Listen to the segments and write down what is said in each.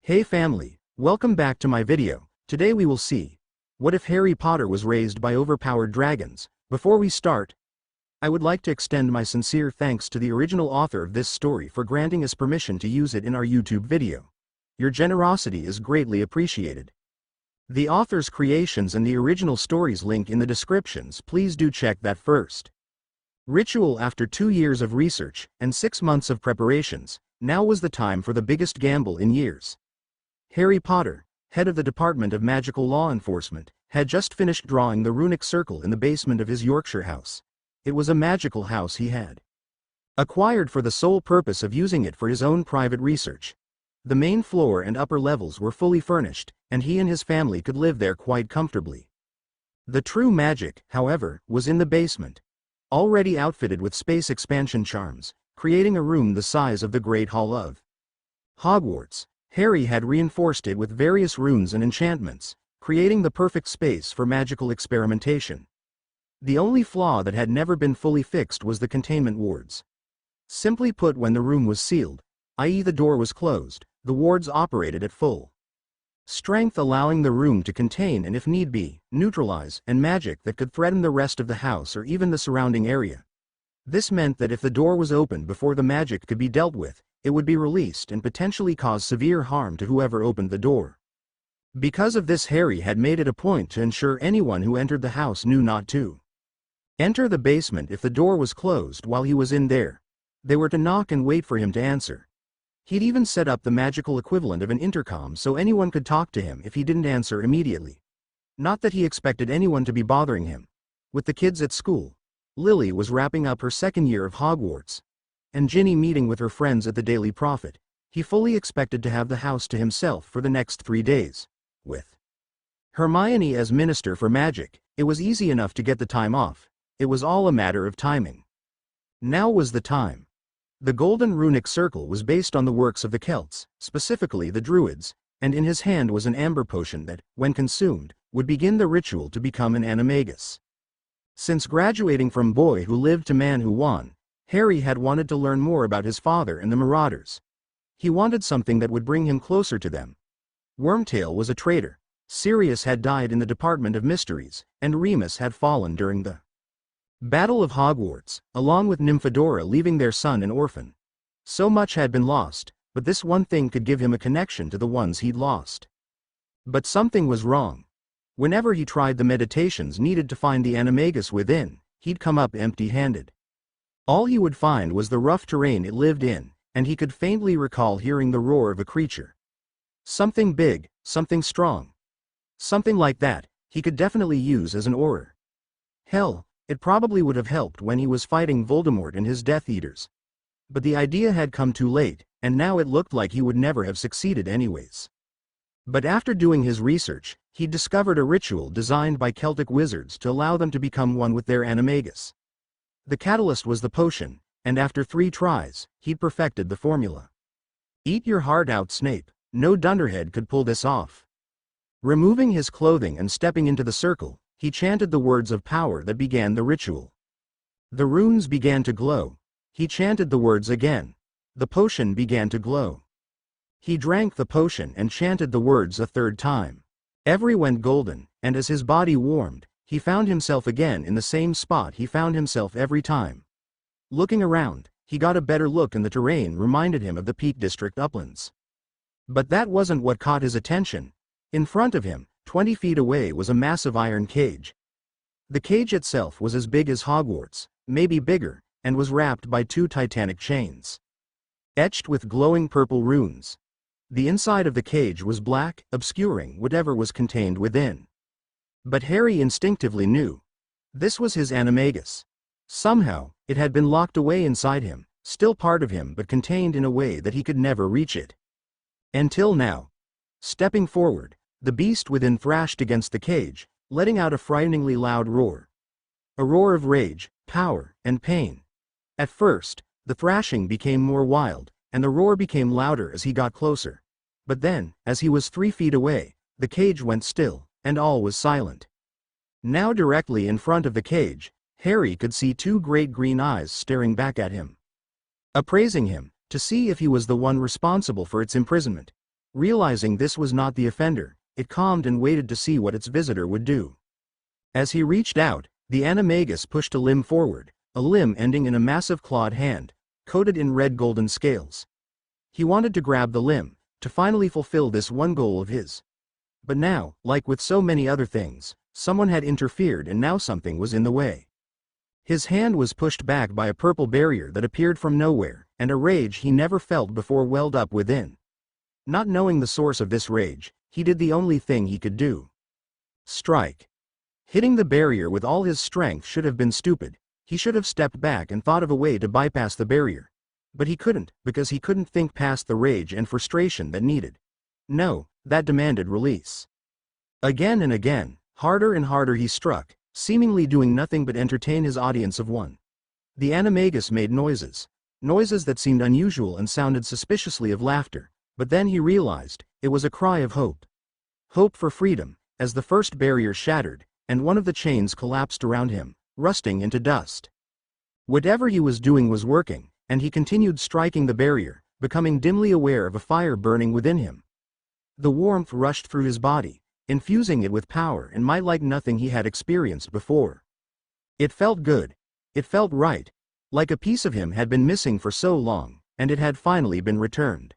Hey family, welcome back to my video. Today we will see, what if Harry Potter was raised by overpowered dragons? Before we start, I would like to extend my sincere thanks to the original author of this story for granting us permission to use it in our YouTube video. Your generosity is greatly appreciated. The author's creations and the original stories link in the descriptions, please do check that first. Ritual. After 2 years of research and 6 months of preparations, now was the time for the biggest gamble in years. Harry Potter, head of the Department of Magical Law Enforcement, had just finished drawing the Runic circle in the basement of his Yorkshire house. It was a magical house he had acquired for the sole purpose of using it for his own private research. The main floor and upper levels were fully furnished, and he and his family could live there quite comfortably. The true magic, however, was in the basement, already outfitted with space expansion charms, creating a room the size of the Great Hall of Hogwarts. Harry had reinforced it with various runes and enchantments, creating the perfect space for magical experimentation. The only flaw that had never been fully fixed was the containment wards. Simply put, when the room was sealed, i.e. the door was closed, the wards operated at full strength, allowing the room to contain and, if need be, neutralize and magic that could threaten the rest of the house or even the surrounding area. This meant that if the door was opened before the magic could be dealt with, it would be released and potentially cause severe harm to whoever opened the door. Because of this, Harry had made it a point to ensure anyone who entered the house knew not to enter the basement if the door was closed while he was in there. They were to knock and wait for him to answer. He'd even set up the magical equivalent of an intercom so anyone could talk to him if he didn't answer immediately. Not that he expected anyone to be bothering him. With the kids at school, Lily was wrapping up her second year of Hogwarts, and Ginny meeting with her friends at the Daily Prophet, he fully expected to have the house to himself for the next 3 days. With Hermione as Minister for Magic, it was easy enough to get the time off. It was all a matter of timing. Now was the time. The Golden Runic Circle was based on the works of the Celts, specifically the Druids, and in his hand was an amber potion that, when consumed, would begin the ritual to become an animagus. Since graduating from boy who lived to man who won, Harry had wanted to learn more about his father and the Marauders. He wanted something that would bring him closer to them. Wormtail was a traitor, Sirius had died in the Department of Mysteries, and Remus had fallen during the Battle of Hogwarts, along with Nymphadora leaving their son an orphan. So much had been lost, but this one thing could give him a connection to the ones he'd lost. But something was wrong. Whenever he tried the meditations needed to find the animagus within, he'd come up empty-handed. All he would find was the rough terrain it lived in, and he could faintly recall hearing the roar of a creature. Something big, something strong. Something like that, he could definitely use as an aura. Hell, it probably would have helped when he was fighting Voldemort and his Death Eaters. But the idea had come too late, and now it looked like he would never have succeeded anyways. But after doing his research, he discovered a ritual designed by Celtic wizards to allow them to become one with their animagus. The catalyst was the potion, and after 3 tries, he'd perfected the formula. Eat your heart out, Snape. No dunderhead could pull this off. Removing his clothing and stepping into the circle, he chanted the words of power that began the ritual. The runes began to glow. He chanted the words again. The potion began to glow. He drank the potion and chanted the words a 3rd time. Every went golden, and as his body warmed, he found himself again in the same spot he found himself every time. Looking around, he got a better look, and the terrain reminded him of the Peak District uplands. But that wasn't what caught his attention. In front of him, 20 feet away, was a massive iron cage. The cage itself was as big as Hogwarts, maybe bigger, and was wrapped by 2 titanic chains, etched with glowing purple runes. The inside of the cage was black, obscuring whatever was contained within. But Harry instinctively knew. This was his animagus. Somehow, it had been locked away inside him, still part of him but contained in a way that he could never reach it. Until now. Stepping forward, the beast within thrashed against the cage, letting out a frighteningly loud roar. A roar of rage, power, and pain. At first, the thrashing became more wild, and the roar became louder as he got closer. But then, as he was 3 feet away, the cage went still, and all was silent. Now directly in front of the cage, Harry could see 2 great green eyes staring back at him, appraising him, to see if he was the one responsible for its imprisonment. Realizing this was not the offender, it calmed and waited to see what its visitor would do. As he reached out, the animagus pushed a limb forward, a limb ending in a massive clawed hand, coated in red golden scales. He wanted to grab the limb, to finally fulfill this one goal of his. But now, like with so many other things, someone had interfered and now something was in the way. His hand was pushed back by a purple barrier that appeared from nowhere, and a rage he never felt before welled up within. Not knowing the source of this rage, he did the only thing he could do. Strike. Hitting the barrier with all his strength should have been stupid. He should have stepped back and thought of a way to bypass the barrier. But he couldn't, because he couldn't think past the rage and frustration that needed. No, that demanded release. Again and again, harder and harder he struck, seemingly doing nothing but entertain his audience of one. The animagus made noises. Noises that seemed unusual and sounded suspiciously of laughter. But then he realized, it was a cry of hope. Hope for freedom, as the first barrier shattered, and one of the chains collapsed around him, rusting into dust. Whatever he was doing was working, and he continued striking the barrier, becoming dimly aware of a fire burning within him. The warmth rushed through his body, infusing it with power and might like nothing he had experienced before. It felt good. It felt right. Like a piece of him had been missing for so long, and it had finally been returned.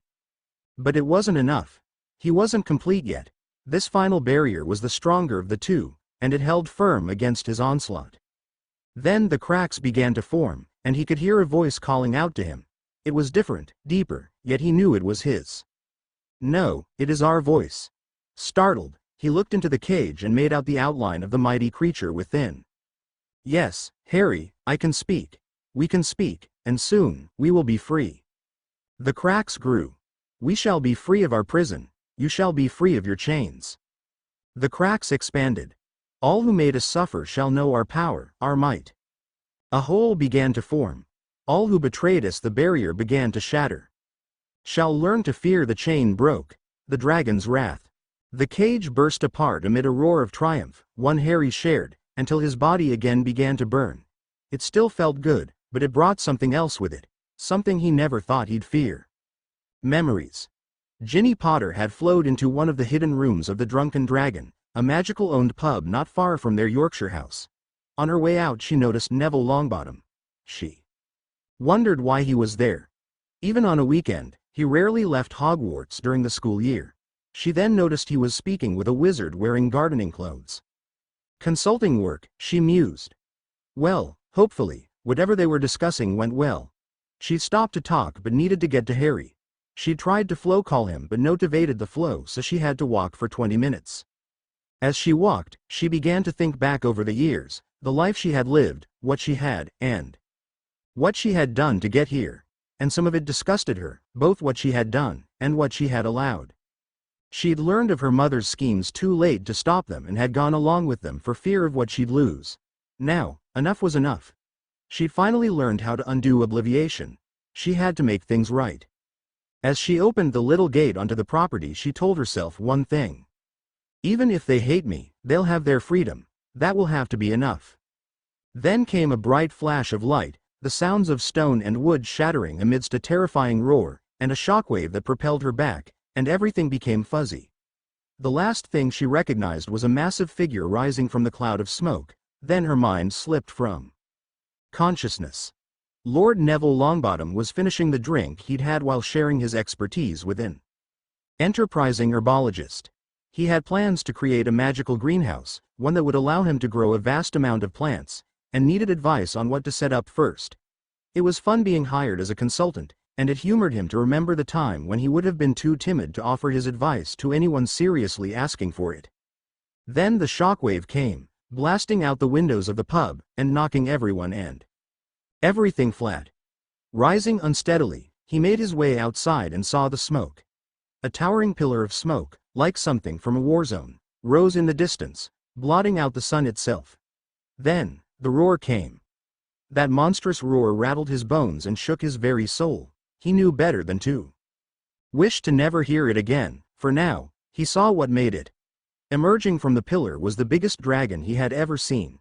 But it wasn't enough. He wasn't complete yet. This final barrier was the stronger of the two, and it held firm against his onslaught. Then the cracks began to form, and he could hear a voice calling out to him. It was different, deeper, yet he knew it was his. No, it is our voice. Startled, he looked into the cage and made out the outline of the mighty creature within. Yes, Harry, I can speak. We can speak, and soon, we will be free. The cracks grew. We shall be free of our prison. You shall be free of your chains. The cracks expanded. All who made us suffer shall know our power, our might. A hole began to form. All who betrayed us, the barrier began to shatter. Shall learn to fear. The chain broke. The dragon's wrath. The cage burst apart amid a roar of triumph, one Harry shared, until his body again began to burn. It still felt good, but it brought something else with it, something he never thought he'd fear. Memories. Ginny Potter had flowed into one of the hidden rooms of the Drunken Dragon, a magical-owned pub not far from their Yorkshire house. On her way out she noticed Neville Longbottom. She wondered why he was there. Even on a weekend, he rarely left Hogwarts during the school year. She then noticed he was speaking with a wizard wearing gardening clothes. Consulting work, she mused. Well, hopefully, whatever they were discussing went well. She stopped to talk but needed to get to Harry. She tried to flow call him but notivated the flow, so she had to walk for 20 minutes. As she walked, she began to think back over the years, the life she had lived, what she had, and what she had done to get here. And some of it disgusted her, both what she had done, and what she had allowed. She'd learned of her mother's schemes too late to stop them and had gone along with them for fear of what she'd lose. Now, enough was enough. She'd finally learned how to undo obliviation. She had to make things right. As she opened the little gate onto the property, she told herself one thing. Even if they hate me, they'll have their freedom. That will have to be enough. Then came a bright flash of light, the sounds of stone and wood shattering amidst a terrifying roar, and a shockwave that propelled her back, and everything became fuzzy. The last thing she recognized was a massive figure rising from the cloud of smoke. Then her mind slipped from consciousness. Lord Neville Longbottom was finishing the drink he'd had while sharing his expertise with an enterprising herbologist. He had plans to create a magical greenhouse, one that would allow him to grow a vast amount of plants, and needed advice on what to set up first. It was fun being hired as a consultant, and it humored him to remember the time when he would have been too timid to offer his advice to anyone seriously asking for it. Then the shockwave came, blasting out the windows of the pub, and knocking everyone and everything flat. Rising unsteadily, he made his way outside and saw the smoke. A towering pillar of smoke, like something from a war zone, rose in the distance, blotting out the sun itself. Then, the roar came. That monstrous roar rattled his bones and shook his very soul. He knew better than to wish to never hear it again, for now, he saw what made it. Emerging from the pillar was the biggest dragon he had ever seen.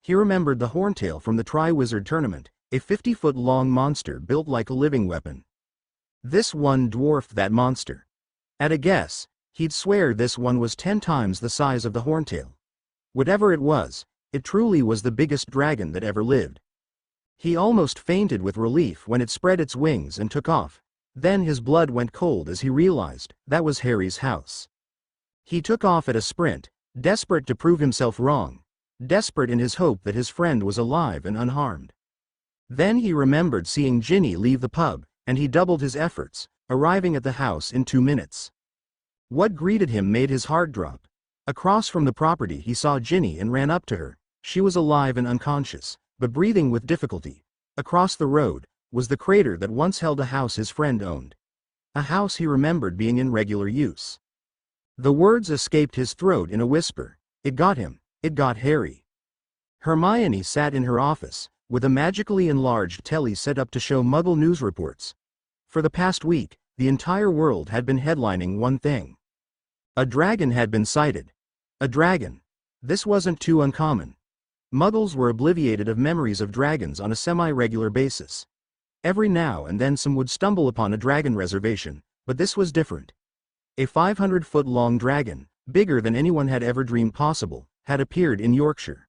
He remembered the Horntail from the Tri-Wizard tournament, a 50-foot-long monster built like a living weapon. This one dwarfed that monster. At a guess, he'd swear this one was 10 times the size of the horntail. Whatever it was, it truly was the biggest dragon that ever lived. He almost fainted with relief when it spread its wings and took off. Then his blood went cold as he realized that was Harry's house. He took off at a sprint, desperate to prove himself wrong, desperate in his hope that his friend was alive and unharmed. Then he remembered seeing Ginny leave the pub, and he doubled his efforts, arriving at the house in 2 minutes. What greeted him made his heart drop. Across from the property he saw Ginny and ran up to her. She was alive and unconscious, but breathing with difficulty. Across the road was the crater that once held a house his friend owned. A house he remembered being in regular use. The words escaped his throat in a whisper. It got him. It got Harry. Hermione sat in her office, with a magically enlarged telly set up to show Muggle news reports. For the past week, the entire world had been headlining one thing. A dragon had been sighted. A dragon. This wasn't too uncommon. Muggles were obliviated of memories of dragons on a semi-regular basis. Every now and then some would stumble upon a dragon reservation, but this was different. A 500-foot-long dragon, bigger than anyone had ever dreamed possible, had appeared in Yorkshire.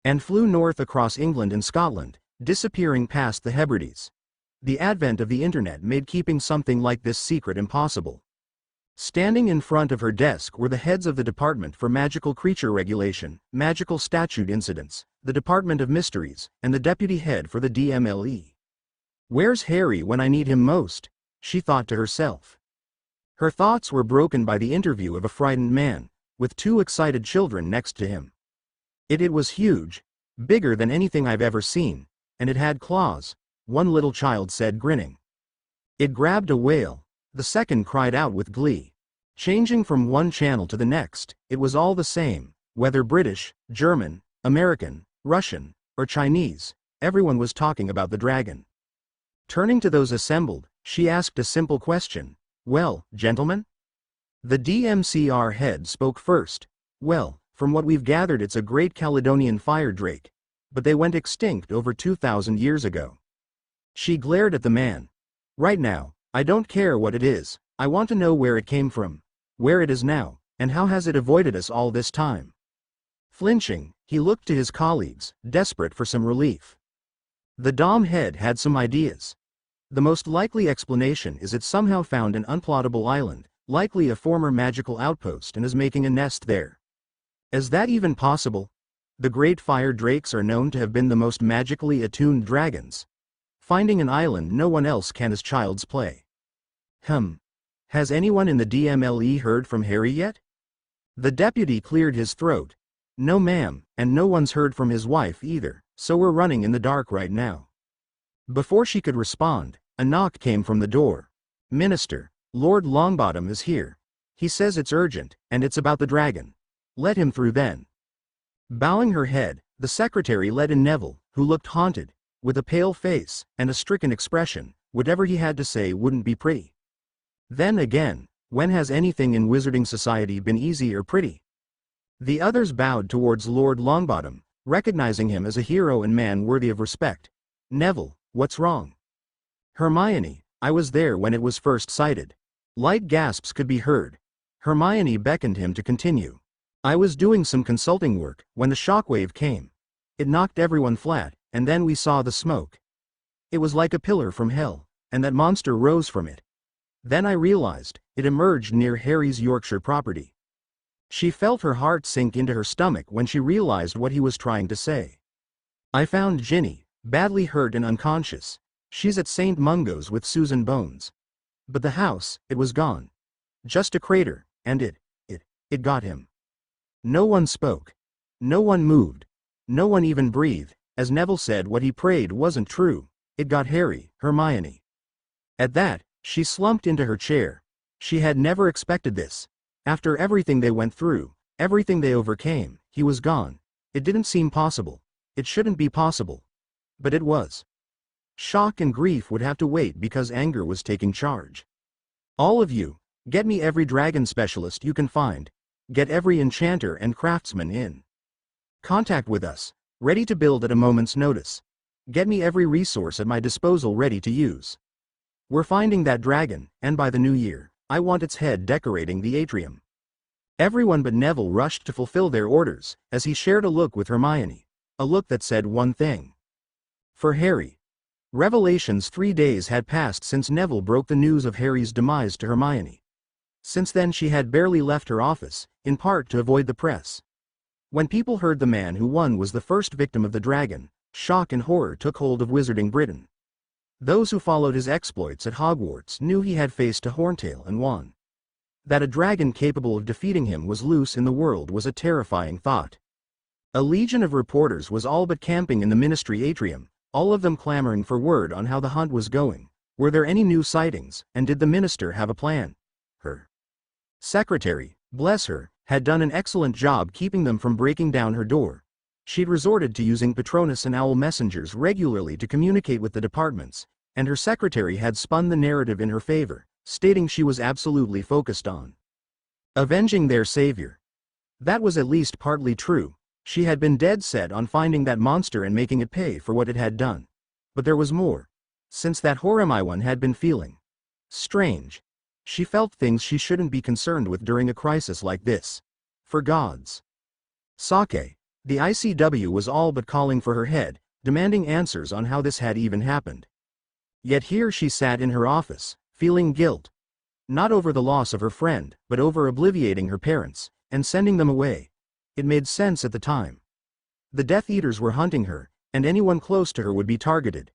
And flew north across England and Scotland, disappearing past the Hebrides. The advent of the internet made keeping something like this secret impossible. Standing in front of her desk were the heads of the Department for Magical Creature Regulation, Magical Statute Incidents, the Department of Mysteries, and the deputy head for the DMLE. "Where's Harry when I need him most?" she thought to herself. Her thoughts were broken by the interview of a frightened man, with 2 excited children next to him. It was huge, bigger than anything I've ever seen, and it had claws, one little child said, grinning. It grabbed a whale, the second cried out with glee. Changing from one channel to the next, it was all the same, whether British, German, American, Russian, or Chinese, everyone was talking about the dragon. Turning to those assembled, she asked a simple question. "Well, gentlemen?" The DMCR head spoke first. "Well, from what we've gathered it's a great Caledonian fire drake, but they went extinct over 2,000 years ago." She glared at the man. "Right now, I don't care what it is, I want to know where it came from, where it is now, and how has it avoided us all this time?" Flinching, he looked to his colleagues, desperate for some relief. The Dom head had some ideas. "The most likely explanation is it somehow found an unplottable island, likely a former magical outpost, and is making a nest there." "Is that even possible? The great fire drakes are known to have been the most magically attuned dragons. Finding an island no one else can is child's play." Has anyone in the DMLE heard from Harry yet?" The deputy cleared his throat. "No ma'am, and no one's heard from his wife either, so we're running in the dark right now." Before she could respond, a knock came from the door. "Minister, Lord Longbottom is here. He says it's urgent, and it's about the dragon. Let him through then." Bowing her head, the secretary let in Neville, who looked haunted, with a pale face, and a stricken expression. Whatever he had to say wouldn't be pretty. Then again, when has anything in Wizarding Society been easy or pretty? The others bowed towards Lord Longbottom, recognizing him as a hero and man worthy of respect. "Neville, what's wrong?" "Hermione, I was there when it was first sighted." Light gasps could be heard. Hermione beckoned him to continue. "I was doing some consulting work when the shockwave came. It knocked everyone flat, and then we saw the smoke. It was like a pillar from hell, and that monster rose from it. Then I realized, it emerged near Harry's Yorkshire property." She felt her heart sink into her stomach when she realized what he was trying to say. "I found Ginny, badly hurt and unconscious. She's at St. Mungo's with Susan Bones. But the house, it was gone. Just a crater, and it got him." No one spoke. No one moved. No one even breathed, as Neville said what he prayed wasn't true. It got Harry, Hermione. At that, she slumped into her chair. She had never expected this. After everything they went through, everything they overcame, he was gone. It didn't seem possible. It shouldn't be possible. But it was. Shock and grief would have to wait because anger was taking charge. "All of you, get me every dragon specialist you can find. Get every enchanter and craftsman in contact with us, ready to build at a moment's notice. Get me every resource at my disposal ready to use. We're finding that dragon, and by the new year, I want its head decorating the atrium." Everyone but Neville rushed to fulfill their orders, as he shared a look with Hermione. A look that said one thing. For Harry. Revelations. 3 days had passed since Neville broke the news of Harry's demise to Hermione. Since then she had barely left her office, in part to avoid the press. When people heard the man who won was the first victim of the dragon, shock and horror took hold of Wizarding Britain. Those who followed his exploits at Hogwarts knew he had faced a Horntail and won. That a dragon capable of defeating him was loose in the world was a terrifying thought. A legion of reporters was all but camping in the Ministry atrium, all of them clamoring for word on how the hunt was going. Were there any new sightings, and did the minister have a plan? Her secretary, bless her, had done an excellent job keeping them from breaking down her door. She'd resorted to using Patronus and Owl messengers regularly to communicate with the departments, and her secretary had spun the narrative in her favor, stating she was absolutely focused on avenging their savior. That was at least partly true. She had been dead set on finding that monster and making it pay for what it had done. But there was more. Since that Hermione had been feeling strange. She felt things she shouldn't be concerned with during a crisis like this. For God's sake, the ICW was all but calling for her head, demanding answers on how this had even happened. Yet here she sat in her office, feeling guilt. Not over the loss of her friend, but over obliviating her parents, and sending them away. It made sense at the time. The Death Eaters were hunting her, and anyone close to her would be targeted.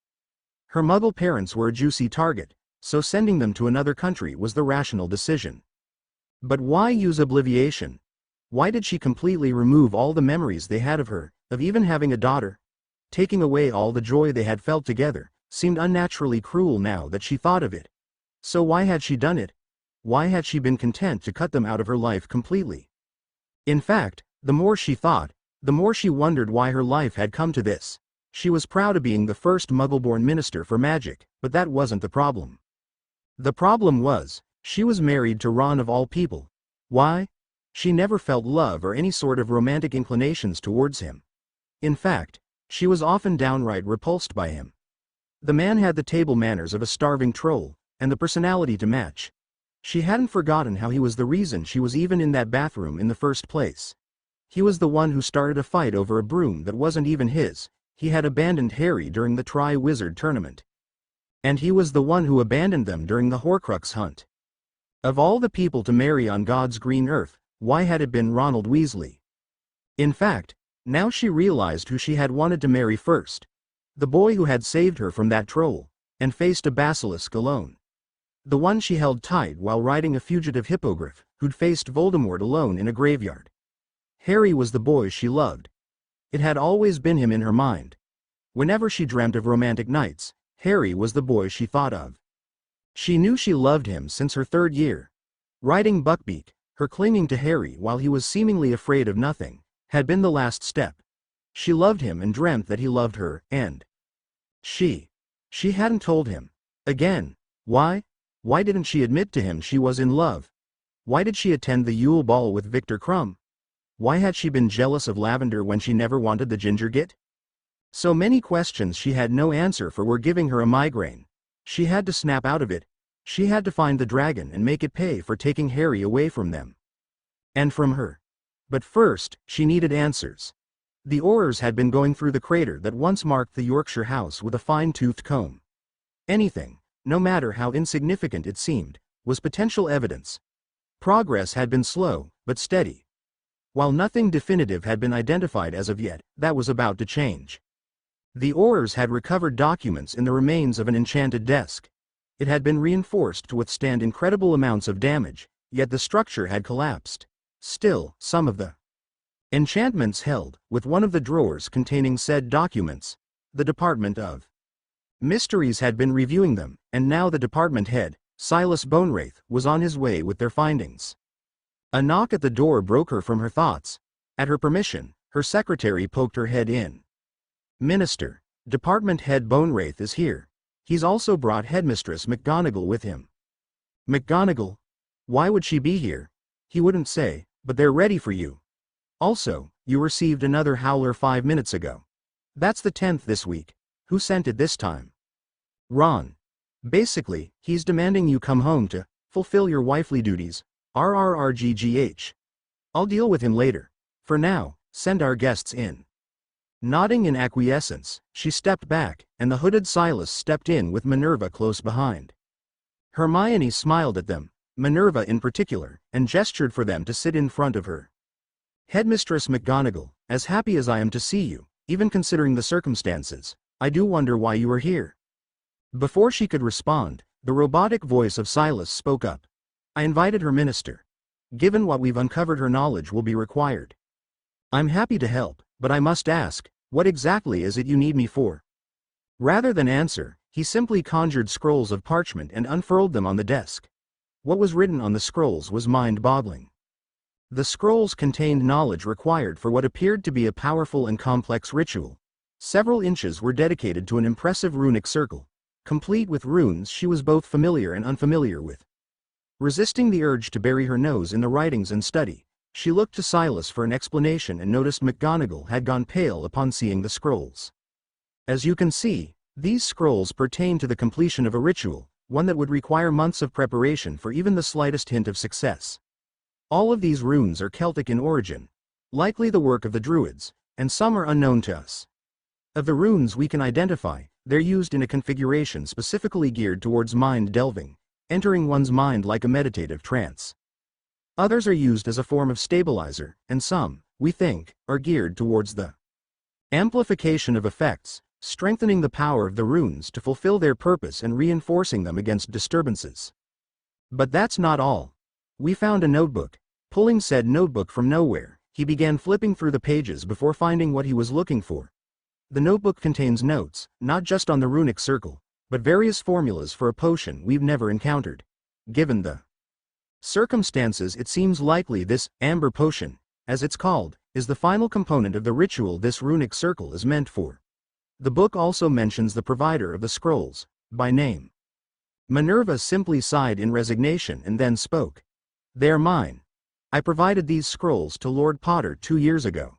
Her Muggle parents were a juicy target, so sending them to another country was the rational decision. But why use obliviation? Why did she completely remove all the memories they had of her, of even having a daughter? Taking away all the joy they had felt together, seemed unnaturally cruel now that she thought of it. So why had she done it? Why had she been content to cut them out of her life completely? In fact, the more she thought, the more she wondered why her life had come to this. She was proud of being the first Muggle-born minister for magic, but that wasn't the problem. The problem was, she was married to Ron of all people. Why? She never felt love or any sort of romantic inclinations towards him. In fact, she was often downright repulsed by him. The man had the table manners of a starving troll, and the personality to match. She hadn't forgotten how he was the reason she was even in that bathroom in the first place. He was the one who started a fight over a broom that wasn't even his. He had abandoned Harry during the Tri-Wizard tournament. And he was the one who abandoned them during the Horcrux hunt. Of all the people to marry on God's green earth, why had it been Ronald Weasley? In fact, now she realized who she had wanted to marry first. The boy who had saved her from that troll, and faced a basilisk alone. The one she held tight while riding a fugitive hippogriff, who'd faced Voldemort alone in a graveyard. Harry was the boy she loved. It had always been him in her mind. Whenever she dreamt of romantic nights, Harry was the boy she thought of. She knew she loved him since her 3rd year. Riding Buckbeak, her clinging to Harry while he was seemingly afraid of nothing, had been the last step. She loved him and dreamt that he loved her, and she hadn't told him. Again, why? Why didn't she admit to him she was in love? Why did she attend the Yule Ball with Victor Crumb? Why had she been jealous of Lavender when she never wanted the ginger git? So many questions she had no answer for were giving her a migraine. She had to snap out of it. She had to find the dragon and make it pay for taking Harry away from them. And from her. But first, she needed answers. The Aurors had been going through the crater that once marked the Yorkshire house with a fine-toothed comb. Anything, no matter how insignificant it seemed, was potential evidence. Progress had been slow, but steady. While nothing definitive had been identified as of yet, that was about to change. The Aurors had recovered documents in the remains of an enchanted desk. It had been reinforced to withstand incredible amounts of damage, yet the structure had collapsed. Still, some of the enchantments held, with one of the drawers containing said documents. The Department of Mysteries had been reviewing them, and now the department head, Silas Bonewraith, was on his way with their findings. A knock at the door broke her from her thoughts. At her permission, her secretary poked her head in. "Minister, Department Head Bonewraith is here. He's also brought Headmistress McGonagall with him." "McGonagall? Why would she be here?" He wouldn't say, "but they're ready for you. Also, you received another howler 5 minutes ago. That's the 10th this week. Who sent it this time?" "Ron. Basically, he's demanding you come home to fulfill your wifely duties, RRRGGH. I'll deal with him later. For now, send our guests in. Nodding in acquiescence, she stepped back, and the hooded Silas stepped in with Minerva close behind. Hermione smiled at them, Minerva in particular, and gestured for them to sit in front of her. Headmistress McGonagall, as happy as I am to see you, even considering the circumstances, I do wonder why you are here. Before she could respond, the robotic voice of Silas spoke up. I invited her minister. Given what we've uncovered, her knowledge will be required. I'm happy to help, but I must ask, what exactly is it you need me for? Rather than answer, he simply conjured scrolls of parchment and unfurled them on the desk. What was written on the scrolls was mind-boggling. The scrolls contained knowledge required for what appeared to be a powerful and complex ritual. Several inches were dedicated to an impressive runic circle, complete with runes she was both familiar and unfamiliar with. Resisting the urge to bury her nose in the writings and study, she looked to Silas for an explanation and noticed McGonagall had gone pale upon seeing the scrolls. As you can see, these scrolls pertain to the completion of a ritual, one that would require months of preparation for even the slightest hint of success. All of these runes are Celtic in origin, likely the work of the Druids, and some are unknown to us. Of the runes we can identify, they're used in a configuration specifically geared towards mind delving, entering one's mind like a meditative trance. Others are used as a form of stabilizer, and some, we think, are geared towards the amplification of effects, strengthening the power of the runes to fulfill their purpose and reinforcing them against disturbances. But that's not all. We found a notebook. Pulling said notebook from nowhere, he began flipping through the pages before finding what he was looking for. The notebook contains notes, not just on the runic circle, but various formulas for a potion we've never encountered. Given the circumstances, it seems likely this amber potion, as it's called, is the final component of the ritual this runic circle is meant for. The book also mentions the provider of the scrolls, by name. Minerva simply sighed in resignation and then spoke. They're mine. I provided these scrolls to Lord Potter 2 years ago.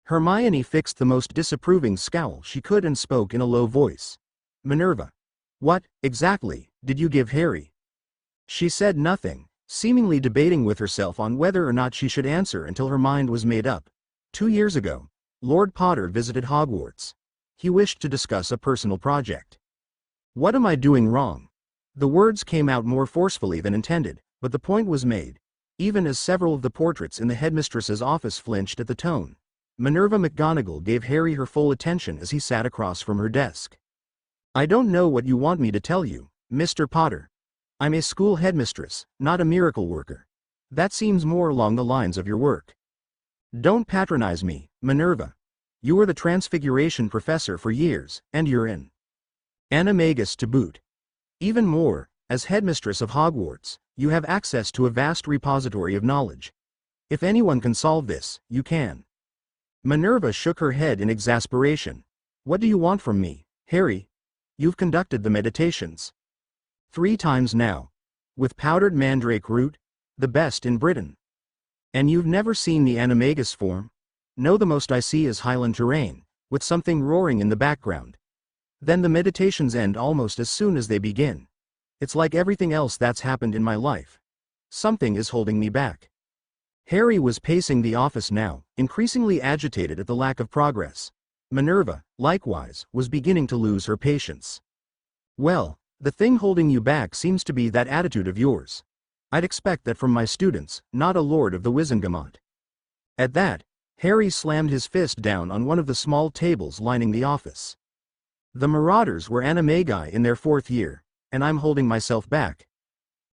Hermione fixed the most disapproving scowl she could and spoke in a low voice. Minerva. What, exactly, did you give Harry? She said nothing, seemingly debating with herself on whether or not she should answer until her mind was made up. 2 years ago, Lord Potter visited Hogwarts. He wished to discuss a personal project. What am I doing wrong? The words came out more forcefully than intended, but the point was made, even as several of the portraits in the headmistress's office flinched at the tone. Minerva McGonagall gave Harry her full attention as he sat across from her desk. I don't know what you want me to tell you, Mr. Potter. I'm a school headmistress, not a miracle worker. That seems more along the lines of your work. Don't patronize me, Minerva. You were the Transfiguration professor for years, and you're an animagus to boot. Even more, as headmistress of Hogwarts, you have access to a vast repository of knowledge. If anyone can solve this, you can. Minerva shook her head in exasperation. What do you want from me, Harry? You've conducted the meditations 3 times now. With powdered mandrake root, the best in Britain. And you've never seen the animagus form? No, the most I see is highland terrain, with something roaring in the background. Then the meditations end almost as soon as they begin. It's like everything else that's happened in my life. Something is holding me back. Harry was pacing the office now, increasingly agitated at the lack of progress. Minerva, likewise, was beginning to lose her patience. Well, the thing holding you back seems to be that attitude of yours. I'd expect that from my students, not a lord of the Wizengamot. At that, Harry slammed his fist down on one of the small tables lining the office. The Marauders were animagi in their 4th year, and I'm holding myself back.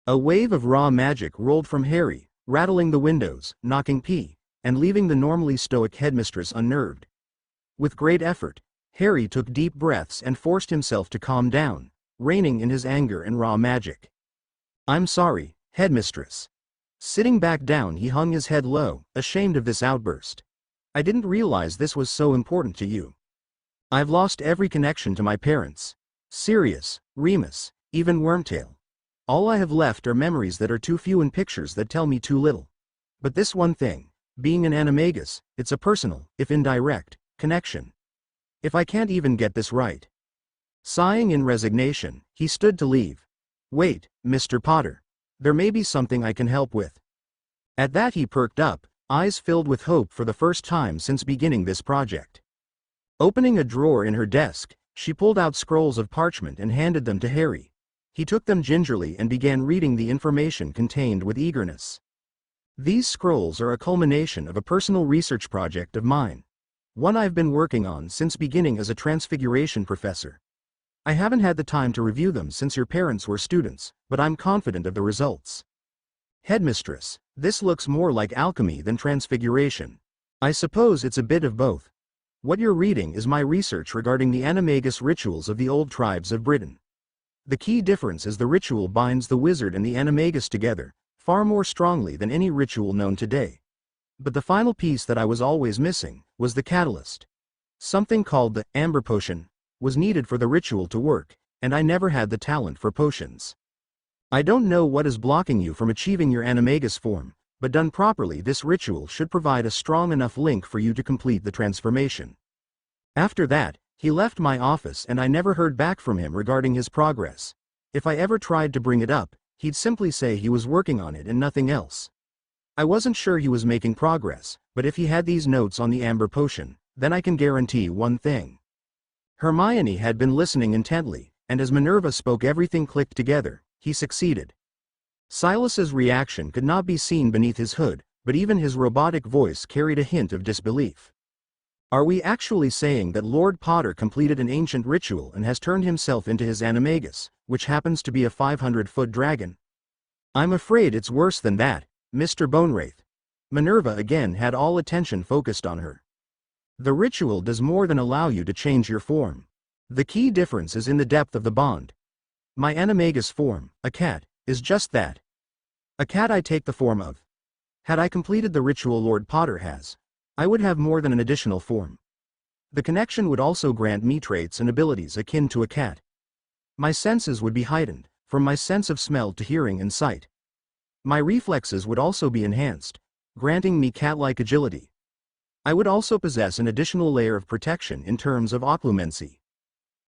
A wave of raw magic rolled from Harry, rattling the windows, knocking pee, and leaving the normally stoic headmistress unnerved. With great effort, Harry took deep breaths and forced himself to calm down, reining in his anger and raw magic. I'm sorry, headmistress. Sitting back down, he hung his head low, ashamed of this outburst. I didn't realize this was so important to you. I've lost every connection to my parents. Sirius, Remus, even Wormtail. All I have left are memories that are too few and pictures that tell me too little. But this one thing, being an animagus, it's a personal, if indirect, connection. If I can't even get this right. Sighing in resignation, he stood to leave. Wait, Mr. Potter. There may be something I can help with. At that he perked up, eyes filled with hope for the first time since beginning this project. Opening a drawer in her desk, she pulled out scrolls of parchment and handed them to Harry. He took them gingerly and began reading the information contained with eagerness. These scrolls are a culmination of a personal research project of mine. One I've been working on since beginning as a transfiguration professor. I haven't had the time to review them since your parents were students, but I'm confident of the results. Headmistress, this looks more like alchemy than transfiguration. I suppose it's a bit of both. What you're reading is my research regarding the animagus rituals of the old tribes of Britain. The key difference is the ritual binds the wizard and the animagus together, far more strongly than any ritual known today. But the final piece that I was always missing was the catalyst. Something called the amber potion was needed for the ritual to work, and I never had the talent for potions. I don't know what is blocking you from achieving your animagus form, but done properly this ritual should provide a strong enough link for you to complete the transformation. After that, he left my office and I never heard back from him regarding his progress. If I ever tried to bring it up, he'd simply say he was working on it and nothing else. I wasn't sure he was making progress, but if he had these notes on the amber potion, then I can guarantee one thing. Hermione had been listening intently, and as Minerva spoke everything clicked together. He succeeded. Silas's reaction could not be seen beneath his hood, but even his robotic voice carried a hint of disbelief. Are we actually saying that Lord Potter completed an ancient ritual and has turned himself into his animagus, which happens to be a 500-foot dragon? I'm afraid it's worse than that, Mr. Bonewraith. Minerva again had all attention focused on her. The ritual does more than allow you to change your form. The key difference is in the depth of the bond. My animagus form, a cat, is just that. A cat I take the form of. Had I completed the ritual Lord Potter has, I would have more than an additional form. The connection would also grant me traits and abilities akin to a cat. My senses would be heightened, from my sense of smell to hearing and sight. My reflexes would also be enhanced, granting me cat-like agility. I would also possess an additional layer of protection in terms of occlumency.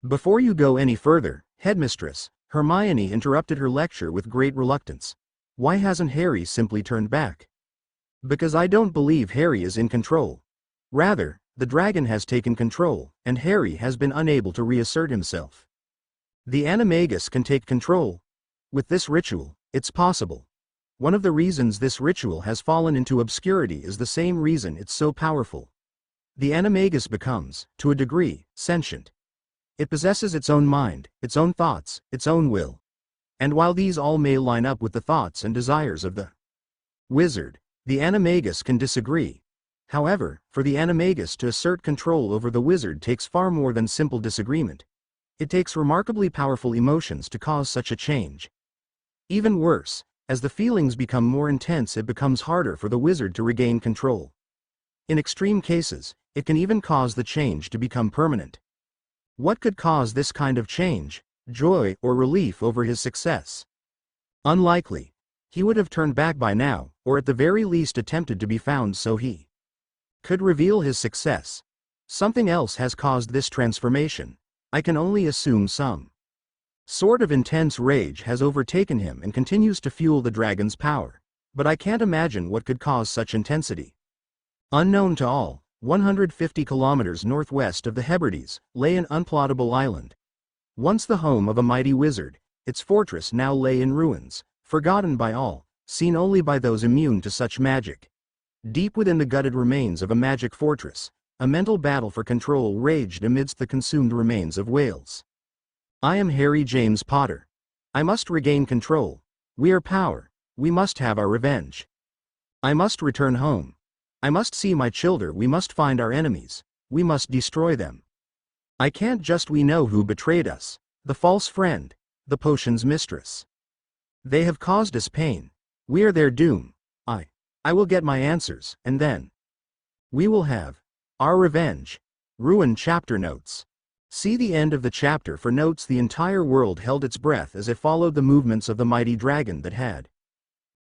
Before you go any further, Headmistress, Hermione interrupted her lecture with great reluctance. Why hasn't Harry simply turned back? Because I don't believe Harry is in control. Rather, the dragon has taken control, and Harry has been unable to reassert himself. The animagus can take control. With this ritual, it's possible. One of the reasons this ritual has fallen into obscurity is the same reason it's so powerful. The animagus becomes, to a degree, sentient. It possesses its own mind, its own thoughts, its own will. And while these all may line up with the thoughts and desires of the wizard, the animagus can disagree. However, for the animagus to assert control over the wizard takes far more than simple disagreement. It takes remarkably powerful emotions to cause such a change. Even worse, as the feelings become more intense, it becomes harder for the wizard to regain control. In extreme cases, it can even cause the change to become permanent. What could cause this kind of change? Joy or relief over his success? Unlikely. He would have turned back by now, or at the very least attempted to be found so he could reveal his success. Something else has caused this transformation. I can only assume some sort of intense rage has overtaken him and continues to fuel the dragon's power. But I can't imagine what could cause such intensity. Unknown to all, 150 kilometers northwest of the Hebrides, lay an unplottable island. Once the home of a mighty wizard, its fortress now lay in ruins, forgotten by all, seen only by those immune to such magic. Deep within the gutted remains of a magic fortress, a mental battle for control raged amidst the consumed remains of Wales. I am Harry James Potter. I must regain control. We are power. We must have our revenge. I must return home. I must see my children. We must find our enemies. We must destroy them. I can't just. We know who betrayed us. The false friend. The potion's mistress. They have caused us pain. We are their doom. I will get my answers, and then we will have our revenge. Ruin chapter notes. See the end of the chapter for notes. The entire world held its breath as it followed the movements of the mighty dragon that had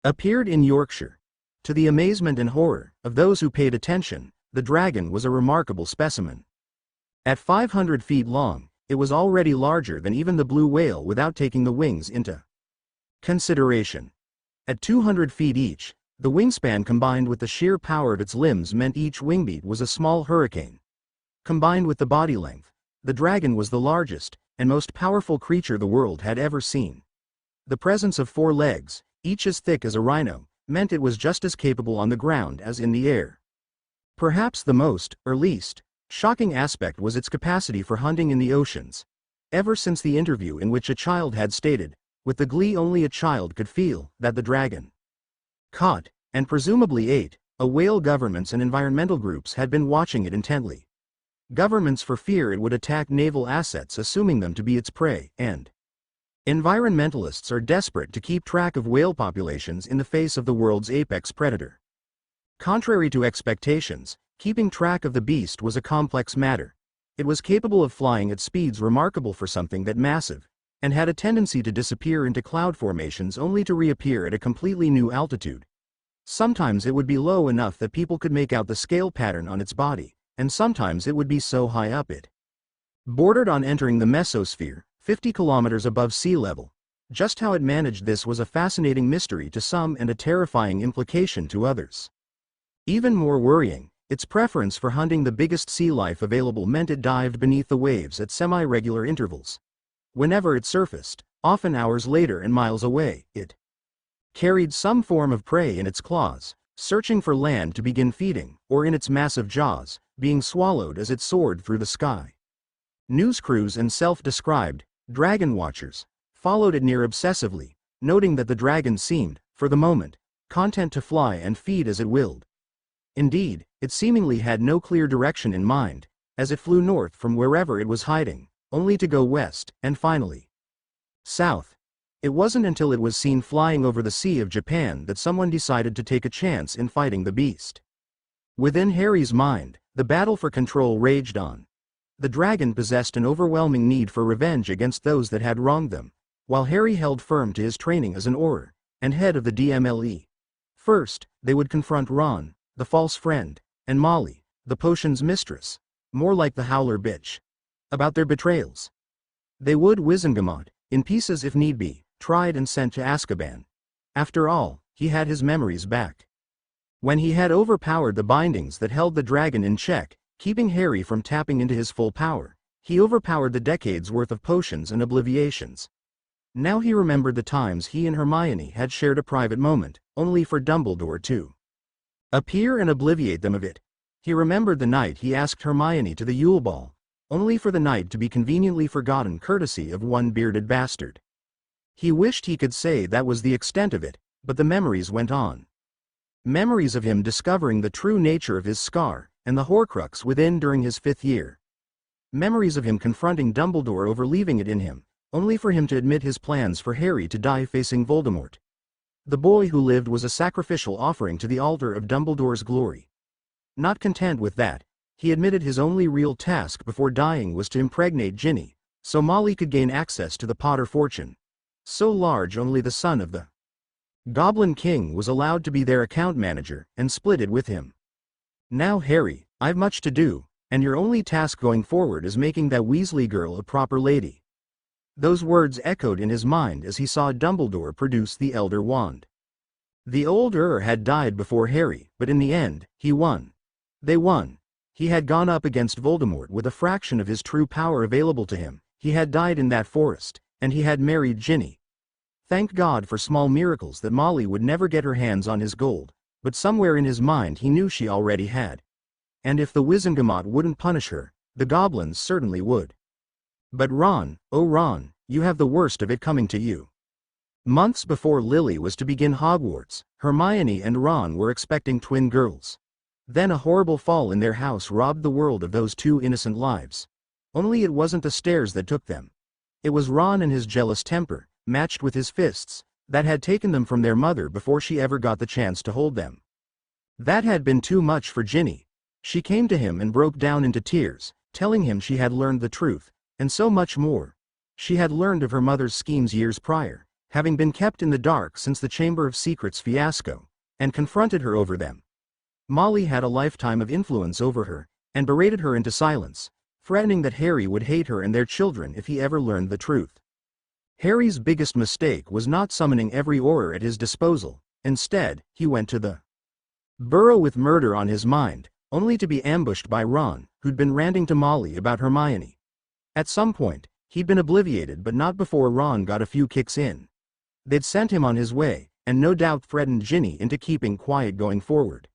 appeared in Yorkshire. To the amazement and horror of those who paid attention, the dragon was a remarkable specimen. At 500 feet long, it was already larger than even the blue whale without taking the wings into consideration. At 200 feet each, the wingspan combined with the sheer power of its limbs meant each wingbeat was a small hurricane. Combined with the body length, the dragon was the largest and most powerful creature the world had ever seen. The presence of 4 legs, each as thick as a rhino, meant it was just as capable on the ground as in the air. Perhaps the most, or least, shocking aspect was its capacity for hunting in the oceans. Ever since the interview in which a child had stated, with the glee only a child could feel, that the dragon caught, and presumably ate, a whale, governments and environmental groups had been watching it intently. Governments for fear it would attack naval assets, assuming them to be its prey, and environmentalists are desperate to keep track of whale populations in the face of the world's apex predator. Contrary to expectations, keeping track of the beast was a complex matter. It was capable of flying at speeds remarkable for something that massive, and had a tendency to disappear into cloud formations only to reappear at a completely new altitude. Sometimes it would be low enough that people could make out the scale pattern on its body, and sometimes it would be so high up it bordered on entering the mesosphere, 50 kilometers above sea level. Just how it managed this was a fascinating mystery to some and a terrifying implication to others. Even more worrying, its preference for hunting the biggest sea life available meant it dived beneath the waves at semi-regular intervals. Whenever it surfaced, often hours later and miles away, it carried some form of prey in its claws, searching for land to begin feeding, or in its massive jaws, being swallowed as it soared through the sky. News crews and self-described dragon watchers followed it near obsessively, noting that the dragon seemed, for the moment, content to fly and feed as it willed. Indeed, it seemingly had no clear direction in mind, as it flew north from wherever it was hiding, only to go west, and finally south. It wasn't until it was seen flying over the Sea of Japan that someone decided to take a chance in fighting the beast. Within Harry's mind, the battle for control raged on. The dragon possessed an overwhelming need for revenge against those that had wronged them, while Harry held firm to his training as an Auror and head of the DMLE. First, they would confront Ron, the false friend, and Molly, the potion's mistress, more like the Howler bitch, about their betrayals. They would Wizengamot, in pieces if need be, tried and sent to Azkaban. After all, he had his memories back. When he had overpowered the bindings that held the dragon in check, keeping Harry from tapping into his full power, he overpowered the decades' worth of potions and obliviations. Now he remembered the times he and Hermione had shared a private moment, only for Dumbledore to appear and obliviate them of it. He remembered the night he asked Hermione to the Yule Ball, only for the night to be conveniently forgotten courtesy of one bearded bastard. He wished he could say that was the extent of it, but the memories went on. Memories of him discovering the true nature of his scar, and the Horcrux within during his 5th year. Memories of him confronting Dumbledore over leaving it in him, only for him to admit his plans for Harry to die facing Voldemort. The boy who lived was a sacrificial offering to the altar of Dumbledore's glory. Not content with that, he admitted his only real task before dying was to impregnate Ginny, so Molly could gain access to the Potter fortune. So large only the son of the Goblin King was allowed to be their account manager, and split it with him. Now Harry, I've much to do, and your only task going forward is making that Weasley girl a proper lady. Those words echoed in his mind as he saw Dumbledore produce the Elder Wand. The old Ur had died before Harry, but in the end, he won. They won. He had gone up against Voldemort with a fraction of his true power available to him, he had died in that forest, and he had married Ginny. Thank God for small miracles that Molly would never get her hands on his gold, but somewhere in his mind he knew she already had. And if the Wizengamot wouldn't punish her, the goblins certainly would. But Ron, oh Ron, you have the worst of it coming to you. Months before Lily was to begin Hogwarts, Hermione and Ron were expecting twin girls. Then a horrible fall in their house robbed the world of those 2 innocent lives. Only it wasn't the stairs that took them. It was Ron and his jealous temper, matched with his fists, that had taken them from their mother before she ever got the chance to hold them. That had been too much for Ginny. She came to him and broke down into tears, telling him she had learned the truth, and so much more. She had learned of her mother's schemes years prior, having been kept in the dark since the Chamber of Secrets fiasco, and confronted her over them. Molly had a lifetime of influence over her, and berated her into silence, threatening that Harry would hate her and their children if he ever learned the truth. Harry's biggest mistake was not summoning every Auror at his disposal, Instead, he went to the burrow with murder on his mind, only to be ambushed by Ron, who'd been ranting to Molly about Hermione. At some point, he'd been obliviated, but not before Ron got a few kicks in. They'd sent him on his way, and no doubt threatened Ginny into keeping quiet going forward.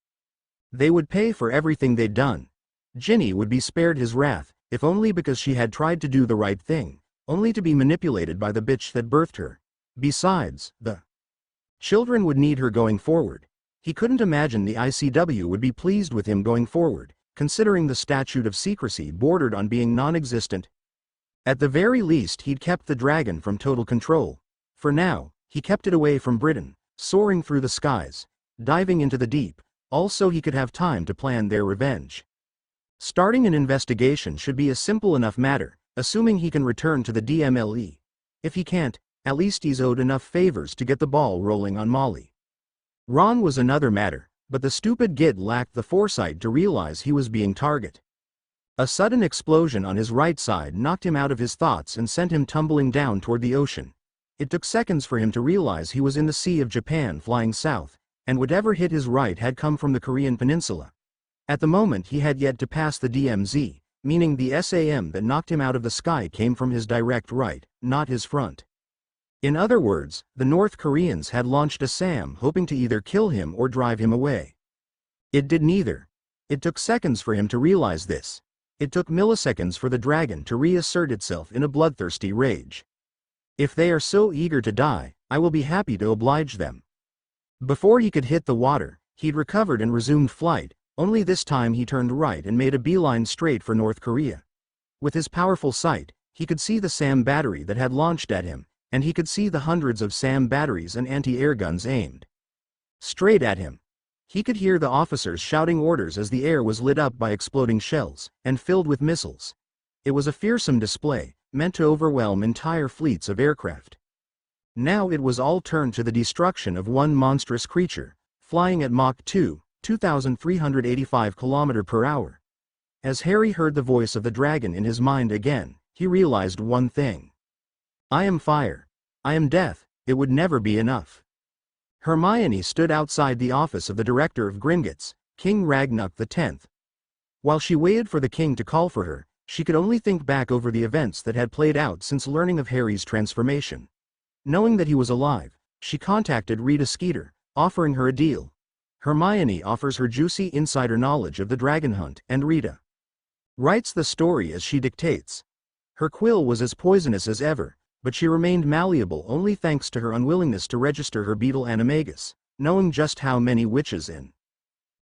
They would pay for everything they'd done. Ginny would be spared his wrath, if only because she had tried to do the right thing, only to be manipulated by the bitch that birthed her. Besides, the children would need her going forward. He couldn't imagine the ICW would be pleased with him going forward, considering the statute of secrecy bordered on being non-existent. At the very least, he'd kept the dragon from total control. For now, he kept it away from Britain, soaring through the skies, diving into the deep, all so he could have time to plan their revenge. Starting an investigation should be a simple enough matter, assuming he can return to the DMLE. If he can't, at least he's owed enough favors to get the ball rolling on Molly. Ron was another matter, but the stupid git lacked the foresight to realize he was being targeted. A sudden explosion on his right side knocked him out of his thoughts and sent him tumbling down toward the ocean. It took seconds for him to realize he was in the Sea of Japan flying south, and whatever hit his right had come from the Korean peninsula. At the moment he had yet to pass the DMZ, meaning the SAM that knocked him out of the sky came from his direct right, not his front. In other words, the North Koreans had launched a SAM hoping to either kill him or drive him away. It did neither. It took seconds for him to realize this. It took milliseconds for the dragon to reassert itself in a bloodthirsty rage. If they are so eager to die, I will be happy to oblige them. Before he could hit the water, he'd recovered and resumed flight, only this time he turned right and made a beeline straight for North Korea. With his powerful sight, he could see the SAM battery that had launched at him, and he could see the hundreds of SAM batteries and anti-air guns aimed straight at him. He could hear the officers shouting orders as the air was lit up by exploding shells, and filled with missiles. It was a fearsome display, meant to overwhelm entire fleets of aircraft. Now it was all turned to the destruction of one monstrous creature, flying at Mach 2, 2,385 km/h. As Harry heard the voice of the dragon in his mind again, he realized one thing. I am fire. I am death. It would never be enough. Hermione stood outside the office of the director of Gringotts, King Ragnarok X. While she waited for the king to call for her, she could only think back over the events that had played out since learning of Harry's transformation. Knowing that he was alive, she contacted Rita Skeeter, offering her a deal. Hermione offers her juicy insider knowledge of the dragon hunt, and Rita writes the story as she dictates. Her quill was as poisonous as ever, but she remained malleable only thanks to her unwillingness to register her beetle animagus, knowing just how many witches and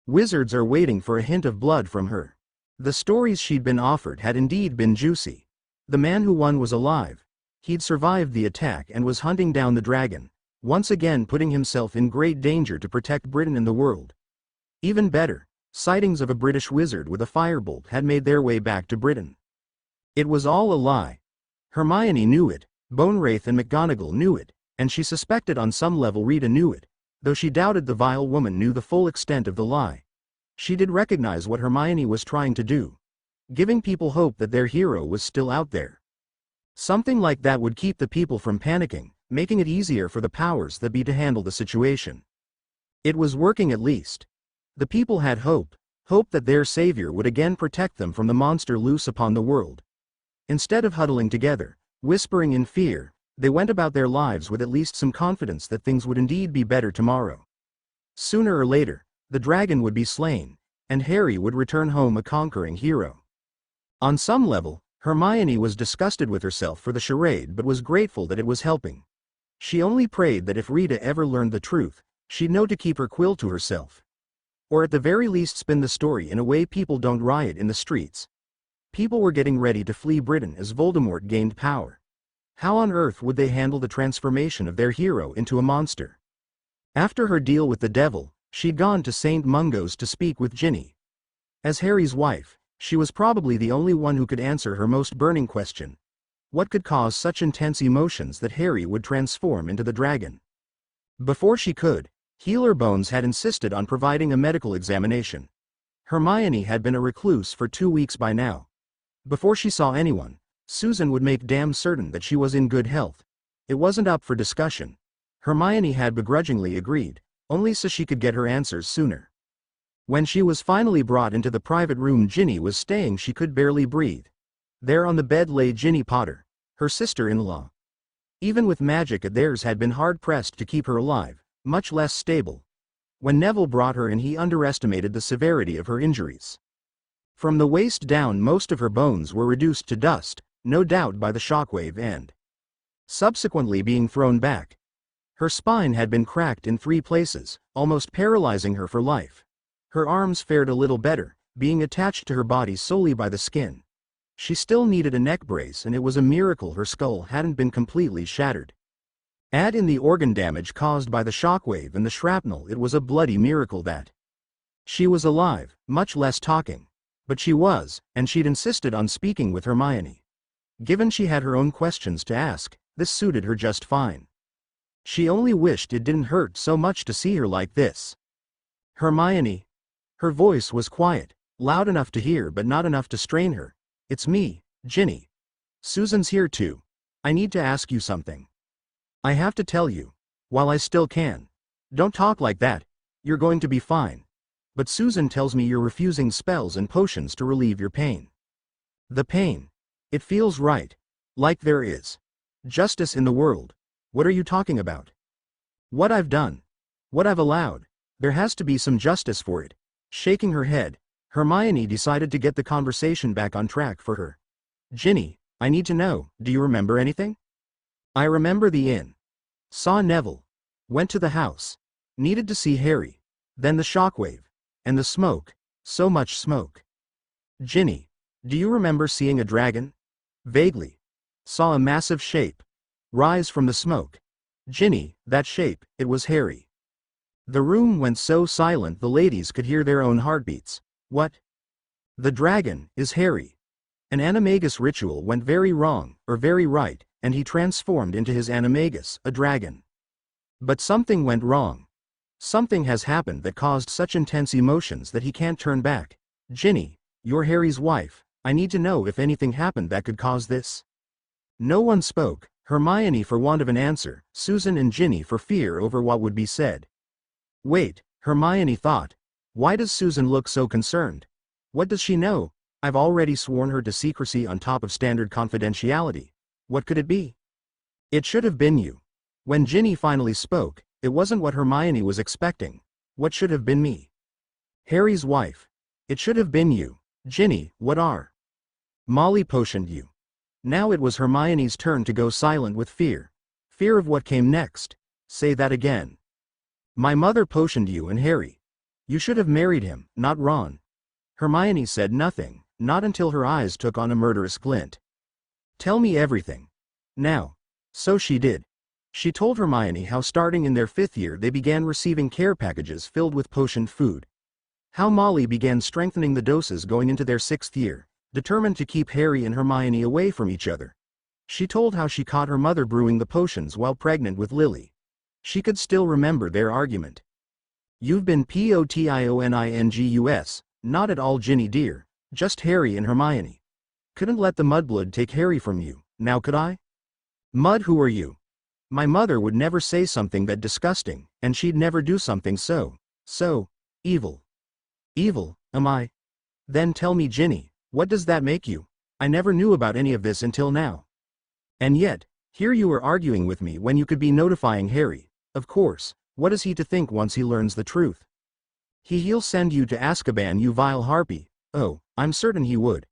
wizards are waiting for a hint of blood from her. The stories she'd been offered had indeed been juicy. The man who won was alive. He'd survived the attack and was hunting down the dragon, once again putting himself in great danger to protect Britain and the world. Even better, sightings of a British wizard with a firebolt had made their way back to Britain. It was all a lie. Hermione knew it, Bonewraith and McGonagall knew it, and she suspected on some level Rita knew it, though she doubted the vile woman knew the full extent of the lie. She did recognize what Hermione was trying to do, giving people hope that their hero was still out there. Something like that would keep the people from panicking, making it easier for the powers that be to handle the situation. It was working at least. The people had hope that their savior would again protect them from the monster loose upon the world. Instead of huddling together, whispering in fear, they went about their lives with at least some confidence that things would indeed be better tomorrow. Sooner or later, the dragon would be slain, and Harry would return home a conquering hero. On some level, Hermione was disgusted with herself for the charade but was grateful that it was helping. She only prayed that if Rita ever learned the truth, she'd know to keep her quill to herself. Or at the very least spin the story in a way people don't riot in the streets. People were getting ready to flee Britain as Voldemort gained power. How on earth would they handle the transformation of their hero into a monster? After her deal with the devil, she'd gone to St. Mungo's to speak with Ginny. As Harry's wife, she was probably the only one who could answer her most burning question. What could cause such intense emotions that Harry would transform into the dragon? Before she could, Healer Bones had insisted on providing a medical examination. Hermione had been a recluse for 2 weeks by now. Before she saw anyone, Susan would make damn certain that she was in good health. It wasn't up for discussion. Hermione had begrudgingly agreed. only so she could get her answers sooner. When she was finally brought into the private room Ginny was staying, she could barely breathe. There on the bed lay Ginny Potter, her sister-in-law. Even with magic, theirs had been hard-pressed to keep her alive, much less stable. When Neville brought her in, he underestimated the severity of her injuries. From the waist down, most of her bones were reduced to dust, no doubt by the shockwave and subsequently being thrown back. Her spine had been cracked in 3 places, almost paralyzing her for life. Her arms fared a little better, being attached to her body solely by the skin. She still needed a neck brace, and it was a miracle her skull hadn't been completely shattered. Add in the organ damage caused by the shockwave and the shrapnel, it was a bloody miracle that she was alive, much less talking. But she was, and she'd insisted on speaking with Hermione. Given she had her own questions to ask, this suited her just fine. She only wished it didn't hurt so much to see her like this. Hermione. Her voice was quiet, loud enough to hear but not enough to strain her. It's me, Ginny. Susan's here too. I need to ask you something. I have to tell you. While I still can. Don't talk like that. You're going to be fine. But Susan tells me you're refusing spells and potions to relieve your pain. The pain. It feels right. Like there is justice in the world. What are you talking about? What I've done. What I've allowed. There has to be some justice for it. Shaking her head, Hermione decided to get the conversation back on track for her. Ginny, I need to know, do you remember anything? I remember the inn. Saw Neville. Went to the house. Needed to see Harry. Then the shockwave. And the smoke. So much smoke. Ginny, do you remember seeing a dragon? Vaguely. Saw a massive shape rise from the smoke. Ginny, that shape, it was Harry. The room went so silent the ladies could hear their own heartbeats. What? The dragon is Harry. An animagus ritual went very wrong, or very right, and he transformed into his animagus, a dragon. But something went wrong. Something has happened that caused such intense emotions that he can't turn back. Ginny, you're Harry's wife. I need to know if anything happened that could cause this. No one spoke, Hermione for want of an answer, Susan and Ginny for fear over what would be said. Wait, Hermione thought. Why does Susan look so concerned? What does she know? I've already sworn her to secrecy on top of standard confidentiality. What could it be? It should have been you. When Ginny finally spoke, it wasn't what Hermione was expecting. What should have been me? Harry's wife. It should have been you. Ginny, what are? Molly potioned you. Now it was Hermione's turn to go silent with fear. Fear of what came next. Say that again. My mother potioned you and Harry. You should have married him, not Ron. Hermione said nothing, not until her eyes took on a murderous glint. Tell me everything. Now. So she did. She told Hermione how starting in their 5th year they began receiving care packages filled with potioned food. How Molly began strengthening the doses going into their 6th year, determined to keep Harry and Hermione away from each other. She told how she caught her mother brewing the potions while pregnant with Lily. She could still remember their argument. You've been potioningus, not at all Ginny dear, just Harry and Hermione. Couldn't let the mudblood take Harry from you, now could I? Mud, who are you? My mother would never say something that disgusting, and she'd never do something so evil. Evil, am I? Then tell me, Ginny, what does that make you? I never knew about any of this until now. And yet, here you are arguing with me when you could be notifying Harry. Of course, what is he to think once he learns the truth? He'll send you to Azkaban, you vile harpy. Oh, I'm certain he would.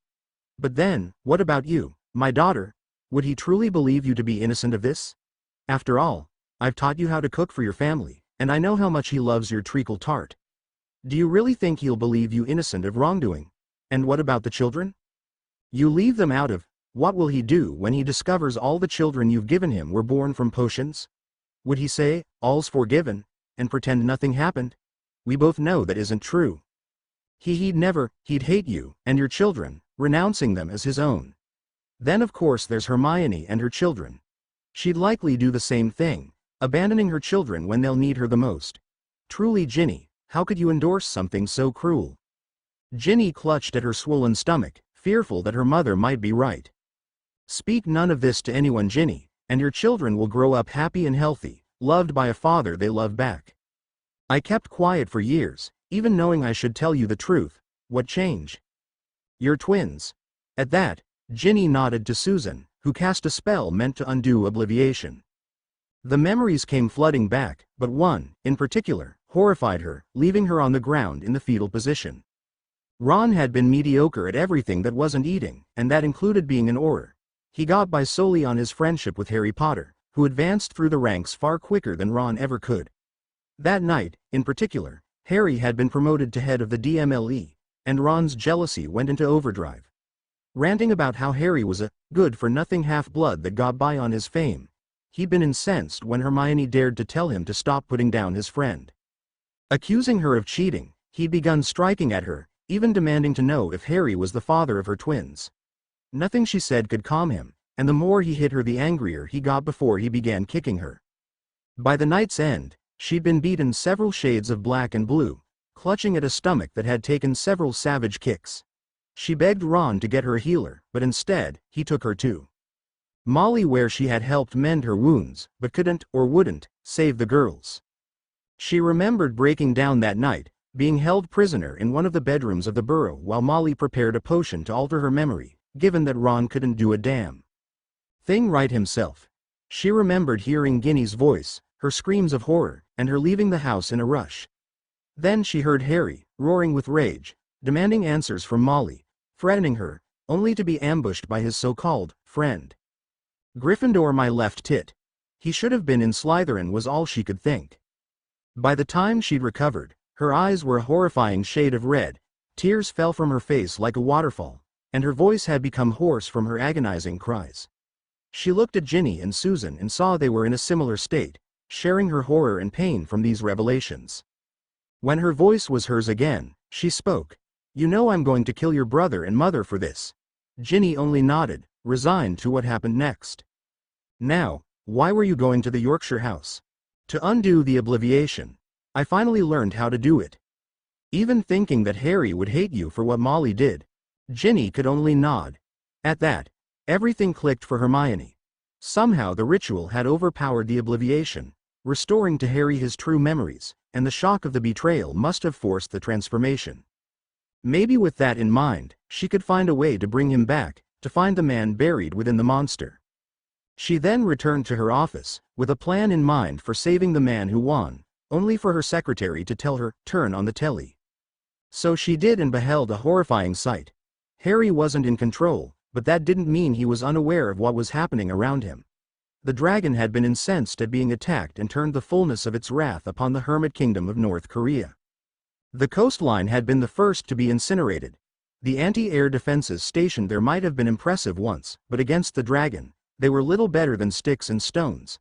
But then, what about you, my daughter? Would he truly believe you to be innocent of this? After all, I've taught you how to cook for your family, and I know how much he loves your treacle tart. Do you really think he'll believe you innocent of wrongdoing? And what about the children? You leave them out of. What will he do when he discovers all the children you've given him were born from potions? Would he say, all's forgiven, and pretend nothing happened? We both know that isn't true. He'd hate you, and your children, renouncing them as his own. Then of course there's Hermione and her children. She'd likely do the same thing, abandoning her children when they'll need her the most. Truly, Ginny, how could you endorse something so cruel? Ginny clutched at her swollen stomach, fearful that her mother might be right. Speak none of this to anyone, Ginny, and your children will grow up happy and healthy, loved by a father they love back. I kept quiet for years, even knowing I should tell you the truth. What change? You're twins. At that, Ginny nodded to Susan, who cast a spell meant to undo obliviation. The memories came flooding back, but one, in particular, horrified her, leaving her on the ground in the fetal position. Ron had been mediocre at everything that wasn't eating, and that included being an Auror. He got by solely on his friendship with Harry Potter, who advanced through the ranks far quicker than Ron ever could. That night, in particular, Harry had been promoted to head of the DMLE, and Ron's jealousy went into overdrive. Ranting about how Harry was a good-for-nothing half-blood that got by on his fame, he'd been incensed when Hermione dared to tell him to stop putting down his friend. Accusing her of cheating, he'd begun striking at her, even demanding to know if Harry was the father of her twins. Nothing she said could calm him, and the more he hit her the angrier he got before he began kicking her. By the night's end, she'd been beaten several shades of black and blue, clutching at a stomach that had taken several savage kicks. She begged Ron to get her a healer, but instead, he took her to Molly, where she had helped mend her wounds, but couldn't, or wouldn't, save the girls. She remembered breaking down that night, being held prisoner in one of the bedrooms of the burrow while Molly prepared a potion to alter her memory, given that Ron couldn't do a damn thing right himself. She remembered hearing Ginny's voice, her screams of horror, and her leaving the house in a rush. Then she heard Harry, roaring with rage, demanding answers from Molly, threatening her, only to be ambushed by his so-called friend. Gryffindor, my left tit. He should have been in Slytherin, was all she could think. By the time she'd recovered, her eyes were a horrifying shade of red, tears fell from her face like a waterfall, and her voice had become hoarse from her agonizing cries. She looked at Ginny and Susan and saw they were in a similar state, sharing her horror and pain from these revelations. When her voice was hers again, she spoke. You know I'm going to kill your brother and mother for this. Ginny only nodded, resigned to what happened next. Now, why were you going to the Yorkshire house? To undo the obliviation. I finally learned how to do it. Even thinking that Harry would hate you for what Molly did. Ginny could only nod. At that, everything clicked for Hermione. Somehow the ritual had overpowered the obliviation, restoring to Harry his true memories, and the shock of the betrayal must have forced the transformation. Maybe with that in mind, she could find a way to bring him back, to find the man buried within the monster. She then returned to her office, with a plan in mind for saving the man who won, only for her secretary to tell her, turn on the telly. So she did, and beheld a horrifying sight. Harry wasn't in control, but that didn't mean he was unaware of what was happening around him. The dragon had been incensed at being attacked and turned the fullness of its wrath upon the Hermit Kingdom of North Korea. The coastline had been the first to be incinerated. The anti-air defenses stationed there might have been impressive once, but against the dragon, they were little better than sticks and stones.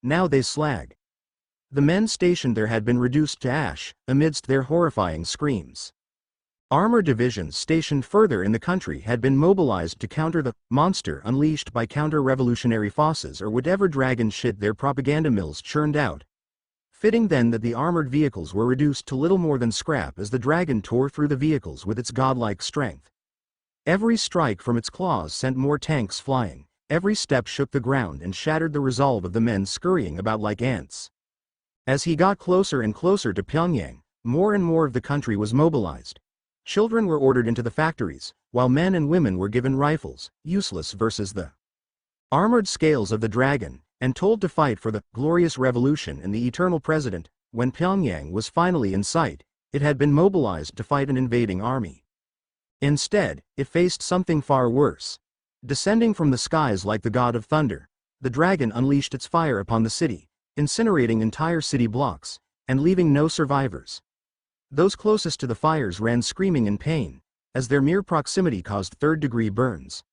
Now they slag. The men stationed there had been reduced to ash, amidst their horrifying screams. Armor divisions stationed further in the country had been mobilized to counter the monster unleashed by counter-revolutionary forces or whatever dragon shit their propaganda mills churned out. Fitting then that the armored vehicles were reduced to little more than scrap as the dragon tore through the vehicles with its godlike strength. Every strike from its claws sent more tanks flying, every step shook the ground and shattered the resolve of the men scurrying about like ants. As he got closer and closer to Pyongyang, more and more of the country was mobilized. Children were ordered into the factories, while men and women were given rifles, useless versus the armored scales of the dragon, and told to fight for the glorious revolution and the eternal president. When Pyongyang was finally in sight, it had been mobilized to fight an invading army. Instead, it faced something far worse. Descending from the skies like the god of thunder, the dragon unleashed its fire upon the city, incinerating entire city blocks, and leaving no survivors. Those closest to the fires ran screaming in pain, as their mere proximity caused third-degree burns.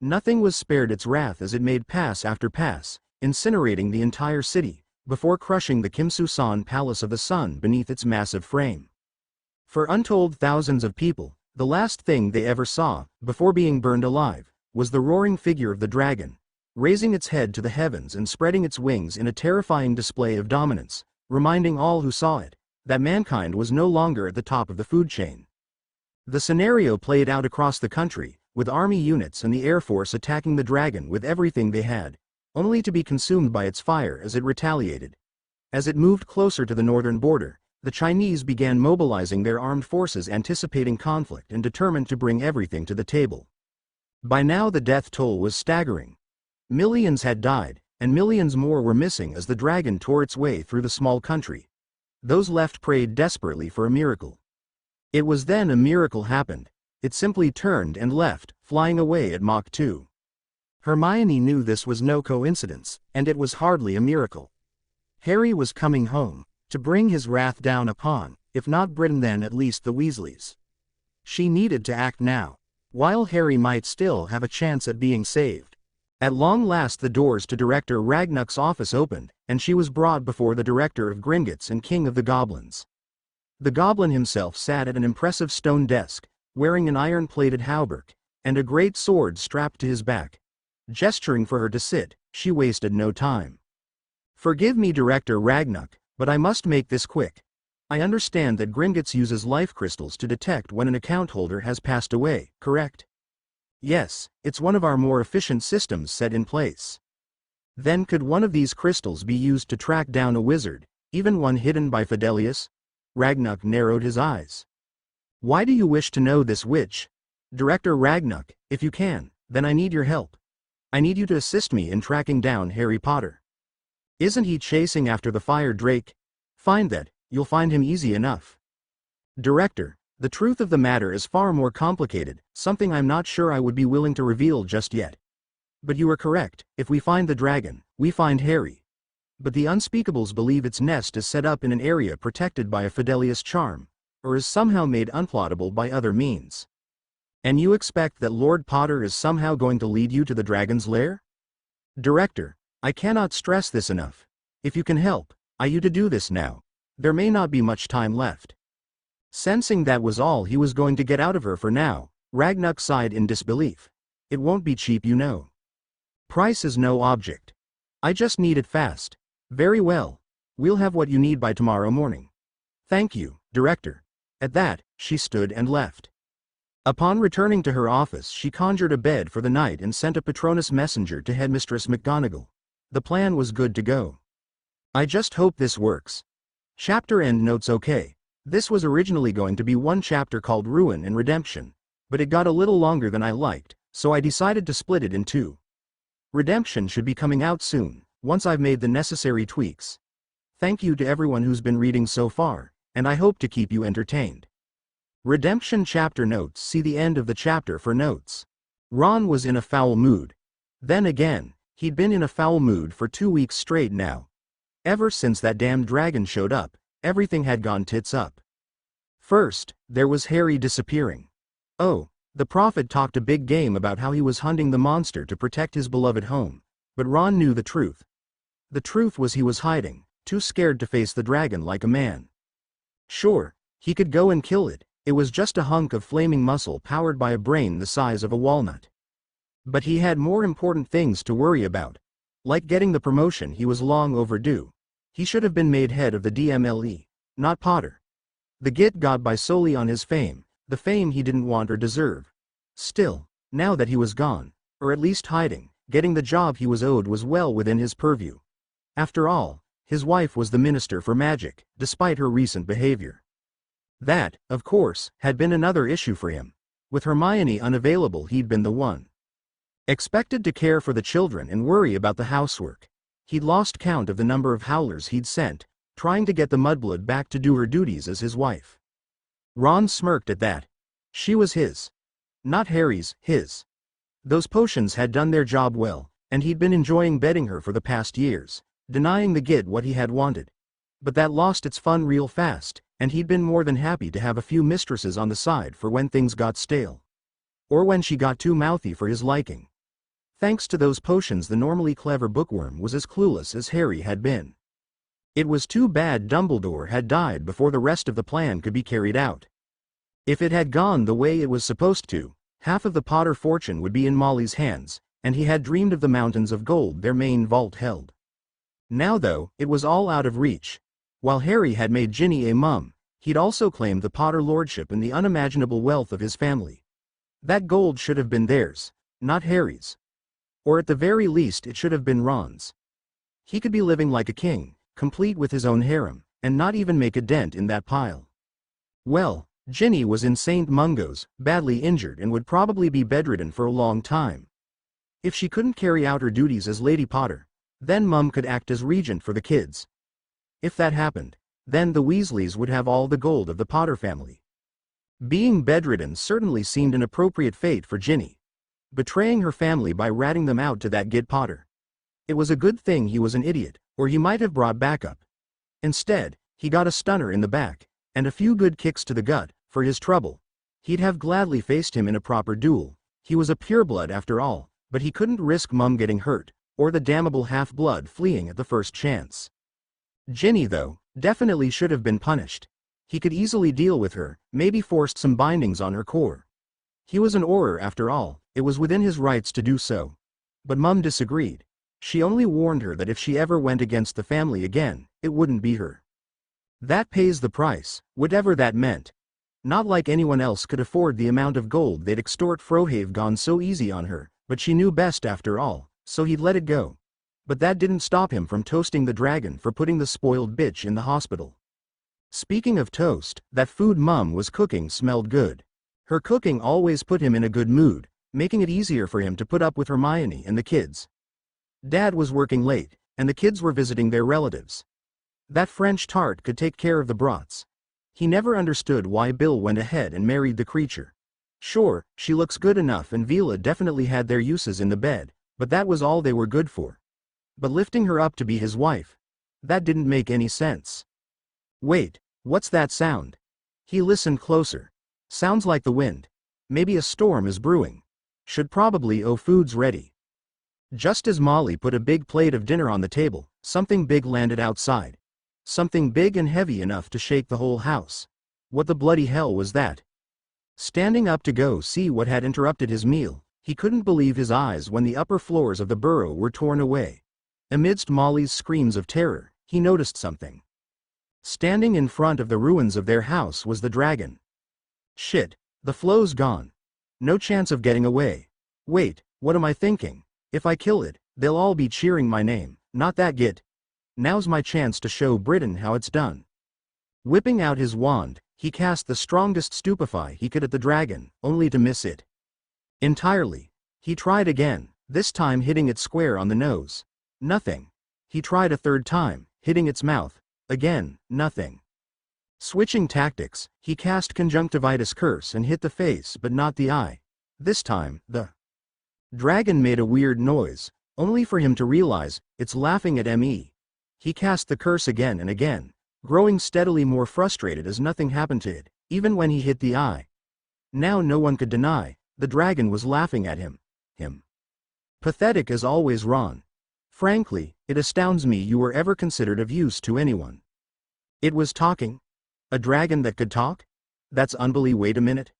Nothing was spared its wrath as it made pass after pass, incinerating the entire city, before crushing the Kimsusan Palace of the Sun beneath its massive frame. For untold thousands of people, the last thing they ever saw, before being burned alive, was the roaring figure of the dragon, raising its head to the heavens and spreading its wings in a terrifying display of dominance, reminding all who saw it that mankind was no longer at the top of the food chain. The scenario played out across the country, with army units and the air force attacking the dragon with everything they had, only to be consumed by its fire as it retaliated. As it moved closer to the northern border, The Chinese began mobilizing their armed forces, anticipating conflict and determined to bring everything to the table. By now the death toll was staggering. Millions had died, and millions more were missing as the dragon tore its way through the small country. Those left prayed desperately for a miracle. It was then a miracle happened. It simply turned and left, flying away at Mach 2. Hermione knew this was no coincidence, and it was hardly a miracle. Harry was coming home, to bring his wrath down upon, if not Britain then at least the Weasleys. She needed to act now, while Harry might still have a chance at being saved. At long last the doors to Director Ragnuk's office opened, and she was brought before the Director of Gringotts and King of the Goblins. The Goblin himself sat at an impressive stone desk, wearing an iron-plated hauberk, and a great sword strapped to his back. Gesturing for her to sit, she wasted no time. "Forgive me, Director Ragnuk, but I must make this quick. I understand that Gringotts uses life crystals to detect when an account holder has passed away, correct?" "Yes, it's one of our more efficient systems set in place." "Then could one of these crystals be used to track down a wizard, even one hidden by Fidelius?" Ragnuk narrowed his eyes. "Why do you wish to know this, witch?" "Director Ragnuk, if you can, then I need your help. I need you to assist me in tracking down Harry Potter. Isn't he chasing after the fire drake? Find that, you'll find him easy enough." "Director, the truth of the matter is far more complicated, something I'm not sure I would be willing to reveal just yet. But you are correct, if we find the dragon, we find Harry. But the Unspeakables believe its nest is set up in an area protected by a Fidelius charm, or is somehow made unplottable by other means. And you expect that Lord Potter is somehow going to lead you to the dragon's lair?" "Director, I cannot stress this enough. If you can help, I you to do this now. There may not be much time left." Sensing that was all he was going to get out of her for now, Ragnuk sighed in disbelief. "It won't be cheap, you know. Price is no object. I just need it fast." "Very well. We'll have what you need by tomorrow morning." "Thank you, Director." At that, she stood and left. Upon returning to her office she conjured a bed for the night and sent a Patronus messenger to Headmistress McGonagall. The plan was good to go. "I just hope this works." Chapter end notes. Okay. This was originally going to be one chapter called Ruin and Redemption, but it got a little longer than I liked, so I decided to split it in two. Redemption should be coming out soon, once I've made the necessary tweaks. Thank you to everyone who's been reading so far, and I hope to keep you entertained. Redemption chapter notes. See the end of the chapter for notes. Ron was in a foul mood. Then again, he'd been in a foul mood for 2 weeks straight now. Ever since that damn dragon showed up, everything had gone tits up. First, there was Harry disappearing. Oh, the prophet talked a big game about how he was hunting the monster to protect his beloved home, but Ron knew the truth. The truth was he was hiding, too scared to face the dragon like a man. Sure, he could go and kill it. It was just a hunk of flaming muscle powered by a brain the size of a walnut. But he had more important things to worry about. Like getting the promotion he was long overdue. He should have been made head of the DMLE, not Potter. The Git got by solely on his fame, the fame he didn't want or deserve. Still, now that he was gone, or at least hiding, getting the job he was owed was well within his purview. After all, his wife was the Minister for Magic, despite her recent behavior. That, of course, had been another issue for him. With Hermione unavailable, he'd been the one expected to care for the children and worry about the housework. He'd lost count of the number of howlers he'd sent, trying to get the mudblood back to do her duties as his wife. Ron smirked at that. She was his. Not Harry's, his. Those potions had done their job well, and he'd been enjoying bedding her for the past years, denying the Git what he had wanted. But that lost its fun real fast, and he'd been more than happy to have a few mistresses on the side for when things got stale. Or when she got too mouthy for his liking. Thanks to those potions, the normally clever bookworm was as clueless as Harry had been. It was too bad Dumbledore had died before the rest of the plan could be carried out. If it had gone the way it was supposed to, half of the Potter fortune would be in Molly's hands, and he had dreamed of the mountains of gold their main vault held. Now though, it was all out of reach. While Harry had made Ginny a mum, he'd also claimed the Potter lordship and the unimaginable wealth of his family. That gold should have been theirs, not Harry's. Or at the very least it should have been Ron's. He could be living like a king, complete with his own harem, and not even make a dent in that pile. Well, Ginny was in St. Mungo's, badly injured and would probably be bedridden for a long time. If she couldn't carry out her duties as Lady Potter, then Mum could act as regent for the kids. If that happened, then the Weasleys would have all the gold of the Potter family. Being bedridden certainly seemed an appropriate fate for Ginny. Betraying her family by ratting them out to that git Potter. It was a good thing he was an idiot, or he might have brought backup. Instead, he got a stunner in the back, and a few good kicks to the gut, for his trouble. He'd have gladly faced him in a proper duel. He was a pureblood after all, but he couldn't risk Mum getting hurt, or the damnable half-blood fleeing at the first chance. Ginny, though, definitely should have been punished. He could easily deal with her, maybe forced some bindings on her core. He was an Auror after all, it was within his rights to do so. But Mum disagreed. She only warned her that if she ever went against the family again, it wouldn't be her. That pays the price, whatever that meant. Not like anyone else could afford the amount of gold they'd extort Frohave gone so easy on her, but she knew best after all, so he'd let it go. But that didn't stop him from toasting the dragon for putting the spoiled bitch in the hospital. Speaking of toast, that food Mum was cooking smelled good. Her cooking always put him in a good mood, making it easier for him to put up with Hermione and the kids. Dad was working late, and the kids were visiting their relatives. That French tart could take care of the brats. He never understood why Bill went ahead and married the creature. Sure, she looks good enough and Vila definitely had their uses in the bed, but that was all they were good for. But lifting her up to be his wife? That didn't make any sense. Wait, what's that sound? He listened closer. Sounds like the wind. Maybe a storm is brewing. Should probably food's ready. Just as Molly put a big plate of dinner on the table, something big landed outside. Something big and heavy enough to shake the whole house. What the bloody hell was that? Standing up to go see what had interrupted his meal, he couldn't believe his eyes when the upper floors of the burrow were torn away. Amidst Molly's screams of terror, he noticed something. Standing in front of the ruins of their house was the dragon. Shit, the flow's gone. No chance of getting away. Wait, what am I thinking? If I kill it, they'll all be cheering my name, not that git. Now's my chance to show Britain how it's done. Whipping out his wand, he cast the strongest stupefy he could at the dragon, only to miss it entirely. He tried again, this time hitting it square on the nose. Nothing. He tried a third time, hitting its mouth. Again, nothing. Switching tactics, he cast Conjunctivitis Curse and hit the face but not the eye. This time, the dragon made a weird noise, only for him to realize, it's laughing at me. He cast the curse again and again, growing steadily more frustrated as nothing happened to it, even when he hit the eye. Now no one could deny, the dragon was laughing at him. Pathetic as always, Ron. Frankly, it astounds me you were ever considered of use to anyone. It was talking? A dragon that could talk? That's unbelievable. Wait a minute.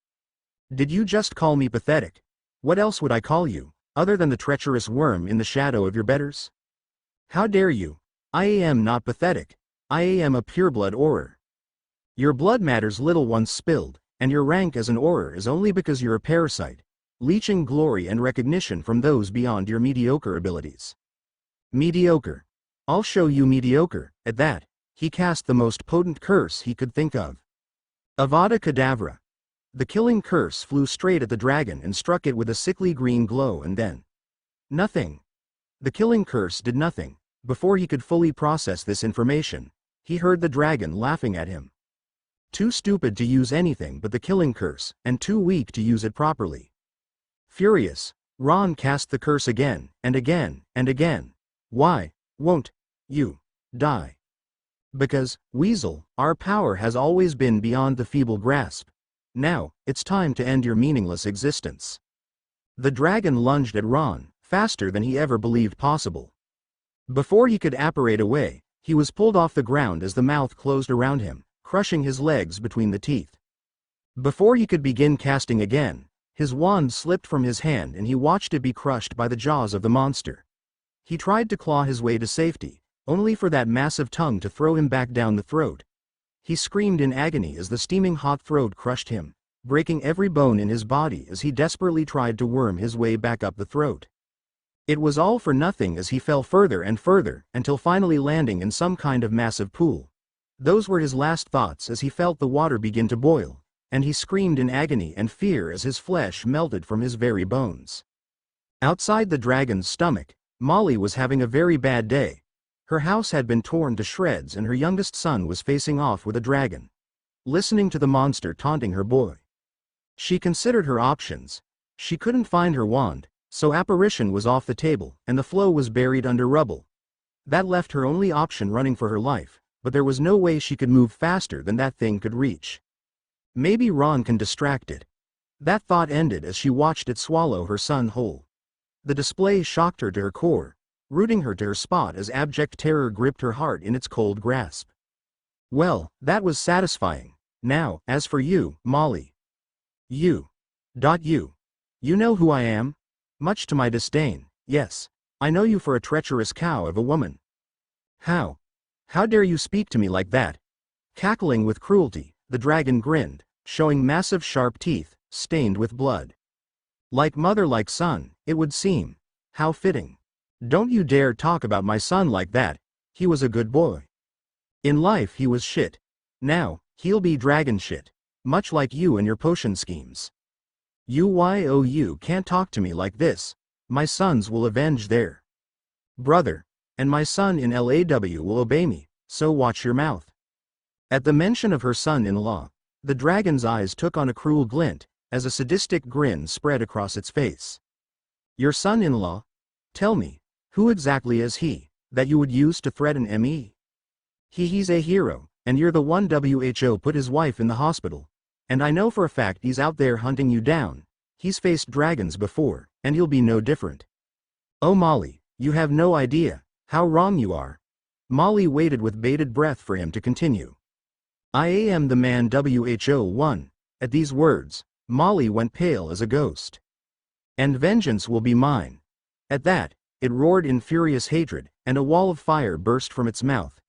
Did you just call me pathetic? What else would I call you, other than the treacherous worm in the shadow of your betters? How dare you? I am not pathetic. I am a pureblood Auror. Your blood matters little once spilled, and your rank as an Auror is only because you're a parasite, leeching glory and recognition from those beyond your mediocre abilities. Mediocre. I'll show you mediocre. At that, he cast the most potent curse he could think of. Avada Kedavra. The killing curse flew straight at the dragon and struck it with a sickly green glow and then nothing. The killing curse did nothing. Before he could fully process this information, he heard the dragon laughing at him. Too stupid to use anything but the killing curse, and too weak to use it properly. Furious, Ron cast the curse again, and again, and again. Why won't you die? Because, Weasel, our power has always been beyond the feeble grasp. Now, it's time to end your meaningless existence. The dragon lunged at Ron, faster than he ever believed possible. Before he could apparate away, he was pulled off the ground as the mouth closed around him, crushing his legs between the teeth. Before he could begin casting again, his wand slipped from his hand and he watched it be crushed by the jaws of the monster. He tried to claw his way to safety, only for that massive tongue to throw him back down the throat. He screamed in agony as the steaming hot throat crushed him, breaking every bone in his body as he desperately tried to worm his way back up the throat. It was all for nothing as he fell further and further, until finally landing in some kind of massive pool. Those were his last thoughts as he felt the water begin to boil, and he screamed in agony and fear as his flesh melted from his very bones. Outside the dragon's stomach, Molly was having a very bad day. Her house had been torn to shreds and her youngest son was facing off with a dragon. Listening to the monster taunting her boy. She considered her options. She couldn't find her wand, so apparition was off the table and the flow was buried under rubble. That left her only option running for her life, but there was no way she could move faster than that thing could reach. Maybe Ron can distract it. That thought ended as she watched it swallow her son whole. The display shocked her to her core, rooting her to her spot as abject terror gripped her heart in its cold grasp. Well, that was satisfying. Now, as for you, Molly. You know who I am? Much to my disdain, yes. I know you for a treacherous cow of a woman. How dare you speak to me like that? Cackling with cruelty, the dragon grinned, showing massive sharp teeth, stained with blood. Like mother like son, it would seem. How fitting. Don't you dare talk about my son like that, he was a good boy. In life he was shit. Now, he'll be dragon shit. Much like you and your potion schemes. You can't talk to me like this. My sons will avenge their brother. And my son in LAW will obey me, so watch your mouth. At the mention of her son-in-law, the dragon's eyes took on a cruel glint, as a sadistic grin spread across its face. Your son-in-law? Tell me, who exactly is he, that you would use to threaten me? He's a hero, and you're the one WHO put his wife in the hospital. And I know for a fact he's out there hunting you down. He's faced dragons before, and he'll be no different. Oh Molly, you have no idea how wrong you are. Molly waited with bated breath for him to continue. I am the man WHO. At these words, Molly went pale as a ghost. And vengeance will be mine. At that, it roared in furious hatred, and a wall of fire burst from its mouth.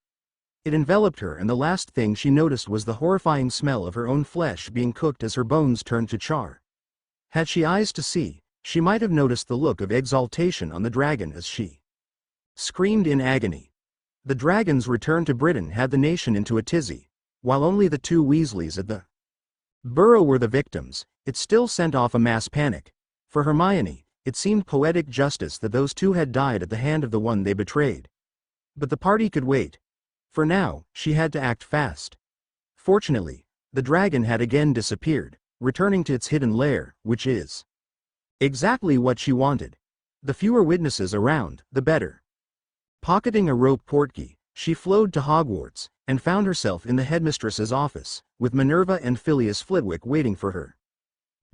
It enveloped her and the last thing she noticed was the horrifying smell of her own flesh being cooked as her bones turned to char. Had she eyes to see, she might have noticed the look of exaltation on the dragon as she screamed in agony. The dragon's return to Britain had the nation into a tizzy, while only the two Weasleys at the burrow were the victims. It still sent off a mass panic. For Hermione, it seemed poetic justice that those two had died at the hand of the one they betrayed. But the party could wait. For now, she had to act fast. Fortunately, the dragon had again disappeared, returning to its hidden lair, which is exactly what she wanted. The fewer witnesses around, the better. Pocketing a rope portkey, she flowed to Hogwarts, and found herself in the headmistress's office, with Minerva and Phileas Flitwick waiting for her.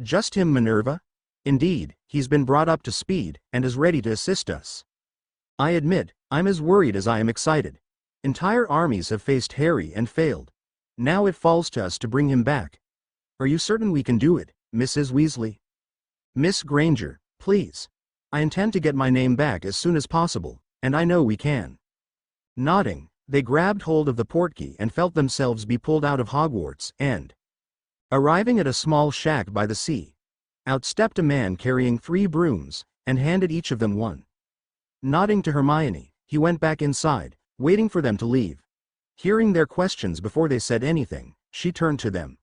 Just him, Minerva? Indeed, he's been brought up to speed, and is ready to assist us. I admit, I'm as worried as I am excited. Entire armies have faced Harry and failed. Now it falls to us to bring him back. Are you certain we can do it, Mrs. Weasley? Miss Granger, please. I intend to get my name back as soon as possible, and I know we can. Nodding, they grabbed hold of the portkey and felt themselves be pulled out of Hogwarts, and arriving at a small shack by the sea, out stepped a man carrying 3 brooms, and handed each of them one. Nodding to Hermione, he went back inside, waiting for them to leave. Hearing their questions before they said anything, she turned to them.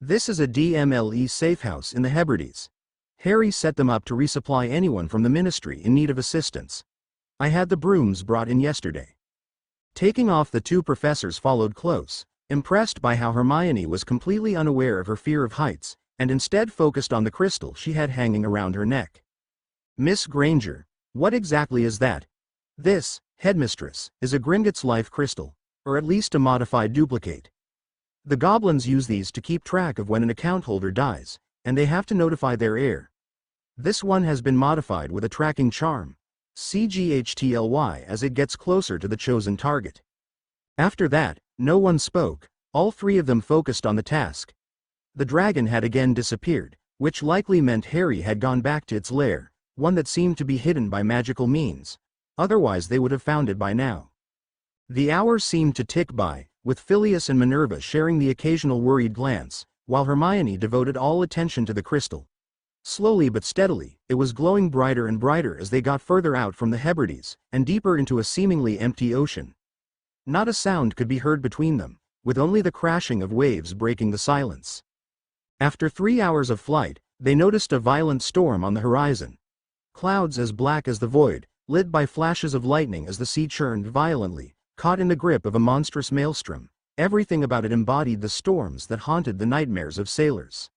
This is a DMLE safe house in the Hebrides. Harry set them up to resupply anyone from the ministry in need of assistance. I had the brooms brought in yesterday. Taking off, the 2 professors followed close, impressed by how Hermione was completely unaware of her fear of heights, and instead focused on the crystal she had hanging around her neck. Miss Granger, what exactly is that? This, headmistress, is a Gringotts life crystal, or at least a modified duplicate. The goblins use these to keep track of when an account holder dies, and they have to notify their heir. This one has been modified with a tracking charm, CGHTLY, as it gets closer to the chosen target. After that, no one spoke, all 3 of them focused on the task. The dragon had again disappeared, which likely meant Harry had gone back to its lair, one that seemed to be hidden by magical means. Otherwise they would have found it by now. The hours seemed to tick by, with Phileas and Minerva sharing the occasional worried glance, while Hermione devoted all attention to the crystal. Slowly but steadily, it was glowing brighter and brighter as they got further out from the Hebrides, and deeper into a seemingly empty ocean. Not a sound could be heard between them, with only the crashing of waves breaking the silence. After 3 hours of flight, they noticed a violent storm on the horizon. Clouds as black as the void, lit by flashes of lightning as the sea churned violently, caught in the grip of a monstrous maelstrom. Everything about it embodied the storms that haunted the nightmares of sailors.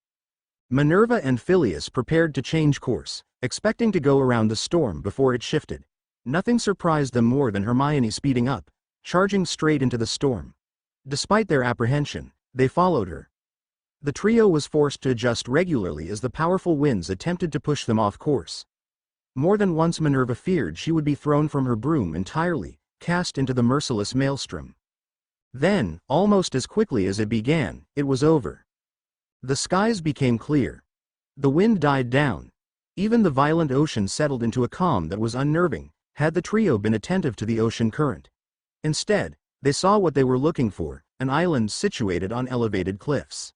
Minerva and Phileas prepared to change course, expecting to go around the storm before it shifted. Nothing surprised them more than Hermione speeding up, charging straight into the storm. Despite their apprehension, they followed her. The trio was forced to adjust regularly as the powerful winds attempted to push them off course. More than once Minerva feared she would be thrown from her broom entirely, cast into the merciless maelstrom. Then, almost as quickly as it began, it was over. The skies became clear. The wind died down. Even the violent ocean settled into a calm that was unnerving, had the trio been attentive to the ocean current. Instead, they saw what they were looking for, an island situated on elevated cliffs.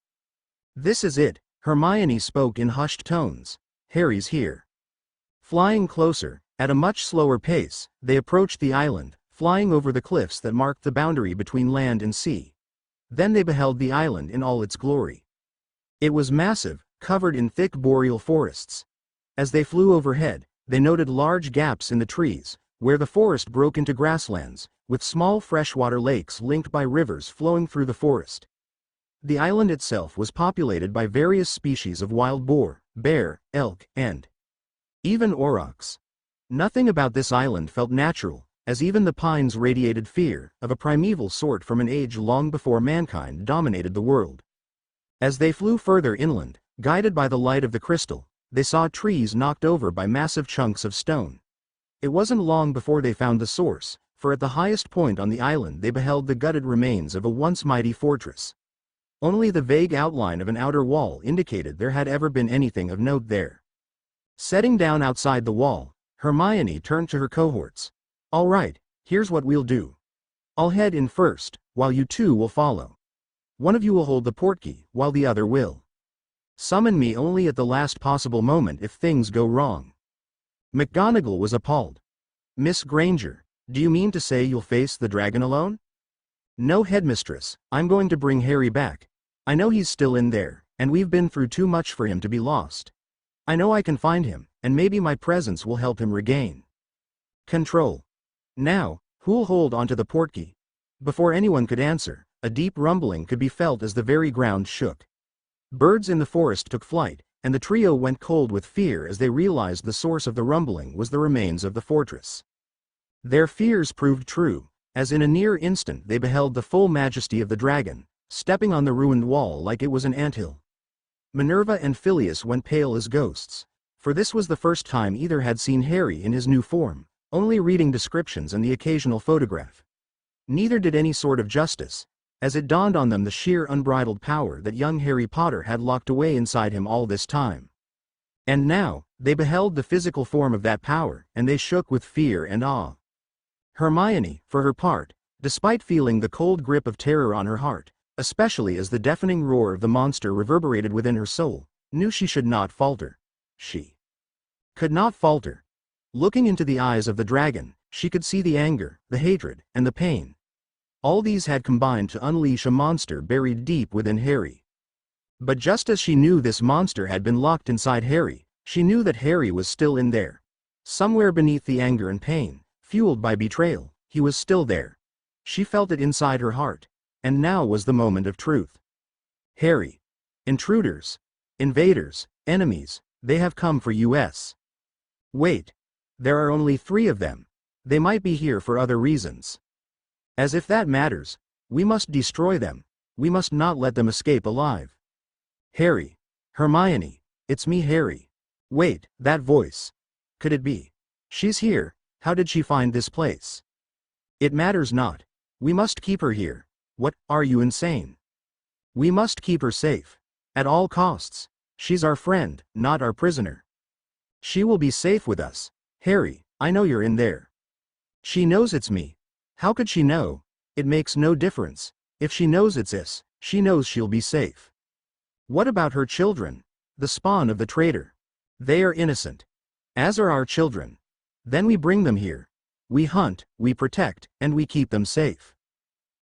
"This is it," Hermione spoke in hushed tones. "Harry's here." Flying closer, at a much slower pace, they approached the island, flying over the cliffs that marked the boundary between land and sea. Then they beheld the island in all its glory. It was massive, covered in thick boreal forests. As they flew overhead, they noted large gaps in the trees, where the forest broke into grasslands, with small freshwater lakes linked by rivers flowing through the forest. The island itself was populated by various species of wild boar, bear, elk, and even aurochs. Nothing about this island felt natural, as even the pines radiated fear, of a primeval sort from an age long before mankind dominated the world. As they flew further inland, guided by the light of the crystal, they saw trees knocked over by massive chunks of stone. It wasn't long before they found the source, for at the highest point on the island they beheld the gutted remains of a once mighty fortress. Only the vague outline of an outer wall indicated there had ever been anything of note there. Setting down outside the wall, Hermione turned to her cohorts. "All right, here's what we'll do. I'll head in first, while you two will follow. One of you will hold the portkey, while the other will. Summon me only at the last possible moment if things go wrong." McGonagall was appalled. "Miss Granger, do you mean to say you'll face the dragon alone?" "No, headmistress, I'm going to bring Harry back. I know he's still in there, and we've been through too much for him to be lost. I know I can find him, and maybe my presence will help him regain control. Now, who'll hold onto the portkey?" Before anyone could answer, a deep rumbling could be felt as the very ground shook. Birds in the forest took flight, and the trio went cold with fear as they realized the source of the rumbling was the remains of the fortress. Their fears proved true, as in a near instant they beheld the full majesty of the dragon, stepping on the ruined wall like it was an anthill. Minerva and Phileas went pale as ghosts, for this was the first time either had seen Harry in his new form, only reading descriptions and the occasional photograph. Neither did any sort of justice, as it dawned on them the sheer unbridled power that young Harry Potter had locked away inside him all this time. And now, they beheld the physical form of that power, and they shook with fear and awe. Hermione, for her part, despite feeling the cold grip of terror on her heart, especially as the deafening roar of the monster reverberated within her soul, knew she should not falter. She could not falter. Looking into the eyes of the dragon, she could see the anger, the hatred, and the pain. All these had combined to unleash a monster buried deep within Harry. But just as she knew this monster had been locked inside Harry, she knew that Harry was still in there. Somewhere beneath the anger and pain, fueled by betrayal, he was still there. She felt it inside her heart. And now was the moment of truth. "Harry. Intruders. Invaders. Enemies. They have come for us. Wait. There are only 3 of them. They might be here for other reasons. As if that matters. We must destroy them. We must not let them escape alive. Harry. Hermione. It's me, Harry. Wait, that voice. Could it be? She's here. How did she find this place? It matters not. We must keep her here. What, are you insane? We must keep her safe. At all costs. She's our friend, not our prisoner. She will be safe with us. Harry, I know you're in there. She knows it's me. How could she know? It makes no difference. If she knows it's us, she knows she'll be safe. What about her children? The spawn of the traitor. They are innocent. As are our children. Then we bring them here. We hunt, we protect, and we keep them safe.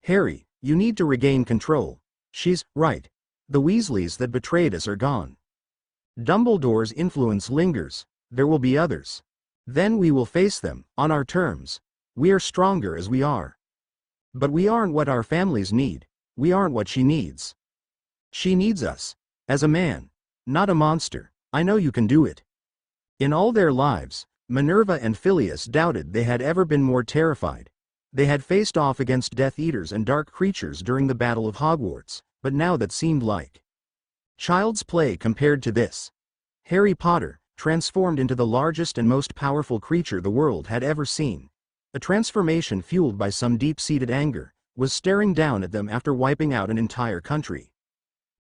Harry, you need to regain control. She's right. The Weasleys that betrayed us are gone. Dumbledore's influence lingers. There will be others. Then we will face them, on our terms. We are stronger as we are. But we aren't what our families need. We aren't what she needs. She needs us. As a man. Not a monster. I know you can do it. In all their lives, Minerva and Sirius doubted they had ever been more terrified. They had faced off against Death Eaters and dark creatures during the Battle of Hogwarts, but now that seemed like child's play compared to this. Harry Potter, transformed into the largest and most powerful creature the world had ever seen, a transformation fueled by some deep-seated anger, was staring down at them after wiping out an entire country.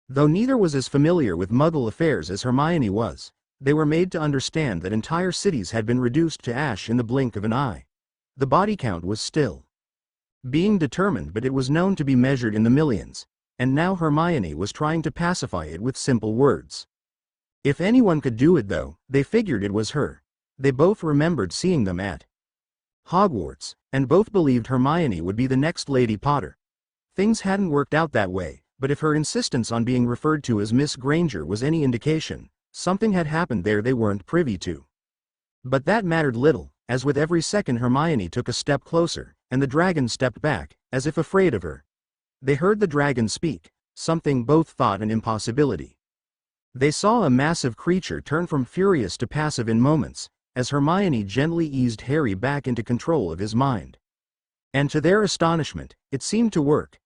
Though neither was as familiar with Muggle affairs as Hermione was, they were made to understand that entire cities had been reduced to ash in the blink of an eye. The body count was still being determined, but it was known to be measured in the millions, and now Hermione was trying to pacify it with simple words. If anyone could do it though, they figured it was her. They both remembered seeing them at Hogwarts, and both believed Hermione would be the next Lady Potter. Things hadn't worked out that way, but if her insistence on being referred to as Miss Granger was any indication, something had happened there they weren't privy to. But that mattered little, as with every second Hermione took a step closer, and the dragon stepped back, as if afraid of her. They heard the dragon speak, something both thought an impossibility. They saw a massive creature turn from furious to passive in moments, as Hermione gently eased Harry back into control of his mind. And to their astonishment, it seemed to work.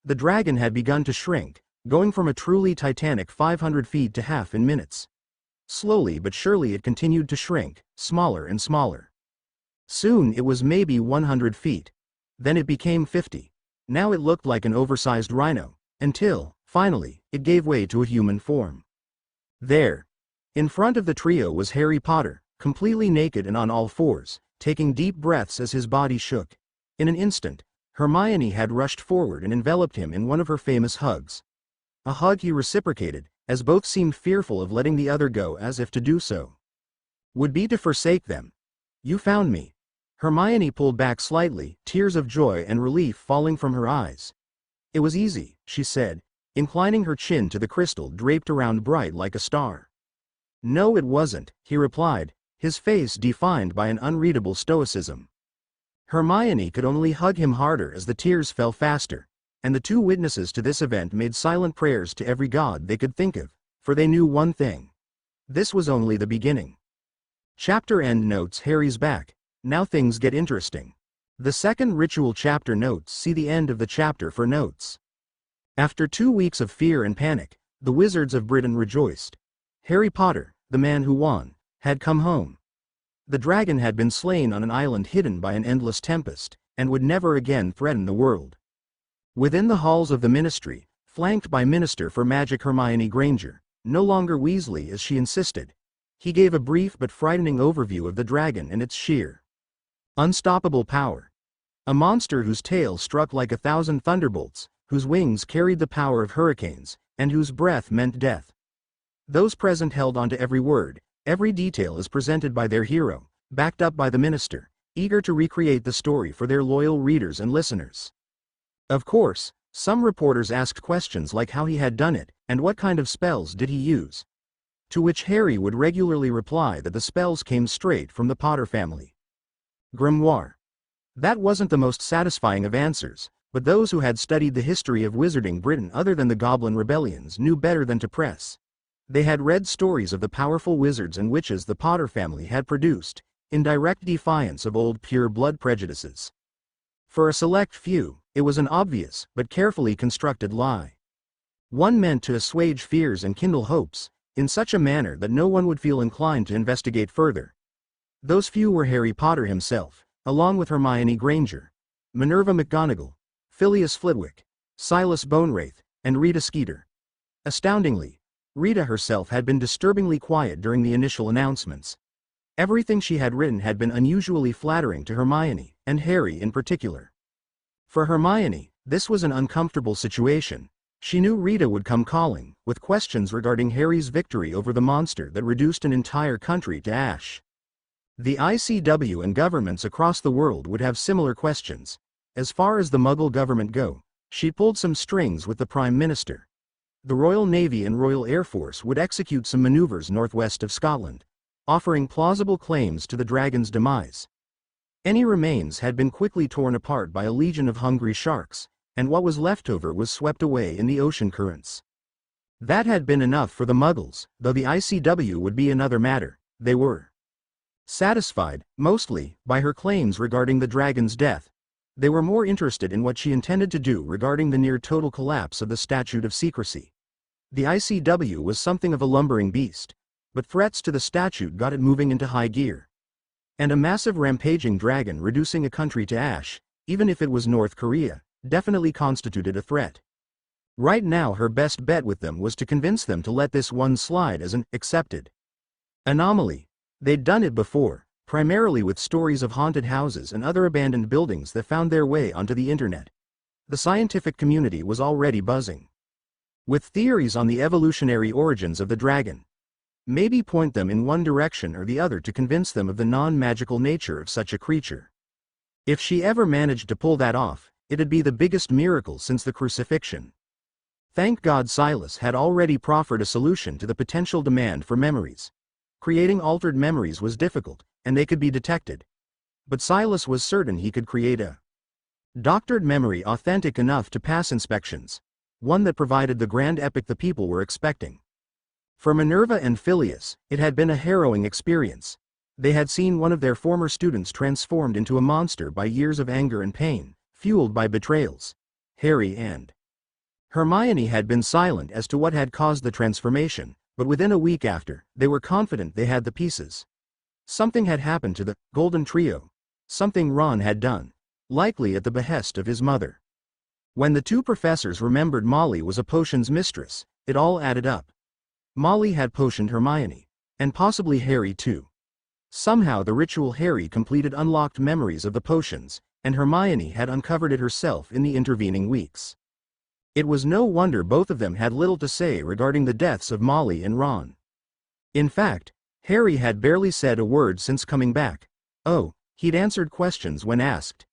The dragon had begun to shrink, going from a truly titanic 500 feet to half in minutes. Slowly but surely it continued to shrink, smaller and smaller. Soon it was maybe 100 feet. Then it became 50. Now it looked like an oversized rhino, until, finally, it gave way to a human form. There, in front of the trio was Harry Potter, completely naked and on all fours, taking deep breaths as his body shook. In an instant, Hermione had rushed forward and enveloped him in one of her famous hugs. A hug he reciprocated, as both seemed fearful of letting the other go, as if to do so would be to forsake them. You found me. Hermione pulled back slightly, tears of joy and relief falling from her eyes. It was easy, she said, inclining her chin to the crystal draped around bright like a star. No, it wasn't, he replied, his face defined by an unreadable stoicism. Hermione could only hug him harder as the tears fell faster, and the two witnesses to this event made silent prayers to every god they could think of, for they knew one thing. This was only the beginning. Chapter end notes. Harry's back. Now things get interesting. The second ritual chapter notes. See the end of the chapter for notes. After 2 weeks of fear and panic, the wizards of Britain rejoiced. Harry Potter, the man who won, had come home. The dragon had been slain on an island hidden by an endless tempest, and would never again threaten the world. Within the halls of the Ministry, flanked by Minister for Magic Hermione Granger, no longer Weasley as she insisted, he gave a brief but frightening overview of the dragon and its sheer unstoppable power. A monster whose tail struck like 1,000 thunderbolts, whose wings carried the power of hurricanes, and whose breath meant death. Those present held onto every word, every detail as presented by their hero, backed up by the minister, eager to recreate the story for their loyal readers and listeners. Of course, some reporters asked questions like how he had done it, and what kind of spells did he use. To which Harry would regularly reply that the spells came straight from the Potter family grimoire. That wasn't the most satisfying of answers, but those who had studied the history of Wizarding Britain other than the Goblin rebellions knew better than to press. They had read stories of the powerful wizards and witches the Potter family had produced, in direct defiance of old pure-blood prejudices. For a select few, it was an obvious but carefully constructed lie. One meant to assuage fears and kindle hopes, in such a manner that no one would feel inclined to investigate further. Those few were Harry Potter himself, along with Hermione Granger, Minerva McGonagall, Sirius Flitwick, Silas Bonewraith, and Rita Skeeter. Astoundingly, Rita herself had been disturbingly quiet during the initial announcements. Everything she had written had been unusually flattering to Hermione, and Harry in particular. For Hermione, this was an uncomfortable situation. She knew Rita would come calling, with questions regarding Harry's victory over the monster that reduced an entire country to ash. The ICW and governments across the world would have similar questions, As far as the Muggle government go, she pulled some strings with the Prime Minister. The Royal Navy and Royal Air Force would execute some maneuvers northwest of Scotland, offering plausible claims to the dragon's demise. Any remains had been quickly torn apart by a legion of hungry sharks, and what was left over was swept away in the ocean currents. That had been enough for the Muggles, though the ICW would be another matter. They were satisfied, mostly, by her claims regarding the dragon's death. They were more interested in what she intended to do regarding the near-total collapse of the Statute of Secrecy. The ICW was something of a lumbering beast, but threats to the statute got it moving into high gear. And a massive rampaging dragon reducing a country to ash, even if it was North Korea, definitely constituted a threat. Right now her best bet with them was to convince them to let this one slide as an accepted anomaly. They'd done it before, primarily with stories of haunted houses and other abandoned buildings that found their way onto the internet. The scientific community was already buzzing with theories on the evolutionary origins of the dragon. Maybe point them in one direction or the other to convince them of the non-magical nature of such a creature. If she ever managed to pull that off, it'd be the biggest miracle since the crucifixion. Thank God Silas had already proffered a solution to the potential demand for memories. Creating altered memories was difficult, and they could be detected. But Silas was certain he could create a doctored memory authentic enough to pass inspections, one that provided the grand epic the people were expecting. For Minerva and Phileas, it had been a harrowing experience. They had seen one of their former students transformed into a monster by years of anger and pain, fueled by betrayals. Harry and Hermione had been silent as to what had caused the transformation, but within a week after, they were confident they had the pieces. Something had happened to the Golden Trio. Something Ron had done, likely at the behest of his mother. When the two professors remembered Molly was a potions mistress, it all added up. Molly had potioned Hermione, and possibly Harry too. Somehow the ritual Harry completed unlocked memories of the potions, and Hermione had uncovered it herself in the intervening weeks. It was no wonder both of them had little to say regarding the deaths of Molly and Ron. In fact, Harry had barely said a word since coming back. Oh, he'd answered questions when asked.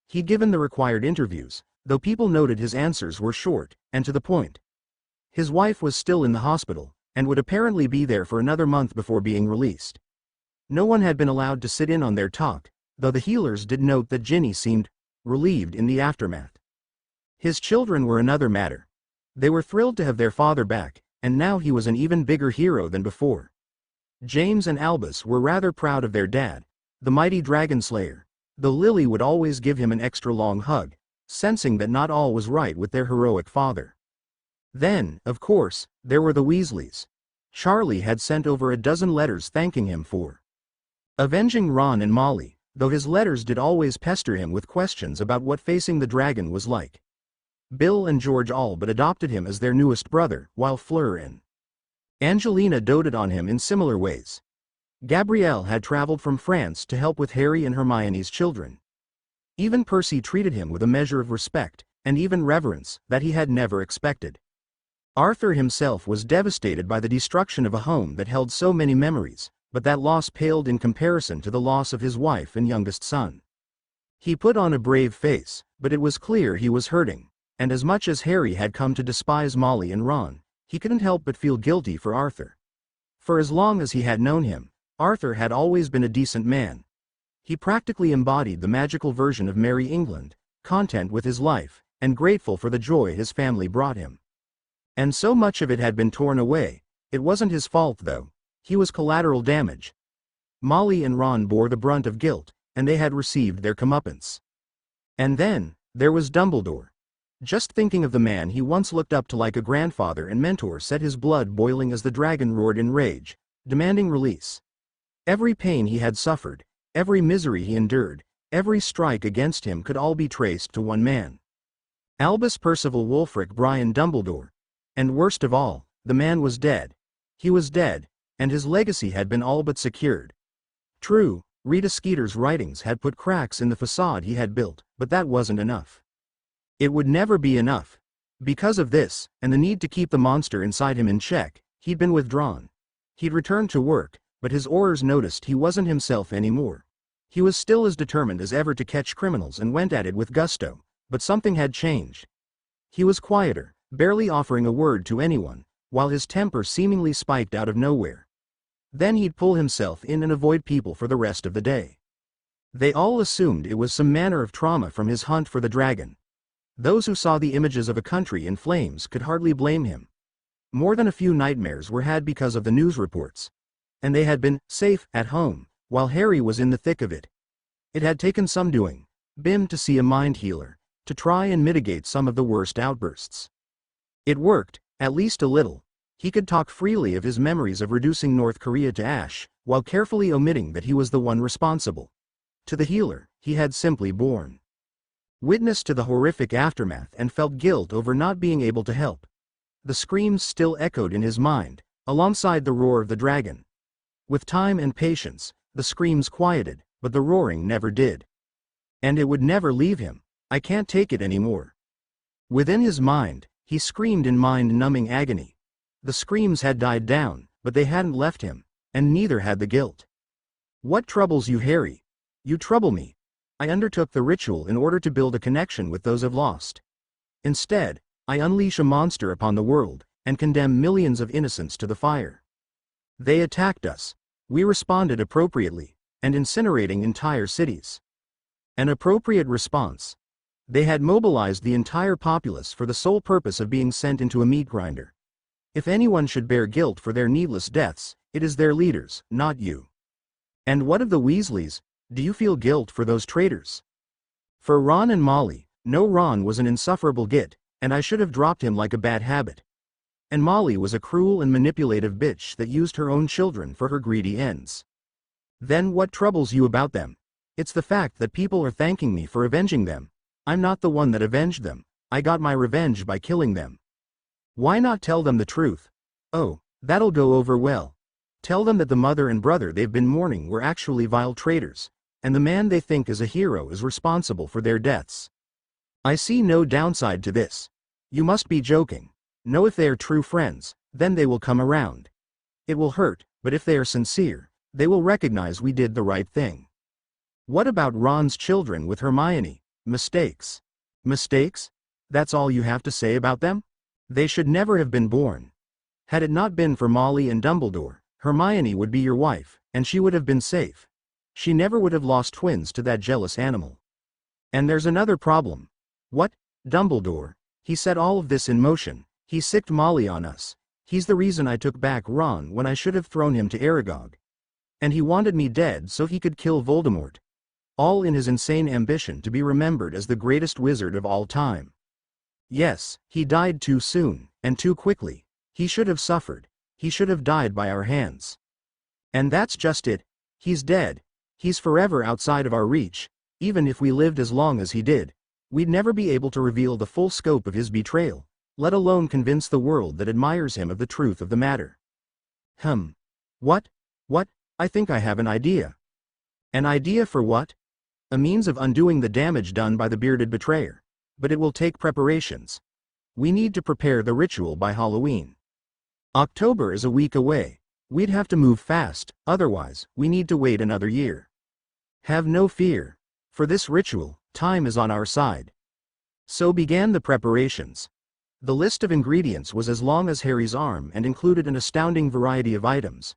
He'd given the required interviews, though people noted his answers were short and to the point. His wife was still in the hospital, and would apparently be there for another month before being released. No one had been allowed to sit in on their talk, though the healers did note that Ginny seemed relieved in the aftermath. His children were another matter. They were thrilled to have their father back, and now he was an even bigger hero than before. James and Albus were rather proud of their dad, the mighty dragon slayer, though Lily would always give him an extra long hug, sensing that not all was right with their heroic father. Then, of course, there were the Weasleys. Charlie had sent over a dozen letters thanking him for avenging Ron and Molly, though his letters did always pester him with questions about what facing the dragon was like. Bill and George all but adopted him as their newest brother, while Fleur and Angelina doted on him in similar ways. Gabrielle had traveled from France to help with Harry and Hermione's children. Even Percy treated him with a measure of respect, and even reverence, that he had never expected. Arthur himself was devastated by the destruction of a home that held so many memories, but that loss paled in comparison to the loss of his wife and youngest son. He put on a brave face, but it was clear he was hurting, and as much as Harry had come to despise Molly and Ron, he couldn't help but feel guilty for Arthur. For as long as he had known him, Arthur had always been a decent man. He practically embodied the magical version of Merry England, content with his life, and grateful for the joy his family brought him. And so much of it had been torn away. It wasn't his fault though. He was collateral damage. Molly and Ron bore the brunt of guilt, and they had received their comeuppance. And then, there was Dumbledore. Just thinking of the man he once looked up to like a grandfather and mentor set his blood boiling as the dragon roared in rage, demanding release. Every pain he had suffered, every misery he endured, every strike against him could all be traced to one man. Albus Percival Wulfric Brian Dumbledore. And worst of all, the man was dead. He was dead, and his legacy had been all but secured. True, Rita Skeeter's writings had put cracks in the facade he had built, but that wasn't enough. It would never be enough. Because of this, and the need to keep the monster inside him in check, he'd been withdrawn. He'd returned to work, but his aurors noticed he wasn't himself anymore. He was still as determined as ever to catch criminals and went at it with gusto, but something had changed. He was quieter, barely offering a word to anyone, while his temper seemingly spiked out of nowhere. Then he'd pull himself in and avoid people for the rest of the day. They all assumed it was some manner of trauma from his hunt for the dragon. Those who saw the images of a country in flames could hardly blame him. More than a few nightmares were had because of the news reports. And they had been safe at home, while Harry was in the thick of it. It had taken some doing, Bim, to see a mind healer, to try and mitigate some of the worst outbursts. It worked, at least a little. He could talk freely of his memories of reducing North Korea to ash, while carefully omitting that he was the one responsible. To the healer, he had simply borne witness to the horrific aftermath and felt guilt over not being able to help. The screams still echoed in his mind, alongside the roar of the dragon. With time and patience, the screams quieted, but the roaring never did. And it would never leave him. I can't take it anymore. Within his mind, he screamed in mind-numbing agony. The screams had died down, but they hadn't left him, and neither had the guilt. What troubles you, Harry? You trouble me. I undertook the ritual in order to build a connection with those I've lost. Instead, I unleash a monster upon the world, and condemn millions of innocents to the fire. They attacked us. We responded appropriately, and incinerating entire cities. An appropriate response. They had mobilized the entire populace for the sole purpose of being sent into a meat grinder. If anyone should bear guilt for their needless deaths, it is their leaders, not you. And what of the Weasleys? Do you feel guilt for those traitors? For Ron and Molly, no, Ron was an insufferable git, and I should have dropped him like a bad habit. And Molly was a cruel and manipulative bitch that used her own children for her greedy ends. Then what troubles you about them? It's the fact that people are thanking me for avenging them. I'm not the one that avenged them. I got my revenge by killing them. Why not tell them the truth? Oh, that'll go over well. Tell them that the mother and brother they've been mourning were actually vile traitors, and the man they think is a hero is responsible for their deaths. I see no downside to this. You must be joking. No, if they are true friends, then they will come around. It will hurt, but if they are sincere, they will recognize we did the right thing. What about Ron's children with Hermione? Mistakes. Mistakes? That's all you have to say about them? They should never have been born. Had it not been for Molly and Dumbledore, Hermione would be your wife, and she would have been safe. She never would have lost twins to that jealous animal. And there's another problem. What? Dumbledore? He set all of this in motion. He sicked Molly on us. He's the reason I took back Ron when I should have thrown him to Aragog. And he wanted me dead so he could kill Voldemort. All in his insane ambition to be remembered as the greatest wizard of all time. Yes, he died too soon, and too quickly. He should have suffered. He should have died by our hands. And that's just it. He's dead. He's forever outside of our reach. Even if we lived as long as he did, we'd never be able to reveal the full scope of his betrayal, let alone convince the world that admires him of the truth of the matter. What? I think I have an idea. An idea for what? A means of undoing the damage done by the bearded betrayer. But it will take preparations. We need to prepare the ritual by Halloween. October is a week away. We'd have to move fast, otherwise, we need to wait another year. Have no fear. For this ritual, time is on our side. So began the preparations. The list of ingredients was as long as Harry's arm and included an astounding variety of items.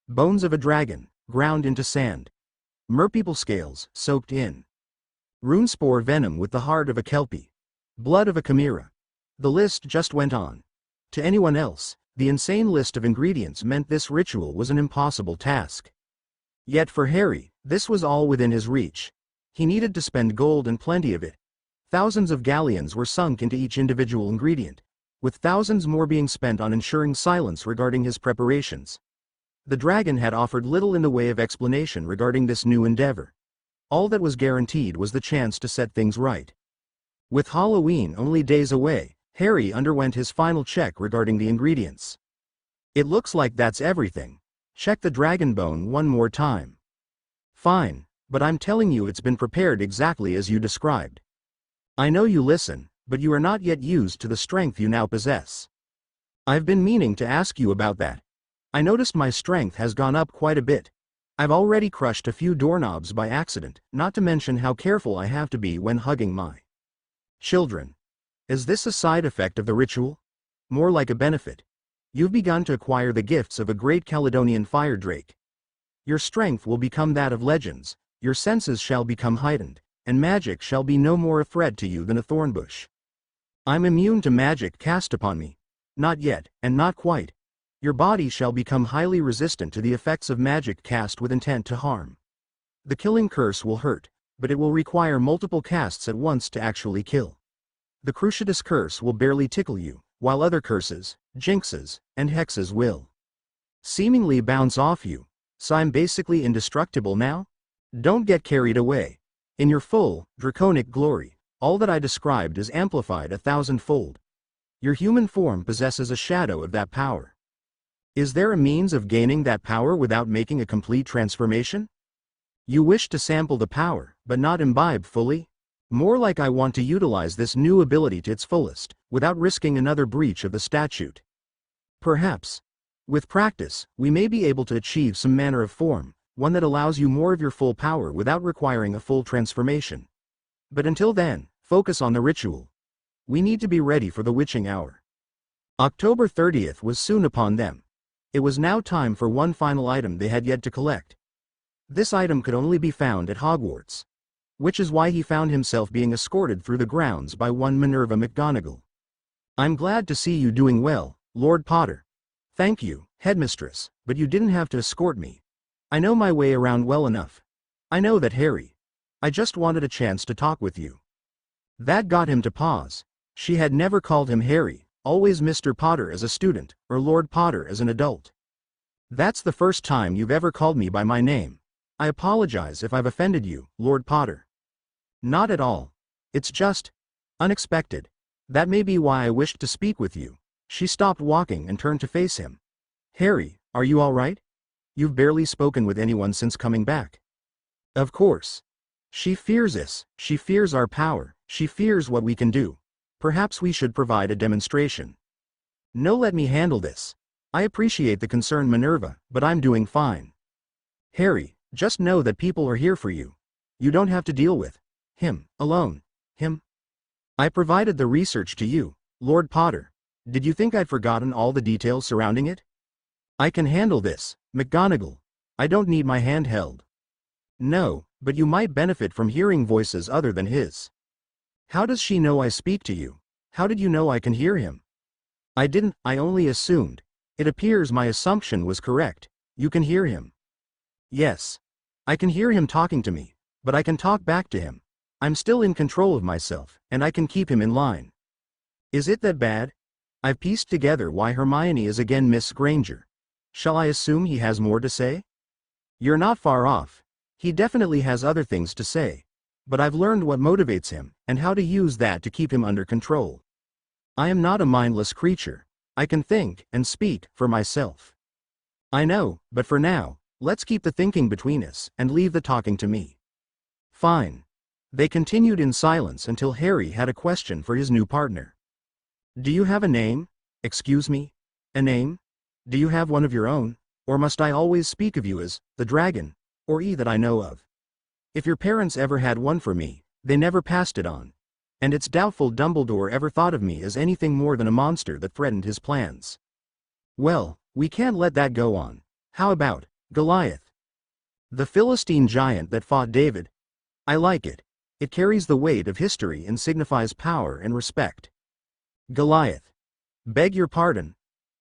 Bones of a dragon, ground into sand. Merpeople scales, soaked in runespore venom with the heart of a kelpie. Blood of a chimera. The list just went on. To anyone else, the insane list of ingredients meant this ritual was an impossible task. Yet for Harry, this was all within his reach. He needed to spend gold and plenty of it. Thousands of galleons were sunk into each individual ingredient, with thousands more being spent on ensuring silence regarding his preparations. The dragon had offered little in the way of explanation regarding this new endeavor. All that was guaranteed was the chance to set things right. With Halloween only days away, Harry underwent his final check regarding the ingredients. It looks like that's everything. Check the dragon bone one more time. Fine, but I'm telling you it's been prepared exactly as you described. I know you listen, but you are not yet used to the strength you now possess. I've been meaning to ask you about that. I noticed my strength has gone up quite a bit. I've already crushed a few doorknobs by accident, not to mention how careful I have to be when hugging my children. Is this a side effect of the ritual? More like a benefit. You've begun to acquire the gifts of a great Caledonian fire drake. Your strength will become that of legends, your senses shall become heightened, and magic shall be no more a threat to you than a thornbush. I'm immune to magic cast upon me. Not yet, and not quite. Your body shall become highly resistant to the effects of magic cast with intent to harm. The killing curse will hurt, but it will require multiple casts at once to actually kill. The Cruciatus curse will barely tickle you, while other curses, jinxes, and hexes will seemingly bounce off you. So I'm basically indestructible now? Don't get carried away. In your full, draconic glory, all that I described is amplified 1,000-fold. Your human form possesses a shadow of that power. Is there a means of gaining that power without making a complete transformation? You wish to sample the power, but not imbibe fully? More like I want to utilize this new ability to its fullest, without risking another breach of the statute. Perhaps. With practice, we may be able to achieve some manner of form, one that allows you more of your full power without requiring a full transformation. But until then, focus on the ritual. We need to be ready for the witching hour. October 30th was soon upon them. It was now time for one final item they had yet to collect. This item could only be found at Hogwarts. Which is why he found himself being escorted through the grounds by one Minerva McGonagall. I'm glad to see you doing well, Lord Potter. Thank you, Headmistress, but you didn't have to escort me. I know my way around well enough. I know that, Harry. I just wanted a chance to talk with you. That got him to pause. She had never called him Harry, always Mr. Potter as a student, or Lord Potter as an adult. That's the first time you've ever called me by my name. I apologize if I've offended you, Lord Potter. Not at all. It's just unexpected. That may be why I wished to speak with you. She stopped walking and turned to face him. Harry, are you all right? You've barely spoken with anyone since coming back. Of course. She fears us, she fears our power, she fears what we can do. Perhaps we should provide a demonstration. No, let me handle this. I appreciate the concern, Minerva, but I'm doing fine. Harry, just know that people are here for you. You don't have to deal with him alone. Him? I provided the research to you, Lord Potter. Did you think I'd forgotten all the details surrounding it? I can handle this, McGonagall. I don't need my hand held. No, but you might benefit from hearing voices other than his. How does she know I speak to you? How did you know I can hear him? I didn't, I only assumed. It appears my assumption was correct. You can hear him. Yes. I can hear him talking to me, but I can talk back to him. I'm still in control of myself, and I can keep him in line. Is it that bad? I've pieced together why Hermione is again Miss Granger. Shall I assume he has more to say? You're not far off. He definitely has other things to say. But I've learned what motivates him, and how to use that to keep him under control. I am not a mindless creature. I can think, and speak, for myself. I know, but for now, let's keep the thinking between us, and leave the talking to me. Fine. They continued in silence until Harry had a question for his new partner. Do you have a name? Excuse me? A name? Do you have one of your own? Or must I always speak of you as, the dragon, or that I know of? If your parents ever had one for me, they never passed it on. And it's doubtful Dumbledore ever thought of me as anything more than a monster that threatened his plans. Well, we can't let that go on. How about Goliath? The Philistine giant that fought David? I like it. It carries the weight of history and signifies power and respect. Goliath. Beg your pardon.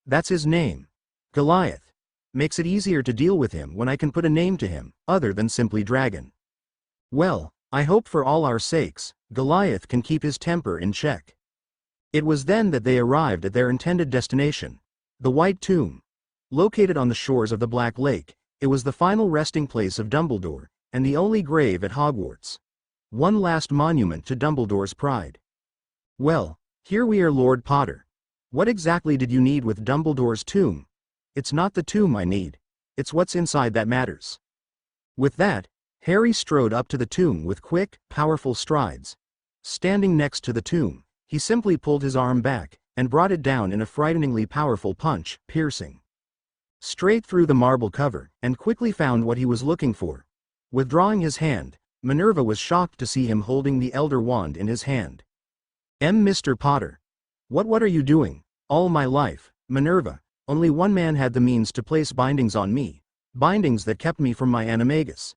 That's his name. Goliath. Makes it easier to deal with him when I can put a name to him, other than simply dragon. Well, I hope for all our sakes, Goliath can keep his temper in check. It was then that they arrived at their intended destination, the White Tomb. Located on the shores of the Black Lake, it was the final resting place of Dumbledore, and the only grave at Hogwarts. One last monument to Dumbledore's pride. Well, here we are, Lord Potter. What exactly did you need with Dumbledore's tomb? It's not the tomb I need. It's what's inside that matters. With that, Harry strode up to the tomb with quick, powerful strides. Standing next to the tomb, he simply pulled his arm back, and brought it down in a frighteningly powerful punch, piercing straight through the marble cover, and quickly found what he was looking for. Withdrawing his hand, Minerva was shocked to see him holding the Elder Wand in his hand. Mr. Potter. What are you doing? All my life, Minerva, only one man had the means to place bindings on me, bindings that kept me from my animagus.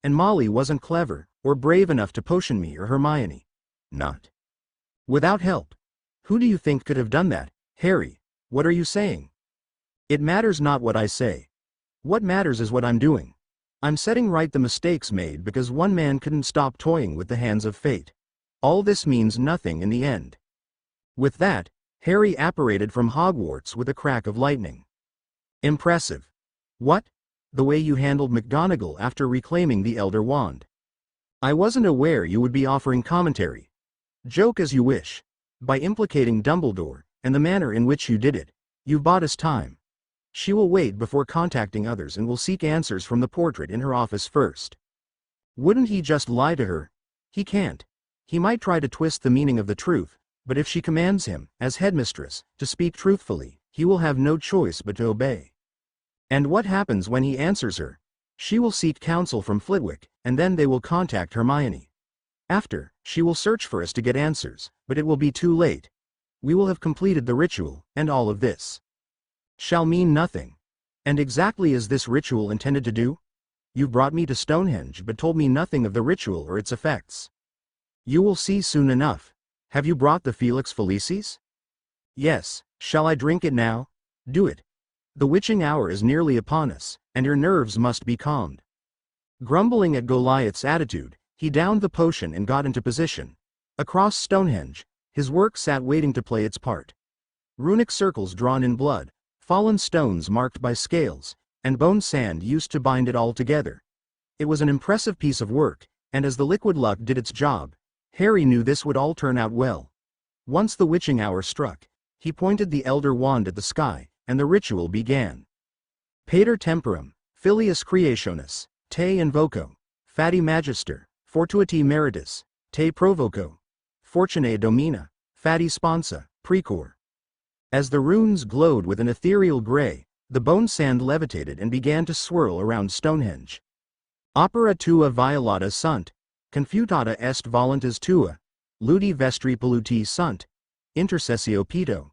And Molly wasn't clever, or brave enough to potion me or Hermione. Not. Without help. Who do you think could have done that, Harry? What are you saying? It matters not what I say. What matters is what I'm doing. I'm setting right the mistakes made because one man couldn't stop toying with the hands of fate. All this means nothing in the end. With that, Harry apparated from Hogwarts with a crack of lightning. Impressive. What? The way you handled McGonagall after reclaiming the Elder Wand. I wasn't aware you would be offering commentary. Joke as you wish. By implicating Dumbledore, and the manner in which you did it, you've bought us time. She will wait before contacting others and will seek answers from the portrait in her office first. Wouldn't he just lie to her? He can't. He might try to twist the meaning of the truth, but if she commands him, as headmistress, to speak truthfully, he will have no choice but to obey. And what happens when he answers her? She will seek counsel from Flitwick, and then they will contact Hermione. After, she will search for us to get answers, but it will be too late. We will have completed the ritual, and all of this shall mean nothing. And exactly is this ritual intended to do? You brought me to Stonehenge but told me nothing of the ritual or its effects. You will see soon enough. Have you brought the Felix Felicis? Yes. Shall I drink it now? Do it. The witching hour is nearly upon us, and your nerves must be calmed. Grumbling at Goliath's attitude, he downed the potion and got into position. Across Stonehenge, his work sat waiting to play its part. Runic circles drawn in blood, fallen stones marked by scales, and bone sand used to bind it all together. It was an impressive piece of work, and as the liquid luck did its job, Harry knew this would all turn out well. Once the witching hour struck, he pointed the Elder Wand at the sky, and the ritual began. Pater Temporum, Filius Creationis, Te Invoco, Fati Magister, Fortuiti Meritus, Te Provoco, Fortunae Domina, Fati Sponsa, Precor. As the runes glowed with an ethereal gray, the bone sand levitated and began to swirl around Stonehenge. Opera tua violata sunt, confutata est voluntas tua, ludi vestri polluti sunt, intercessio pito.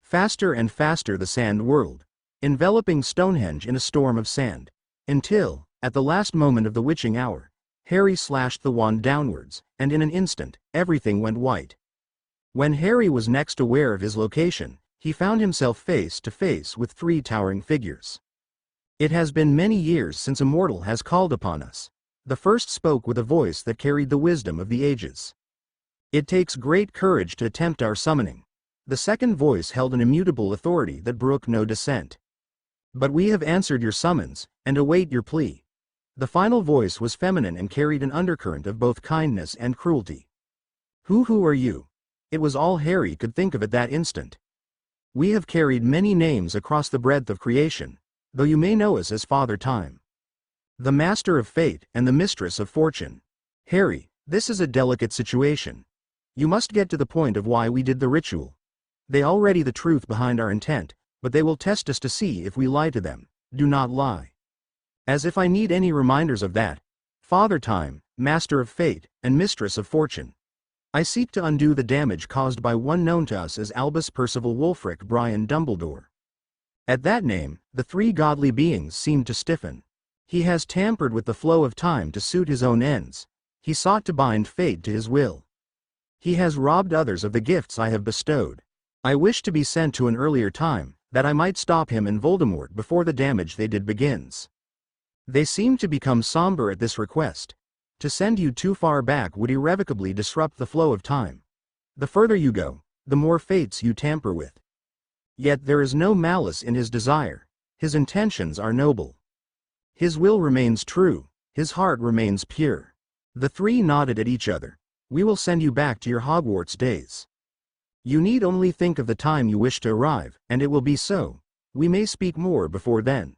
Faster and faster the sand whirled, enveloping Stonehenge in a storm of sand, until, at the last moment of the witching hour, Harry slashed the wand downwards, and in an instant, everything went white. When Harry was next aware of his location, he found himself face to face with three towering figures. It has been many years since a mortal has called upon us. The first spoke with a voice that carried the wisdom of the ages. It takes great courage to attempt our summoning. The second voice held an immutable authority that brooked no dissent. But we have answered your summons, and await your plea. The final voice was feminine and carried an undercurrent of both kindness and cruelty. Who are you? It was all Harry could think of at that instant. We have carried many names across the breadth of creation, though you may know us as Father Time. The Master of Fate and the Mistress of Fortune. Harry, this is a delicate situation. You must get to the point of why we did the ritual. They already the truth behind our intent, but they will test us to see if we lie to them. Do not lie. As if I need any reminders of that. Father Time, Master of Fate, and Mistress of Fortune. I seek to undo the damage caused by one known to us as Albus Percival Wulfric Brian Dumbledore. At that name, the three godly beings seemed to stiffen. He has tampered with the flow of time to suit his own ends. He sought to bind fate to his will. He has robbed others of the gifts I have bestowed. I wish to be sent to an earlier time, that I might stop him and Voldemort before the damage they did begins. They seem to become somber at this request. To send you too far back would irrevocably disrupt the flow of time. The further you go, the more fates you tamper with. Yet there is no malice in his desire. His intentions are noble. His will remains true, his heart remains pure. The three nodded at each other. We will send you back to your Hogwarts days. You need only think of the time you wish to arrive, and it will be so. We may speak more before then.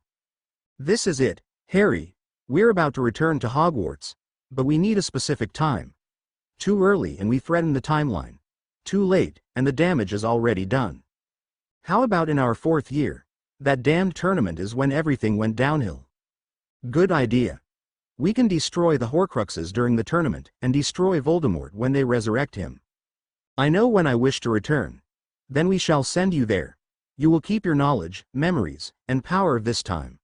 This is it, Harry. We're about to return to Hogwarts. But we need a specific time. Too early and we threaten the timeline. Too late, and the damage is already done. How about in our 4th year? That damned tournament is when everything went downhill. Good idea. We can destroy the Horcruxes during the tournament, and destroy Voldemort when they resurrect him. I know when I wish to return. Then we shall send you there. You will keep your knowledge, memories, and power this time.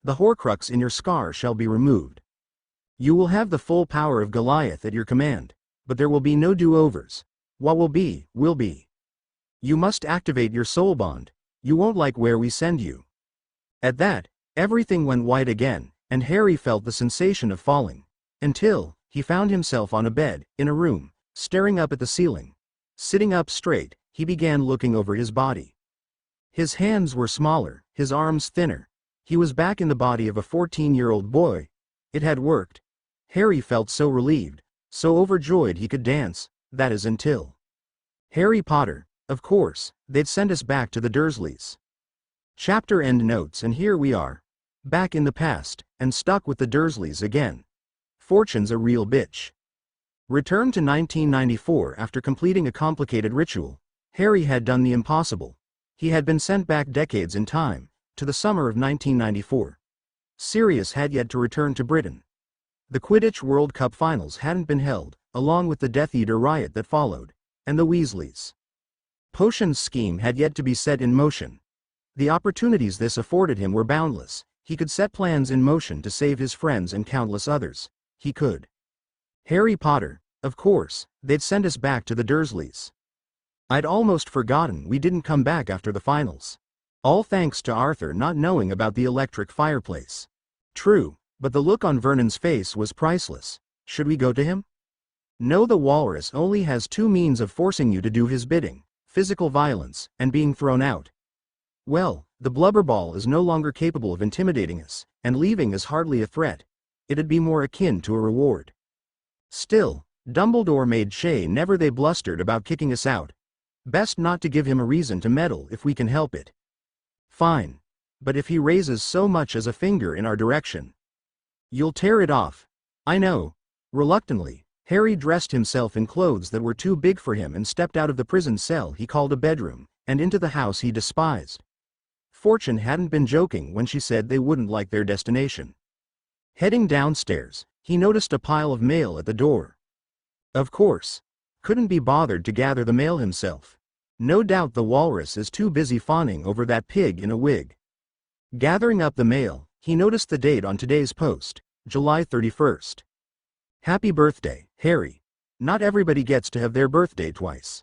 The Horcrux in your scar shall be removed. You will have the full power of Goliath at your command, but there will be no do-overs. What will be, will be. You must activate your soul bond. You won't like where we send you. At that, everything went white again, and Harry felt the sensation of falling. Until, he found himself on a bed, in a room, staring up at the ceiling. Sitting up straight, he began looking over his body. His hands were smaller, his arms thinner. He was back in the body of a 14-year-old boy. It had worked. Harry felt so relieved, so overjoyed he could dance, that is until. Harry Potter, of course, they'd send us back to the Dursleys. Chapter end notes, and here we are. Back in the past, and stuck with the Dursleys again. Fortune's a real bitch. Returned to 1994 after completing a complicated ritual, Harry had done the impossible. He had been sent back decades in time, to the summer of 1994. Sirius had yet to return to Britain. The Quidditch World Cup finals hadn't been held, along with the Death Eater riot that followed, and the Weasleys. Potion's scheme had yet to be set in motion. The opportunities this afforded him were boundless. He could set plans in motion to save his friends and countless others. He could. Harry Potter, of course, they'd send us back to the Dursleys. I'd almost forgotten we didn't come back after the finals. All thanks to Arthur not knowing about the electric fireplace. True, but the look on Vernon's face was priceless. Should we go to him? No, the Walrus only has two means of forcing you to do his bidding: physical violence, and being thrown out. Well, the Blubberball is no longer capable of intimidating us, and leaving is hardly a threat. It'd be more akin to a reward. Still, Dumbledore made Shay never. They blustered about kicking us out. Best not to give him a reason to meddle if we can help it. Fine. But if he raises so much as a finger in our direction, you'll tear it off. I know. Reluctantly, Harry dressed himself in clothes that were too big for him and stepped out of the prison cell he called a bedroom, and into the house he despised. Fortune hadn't been joking when she said they wouldn't like their destination. Heading downstairs, he noticed a pile of mail at the door. Of course. Couldn't be bothered to gather the mail himself. No doubt the Walrus is too busy fawning over that pig in a wig. Gathering up the mail, he noticed the date on today's post, July 31st. Happy birthday, Harry. Not everybody gets to have their birthday twice.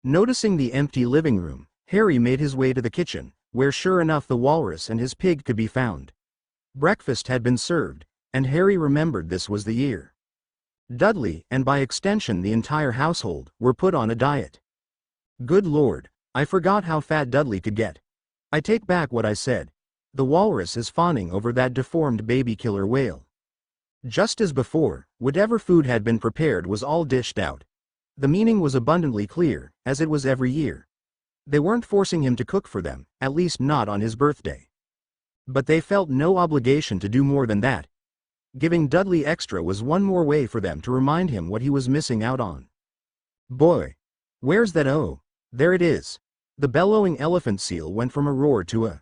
Noticing the empty living room, Harry made his way to the kitchen, where sure enough the Walrus and his pig could be found. Breakfast had been served, and Harry remembered this was the year. Dudley, and by extension the entire household, were put on a diet. Good Lord, I forgot how fat Dudley could get. I take back what I said. The Walrus is fawning over that deformed baby killer whale. Just as before, whatever food had been prepared was all dished out. The meaning was abundantly clear, as it was every year. They weren't forcing him to cook for them, at least not on his birthday. But they felt no obligation to do more than that. Giving Dudley extra was one more way for them to remind him what he was missing out on. Boy! Where's that? Oh, there it is. The bellowing elephant seal went from a roar to a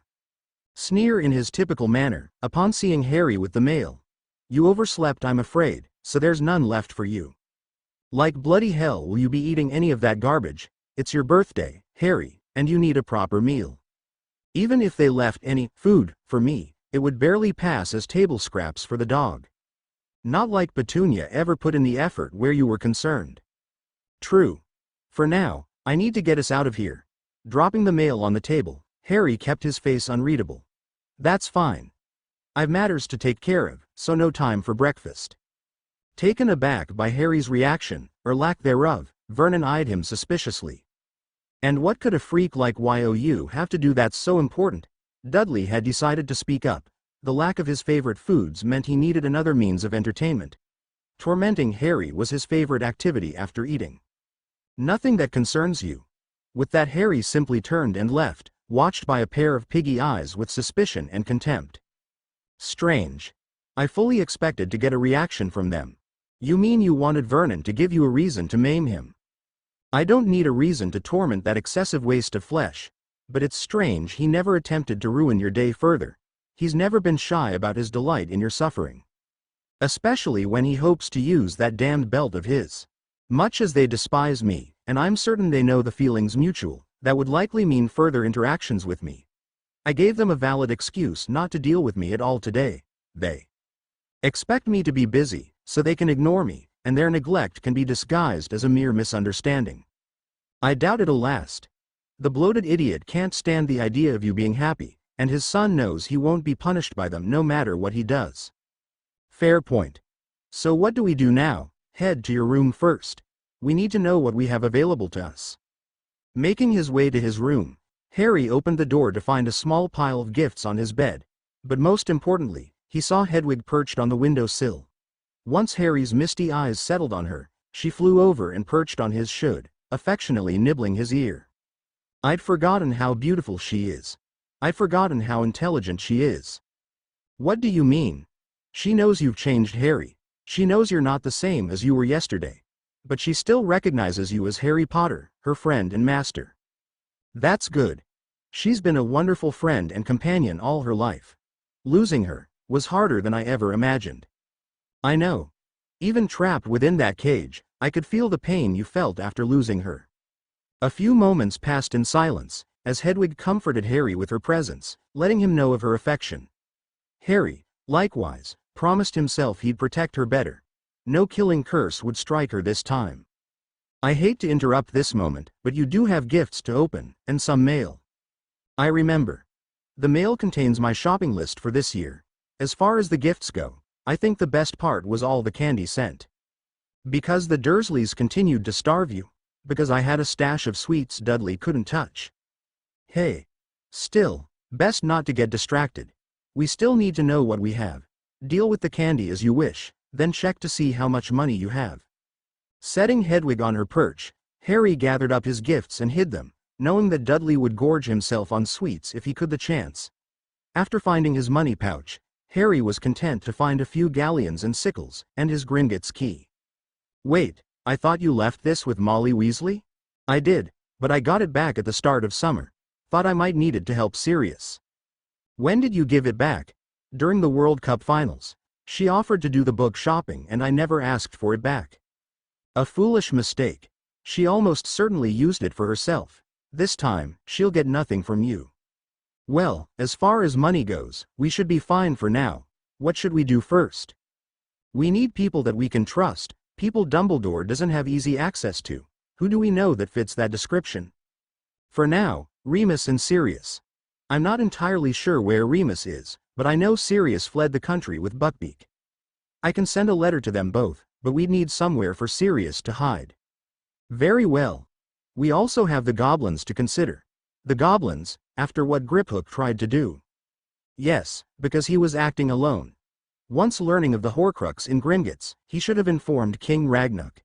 sneer in his typical manner, upon seeing Harry with the mail. You overslept, I'm afraid, so there's none left for you. Like bloody hell will you be eating any of that garbage? It's your birthday, Harry, and you need a proper meal. Even if they left any food for me, it would barely pass as table scraps for the dog. Not like Petunia ever put in the effort where you were concerned. True. For now, I need to get us out of here. Dropping the mail on the table, Harry kept his face unreadable. That's fine. I've matters to take care of, so no time for breakfast. Taken aback by Harry's reaction, or lack thereof, Vernon eyed him suspiciously. And what could a freak like you have to do that's so important? Dudley had decided to speak up. The lack of his favorite foods meant he needed another means of entertainment. Tormenting Harry was his favorite activity after eating. Nothing that concerns you. With that, Harry simply turned and left, watched by a pair of piggy eyes with suspicion and contempt. Strange. I fully expected to get a reaction from them. You mean you wanted Vernon to give you a reason to maim him? I don't need a reason to torment that excessive waste of flesh. But it's strange he never attempted to ruin your day further. He's never been shy about his delight in your suffering. Especially when he hopes to use that damned belt of his. Much as they despise me, and I'm certain they know the feeling's mutual, that would likely mean further interactions with me. I gave them a valid excuse not to deal with me at all today. They expect me to be busy, so they can ignore me, and their neglect can be disguised as a mere misunderstanding. I doubt it'll last. The bloated idiot can't stand the idea of you being happy, and his son knows he won't be punished by them no matter what he does. Fair point. So what do we do now? Head to your room first. We need to know what we have available to us. Making his way to his room, Harry opened the door to find a small pile of gifts on his bed, but most importantly, he saw Hedwig perched on the windowsill. Once Harry's misty eyes settled on her, she flew over and perched on his should, affectionately nibbling his ear. I'd forgotten how beautiful she is. I'd forgotten how intelligent she is. What do you mean? She knows you've changed, Harry. She knows you're not the same as you were yesterday. But she still recognizes you as Harry Potter, her friend and master. That's good. She's been a wonderful friend and companion all her life. Losing her was harder than I ever imagined. I know. Even trapped within that cage, I could feel the pain you felt after losing her. A few moments passed in silence, as Hedwig comforted Harry with her presence, letting him know of her affection. Harry, likewise, promised himself he'd protect her better. No killing curse would strike her this time. I hate to interrupt this moment, but you do have gifts to open, and some mail. I remember. The mail contains my shopping list for this year. As far as the gifts go, I think the best part was all the candy sent. Because the Dursleys continued to starve you. Because I had a stash of sweets Dudley couldn't touch. Hey. Still, best not to get distracted. We still need to know what we have. Deal with the candy as you wish, then check to see how much money you have. Setting Hedwig on her perch, Harry gathered up his gifts and hid them, knowing that Dudley would gorge himself on sweets if he could the chance. After finding his money pouch, Harry was content to find a few galleons and sickles, and his Gringotts key. Wait, I thought you left this with Molly Weasley? I did, but I got it back at the start of summer. Thought I might need it to help Sirius. When did you give it back? During the World Cup finals. She offered to do the book shopping and I never asked for it back. A foolish mistake. She almost certainly used it for herself. This time, she'll get nothing from you. Well, as far as money goes, we should be fine for now. What should we do first? We need people that we can trust, people Dumbledore doesn't have easy access to. Who do we know that fits that description? For now, Remus and Sirius. I'm not entirely sure where Remus is, but I know Sirius fled the country with Buckbeak. I can send a letter to them both, but we'd need somewhere for Sirius to hide. Very well. We also have the goblins to consider. The goblins, after what Griphook tried to do. Yes, because he was acting alone. Once learning of the Horcrux in Gringotts, he should have informed King Ragnarok.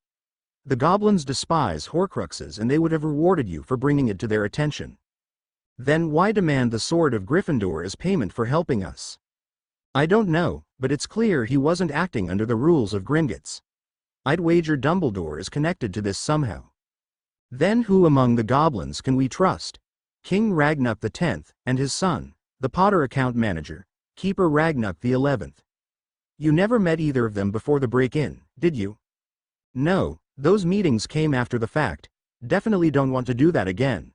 The goblins despise Horcruxes and they would have rewarded you for bringing it to their attention. Then why demand the Sword of Gryffindor as payment for helping us? I don't know, but it's clear he wasn't acting under the rules of Gringotts. I'd wager Dumbledore is connected to this somehow. Then who among the goblins can we trust? King Ragnarok X, and his son, the Potter account manager, Keeper Ragnarok XI. You never met either of them before the break-in, did you? No, those meetings came after the fact. Definitely don't want to do that again.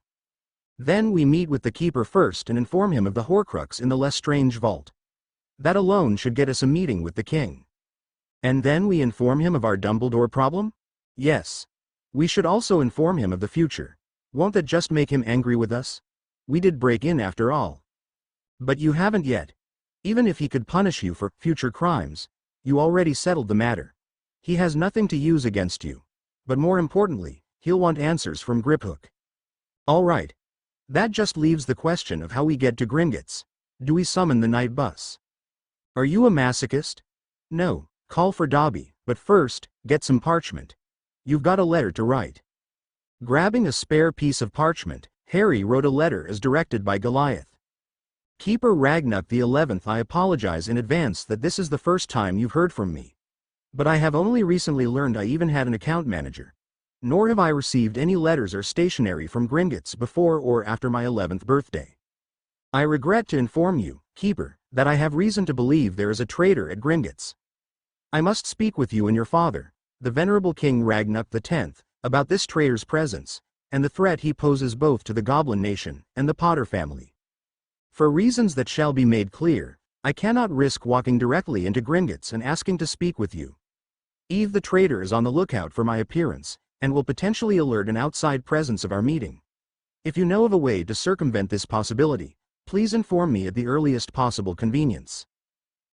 Then we meet with the Keeper first and inform him of the Horcrux in the Lestrange vault. That alone should get us a meeting with the king. And then we inform him of our Dumbledore problem? Yes. We should also inform him of the future. Won't that just make him angry with us? We did break in after all. But you haven't yet. Even if he could punish you for future crimes, you already settled the matter. He has nothing to use against you. But more importantly, he'll want answers from Griphook. All right. That just leaves the question of how we get to Gringotts. Do we summon the night bus? Are you a masochist? No, call for Dobby, but first, get some parchment. You've got a letter to write. Grabbing a spare piece of parchment, Harry wrote a letter as directed by Goliath. Keeper Ragnarok XI, I apologize in advance that this is the first time you've heard from me. But I have only recently learned I even had an account manager. nor have I received any letters or stationery from Gringotts before or after my 11th birthday. I regret to inform you, Keeper, that I have reason to believe there is a traitor at Gringotts. I must speak with you and your father, the venerable King Ragnuck X, about this traitor's presence, and the threat he poses both to the Goblin nation and the Potter family. For reasons that shall be made clear, I cannot risk walking directly into Gringotts and asking to speak with you. Eve the traitor is on the lookout for my appearance, and will potentially alert an outside presence of our meeting. If you know of a way to circumvent this possibility, please inform me at the earliest possible convenience.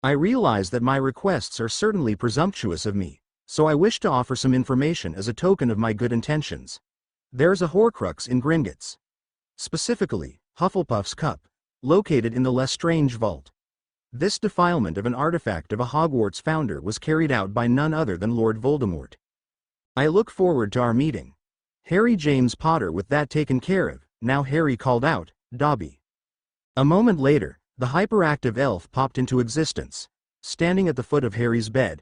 I realize that my requests are certainly presumptuous of me, so I wish to offer some information as a token of my good intentions. There's a Horcrux in Gringotts. Specifically, Hufflepuff's cup, located in the Lestrange Vault. This defilement of an artifact of a Hogwarts founder was carried out by none other than Lord Voldemort. I look forward to our meeting. Harry James Potter. With that taken care of, now Harry called out, Dobby. A moment later, the hyperactive elf popped into existence, standing at the foot of Harry's bed.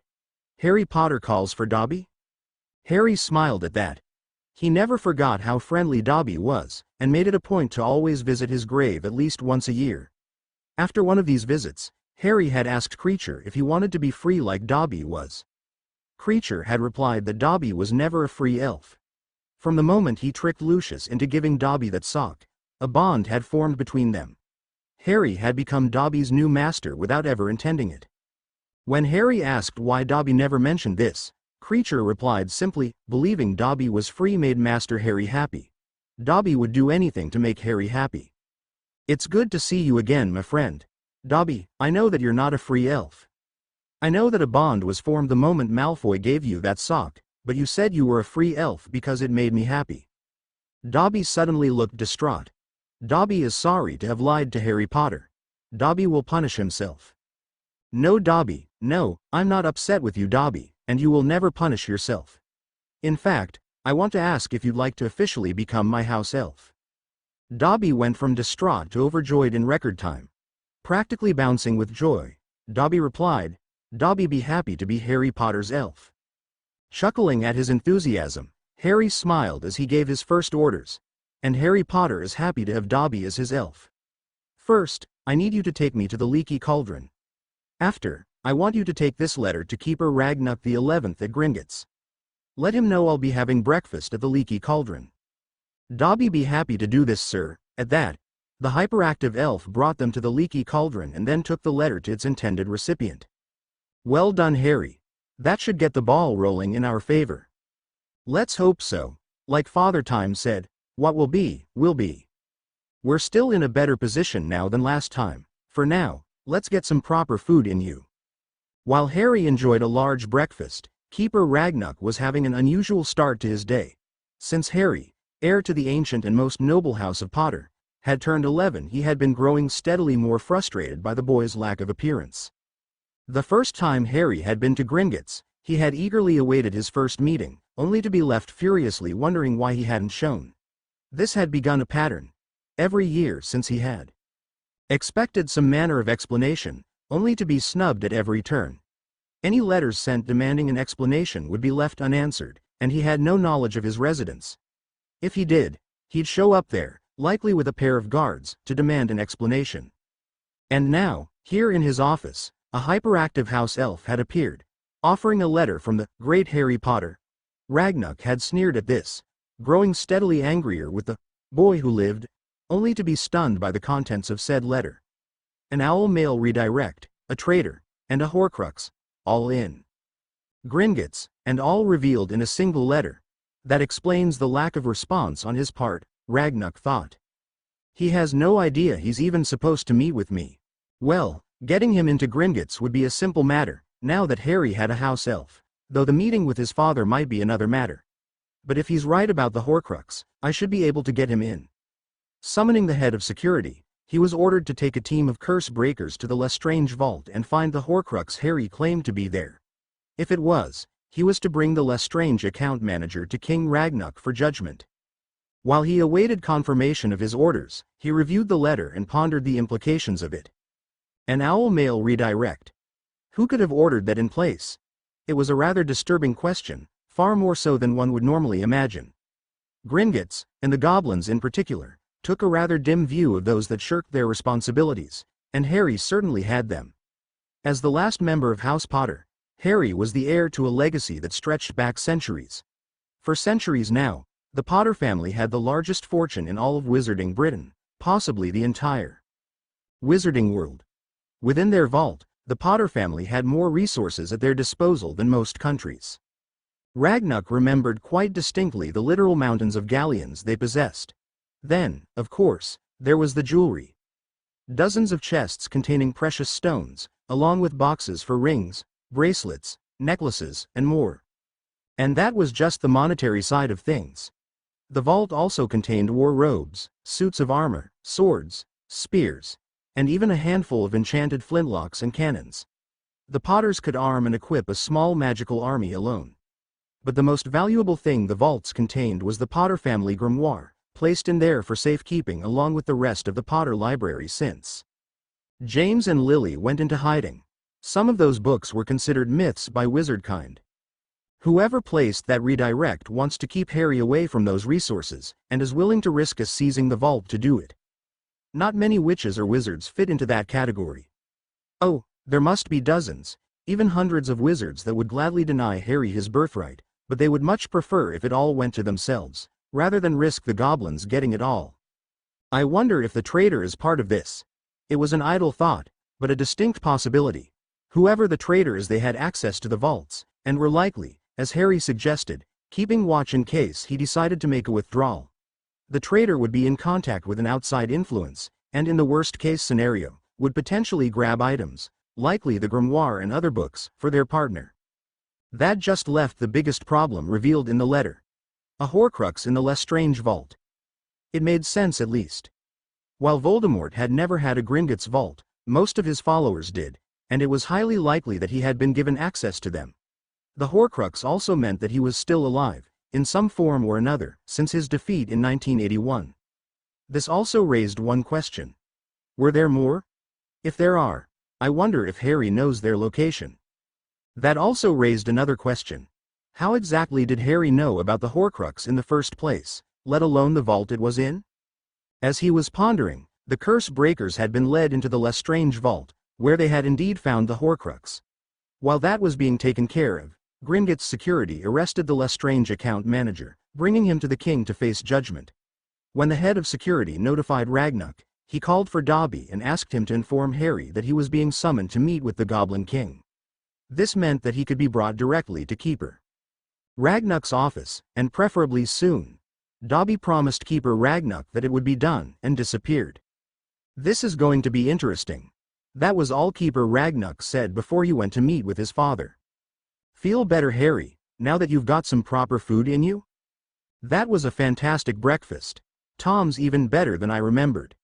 Harry Potter calls for Dobby? Harry smiled at that. He never forgot how friendly Dobby was, and made it a point to always visit his grave at least once a year. After one of these visits, Harry had asked Kreacher if he wanted to be free like Dobby was. Kreacher had replied that Dobby was never a free elf. From the moment he tricked Lucius into giving Dobby that sock, a bond had formed between them. Harry had become Dobby's new master without ever intending it. When Harry asked why Dobby never mentioned this, Kreacher replied simply, believing Dobby was free made Master Harry happy. Dobby would do anything to make Harry happy. It's good to see you again, my friend. Dobby, I know that you're not a free elf. I know that a bond was formed the moment Malfoy gave you that sock, but you said you were a free elf because it made me happy. Dobby suddenly looked distraught. Dobby is sorry to have lied to Harry Potter. Dobby will punish himself. No, Dobby, no, I'm not upset with you, Dobby, and you will never punish yourself. In fact, I want to ask if you'd like to officially become my house elf. Dobby went from distraught to overjoyed in record time. Practically bouncing with joy, Dobby replied, Dobby be happy to be Harry Potter's elf. Chuckling at his enthusiasm, Harry smiled as he gave his first orders, and Harry Potter is happy to have Dobby as his elf. First, I need you to take me to the Leaky Cauldron. After, I want you to take this letter to Keeper Ragnuck XI at Gringotts. Let him know I'll be having breakfast at the Leaky Cauldron. Dobby be happy to do this, sir. At that, the hyperactive elf brought them to the Leaky Cauldron and then took the letter to its intended recipient. Well done, Harry. That should get the ball rolling in our favor. Let's hope so. Like Father Time said, what will be, will be. We're still in a better position now than last time. For now, let's get some proper food in you. While Harry enjoyed a large breakfast, Keeper Ragnuck was having an unusual start to his day. Since Harry, heir to the ancient and most noble house of Potter, had turned 11, he had been growing steadily more frustrated by the boy's lack of appearance. The first time Harry had been to Gringotts, he had eagerly awaited his first meeting, only to be left furiously wondering why he hadn't shown. This had begun a pattern. Every year since he had expected some manner of explanation, only to be snubbed at every turn. Any letters sent demanding an explanation would be left unanswered, and he had no knowledge of his residence. If he did, he'd show up there, likely with a pair of guards, to demand an explanation. And now, here in his office, a hyperactive house elf had appeared, offering a letter from the great Harry Potter. Ragnuck had sneered at this, growing steadily angrier with the boy who lived, only to be stunned by the contents of said letter. An owl mail redirect, a traitor, and a Horcrux, all in Gringotts, and all revealed in a single letter. That explains the lack of response on his part, Ragnuck thought. He has no idea he's even supposed to meet with me. Well, getting him into Gringotts would be a simple matter, now that Harry had a house elf, though the meeting with his father might be another matter. But if he's right about the Horcrux, I should be able to get him in. Summoning the head of security, he was ordered to take a team of curse breakers to the Lestrange Vault and find the Horcrux Harry claimed to be there. If it was, he was to bring the Lestrange account manager to King Ragnuck for judgment. While he awaited confirmation of his orders, he reviewed the letter and pondered the implications of it. An owl mail redirect. Who could have ordered that in place? It was a rather disturbing question, far more so than one would normally imagine. Gringotts, and the goblins in particular, took a rather dim view of those that shirked their responsibilities, and Harry certainly had them. As the last member of House Potter, Harry was the heir to a legacy that stretched back centuries. For centuries now, the Potter family had the largest fortune in all of Wizarding Britain, possibly the entire Wizarding world. Within their vault, the Potter family had more resources at their disposal than most countries. Ragnuck remembered quite distinctly the literal mountains of galleons they possessed. Then, of course, there was the jewelry. Dozens of chests containing precious stones, along with boxes for rings, bracelets, necklaces, and more. And that was just the monetary side of things. The vault also contained war robes, suits of armor, swords, spears, and even a handful of enchanted flintlocks and cannons. The Potters could arm and equip a small magical army alone. But the most valuable thing the vaults contained was the Potter family grimoire, placed in there for safekeeping along with the rest of the Potter library since James and Lily went into hiding. Some of those books were considered myths by wizardkind. Whoever placed that redirect wants to keep Harry away from those resources, and is willing to risk us seizing the vault to do it. Not many witches or wizards fit into that category. Oh, there must be dozens, even hundreds of wizards that would gladly deny Harry his birthright, but they would much prefer if it all went to themselves, rather than risk the goblins getting it all. I wonder if the traitor is part of this. It was an idle thought, but a distinct possibility. Whoever the traitor is, they had access to the vaults, and were likely, as Harry suggested, keeping watch in case he decided to make a withdrawal. The traitor would be in contact with an outside influence, and in the worst-case scenario, would potentially grab items, likely the grimoire and other books, for their partner. That just left the biggest problem revealed in the letter. A Horcrux in the Lestrange vault. It made sense at least. While Voldemort had never had a Gringotts vault, most of his followers did, and it was highly likely that he had been given access to them. The Horcrux also meant that he was still alive, in some form or another, since his defeat in 1981. This also raised one question. Were there more? If there are, I wonder if Harry knows their location. That also raised another question. How exactly did Harry know about the Horcrux in the first place, let alone the vault it was in? As he was pondering, the curse breakers had been led into the Lestrange vault, where they had indeed found the Horcrux. While that was being taken care of, Gringotts security arrested the Lestrange account manager, bringing him to the king to face judgment. When the head of security notified Ragnuck, he called for Dobby and asked him to inform Harry that he was being summoned to meet with the Goblin King. This meant that he could be brought directly to Keeper Ragnuck's office, and preferably soon. Dobby promised Keeper Ragnuck that it would be done, and disappeared. This is going to be interesting. That was all Keeper Ragnuck said before he went to meet with his father. Feel better, Harry, now that you've got some proper food in you? That was a fantastic breakfast. Tom's even better than I remembered.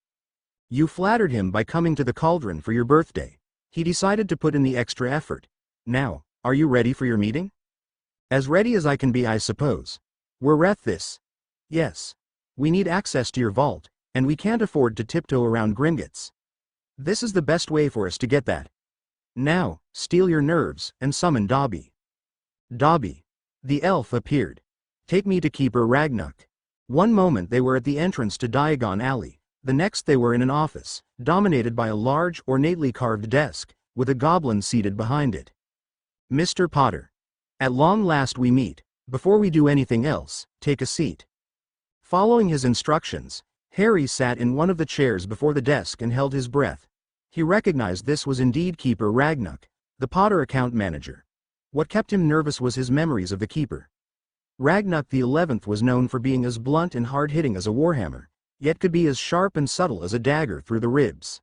You flattered him by coming to the cauldron for your birthday. He decided to put in the extra effort. Now, are you ready for your meeting? As ready as I can be, I suppose. We're at this. Yes. We need access to your vault, and we can't afford to tiptoe around Gringotts. This is the best way for us to get that. Now, steel your nerves, and summon Dobby. Dobby. The elf appeared. Take me to Keeper Ragnuck. One moment they were at the entrance to Diagon Alley, the next they were in an office, dominated by a large, ornately carved desk, with a goblin seated behind it. Mr. Potter. At long last we meet. Before we do anything else, take a seat. Following his instructions, Harry sat in one of the chairs before the desk and held his breath. He recognized this was indeed Keeper Ragnuck, the Potter account manager. What kept him nervous was his memories of the Keeper. Ragnuck the 11th was known for being as blunt and hard-hitting as a warhammer, yet could be as sharp and subtle as a dagger through the ribs.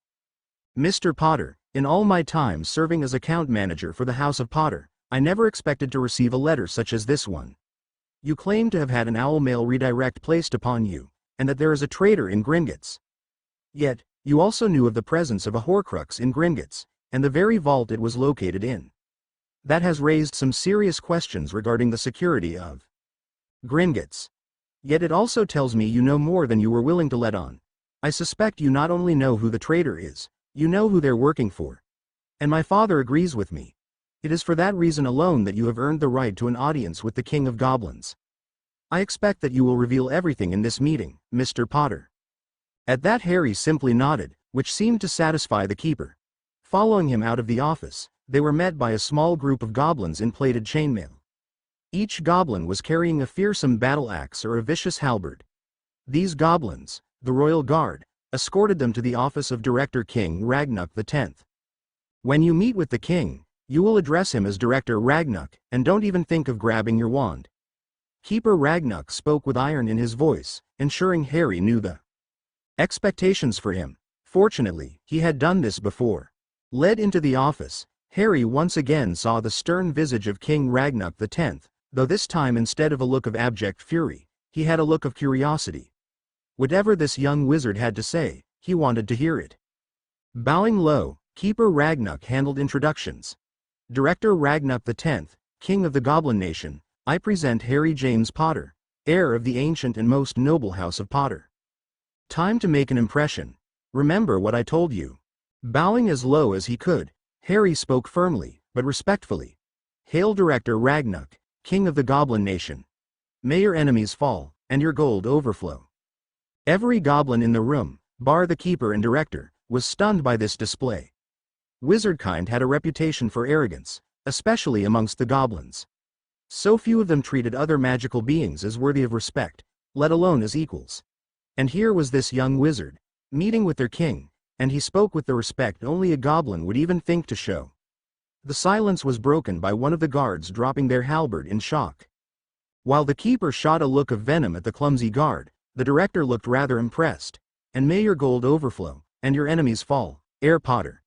Mr. Potter, in all my time serving as account manager for the House of Potter, I never expected to receive a letter such as this one. You claim to have had an owl mail redirect placed upon you, and that there is a traitor in Gringotts. Yet, you also knew of the presence of a Horcrux in Gringotts, and the very vault it was located in. That has raised some serious questions regarding the security of Gringotts. Yet it also tells me you know more than you were willing to let on. I suspect you not only know who the traitor is, you know who they're working for. And my father agrees with me. It is for that reason alone that you have earned the right to an audience with the King of Goblins. I expect that you will reveal everything in this meeting, Mr. Potter." At that Harry simply nodded, which seemed to satisfy the keeper. Following him out of the office, they were met by a small group of goblins in plated chainmail. Each goblin was carrying a fearsome battle axe or a vicious halberd. These goblins, the royal guard, escorted them to the office of Director King Ragnuck X. When you meet with the king, you will address him as Director Ragnuck, and don't even think of grabbing your wand. Keeper Ragnuck spoke with iron in his voice, ensuring Harry knew the expectations for him. Fortunately, he had done this before. Led into the office, Harry once again saw the stern visage of King Ragnuck X, though this time instead of a look of abject fury, he had a look of curiosity. Whatever this young wizard had to say, he wanted to hear it. Bowing low, Keeper Ragnuck handled introductions. "Director Ragnuck X, King of the Goblin Nation, I present Harry James Potter, heir of the ancient and most noble house of Potter. Time to make an impression. Remember what I told you." Bowing as low as he could, Harry spoke firmly, but respectfully. "Hail Director Ragnuck, King of the Goblin Nation. May your enemies fall, and your gold overflow." Every goblin in the room, bar the keeper and director, was stunned by this display. Wizardkind had a reputation for arrogance, especially amongst the goblins. So few of them treated other magical beings as worthy of respect, let alone as equals. And here was this young wizard, meeting with their king, and he spoke with the respect only a goblin would even think to show. The silence was broken by one of the guards dropping their halberd in shock. While the keeper shot a look of venom at the clumsy guard, the director looked rather impressed. "And may your gold overflow, and your enemies fall, Heir Potter.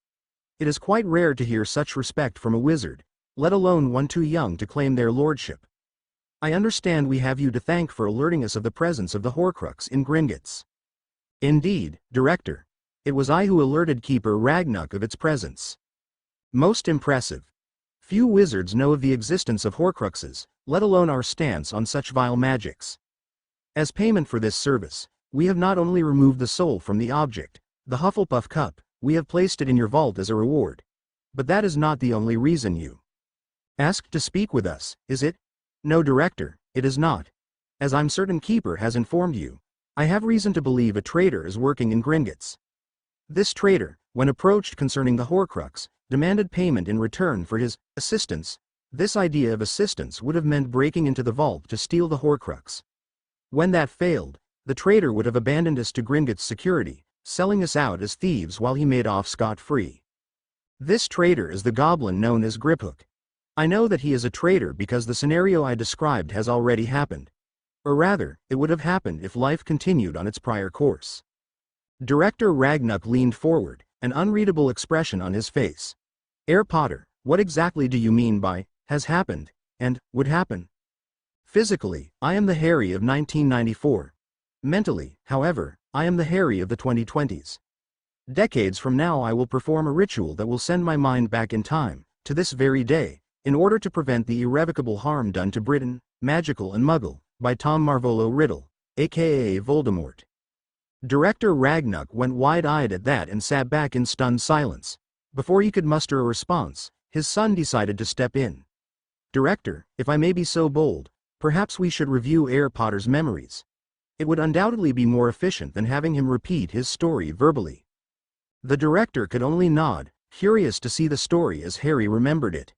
It is quite rare to hear such respect from a wizard, let alone one too young to claim their lordship. I understand we have you to thank for alerting us of the presence of the Horcrux in Gringotts." "Indeed, Director. It was I who alerted Keeper Ragnuck of its presence." "Most impressive. Few wizards know of the existence of Horcruxes, let alone our stance on such vile magics. As payment for this service, we have not only removed the soul from the object, the Hufflepuff cup, we have placed it in your vault as a reward. But that is not the only reason you asked to speak with us, is it?" "No, Director, it is not. As I'm certain Keeper has informed you, I have reason to believe a traitor is working in Gringotts. This traitor, when approached concerning the Horcrux, demanded payment in return for his assistance. This idea of assistance would have meant breaking into the vault to steal the Horcrux. When that failed, the traitor would have abandoned us to Gringotts security, selling us out as thieves while he made off scot-free. This traitor is the goblin known as Griphook. I know that he is a traitor because the scenario I described has already happened. Or rather, it would have happened if life continued on its prior course." Director Ragnuck leaned forward, an unreadable expression on his face. "Heir Potter, what exactly do you mean by, has happened, and, would happen?" "Physically, I am the Harry of 1994. Mentally, however, I am the Harry of the 2020s. Decades from now I will perform a ritual that will send my mind back in time, to this very day, in order to prevent the irrevocable harm done to Britain, Magical and Muggle, by Tom Marvolo Riddle, aka Voldemort." Director Ragnuck went wide-eyed at that and sat back in stunned silence. Before he could muster a response, his son decided to step in. "Director, if I may be so bold, perhaps we should review Heir Potter's memories. It would undoubtedly be more efficient than having him repeat his story verbally." The director could only nod, curious to see the story as Harry remembered it.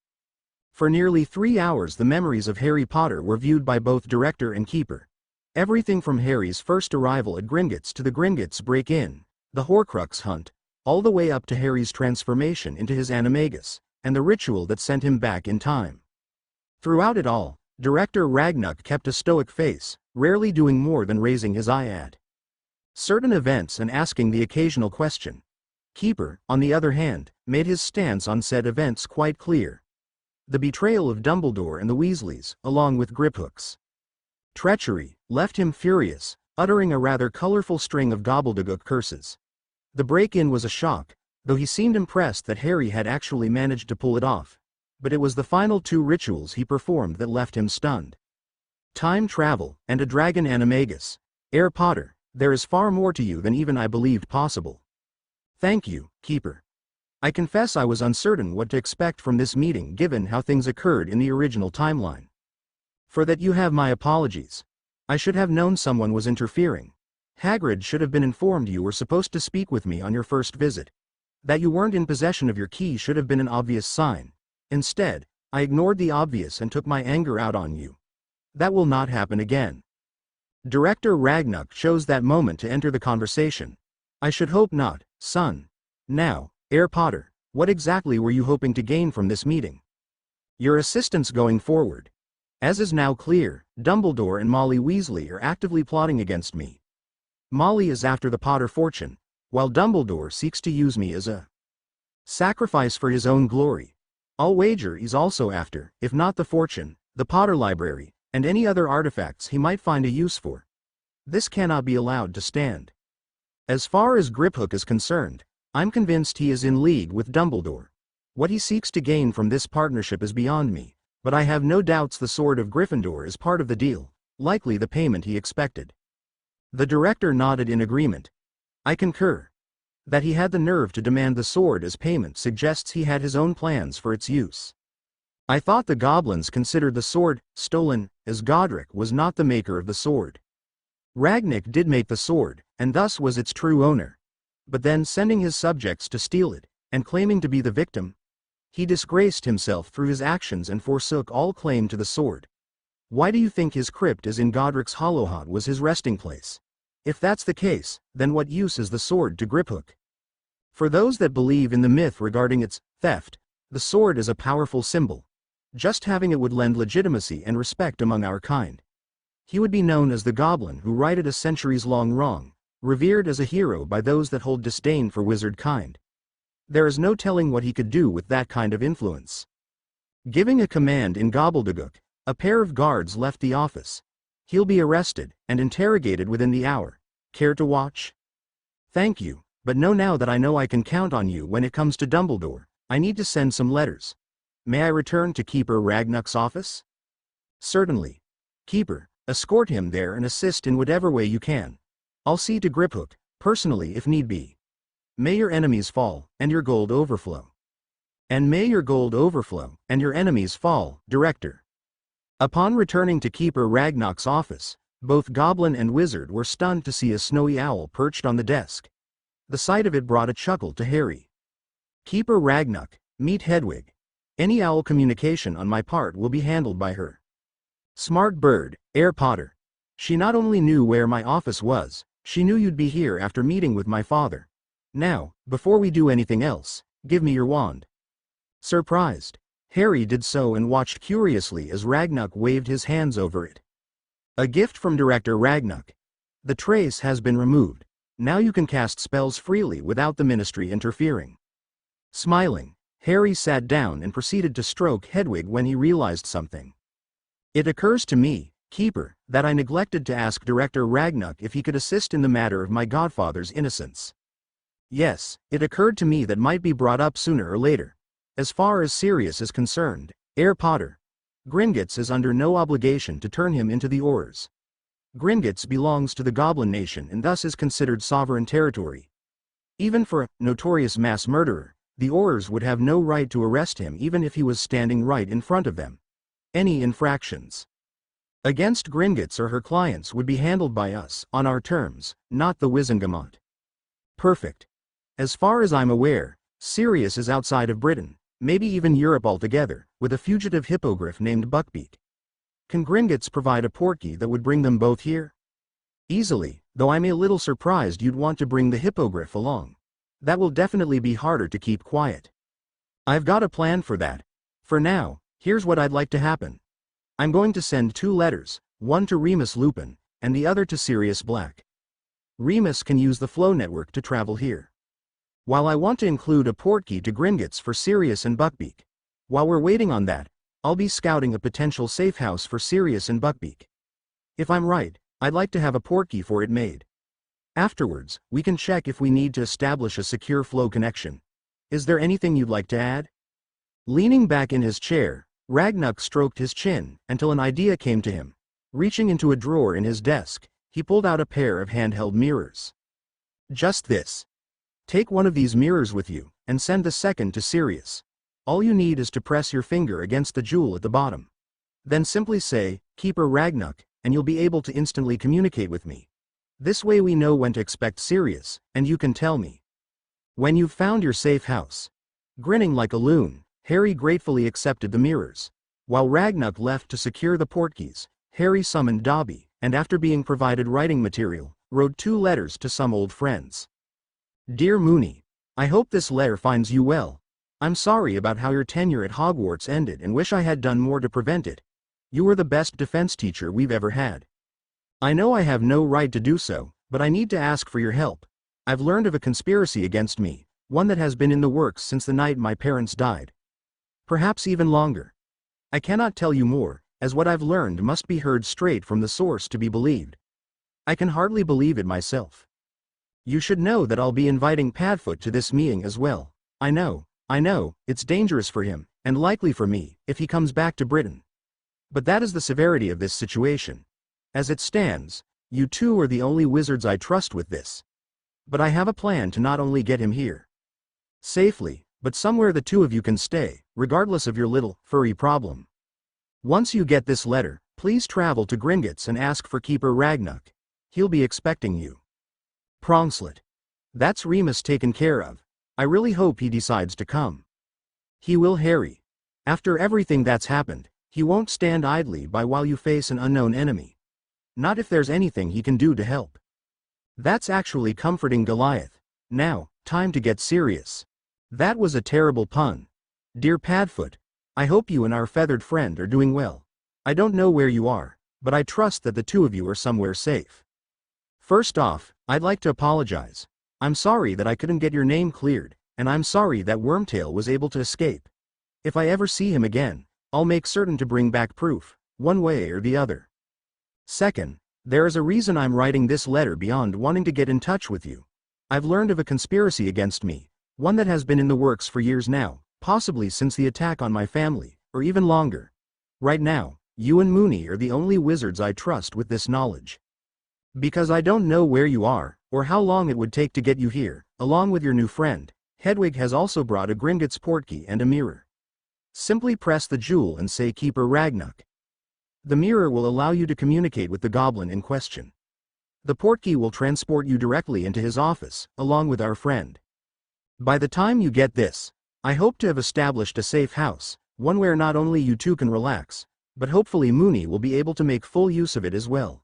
For nearly 3 hours the memories of Harry Potter were viewed by both director and keeper. Everything from Harry's first arrival at Gringotts to the Gringotts break-in, the Horcrux hunt, all the way up to Harry's transformation into his animagus, and the ritual that sent him back in time. Throughout it all, Director Ragnuck kept a stoic face, rarely doing more than raising his eye at certain events and asking the occasional question. Keeper, on the other hand, made his stance on said events quite clear. The betrayal of Dumbledore and the Weasleys, along with Griphook's treachery, left him furious, uttering a rather colorful string of gobbledygook curses. The break-in was a shock, though he seemed impressed that Harry had actually managed to pull it off. But it was the final 2 rituals he performed that left him stunned. Time travel, and a dragon animagus. Heir Potter, there is far more to you than even I believed possible. Thank you, Keeper. I confess I was uncertain what to expect from this meeting given how things occurred in the original timeline. For that you have my apologies. I should have known someone was interfering. Hagrid should have been informed you were supposed to speak with me on your first visit. That you weren't in possession of your key should have been an obvious sign. Instead, I ignored the obvious and took my anger out on you. That will not happen again. Director Runic chose that moment to enter the conversation. I should hope not, son. Now, Harry Potter, what exactly were you hoping to gain from this meeting? Your assistance going forward. As is now clear, Dumbledore and Molly Weasley are actively plotting against me. Molly is after the Potter fortune, while Dumbledore seeks to use me as a sacrifice for his own glory. I'll wager he's also after, if not the fortune, the Potter library, and any other artifacts he might find a use for. This cannot be allowed to stand. As far as Griphook is concerned, I'm convinced he is in league with Dumbledore. What he seeks to gain from this partnership is beyond me, but I have no doubts the Sword of Gryffindor is part of the deal, likely the payment he expected. The director nodded in agreement. I concur. That he had the nerve to demand the sword as payment suggests he had his own plans for its use. I thought the goblins considered the sword stolen, as Godric was not the maker of the sword. Runic did make the sword, and thus was its true owner. But then sending his subjects to steal it, and claiming to be the victim, he disgraced himself through his actions and forsook all claim to the sword. Why do you think his crypt as in Godric's Hollowhot was his resting place? If that's the case, then what use is the sword to Griphook? For those that believe in the myth regarding its theft, the sword is a powerful symbol. Just having it would lend legitimacy and respect among our kind. He would be known as the Goblin who righted a centuries-long wrong, revered as a hero by those that hold disdain for wizard kind. There is no telling what he could do with that kind of influence. Giving a command in gobbledygook, a pair of guards left the office. He'll be arrested and interrogated within the hour. Care to watch? Thank you, but know now that I know I can count on you when it comes to Dumbledore. I need to send some letters. May I return to Keeper Ragnuck's office? Certainly. Keeper, escort him there and assist in whatever way you can. I'll see to Griphook, personally if need be. May your enemies fall, and your gold overflow. And may your gold overflow, and your enemies fall, Director. Upon returning to Keeper Ragnuck's office, both Goblin and Wizard were stunned to see a snowy owl perched on the desk. The sight of it brought a chuckle to Harry. Keeper Ragnuck, meet Hedwig. Any owl communication on my part will be handled by her. Smart bird, Harry Potter. She not only knew where my office was, she knew you'd be here after meeting with my father. Now, before we do anything else, give me your wand. Surprised, Harry did so and watched curiously as Ragnuck waved his hands over it. A gift from Director Ragnuck. The trace has been removed. Now you can cast spells freely without the ministry interfering. Smiling, Harry sat down and proceeded to stroke Hedwig when he realized something. It occurs to me, Keeper, that I neglected to ask Director Ragnuck if he could assist in the matter of my godfather's innocence. Yes, it occurred to me that might be brought up sooner or later. As far as Sirius is concerned, Harry Potter, Gringotts is under no obligation to turn him into the Aurors. Gringotts belongs to the Goblin Nation and thus is considered sovereign territory. Even for a notorious mass murderer, the Aurors would have no right to arrest him even if he was standing right in front of them. Any infractions against Gringotts or her clients would be handled by us, on our terms, not the Wizengamot. Perfect. As far as I'm aware, Sirius is outside of Britain, maybe even Europe altogether, with a fugitive hippogriff named Buckbeak. Can Gringotts provide a portkey that would bring them both here? Easily, though I'm a little surprised you'd want to bring the hippogriff along. That will definitely be harder to keep quiet. I've got a plan for that. For now, here's what I'd like to happen. I'm going to send 2 letters, one to Remus Lupin, and the other to Sirius Black. Remus can use the flow network to travel here. While I want to include a portkey to Gringotts for Sirius and Buckbeak. While we're waiting on that, I'll be scouting a potential safe house for Sirius and Buckbeak. If I'm right, I'd like to have a portkey for it made. Afterwards, we can check if we need to establish a secure flow connection. Is there anything you'd like to add? Leaning back in his chair, Ragnuck stroked his chin until an idea came to him. Reaching into a drawer in his desk, he pulled out a pair of handheld mirrors. Just this. Take one of these mirrors with you, and send the second to Sirius. All you need is to press your finger against the jewel at the bottom. Then simply say, Keeper Runic, and you'll be able to instantly communicate with me. This way we know when to expect Sirius, and you can tell me when you've found your safe house. Grinning like a loon, Harry gratefully accepted the mirrors. While Runic left to secure the portkeys, Harry summoned Dobby, and after being provided writing material, wrote 2 letters to some old friends. Dear Moony, I hope this letter finds you well. I'm sorry about how your tenure at Hogwarts ended and wish I had done more to prevent it. You were the best defense teacher we've ever had. I know I have no right to do so, but I need to ask for your help. I've learned of a conspiracy against me, one that has been in the works since the night my parents died. Perhaps even longer. I cannot tell you more, as what I've learned must be heard straight from the source to be believed. I can hardly believe it myself. You should know that I'll be inviting Padfoot to this meeting as well. I know, it's dangerous for him, and likely for me, if he comes back to Britain. But that is the severity of this situation. As it stands, you 2 are the only wizards I trust with this. But I have a plan to not only get him here safely, but somewhere the 2 of you can stay, regardless of your little, furry problem. Once you get this letter, please travel to Gringotts and ask for Keeper Runic. He'll be expecting you. Prompslet. That's Remus taken care of. I really hope he decides to come. He will, Harry. After everything that's happened, he won't stand idly by while you face an unknown enemy. Not if there's anything he can do to help. That's actually comforting, Goliath. Now, time to get serious. That was a terrible pun. Dear Padfoot, I hope you and our feathered friend are doing well. I don't know where you are, but I trust that the 2 of you are somewhere safe. First off, I'd like to apologize. I'm sorry that I couldn't get your name cleared, and I'm sorry that Wormtail was able to escape. If I ever see him again, I'll make certain to bring back proof, one way or the other. Second, there is a reason I'm writing this letter beyond wanting to get in touch with you. I've learned of a conspiracy against me, one that has been in the works for years now, possibly since the attack on my family, or even longer. Right now, you and Moony are the only wizards I trust with this knowledge. Because I don't know where you are, or how long it would take to get you here, along with your new friend, Hedwig has also brought a Gringotts portkey and a mirror. Simply press the jewel and say Keeper Runic. The mirror will allow you to communicate with the goblin in question. The portkey will transport you directly into his office, along with our friend. By the time you get this, I hope to have established a safe house, one where not only you 2 can relax, but hopefully Moony will be able to make full use of it as well.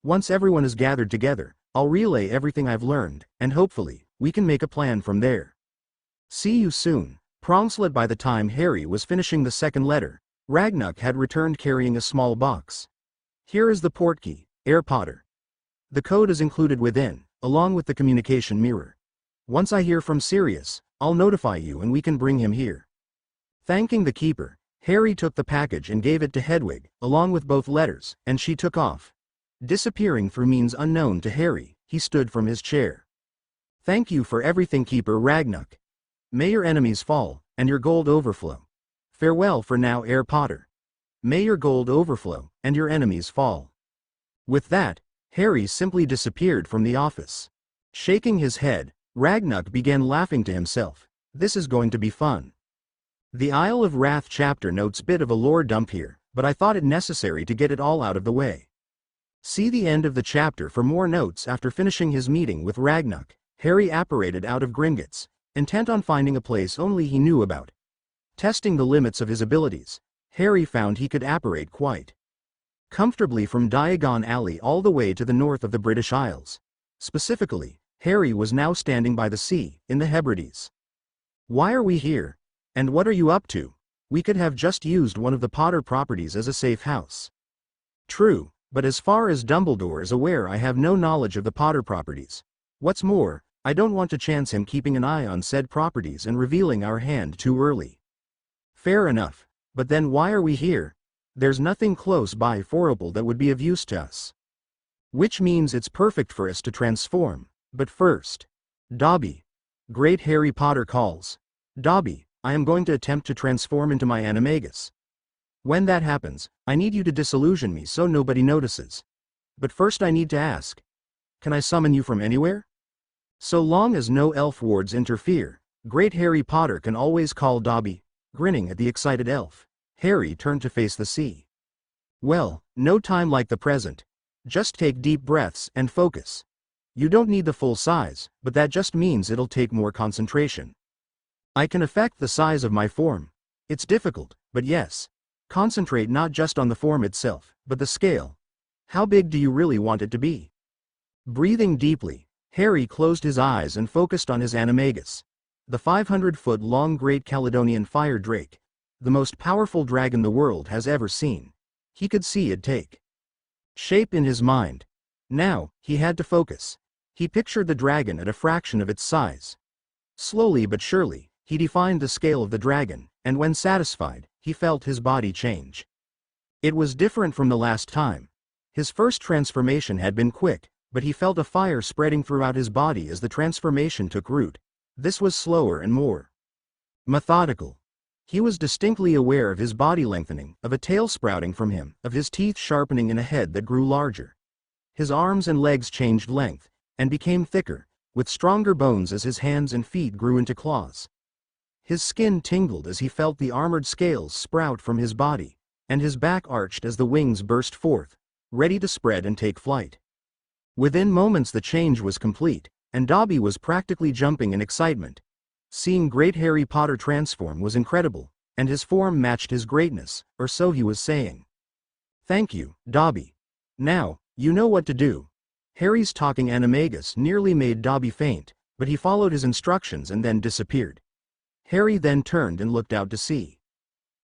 Once everyone is gathered together, I'll relay everything I've learned, and hopefully, we can make a plan from there. See you soon. Prompslet. By the time Harry was finishing the second letter, Runic had returned carrying a small box. Here is the portkey, Air Potter. The code is included within, along with the communication mirror. Once I hear from Sirius, I'll notify you and we can bring him here. Thanking the keeper, Harry took the package and gave it to Hedwig, along with both letters, and she took off. Disappearing through means unknown to Harry, he stood from his chair. Thank you for everything, Keeper Runic. May your enemies fall, and your gold overflow. Farewell for now, Air Potter. May your gold overflow, and your enemies fall. With that, Harry simply disappeared from the office. Shaking his head, Runic began laughing to himself. This is going to be fun. The Isle of Wrath chapter notes bit of a lore dump here, but I thought it necessary to get it all out of the way. See the end of the chapter for more notes. After finishing his meeting with Runic, Harry apparated out of Gringotts, intent on finding a place only he knew about. Testing the limits of his abilities, Harry found he could apparate quite comfortably from Diagon Alley all the way to the north of the British Isles. Specifically, Harry was now standing by the sea, in the Hebrides. Why are we here? And what are you up to? We could have just used one of the Potter properties as a safe house. True, but as far as Dumbledore is aware, I have no knowledge of the Potter properties. What's more, I don't want to chance him keeping an eye on said properties and revealing our hand too early. Fair enough, but then why are we here? There's nothing close by forable that would be of use to us. Which means it's perfect for us to transform, but first. Dobby. Great Harry Potter calls. Dobby, I am going to attempt to transform into my animagus. When that happens, I need you to disillusion me so nobody notices. But first I need to ask. Can I summon you from anywhere? So long as no elf wards interfere, great Harry Potter can always call Dobby. Grinning at the excited elf, Harry turned to face the sea. Well, no time like the present. Just take deep breaths and focus. You don't need the full size, but that just means it'll take more concentration. I can affect the size of my form. It's difficult, but yes. Concentrate not just on the form itself, but the scale. How big do you really want it to be? Breathing deeply, Harry closed his eyes and focused on his animagus. The 500-foot-long Great Caledonian Fire Drake. The most powerful dragon the world has ever seen. He could see it take shape in his mind. Now, he had to focus. He pictured the dragon at a fraction of its size. Slowly but surely, he defined the scale of the dragon, and when satisfied, he felt his body change. It was different from the last time. His first transformation had been quick, but he felt a fire spreading throughout his body as the transformation took root. This was slower and more methodical. He was distinctly aware of his body lengthening, of a tail sprouting from him, of his teeth sharpening in a head that grew larger. His arms and legs changed length, and became thicker, with stronger bones as his hands and feet grew into claws. His skin tingled as he felt the armored scales sprout from his body, and his back arched as the wings burst forth, ready to spread and take flight. Within moments the change was complete, and Dobby was practically jumping in excitement. Seeing great Harry Potter transform was incredible, and his form matched his greatness, or so he was saying. Thank you, Dobby. Now, you know what to do. Harry's talking animagus nearly made Dobby faint, but he followed his instructions and then disappeared. Harry then turned and looked out to sea.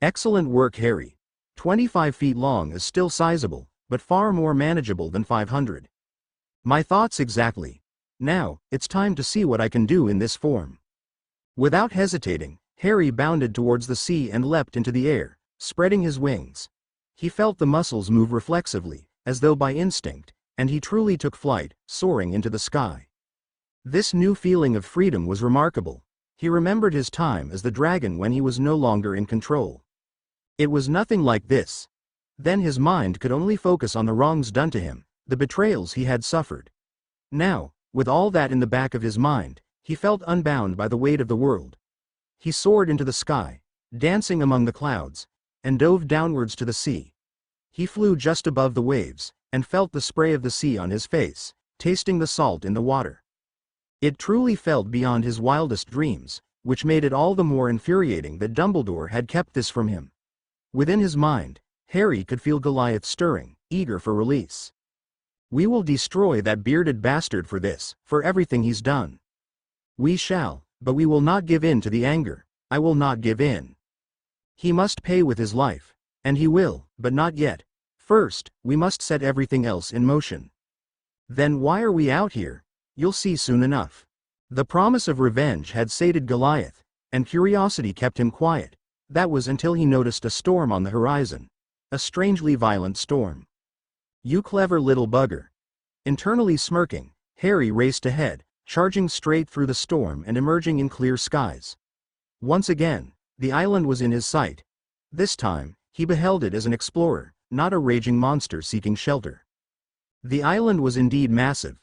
Excellent work, Harry. 25 feet long is still sizable, but far more manageable than 500. My thoughts exactly. Now, it's time to see what I can do in this form. Without hesitating, Harry bounded towards the sea and leapt into the air, spreading his wings. He felt the muscles move reflexively, as though by instinct, and he truly took flight, soaring into the sky. This new feeling of freedom was remarkable. He remembered his time as the dragon when he was no longer in control. It was nothing like this. Then his mind could only focus on the wrongs done to him, the betrayals he had suffered. Now, with all that in the back of his mind, he felt unbound by the weight of the world. He soared into the sky, dancing among the clouds, and dove downwards to the sea. He flew just above the waves, and felt the spray of the sea on his face, tasting the salt in the water. It truly felt beyond his wildest dreams, which made it all the more infuriating that Dumbledore had kept this from him. Within his mind, Harry could feel Goliath stirring, eager for release. We will destroy that bearded bastard for this, for everything he's done. We shall, but we will not give in to the anger. I will not give in. He must pay with his life, and he will, but not yet. First, we must set everything else in motion. Then why are we out here? You'll see soon enough. The promise of revenge had sated Goliath, and curiosity kept him quiet. That was until he noticed a storm on the horizon. A strangely violent storm. You clever little bugger. Internally smirking, Harry raced ahead, charging straight through the storm and emerging in clear skies. Once again, the island was in his sight. This time, he beheld it as an explorer, not a raging monster seeking shelter. The island was indeed massive.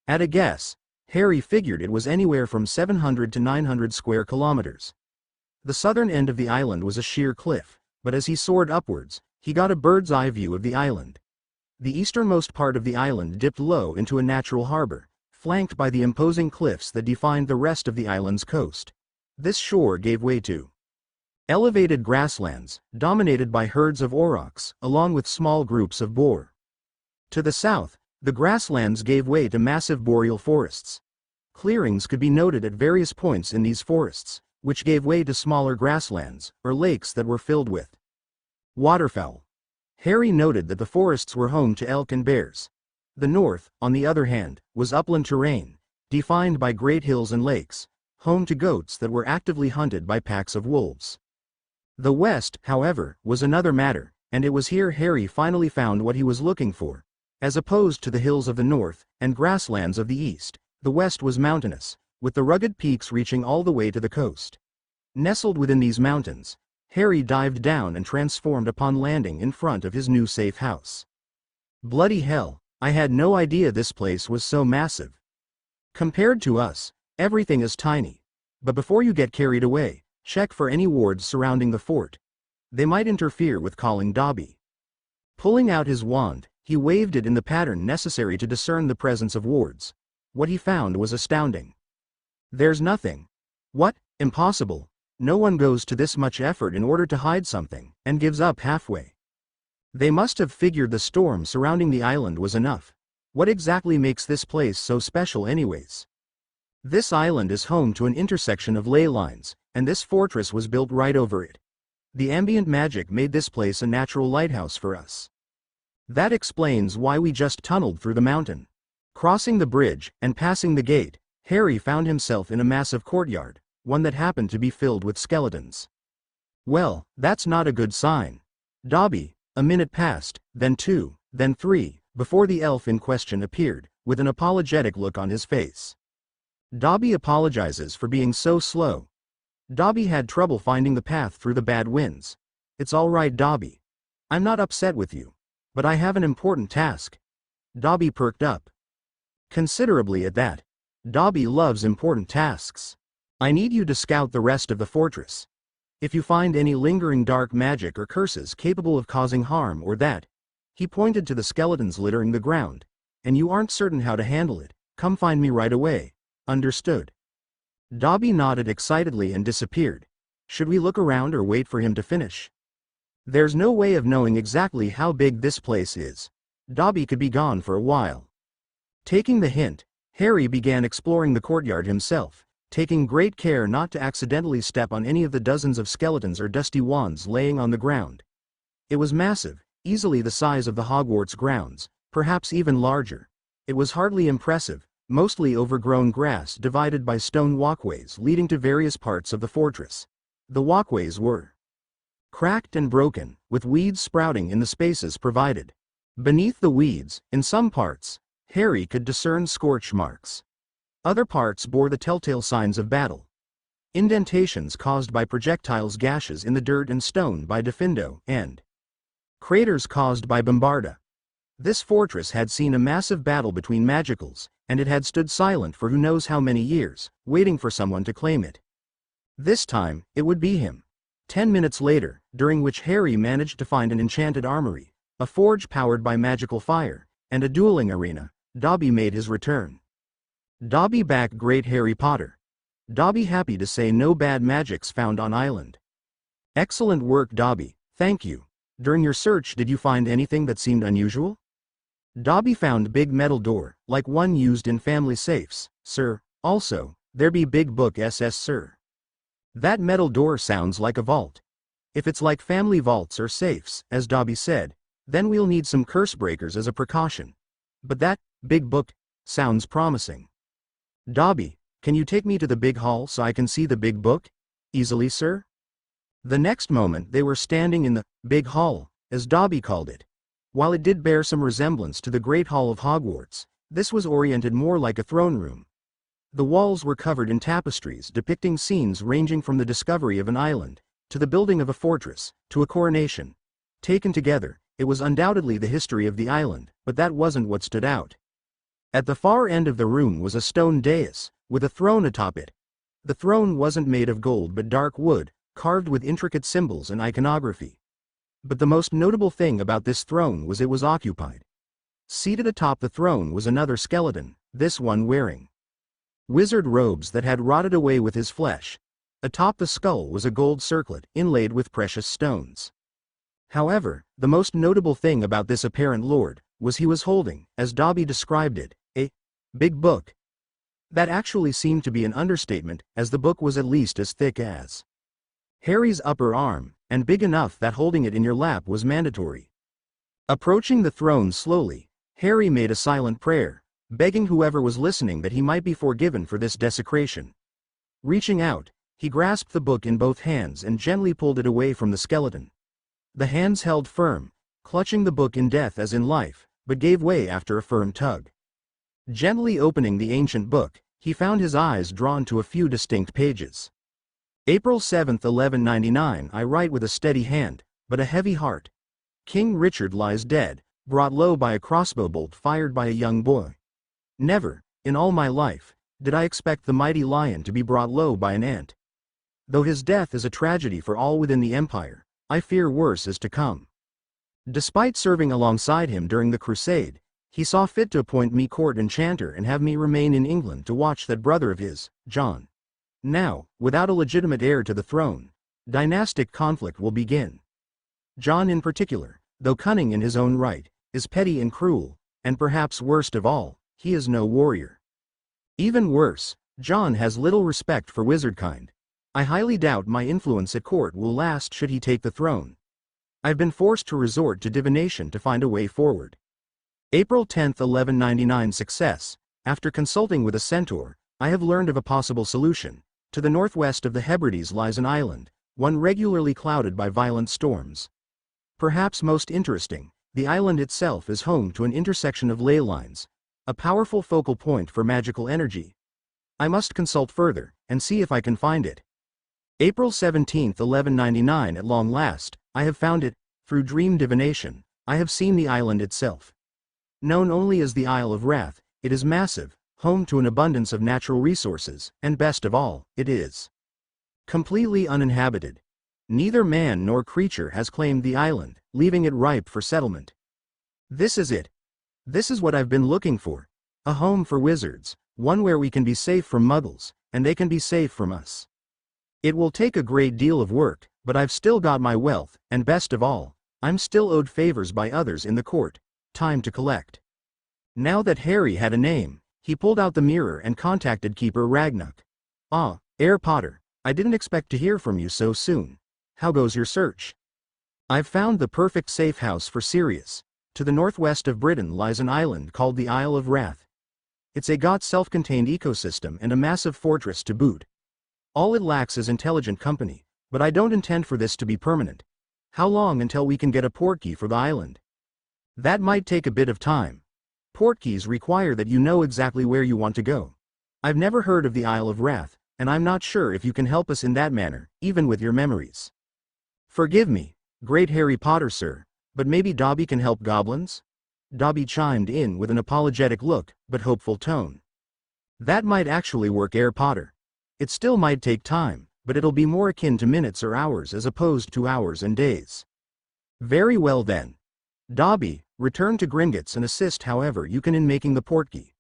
At a guess, Harry figured it was anywhere from 700 to 900 square kilometers. The southern end of the island was a sheer cliff, but as he soared upwards, he got a bird's eye view of the island. The easternmost part of the island dipped low into a natural harbor, flanked by the imposing cliffs that defined the rest of the island's coast. This shore gave way to elevated grasslands, dominated by herds of aurochs, along with small groups of boar. To the south, the grasslands gave way to massive boreal forests. Clearings could be noted at various points in these forests, which gave way to smaller grasslands, or lakes that were filled with waterfowl. Harry noted that the forests were home to elk and bears. The north, on the other hand, was upland terrain, defined by great hills and lakes, home to goats that were actively hunted by packs of wolves. The west, however, was another matter, and it was here Harry finally found what he was looking for. As opposed to the hills of the north, and grasslands of the east, the west was mountainous, with the rugged peaks reaching all the way to the coast. Nestled within these mountains, Harry dived down and transformed upon landing in front of his new safe house. Bloody hell, I had no idea this place was so massive. Compared to us, everything is tiny. But before you get carried away, check for any wards surrounding the fort. They might interfere with calling Dobby. Pulling out his wand, he waved it in the pattern necessary to discern the presence of wards. What he found was astounding. There's nothing. What? Impossible. No one goes to this much effort in order to hide something, and gives up halfway. They must have figured the storm surrounding the island was enough. What exactly makes this place so special anyways? This island is home to an intersection of ley lines, and this fortress was built right over it. The ambient magic made this place a natural lighthouse for us. That explains why we just tunneled through the mountain. Crossing the bridge, and passing the gate, Harry found himself in a massive courtyard, one that happened to be filled with skeletons. Well, that's not a good sign. Dobby. A minute passed, then 2, then 3, before the elf in question appeared, with an apologetic look on his face. Dobby apologizes for being so slow. Dobby had trouble finding the path through the bad winds. It's all right, Dobby. I'm not upset with you. But I have an important task. Dobby perked up considerably at that. Dobby loves important tasks. I need you to scout the rest of the fortress. If you find any lingering dark magic or curses capable of causing harm or that, he pointed to the skeletons littering the ground, and you aren't certain how to handle it, come find me right away. Understood? Dobby nodded excitedly and disappeared. Should we look around or wait for him to finish? There's no way of knowing exactly how big this place is. Dobby could be gone for a while. Taking the hint, Harry began exploring the courtyard himself, taking great care not to accidentally step on any of the dozens of skeletons or dusty wands laying on the ground. It was massive, easily the size of the Hogwarts grounds, perhaps even larger. It was hardly impressive, mostly overgrown grass divided by stone walkways leading to various parts of the fortress. The walkways were cracked and broken, with weeds sprouting in the spaces provided. Beneath the weeds, in some parts, Harry could discern scorch marks. Other parts bore the telltale signs of battle. Indentations caused by projectiles, gashes in the dirt and stone by Diffindo, and craters caused by Bombarda. This fortress had seen a massive battle between magicals, and it had stood silent for who knows how many years, waiting for someone to claim it. This time, it would be him. 10 minutes later, during which Harry managed to find an enchanted armory, a forge powered by magical fire, and a dueling arena, Dobby made his return. Dobby back, great Harry Potter. Dobby happy to say no bad magics found on island. Excellent work, Dobby, thank you. During your search, did you find anything that seemed unusual? Dobby found big metal door, like one used in family safes, sir. Also, there be big book SS, sir. That metal door sounds like a vault. If it's like family vaults or safes, as Dobby said, then we'll need some curse breakers as a precaution. But that big book sounds promising. Dobby, can you take me to the big hall so I can see the big book? Easily, sir. The next moment they were standing in the big hall, as Dobby called it. While it did bear some resemblance to the Great Hall of Hogwarts, this was oriented more like a throne room. The walls were covered in tapestries depicting scenes ranging from the discovery of an island, to the building of a fortress, to a coronation. Taken together, it was undoubtedly the history of the island, but that wasn't what stood out. At the far end of the room was a stone dais, with a throne atop it. The throne wasn't made of gold but dark wood, carved with intricate symbols and iconography. But the most notable thing about this throne was it was occupied. Seated atop the throne was another skeleton, this one wearing wizard robes that had rotted away with his flesh. Atop the skull was a gold circlet inlaid with precious stones. However, the most notable thing about this apparent lord was he was holding, as Dobby described it, a big book. That actually seemed to be an understatement, as the book was at least as thick as Harry's upper arm, and big enough that holding it in your lap was mandatory. Approaching the throne slowly, Harry made a silent prayer, begging whoever was listening that he might be forgiven for this desecration. Reaching out, he grasped the book in both hands and gently pulled it away from the skeleton. The hands held firm, clutching the book in death as in life, but gave way after a firm tug. Gently opening the ancient book, he found his eyes drawn to a few distinct pages. April 7, 1199. I write with a steady hand, but a heavy heart. King Richard lies dead, brought low by a crossbow bolt fired by a young boy. Never, in all my life, did I expect the mighty lion to be brought low by an ant? Though his death is a tragedy for all within the Empire, I fear worse is to come. Despite serving alongside him during the Crusade, he saw fit to appoint me court enchanter and have me remain in England to watch that brother of his, John. Now, without a legitimate heir to the throne, dynastic conflict will begin. John in particular, though cunning in his own right, is petty and cruel, and perhaps worst of all, he is no warrior. Even worse, John has little respect for wizardkind. I highly doubt my influence at court will last should he take the throne. I've been forced to resort to divination to find a way forward. April 10, 1199 success. After consulting with a centaur, I have learned of a possible solution. To the northwest of the Hebrides lies an island, one regularly clouded by violent storms. Perhaps most interesting, the island itself is home to an intersection of ley lines, a powerful focal point for magical energy. I must consult further, and see if I can find it. April 17, 1199 at long last, I have found it. Through dream divination, I have seen the island itself. Known only as the Isle of Wrath, it is massive, home to an abundance of natural resources, and best of all, it is completely uninhabited. Neither man nor creature has claimed the island, leaving it ripe for settlement. This is it. This is what I've been looking for. A home for wizards, one where we can be safe from muggles, and they can be safe from us. It will take a great deal of work, but I've still got my wealth, and best of all, I'm still owed favors by others in the court. Time to collect. Now that Harry had a name, he pulled out the mirror and contacted Keeper Ragnuck. Ah, Herr Potter, I didn't expect to hear from you so soon. How goes your search? I've found the perfect safe house for Sirius. To the northwest of Britain lies an island called the Isle of Wrath. It's a self-contained ecosystem and a massive fortress to boot. All it lacks is intelligent company, but I don't intend for this to be permanent. How long until we can get a portkey for the island? That might take a bit of time. Portkeys require that you know exactly where you want to go. I've never heard of the Isle of Wrath, and I'm not sure if you can help us in that manner, even with your memories. Forgive me, great Harry Potter sir, but maybe Dobby can help goblins? Dobby chimed in with an apologetic look, but hopeful tone. That might actually work, Herr Potter. It still might take time, but it'll be more akin to minutes or hours as opposed to hours and days. Very well then. Dobby, return to Gringotts and assist however you can in making the portkey.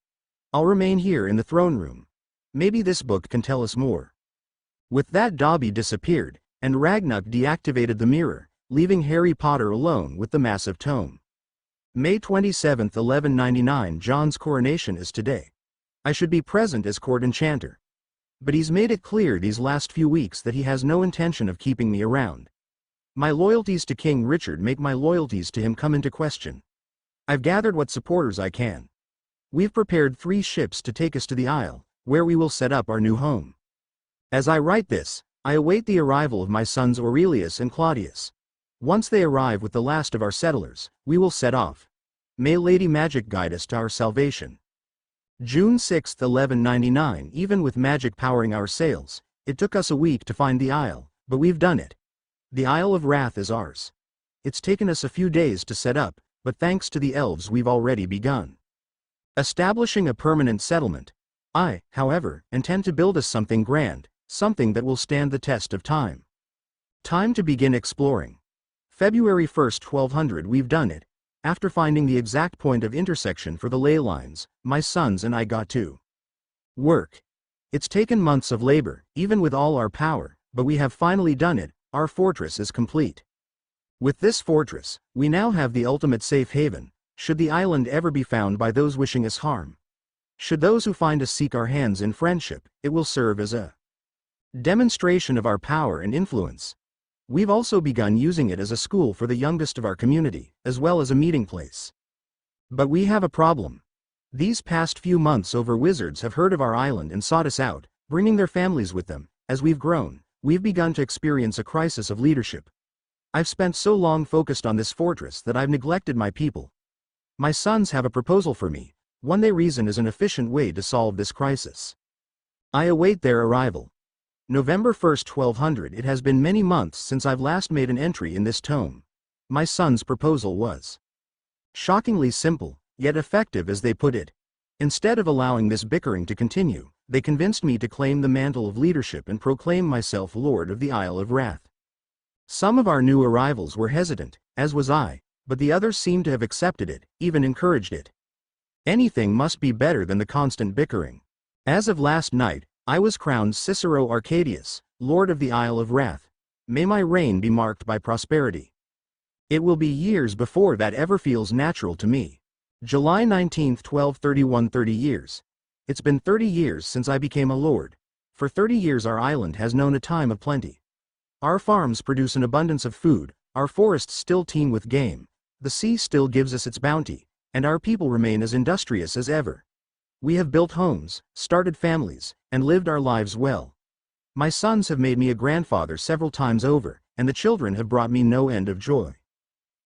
I'll remain here in the throne room. Maybe this book can tell us more. With that Dobby disappeared, and Ragnuck deactivated the mirror, leaving Harry Potter alone with the massive tome. May 27, 1199 John's coronation is today. I should be present as court enchanter. But he's made it clear these last few weeks that he has no intention of keeping me around. My loyalties to King Richard make my loyalties to him come into question. I've gathered what supporters I can. We've prepared 3 ships to take us to the Isle, where we will set up our new home. As I write this, I await the arrival of my sons Aurelius and Claudius. Once they arrive with the last of our settlers, we will set off. May Lady Magic guide us to our salvation. June 6, 1199 Even with magic powering our sails, it took us a week to find the Isle, but we've done it. The Isle of Wrath is ours. It's taken us a few days to set up, but thanks to the elves we've already begun establishing a permanent settlement. I, however, intend to build us something grand, something that will stand the test of time. Time to begin exploring. February 1, 1200 We've done it. After finding the exact point of intersection for the ley lines, my sons and I got to work. It's taken months of labor, even with all our power, but we have finally done it. Our fortress is complete. With this fortress, we now have the ultimate safe haven, should the island ever be found by those wishing us harm. Should those who find us seek our hands in friendship, it will serve as a demonstration of our power and influence. We've also begun using it as a school for the youngest of our community, as well as a meeting place. But we have a problem. These past few months wizards have heard of our island and sought us out, bringing their families with them. As we've grown, we've begun to experience a crisis of leadership. I've spent so long focused on this fortress that I've neglected my people. My sons have a proposal for me, one they reason is an efficient way to solve this crisis. I await their arrival. November 1, 1200 It has been many months since I've last made an entry in this tome. My son's proposal was shockingly simple, yet effective as they put it. Instead of allowing this bickering to continue, They convinced me to claim the mantle of leadership and proclaim myself Lord of the Isle of Wrath. Some of our new arrivals were hesitant, as was I, but the others seemed to have accepted it, even encouraged it. Anything must be better than the constant bickering. As of last night, I was crowned Cicero Arcadius, Lord of the Isle of Wrath. May my reign be marked by prosperity. It will be years before that ever feels natural to me. July 19, 1231. 30 years. It's been 30 years since I became a lord. For 30 years our island has known a time of plenty. Our farms produce an abundance of food, our forests still teem with game, the sea still gives us its bounty, and our people remain as industrious as ever. We have built homes, started families, and lived our lives well. My sons have made me a grandfather several times over, and the children have brought me no end of joy.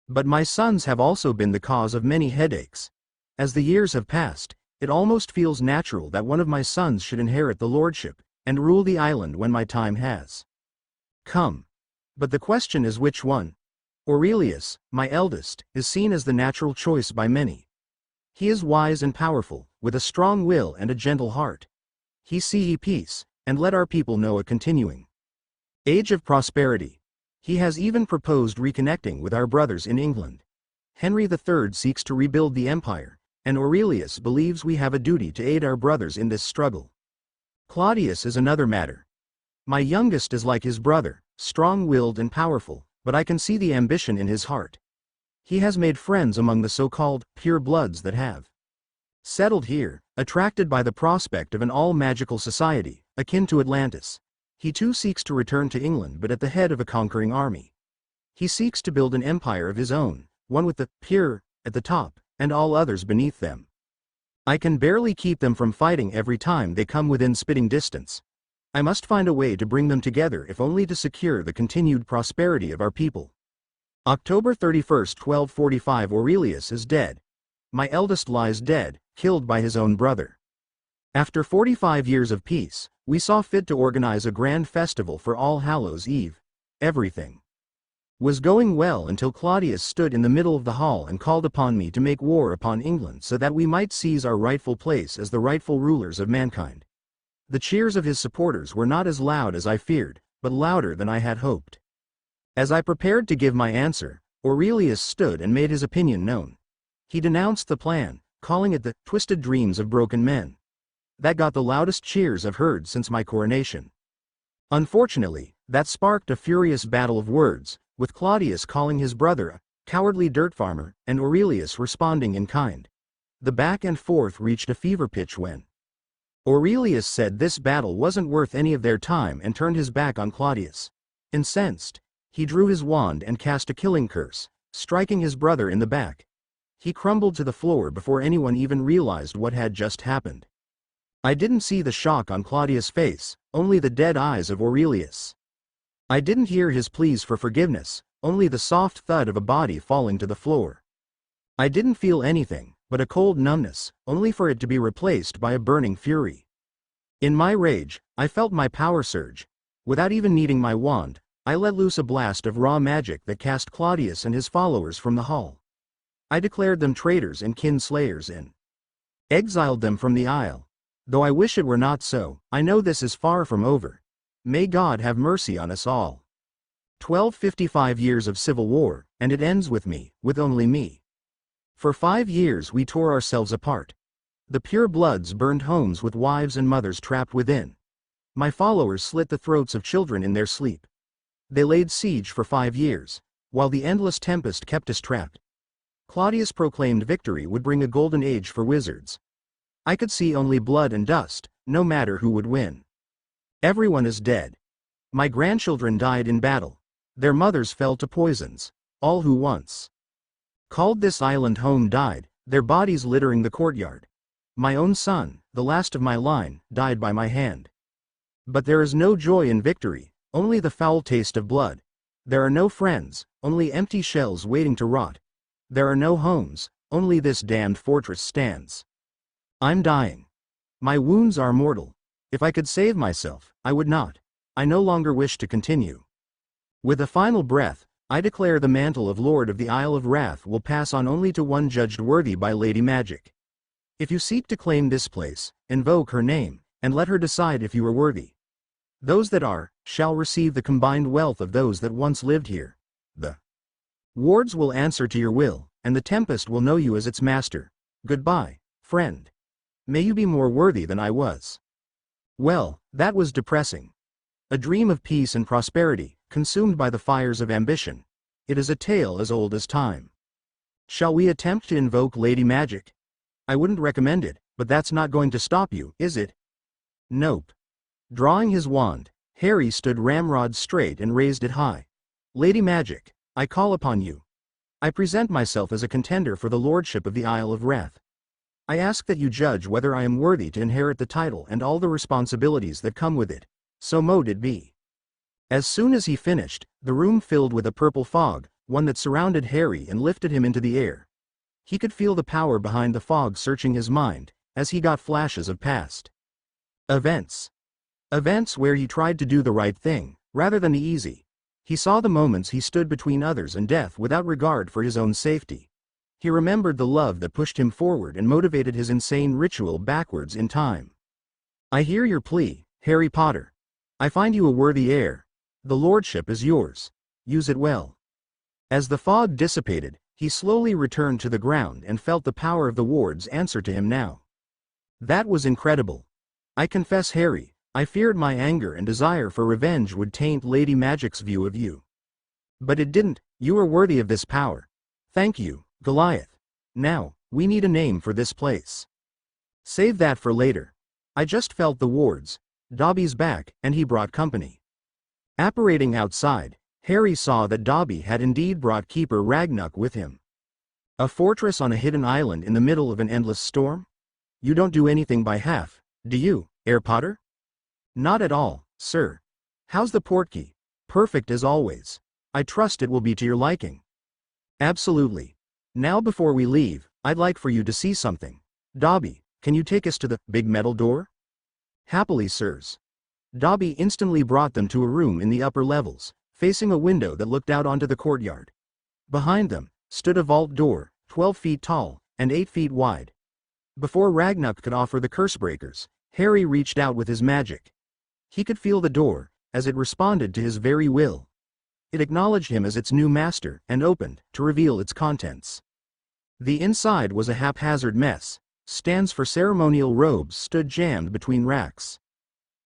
But my sons have also been the cause of many headaches. As the years have passed, it almost feels natural that one of my sons should inherit the lordship, and rule the island when my time has come. But the question is which one? Aurelius, my eldest, is seen as the natural choice by many. He is wise and powerful, with a strong will and a gentle heart. He sees peace, and let our people know a continuing age of prosperity. He has even proposed reconnecting with our brothers in England. Henry III seeks to rebuild the empire, and Aurelius believes we have a duty to aid our brothers in this struggle. Claudius is another matter. My youngest is like his brother, strong-willed and powerful, but I can see the ambition in his heart. He has made friends among the so-called pure bloods that have settled here, attracted by the prospect of an all-magical society, akin to Atlantis. He too seeks to return to England but at the head of a conquering army. He seeks to build an empire of his own, one with the pure at the top, and all others beneath them. I can barely keep them from fighting every time they come within spitting distance. I must find a way to bring them together if only to secure the continued prosperity of our people. October 31, 1245. Aurelius is dead. My eldest lies dead, killed by his own brother. After 45 years of peace, we saw fit to organize a grand festival for All Hallows' Eve. Everything was going well until Claudius stood in the middle of the hall and called upon me to make war upon England so that we might seize our rightful place as the rightful rulers of mankind. The cheers of his supporters were not as loud as I feared, but louder than I had hoped. As I prepared to give my answer, Aurelius stood and made his opinion known. He denounced the plan, calling it the twisted dreams of broken men. That got the loudest cheers I've heard since my coronation. Unfortunately, that sparked a furious battle of words, with Claudius calling his brother a cowardly dirt farmer, and Aurelius responding in kind. The back and forth reached a fever pitch when Aurelius said this battle wasn't worth any of their time and turned his back on Claudius. Incensed, he drew his wand and cast a killing curse, striking his brother in the back. He crumbled to the floor before anyone even realized what had just happened. I didn't see the shock on Claudius' face, only the dead eyes of Aurelius. I didn't hear his pleas for forgiveness, only the soft thud of a body falling to the floor. I didn't feel anything but a cold numbness, only for it to be replaced by a burning fury. In my rage, I felt my power surge. Without even needing my wand, I let loose a blast of raw magic that cast Claudius and his followers from the hall. I declared them traitors and kinslayers and exiled them from the isle. Though I wish it were not so, I know this is far from over. May God have mercy on us all. 1255 years of civil war, and it ends with me, with only me. For 5 years we tore ourselves apart. The pure bloods burned homes with wives and mothers trapped within. My followers slit the throats of children in their sleep. They laid siege for 5 years, while the endless tempest kept us trapped. Claudius proclaimed victory would bring a golden age for wizards. I could see only blood and dust, no matter who would win. Everyone is dead. My grandchildren died in battle. Their mothers fell to poisons. All who once called this island home died, their bodies littering the courtyard. My own son, the last of my line, died by my hand. But there is no joy in victory, only the foul taste of blood. There are no friends, only empty shells waiting to rot. There are no homes, only this damned fortress stands. I'm dying. My wounds are mortal. If I could save myself, I would not. I no longer wish to continue. With a final breath, I declare the mantle of Lord of the Isle of Wrath will pass on only to one judged worthy by Lady Magic. If you seek to claim this place, invoke her name, and let her decide if you are worthy. Those that are, shall receive the combined wealth of those that once lived here. The wards will answer to your will, and the Tempest will know you as its master. Goodbye, friend. May you be more worthy than I was. Well, that was depressing. A dream of peace and prosperity, consumed by the fires of ambition. It is a tale as old as time. Shall we attempt to invoke Lady Magic? I wouldn't recommend it, but that's not going to stop you, is it? Nope. Drawing his wand, Harry stood ramrod straight and raised it high. Lady Magic, I call upon you. I present myself as a contender for the lordship of the Isle of Wrath. I ask that you judge whether I am worthy to inherit the title and all the responsibilities that come with it. So mote it be. As soon as he finished, the room filled with a purple fog, one that surrounded Harry and lifted him into the air. He could feel the power behind the fog searching his mind, as he got flashes of past events. Events where he tried to do the right thing, rather than the easy. He saw the moments he stood between others and death without regard for his own safety. He remembered the love that pushed him forward and motivated his insane ritual backwards in time. I hear your plea, Harry Potter. I find you a worthy heir. The lordship is yours. Use it well. As the fog dissipated, he slowly returned to the ground and felt the power of the wards answer to him now. That was incredible. I confess, Harry, I feared my anger and desire for revenge would taint Lady Magic's view of you. But it didn't. You are worthy of this power. Thank you, Goliath. Now, we need a name for this place. Save that for later. I just felt the wards. Dobby's back, and he brought company. Apparating outside, Harry saw that Dobby had indeed brought Keeper Ragnuck with him. A fortress on a hidden island in the middle of an endless storm? You don't do anything by half, do you, Herr Potter? Not at all, sir. How's the portkey? Perfect as always. I trust it will be to your liking. Absolutely. Now before we leave, I'd like for you to see something. Dobby, can you take us to the big metal door? Happily, sirs. Dobby instantly brought them to a room in the upper levels, facing a window that looked out onto the courtyard. Behind them stood a vault door, 12 feet tall and 8 feet wide. Before Ragnuck could offer the cursebreakers, Harry reached out with his magic. He could feel the door, as it responded to his very will. It acknowledged him as its new master, and opened, to reveal its contents. The inside was a haphazard mess. Stands for ceremonial robes stood jammed between racks,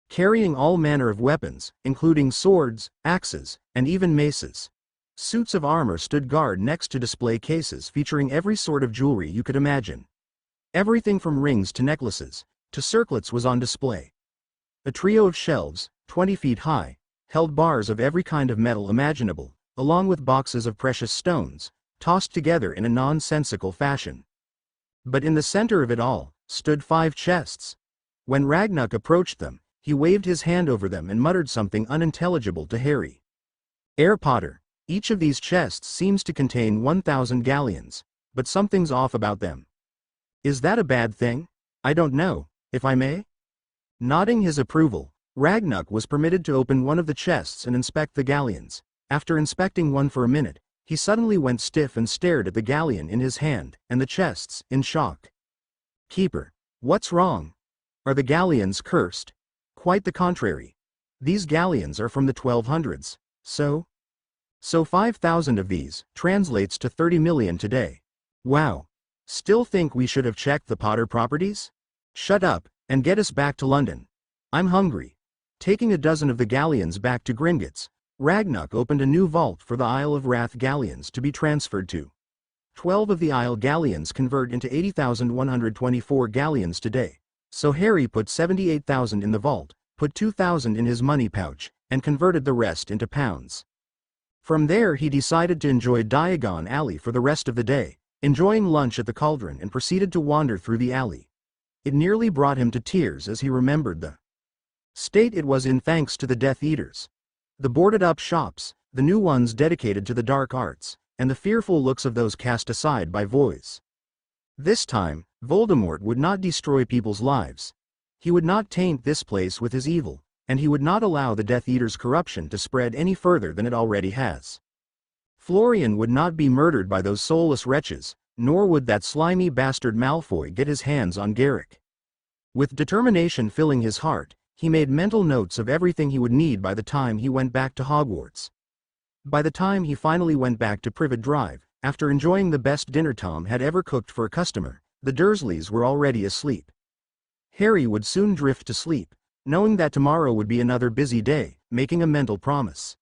carrying all manner of weapons, including swords, axes, and even maces. Suits of armor stood guard next to display cases featuring every sort of jewelry you could imagine. Everything from rings to necklaces, to circlets was on display. A trio of shelves, 20 feet high, held bars of every kind of metal imaginable, along with boxes of precious stones, tossed together in a nonsensical fashion. But in the center of it all, stood 5 chests. When Ragnuck approached them, he waved his hand over them and muttered something unintelligible to Harry. Herr Potter, each of these chests seems to contain 1,000 galleons, but something's off about them. Is that a bad thing? I don't know, if I may? Nodding his approval, Ragnuck was permitted to open one of the chests and inspect the galleons. After inspecting one for a minute, he suddenly went stiff and stared at the galleon in his hand, and the chests, in shock. Keeper, what's wrong? Are the galleons cursed? Quite the contrary. These galleons are from the 1200s, so 5,000 of these translates to 30 million today. Wow. Still think we should have checked the Potter properties? Shut up, and get us back to London. I'm hungry. Taking a dozen of the galleons back to Gringotts, Ragnuck opened a new vault for the Isle of Wrath galleons to be transferred to. 12 of the Isle galleons convert into 80,124 galleons today, so Harry put 78,000 in the vault, put 2,000 in his money pouch, and converted the rest into pounds. From there he decided to enjoy Diagon Alley for the rest of the day, enjoying lunch at the Cauldron, and proceeded to wander through the alley. It nearly brought him to tears as he remembered the state it was in thanks to the Death Eaters. The boarded-up shops, the new ones dedicated to the dark arts, and the fearful looks of those cast aside by Voice. This time, Voldemort would not destroy people's lives. He would not taint this place with his evil, and he would not allow the Death Eaters' corruption to spread any further than it already has. Florian would not be murdered by those soulless wretches, nor would that slimy bastard Malfoy get his hands on Garrick. With determination filling his heart, he made mental notes of everything he would need by the time he went back to Hogwarts. By the time he finally went back to Privet Drive, after enjoying the best dinner Tom had ever cooked for a customer, the Dursleys were already asleep. Harry would soon drift to sleep, knowing that tomorrow would be another busy day, making a mental promise.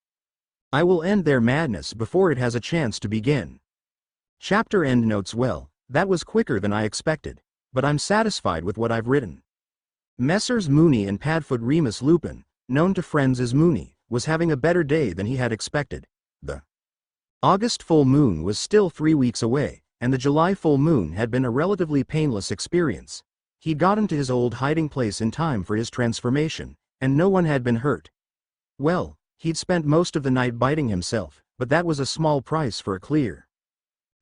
I will end their madness before it has a chance to begin. Chapter end notes. Well, that was quicker than I expected, but I'm satisfied with what I've written. Messrs. Moony and Padfoot. Remus Lupin, known to friends as Moony, was having a better day than he had expected. The August full moon was still 3 weeks away, and the July full moon had been a relatively painless experience. He'd gotten to his old hiding place in time for his transformation, and no one had been hurt. Well, he'd spent most of the night biting himself, but that was a small price for a clear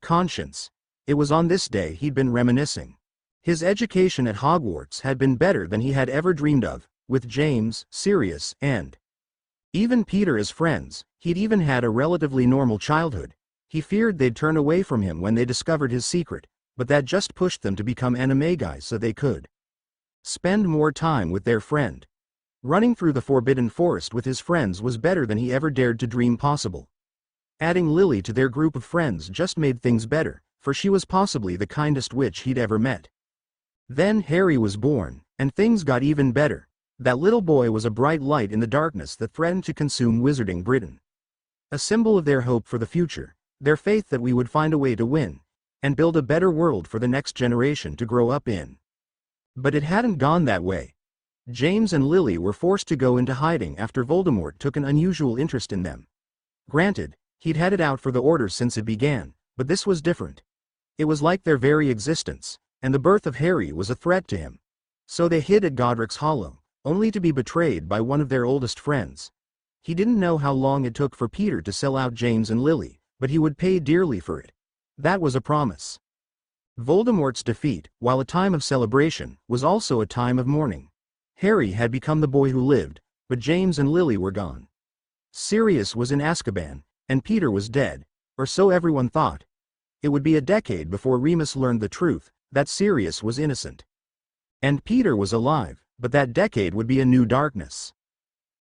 conscience. It was on this day he'd been reminiscing. His education at Hogwarts had been better than he had ever dreamed of, with James, Sirius, and even Peter as friends. He'd even had a relatively normal childhood. He feared they'd turn away from him when they discovered his secret, but that just pushed them to become animagi so they could spend more time with their friend. Running through the Forbidden Forest with his friends was better than he ever dared to dream possible. Adding Lily to their group of friends just made things better, for she was possibly the kindest witch he'd ever met. Then Harry was born, and things got even better. That little boy was a bright light in the darkness that threatened to consume Wizarding Britain. A symbol of their hope for the future, their faith that we would find a way to win, and build a better world for the next generation to grow up in. But it hadn't gone that way. James and Lily were forced to go into hiding after Voldemort took an unusual interest in them. Granted, he'd had it out for the Order since it began, but this was different. It was like their very existence, and the birth of Harry was a threat to him. So they hid at Godric's Hollow, only to be betrayed by one of their oldest friends. He didn't know how long it took for Peter to sell out James and Lily, but he would pay dearly for it. That was a promise. Voldemort's defeat, while a time of celebration, was also a time of mourning. Harry had become the boy who lived, but James and Lily were gone. Sirius was in Azkaban, and Peter was dead, or so everyone thought. It would be a decade before Remus learned the truth, that Sirius was innocent. And Peter was alive, but that decade would be a new darkness.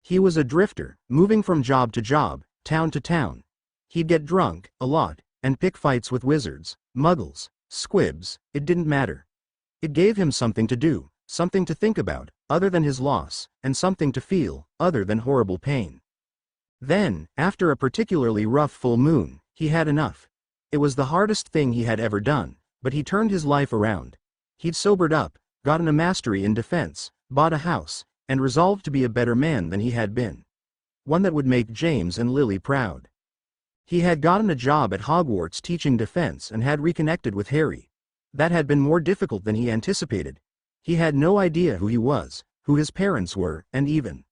He was a drifter, moving from job to job, town to town. He'd get drunk, a lot, and pick fights with wizards, muggles, squibs, it didn't matter. It gave him something to do, something to think about, other than his loss, and something to feel, other than horrible pain. Then, after a particularly rough full moon, he had enough. It was the hardest thing he had ever done, but he turned his life around. He'd sobered up, gotten a mastery in defense, bought a house, and resolved to be a better man than he had been. One that would make James and Lily proud. He had gotten a job at Hogwarts teaching defense and had reconnected with Harry. That had been more difficult than he anticipated. He had no idea who he was, who his parents were, and even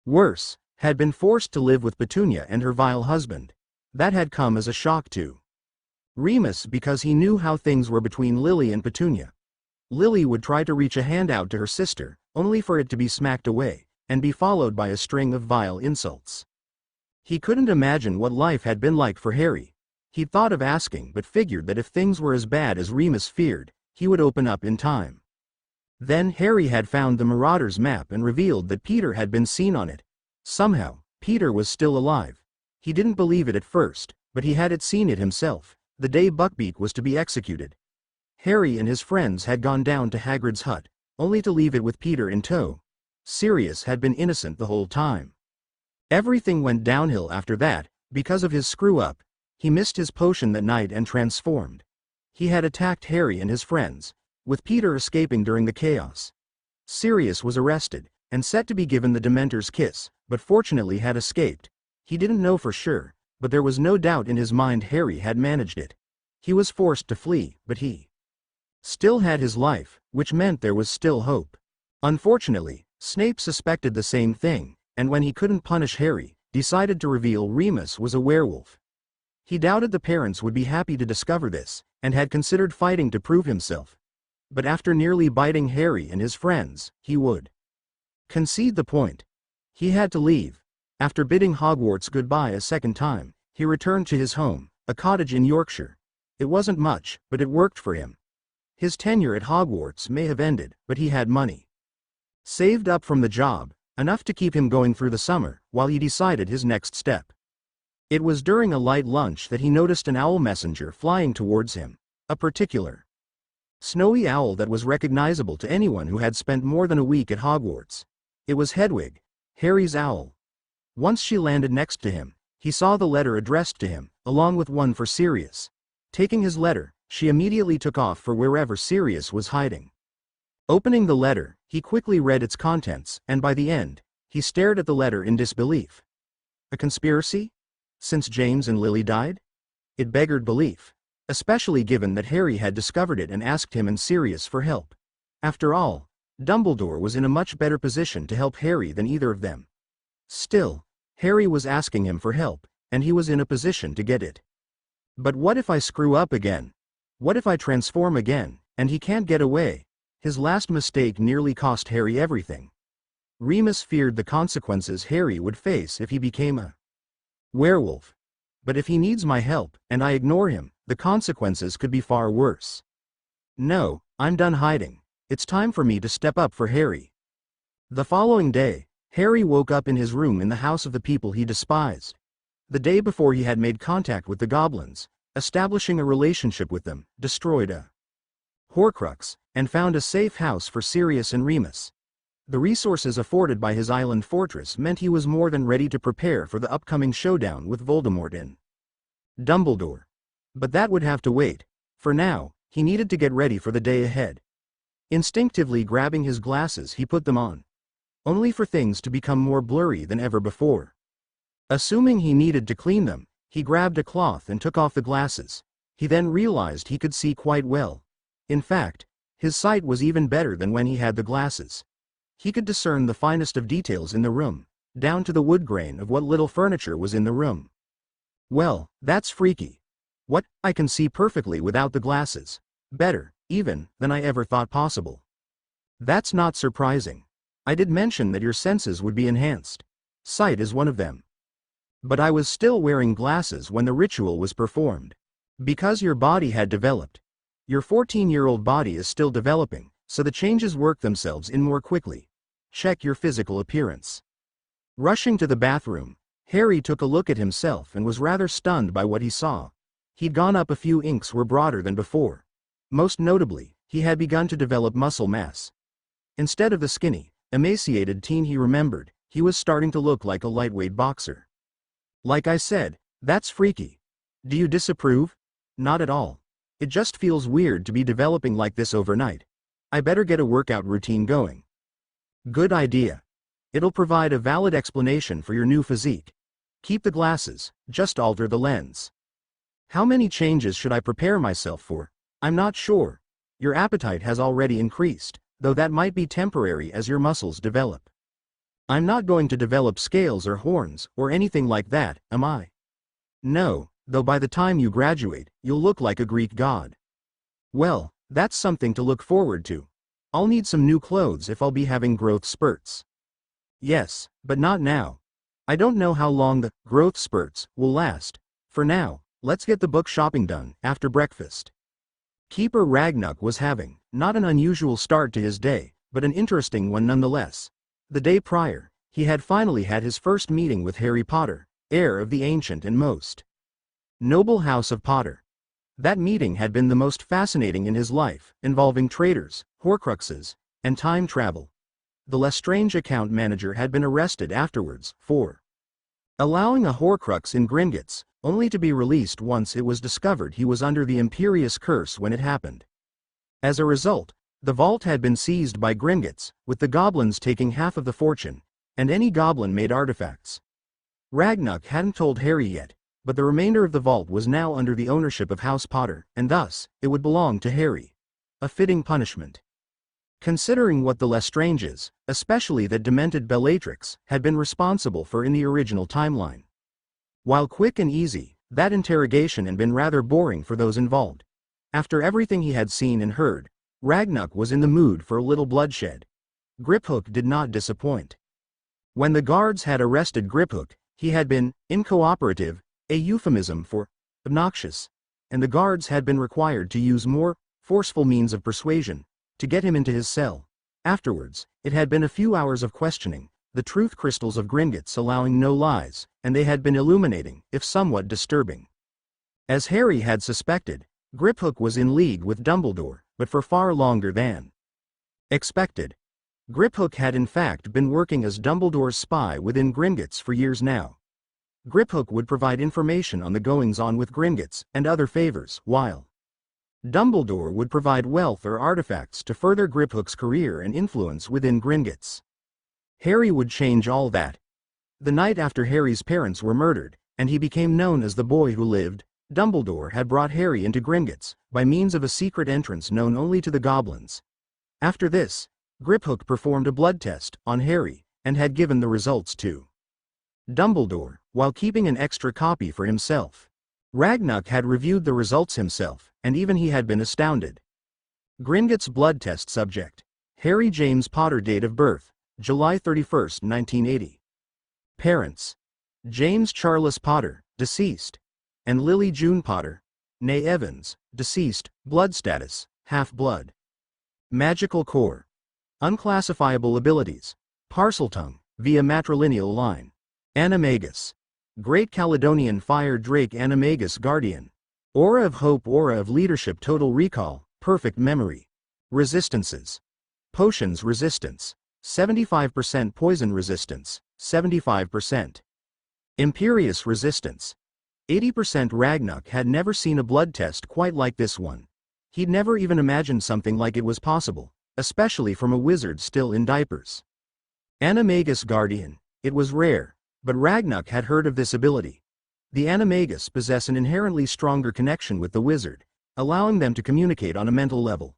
worse, had been forced to live with Petunia and her vile husband. That had come as a shock to Remus because he knew how things were between Lily and Petunia. Lily would try to reach a hand out to her sister, only for it to be smacked away, and be followed by a string of vile insults. He couldn't imagine what life had been like for Harry. He'd thought of asking but figured that if things were as bad as Remus feared, he would open up in time. Then Harry had found the Marauders map and revealed that Peter had been seen on it. Somehow, Peter was still alive. He didn't believe it at first, but he had seen it himself, the day Buckbeak was to be executed. Harry and his friends had gone down to Hagrid's hut, only to leave it with Peter in tow. Sirius had been innocent the whole time. Everything went downhill after that, because of his screw-up. He missed his potion that night and transformed. He had attacked Harry and his friends, with Peter escaping during the chaos. Sirius was arrested, and set to be given the Dementor's kiss, but fortunately had escaped. He didn't know for sure, but there was no doubt in his mind Harry had managed it. He was forced to flee, but he still had his life, which meant there was still hope. Unfortunately, Snape suspected the same thing, and when he couldn't punish Harry, decided to reveal Remus was a werewolf. He doubted the parents would be happy to discover this, and had considered fighting to prove himself. But after nearly biting Harry and his friends, he would concede the point. He had to leave. After bidding Hogwarts goodbye a second time, he returned to his home, a cottage in Yorkshire. It wasn't much, but it worked for him. His tenure at Hogwarts may have ended, but he had money saved up from the job, enough to keep him going through the summer, while he decided his next step. It was during a light lunch that he noticed an owl messenger flying towards him, a particular snowy owl that was recognizable to anyone who had spent more than a week at Hogwarts. It was Hedwig, Harry's owl. Once she landed next to him, he saw the letter addressed to him, along with one for Sirius. Taking his letter, she immediately took off for wherever Sirius was hiding. Opening the letter, he quickly read its contents, and by the end, he stared at the letter in disbelief. A conspiracy? Since James and Lily died? It beggared belief, especially given that Harry had discovered it and asked him and Sirius for help. After all, Dumbledore was in a much better position to help Harry than either of them. Still, Harry was asking him for help, and he was in a position to get it. But what if I screw up again? What if I transform again, and he can't get away? His last mistake nearly cost Harry everything. Remus feared the consequences Harry would face if he became a werewolf. But if he needs my help, and I ignore him, the consequences could be far worse. No, I'm done hiding. It's time for me to step up for Harry. The following day, Harry woke up in his room in the house of the people he despised. The day before he had made contact with the goblins, establishing a relationship with them, destroyed a Horcrux, and found a safe house for Sirius and Remus. The resources afforded by his island fortress meant he was more than ready to prepare for the upcoming showdown with Voldemort and Dumbledore. But that would have to wait. For now, he needed to get ready for the day ahead. Instinctively grabbing his glasses, he put them on, only for things to become more blurry than ever before. Assuming he needed to clean them, he grabbed a cloth and took off the glasses. He then realized he could see quite well. In fact, his sight was even better than when he had the glasses. He could discern the finest of details in the room, down to the wood grain of what little furniture was in the room. Well, that's freaky. What? I can see perfectly without the glasses. Better, even, than I ever thought possible. That's not surprising. I did mention that your senses would be enhanced. Sight is one of them. But I was still wearing glasses when the ritual was performed. Because your body had developed. Your 14-year-old body is still developing, so the changes work themselves in more quickly. Check your physical appearance. Rushing to the bathroom, Harry took a look at himself and was rather stunned by what he saw. He'd gone up a few inches were broader than before. Most notably, he had begun to develop muscle mass. Instead of the skinny, emaciated teen he remembered, he was starting to look like a lightweight boxer. Like I said, that's freaky. Do you disapprove? Not at all. It just feels weird to be developing like this overnight. I better get a workout routine going. Good idea. It'll provide a valid explanation for your new physique. Keep the glasses, just alter the lens. How many changes should I prepare myself for? I'm not sure. Your appetite has already increased, though that might be temporary as your muscles develop. I'm not going to develop scales or horns, or anything like that, am I? No, though by the time you graduate, you'll look like a Greek god. Well, that's something to look forward to. I'll need some new clothes if I'll be having growth spurts. Yes, but not now. I don't know how long the growth spurts will last. For now, let's get the book shopping done after breakfast. Keeper Ragnuck was having, not an unusual start to his day, but an interesting one nonetheless. The day prior, he had finally had his first meeting with Harry Potter, heir of the ancient and most noble house of Potter. That meeting had been the most fascinating in his life, involving traitors, Horcruxes, and time travel. The Lestrange account manager had been arrested afterwards for allowing a Horcrux in Gringotts, only to be released once it was discovered he was under the Imperious Curse when it happened. As a result, the vault had been seized by Gringotts, with the goblins taking half of the fortune, and any goblin-made artifacts. Ragnuck hadn't told Harry yet, but the remainder of the vault was now under the ownership of House Potter, and thus, it would belong to Harry. A fitting punishment. Considering what the Lestranges, especially that demented Bellatrix, had been responsible for in the original timeline. While quick and easy, that interrogation had been rather boring for those involved. After everything he had seen and heard, Ragnuck was in the mood for a little bloodshed. Griphook did not disappoint. When the guards had arrested Griphook, he had been incooperative, a euphemism for obnoxious, and the guards had been required to use more forceful means of persuasion, to get him into his cell. Afterwards, it had been a few hours of questioning, the truth crystals of Gringotts allowing no lies, and they had been illuminating, if somewhat disturbing. As Harry had suspected, Griphook was in league with Dumbledore, but for far longer than expected. Griphook had in fact been working as Dumbledore's spy within Gringotts for years now. Griphook would provide information on the goings-on with Gringotts and other favors, while Dumbledore would provide wealth or artifacts to further Griphook's career and influence within Gringotts. Harry would change all that. The night after Harry's parents were murdered, and he became known as the boy who lived, Dumbledore had brought Harry into Gringotts, by means of a secret entrance known only to the goblins. After this, Griphook performed a blood test on Harry, and had given the results to Dumbledore, while keeping an extra copy for himself. Ragnock had reviewed the results himself, and even he had been astounded. Gringotts blood test subject: Harry James Potter. Date of birth: July 31, 1980. Parents: James Charles Potter, deceased, and Lily June Potter, née Evans, deceased. Blood status: half-blood. Magical core: unclassifiable abilities. Parseltongue, via matrilineal line. Animagus: Great Caledonian Fire Drake. Animagus Guardian. Aura of Hope. Aura of Leadership. Total Recall, Perfect Memory. Resistances: Potions resistance, 75%. Poison resistance, 75%. Imperious resistance, 80%. Ragnock had never seen a blood test quite like this one. He'd never even imagined something like it was possible, especially from a wizard still in diapers. Animagus Guardian: it was rare, but Ragnock had heard of this ability. The Animagus possess an inherently stronger connection with the wizard, allowing them to communicate on a mental level.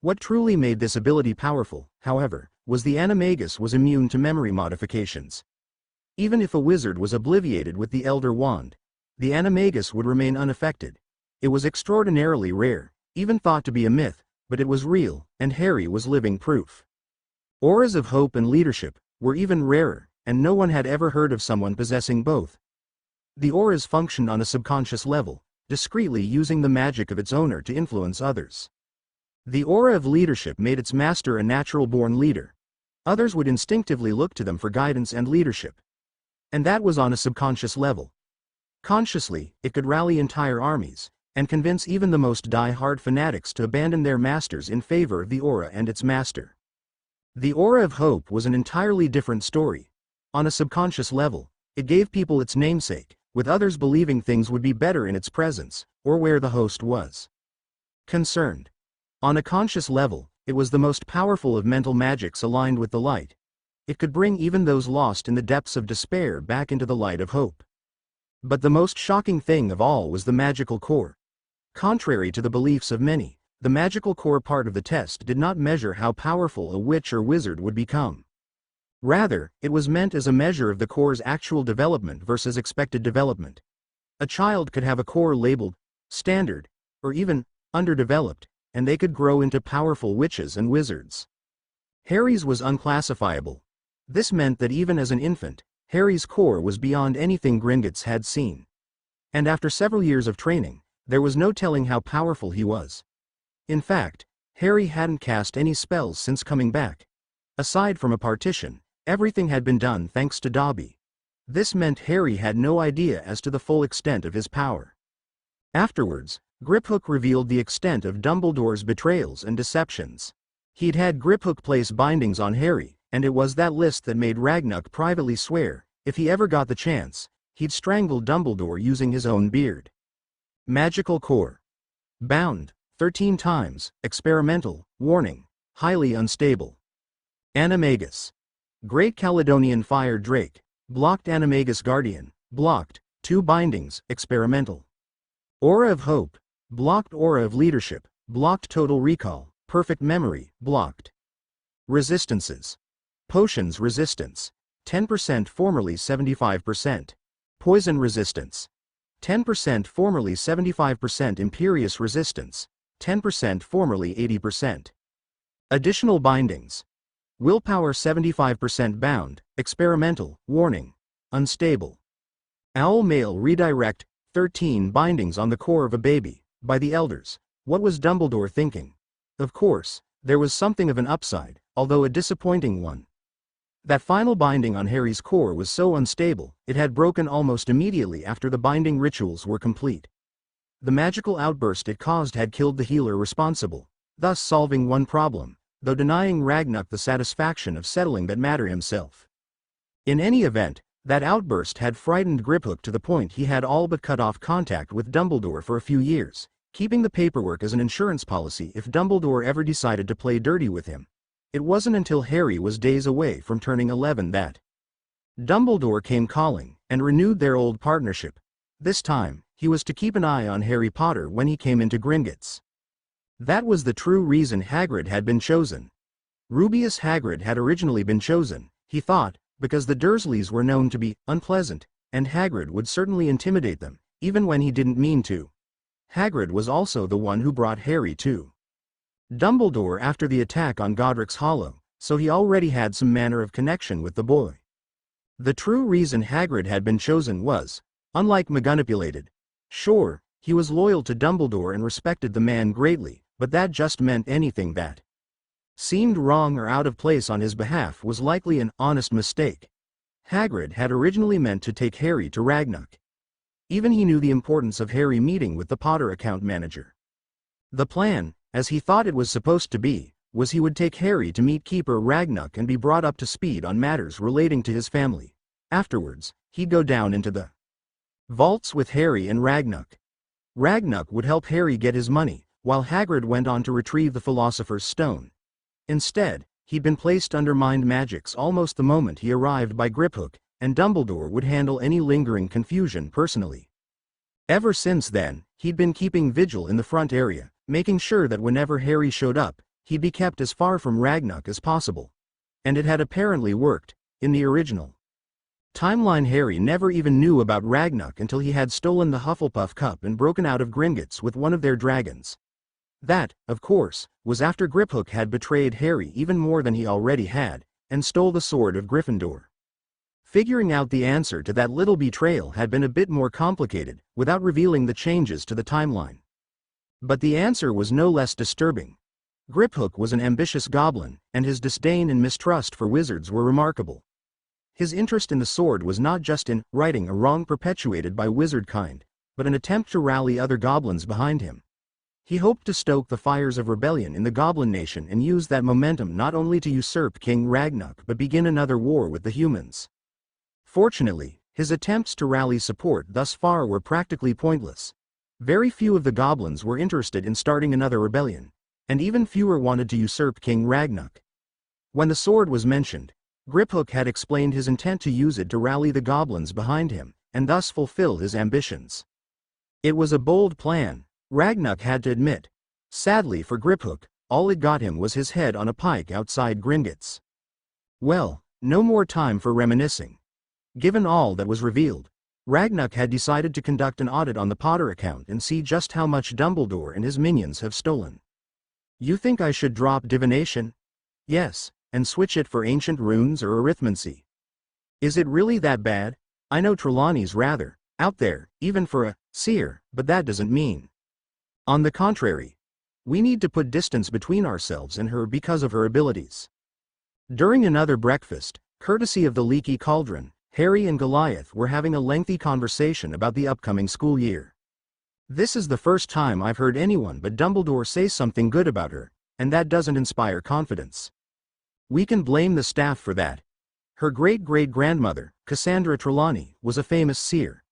What truly made this ability powerful, however, was the Animagus was immune to memory modifications. Even if a wizard was obliviated with the Elder Wand, the Animagus would remain unaffected. It was extraordinarily rare, even thought to be a myth, but it was real, and Harry was living proof. Auras of Hope and Leadership were even rarer, and no one had ever heard of someone possessing both. The auras functioned on a subconscious level, discreetly using the magic of its owner to influence others. The aura of leadership made its master a natural-born leader. Others would instinctively look to them for guidance and leadership. And that was on a subconscious level. Consciously, it could rally entire armies, and convince even the most die-hard fanatics to abandon their masters in favor of the aura and its master. The Aura of Hope was an entirely different story. On a subconscious level, it gave people its namesake, with others believing things would be better in its presence, or where the host was concerned. On a conscious level, it was the most powerful of mental magics aligned with the light. It could bring even those lost in the depths of despair back into the light of hope. But the most shocking thing of all was the magical core. Contrary to the beliefs of many, the magical core part of the test did not measure how powerful a witch or wizard would become. Rather, it was meant as a measure of the core's actual development versus expected development. A child could have a core labeled standard, or even underdeveloped, and they could grow into powerful witches and wizards. Harry's was unclassifiable. This meant that even as an infant, Harry's core was beyond anything Gringotts had seen. And after several years of training, there was no telling how powerful he was. In fact, Harry hadn't cast any spells since coming back. Aside from a partition, everything had been done thanks to Dobby. This meant Harry had no idea as to the full extent of his power. Afterwards, Griphook revealed the extent of Dumbledore's betrayals and deceptions. He'd had Griphook place bindings on Harry, and it was that list that made Ragnock privately swear, if he ever got the chance, he'd strangle Dumbledore using his own beard. Magical core. Bound, 13 times, experimental, warning, highly unstable. Animagus. Great Caledonian Fire Drake, blocked. Animagus Guardian, blocked, 2 bindings, experimental. Aura of Hope, blocked. Aura of Leadership, blocked. Total Recall, Perfect Memory, blocked. Resistances. Potions resistance, 10%. Formerly 75%. Poison resistance, 10%. Formerly 75%. Imperious resistance, 10%. Formerly 80%. Additional bindings. Willpower 75%. Bound, experimental, warning, unstable. Owl Male Redirect, 13 bindings on the core of a baby, by the elders, What was Dumbledore thinking? Of course, there was something of an upside, although a disappointing one. That final binding on Harry's core was so unstable, it had broken almost immediately after the binding rituals were complete. The magical outburst it caused had killed the healer responsible, thus solving one problem, though denying Ragnuck the satisfaction of settling that matter himself. In any event, that outburst had frightened Griphook to the point he had all but cut off contact with Dumbledore for a few years, keeping the paperwork as an insurance policy if Dumbledore ever decided to play dirty with him. It wasn't until Harry was days away from turning 11 that Dumbledore came calling, and renewed their old partnership. This time, he was to keep an eye on Harry Potter when he came into Gringotts. That was the true reason Hagrid had been chosen. Rubeus Hagrid had originally been chosen, he thought, because the Dursleys were known to be unpleasant, and Hagrid would certainly intimidate them, even when he didn't mean to. Hagrid was also the one who brought Harry to Dumbledore after the attack on Godric's Hollow, so he already had some manner of connection with the boy. The true reason Hagrid had been chosen was, unlike McGonagall, sure, he was loyal to Dumbledore and respected the man greatly, but that just meant anything that seemed wrong or out of place on his behalf was likely an honest mistake. Hagrid had originally meant to take Harry to Ragnuck. Even he knew the importance of Harry meeting with the Potter account manager. The plan, as he thought it was supposed to be, was he would take Harry to meet Keeper Ragnuck and be brought up to speed on matters relating to his family. Afterwards, he'd go down into the vaults with Harry and Ragnuck. Ragnuck would help Harry get his money, while Hagrid went on to retrieve the Philosopher's Stone. Instead, he'd been placed under mind magics almost the moment he arrived by Griphook, and Dumbledore would handle any lingering confusion personally. Ever since then, he'd been keeping vigil in the front area, making sure that whenever Harry showed up, he'd be kept as far from Ragnuck as possible. And it had apparently worked, in the original timeline. Harry never even knew about Ragnuck until he had stolen the Hufflepuff cup and broken out of Gringotts with one of their dragons. That, of course, was after Griphook had betrayed Harry even more than he already had, and stole the sword of Gryffindor. Figuring out the answer to that little betrayal had been a bit more complicated, without revealing the changes to the timeline. But the answer was no less disturbing. Griphook was an ambitious goblin, and his disdain and mistrust for wizards were remarkable. His interest in the sword was not just in righting a wrong perpetuated by wizard kind, but an attempt to rally other goblins behind him. He hoped to stoke the fires of rebellion in the Goblin Nation and use that momentum not only to usurp King Ragnuck but begin another war with the humans. Fortunately, his attempts to rally support thus far were practically pointless. Very few of the goblins were interested in starting another rebellion, and even fewer wanted to usurp King Ragnuck. When the sword was mentioned, Griphook had explained his intent to use it to rally the goblins behind him, and thus fulfill his ambitions. It was a bold plan, Ragnuck had to admit. Sadly for Griphook, all it got him was his head on a pike outside Gringotts. Well, no more time for reminiscing. Given all that was revealed, Ragnuck had decided to conduct an audit on the Potter account and see just how much Dumbledore and his minions have stolen. You think I should drop divination? Yes, and switch it for ancient runes or arithmancy. Is it really that bad? I know Trelawney's rather out there, even for a seer, but that doesn't mean. On the contrary, we need to put distance between ourselves and her because of her abilities. During another breakfast, courtesy of the Leaky Cauldron, Harry and Goliath were having a lengthy conversation about the upcoming school year. This is the first time I've heard anyone but Dumbledore say something good about her, and that doesn't inspire confidence. We can blame the staff for that. Her great-great-grandmother, Cassandra Trelawney, was a famous seer.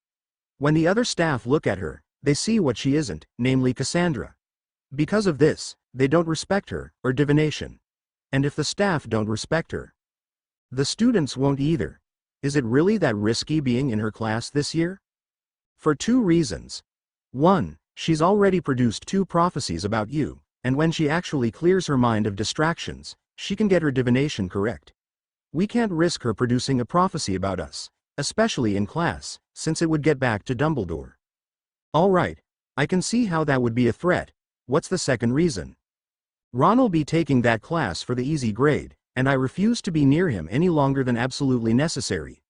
When the other staff look at her, they see what she isn't, namely Cassandra. Because of this, they don't respect her, or divination. And if the staff don't respect her, the students won't either. Is it really that risky being in her class this year? For two reasons. 1, she's already produced 2 prophecies about you, and when she actually clears her mind of distractions, she can get her divination correct. We can't risk her producing a prophecy about us, especially in class, since it would get back to Dumbledore. Alright, I can see how that would be a threat. What's the second reason? Ron'll be taking that class for the easy grade, and I refuse to be near him any longer than absolutely necessary.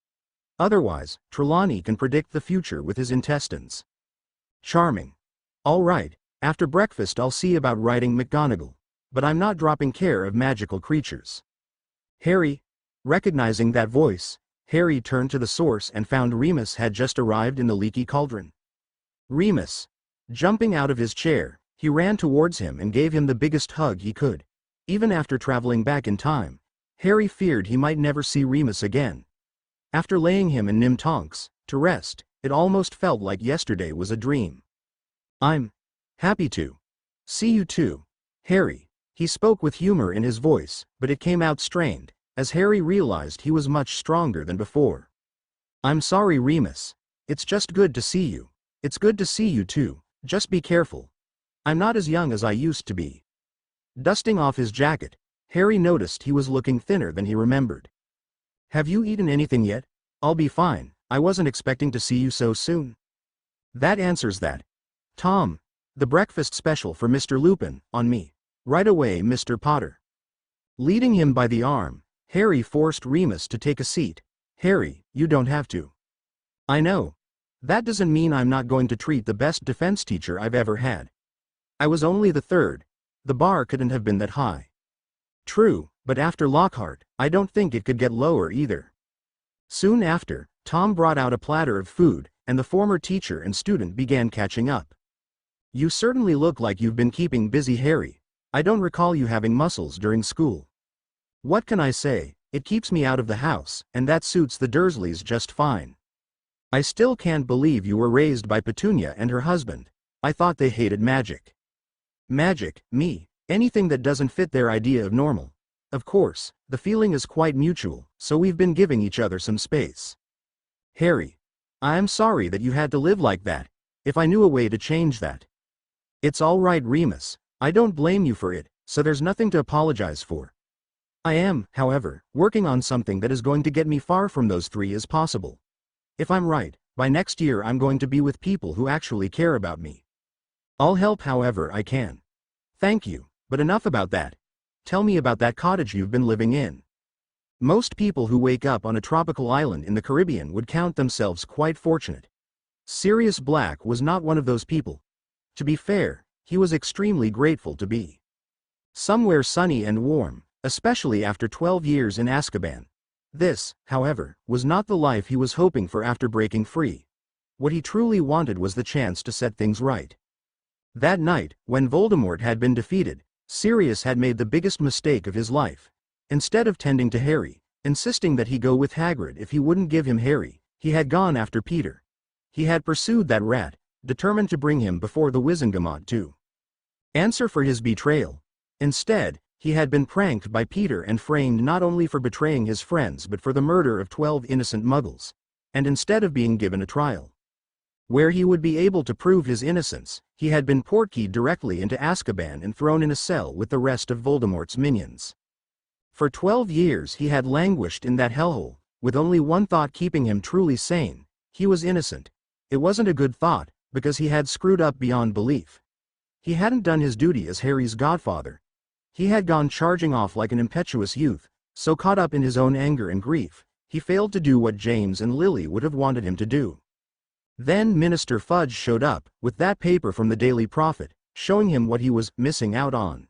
Otherwise, Trelawney can predict the future with his intestines. Charming. Alright, After breakfast I'll see about writing McGonagall. But I'm not dropping care of magical creatures. Harry. Recognizing that voice, Harry turned to the source and found Remus had just arrived in the leaky cauldron. Remus. Jumping out of his chair, he ran towards him and gave him the biggest hug he could. Even after traveling back in time, Harry feared he might never see Remus again. After laying him in Nim Tonks to rest, it almost felt like yesterday was a dream. I'm happy to see you too, Harry. He spoke with humor in his voice, but it came out strained, as Harry realized he was much stronger than before. I'm sorry, Remus. It's just good to see you. It's good to see you too. Just be careful. I'm not as young as I used to be. Dusting off his jacket, Harry noticed he was looking thinner than he remembered. Have you eaten anything yet? I'll be fine. I wasn't expecting to see you so soon. That answers that. Tom, the breakfast special for Mr. Lupin, on me. Right away, Mr. Potter. Leading him by the arm, Harry forced Remus to take a seat. Harry, you don't have to. I know. That doesn't mean I'm not going to treat the best defense teacher I've ever had. I was only the third. The bar couldn't have been that high. True, but after Lockhart, I don't think it could get lower either. Soon after, Tom brought out a platter of food, and the former teacher and student began catching up. You certainly look like you've been keeping busy, Harry. I don't recall you having muscles during school. What can I say? It keeps me out of the house, and that suits the Dursleys just fine. I still can't believe you were raised by Petunia and her husband. I thought they hated magic. Magic, me, anything that doesn't fit their idea of normal. Of course, the feeling is quite mutual, so we've been giving each other some space. Harry. I'm sorry that you had to live like that. If I knew a way to change that. It's all right, Remus. I don't blame you for it, so there's nothing to apologize for. I am, however, working on something that is going to get me far from those three as possible. If I'm right, by next year I'm going to be with people who actually care about me. I'll help however I can. Thank you, but enough about that. Tell me about that cottage you've been living in. Most people who wake up on a tropical island in the Caribbean would count themselves quite fortunate. Sirius Black was not one of those people. To be fair, he was extremely grateful to be somewhere sunny and warm, especially after 12 years in Azkaban. This, however, was not the life he was hoping for after breaking free. What he truly wanted was the chance to set things right. That night, when Voldemort had been defeated, Sirius had made the biggest mistake of his life. Instead of tending to Harry, insisting that he go with Hagrid if he wouldn't give him Harry, he had gone after Peter. He had pursued that rat, determined to bring him before the Wizengamot to answer for his betrayal. Instead, he had been pranked by Peter and framed not only for betraying his friends but for the murder of 12 innocent Muggles. And instead of being given a trial where he would be able to prove his innocence, he had been portkeyed directly into Azkaban and thrown in a cell with the rest of Voldemort's minions. For 12 years he had languished in that hellhole, with only one thought keeping him truly sane: he was innocent. It wasn't a good thought, because he had screwed up beyond belief. He hadn't done his duty as Harry's godfather. He had gone charging off like an impetuous youth, so caught up in his own anger and grief, he failed to do what James and Lily would have wanted him to do. Then Minister Fudge showed up, with that paper from the Daily Prophet, showing him what he was missing out on.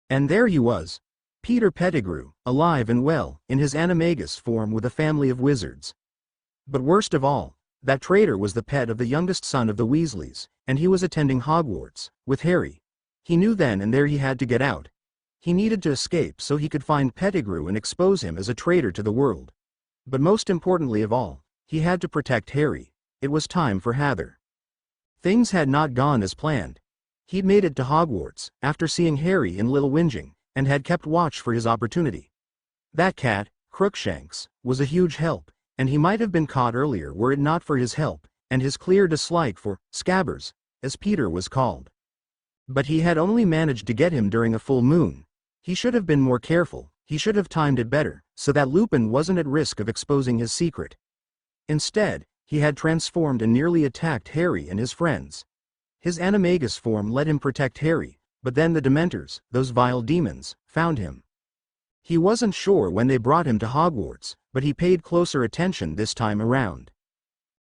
And there he was, Peter Pettigrew, alive and well, in his animagus form with a family of wizards. But worst of all, that traitor was the pet of the youngest son of the Weasleys, and he was attending Hogwarts, with Harry. He knew then and there he had to get out. He needed to escape so he could find Pettigrew and expose him as a traitor to the world. But most importantly of all, he had to protect Harry. It was time for Hather. Things had not gone as planned. He'd made it to Hogwarts, after seeing Harry in Little Whinging, and had kept watch for his opportunity. That cat, Crookshanks, was a huge help, and he might have been caught earlier were it not for his help, and his clear dislike for Scabbers, as Peter was called. But he had only managed to get him during a full moon. He should have been more careful, he should have timed it better, so that Lupin wasn't at risk of exposing his secret. Instead, he had transformed and nearly attacked Harry and his friends. His animagus form let him protect Harry, but then the Dementors, those vile demons, found him. He wasn't sure when they brought him to Hogwarts, but he paid closer attention this time around.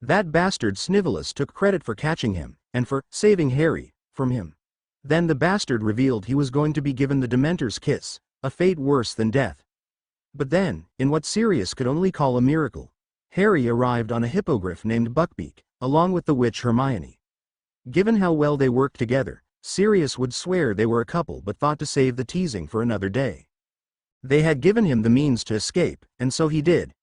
That bastard Snivellus took credit for catching him, and for saving Harry from him. Then the bastard revealed he was going to be given the Dementor's kiss, a fate worse than death. But then, in what Sirius could only call a miracle, Harry arrived on a hippogriff named Buckbeak, along with the witch Hermione. Given how well they worked together, Sirius would swear they were a couple but thought to save the teasing for another day. They had given him the means to escape, and so he did.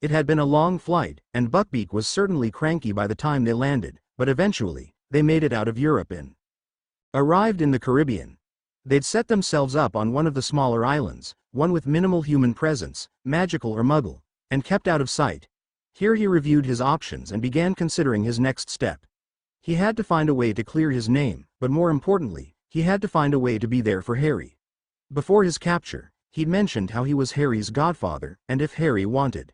It had been a long flight, and Buckbeak was certainly cranky by the time they landed, but eventually, they made it out of Europe and arrived in the Caribbean. They'd set themselves up on one of the smaller islands, one with minimal human presence, magical or muggle, and kept out of sight. Here he reviewed his options and began considering his next step. He had to find a way to clear his name, but more importantly, he had to find a way to be there for Harry. Before his capture, he'd mentioned how he was Harry's godfather, and if Harry wanted,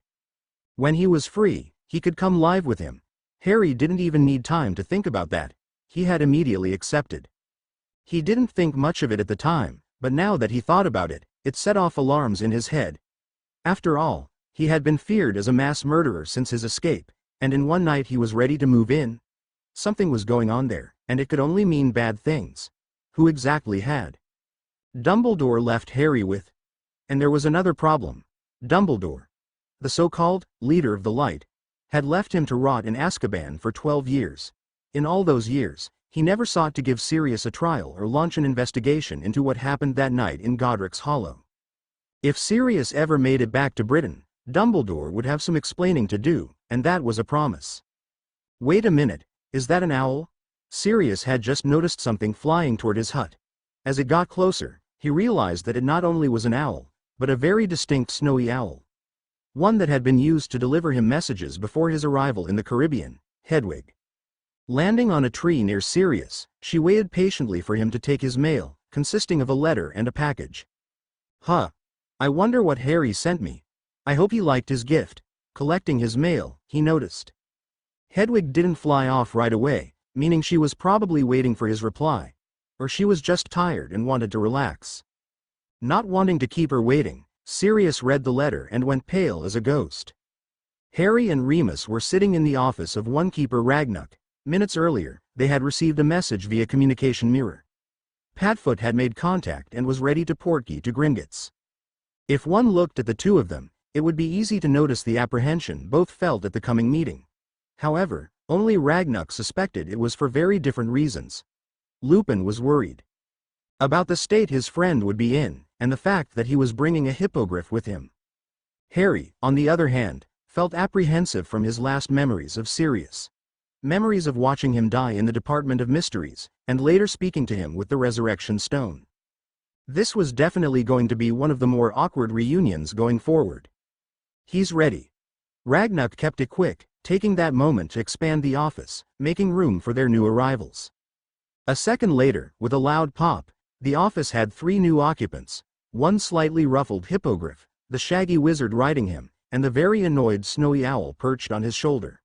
when he was free, he could come live with him. Harry didn't even need time to think about that. He had immediately accepted. He didn't think much of it at the time, but now that he thought about it, it set off alarms in his head. After all, he had been feared as a mass murderer since his escape, and in one night he was ready to move in. Something was going on there, and it could only mean bad things. Who exactly had Dumbledore left Harry with? And there was another problem. Dumbledore, the so-called leader of the light, had left him to rot in Azkaban for 12 years. In all those years, he never sought to give Sirius a trial or launch an investigation into what happened that night in Godric's Hollow. If Sirius ever made it back to Britain, Dumbledore would have some explaining to do, and that was a promise. Wait a minute, is that an owl? Sirius had just noticed something flying toward his hut. As it got closer, he realized that it not only was an owl, but a very distinct snowy owl. One that had been used to deliver him messages before his arrival in the Caribbean, Hedwig. Landing on a tree near Sirius, she waited patiently for him to take his mail, consisting of a letter and a package. Huh. I wonder what Harry sent me. I hope he liked his gift. Collecting his mail, he noticed Hedwig didn't fly off right away, meaning she was probably waiting for his reply. Or she was just tired and wanted to relax. Not wanting to keep her waiting, Sirius read the letter and went pale as a ghost. Harry and Remus were sitting in the office of one keeper Ragnuck. Minutes earlier, they had received a message via communication mirror. Padfoot had made contact and was ready to portkey to Gringotts. If one looked at the two of them, it would be easy to notice the apprehension both felt at the coming meeting. However, only Ragnuck suspected it was for very different reasons. Lupin was worried about the state his friend would be in, and the fact that he was bringing a hippogriff with him. Harry, on the other hand, felt apprehensive from his last memories of Sirius. Memories of watching him die in the Department of Mysteries, and later speaking to him with the Resurrection Stone. This was definitely going to be one of the more awkward reunions going forward. He's ready. Ragnuck kept it quick, taking that moment to expand the office, making room for their new arrivals. A second later, with a loud pop, the office had 3 new occupants, one slightly ruffled hippogriff, the shaggy wizard riding him, and the very annoyed snowy owl perched on his shoulder.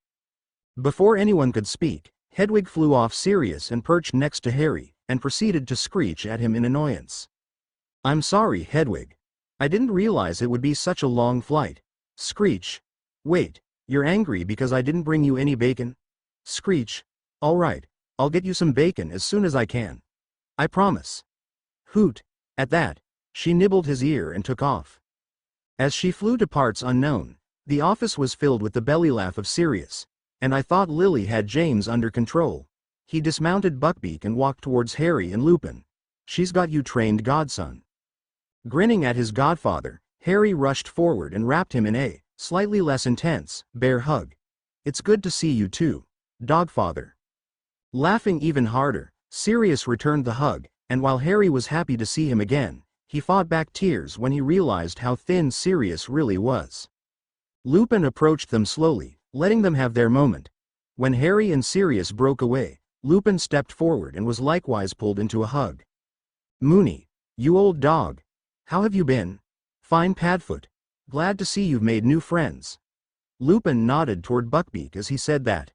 Before anyone could speak, Hedwig flew off Sirius and perched next to Harry, and proceeded to screech at him in annoyance. I'm sorry, Hedwig. I didn't realize it would be such a long flight. Screech. Wait, you're angry because I didn't bring you any bacon? Screech. All right, I'll get you some bacon as soon as I can. I promise. Hoot. At that, she nibbled his ear and took off. As she flew to parts unknown, the office was filled with the belly laugh of Sirius. And I thought Lily had James under control. He dismounted Buckbeak and walked towards Harry and Lupin. She's got you trained, godson. Grinning at his godfather, Harry rushed forward and wrapped him in a slightly less intense, bear hug. It's good to see you too, dogfather. Laughing even harder, Sirius returned the hug, and while Harry was happy to see him again, he fought back tears when he realized how thin Sirius really was. Lupin approached them slowly, letting them have their moment. When Harry and Sirius broke away, Lupin stepped forward and was likewise pulled into a hug. Moony, you old dog. How have you been? Fine, Padfoot. Glad to see you've made new friends. Lupin nodded toward Buckbeak as he said that.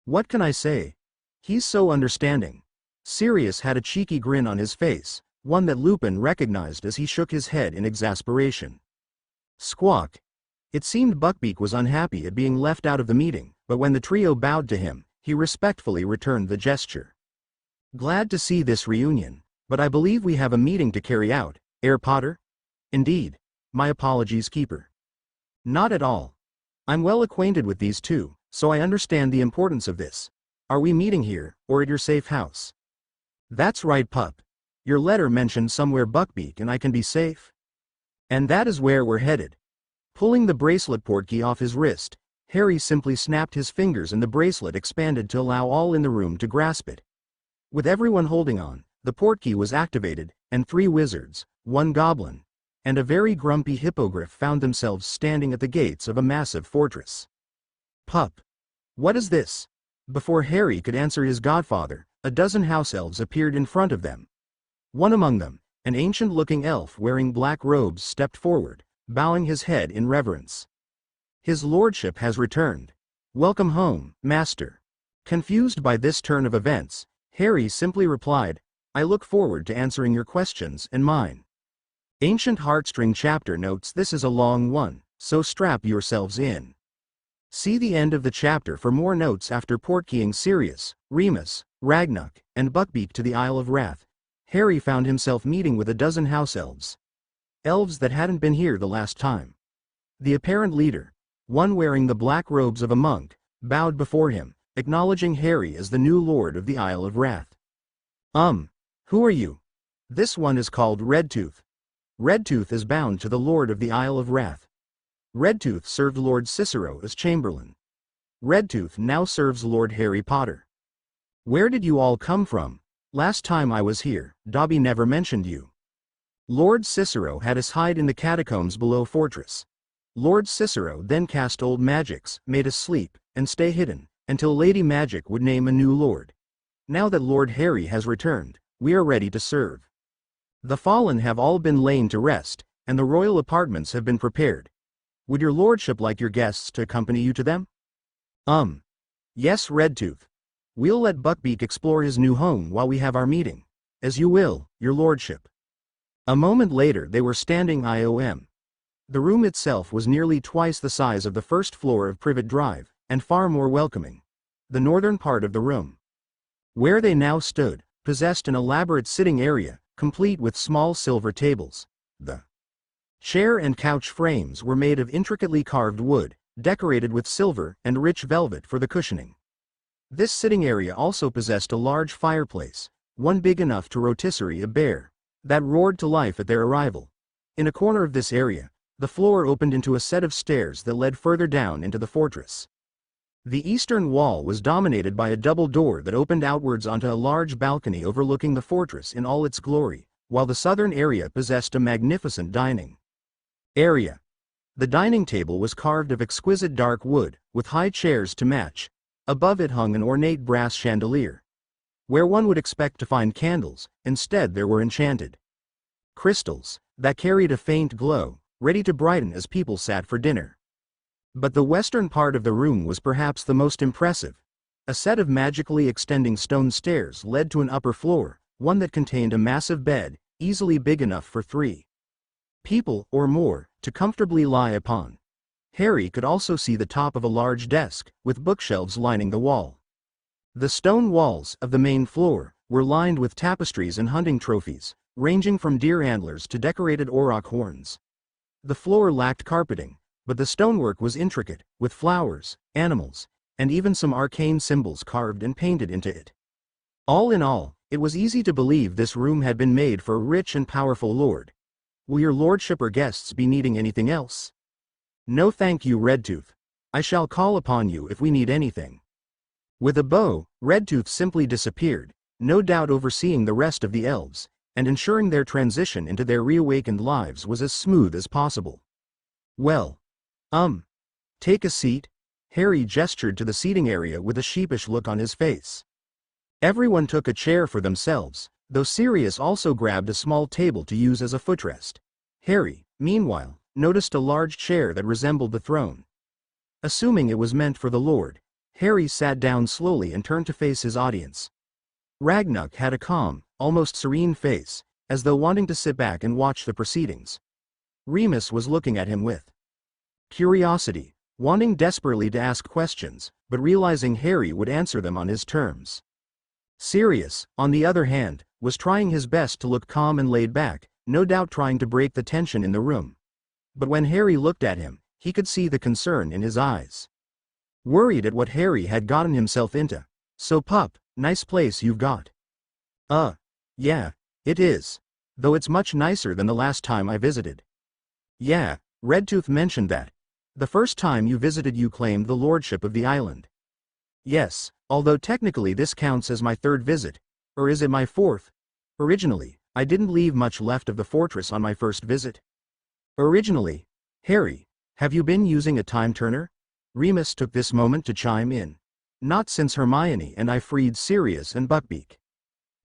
What can I say? He's so understanding. Sirius had a cheeky grin on his face, one that Lupin recognized as he shook his head in exasperation. Squawk. It seemed Buckbeak was unhappy at being left out of the meeting, but when the trio bowed to him, he respectfully returned the gesture. Glad to see this reunion, but I believe we have a meeting to carry out, Herr Potter? Indeed. My apologies, Keeper. Not at all. I'm well acquainted with these two, so I understand the importance of this. Are we meeting here, or at your safe house? That's right, pup. Your letter mentioned somewhere Buckbeak and I can be safe. And that is where we're headed. Pulling the bracelet portkey off his wrist, Harry simply snapped his fingers and the bracelet expanded to allow all in the room to grasp it. With everyone holding on, the portkey was activated, and 3 wizards, 1 goblin, and a very grumpy hippogriff found themselves standing at the gates of a massive fortress. Pup. What is this? Before Harry could answer his godfather, a dozen house elves appeared in front of them. One among them, an ancient-looking elf wearing black robes, stepped forward, bowing his head in reverence. His lordship has returned. Welcome home, master. Confused by this turn of events, Harry simply replied, I look forward to answering your questions and mine. Ancient Heartstring chapter notes this is a long one, so strap yourselves in. See the end of the chapter for more notes. After portkeying Sirius, Remus, Ragnuck, and Buckbeak to the Isle of Wrath, Harry found himself meeting with a dozen house elves. Elves that hadn't been here the last time. The apparent leader, one wearing the black robes of a monk, bowed before him, acknowledging Harry as the new lord of the Isle of Wrath. Who are you? This one is called Redtooth. Redtooth is bound to the Lord of the Isle of Wrath. Redtooth served Lord Cicero as Chamberlain. Redtooth now serves Lord Harry Potter. Where did you all come from? Last time I was here, Dobby never mentioned you. Lord Cicero had us hide in the catacombs below fortress. Lord Cicero then cast old magics, made us sleep, and stay hidden, until Lady Magic would name a new lord. Now that Lord Harry has returned, we are ready to serve. The fallen have all been lain to rest, and the royal apartments have been prepared. Would your lordship like your guests to accompany you to them? Yes, Redtooth. We'll let Buckbeak explore his new home while we have our meeting. As you will, your lordship. A moment later they were standing IOM. The room itself was nearly twice the size of the first floor of Privet Drive, and far more welcoming. The northern part of the room, where they now stood, possessed an elaborate sitting area, complete with small silver tables. The chair and couch frames were made of intricately carved wood, decorated with silver and rich velvet for the cushioning. This sitting area also possessed a large fireplace, one big enough to rotisserie a bear, that roared to life at their arrival. In a corner of this area, the floor opened into a set of stairs that led further down into the fortress. The eastern wall was dominated by a double door that opened outwards onto a large balcony overlooking the fortress in all its glory, while the southern area possessed a magnificent dining area. The dining table was carved of exquisite dark wood, with high chairs to match. Above it hung an ornate brass chandelier. Where one would expect to find candles, instead there were enchanted crystals that carried a faint glow, ready to brighten as people sat for dinner. But the western part of the room was perhaps the most impressive. A set of magically extending stone stairs led to an upper floor, one that contained a massive bed, easily big enough for 3 people or more to comfortably lie upon. Harry could also see the top of a large desk, with bookshelves lining the wall. The stone walls of the main floor were lined with tapestries and hunting trophies, ranging from deer antlers to decorated auroch horns. The floor lacked carpeting, but the stonework was intricate, with flowers, animals, and even some arcane symbols carved and painted into it. All in all, it was easy to believe this room had been made for a rich and powerful lord. Will your lordship or guests be needing anything else? No thank you, Redtooth. I shall call upon you if we need anything. With a bow, Redtooth simply disappeared, no doubt overseeing the rest of the elves, and ensuring their transition into their reawakened lives was as smooth as possible. Well, take a seat. Harry gestured to the seating area with a sheepish look on his face. Everyone took a chair for themselves, though Sirius also grabbed a small table to use as a footrest. Harry, meanwhile, noticed a large chair that resembled the throne. Assuming it was meant for the Lord, Harry sat down slowly and turned to face his audience. Ragnuck had a calm, almost serene face, as though wanting to sit back and watch the proceedings. Remus was looking at him with curiosity, wanting desperately to ask questions, but realizing Harry would answer them on his terms. Sirius, on the other hand, was trying his best to look calm and laid back, no doubt trying to break the tension in the room. But when Harry looked at him, he could see the concern in his eyes. Worried at what Harry had gotten himself into. "So pup, nice place you've got." Yeah, it is. Though it's much nicer than the last time I visited." "Yeah, Redtooth mentioned that. The first time you visited you claimed the lordship of the island." "Yes, although technically this counts as my third visit. Or is it my fourth? Originally, I didn't leave much left of the fortress on my first visit." "Originally? Harry, have you been using a time turner?" Remus took this moment to chime in. "Not since Hermione and I freed Sirius and Buckbeak."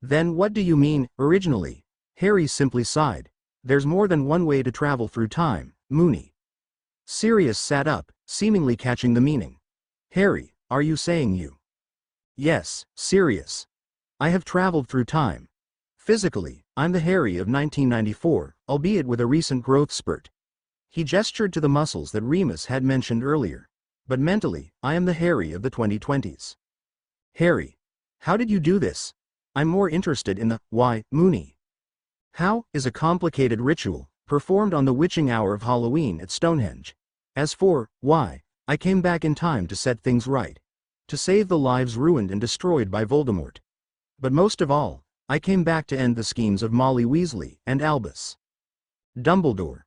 "Then what do you mean, originally?" Harry simply sighed. "There's more than one way to travel through time, Moony." Sirius sat up, seemingly catching the meaning. "Harry, are you saying you?" "Yes, Sirius. I have traveled through time. Physically, I'm the Harry of 1994, albeit with a recent growth spurt." He gestured to the muscles that Remus had mentioned earlier. "But mentally, I am the Harry of the 2020s. "Harry, how did you do this? I'm more interested in the why, Moony." "How is a complicated ritual, performed on the witching hour of Halloween at Stonehenge. As for why, I came back in time to set things right. To save the lives ruined and destroyed by Voldemort. But most of all, I came back to end the schemes of Molly Weasley and Albus Dumbledore."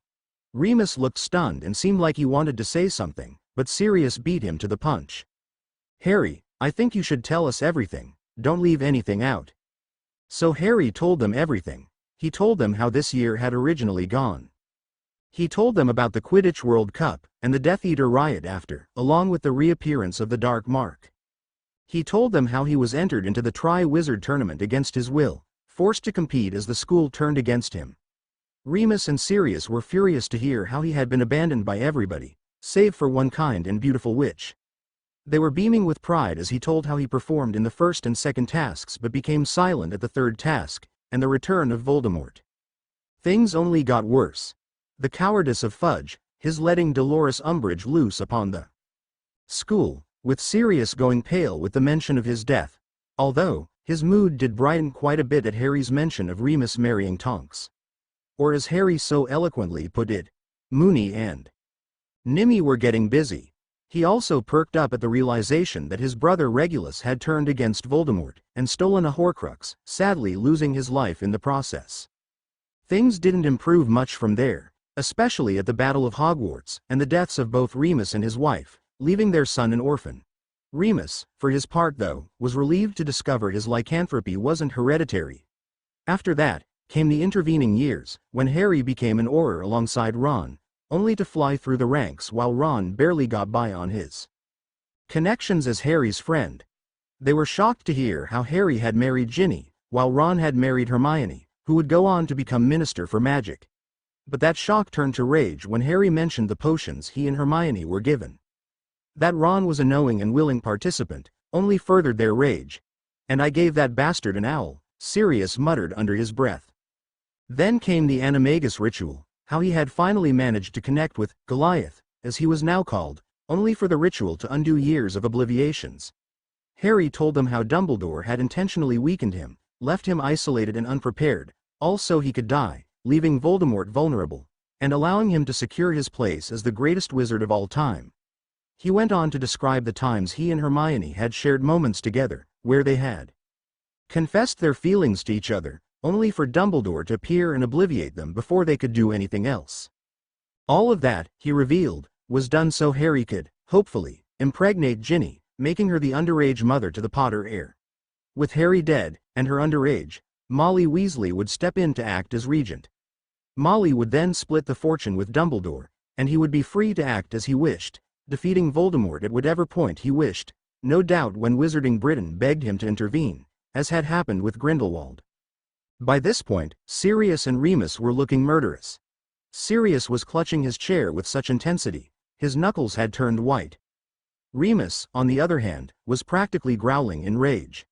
Remus looked stunned and seemed like he wanted to say something, but Sirius beat him to the punch. "Harry, I think you should tell us everything, don't leave anything out." So Harry told them everything. He told them how this year had originally gone. He told them about the Quidditch World Cup, and the Death Eater riot after, along with the reappearance of the Dark Mark. He told them how he was entered into the Tri-Wizard tournament against his will, forced to compete as the school turned against him. Remus and Sirius were furious to hear how he had been abandoned by everybody, save for one kind and beautiful witch. They were beaming with pride as he told how he performed in the first and second tasks but became silent at the third task, and the return of Voldemort. Things only got worse. The cowardice of Fudge, his letting Dolores Umbridge loose upon the school, with Sirius going pale with the mention of his death, although his mood did brighten quite a bit at Harry's mention of Remus marrying Tonks. Or as Harry so eloquently put it, Moony and Nimmy were getting busy. He also perked up at the realization that his brother Regulus had turned against Voldemort and stolen a Horcrux, sadly losing his life in the process. Things didn't improve much from there, especially at the Battle of Hogwarts and the deaths of both Remus and his wife, leaving their son an orphan. Remus, for his part though, was relieved to discover his lycanthropy wasn't hereditary. After that, came the intervening years, when Harry became an Auror alongside Ron, only to fly through the ranks while Ron barely got by on his connections as Harry's friend. They were shocked to hear how Harry had married Ginny, while Ron had married Hermione, who would go on to become Minister for Magic. But that shock turned to rage when Harry mentioned the potions he and Hermione were given. That Ron was a knowing and willing participant only furthered their rage. "And I gave that bastard an owl," Sirius muttered under his breath. Then came the Animagus ritual, how he had finally managed to connect with Goliath, as he was now called, only for the ritual to undo years of obliviations. Harry told them how Dumbledore had intentionally weakened him, left him isolated and unprepared, all so he could die, leaving Voldemort vulnerable, and allowing him to secure his place as the greatest wizard of all time. He went on to describe the times he and Hermione had shared moments together, where they had confessed their feelings to each other, only for Dumbledore to appear and obliviate them before they could do anything else. All of that, he revealed, was done so Harry could, hopefully, impregnate Ginny, making her the underage mother to the Potter heir. With Harry dead, and her underage, Molly Weasley would step in to act as regent. Molly would then split the fortune with Dumbledore, and he would be free to act as he wished, defeating Voldemort at whatever point he wished, no doubt when Wizarding Britain begged him to intervene, as had happened with Grindelwald. By this point, Sirius and Remus were looking murderous. Sirius was clutching his chair with such intensity, his knuckles had turned white. Remus, on the other hand, was practically growling in rage.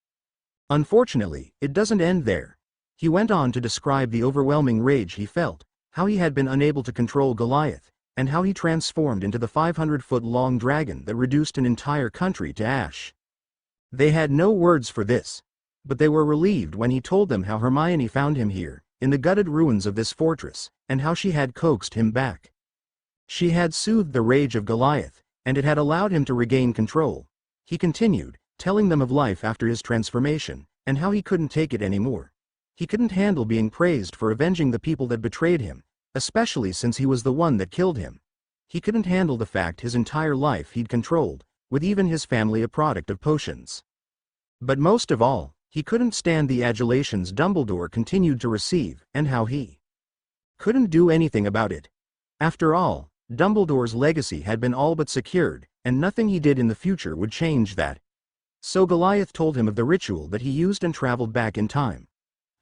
Unfortunately, it doesn't end there. He went on to describe the overwhelming rage he felt, how he had been unable to control Goliath, and how he transformed into the 500-foot-long dragon that reduced an entire country to ash. They had no words for this. But they were relieved when he told them how Hermione found him here, in the gutted ruins of this fortress, and how she had coaxed him back. She had soothed the rage of Goliath, and it had allowed him to regain control. He continued, telling them of life after his transformation, and how he couldn't take it anymore. He couldn't handle being praised for avenging the people that betrayed him, especially since he was the one that killed him. He couldn't handle the fact his entire life he'd controlled, with even his family a product of potions. But most of all, he couldn't stand the adulations Dumbledore continued to receive, and how he couldn't do anything about it. After all, Dumbledore's legacy had been all but secured, and nothing he did in the future would change that. So Goliath told him of the ritual that he used and traveled back in time.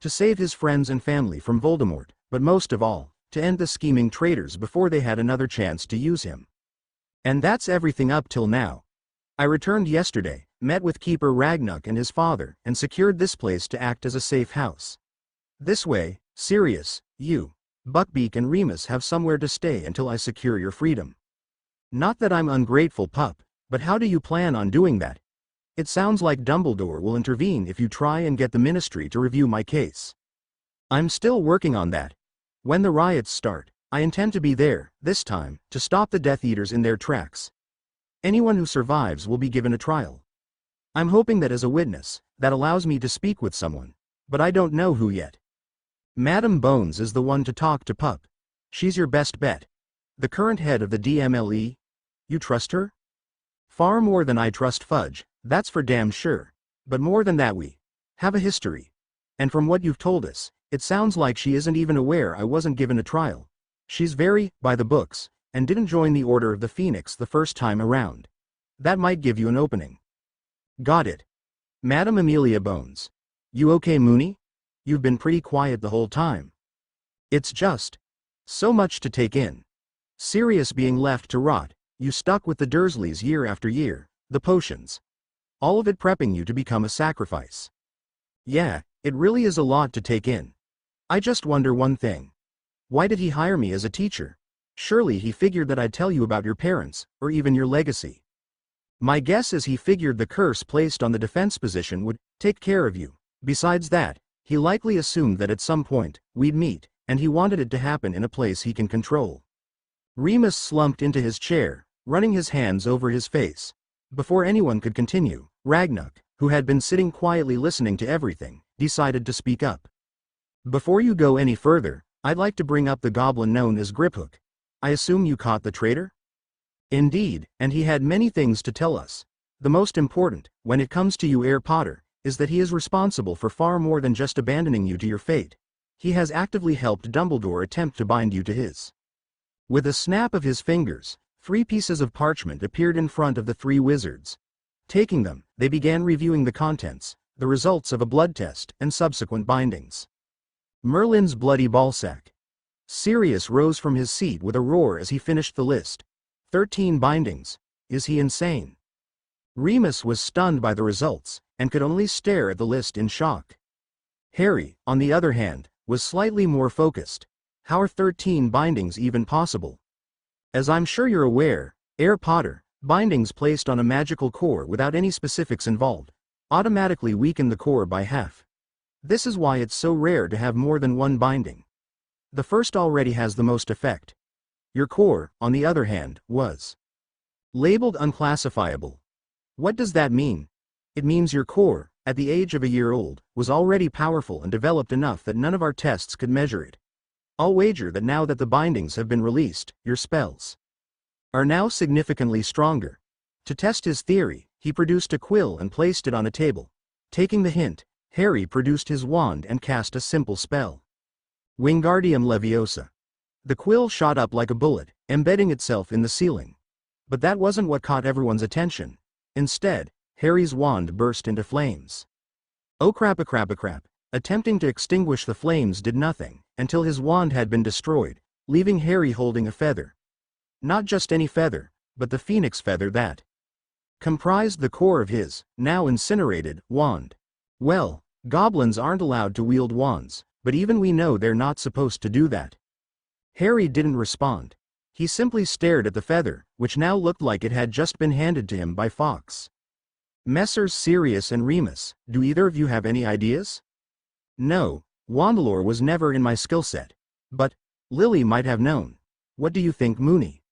To save his friends and family from Voldemort, but most of all, to end the scheming traitors before they had another chance to use him. And that's everything up till now. I returned yesterday, met with Keeper Ragnock and his father, and secured this place to act as a safe house. This way, Sirius, you, Buckbeak and Remus have somewhere to stay until I secure your freedom. Not that I'm ungrateful, pup, but how do you plan on doing that? It sounds like Dumbledore will intervene if you try and get the Ministry to review my case. I'm still working on that. When the riots start, I intend to be there, this time, to stop the Death Eaters in their tracks. Anyone who survives will be given a trial. I'm hoping that as a witness, that allows me to speak with someone, but I don't know who yet. Madam Bones is the one to talk to, pup. She's your best bet. The current head of the DMLE? You trust her? Far more than I trust Fudge, that's for damn sure. But more than that, we have a history. And from what you've told us, it sounds like she isn't even aware I wasn't given a trial. She's very by the books, and didn't join the Order of the Phoenix the first time around. That might give you an opening. Got it. Madam Amelia Bones. You okay, Moony? You've been pretty quiet the whole time. It's just so much to take in. Sirius being left to rot, you stuck with the Dursleys year after year, the potions. All of it prepping you to become a sacrifice. Yeah, it really is a lot to take in. I just wonder one thing. Why did he hire me as a teacher? Surely he figured that I'd tell you about your parents, or even your legacy. My guess is he figured the curse placed on the defense position would take care of you. Besides that, he likely assumed that at some point, we'd meet, and he wanted it to happen in a place he can control. Remus slumped into his chair, running his hands over his face. Before anyone could continue, Ragnock, who had been sitting quietly listening to everything, decided to speak up. Before you go any further, I'd like to bring up the goblin known as Griphook. I assume you caught the traitor? Indeed, and he had many things to tell us. The most important, when it comes to you, Harry Potter, is that he is responsible for far more than just abandoning you to your fate. He has actively helped Dumbledore attempt to bind you to his. With a snap of his fingers, 3 pieces of parchment appeared in front of the 3 wizards. Taking them, they began reviewing the contents, the results of a blood test, and subsequent bindings. Merlin's bloody ballsack. Sirius rose from his seat with a roar as he finished the list. 13 bindings. Is he insane? Remus was stunned by the results, and could only stare at the list in shock. Harry, on the other hand, was slightly more focused. How are 13 bindings even possible? As I'm sure you're aware, Harry Potter, bindings placed on a magical core without any specifics involved automatically weaken the core by half. This is why it's so rare to have more than one binding. The first already has the most effect. Your core, on the other hand, was labeled unclassifiable. What does that mean? It means your core, at the age of a year old, was already powerful and developed enough that none of our tests could measure it. I'll wager that now that the bindings have been released, your spells are now significantly stronger. To test his theory, he produced a quill and placed it on a table. Taking the hint, Harry produced his wand and cast a simple spell. Wingardium Leviosa. The quill shot up like a bullet, embedding itself in the ceiling. But that wasn't what caught everyone's attention. Instead, Harry's wand burst into flames. Oh crap. Attempting to extinguish the flames did nothing, until his wand had been destroyed, leaving Harry holding a feather. Not just any feather, but the phoenix feather that comprised the core of his, now incinerated, wand. Well, goblins aren't allowed to wield wands, but even we know they're not supposed to do that. Harry didn't respond. He simply stared at the feather, which now looked like it had just been handed to him by Fox. Messrs. Sirius and Remus, do either of you have any ideas? No, wand lore was never in my skill set. But Lily might have known. What do you think, Mooney?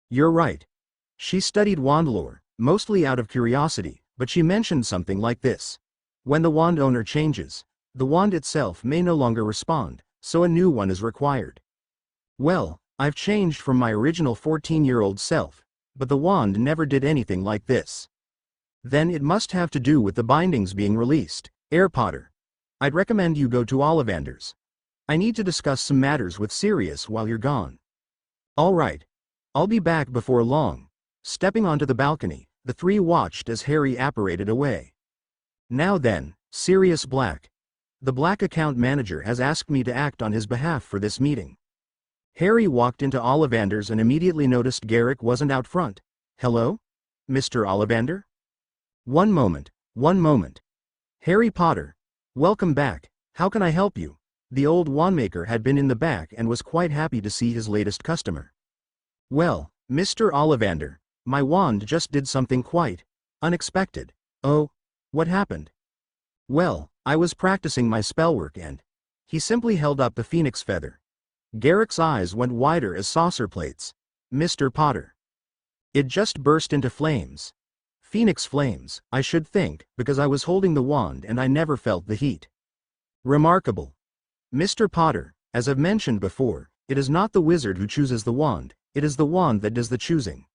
You're right. She studied wand lore, mostly out of curiosity, but she mentioned something like this. When the wand owner changes, the wand itself may no longer respond, so a new one is required. Well, I've changed from my original 14-year-old self, but the wand never did anything like this. Then it must have to do with the bindings being released. Potter. I'd recommend you go to Ollivander's. I need to discuss some matters with Sirius while you're gone. All right. I'll be back before long. Stepping onto the balcony, the three watched as Harry apparated away. Now then, Sirius Black. The Black account manager has asked me to act on his behalf for this meeting. Harry walked into Ollivander's and immediately noticed Garrick wasn't out front. Hello? Mr. Ollivander? One moment. Harry Potter. Welcome back. How can I help you? The old wandmaker had been in the back and was quite happy to see his latest customer. Well, Mr. Ollivander, my wand just did something quite unexpected. Oh, what happened? Well, I was practicing my spellwork and he simply held up the phoenix feather. Garrick's eyes went wider as saucer plates. Mr. Potter. It just burst into flames. Phoenix flames, I should think, because I was holding the wand and I never felt the heat. Remarkable. Mr. Potter, as I've mentioned before, it is not the wizard who chooses the wand, it is the wand that does the choosing.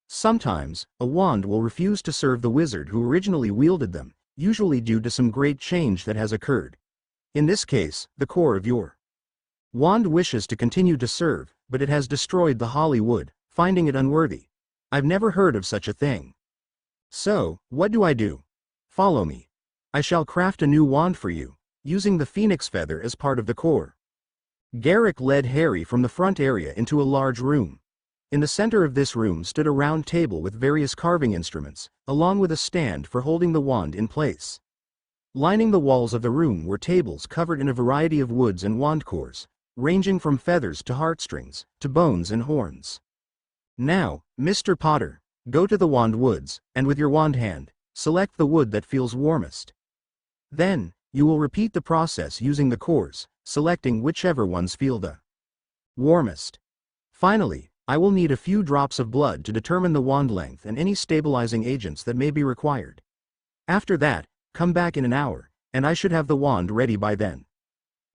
Sometimes, a wand will refuse to serve the wizard who originally wielded them, usually due to some great change that has occurred. In this case, the core of your wand wishes to continue to serve, but it has destroyed the holly wood, finding it unworthy. I've never heard of such a thing. So, what do I do? Follow me. I shall craft a new wand for you, using the phoenix feather as part of the core. Garrick led Harry from the front area into a large room. In the center of this room stood a round table with various carving instruments, along with a stand for holding the wand in place. Lining the walls of the room were tables covered in a variety of woods and wand cores, ranging from feathers to heartstrings, to bones and horns. Now, Mr. Potter, go to the wand woods, and with your wand hand, select the wood that feels warmest. Then, you will repeat the process using the cores, selecting whichever ones feel the warmest. Finally, I will need a few drops of blood to determine the wand length and any stabilizing agents that may be required. After that, come back in an hour, and I should have the wand ready by then.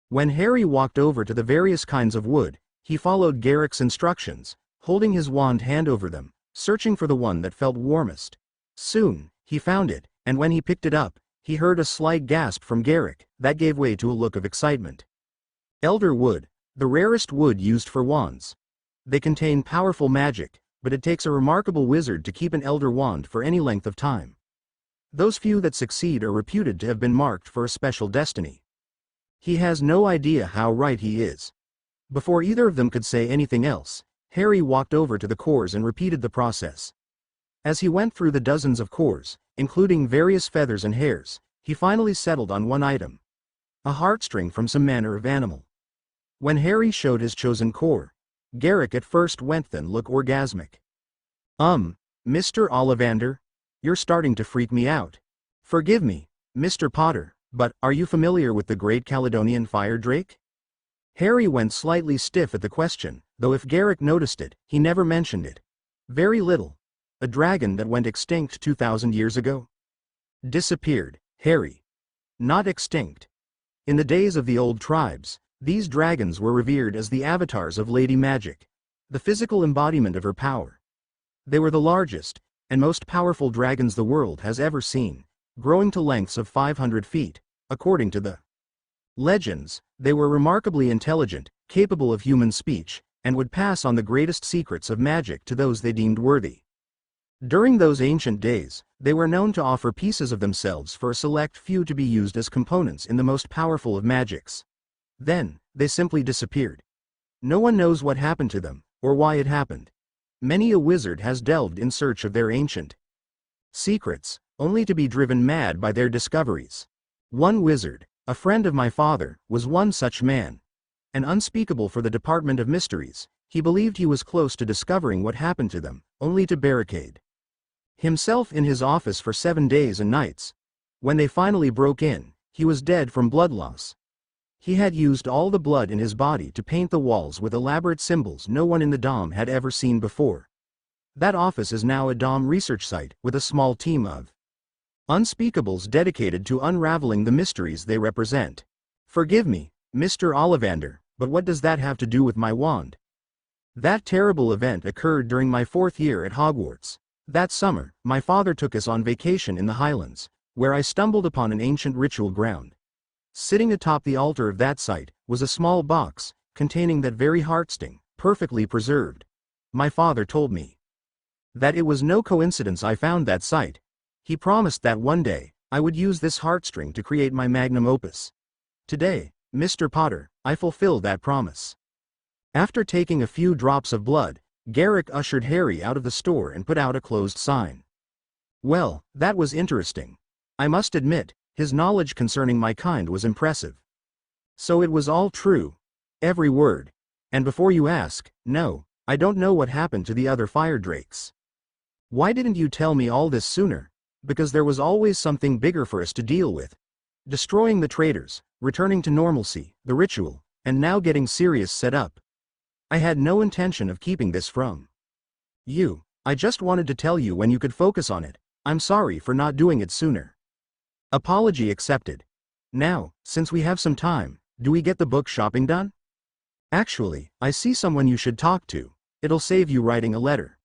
When Harry walked over to the various kinds of wood, he followed Garrick's instructions, holding his wand hand over them, searching for the one that felt warmest. Soon, he found it, and when he picked it up, he heard a slight gasp from Garrick that gave way to a look of excitement. Elder wood, the rarest wood used for wands. They contain powerful magic, but it takes a remarkable wizard to keep an elder wand for any length of time. Those few that succeed are reputed to have been marked for a special destiny. He has no idea how right he is. Before either of them could say anything else, Harry walked over to the cores and repeated the process. As he went through the dozens of cores, including various feathers and hairs, he finally settled on one item. A heartstring from some manner of animal. When Harry showed his chosen core, Garrick at first went then look orgasmic. Mr. Ollivander, you're starting to freak me out. Forgive me, Mr. Potter, but are you familiar with the Great Caledonian Fire Drake? Harry went slightly stiff at the question, though if Garrick noticed it, he never mentioned it. Very little. A dragon that went extinct 2,000 years ago? Disappeared, Harry. Not extinct. In the days of the old tribes, these dragons were revered as the avatars of Lady Magic, the physical embodiment of her power. They were the largest, and most powerful dragons the world has ever seen, growing to lengths of 500 feet, according to the legends. They were remarkably intelligent, capable of human speech, and would pass on the greatest secrets of magic to those they deemed worthy. During those ancient days, they were known to offer pieces of themselves for a select few to be used as components in the most powerful of magics. Then, they simply disappeared. No one knows what happened to them, or why it happened. Many a wizard has delved in search of their ancient secrets, only to be driven mad by their discoveries. One wizard, a friend of my father, was one such man. And unspeakable for the Department of Mysteries, he believed he was close to discovering what happened to them, only to barricade himself in his office for 7 days and nights. When they finally broke in, he was dead from blood loss. He had used all the blood in his body to paint the walls with elaborate symbols no one in the Dom had ever seen before. That office is now a Dom research site with a small team of unspeakables dedicated to unraveling the mysteries they represent. Forgive me, Mr. Ollivander, but what does that have to do with my wand? That terrible event occurred during my 4th year at Hogwarts. That summer, my father took us on vacation in the Highlands, where I stumbled upon an ancient ritual ground. Sitting atop the altar of that site was a small box, containing that very heartsting, perfectly preserved. My father told me that it was no coincidence I found that site. He promised that one day, I would use this heartstring to create my magnum opus. Today, Mr. Potter, I fulfill that promise. After taking a few drops of blood, Garrick ushered Harry out of the store and put out a closed sign. Well, that was interesting. I must admit, his knowledge concerning my kind was impressive. So it was all true. Every word. And before you ask, no, I don't know what happened to the other fire drakes. Why didn't you tell me all this sooner? Because there was always something bigger for us to deal with. Destroying the traitors, returning to normalcy, the ritual, and now getting Sirius set up. I had no intention of keeping this from you. I just wanted to tell you when you could focus on it. I'm sorry for not doing it sooner. Apology accepted. Now, since we have some time, do we get the book shopping done? Actually, I see someone you should talk to. It'll save you writing a letter.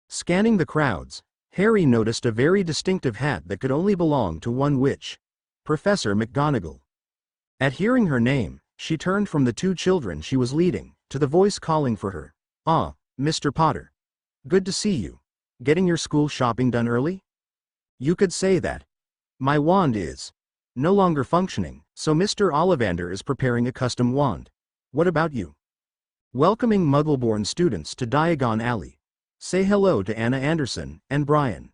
Scanning the crowds, Harry noticed a very distinctive hat that could only belong to one witch, Professor McGonagall. At hearing her name, she turned from the 2 children she was leading, to the voice calling for her. Ah, Mr. Potter. Good to see you. Getting your school shopping done early? You could say that. My wand is no longer functioning, so Mr. Ollivander is preparing a custom wand. What about you? Welcoming Muggle-born students to Diagon Alley. Say hello to Anna Anderson and Brian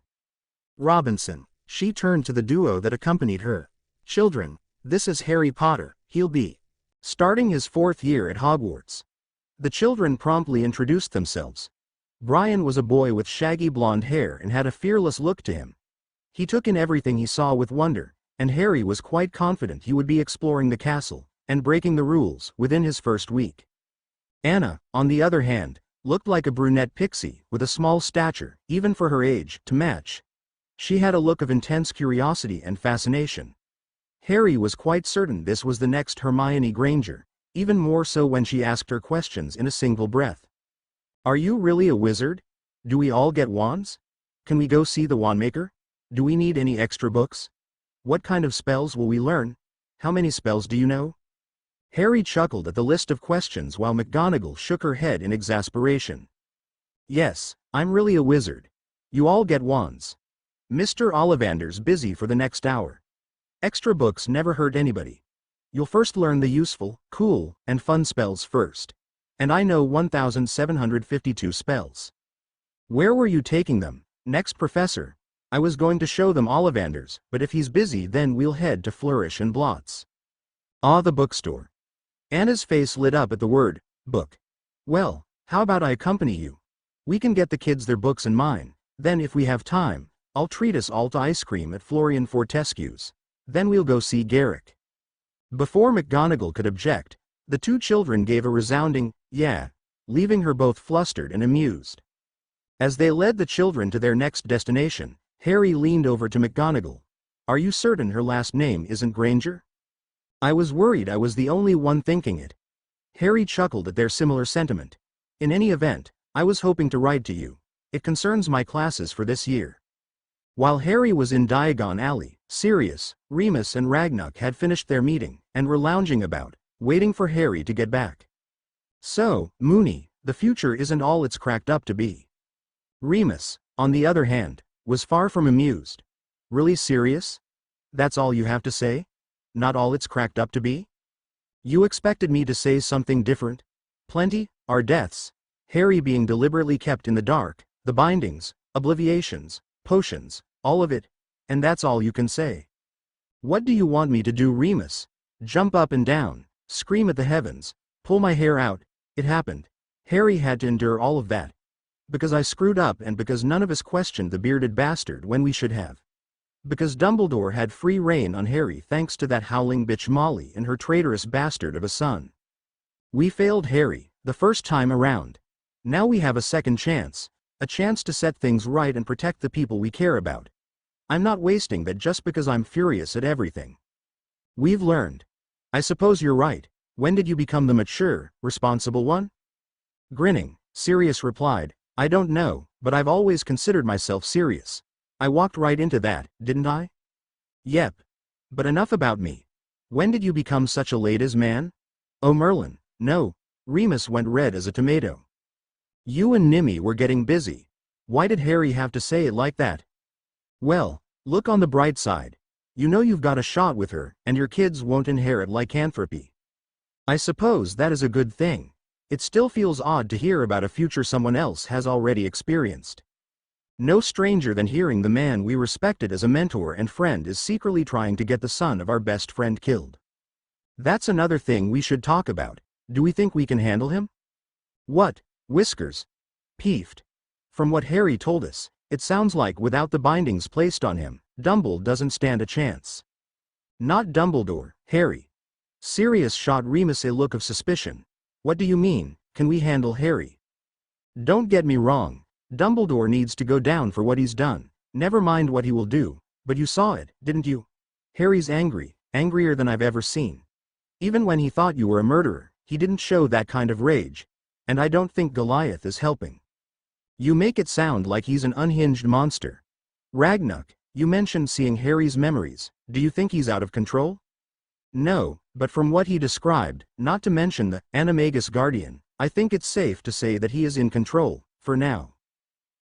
Robinson. She turned to the duo that accompanied her. Children, this is Harry Potter. He'll be starting his 4th year at Hogwarts. The children promptly introduced themselves. Brian was a boy with shaggy blonde hair and had a fearless look to him. He took in everything he saw with wonder, and Harry was quite confident he would be exploring the castle and breaking the rules within his first week. Anna, on the other hand, looked like a brunette pixie with a small stature, even for her age, to match. She had a look of intense curiosity and fascination. Harry was quite certain this was the next Hermione Granger, even more so when she asked her questions in a single breath. Are you really a wizard? Do we all get wands? Can we go see the wandmaker? Do we need any extra books? What kind of spells will we learn? How many spells do you know? Harry chuckled at the list of questions while McGonagall shook her head in exasperation. Yes, I'm really a wizard. You all get wands. Mr. Ollivander's busy for the next hour. Extra books never hurt anybody. You'll first learn the useful, cool, and fun spells first. And I know 1,752 spells. Where were you taking them? Next, Professor. I was going to show them Ollivander's, but if he's busy then we'll head to Flourish and Blots. Ah, the bookstore. Anna's face lit up at the word, book. Well, how about I accompany you? We can get the kids their books and mine, then if we have time, I'll treat us all to ice cream at Florian Fortescue's. Then we'll go see Garrick. Before McGonagall could object, the 2 children gave a resounding, yeah, leaving her both flustered and amused. As they led the children to their next destination, Harry leaned over to McGonagall. Are you certain her last name isn't Granger? I was worried I was the only one thinking it. Harry chuckled at their similar sentiment. In any event, I was hoping to write to you. It concerns my classes for this year. While Harry was in Diagon Alley, Sirius, Remus and Ragnock had finished their meeting, and were lounging about, waiting for Harry to get back. So, Moony, the future isn't all it's cracked up to be. Remus, on the other hand, was far from amused. Really serious? That's all you have to say? Not all it's cracked up to be? You expected me to say something different? Plenty, are deaths, Harry being deliberately kept in the dark, the bindings, obliviations, potions, all of it, and that's all you can say. What do you want me to do, Remus? Jump up and down, scream at the heavens, pull my hair out? It happened. Harry had to endure all of that. Because I screwed up and because none of us questioned the bearded bastard when we should have. Because Dumbledore had free reign on Harry thanks to that howling bitch Molly and her traitorous bastard of a son. We failed Harry, the first time around. Now we have a second chance. A chance to set things right and protect the people we care about. I'm not wasting that just because I'm furious at everything. We've learned. I suppose you're right. When did you become the mature, responsible one? Grinning, Sirius replied, I don't know, but I've always considered myself serious. I walked right into that, didn't I? Yep. But enough about me. When did you become such a ladies' man? Oh Merlin, no. Remus went red as a tomato. You and Nimmy were getting busy. Why did Harry have to say it like that? Well, look on the bright side. You know you've got a shot with her, and your kids won't inherit lycanthropy. I suppose that is a good thing. It still feels odd to hear about a future someone else has already experienced. No stranger than hearing the man we respected as a mentor and friend is secretly trying to get the son of our best friend killed. That's another thing we should talk about. Do we think we can handle him? What? Whiskers peeved. From what Harry told us, it sounds like without the bindings placed on him, Dumbledore doesn't stand a chance. Not Dumbledore, Harry. Sirius shot Remus a look of suspicion. What do you mean, can we handle Harry? Don't get me wrong, Dumbledore needs to go down for what he's done, never mind what he will do, but you saw it, didn't you? Harry's angry, angrier than I've ever seen. Even when he thought you were a murderer, he didn't show that kind of rage. And I don't think Goliath is helping. You make it sound like he's an unhinged monster. Ragnuck, you mentioned seeing Harry's memories. Do you think he's out of control? No, but from what he described, not to mention the Animagus Guardian, I think it's safe to say that he is in control, for now.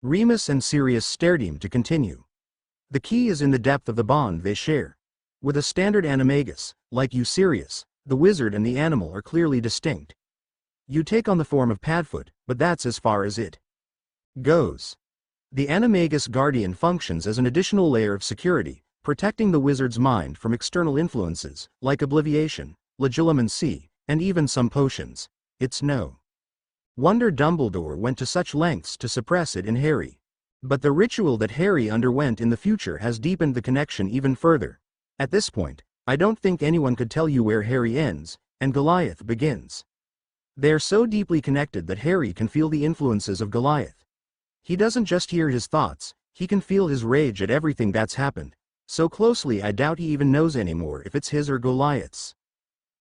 Remus and Sirius stared him to continue. The key is in the depth of the bond they share. With a standard Animagus, like you Sirius, the wizard and the animal are clearly distinct. You take on the form of Padfoot, but that's as far as it goes. The Animagus Guardian functions as an additional layer of security, protecting the wizard's mind from external influences, like obliviation, legilimency, and even some potions. It's no wonder Dumbledore went to such lengths to suppress it in Harry. But the ritual that Harry underwent in the future has deepened the connection even further. At this point, I don't think anyone could tell you where Harry ends, and Goliath begins. They are so deeply connected that Harry can feel the influences of Goliath. He doesn't just hear his thoughts, he can feel his rage at everything that's happened. So closely I doubt he even knows anymore if it's his or Goliath's.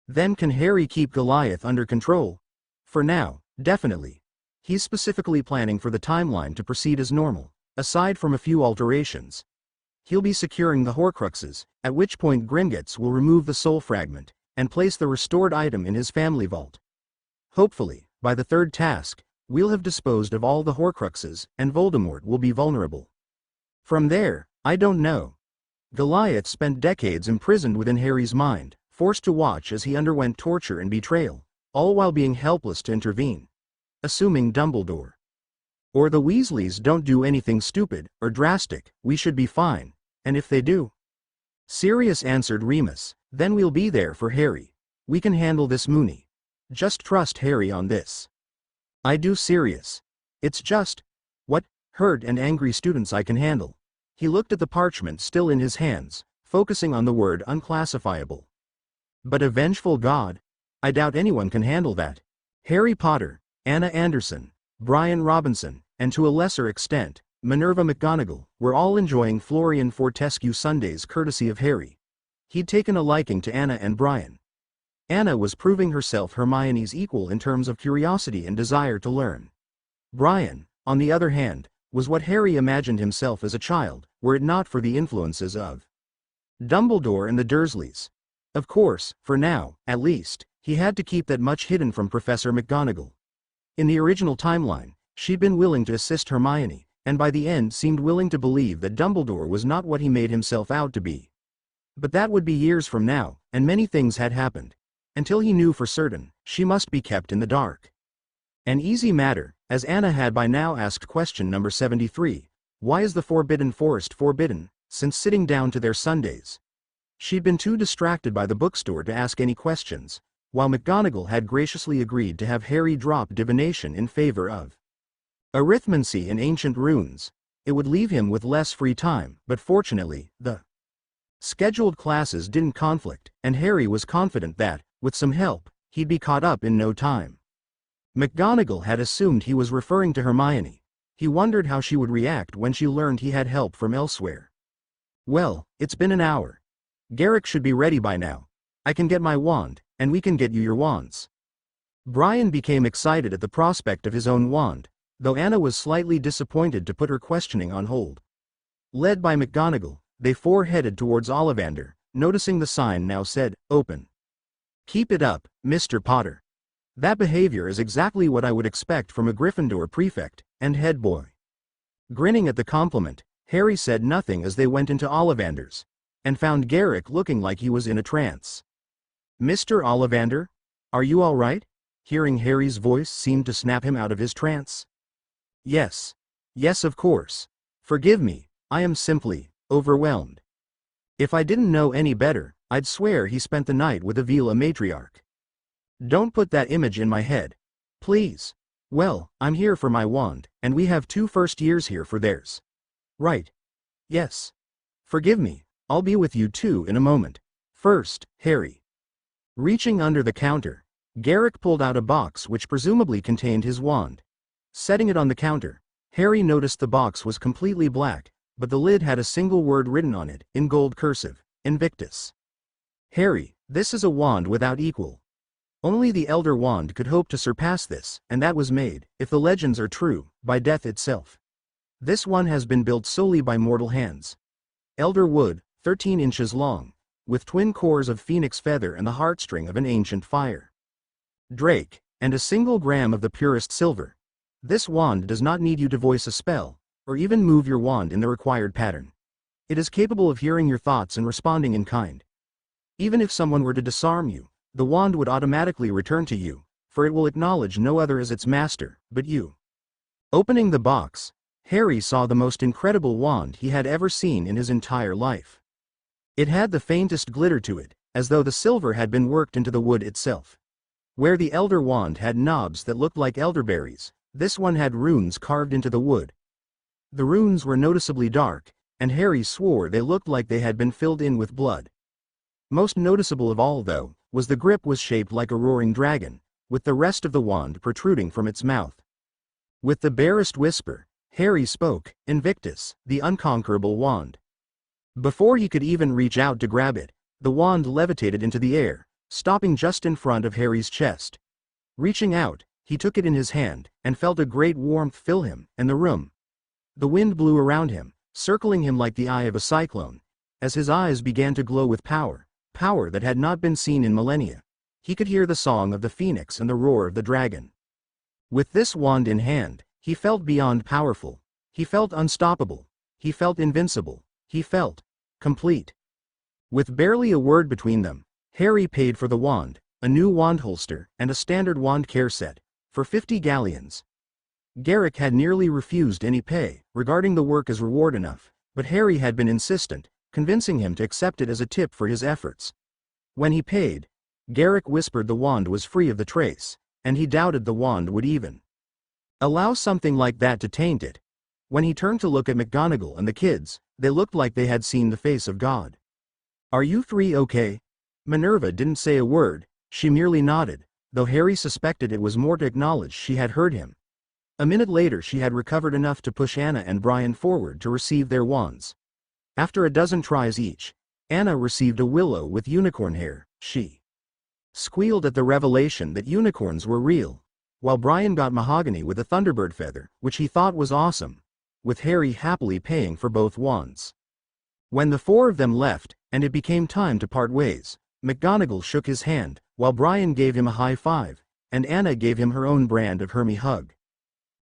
Then can Harry keep Goliath under control? For now, definitely. He's specifically planning for the timeline to proceed as normal, aside from a few alterations. He'll be securing the Horcruxes, at which point Gringotts will remove the soul fragment, and place the restored item in his family vault. Hopefully, by the third task, we'll have disposed of all the Horcruxes, and Voldemort will be vulnerable. From there, I don't know. Goliath spent decades imprisoned within Harry's mind, forced to watch as he underwent torture and betrayal, all while being helpless to intervene. Assuming Dumbledore or the Weasleys don't do anything stupid or drastic, we should be fine, and if they do? Sirius answered Remus, then we'll be there for Harry. We can handle this Moony. Just trust Harry on this. I do Sirius. It's just what hurt and angry students I can handle. He looked at the parchment still in his hands, focusing on the word unclassifiable. But a vengeful god? I doubt anyone can handle that. Harry Potter, Anna Anderson, Brian Robinson, and to a lesser extent, Minerva McGonagall, were all enjoying Florian Fortescue Sundays courtesy of Harry. He'd taken a liking to Anna and Brian. Anna was proving herself Hermione's equal in terms of curiosity and desire to learn. Brian, on the other hand, was what Harry imagined himself as a child, were it not for the influences of Dumbledore and the Dursleys. Of course, for now, at least, he had to keep that much hidden from Professor McGonagall. In the original timeline, she'd been willing to assist Hermione, and by the end seemed willing to believe that Dumbledore was not what he made himself out to be. But that would be years from now, and many things had happened. Until he knew for certain, she must be kept in the dark. An easy matter, as Anna had by now asked question number 73, why is the Forbidden Forest forbidden, since sitting down to their Sundays? She'd been too distracted by the bookstore to ask any questions, while McGonagall had graciously agreed to have Harry drop divination in favor of Arithmancy in ancient runes. It would leave him with less free time, but fortunately, the scheduled classes didn't conflict, and Harry was confident that, with some help, he'd be caught up in no time. McGonagall had assumed he was referring to Hermione. He wondered how she would react when she learned he had help from elsewhere. Well, it's been an hour. Garrick should be ready by now. I can get my wand, and we can get you your wands. Brian became excited at the prospect of his own wand, though Anna was slightly disappointed to put her questioning on hold. Led by McGonagall, they four headed towards Ollivander, noticing the sign now said, "Open." "Keep it up, Mr. Potter. That behavior is exactly what I would expect from a Gryffindor prefect and head boy." Grinning at the compliment, Harry said nothing as they went into Ollivander's, and found Garrick looking like he was in a trance. "Mr. Ollivander? Are you all right?" Hearing Harry's voice seemed to snap him out of his trance. "Yes. Yes, of course. Forgive me, I am simply overwhelmed. If I didn't know any better, I'd swear he spent the night with a Vila matriarch. Don't put that image in my head, please. Well, I'm here for my wand, and we have 2 first years here for theirs. Right. Yes. Forgive me, I'll be with you too in a moment. First, Harry." Reaching under the counter, Garrick pulled out a box which presumably contained his wand. Setting it on the counter, Harry noticed the box was completely black, but the lid had a single word written on it, in gold cursive, Invictus. "Harry, this is a wand without equal. Only the Elder Wand could hope to surpass this, and that was made, if the legends are true, by death itself. This one has been built solely by mortal hands. Elder wood, 13 inches long, with twin cores of phoenix feather and the heartstring of an ancient fire. Drake, and a single gram of the purest silver. This wand does not need you to voice a spell, or even move your wand in the required pattern. It is capable of hearing your thoughts and responding in kind. Even if someone were to disarm you, the wand would automatically return to you, for it will acknowledge no other as its master, but you." Opening the box, Harry saw the most incredible wand he had ever seen in his entire life. It had the faintest glitter to it, as though the silver had been worked into the wood itself. Where the Elder Wand had knobs that looked like elderberries, this one had runes carved into the wood. The runes were noticeably dark, and Harry swore they looked like they had been filled in with blood. Most noticeable of all, though, was the grip was shaped like a roaring dragon, with the rest of the wand protruding from its mouth. With the barest whisper, Harry spoke, "Invictus, the unconquerable wand." Before he could even reach out to grab it, the wand levitated into the air, stopping just in front of Harry's chest. Reaching out, he took it in his hand, and felt a great warmth fill him and the room. The wind blew around him, circling him like the eye of a cyclone, as his eyes began to glow with power that had not been seen in millennia. He could hear the song of the phoenix and the roar of the dragon. With this wand in hand, he felt beyond powerful. He felt unstoppable. He felt invincible. He felt complete. With barely a word between them, Harry paid for the wand, a new wand holster, and a standard wand care set, for 50 galleons. Garrick had nearly refused any pay, regarding the work as reward enough, but Harry had been insistent, convincing him to accept it as a tip for his efforts. When he paid, Garrick whispered the wand was free of the trace, and he doubted the wand would even allow something like that to taint it. When he turned to look at McGonagall and the kids, they looked like they had seen the face of God. "Are you 3 okay?" Minerva didn't say a word, she merely nodded, though Harry suspected it was more to acknowledge she had heard him. A minute later she had recovered enough to push Anna and Brian forward to receive their wands. After a dozen tries each, Anna received a willow with unicorn hair. She squealed at the revelation that unicorns were real, while Brian got mahogany with a thunderbird feather, which he thought was awesome, with Harry happily paying for both wands. When the 4 of them left, and it became time to part ways, McGonagall shook his hand, while Brian gave him a high five, and Anna gave him her own brand of Hermie hug.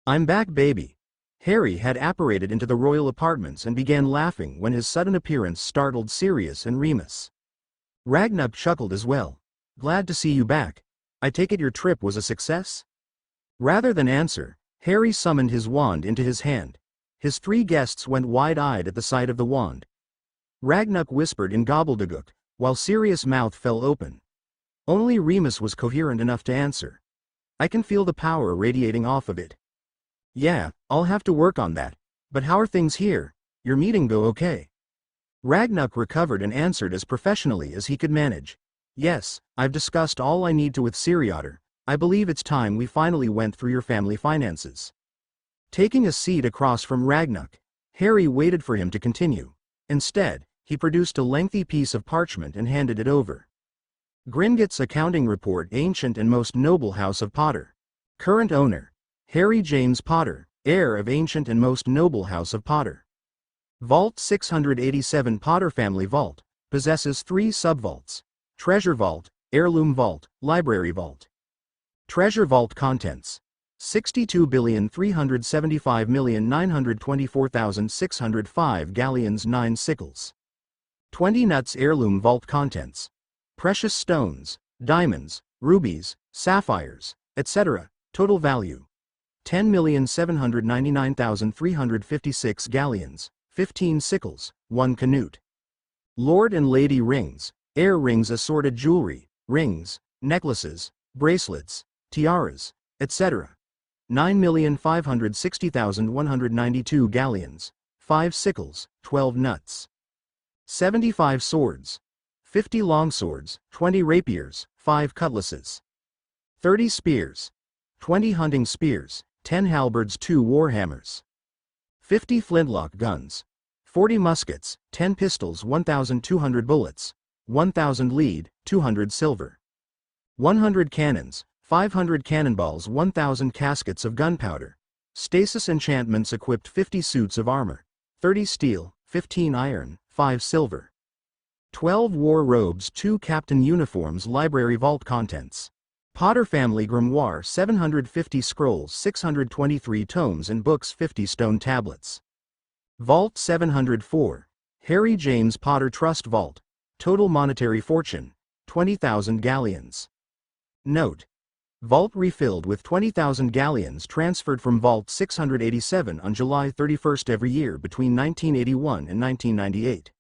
"I'm back, baby." Harry had apparated into the royal apartments and began laughing when his sudden appearance startled Sirius and Remus. Ragnar chuckled as well. "Glad to see you back. I take it your trip was a success?" Rather than answer, Harry summoned his wand into his hand. His 3 guests went wide-eyed at the sight of the wand. Ragnar whispered in gobbledygook, while Sirius' mouth fell open. Only Remus was coherent enough to answer. "I can feel the power radiating off of it." Yeah, I'll have to work on that. But how are things here? Your meeting go okay? Ragnuck recovered and answered as professionally as he could manage. Yes, I've discussed all I need to with Sirius. I believe it's time we finally went through your family finances. Taking a seat across from Ragnuck, Harry waited for him to continue. Instead, he produced a lengthy piece of parchment and handed it over. Gringotts Accounting Report, Ancient and Most Noble House of Potter. Current owner: Harry James Potter, heir of Ancient and Most Noble House of Potter. Vault 687 Potter Family Vault, possesses 3 subvaults: Treasure Vault, Heirloom Vault, Library Vault. Treasure Vault contents: 62,375,924,605 galleons 9 sickles. 20 nuts. Heirloom Vault contents: precious stones, diamonds, rubies, sapphires, etc. Total value: 10,799,356 galleons, 15 sickles, 1 canute. Lord and Lady Rings, heir rings. Assorted jewelry, rings, necklaces, bracelets, tiaras, etc. 9,560,192 galleons, 5 sickles, 12 nuts. 75 swords, 50 longswords, 20 rapiers, 5 cutlasses. 30 spears, 20 hunting spears, 10 halberds, 2 warhammers. 50 flintlock guns, 40 muskets, 10 pistols, 1,200 bullets, 1,000 lead, 200 silver. 100 cannons, 500 cannonballs, 1,000 caskets of gunpowder. Stasis enchantments equipped. 50 suits of armor, 30 steel, 15 iron, 5 silver. 12 war robes, 2 captain uniforms. Library Vault contents: Potter Family Grimoire, 750 scrolls, 623 tomes and books, 50 stone tablets. Vault 704, Harry James Potter Trust Vault, total monetary fortune, 20,000 galleons. Note: Vault refilled with 20,000 galleons transferred from Vault 687 on July 31 every year between 1981 and 1998.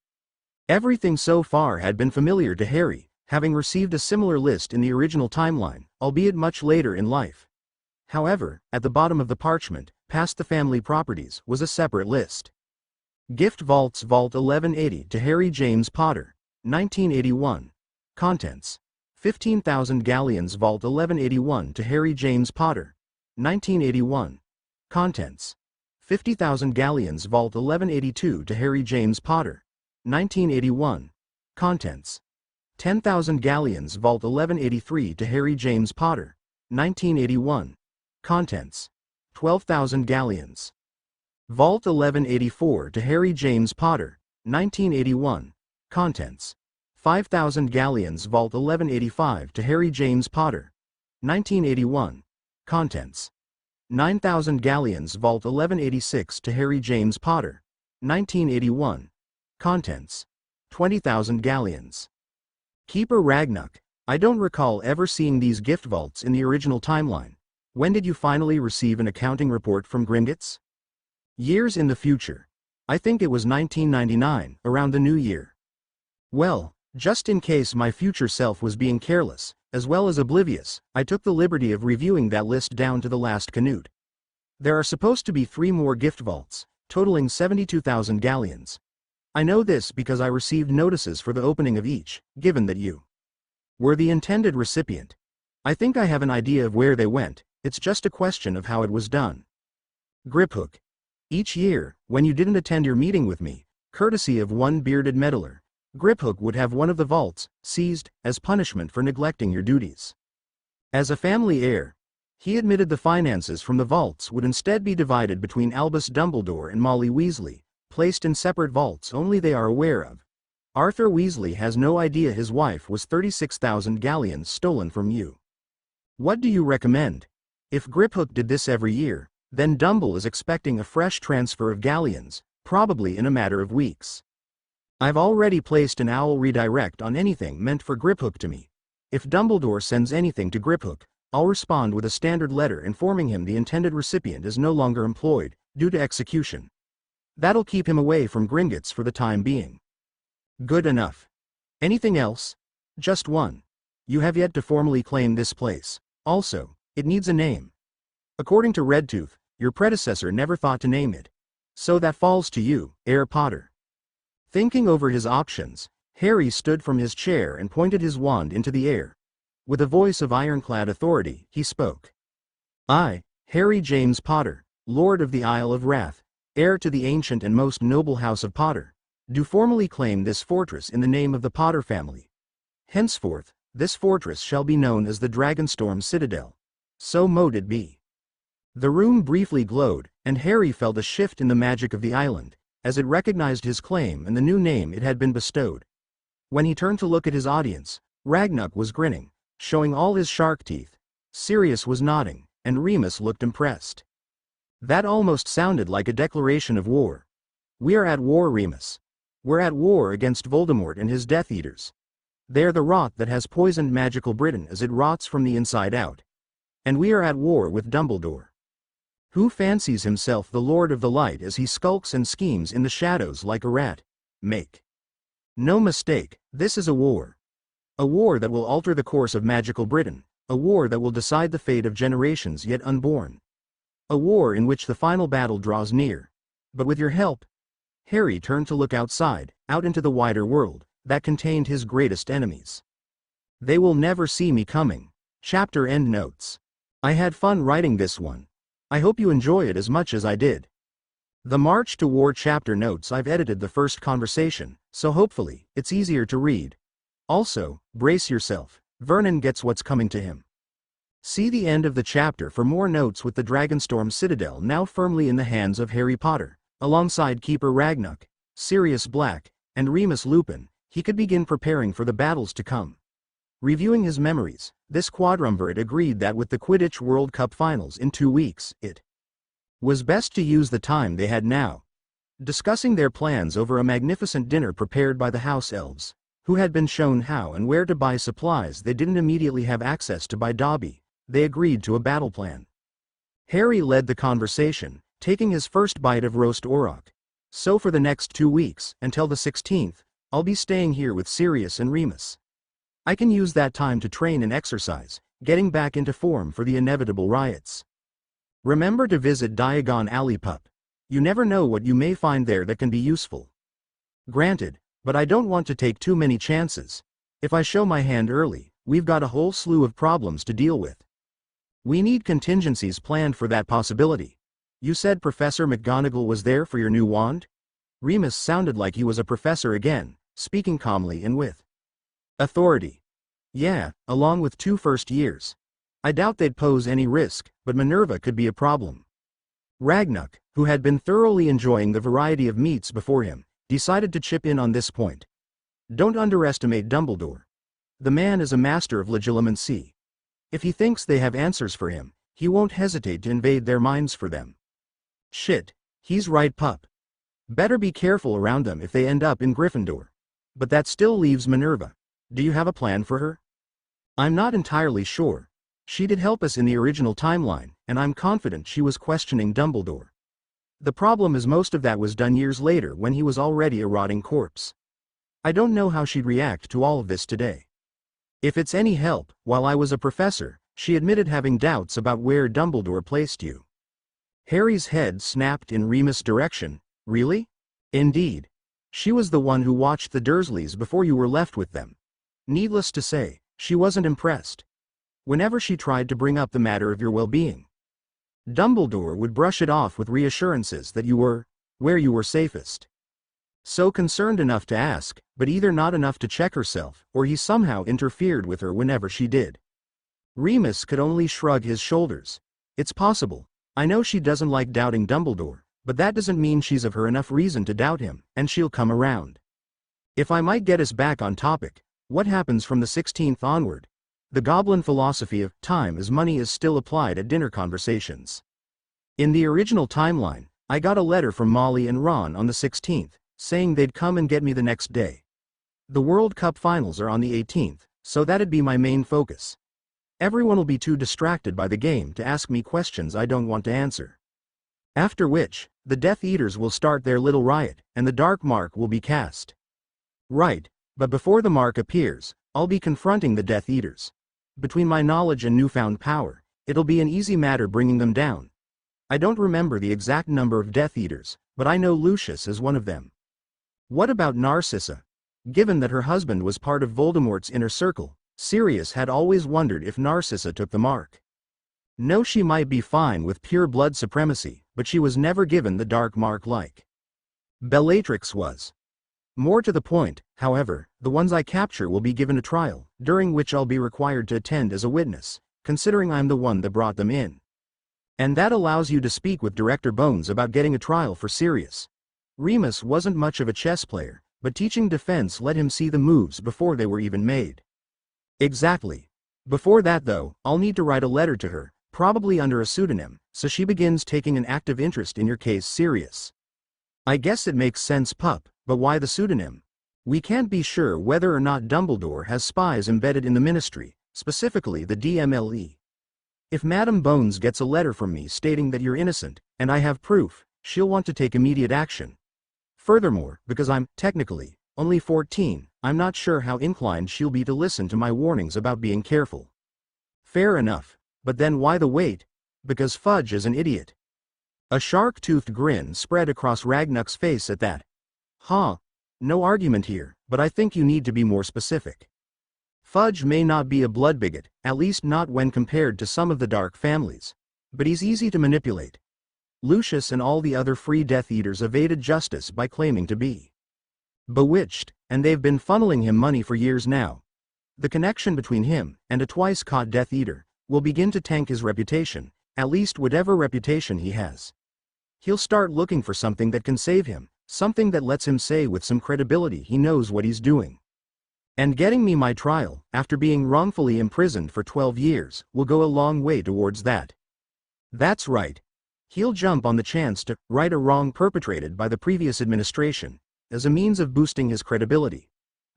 Everything so far had been familiar to Harry, having received a similar list in the original timeline, albeit much later in life. However, at the bottom of the parchment, past the family properties, was a separate list. Gift Vaults: Vault 1180 to Harry James Potter, 1981. Contents: 15,000 galleons. Vault 1181 to Harry James Potter, 1981. Contents: 50,000 galleons. Vault 1182 to Harry James Potter, 1981. Contents: 10,000 galleons. Vault 1183 to Harry James Potter, 1981. Contents: 12,000 galleons. Vault 1184 to Harry James Potter, 1981. Contents: 5,000 galleons. Vault 1185 to Harry James Potter, 1981. Contents: 9,000 galleons. Vault 1186 to Harry James Potter, 1981. Contents: 20,000 galleons. Keeper Ragnuck: I don't recall ever seeing these gift vaults in the original timeline. When did you finally receive an accounting report from Gringotts? Years in the future. I think it was 1999, around the new year. Well, just in case my future self was being careless, as well as oblivious, I took the liberty of reviewing that list down to the last canute. There are supposed to be 3 more gift vaults, totaling 72,000 galleons. I know this because I received notices for the opening of each, given that you were the intended recipient. I think I have an idea of where they went, it's just a question of how it was done. Griphook: each year, when you didn't attend your meeting with me, courtesy of one bearded meddler, Griphook would have one of the vaults seized as punishment for neglecting your duties. As a family heir, he admitted the finances from the vaults would instead be divided between Albus Dumbledore and Molly Weasley, placed in separate vaults only they are aware of. Arthur Weasley has no idea his wife was 36,000 galleons stolen from you. What do you recommend? If Griphook did this every year, then Dumble is expecting a fresh transfer of galleons, probably in a matter of weeks. I've already placed an owl redirect on anything meant for Griphook to me. If Dumbledore sends anything to Griphook, I'll respond with a standard letter informing him the intended recipient is no longer employed, due to execution. That'll keep him away from Gringotts for the time being. Good enough. Anything else? Just one. You have yet to formally claim this place. Also, it needs a name. According to Redtooth, Your predecessor never thought to name it. So that falls to you, Heir Potter. Thinking over his options, Harry stood from his chair and pointed his wand into the air. With a voice of ironclad authority, he spoke. I, Harry James Potter, Lord of the Isle of Wrath, heir to the ancient and most noble house of Potter, do formally claim this fortress in the name of the Potter family. Henceforth, this fortress shall be known as the Dragonstorm Citadel. So mote it be. The room briefly glowed, and Harry felt a shift in the magic of the island, as it recognized his claim and the new name it had been bestowed. When he turned to look at his audience, Ragnuck was grinning, showing all his shark teeth. Sirius was nodding, and Remus looked impressed. That almost sounded like a declaration of war. We are at war, Remus. We're at war against Voldemort and his Death Eaters. They're the rot that has poisoned magical Britain as it rots from the inside out. And we are at war with Dumbledore, who fancies himself the Lord of the Light as he skulks and schemes in the shadows like a rat. Make no mistake, this is a war. A war that will alter the course of magical Britain, a war that will decide the fate of generations yet unborn. A war in which the final battle draws near. But with your help. Harry turned to look outside, out into the wider world, that contained his greatest enemies. They will never see me coming. Chapter end notes. I had fun writing this one. I hope you enjoy it as much as I did. The March to War chapter notes, I've edited the first conversation, so hopefully, it's easier to read. Also, brace yourself, Vernon gets what's coming to him. See the end of the chapter for more notes with the Dragonstorm Citadel now firmly in the hands of Harry Potter, alongside Keeper Ragnuck, Sirius Black, and Remus Lupin. He could begin preparing for the battles to come. Reviewing his memories, this quadrumvirate agreed that with the Quidditch World Cup finals in 2 weeks, it was best to use the time they had now. Discussing their plans over a magnificent dinner prepared by the house elves, who had been shown how and where to buy supplies they didn't immediately have access to by Dobby, they agreed to a battle plan. Harry led the conversation, taking his first bite of roast auroch. So for the next 2 weeks, until the 16th, I'll be staying here with Sirius and Remus. I can use that time to train and exercise, getting back into form for the inevitable riots. Remember to visit Diagon Alley, pup. You never know what you may find there that can be useful. Granted, but I don't want to take too many chances. If I show my hand early, we've got a whole slew of problems to deal with. We need contingencies planned for that possibility. You said Professor McGonagall was there for your new wand? Remus sounded like he was a professor again, speaking calmly and with authority. Yeah, along with 2 first years. I doubt they'd pose any risk, but Minerva could be a problem. Ragnuck, who had been thoroughly enjoying the variety of meats before him, decided to chip in on this point. Don't underestimate Dumbledore. The man is a master of legilimency. If he thinks they have answers for him, he won't hesitate to invade their minds for them. Shit, he's right, pup. Better be careful around them if they end up in Gryffindor. But that still leaves Minerva. Do you have a plan for her? I'm not entirely sure. She did help us in the original timeline, and I'm confident she was questioning Dumbledore. The problem is most of that was done years later when he was already a rotting corpse. I don't know how she'd react to all of this today. If it's any help, while I was a professor, she admitted having doubts about where Dumbledore placed you. Harry's head snapped in Remus' direction. Really? Indeed. She was the one who watched the Dursleys before you were left with them. Needless to say, she wasn't impressed. Whenever she tried to bring up the matter of your well-being, Dumbledore would brush it off with reassurances that you were where you were safest. So concerned enough to ask, but either not enough to check herself, or he somehow interfered with her whenever she did. Remus could only shrug his shoulders. It's possible. I know she doesn't like doubting Dumbledore, but that doesn't mean she's of her enough reason to doubt him, and she'll come around. If I might get us back on topic, what happens from the 16th onward? The Goblin philosophy of time as money is still applied at dinner conversations. In the original timeline, I got a letter from Molly and Ron on the 16th, saying they'd come and get me the next day. The World Cup finals are on the 18th, so that'd be my main focus. Everyone will be too distracted by the game to ask me questions I don't want to answer. After which, the Death Eaters will start their little riot, and the Dark Mark will be cast. Right, but before the mark appears, I'll be confronting the Death Eaters. Between my knowledge and newfound power, it'll be an easy matter bringing them down. I don't remember the exact number of Death Eaters, but I know Lucius is one of them. What about Narcissa? Given that her husband was part of Voldemort's inner circle, Sirius had always wondered if Narcissa took the mark. No, she might be fine with pure blood supremacy, but she was never given the dark mark like Bellatrix was. More to the point, however, the ones I capture will be given a trial, during which I'll be required to attend as a witness, considering I'm the one that brought them in. And that allows you to speak with Director Bones about getting a trial for Sirius. Remus wasn't much of a chess player, but teaching defense let him see the moves before they were even made. Exactly. Before that though, I'll need to write a letter to her, probably under a pseudonym, so she begins taking an active interest in your case, Sirius. I guess it makes sense, pup, but why the pseudonym? We can't be sure whether or not Dumbledore has spies embedded in the Ministry, specifically the DMLE. If Madame Bones gets a letter from me stating that you're innocent, and I have proof, she'll want to take immediate action. Furthermore, because I'm, technically, only 14, I'm not sure how inclined she'll be to listen to my warnings about being careful. Fair enough, but then why the wait? Because Fudge is an idiot. A shark-toothed grin spread across Ragnuk's face at that. Huh. No argument here, but I think you need to be more specific. Fudge may not be a blood bigot, at least not when compared to some of the dark families. But he's easy to manipulate. Lucius and all the other free Death Eaters evaded justice by claiming to be bewitched, and they've been funneling him money for years now. The connection between him and a twice-caught Death Eater will begin to tank his reputation, at least whatever reputation he has. He'll start looking for something that can save him, something that lets him say with some credibility he knows what he's doing. And getting me my trial, after being wrongfully imprisoned for 12 years, will go a long way towards that. That's right. He'll jump on the chance to right a wrong perpetrated by the previous administration, as a means of boosting his credibility.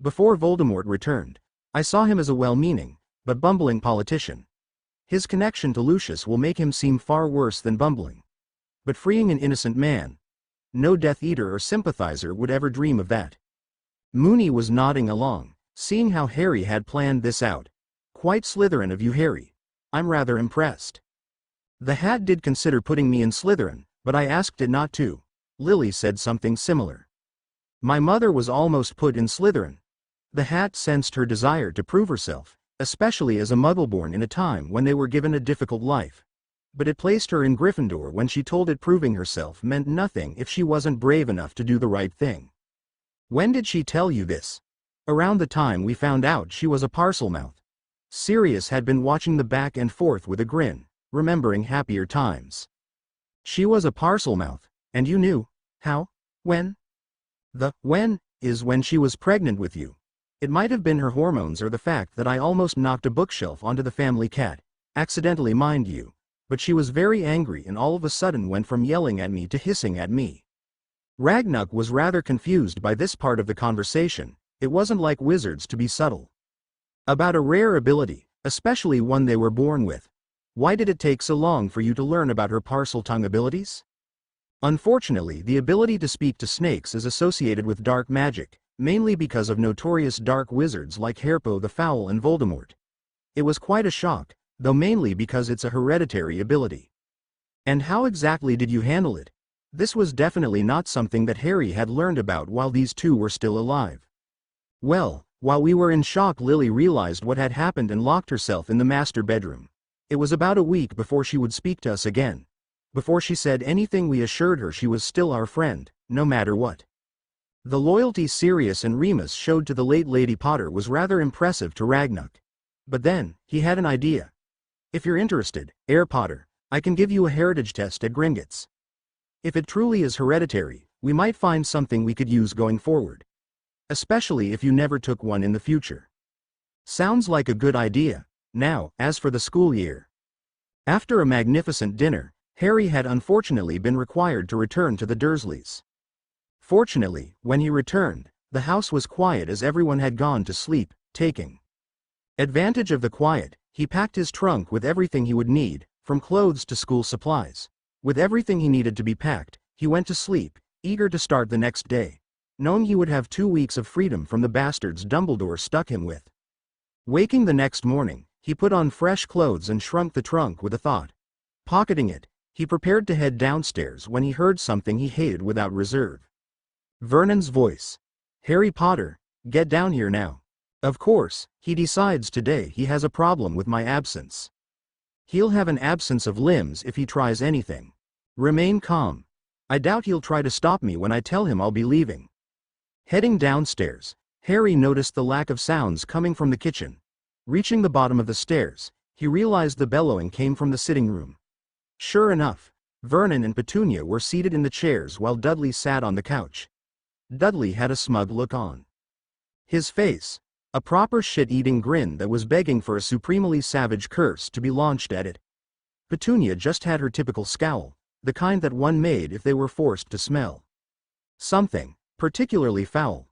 Before Voldemort returned, I saw him as a well-meaning, but bumbling politician. His connection to Lucius will make him seem far worse than bumbling. But freeing an innocent man? No Death Eater or sympathizer would ever dream of that. Moony was nodding along, seeing how Harry had planned this out. Quite Slytherin of you, Harry. I'm rather impressed. The Hat did consider putting me in Slytherin, but I asked it not to. Lily said something similar. My mother was almost put in Slytherin. The Hat sensed her desire to prove herself, especially as a Muggle-born in a time when they were given a difficult life. But it placed her in Gryffindor when she told it proving herself meant nothing if she wasn't brave enough to do the right thing. When did she tell you this? Around the time we found out she was a Parselmouth. Sirius had been watching the back and forth with a grin, remembering happier times. She was a Parselmouth, and you knew? How? When? The when is when she was pregnant with you. It might have been her hormones or the fact that I almost knocked a bookshelf onto the family cat, accidentally mind you, but she was very angry and all of a sudden went from yelling at me to hissing at me. Ragnuk was rather confused by this part of the conversation. It wasn't like wizards to be subtle about a rare ability, especially one they were born with. Why did it take so long for you to learn about her Parseltongue abilities? Unfortunately, the ability to speak to snakes is associated with dark magic, mainly because of notorious dark wizards like Harpo the Foul and Voldemort. It was quite a shock, though mainly because it's a hereditary ability. And how exactly did you handle it? This was definitely not something that Harry had learned about while these two were still alive. Well, while we were in shock, Lily realized what had happened and locked herself in the master bedroom. It was about a week before she would speak to us again. Before she said anything, we assured her she was still our friend, no matter what. The loyalty Sirius and Remus showed to the late Lady Potter was rather impressive to Ragnuk. But then, he had an idea. If you're interested, Heir Potter, I can give you a heritage test at Gringotts. If it truly is hereditary, we might find something we could use going forward. Especially if you never took one in the future. Sounds like a good idea. Now, as for the school year. After a magnificent dinner, Harry had unfortunately been required to return to the Dursleys. Fortunately, when he returned, the house was quiet as everyone had gone to sleep, taking advantage of the quiet. He packed his trunk with everything he would need, from clothes to school supplies. With everything he needed to be packed, he went to sleep, eager to start the next day, knowing he would have 2 weeks of freedom from the bastards Dumbledore stuck him with. Waking the next morning, he put on fresh clothes and shrunk the trunk with a thought. Pocketing it, He prepared to head downstairs when he heard something he hated without reserve. Vernon's voice. "Harry Potter, get down here now." Of course, he decides today he has a problem with my absence. He'll have an absence of limbs if he tries anything. Remain calm. I doubt he'll try to stop me when I tell him I'll be leaving. Heading downstairs, Harry noticed the lack of sounds coming from the kitchen. Reaching the bottom of the stairs, he realized the bellowing came from the sitting room. Sure enough, Vernon and Petunia were seated in the chairs while Dudley sat on the couch. Dudley had a smug look on his face, a proper shit-eating grin that was begging for a supremely savage curse to be launched at it. Petunia just had her typical scowl, the kind that one made if they were forced to smell something particularly foul.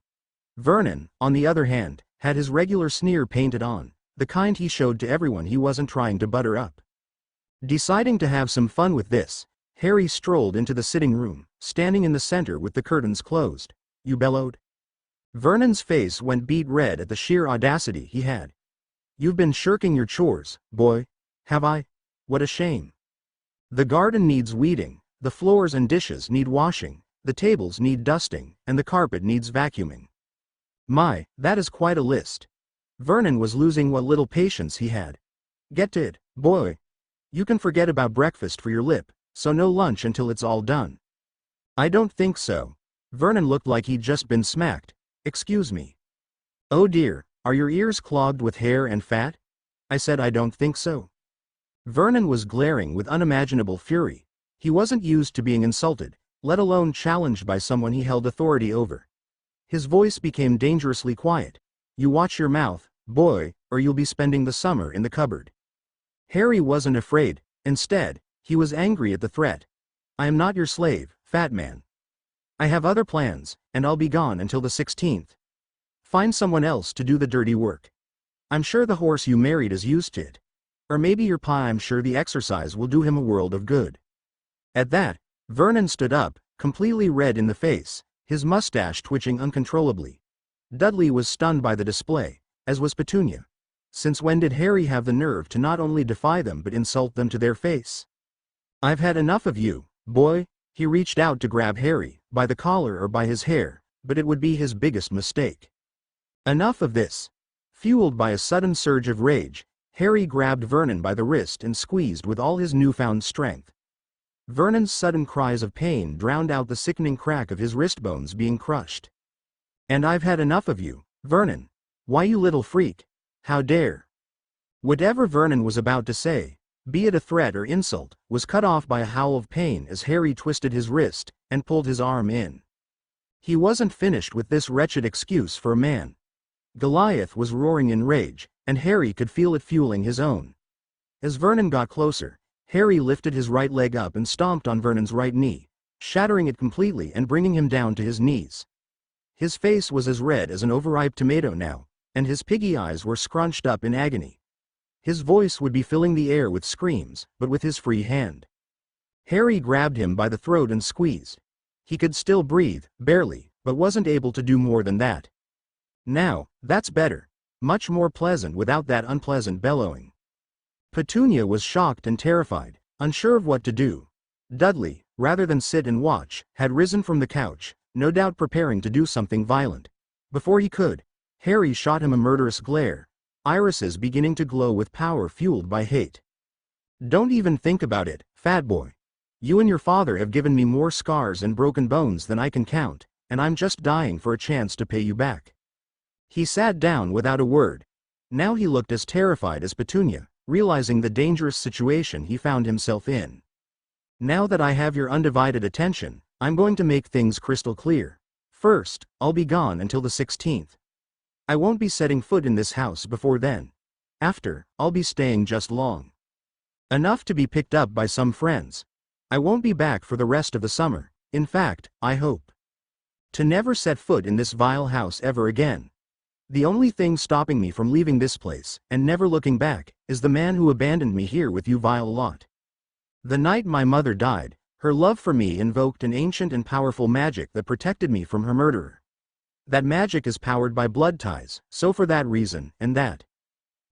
Vernon, on the other hand, had his regular sneer painted on, the kind he showed to everyone he wasn't trying to butter up. Deciding to have some fun with this, Harry strolled into the sitting room, standing in the center with the curtains closed. "You bellowed?" Vernon's face went beet red at the sheer audacity he had. "You've been shirking your chores, boy." "Have I? What a shame. The garden needs weeding, the floors and dishes need washing, the tables need dusting, and the carpet needs vacuuming. My, that is quite a list." Vernon was losing what little patience he had. "Get to it, boy. You can forget about breakfast for your lip, so no lunch until it's all done." "I don't think so." Vernon looked like he'd just been smacked. "Excuse me." "Oh dear, are your ears clogged with hair and fat?" "I said I don't think so." Vernon was glaring with unimaginable fury. He wasn't used to being insulted, let alone challenged by someone he held authority over. His voice became dangerously quiet. "You watch your mouth, boy, or you'll be spending the summer in the cupboard." Harry wasn't afraid. Instead, he was angry at the threat. "I am not your slave, fat man. I have other plans, and I'll be gone until the 16th. Find someone else to do the dirty work. I'm sure the horse you married is used to it. Or maybe your pie. I'm sure the exercise will do him a world of good." At that, Vernon stood up, completely red in the face, his mustache twitching uncontrollably. Dudley was stunned by the display, as was Petunia. Since when did Harry have the nerve to not only defy them but insult them to their face? "I've had enough of you, boy." He reached out to grab Harry, by the collar or by his hair, but it would be his biggest mistake. Enough of this. Fueled by a sudden surge of rage, Harry grabbed Vernon by the wrist and squeezed with all his newfound strength. Vernon's sudden cries of pain drowned out the sickening crack of his wrist bones being crushed. "And I've had enough of you, Vernon. Why, you little freak. How dare." Whatever Vernon was about to say, be it a threat or insult, was cut off by a howl of pain as Harry twisted his wrist and pulled his arm in. He wasn't finished with this wretched excuse for a man. Goliath was roaring in rage, and Harry could feel it fueling his own. As Vernon got closer, Harry lifted his right leg up and stomped on Vernon's right knee, shattering it completely and bringing him down to his knees. His face was as red as an overripe tomato now, and his piggy eyes were scrunched up in agony. His voice would be filling the air with screams, but with his free hand. Harry grabbed him by the throat and squeezed. He could still breathe, barely, but wasn't able to do more than that. "Now, that's better. Much more pleasant without that unpleasant bellowing." Petunia was shocked and terrified, unsure of what to do. Dudley, rather than sit and watch, had risen from the couch, no doubt preparing to do something violent. Before he could, Harry shot him a murderous glare, irises beginning to glow with power fueled by hate. "Don't even think about it, fat boy. You and your father have given me more scars and broken bones than I can count, and I'm just dying for a chance to pay you back." He sat down without a word. Now he looked as terrified as Petunia, realizing the dangerous situation he found himself in. "Now that I have your undivided attention, I'm going to make things crystal clear. First, I'll be gone until the 16th. I won't be setting foot in this house before then. After, I'll be staying just long enough to be picked up by some friends. I won't be back for the rest of the summer. In fact, I hope to never set foot in this vile house ever again. The only thing stopping me from leaving this place, and never looking back, is the man who abandoned me here with you vile lot. The night my mother died, her love for me invoked an ancient and powerful magic that protected me from her murderer. That magic is powered by blood ties, so for that reason, and that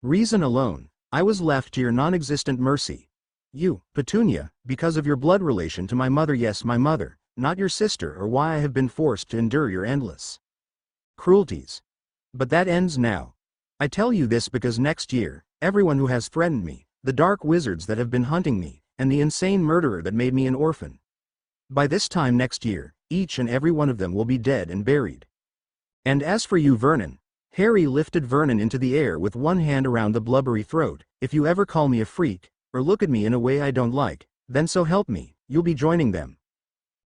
reason alone, I was left to your non-existent mercy. You, Petunia, because of your blood relation to my mother, yes, my mother, not your sister, or why I have been forced to endure your endless cruelties. But that ends now. I tell you this because next year, everyone who has threatened me, the dark wizards that have been hunting me, and the insane murderer that made me an orphan. By this time next year, each and every one of them will be dead and buried. And as for you, Vernon, Harry lifted Vernon into the air with one hand around the blubbery throat, if you ever call me a freak, or look at me in a way I don't like, then so help me, you'll be joining them.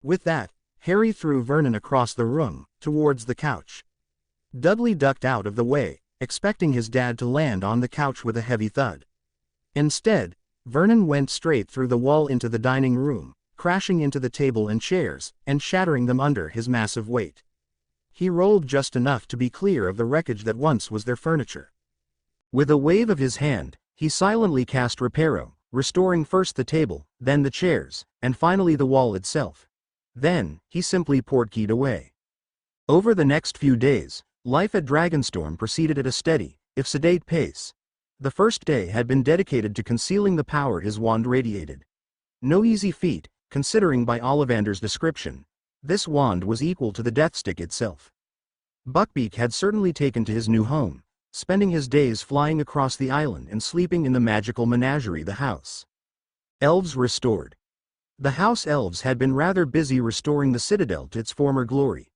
With that, Harry threw Vernon across the room, towards the couch. Dudley ducked out of the way, expecting his dad to land on the couch with a heavy thud. Instead, Vernon went straight through the wall into the dining room, crashing into the table and chairs, and shattering them under his massive weight. He rolled just enough to be clear of the wreckage that once was their furniture. With a wave of his hand, he silently cast Reparo, restoring first the table, then the chairs, and finally the wall itself. Then, he simply portkeyed away. Over the next few days, life at Dragonstorm proceeded at a steady, if sedate pace. The first day had been dedicated to concealing the power his wand radiated. No easy feat, considering by Ollivander's description, this wand was equal to the Deathstick itself. Buckbeak had certainly taken to his new home, spending his days flying across the island and sleeping in the magical menagerie, the house. Elves restored. The house elves had been rather busy restoring the Citadel to its former glory.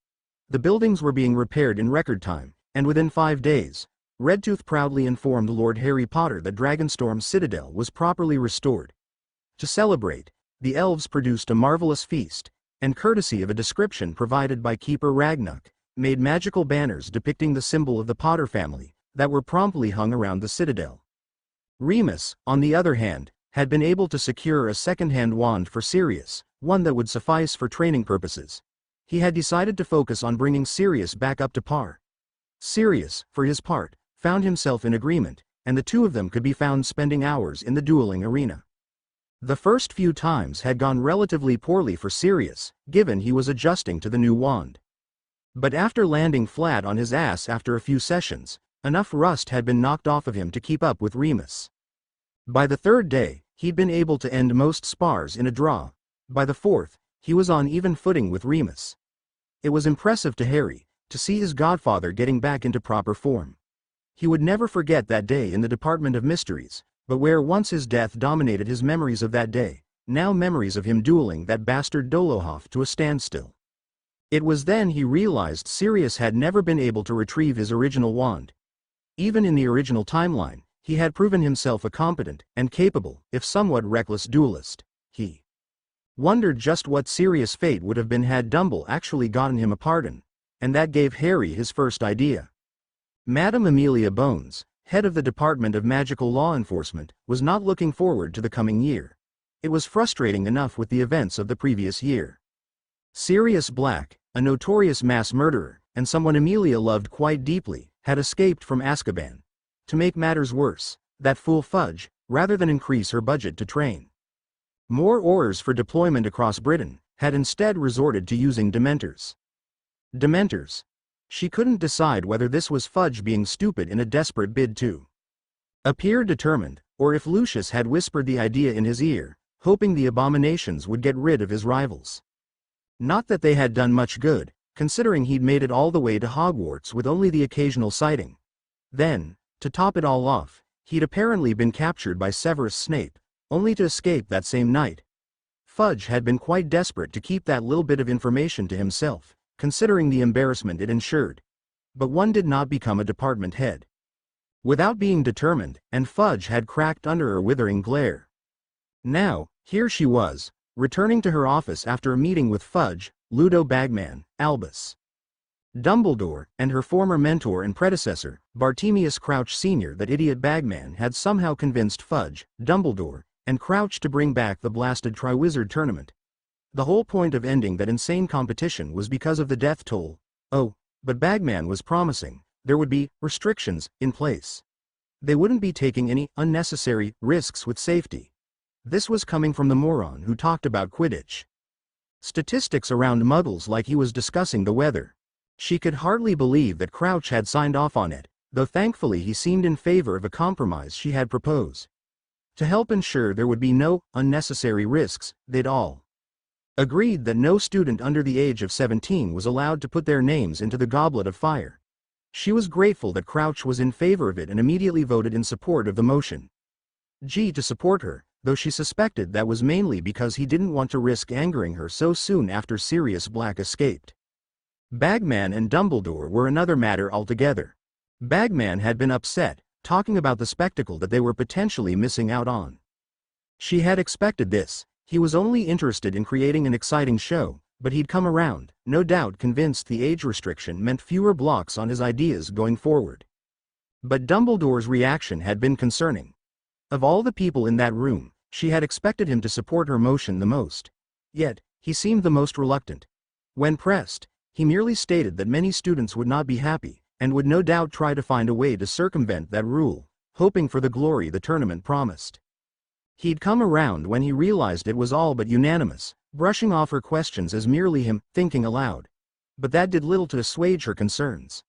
The buildings were being repaired in record time, and within 5 days, Redtooth proudly informed Lord Harry Potter that Dragonstorm's Citadel was properly restored. To celebrate, the elves produced a marvelous feast, and courtesy of a description provided by Keeper Ragnuk, made magical banners depicting the symbol of the Potter family, that were promptly hung around the Citadel. Remus, on the other hand, had been able to secure a second-hand wand for Sirius, one that would suffice for training purposes. He had decided to focus on bringing Sirius back up to par. Sirius, for his part, found himself in agreement, and the two of them could be found spending hours in the dueling arena. The first few times had gone relatively poorly for Sirius, given he was adjusting to the new wand. But after landing flat on his ass after a few sessions, enough rust had been knocked off of him to keep up with Remus. By the third day, he'd been able to end most spars in a draw. By the fourth, he was on even footing with Remus. It was impressive to Harry, to see his godfather getting back into proper form. He would never forget that day in the Department of Mysteries, but where once his death dominated his memories of that day, now memories of him dueling that bastard Dolohov to a standstill. It was then he realized Sirius had never been able to retrieve his original wand. Even in the original timeline, he had proven himself a competent and capable, if somewhat reckless duelist. He wondered just what Sirius' fate would have been had Dumble actually gotten him a pardon, and that gave Harry his first idea. Madame Amelia Bones, head of the Department of Magical Law Enforcement, was not looking forward to the coming year. It was frustrating enough with the events of the previous year. Sirius Black, a notorious mass murderer, and someone Amelia loved quite deeply, had escaped from Azkaban. To make matters worse, that fool Fudge, rather than increase her budget to train more Aurors for deployment across Britain, had instead resorted to using Dementors. Dementors. She couldn't decide whether this was Fudge being stupid in a desperate bid to appear determined, or if Lucius had whispered the idea in his ear, hoping the abominations would get rid of his rivals. Not that they had done much good, considering he'd made it all the way to Hogwarts with only the occasional sighting. Then, to top it all off, he'd apparently been captured by Severus Snape, only to escape that same night. Fudge had been quite desperate to keep that little bit of information to himself, considering the embarrassment it ensured. But one did not become a department head without being determined, and Fudge had cracked under her withering glare. Now, here she was, returning to her office after a meeting with Fudge, Ludo Bagman, Albus Dumbledore, and her former mentor and predecessor, Bartemius Crouch Sr. That idiot Bagman had somehow convinced Fudge, Dumbledore, and Crouch to bring back the blasted Triwizard Tournament. The whole point of ending that insane competition was because of the death toll. Oh, but Bagman was promising there would be restrictions in place. They wouldn't be taking any unnecessary risks with safety. This was coming from the moron who talked about Quidditch statistics around Muggles like he was discussing the weather. She could hardly believe that Crouch had signed off on it, though thankfully he seemed in favor of a compromise she had proposed. To help ensure there would be no unnecessary risks, they'd all agreed that no student under the age of 17 was allowed to put their names into the Goblet of Fire. She was grateful that Crouch was in favor of it and immediately voted in support of the motion. G to support her, though she suspected that was mainly because he didn't want to risk angering her so soon after Sirius Black escaped. Bagman and Dumbledore were another matter altogether. Bagman had been upset, talking about the spectacle that they were potentially missing out on. She had expected this. He was only interested in creating an exciting show, but he'd come around, no doubt convinced the age restriction meant fewer blocks on his ideas going forward. But Dumbledore's reaction had been concerning. Of all the people in that room, she had expected him to support her motion the most. Yet, he seemed the most reluctant. When pressed, he merely stated that many students would not be happy, and would no doubt try to find a way to circumvent that rule, hoping for the glory the tournament promised. He'd come around when he realized it was all but unanimous, brushing off her questions as merely him thinking aloud. But that did little to assuage her concerns.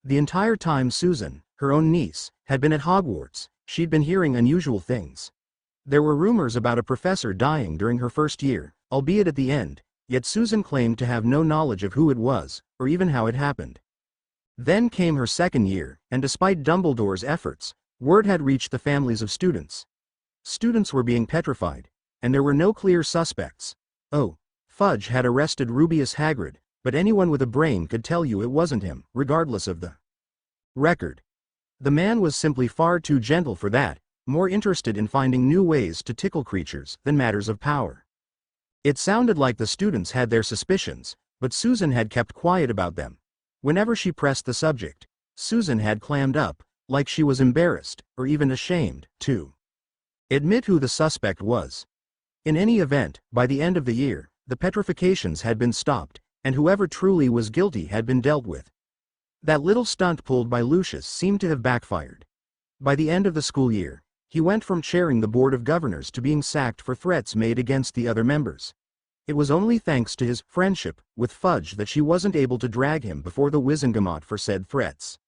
The entire time Susan, her own niece, had been at Hogwarts, she'd been hearing unusual things. There were rumors about a professor dying during her first year, albeit at the end, yet Susan claimed to have no knowledge of who it was, or even how it happened. Then came her second year, and despite Dumbledore's efforts, word had reached the families of students. Students were being petrified, and there were no clear suspects. Oh, Fudge had arrested Rubius Hagrid, but anyone with a brain could tell you it wasn't him, regardless of the record. The man was simply far too gentle for that, more interested in finding new ways to tickle creatures than matters of power. It sounded like the students had their suspicions, but Susan had kept quiet about them. Whenever she pressed the subject, Susan had clammed up, like she was embarrassed, or even ashamed, to admit who the suspect was. In any event, by the end of the year, the petrifications had been stopped, and whoever truly was guilty had been dealt with. That little stunt pulled by Lucius seemed to have backfired. By the end of the school year, he went from chairing the Board of Governors to being sacked for threats made against the other members. It was only thanks to his friendship with Fudge that she wasn't able to drag him before the Wizengamot for said threats.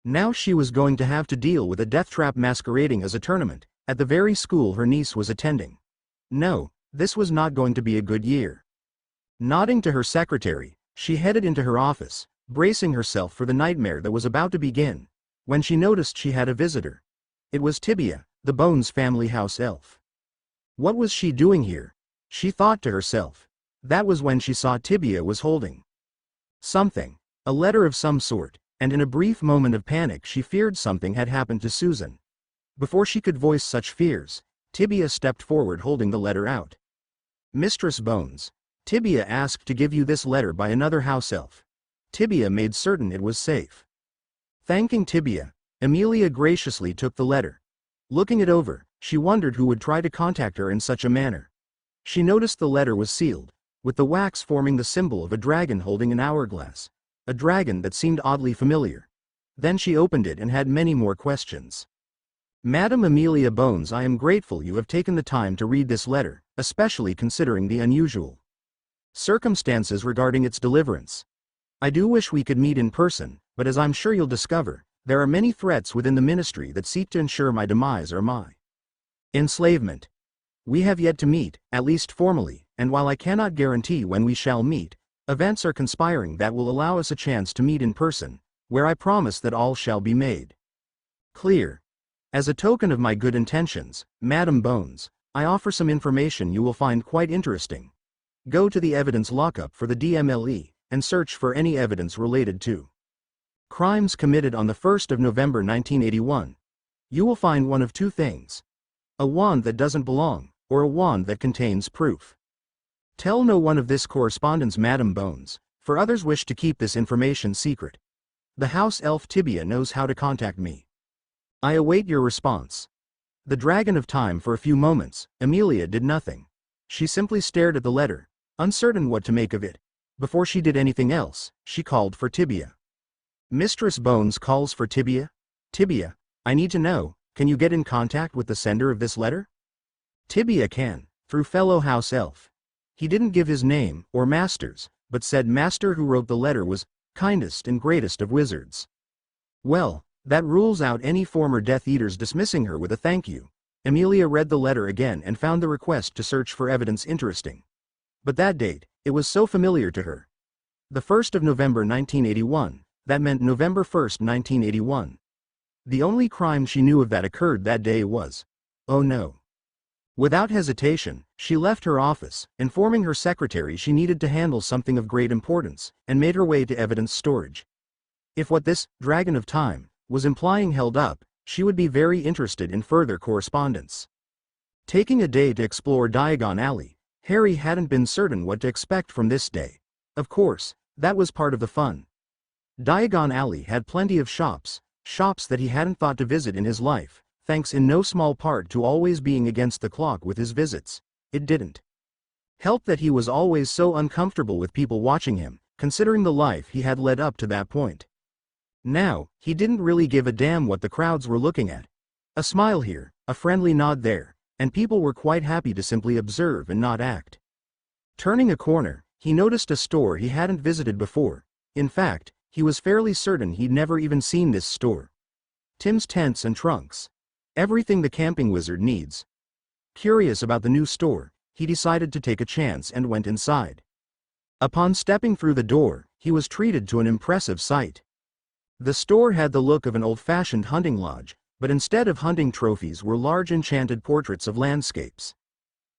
Now she was going to have to deal with a death trap masquerading as a tournament, at the very school her niece was attending. No, this was not going to be a good year. Nodding to her secretary, she headed into her office, bracing herself for the nightmare that was about to begin, when she noticed she had a visitor. It was Tibia, the Bones family house elf. What was she doing here? She thought to herself. That was when she saw Tibia was holding something, a letter of some sort, and in a brief moment of panic she feared something had happened to Susan. Before she could voice such fears, Tibia stepped forward holding the letter out. Mistress Bones, Tibia asked to give you this letter by another house elf. Tibia made certain it was safe. Thanking Tibia, Amelia graciously took the letter. Looking it over, she wondered who would try to contact her in such a manner. She noticed the letter was sealed, with the wax forming the symbol of a dragon holding an hourglass, a dragon that seemed oddly familiar. Then she opened it and had many more questions. Madam Amelia Bones, I am grateful you have taken the time to read this letter, especially considering the unusual circumstances regarding its deliverance. I do wish we could meet in person, but as I'm sure you'll discover, there are many threats within the ministry that seek to ensure my demise or my enslavement. We have yet to meet, at least formally, and while I cannot guarantee when we shall meet, events are conspiring that will allow us a chance to meet in person, where I promise that all shall be made clear. As a token of my good intentions, Madam Bones, I offer some information you will find quite interesting. Go to the evidence lockup for the DMLE, and search for any evidence related to crimes committed on the 1st of November 1981. You will find one of two things. A wand that doesn't belong, or a wand that contains proof. Tell no one of this correspondence, Madam Bones, for others wish to keep this information secret. The house elf Tibia knows how to contact me. I await your response. The Dragon of Time. For a few moments, Amelia did nothing. She simply stared at the letter, uncertain what to make of it. Before she did anything else, she called for Tibia. Mistress Bones calls for Tibia? Tibia, I need to know, can you get in contact with the sender of this letter? Tibia can, through fellow house elf. He didn't give his name, or master's, but said master who wrote the letter was kindest and greatest of wizards. Well, that rules out any former Death Eaters dismissing her with a thank you. Amelia read the letter again and found the request to search for evidence interesting. But that date, it was so familiar to her. The 1st of November 1981, that meant November 1st, 1981. The only crime she knew of that occurred that day was, oh no. Without hesitation, she left her office, informing her secretary she needed to handle something of great importance, and made her way to evidence storage. If what this dragon of time was implying held up, she would be very interested in further correspondence. Taking a day to explore Diagon Alley, Harry hadn't been certain what to expect from this day. Of course, that was part of the fun. Diagon Alley had plenty of shops that he hadn't thought to visit in his life, thanks in no small part to always being against the clock with his visits. It didn't help that he was always so uncomfortable with people watching him, considering the life he had led up to that point. Now, he didn't really give a damn what the crowds were looking at. A smile here, a friendly nod there, and people were quite happy to simply observe and not act. Turning a corner, he noticed a store he hadn't visited before. In fact, he was fairly certain he'd never even seen this store. Tim's Tents and Trunks. Everything the camping wizard needs. Curious about the new store, he decided to take a chance and went inside. Upon stepping through the door, he was treated to an impressive sight. The store had the look of an old-fashioned hunting lodge, but instead of hunting trophies were large enchanted portraits of landscapes.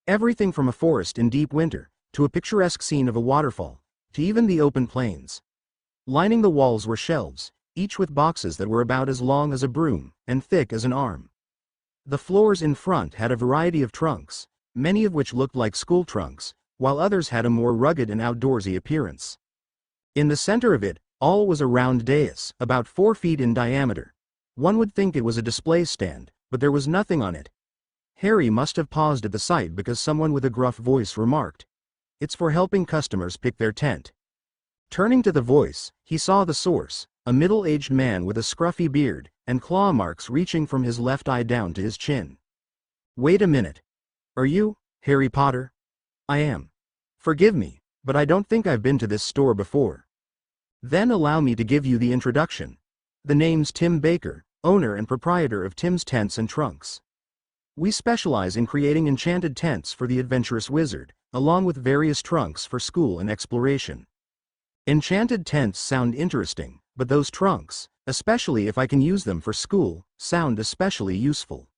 Everything from a forest in deep winter, to a picturesque scene of a waterfall, to even the open plains. Lining the walls were shelves, each with boxes that were about as long as a broom, and thick as an arm. The floors in front had a variety of trunks, many of which looked like school trunks, while others had a more rugged and outdoorsy appearance. In the center of it, all was a round dais, about 4 feet in diameter. One would think it was a display stand, but there was nothing on it. Harry must have paused at the sight because someone with a gruff voice remarked, "It's for helping customers pick their tent." Turning to the voice, he saw the source, a middle-aged man with a scruffy beard, and claw marks reaching from his left eye down to his chin. "Wait a minute. Are you Harry Potter?" "I am. Forgive me, but I don't think I've been to this store before." "Then allow me to give you the introduction. The name's Tim Baker, owner and proprietor of Tim's Tents and Trunks. We specialize in creating enchanted tents for the adventurous wizard, along with various trunks for school and exploration." Enchanted tents sound interesting, but those trunks, especially if I can use them for school, sound especially useful.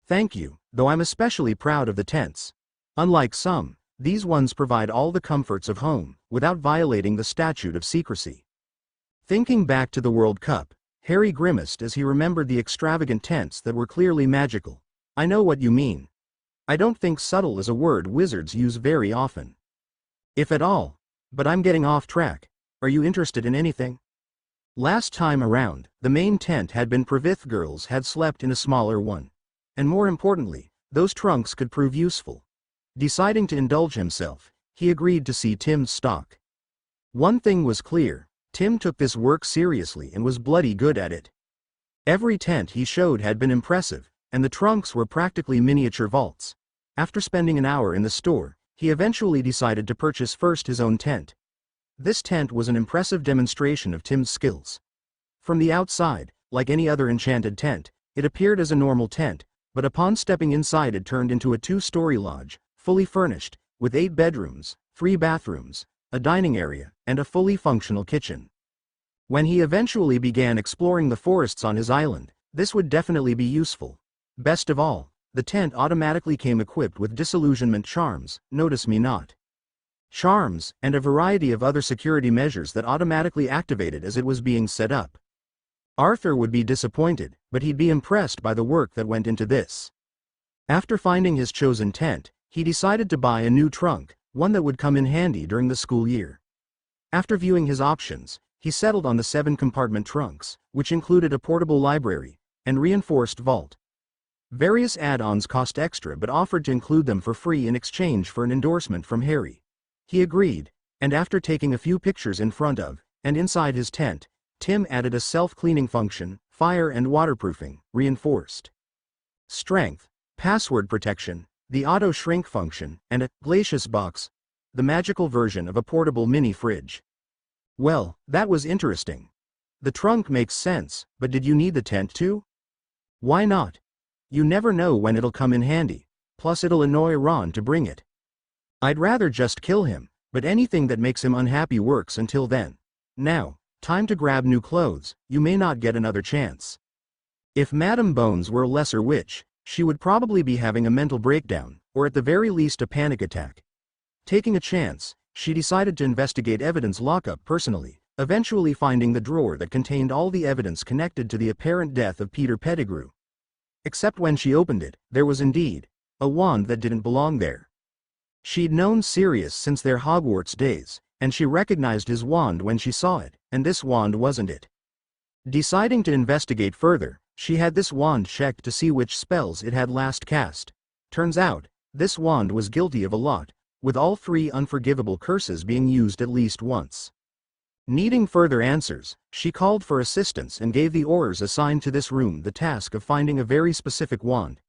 "Thank you, though I'm especially proud of the tents. Unlike some, these ones provide all the comforts of home, without violating the statute of secrecy." Thinking back to the World Cup, Harry grimaced as he remembered the extravagant tents that were clearly magical. "I know what you mean. I don't think subtle is a word wizards use very often. If at all. But I'm getting off track. Are you interested in anything?" Last time around, the main tent had been Pravith girls had slept in a smaller one. And more importantly, those trunks could prove useful. Deciding to indulge himself, he agreed to see Tim's stock. One thing was clear, Tim took this work seriously and was bloody good at it. Every tent he showed had been impressive, and the trunks were practically miniature vaults. After spending an hour in the store, he eventually decided to purchase first his own tent. This tent was an impressive demonstration of Tim's skills. From the outside, like any other enchanted tent, it appeared as a normal tent, but upon stepping inside it turned into a 2-story lodge, fully furnished, with 8 bedrooms, 3 bathrooms, a dining area, and a fully functional kitchen. When he eventually began exploring the forests on his island, this would definitely be useful. Best of all, the tent automatically came equipped with disillusionment charms, notice me not. Charms, and a variety of other security measures that automatically activated as it was being set up. Arthur would be disappointed, but he'd be impressed by the work that went into this. After finding his chosen tent, he decided to buy a new trunk, one that would come in handy during the school year. After viewing his options, he settled on the 7-compartment trunks, which included a portable library and reinforced vault. Various add-ons cost extra but offered to include them for free in exchange for an endorsement from Harry. He agreed, and after taking a few pictures in front of and inside his tent, Tim added a self-cleaning function, fire and waterproofing, reinforced strength, password protection, the auto-shrink function, and a glacius box, the magical version of a portable mini-fridge. Well, that was interesting. The trunk makes sense, but did you need the tent too? Why not? You never know when it'll come in handy, plus it'll annoy Ron to bring it. I'd rather just kill him, but anything that makes him unhappy works until then. Now, time to grab new clothes, you may not get another chance. If Madame Bones were a lesser witch, she would probably be having a mental breakdown, or at the very least a panic attack. Taking a chance, she decided to investigate evidence lockup personally, eventually finding the drawer that contained all the evidence connected to the apparent death of Peter Pettigrew. Except when she opened it, there was indeed a wand that didn't belong there. She'd known Sirius since their Hogwarts days, and she recognized his wand when she saw it, and this wand wasn't it. Deciding to investigate further, she had this wand checked to see which spells it had last cast. Turns out, this wand was guilty of a lot, with all 3 unforgivable curses being used at least once. Needing further answers, she called for assistance and gave the Aurors assigned to this room the task of finding a very specific wand.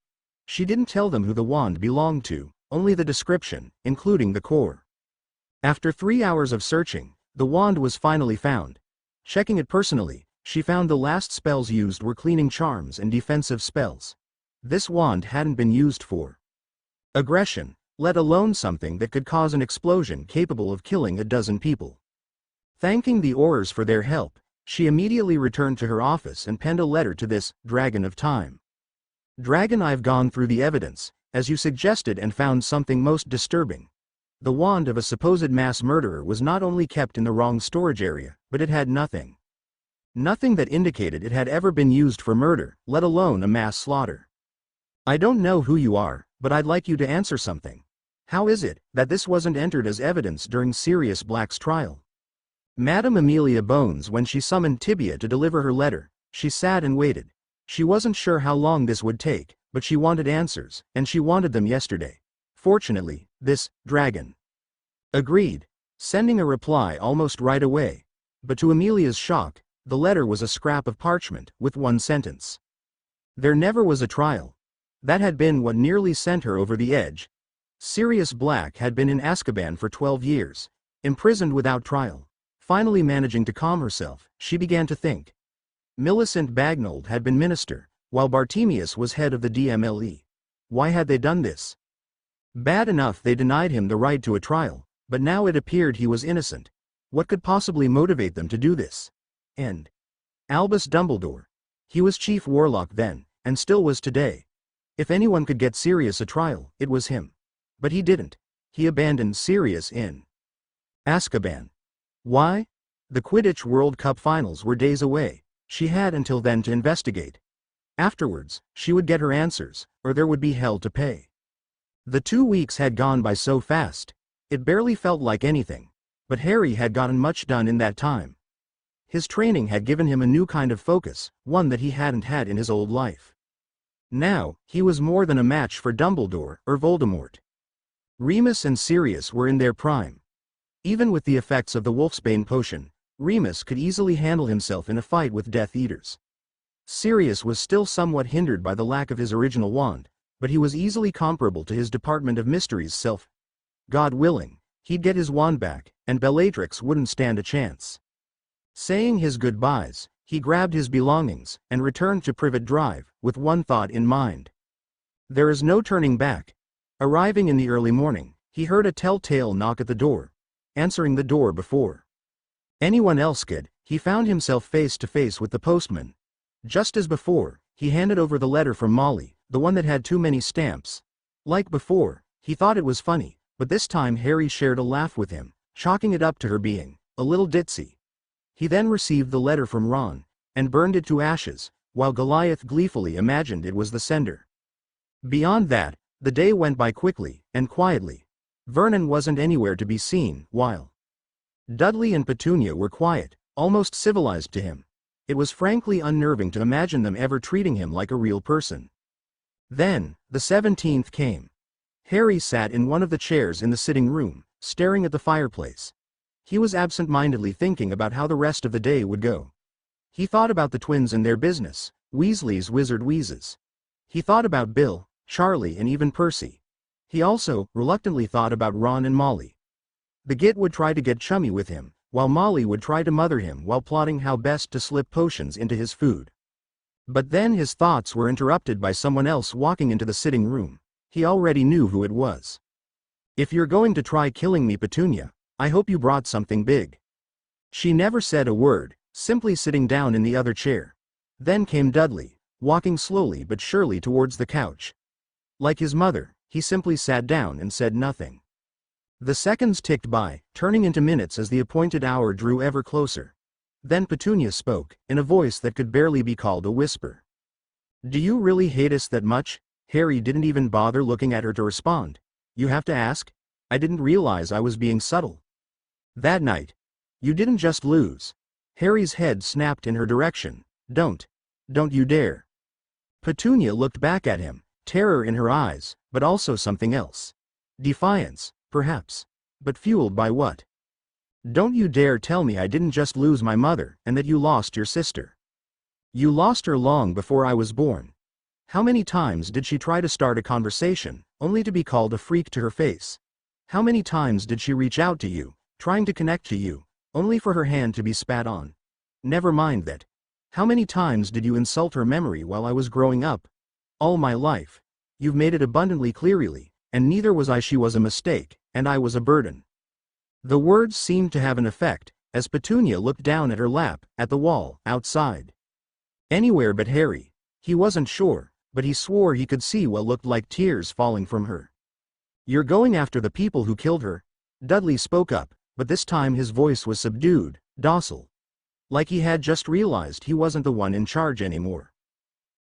She didn't tell them who the wand belonged to, only the description, including the core. After 3 hours of searching, the wand was finally found. Checking it personally, she found the last spells used were cleaning charms and defensive spells. This wand hadn't been used for aggression, let alone something that could cause an explosion capable of killing a dozen people. Thanking the Aurors for their help, she immediately returned to her office and penned a letter to this Dragon of Time. Dragon, I've gone through the evidence, as you suggested, and found something most disturbing. The wand of a supposed mass murderer was not only kept in the wrong storage area, but it had nothing that indicated it had ever been used for murder, let alone a mass slaughter. I don't know who you are, but I'd like you to answer something. How is it that this wasn't entered as evidence during Sirius Black's trial? Madame Amelia Bones, when she summoned Tibia to deliver her letter, she sat and waited. She wasn't sure how long this would take, but she wanted answers, and she wanted them yesterday. Fortunately, this dragon agreed, sending a reply almost right away. But to Amelia's shock, the letter was a scrap of parchment with one sentence. There never was a trial. That had been what nearly sent her over the edge. Sirius Black had been in Azkaban for 12 years, imprisoned without trial. Finally managing to calm herself, she began to think. Millicent Bagnold had been minister, while Bartemius was head of the DMLE. Why had they done this? Bad enough they denied him the right to a trial, but now it appeared he was innocent. What could possibly motivate them to do this? And Albus Dumbledore. He was chief warlock then, and still was today. If anyone could get Sirius a trial, it was him. But he didn't. He abandoned Sirius in Azkaban. Why? The Quidditch World Cup finals were days away. She had until then to investigate. Afterwards, she would get her answers, or there would be hell to pay. The 2 weeks had gone by so fast. It barely felt like anything. But Harry had gotten much done in that time. His training had given him a new kind of focus, one that he hadn't had in his old life. Now, he was more than a match for Dumbledore or Voldemort. Remus and Sirius were in their prime. Even with the effects of the Wolfsbane potion, Remus could easily handle himself in a fight with Death Eaters. Sirius was still somewhat hindered by the lack of his original wand, but he was easily comparable to his Department of Mysteries self. God willing, he'd get his wand back, and Bellatrix wouldn't stand a chance. Saying his goodbyes, he grabbed his belongings and returned to Privet Drive, with one thought in mind. There is no turning back. Arriving in the early morning, he heard a telltale knock at the door. Answering the door before anyone else could, he found himself face to face with the postman. Just as before, he handed over the letter from Molly, the one that had too many stamps. Like before, he thought it was funny, but this time Harry shared a laugh with him, chalking it up to her being a little ditzy. He then received the letter from Ron, and burned it to ashes, while Goliath gleefully imagined it was the sender. Beyond that, the day went by quickly, and quietly. Vernon wasn't anywhere to be seen, while Dudley and Petunia were quiet, almost civilized to him. It was frankly unnerving to imagine them ever treating him like a real person. Then, the 17th came. Harry sat in one of the chairs in the sitting room, staring at the fireplace. He was absent-mindedly thinking about how the rest of the day would go. He thought about the twins and their business, Weasley's wizard wheezes. He thought about Bill, Charlie, and even Percy. He also, reluctantly, thought about Ron and Molly. The Git would try to get chummy with him, while Molly would try to mother him while plotting how best to slip potions into his food. But then his thoughts were interrupted by someone else walking into the sitting room. He already knew who it was. "If you're going to try killing me, Petunia, I hope you brought something big." She never said a word, simply sitting down in the other chair. Then came Dudley, walking slowly but surely towards the couch. Like his mother, he simply sat down and said nothing. The seconds ticked by, turning into minutes as the appointed hour drew ever closer. Then Petunia spoke, in a voice that could barely be called a whisper. "Do you really hate us that much?" Harry didn't even bother looking at her to respond. "You have to ask? I didn't realize I was being subtle." "That night. You didn't just lose." Harry's head snapped in her direction. Don't you dare." Petunia looked back at him, terror in her eyes, but also something else. Defiance, perhaps. But fueled by what? "Don't you dare tell me I didn't just lose my mother and that you lost your sister. You lost her long before I was born. How many times did she try to start a conversation, only to be called a freak to her face? How many times did she reach out to you, trying to connect to you, only for her hand to be spat on? Never mind that. How many times did you insult her memory while I was growing up? All my life. You've made it abundantly clearly, and neither was I. She was a mistake, and I was a burden." The words seemed to have an effect, as Petunia looked down at her lap, at the wall, outside. Anywhere but Harry. He wasn't sure, but he swore he could see what looked like tears falling from her. "You're going after the people who killed her?" Dudley spoke up, but this time his voice was subdued, docile. Like he had just realized he wasn't the one in charge anymore.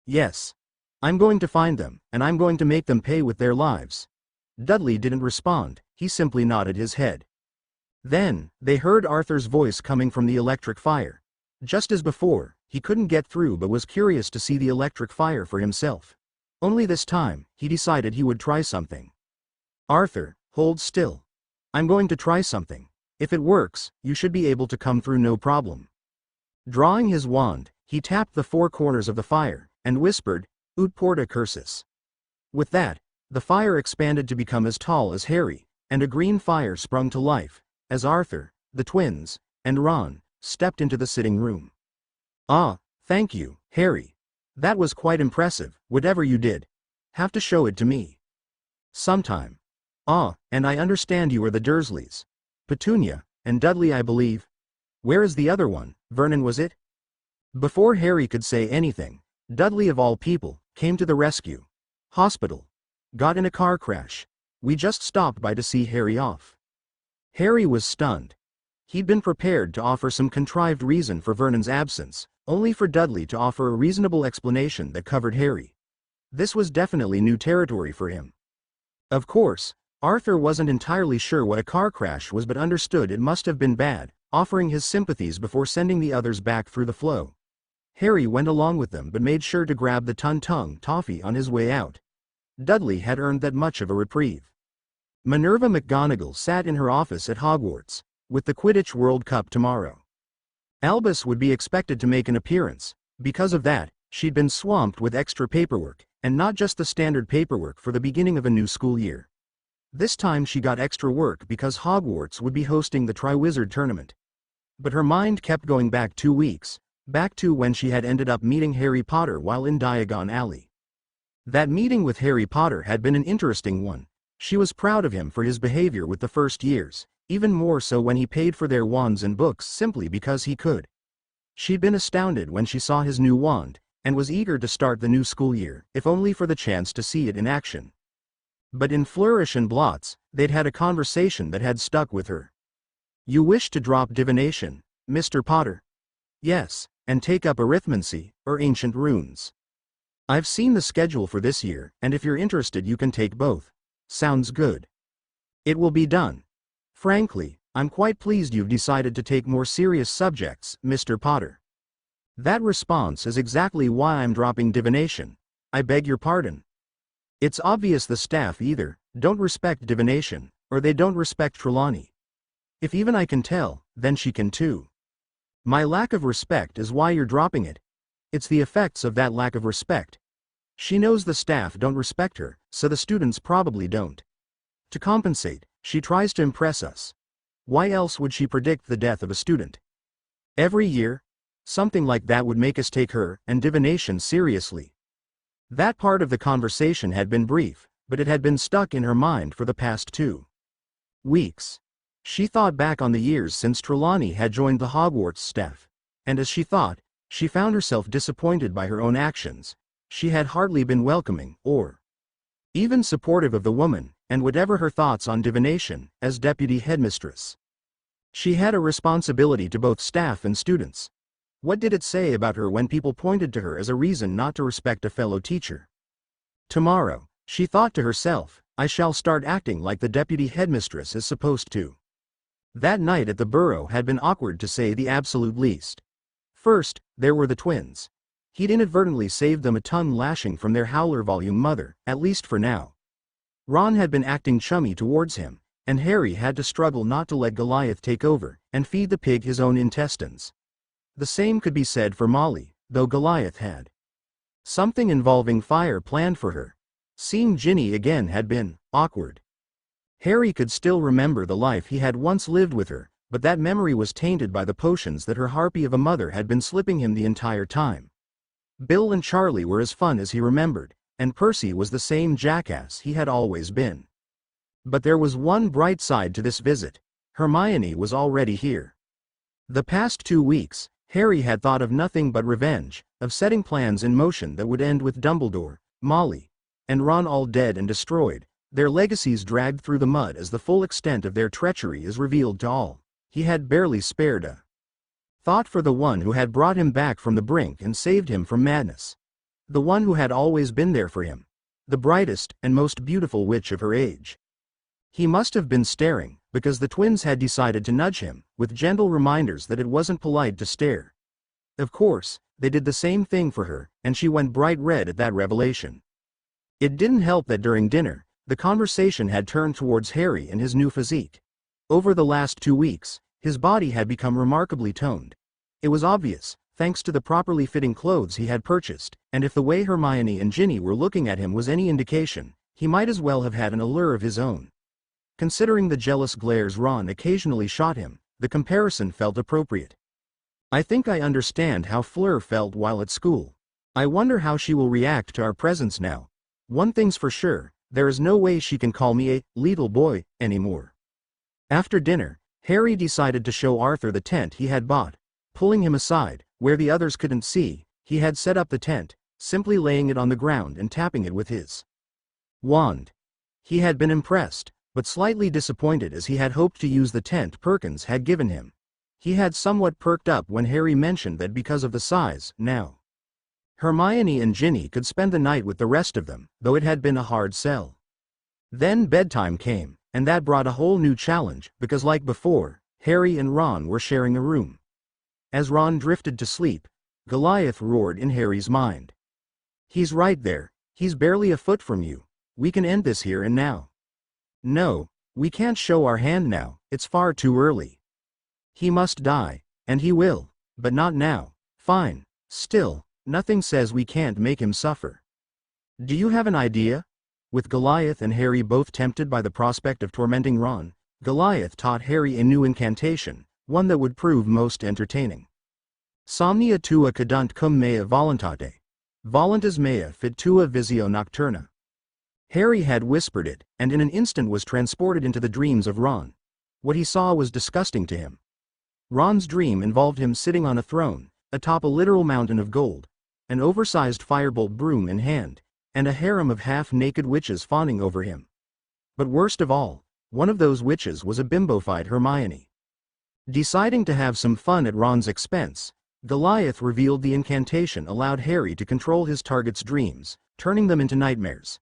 "Yes. I'm going to find them, and I'm going to make them pay with their lives." Dudley didn't respond, he simply nodded his head. Then, they heard Arthur's voice coming from the electric fire. Just as before, he couldn't get through but was curious to see the electric fire for himself. Only this time, he decided he would try something. "Arthur, hold still. I'm going to try something. If it works, you should be able to come through no problem." Drawing his wand, he tapped the four corners of the fire, and whispered, "Ut porta cursus." With that, the fire expanded to become as tall as Harry, and a green fire sprung to life, as Arthur, the twins, and Ron stepped into the sitting room. "Ah, thank you, Harry. That was quite impressive, whatever you did. Have to show it to me sometime." "Ah, and I understand you are the Dursleys. Petunia, and Dudley, I believe. Where is the other one? Vernon, was it?" Before Harry could say anything, Dudley of all people came to the rescue. "Hospital. Got in a car crash. We just stopped by to see Harry off." Harry was stunned. He'd been prepared to offer some contrived reason for Vernon's absence, only for Dudley to offer a reasonable explanation that covered Harry. This was definitely new territory for him. Of course, Arthur wasn't entirely sure what a car crash was but understood it must have been bad, offering his sympathies before sending the others back through the flow. Harry went along with them but made sure to grab the Tung toffee on his way out. Dudley had earned that much of a reprieve. Minerva McGonagall sat in her office at Hogwarts, with the Quidditch World Cup tomorrow. Albus would be expected to make an appearance. Because of that, she'd been swamped with extra paperwork, and not just the standard paperwork for the beginning of a new school year. This time she got extra work because Hogwarts would be hosting the Triwizard Tournament. But her mind kept going back 2 weeks, back to when she had ended up meeting Harry Potter while in Diagon Alley. That meeting with Harry Potter had been an interesting one. She was proud of him for his behavior with the first years, even more so when he paid for their wands and books simply because he could. She'd been astounded when she saw his new wand, and was eager to start the new school year, if only for the chance to see it in action. But in Flourish and Blots, they'd had a conversation that had stuck with her. "You wish to drop divination, Mr. Potter?" "Yes, and take up arithmancy, or ancient runes. I've seen the schedule for this year, and if you're interested you can take both." "Sounds good. It will be done. Frankly, I'm quite pleased you've decided to take more serious subjects, Mr. Potter." That response is exactly why I'm dropping divination. "I beg your pardon." It's obvious the staff either don't respect divination, or they don't respect Trelawney. If even I can tell, then she can too. My lack of respect is why you're dropping it. It's the effects of that lack of respect. She knows the staff don't respect her, so the students probably don't. To compensate, she tries to impress us. Why else would she predict the death of a student? Every year? Something like that would make us take her and divination seriously. That part of the conversation had been brief, but it had been stuck in her mind for the past 2 weeks. She thought back on the years since Trelawney had joined the Hogwarts staff, and as she thought, she found herself disappointed by her own actions. She had hardly been welcoming, or even supportive of the woman, and whatever her thoughts on divination, as deputy headmistress. She had a responsibility to both staff and students. What did it say about her when people pointed to her as a reason not to respect a fellow teacher? Tomorrow, she thought to herself, I shall start acting like the deputy headmistress is supposed to. That night at the Burrow had been awkward to say the absolute least. First, there were the twins. He'd inadvertently saved them a ton lashing from their howler volume mother, at least for now. Ron had been acting chummy towards him, and Harry had to struggle not to let Goliath take over and feed the pig his own intestines. The same could be said for Molly, though Goliath had something involving fire planned for her. Seeing Ginny again had been awkward. Harry could still remember the life he had once lived with her, but that memory was tainted by the potions that her harpy of a mother had been slipping him the entire time. Bill and Charlie were as fun as he remembered, and Percy was the same jackass he had always been. But there was one bright side to this visit. Hermione was already here. The past 2 weeks, Harry had thought of nothing but revenge, of setting plans in motion that would end with Dumbledore, Molly, and Ron all dead and destroyed, their legacies dragged through the mud as the full extent of their treachery is revealed to all. He had barely spared a thought for the one who had brought him back from the brink and saved him from madness. The one who had always been there for him. The brightest and most beautiful witch of her age. He must have been staring, because the twins had decided to nudge him, with gentle reminders that it wasn't polite to stare. Of course, they did the same thing for her, and she went bright red at that revelation. It didn't help that during dinner, the conversation had turned towards Harry and his new physique. Over the last 2 weeks, his body had become remarkably toned. It was obvious, thanks to the properly fitting clothes he had purchased, and if the way Hermione and Ginny were looking at him was any indication, he might as well have had an allure of his own. Considering the jealous glares Ron occasionally shot him, the comparison felt appropriate. I think I understand how Fleur felt while at school. I wonder how she will react to our presence now. One thing's for sure, there is no way she can call me a little boy anymore. After dinner, Harry decided to show Arthur the tent he had bought. Pulling him aside, where the others couldn't see, he had set up the tent, simply laying it on the ground and tapping it with his wand. He had been impressed, but slightly disappointed as he had hoped to use the tent Perkins had given him. He had somewhat perked up when Harry mentioned that because of the size, now Hermione and Ginny could spend the night with the rest of them, though it had been a hard sell. Then bedtime came, and that brought a whole new challenge, because like before, Harry and Ron were sharing a room. As Ron drifted to sleep, Goliath roared in Harry's mind. He's right there, he's barely a foot from you. We can end this here and now. No, we can't show our hand now, it's far too early. He must die, and he will, but not now. Fine, still, nothing says we can't make him suffer. Do you have an idea? With Goliath and Harry both tempted by the prospect of tormenting Ron, Goliath taught Harry a new incantation, one that would prove most entertaining. Somnia tua cadunt cum mea voluntate. Voluntas mea fit tua visio nocturna. Harry had whispered it, and in an instant was transported into the dreams of Ron. What he saw was disgusting to him. Ron's dream involved him sitting on a throne, atop a literal mountain of gold, an oversized firebolt broom in hand, and a harem of half-naked witches fawning over him. But worst of all, one of those witches was a bimbofied Hermione. Deciding to have some fun at Ron's expense, Goliath revealed the incantation allowed Harry to control his target's dreams, turning them into nightmares.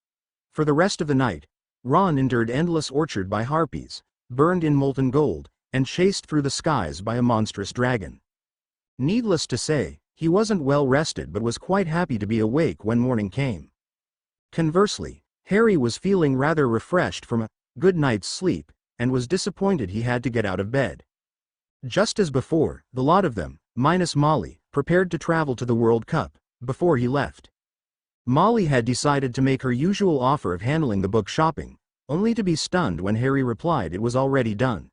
For the rest of the night, Ron endured endless orchard by harpies, burned in molten gold, and chased through the skies by a monstrous dragon. Needless to say, he wasn't well rested but was quite happy to be awake when morning came. Conversely, Harry was feeling rather refreshed from a good night's sleep, and was disappointed he had to get out of bed. Just as before, the lot of them, minus Molly, prepared to travel to the World Cup, before he left. Molly had decided to make her usual offer of handling the book shopping, only to be stunned when Harry replied it was already done.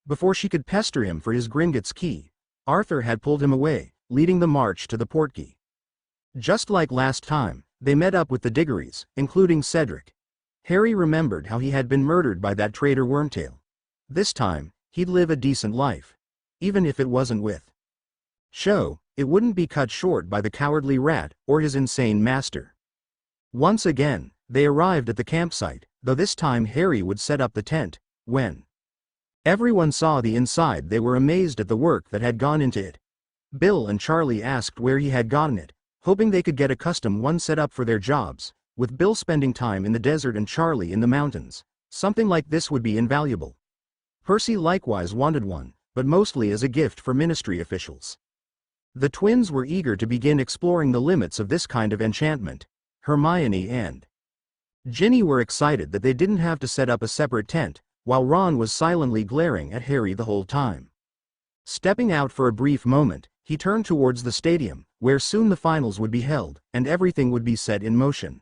Before she could pester him for his Gringotts key, Arthur had pulled him away, leading the march to the portkey. Just like last time, they met up with the Diggories, including Cedric. Harry remembered how he had been murdered by that traitor Wormtail. This time, he'd live a decent life. Even if it wasn't with Cho, it wouldn't be cut short by the cowardly rat or his insane master. Once again, they arrived at the campsite, though this time Harry would set up the tent. When everyone saw the inside, they were amazed at the work that had gone into it. Bill and Charlie asked where he had gotten it, hoping they could get a custom one set up for their jobs, with Bill spending time in the desert and Charlie in the mountains. Something like this would be invaluable. Percy likewise wanted one, but mostly as a gift for ministry officials. The twins were eager to begin exploring the limits of this kind of enchantment. Hermione and Ginny were excited that they didn't have to set up a separate tent, while Ron was silently glaring at Harry the whole time. Stepping out for a brief moment, he turned towards the stadium, where soon the finals would be held, and everything would be set in motion.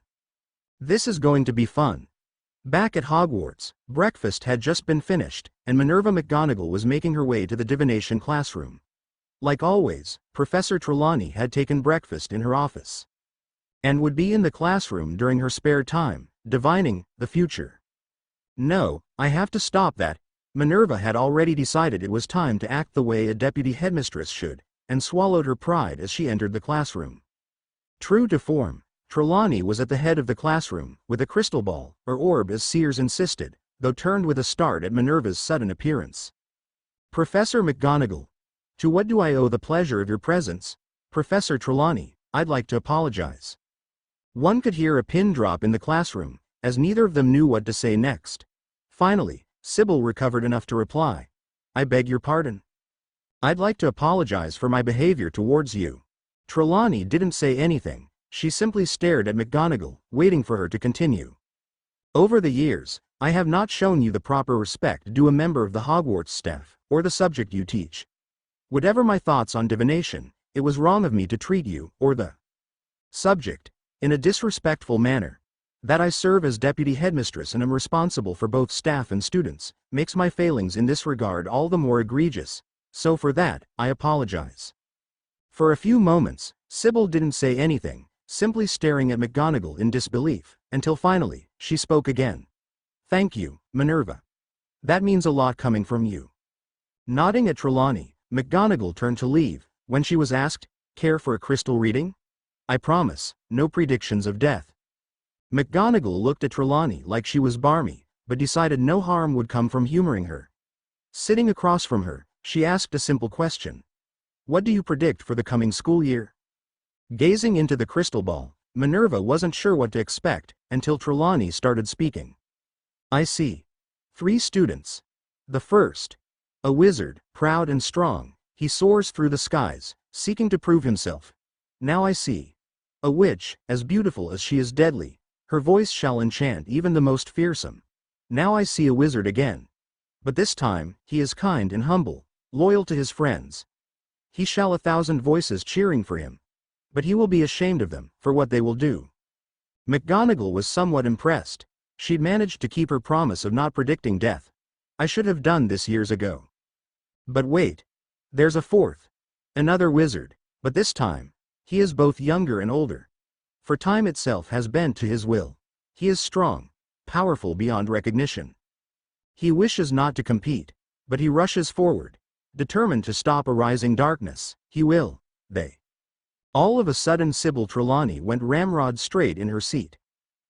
This is going to be fun. Back at Hogwarts, breakfast had just been finished, and Minerva McGonagall was making her way to the divination classroom. Like always, Professor Trelawney had taken breakfast in her office and would be in the classroom during her spare time, divining the future. No, I have to stop that. Minerva had already decided it was time to act the way a deputy headmistress should, and swallowed her pride as she entered the classroom. True to form, Trelawney was at the head of the classroom, with a crystal ball, or orb as Sears insisted, though turned with a start at Minerva's sudden appearance. Professor McGonagall, to what do I owe the pleasure of your presence? Professor Trelawney, I'd like to apologize. One could hear a pin drop in the classroom, as neither of them knew what to say next. Finally, Sybil recovered enough to reply. I beg your pardon. I'd like to apologize for my behavior towards you. Trelawney didn't say anything, she simply stared at McGonagall, waiting for her to continue. Over the years, I have not shown you the proper respect due a member of the Hogwarts staff, or the subject you teach. Whatever my thoughts on divination, it was wrong of me to treat you, or the subject, in a disrespectful manner. That I serve as deputy headmistress and am responsible for both staff and students, makes my failings in this regard all the more egregious, so for that, I apologize. For a few moments, Sybil didn't say anything, simply staring at McGonagall in disbelief, until finally, she spoke again. Thank you, Minerva. That means a lot coming from you. Nodding at Trelawney, McGonagall turned to leave, when she was asked, care for a crystal reading? I promise, no predictions of death. McGonagall looked at Trelawney like she was barmy, but decided no harm would come from humoring her. Sitting across from her, she asked a simple question. What do you predict for the coming school year? Gazing into the crystal ball, Minerva wasn't sure what to expect, until Trelawney started speaking. I see 3 students. The first, a wizard, proud and strong, he soars through the skies, seeking to prove himself. Now I see a witch, as beautiful as she is deadly, her voice shall enchant even the most fearsome. Now I see a wizard again. But this time, he is kind and humble, loyal to his friends. He shall 1,000 voices cheering for him. But he will be ashamed of them, for what they will do. McGonagall was somewhat impressed. She'd managed to keep her promise of not predicting death. I should have done this years ago. But wait. There's a fourth. Another wizard, but this time, he is both younger and older. For time itself has bent to his will. He is strong, powerful beyond recognition. He wishes not to compete, but he rushes forward, determined to stop a rising darkness. He will, they. All of a sudden Sybil Trelawney went ramrod straight in her seat.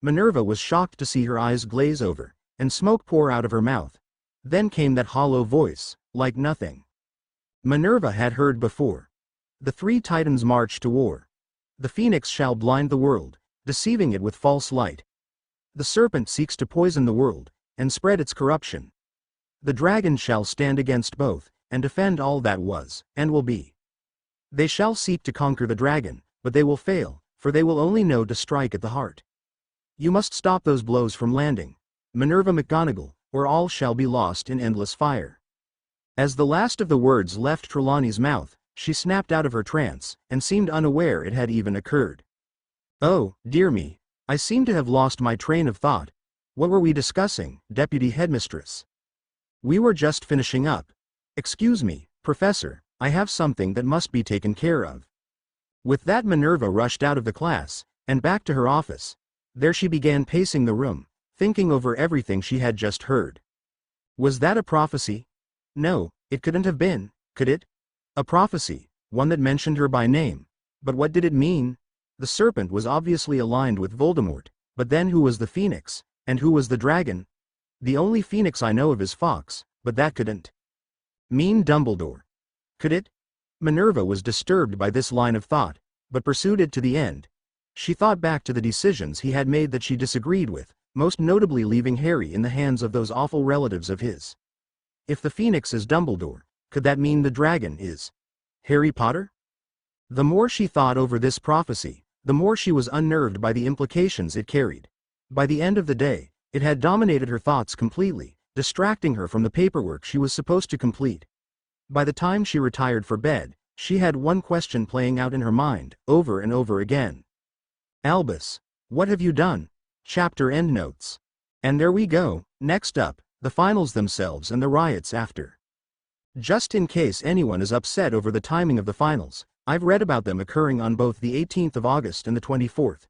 Minerva was shocked to see her eyes glaze over, and smoke pour out of her mouth. Then came that hollow voice, like nothing Minerva had heard before. The 3 titans march to war. The phoenix shall blind the world, deceiving it with false light. The serpent seeks to poison the world, and spread its corruption. The dragon shall stand against both, and defend all that was, and will be. They shall seek to conquer the dragon, but they will fail, for they will only know to strike at the heart. You must stop those blows from landing, Minerva McGonagall, or all shall be lost in endless fire. As the last of the words left Trelawney's mouth, she snapped out of her trance, and seemed unaware it had even occurred. Oh, dear me, I seem to have lost my train of thought. What were we discussing, Deputy Headmistress? We were just finishing up. Excuse me, Professor, I have something that must be taken care of." With that, Minerva rushed out of the class, and back to her office. There she began pacing the room, thinking over everything she had just heard. Was that a prophecy? No, it couldn't have been, could it? A prophecy, one that mentioned her by name. But what did it mean? The serpent was obviously aligned with Voldemort, but then who was the phoenix, and who was the dragon? The only phoenix I know of is Fawkes, but that couldn't mean Dumbledore. Could it? Minerva was disturbed by this line of thought, but pursued it to the end. She thought back to the decisions he had made that she disagreed with, most notably leaving Harry in the hands of those awful relatives of his. If the phoenix is Dumbledore, could that mean the dragon is Harry Potter? The more she thought over this prophecy, the more she was unnerved by the implications it carried. By the end of the day, it had dominated her thoughts completely, distracting her from the paperwork she was supposed to complete. By the time she retired for bed, she had one question playing out in her mind, over and over again. Albus, what have you done? Chapter endnotes. And there we go. Next up, the finals themselves and the riots after. Just in case anyone is upset over the timing of the finals, I've read about them occurring on both the 18th of August and the 24th.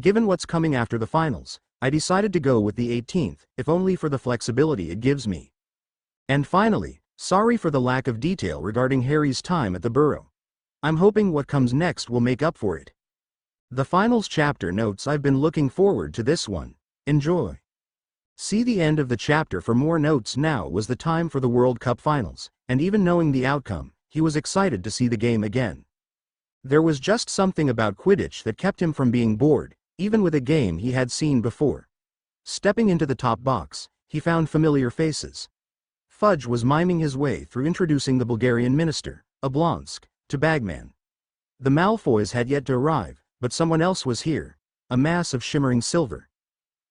Given what's coming after the finals, I decided to go with the 18th, if only for the flexibility it gives me. And finally, sorry for the lack of detail regarding Harry's time at the Burrow. I'm hoping what comes next will make up for it. The finals chapter notes. I've been looking forward to this one. Enjoy. See the end of the chapter for more notes. Now was the time for the World Cup finals, and even knowing the outcome, he was excited to see the game again. There was just something about Quidditch that kept him from being bored, even with a game he had seen before. Stepping into the top box, he found familiar faces. Fudge was miming his way through introducing the Bulgarian minister, Oblonsk, to Bagman. The Malfoys had yet to arrive, but someone else was here, a mass of shimmering silver.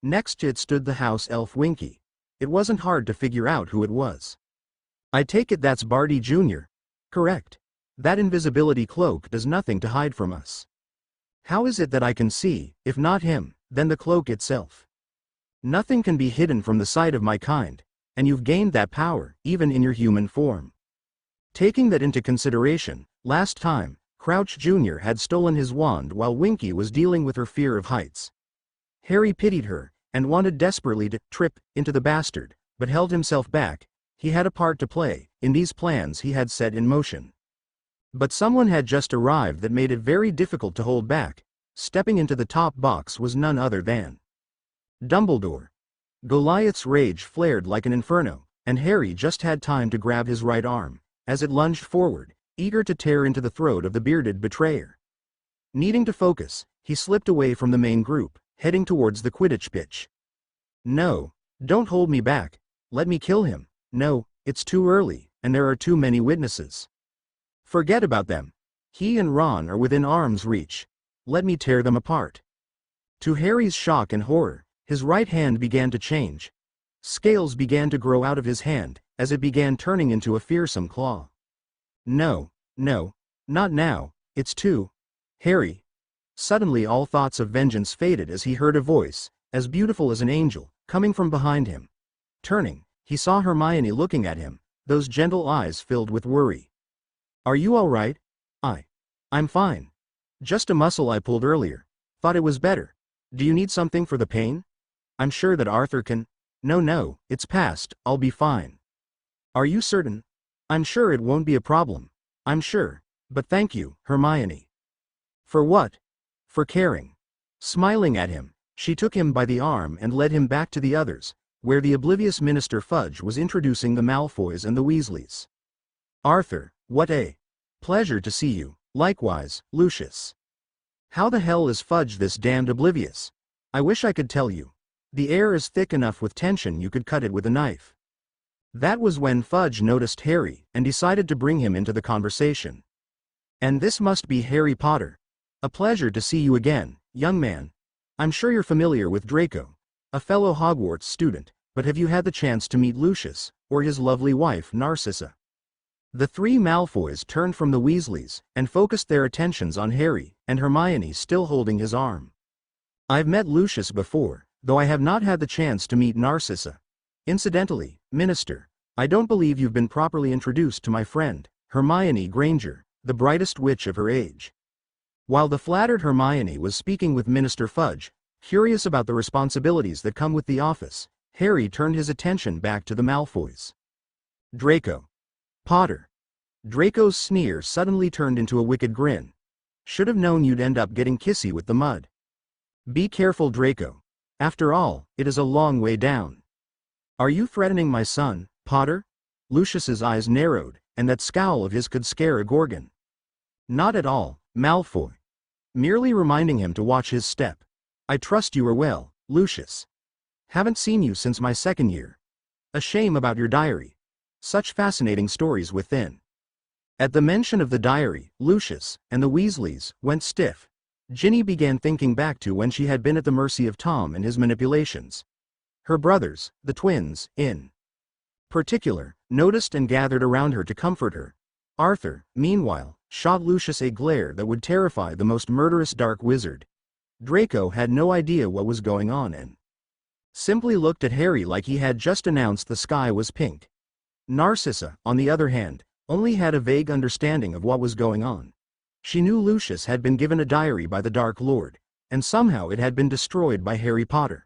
Next to it stood the house elf Winky. It wasn't hard to figure out who it was. I take it that's Barty Jr. Correct. That invisibility cloak does nothing to hide from us. How is it that I can see, if not him, then the cloak itself? Nothing can be hidden from the sight of my kind, and you've gained that power, even in your human form. Taking that into consideration, last time, Crouch Jr. had stolen his wand while Winky was dealing with her fear of heights. Harry pitied her, and wanted desperately to trip into the bastard, but held himself back. He had a part to play in these plans he had set in motion. But someone had just arrived that made it very difficult to hold back. Stepping into the top box was none other than Dumbledore. Goliath's rage flared like an inferno, and Harry just had time to grab his right arm, as it lunged forward, eager to tear into the throat of the bearded betrayer. Needing to focus, he slipped away from the main group, heading towards the Quidditch pitch. No, don't hold me back. Let me kill him. No, it's too early, and there are too many witnesses. Forget about them. He and Ron are within arm's reach. Let me tear them apart. To Harry's shock and horror, his right hand began to change. Scales began to grow out of his hand, as it began turning into a fearsome claw. No, no, not now, it's too. Harry. Suddenly all thoughts of vengeance faded as he heard a voice, as beautiful as an angel, coming from behind him. Turning, he saw Hermione looking at him, those gentle eyes filled with worry. Are you all right? I'm fine. Just a muscle I pulled earlier. Thought it was better. Do you need something for the pain? I'm sure that Arthur can. No, it's past, I'll be fine. Are you certain? I'm sure it won't be a problem. I'm sure. But thank you, Hermione. For what? For caring. Smiling at him, she took him by the arm and led him back to the others, where the oblivious Minister Fudge was introducing the Malfoys and the Weasleys. Arthur, what a pleasure to see you. Likewise, Lucius. How the hell is Fudge this damned oblivious? I wish I could tell you. The air is thick enough with tension you could cut it with a knife. That was when Fudge noticed Harry and decided to bring him into the conversation. And this must be Harry Potter. A pleasure to see you again, young man. I'm sure you're familiar with Draco, a fellow Hogwarts student, but have you had the chance to meet Lucius, or his lovely wife Narcissa? The three Malfoys turned from the Weasleys and focused their attentions on Harry and Hermione still holding his arm. I've met Lucius before, though I have not had the chance to meet Narcissa. Incidentally, Minister, I don't believe you've been properly introduced to my friend, Hermione Granger, the brightest witch of her age. While the flattered Hermione was speaking with Minister Fudge, curious about the responsibilities that come with the office, Harry turned his attention back to the Malfoys. Draco Potter. Draco's sneer suddenly turned into a wicked grin. Should have known you'd end up getting kissy with the mud. Be careful, Draco. After all, it is a long way down. Are you threatening my son, Potter? Lucius's eyes narrowed, and that scowl of his could scare a Gorgon. Not at all, Malfoy. Merely reminding him to watch his step. I trust you are well, Lucius. Haven't seen you since my second year. A shame about your diary. Such fascinating stories within. At the mention of the diary, Lucius, and the Weasleys, went stiff. Ginny began thinking back to when she had been at the mercy of Tom and his manipulations. Her brothers, the twins, in particular, noticed and gathered around her to comfort her. Arthur, meanwhile, shot Lucius a glare that would terrify the most murderous dark wizard. Draco had no idea what was going on and simply looked at Harry like he had just announced the sky was pink. Narcissa, on the other hand, only had a vague understanding of what was going on. She knew Lucius had been given a diary by the Dark Lord, and somehow it had been destroyed by Harry Potter.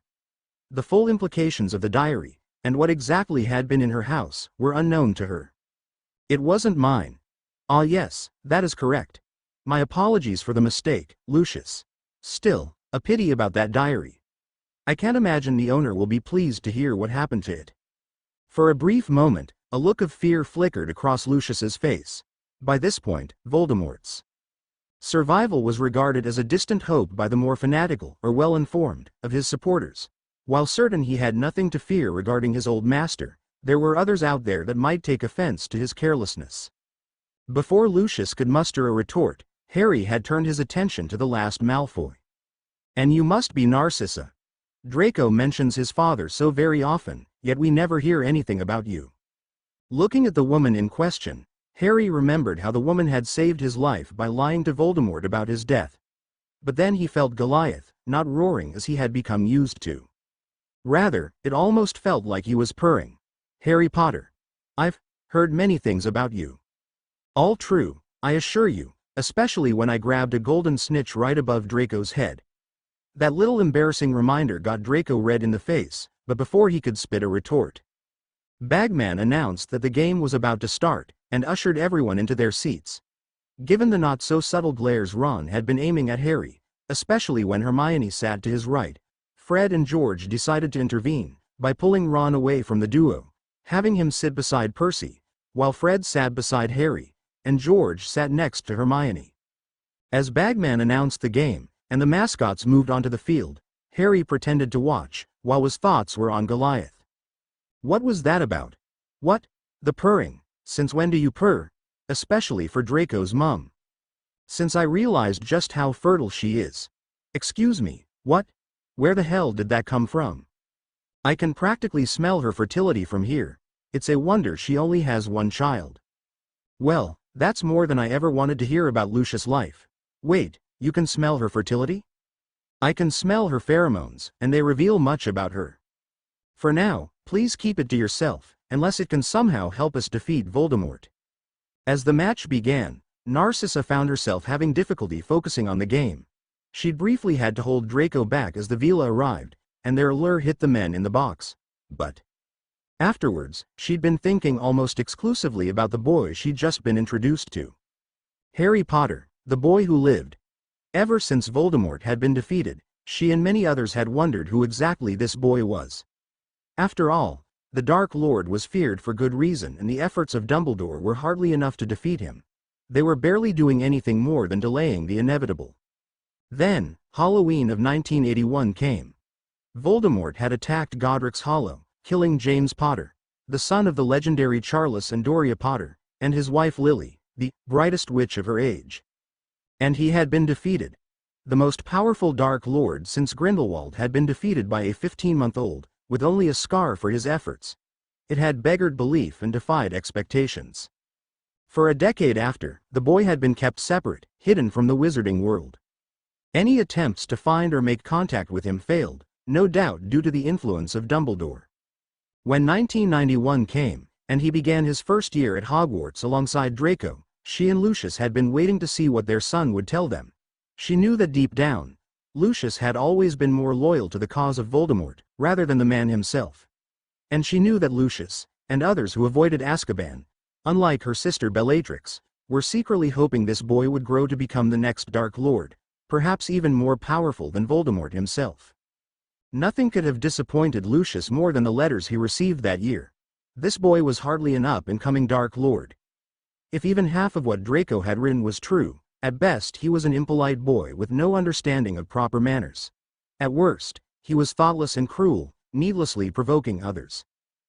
The full implications of the diary, and what exactly had been in her house, were unknown to her. It wasn't mine. Ah yes, that is correct. My apologies for the mistake, Lucius. Still, a pity about that diary. I can't imagine the owner will be pleased to hear what happened to it. For a brief moment, a look of fear flickered across Lucius's face. By this point, Voldemort's survival was regarded as a distant hope by the more fanatical, or well-informed, of his supporters. While certain he had nothing to fear regarding his old master, there were others out there that might take offense to his carelessness. Before Lucius could muster a retort, Harry had turned his attention to the last Malfoy. And you must be Narcissa. Draco mentions his father so very often, yet we never hear anything about you. Looking at the woman in question, Harry remembered how the woman had saved his life by lying to Voldemort about his death. But then he felt Goliath, not roaring as he had become used to. Rather, it almost felt like he was purring. Harry Potter. I've heard many things about you. All true, I assure you, especially when I grabbed a golden snitch right above Draco's head. That little embarrassing reminder got Draco red in the face, but before he could spit a retort, Bagman announced that the game was about to start, and ushered everyone into their seats. Given the not-so-subtle glares Ron had been aiming at Harry, especially when Hermione sat to his right, Fred and George decided to intervene, by pulling Ron away from the duo, having him sit beside Percy, while Fred sat beside Harry, and George sat next to Hermione. As Bagman announced the game, and the mascots moved onto the field, Harry pretended to watch, while his thoughts were on Goliath. What was that about? What? The purring. Since when do you purr? Especially for Draco's mum. Since I realized just how fertile she is. Excuse me, what? Where the hell did that come from? I can practically smell her fertility from here. It's a wonder she only has one child. Well, that's more than I ever wanted to hear about Lucius' life. Wait, you can smell her fertility? I can smell her pheromones, and they reveal much about her. For now, please keep it to yourself, unless it can somehow help us defeat Voldemort. As the match began, Narcissa found herself having difficulty focusing on the game. She'd briefly had to hold Draco back as the Vila arrived, and their lure hit the men in the box. But afterwards, she'd been thinking almost exclusively about the boy she'd just been introduced to. Harry Potter, the boy who lived. Ever since Voldemort had been defeated, she and many others had wondered who exactly this boy was. After all, the Dark Lord was feared for good reason, and the efforts of Dumbledore were hardly enough to defeat him. They were barely doing anything more than delaying the inevitable. Then, Halloween of 1981 came. Voldemort had attacked Godric's Hollow, killing James Potter, the son of the legendary Charles and Doria Potter, and his wife Lily, the brightest witch of her age. And he had been defeated. The most powerful Dark Lord since Grindelwald had been defeated by a 15-month-old, with only a scar for his efforts. It had beggared belief and defied expectations. For a decade after, the boy had been kept separate, hidden from the wizarding world. Any attempts to find or make contact with him failed, no doubt due to the influence of Dumbledore. When 1991 came, and he began his first year at Hogwarts alongside Draco. She and Lucius had been waiting to see what their son would tell them. She knew that deep down, Lucius had always been more loyal to the cause of Voldemort, rather than the man himself. And she knew that Lucius, and others who avoided Azkaban, unlike her sister Bellatrix, were secretly hoping this boy would grow to become the next Dark Lord, perhaps even more powerful than Voldemort himself. Nothing could have disappointed Lucius more than the letters he received that year. This boy was hardly an up-and-coming Dark Lord. If even half of what Draco had written was true, at best he was an impolite boy with no understanding of proper manners. At worst, he was thoughtless and cruel, needlessly provoking others.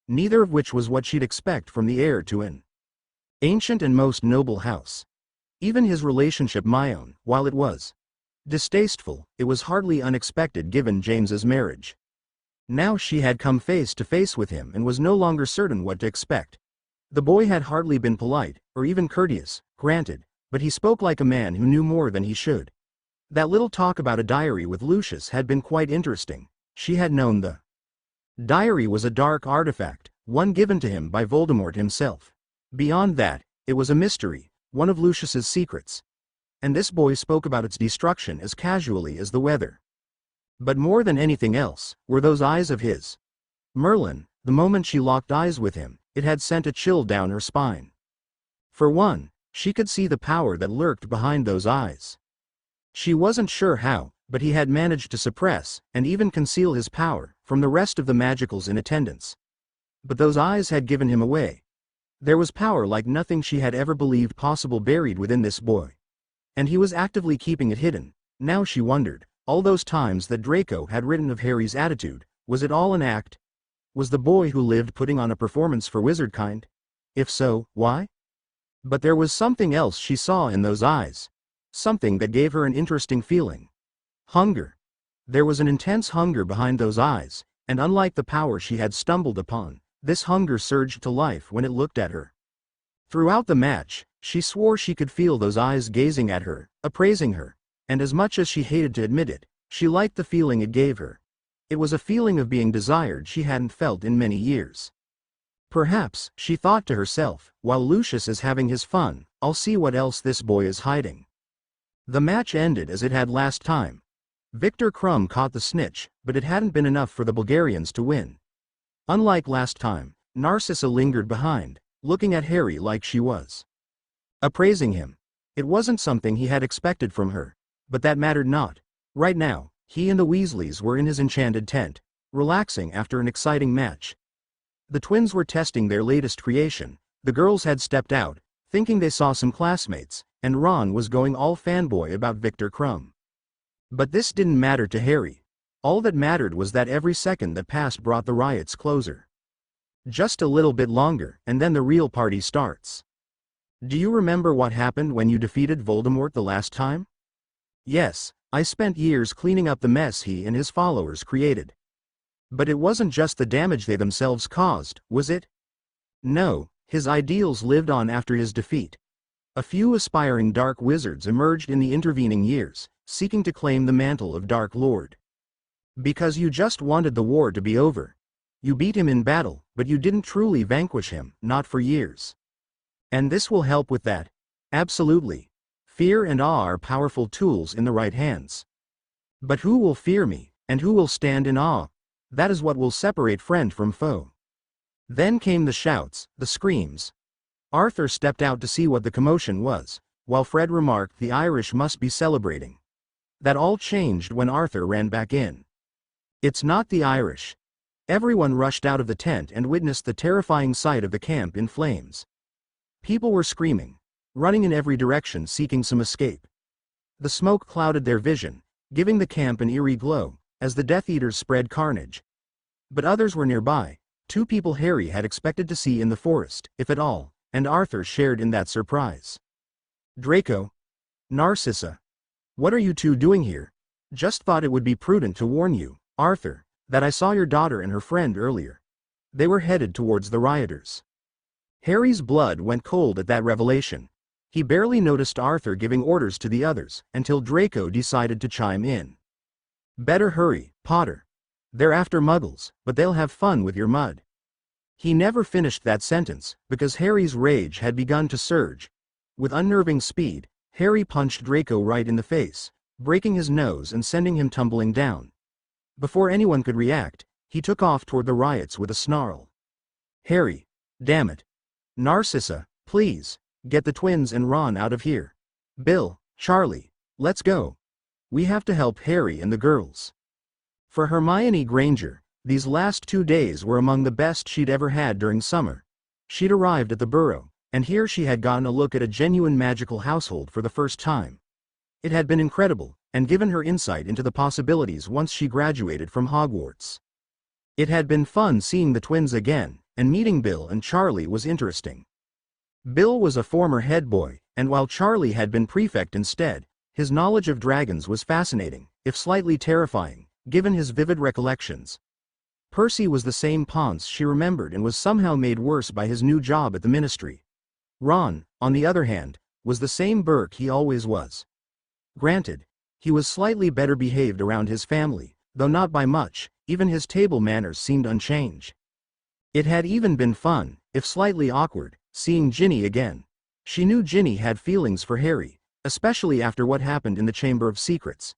Neither of which was what she'd expect from the heir to an ancient and most noble house. Even his relationship Myone, while it was distasteful, it was hardly unexpected given James's marriage. Now she had come face to face with him and was no longer certain what to expect. The boy had hardly been polite, or even courteous, granted, but he spoke like a man who knew more than he should. That little talk about a diary with Lucius had been quite interesting. She had known the diary was a dark artifact, one given to him by Voldemort himself. Beyond that, it was a mystery, one of Lucius's secrets. And this boy spoke about its destruction as casually as the weather. But more than anything else, were those eyes of his. Merlin, the moment she locked eyes with him, it had sent a chill down her spine. For one, she could see the power that lurked behind those eyes. She wasn't sure how, but he had managed to suppress, and even conceal his power, from the rest of the magicals in attendance. But those eyes had given him away. There was power like nothing she had ever believed possible buried within this boy. And he was actively keeping it hidden. Now she wondered, all those times that Draco had written of Harry's attitude, was it all an act? Was the boy who lived putting on a performance for wizardkind? If so, why? But there was something else she saw in those eyes. Something that gave her an interesting feeling. Hunger. There was an intense hunger behind those eyes, and unlike the power she had stumbled upon, this hunger surged to life when it looked at her. Throughout the match, she swore she could feel those eyes gazing at her, appraising her, and as much as she hated to admit it, she liked the feeling it gave her. It was a feeling of being desired she hadn't felt in many years. Perhaps, she thought to herself, while Lucius is having his fun, I'll see what else this boy is hiding. The match ended as it had last time. Victor Krum caught the snitch, but it hadn't been enough for the Bulgarians to win. Unlike last time, Narcissa lingered behind, looking at Harry like she was appraising him. It wasn't something he had expected from her, but that mattered not. Right now, he and the Weasleys were in his enchanted tent, relaxing after an exciting match. The twins were testing their latest creation. The girls had stepped out, thinking they saw some classmates, and Ron was going all fanboy about Victor Krum. But this didn't matter to Harry. All that mattered was that every second that passed brought the riots closer. Just a little bit longer, and then the real party starts. Do you remember what happened when you defeated Voldemort the last time? Yes, I spent years cleaning up the mess he and his followers created. But it wasn't just the damage they themselves caused, was it? No, his ideals lived on after his defeat. A few aspiring dark wizards emerged in the intervening years, seeking to claim the mantle of Dark Lord. Because you just wanted the war to be over. You beat him in battle, but you didn't truly vanquish him, not for years. And this will help with that. Absolutely. Fear and awe are powerful tools in the right hands. But who will fear me, and who will stand in awe? That is what will separate friend from foe. Then came the shouts, the screams. Arthur stepped out to see what the commotion was, while Fred remarked the Irish must be celebrating. That all changed when Arthur ran back in. It's not the Irish. Everyone rushed out of the tent and witnessed the terrifying sight of the camp in flames. People were screaming, running in every direction seeking some escape. The smoke clouded their vision, giving the camp an eerie glow, as the Death Eaters spread carnage. But others were nearby, two people Harry had expected to see in the forest, if at all, and Arthur shared in that surprise. Draco. Narcissa. What are you two doing here? Just thought it would be prudent to warn you, Arthur, that I saw your daughter and her friend earlier. They were headed towards the rioters. Harry's blood went cold at that revelation. He barely noticed Arthur giving orders to the others, until Draco decided to chime in. Better hurry, Potter. They're after Muggles, but they'll have fun with your mud. He never finished that sentence, because Harry's rage had begun to surge. With unnerving speed, Harry punched Draco right in the face, breaking his nose and sending him tumbling down. Before anyone could react, he took off toward the riots with a snarl. Harry, damn it. Narcissa, please, get the twins and Ron out of here. Bill, Charlie, let's go. We have to help Harry and the girls. For Hermione Granger, these last 2 days were among the best she'd ever had during summer. She'd arrived at the Burrow, and here she had gotten a look at a genuine magical household for the first time. It had been incredible, and given her insight into the possibilities once she graduated from Hogwarts. It had been fun seeing the twins again, and meeting Bill and Charlie was interesting. Bill was a former head boy, and while Charlie had been prefect instead, his knowledge of dragons was fascinating, if slightly terrifying, given his vivid recollections. Percy was the same Ponce she remembered and was somehow made worse by his new job at the Ministry. Ron, on the other hand, was the same Burke he always was. Granted, he was slightly better behaved around his family, though not by much. Even his table manners seemed unchanged. It had even been fun, if slightly awkward, seeing Ginny again. She knew Ginny had feelings for Harry, especially after what happened in the Chamber of Secrets.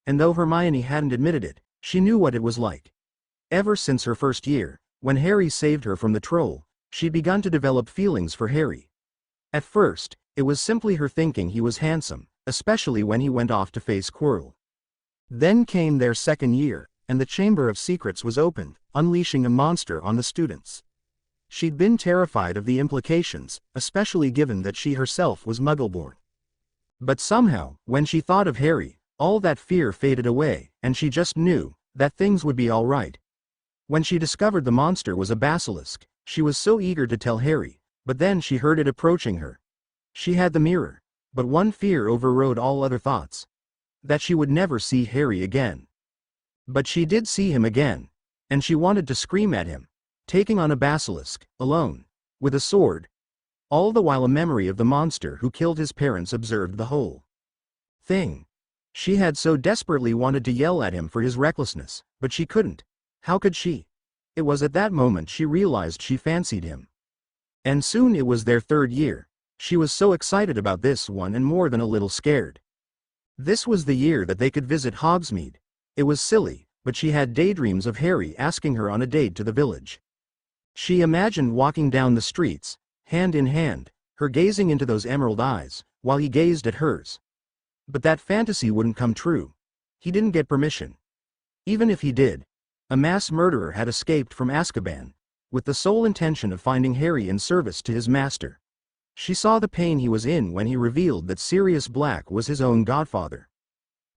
And though Hermione hadn't admitted it, she knew what it was like. Ever since her first year, when Harry saved her from the troll, she'd begun to develop feelings for Harry. At first, it was simply her thinking he was handsome, especially when he went off to face Quirrell. Then came their second year, and the Chamber of Secrets was opened, unleashing a monster on the students. She'd been terrified of the implications, especially given that she herself was Muggle-born. But somehow, when she thought of Harry, all that fear faded away, and she just knew that things would be all right. When she discovered the monster was a basilisk, she was so eager to tell Harry, but then she heard it approaching her. She had the mirror, but one fear overrode all other thoughts. That she would never see Harry again. But she did see him again, and she wanted to scream at him, taking on a basilisk, alone, with a sword. All the while a memory of the monster who killed his parents observed the whole thing. She had so desperately wanted to yell at him for his recklessness, but she couldn't. How could she? It was at that moment she realized she fancied him. And soon it was their third year. She was so excited about this one and more than a little scared. This was the year that they could visit Hogsmeade. It was silly, but she had daydreams of Harry asking her on a date to the village. She imagined walking down the streets, hand in hand, her gazing into those emerald eyes, while he gazed at hers. But that fantasy wouldn't come true. He didn't get permission. Even if he did, a mass murderer had escaped from Azkaban, with the sole intention of finding Harry in service to his master. She saw the pain he was in when he revealed that Sirius Black was his own godfather.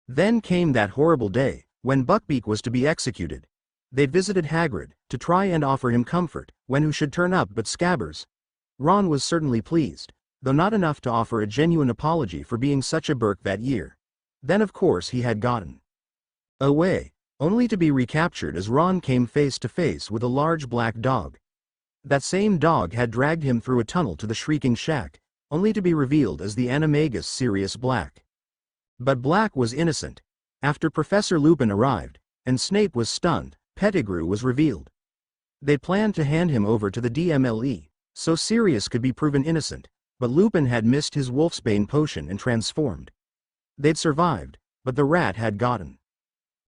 Then came that horrible day, when Buckbeak was to be executed. They'd visited Hagrid, to try and offer him comfort, when who should turn up but Scabbers. Ron was certainly pleased, though not enough to offer a genuine apology for being such a Burke that year. Then of course he had gotten away, only to be recaptured as Ron came face to face with a large black dog. That same dog had dragged him through a tunnel to the Shrieking Shack, only to be revealed as the animagus Sirius Black. But Black was innocent. After Professor Lupin arrived, and Snape was stunned, Pettigrew was revealed. They planned to hand him over to the DMLE, so Sirius could be proven innocent, but Lupin had missed his Wolfsbane potion and transformed. They'd survived, but the rat had gotten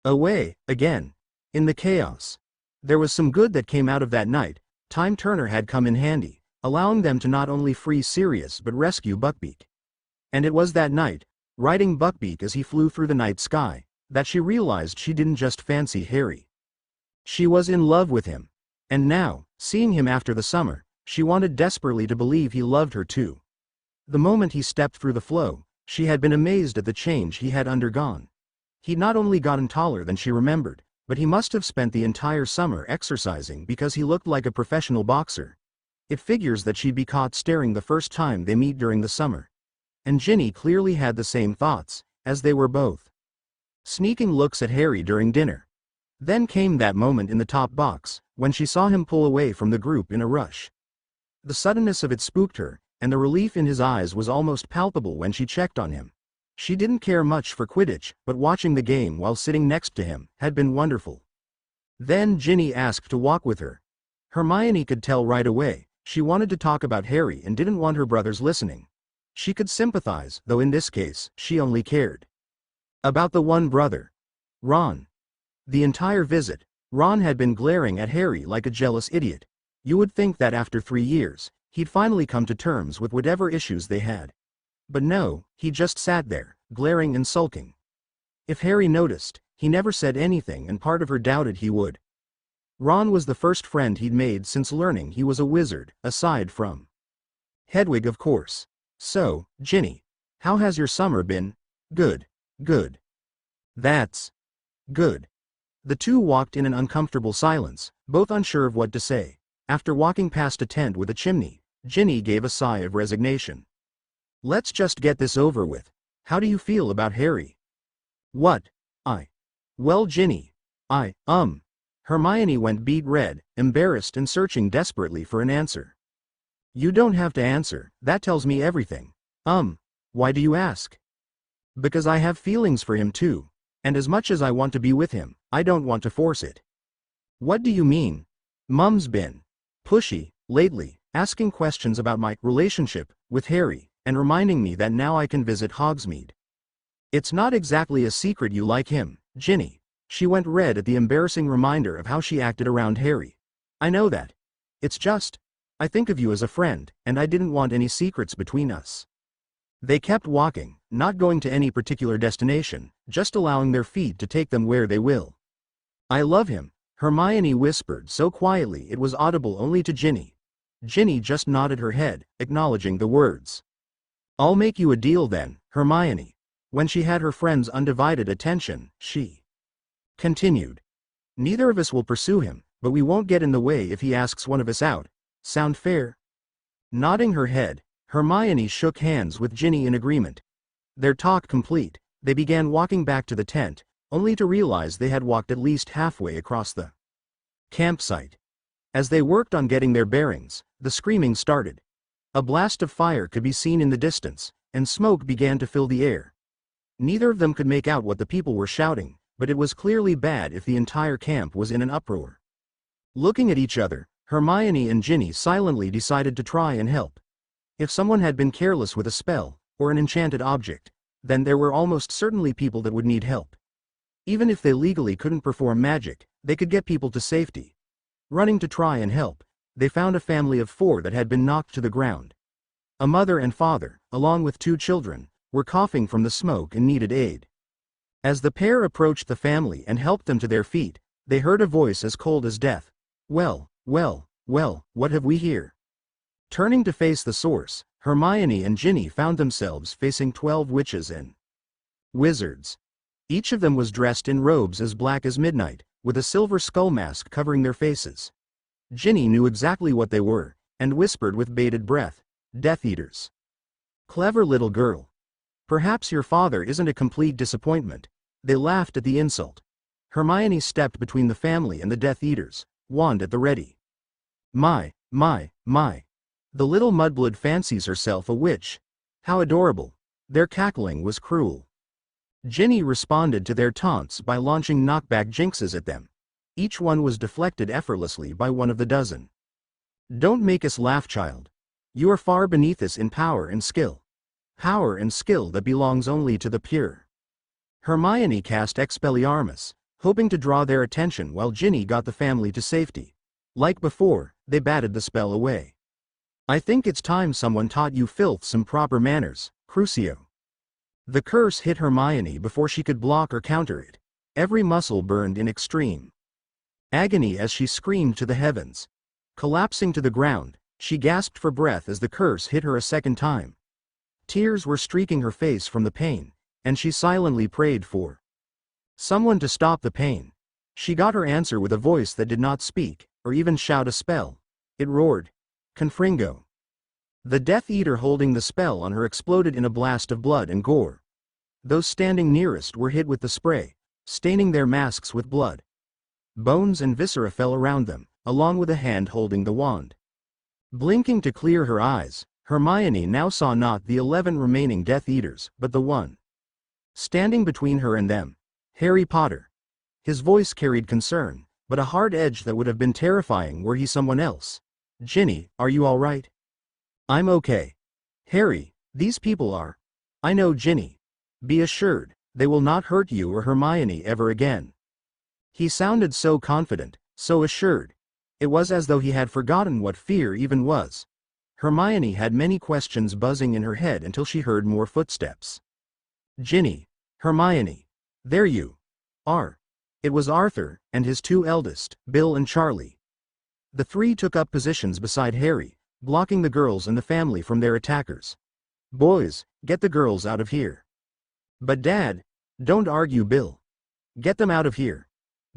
away, again. In the chaos, there was some good that came out of that night. Time Turner had come in handy, allowing them to not only free Sirius but rescue Buckbeak. And it was that night, riding Buckbeak as he flew through the night sky, that she realized she didn't just fancy Harry. She was in love with him. And now, seeing him after the summer, she wanted desperately to believe he loved her too. The moment he stepped through the flow, she had been amazed at the change he had undergone. He'd not only gotten taller than she remembered, but he must have spent the entire summer exercising because he looked like a professional boxer. It figures that she'd be caught staring the first time they meet during the summer. And Ginny clearly had the same thoughts, as they were both sneaking looks at Harry during dinner. Then came that moment in the top box, when she saw him pull away from the group in a rush. The suddenness of it spooked her, and the relief in his eyes was almost palpable when she checked on him. She didn't care much for Quidditch, but watching the game while sitting next to him had been wonderful. Then Ginny asked to walk with her. Hermione could tell right away. She wanted to talk about Harry and didn't want her brothers listening. She could sympathize, though in this case, she only cared about the one brother, Ron. The entire visit, Ron had been glaring at Harry like a jealous idiot. You would think that after 3 years, he'd finally come to terms with whatever issues they had. But no, he just sat there, glaring and sulking. If Harry noticed, he never said anything, and part of her doubted he would. Ron was the first friend he'd made since learning he was a wizard, aside from Hedwig, of course. So, Ginny, how has your summer been? Good. Good. That's good. The two walked in an uncomfortable silence, both unsure of what to say. After walking past a tent with a chimney, Ginny gave a sigh of resignation. Let's just get this over with. How do you feel about Harry? What? Well, Ginny, Hermione went beet red, embarrassed and searching desperately for an answer. You don't have to answer, that tells me everything. Why do you ask? Because I have feelings for him too. And as much as I want to be with him, I don't want to force it. What do you mean? Mum's been pushy lately, asking questions about my relationship with Harry, and reminding me that now I can visit Hogsmeade. It's not exactly a secret you like him, Ginny. She went red at the embarrassing reminder of how she acted around Harry. I know that. It's just, I think of you as a friend, and I didn't want any secrets between us. They kept walking, not going to any particular destination, just allowing their feet to take them where they will. I love him, Hermione whispered so quietly it was audible only to Ginny. Ginny just nodded her head, acknowledging the words. I'll make you a deal then, Hermione. When she had her friend's undivided attention, she continued. Neither of us will pursue him, but we won't get in the way if he asks one of us out. Sound fair? Nodding her head, Hermione shook hands with Ginny in agreement. Their talk complete, they began walking back to the tent, only to realize they had walked at least halfway across the campsite. As they worked on getting their bearings, the screaming started. A blast of fire could be seen in the distance, and smoke began to fill the air. Neither of them could make out what the people were shouting, but it was clearly bad if the entire camp was in an uproar. Looking at each other, Hermione and Ginny silently decided to try and help. If someone had been careless with a spell, or an enchanted object, then there were almost certainly people that would need help. Even if they legally couldn't perform magic, they could get people to safety. Running to try and help, they found a family of 4 that had been knocked to the ground. A mother and father, along with 2 children, were coughing from the smoke and needed aid. As the pair approached the family and helped them to their feet, they heard a voice as cold as death. Well, what have we here? Turning to face the source, Hermione and Ginny found themselves facing 12 witches and wizards. Each of them was dressed in robes as black as midnight, with a silver skull mask covering their faces. Ginny knew exactly what they were, and whispered with bated breath, Death Eaters. Clever little girl. Perhaps your father isn't a complete disappointment. They laughed at the insult. Hermione stepped between the family and the Death Eaters, wand at the ready. My. The little mudblood fancies herself a witch. How adorable. Their cackling was cruel. Ginny responded to their taunts by launching knockback jinxes at them. Each one was deflected effortlessly by one of the dozen. Don't make us laugh, child. You are far beneath us in power and skill. Power and skill that belongs only to the pure. Hermione cast Expelliarmus, hoping to draw their attention while Ginny got the family to safety. Like before, they batted the spell away. I think it's time someone taught you filth some proper manners, Crucio. The curse hit Hermione before she could block or counter it. Every muscle burned in extreme agony as she screamed to the heavens. Collapsing to the ground, she gasped for breath as the curse hit her a second time. Tears were streaking her face from the pain, and she silently prayed for someone to stop the pain. She got her answer with a voice that did not speak, or even shout a spell. It roared, Confringo. The Death Eater holding the spell on her exploded in a blast of blood and gore. Those standing nearest were hit with the spray, staining their masks with blood. Bones and viscera fell around them, along with a hand holding the wand. Blinking to clear her eyes, Hermione now saw not the 11 remaining Death Eaters, but the one standing between her and them, Harry Potter. His voice carried concern, but a hard edge that would have been terrifying were he someone else. Ginny, are you all right? I'm okay. Harry, these people are. I know, Ginny. Be assured, they will not hurt you or Hermione ever again. He sounded so confident, so assured. It was as though he had forgotten what fear even was. Hermione had many questions buzzing in her head until she heard more footsteps. Ginny, Hermione, there you are. It was Arthur, and his two eldest, Bill and Charlie. The three took up positions beside Harry, blocking the girls and the family from their attackers. Boys, get the girls out of here. But Dad, don't argue, Bill. Get them out of here.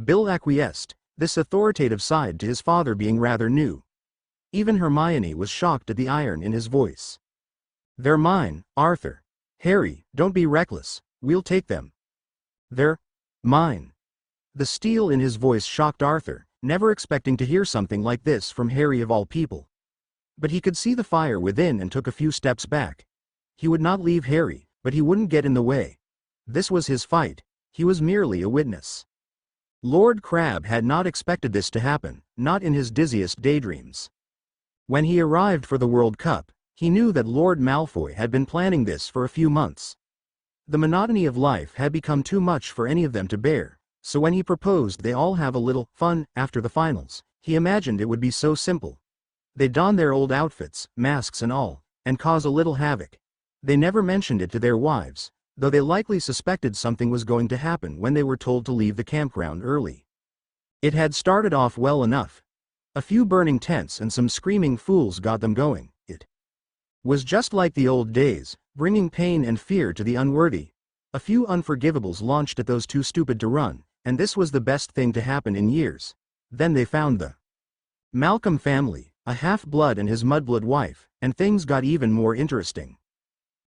Bill acquiesced, this authoritative side to his father being rather new. Even Hermione was shocked at the iron in his voice. They're mine, Arthur. Harry, don't be reckless, we'll take them. They're mine. The steel in his voice shocked Arthur, never expecting to hear something like this from Harry of all people. But he could see the fire within and took a few steps back. He would not leave Harry, but he wouldn't get in the way. This was his fight, he was merely a witness. Lord Crabbe had not expected this to happen, not in his dizziest daydreams. When he arrived for the World Cup, he knew that Lord Malfoy had been planning this for a few months. The monotony of life had become too much for any of them to bear, so when he proposed they all have a little fun after the finals, he imagined it would be so simple. They'd don their old outfits, masks and all, and cause a little havoc. They never mentioned it to their wives, though they likely suspected something was going to happen when they were told to leave the campground early. It had started off well enough. A few burning tents and some screaming fools got them going. It was just like the old days, bringing pain and fear to the unworthy. A few unforgivables launched at those too stupid to run, and this was the best thing to happen in years. Then they found the Malcolm family, a half-blood and his mudblood wife, and things got even more interesting.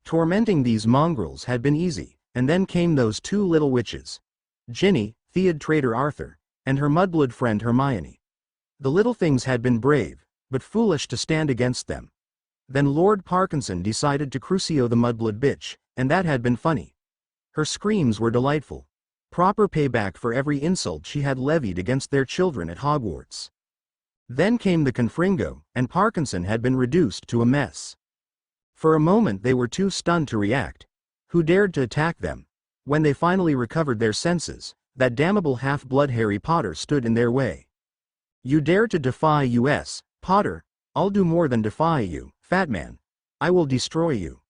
Tormenting these mongrels had been easy, and then came those two little witches. Ginny, Theod traitor Arthur, and her mudblood friend Hermione. The little things had been brave, but foolish to stand against them. Then Lord Parkinson decided to crucio the mudblood bitch, and that had been funny. Her screams were delightful. Proper payback for every insult she had levied against their children at Hogwarts. Then came the Confringo, and Parkinson had been reduced to a mess. For a moment they were too stunned to react. Who dared to attack them? When they finally recovered their senses, that damnable half-blood Harry Potter stood in their way. You dare to defy us, Potter? I'll do more than defy you, fat man. I will destroy you.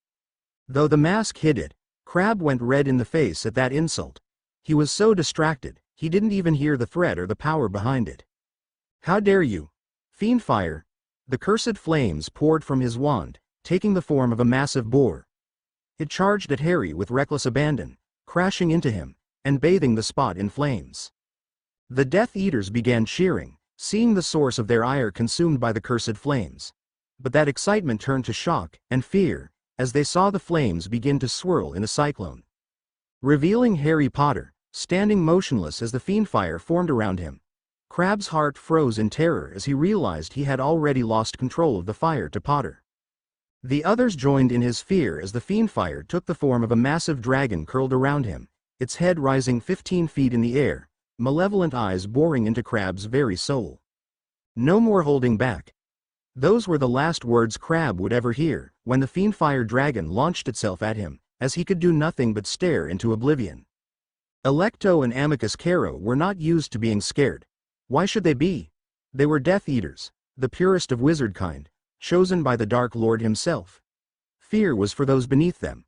Though the mask hid it, Crabbe went red in the face at that insult. He was so distracted, he didn't even hear the threat or the power behind it. How dare you? Fiendfire! The cursed flames poured from his wand, taking the form of a massive boar. It charged at Harry with reckless abandon, crashing into him, and bathing the spot in flames. The Death Eaters began cheering, seeing the source of their ire consumed by the cursed flames. But that excitement turned to shock and fear, as they saw the flames begin to swirl in a cyclone, revealing Harry Potter, standing motionless as the fiendfire formed around him. Crabbe's heart froze in terror as he realized he had already lost control of the fire to Potter. The others joined in his fear as the fiendfire took the form of a massive dragon curled around him, its head rising 15 feet in the air, malevolent eyes boring into Crabbe's very soul. No more holding back. Those were the last words Crabbe would ever hear, when the fiendfire dragon launched itself at him, as he could do nothing but stare into oblivion. Alecto and Amicus Carrow were not used to being scared. Why should they be? They were Death Eaters, the purest of wizard kind, chosen by the Dark Lord himself. Fear was for those beneath them.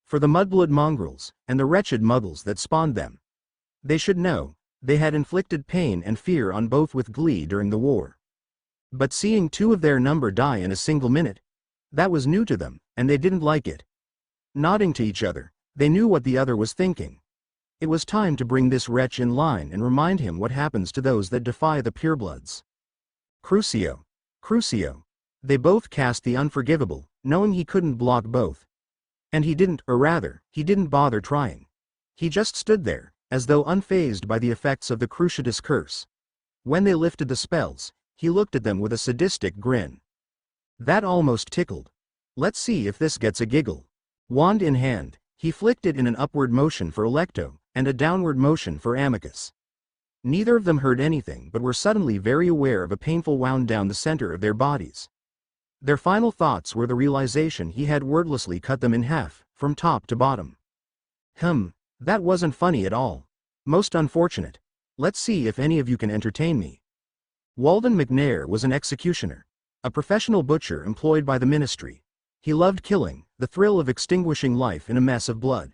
For the mudblood mongrels, and the wretched muggles that spawned them. They should know, they had inflicted pain and fear on both with glee during the war. But seeing two of their number die in a single minute, that was new to them, and they didn't like it. Nodding to each other, they knew what the other was thinking. It was time to bring this wretch in line and remind him what happens to those that defy the purebloods. Crucio. Crucio. They both cast the unforgivable, knowing he couldn't block both. And he didn't, or rather, he didn't bother trying. He just stood there, as though unfazed by the effects of the Cruciatus curse. When they lifted the spells, he looked at them with a sadistic grin. That almost tickled. Let's see if this gets a giggle. Wand in hand, he flicked it in an upward motion for Alecto, and a downward motion for Amicus. Neither of them heard anything but were suddenly very aware of a painful wound down the center of their bodies. Their final thoughts were the realization he had wordlessly cut them in half, from top to bottom. That wasn't funny at all. Most unfortunate. Let's see if any of you can entertain me. Walden McNair was an executioner, a professional butcher employed by the ministry. He loved killing, the thrill of extinguishing life in a mess of blood.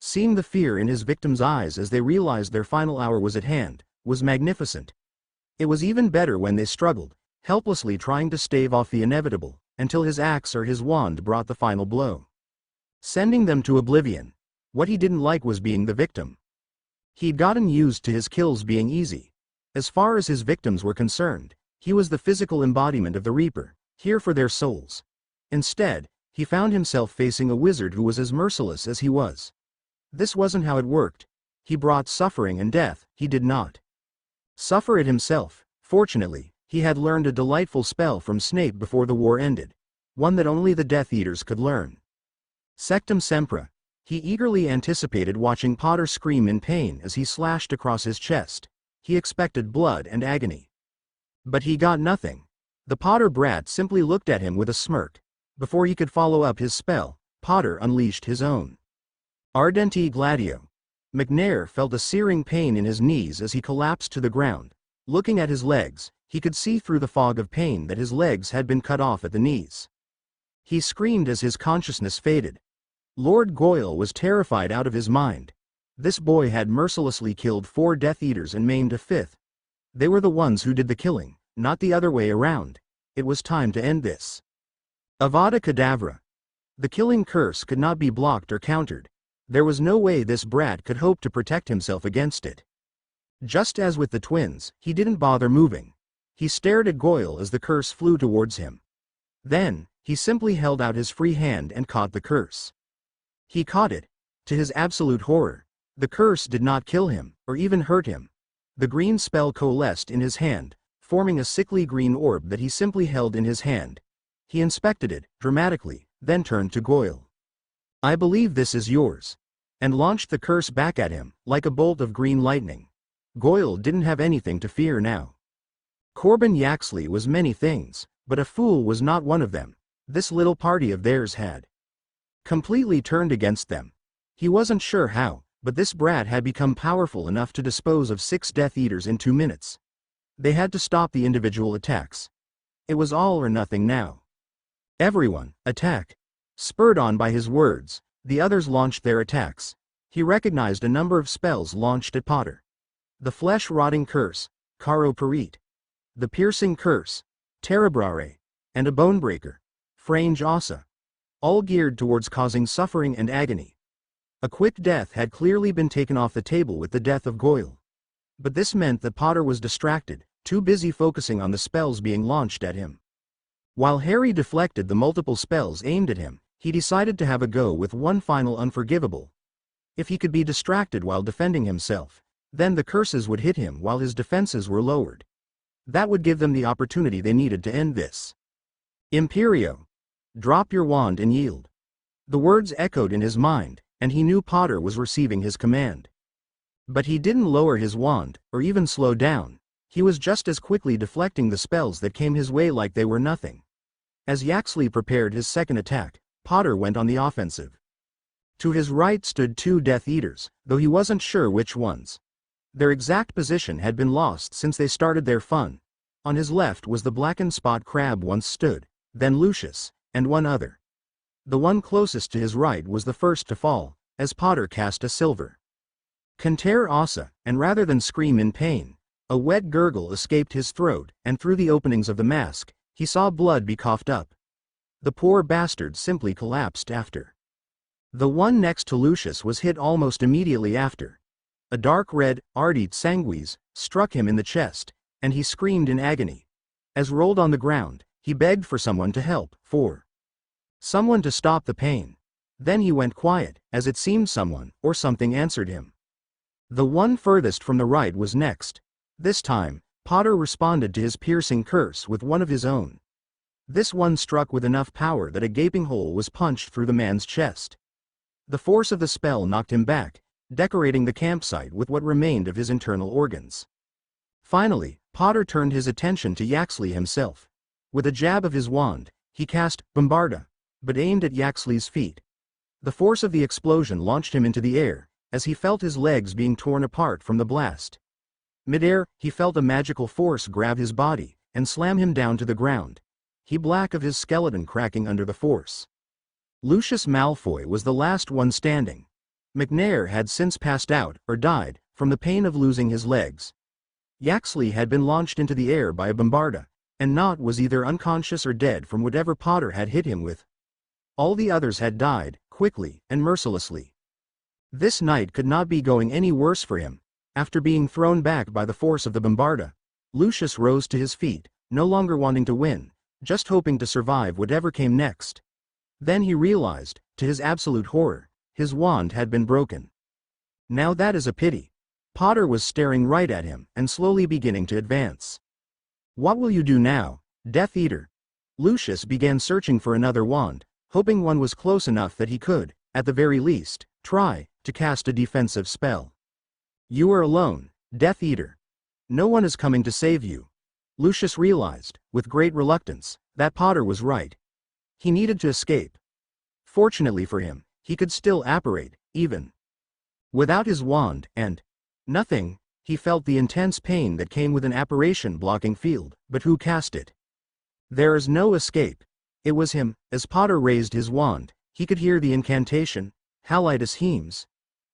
Seeing the fear in his victims' eyes as they realized their final hour was at hand, was magnificent. It was even better when they struggled, helplessly trying to stave off the inevitable, until his axe or his wand brought the final blow, sending them to oblivion. What he didn't like was being the victim. He'd gotten used to his kills being easy. As far as his victims were concerned, he was the physical embodiment of the Reaper, here for their souls. Instead, he found himself facing a wizard who was as merciless as he was. This wasn't how it worked. He brought suffering and death, he did not suffer it himself. Fortunately, he had learned a delightful spell from Snape before the war ended, one that only the Death Eaters could learn. Sectum Sempra. He eagerly anticipated watching Potter scream in pain as he slashed across his chest. He expected blood and agony. But he got nothing. The Potter brat simply looked at him with a smirk. Before he could follow up his spell, Potter unleashed his own Ardenti Gladio. McNair felt a searing pain in his knees as he collapsed to the ground. Looking at his legs, he could see through the fog of pain that his legs had been cut off at the knees. He screamed as his consciousness faded. Lord Goyle was terrified out of his mind. This boy had mercilessly killed 4 Death Eaters and maimed a 5th. They were the ones who did the killing, not the other way around. It was time to end this. Avada Kedavra. The killing curse could not be blocked or countered. There was no way this brat could hope to protect himself against it. Just as with the twins, he didn't bother moving. He stared at Goyle as the curse flew towards him. Then, he simply held out his free hand and caught the curse. He caught it. To his absolute horror, the curse did not kill him, or even hurt him. The green spell coalesced in his hand, forming a sickly green orb that he simply held in his hand. He inspected it, dramatically, then turned to Goyle. "I believe this is yours," and launched the curse back at him, like a bolt of green lightning. Goyle didn't have anything to fear now. Corbin Yaxley was many things, but a fool was not one of them. This little party of theirs had completely turned against them. He wasn't sure how, but this brat had become powerful enough to dispose of 6 Death Eaters in 2 minutes. They had to stop the individual attacks. It was all or nothing now. Everyone, attack! Spurred on by his words, the others launched their attacks. He recognized a number of spells launched at Potter. The Flesh-Rotting Curse, Caro Perit. The Piercing Curse, Terebrare. And a Bonebreaker, Frange Ossa. All geared towards causing suffering and agony. A quick death had clearly been taken off the table with the death of Goyle. But this meant that Potter was distracted, too busy focusing on the spells being launched at him. While Harry deflected the multiple spells aimed at him, he decided to have a go with one final unforgivable. If he could be distracted while defending himself, then the curses would hit him while his defenses were lowered. That would give them the opportunity they needed to end this. Imperio. Drop your wand and yield. The words echoed in his mind, and he knew Potter was receiving his command. But he didn't lower his wand, or even slow down. He was just as quickly deflecting the spells that came his way like they were nothing. As Yaxley prepared his second attack, Potter went on the offensive. To his right stood 2 Death Eaters, though he wasn't sure which ones. Their exact position had been lost since they started their fun. On his left was the blackened spot Crab once stood, then Lucius, and one other. The one closest to his right was the first to fall, as Potter cast a silver Canter Ossa, and rather than scream in pain, a wet gurgle escaped his throat, and through the openings of the mask, he saw blood be coughed up. The poor bastard simply collapsed after. The one next to Lucius was hit almost immediately after. A dark red, ardite sanguis, struck him in the chest, and he screamed in agony. As rolled on the ground, he begged for someone to help, for someone to stop the pain. Then he went quiet, as it seemed someone, or something answered him. The one furthest from the right was next. This time, Potter responded to his piercing curse with one of his own. This one struck with enough power that a gaping hole was punched through the man's chest. The force of the spell knocked him back, decorating the campsite with what remained of his internal organs. Finally, Potter turned his attention to Yaxley himself. With a jab of his wand, he cast Bombarda, but aimed at Yaxley's feet. The force of the explosion launched him into the air, as he felt his legs being torn apart from the blast. Midair, he felt a magical force grab his body and slam him down to the ground. He black of his skeleton cracking under the force. Lucius Malfoy was the last one standing. McNair had since passed out, or died, from the pain of losing his legs. Yaxley had been launched into the air by a bombarda, and Nott was either unconscious or dead from whatever Potter had hit him with. All the others had died, quickly and mercilessly. This night could not be going any worse for him. After being thrown back by the force of the bombarda, Lucius rose to his feet, no longer wanting to win, just hoping to survive whatever came next. Then he realized, to his absolute horror, his wand had been broken. Now that is a pity. Potter was staring right at him and slowly beginning to advance. What will you do now, Death Eater? Lucius began searching for another wand, hoping one was close enough that he could, at the very least, try to cast a defensive spell. You are alone, Death Eater. No one is coming to save you. Lucius realized, with great reluctance, that Potter was right. He needed to escape. Fortunately for him, he could still apparate, even without his wand, and nothing. He felt the intense pain that came with an apparition blocking field, but who cast it? There is no escape. It was him. As Potter raised his wand, he could hear the incantation, Halitus Hemes,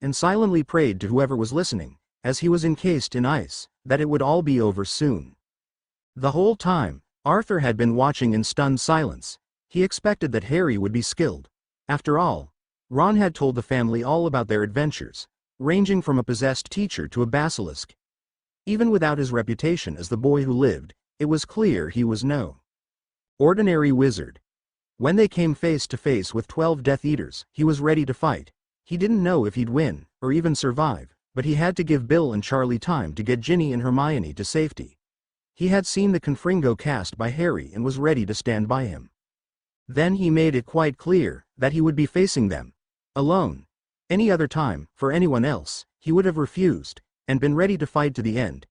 and silently prayed to whoever was listening, as he was encased in ice, that it would all be over soon. The whole time, Arthur had been watching in stunned silence. He expected that Harry would be skilled. After all, Ron had told the family all about their adventures, ranging from a possessed teacher to a basilisk. Even without his reputation as the boy who lived, it was clear he was no ordinary wizard. When they came face to face with 12 Death Eaters, he was ready to fight. He didn't know if he'd win, or even survive, but he had to give Bill and Charlie time to get Ginny and Hermione to safety. He had seen the Confringo cast by Harry and was ready to stand by him. Then he made it quite clear that he would be facing them alone. Any other time, for anyone else, he would have refused, and been ready to fight to the end.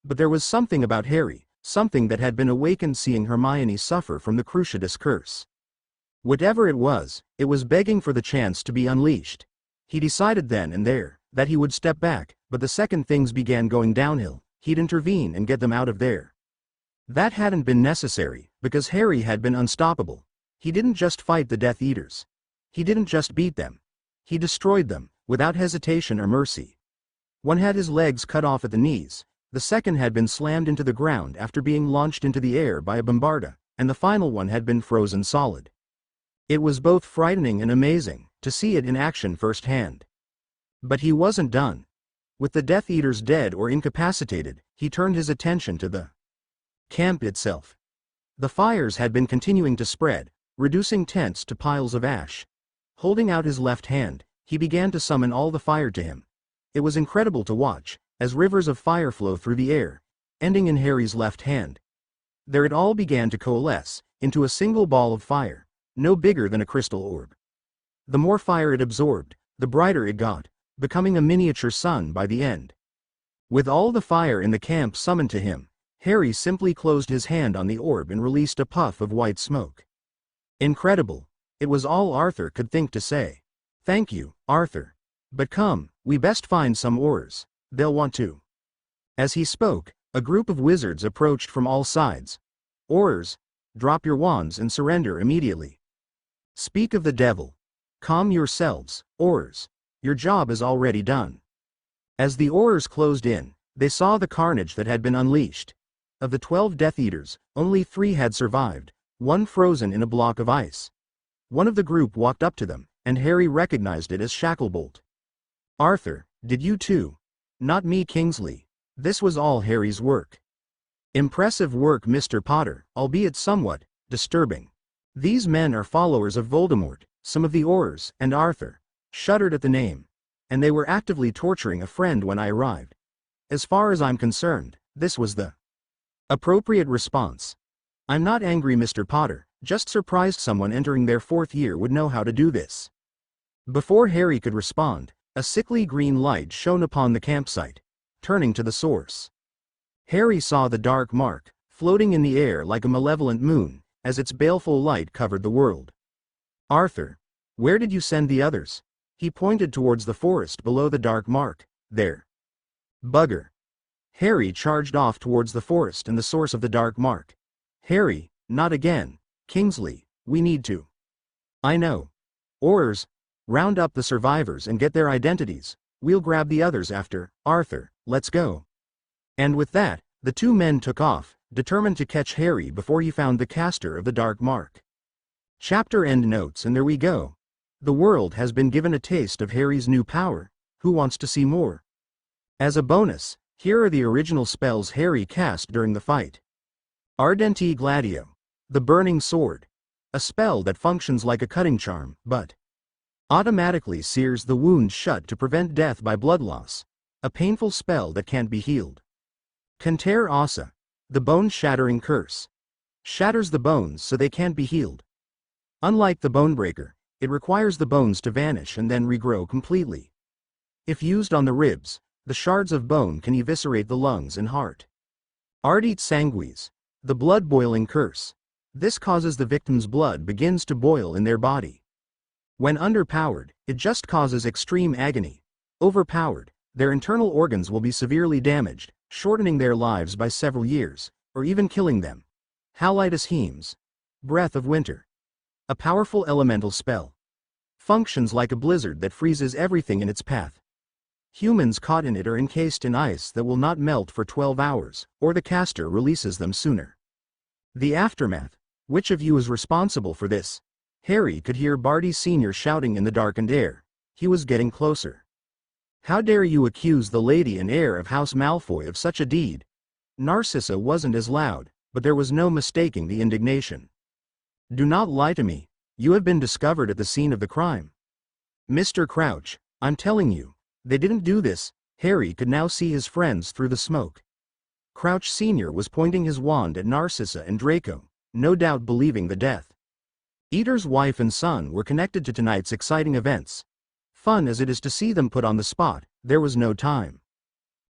But there was something about Harry, something that had been awakened seeing Hermione suffer from the Cruciatus curse. Whatever it was begging for the chance to be unleashed. He decided then and there, that he would step back, but the second things began going downhill, he'd intervene and get them out of there. That hadn't been necessary, because Harry had been unstoppable. He didn't just fight the Death Eaters. He didn't just beat them. He destroyed them, without hesitation or mercy. One had his legs cut off at the knees, the second had been slammed into the ground after being launched into the air by a bombarda, and the final one had been frozen solid. It was both frightening and amazing, to see it in action firsthand. But he wasn't done. With the Death Eaters dead or incapacitated, he turned his attention to the camp itself. The fires had been continuing to spread, reducing tents to piles of ash. Holding out his left hand, he began to summon all the fire to him. It was incredible to watch, as rivers of fire flow through the air, ending in Harry's left hand. There it all began to coalesce, into a single ball of fire, no bigger than a crystal orb. The more fire it absorbed, the brighter it got, becoming a miniature sun by the end. With all the fire in the camp summoned to him, Harry simply closed his hand on the orb and released a puff of white smoke. Incredible. It was all Arthur could think to say. Thank you, Arthur. But come, we best find some Aurors. They'll want to. As he spoke, a group of wizards approached from all sides. Aurors, drop your wands and surrender immediately. Speak of the devil. Calm yourselves, Aurors. Your job is already done. As the Aurors closed in, they saw the carnage that had been unleashed. Of the 12 Death Eaters, only 3 had survived, one frozen in a block of ice. One of the group walked up to them, and Harry recognized it as Shacklebolt. Arthur, did you too? Not me, Kingsley. This was all Harry's work. Impressive work, Mr. Potter, albeit somewhat disturbing. These men are followers of Voldemort. Some of the Aurors, and Arthur shuddered at the name. And they were actively torturing a friend when I arrived. As far as I'm concerned, this was the appropriate response. I'm not angry, Mr. Potter, just surprised someone entering their 4th year would know how to do this. Before Harry could respond, a sickly green light shone upon the campsite, turning to the source. Harry saw the dark mark, floating in the air like a malevolent moon, as its baleful light covered the world. Arthur, where did you send the others? He pointed towards the forest below the dark mark. There. Bugger. Harry charged off towards the forest and the source of the dark mark. Harry, not again. Kingsley, we need to. I know. Aurors, round up the survivors and get their identities. We'll grab the others after. Arthur, let's go. And with that, the two men took off, determined to catch Harry before he found the caster of the dark mark. Chapter end notes, and there we go. The world has been given a taste of Harry's new power. Who wants to see more? As a bonus, here are the original spells Harry cast during the fight. Ardenti Gladio. The Burning Sword. A spell that functions like a cutting charm, but automatically sears the wound shut to prevent death by blood loss. A painful spell that can't be healed. Canter Ossa. The Bone-Shattering Curse. Shatters the bones so they can't be healed. Unlike the Bonebreaker, it requires the bones to vanish and then regrow completely. If used on the ribs, the shards of bone can eviscerate the lungs and heart. Ardite Sanguis. The Blood-Boiling Curse. This causes the victim's blood begins to boil in their body. When underpowered, it just causes extreme agony. Overpowered, their internal organs will be severely damaged, shortening their lives by several years, or even killing them. Halitus Hemes. Breath of Winter. A powerful elemental spell. Functions like a blizzard that freezes everything in its path. Humans caught in it are encased in ice that will not melt for 12 hours, or the caster releases them sooner. The Aftermath. Which of you is responsible for this? Harry could hear Barty Sr. shouting in the darkened air. He was getting closer. How dare you accuse the lady and heir of House Malfoy of such a deed? Narcissa wasn't as loud, but there was no mistaking the indignation. Do not lie to me. You have been discovered at the scene of the crime. Mr. Crouch, I'm telling you, they didn't do this. Harry could now see his friends through the smoke. Crouch Sr. was pointing his wand at Narcissa and Draco, no doubt believing the death. Eater's wife and son were connected to tonight's exciting events. Fun as it is to see them put on the spot, there was no time.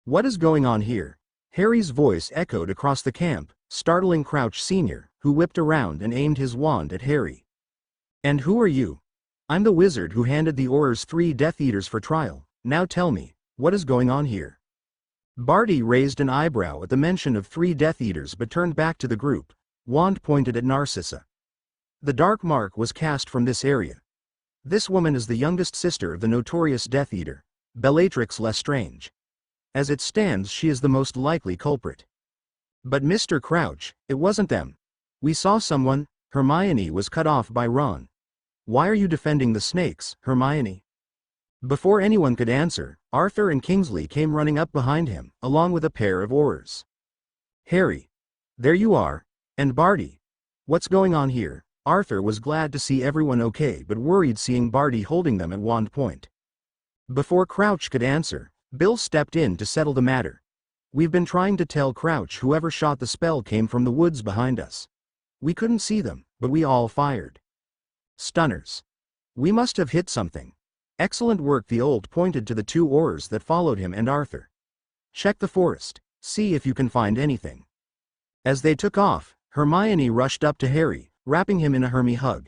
What is going on here? Harry's voice echoed across the camp, startling Crouch Sr., who whipped around and aimed his wand at Harry. And who are you? I'm the wizard who handed the Aurors 3 Death Eaters for trial. Now tell me, what is going on here? Barty raised an eyebrow at the mention of 3 Death Eaters but turned back to the group. Wand pointed at Narcissa. The dark mark was cast from this area. This woman is the youngest sister of the notorious Death Eater, Bellatrix Lestrange. As it stands, she is the most likely culprit. But Mr. Crouch, it wasn't them. We saw someone. Hermione was cut off by Ron. Why are you defending the snakes, Hermione? Before anyone could answer, Arthur and Kingsley came running up behind him, along with a pair of Aurors. Harry. There you are. And Barty. What's going on here? Arthur was glad to see everyone okay but worried seeing Barty holding them at wand point. Before Crouch could answer, Bill stepped in to settle the matter. We've been trying to tell Crouch whoever shot the spell came from the woods behind us. We couldn't see them, but we all fired. Stunners. We must have hit something. Excellent work. The old pointed to the 2 Aurors that followed him and Arthur. Check the forest. See if you can find anything. As they took off, Hermione rushed up to Harry, wrapping him in a Hermy hug.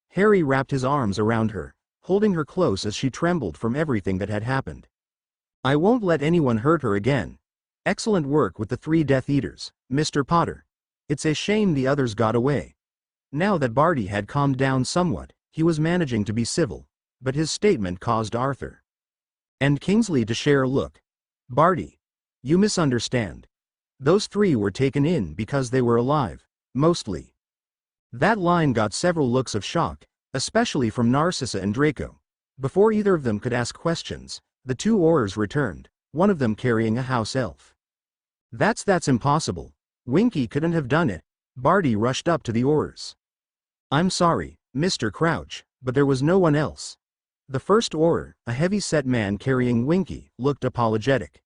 Harry wrapped his arms around her, holding her close as she trembled from everything that had happened. I won't let anyone hurt her again. Excellent work with the 3 Death Eaters, Mr. Potter. It's a shame the others got away. Now that Barty had calmed down somewhat, he was managing to be civil, but his statement caused Arthur and Kingsley to share a look. Barty. You misunderstand. Those 3 were taken in because they were alive, mostly. That line got several looks of shock, especially from Narcissa and Draco. Before either of them could ask questions, the 2 Aurors returned, one of them carrying a house elf. That's impossible. Winky couldn't have done it. Barty rushed up to the Aurors. I'm sorry, Mr. Crouch, but there was no one else. The first Auror, a heavy-set man carrying Winky, looked apologetic.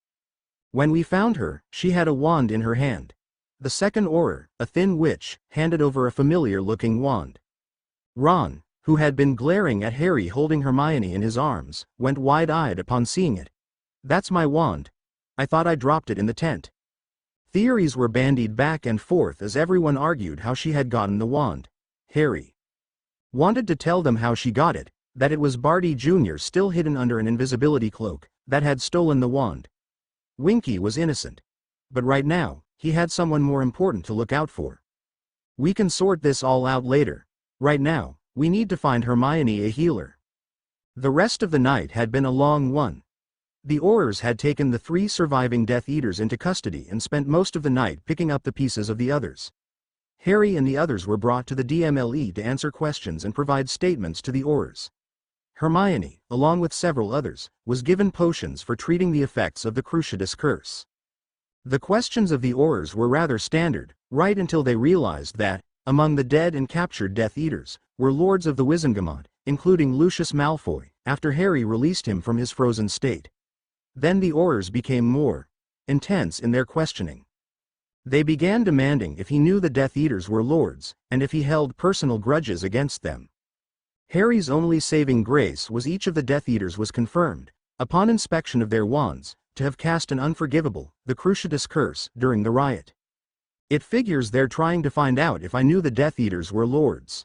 When we found her, she had a wand in her hand. The second Auror, a thin witch, handed over a familiar-looking wand. Ron, who had been glaring at Harry holding Hermione in his arms, went wide-eyed upon seeing it. That's my wand. I thought I dropped it in the tent. Theories were bandied back and forth as everyone argued how she had gotten the wand. Harry wanted to tell them how she got it, that it was Barty Jr. still hidden under an invisibility cloak, that had stolen the wand. Winky was innocent. But right now, he had someone more important to look out for. We can sort this all out later. Right now, we need to find Hermione a healer. The rest of the night had been a long one. The Aurors had taken the 3 surviving Death Eaters into custody and spent most of the night picking up the pieces of the others. Harry and the others were brought to the DMLE to answer questions and provide statements to the Aurors. Hermione, along with several others, was given potions for treating the effects of the Cruciatus curse. The questions of the Aurors were rather standard, right until they realized that, among the dead and captured Death Eaters, were lords of the Wizengamot, including Lucius Malfoy, after Harry released him from his frozen state. Then the Aurors became more intense in their questioning. They began demanding if he knew the Death Eaters were lords, and if he held personal grudges against them. Harry's only saving grace was each of the Death Eaters was confirmed, upon inspection of their wands, to have cast an unforgivable, the Cruciatus curse, during the riot. It figures they're trying to find out if I knew the Death Eaters were lords.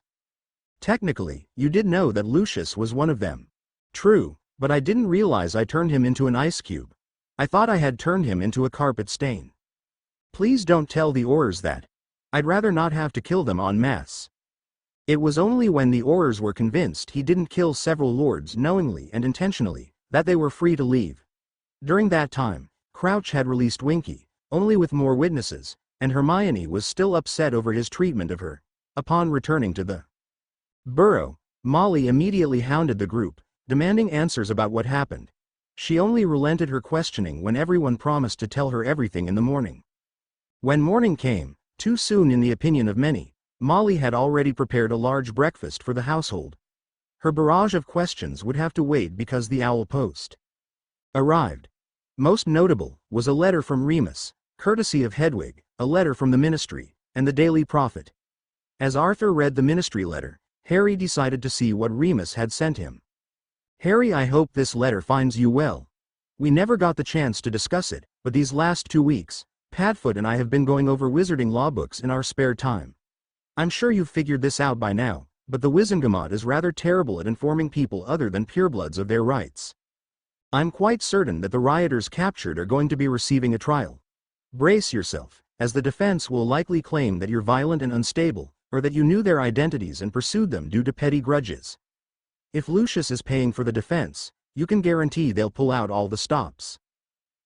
Technically, you did know that Lucius was one of them. True, but I didn't realize I turned him into an ice cube. I thought I had turned him into a carpet stain. Please don't tell the Aurors that. I'd rather not have to kill them en masse. It was only when the Aurors were convinced he didn't kill several lords knowingly and intentionally, that they were free to leave. During that time, Crouch had released Winky, only with more witnesses, and Hermione was still upset over his treatment of her. Upon returning to the burrow, Molly immediately hounded the group, demanding answers about what happened. She only relented her questioning when everyone promised to tell her everything in the morning. When morning came, too soon in the opinion of many, Molly had already prepared a large breakfast for the household. Her barrage of questions would have to wait because the owl post arrived. Most notable was a letter from Remus, courtesy of Hedwig, a letter from the Ministry, and the Daily Prophet. As Arthur read the Ministry letter, Harry decided to see what Remus had sent him. Harry, I hope this letter finds you well. We never got the chance to discuss it, but these last 2 weeks, Padfoot and I have been going over wizarding law books in our spare time. I'm sure you've figured this out by now, but the Wizengamot is rather terrible at informing people other than purebloods of their rights. I'm quite certain that the rioters captured are going to be receiving a trial. Brace yourself, as the defense will likely claim that you're violent and unstable, or that you knew their identities and pursued them due to petty grudges. If Lucius is paying for the defense, you can guarantee they'll pull out all the stops.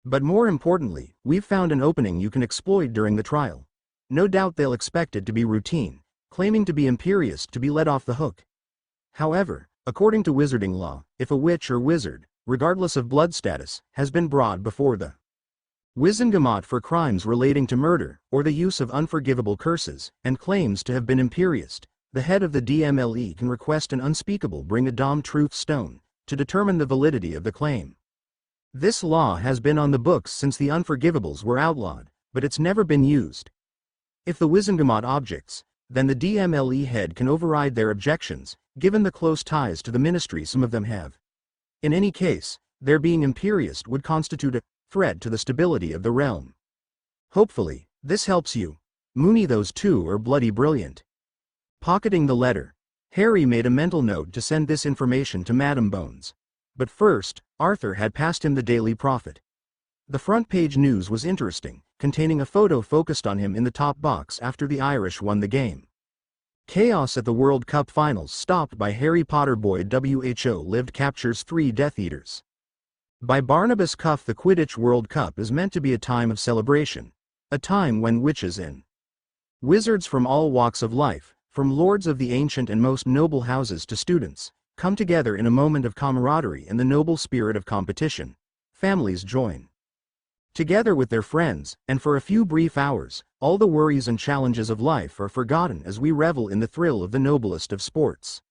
But more importantly, we've found an opening you can exploit during the trial. No doubt they'll expect it to be routine, claiming to be imperious to be let off the hook. However, according to wizarding law, if a witch or wizard, regardless of blood status, has been brought before the Wizengamot for crimes relating to murder, or the use of unforgivable curses, and claims to have been imperious, the head of the DMLE can request an unspeakable bring a Dom truth stone, to determine the validity of the claim. This law has been on the books since the unforgivables were outlawed, but it's never been used. If the Wizengamot objects, then the DMLE head can override their objections, given the close ties to the Ministry some of them have. In any case, their being imperious would constitute a threat to the stability of the realm. Hopefully, this helps you. Mooney, those two are bloody brilliant. Pocketing the letter, Harry made a mental note to send this information to Madame Bones. But first, Arthur had passed him the Daily Prophet. The front page news was interesting, containing a photo focused on him in the top box after the Irish won the game. Chaos at the World Cup finals stopped by Harry Potter boy WHO lived captures 3 Death Eaters. By Barnabas Cuff, the Quidditch World Cup is meant to be a time of celebration, a time when witches and wizards from all walks of life, from lords of the ancient and most noble houses to students, come together in a moment of camaraderie and the noble spirit of competition. Families join together with their friends, and for a few brief hours, all the worries and challenges of life are forgotten as we revel in the thrill of the noblest of sports.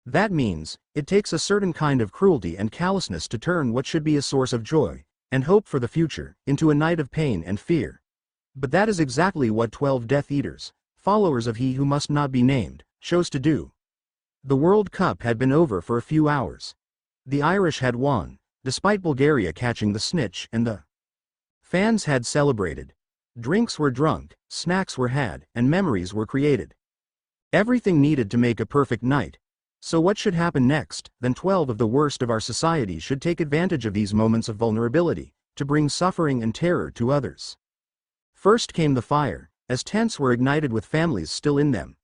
That means, it takes a certain kind of cruelty and callousness to turn what should be a source of joy, and hope for the future, into a night of pain and fear. But that is exactly what 12 Death Eaters, followers of he who must not be named, chose to do. The World Cup had been over for a few hours. The Irish had won, despite Bulgaria catching the snitch, and the fans had celebrated. Drinks were drunk, snacks were had, and memories were created. Everything needed to make a perfect night. So what should happen next? Then 12 of the worst of our society should take advantage of these moments of vulnerability, to bring suffering and terror to others. First came the fire, as tents were ignited with families still in them.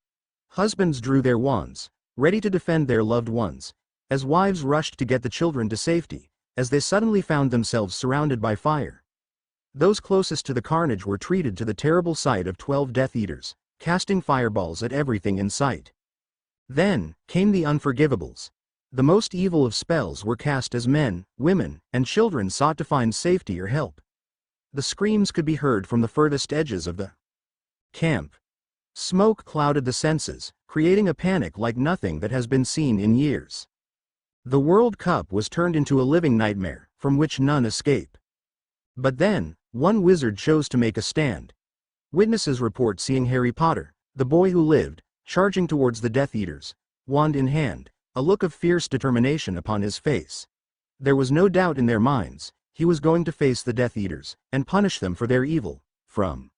Husbands drew their wands, ready to defend their loved ones, as wives rushed to get the children to safety, as they suddenly found themselves surrounded by fire. Those closest to the carnage were treated to the terrible sight of 12 Death Eaters, casting fireballs at everything in sight. Then came the unforgivables. The most evil of spells were cast as men, women, and children sought to find safety or help. The screams could be heard from the furthest edges of the camp. Smoke clouded the senses, creating a panic like nothing that has been seen in years. The World Cup was turned into a living nightmare, from which none escape. But then, one wizard chose to make a stand. Witnesses report seeing Harry Potter, the boy who lived, charging towards the Death Eaters, wand in hand, a look of fierce determination upon his face. There was no doubt in their minds, he was going to face the Death Eaters, and punish them for their evil. From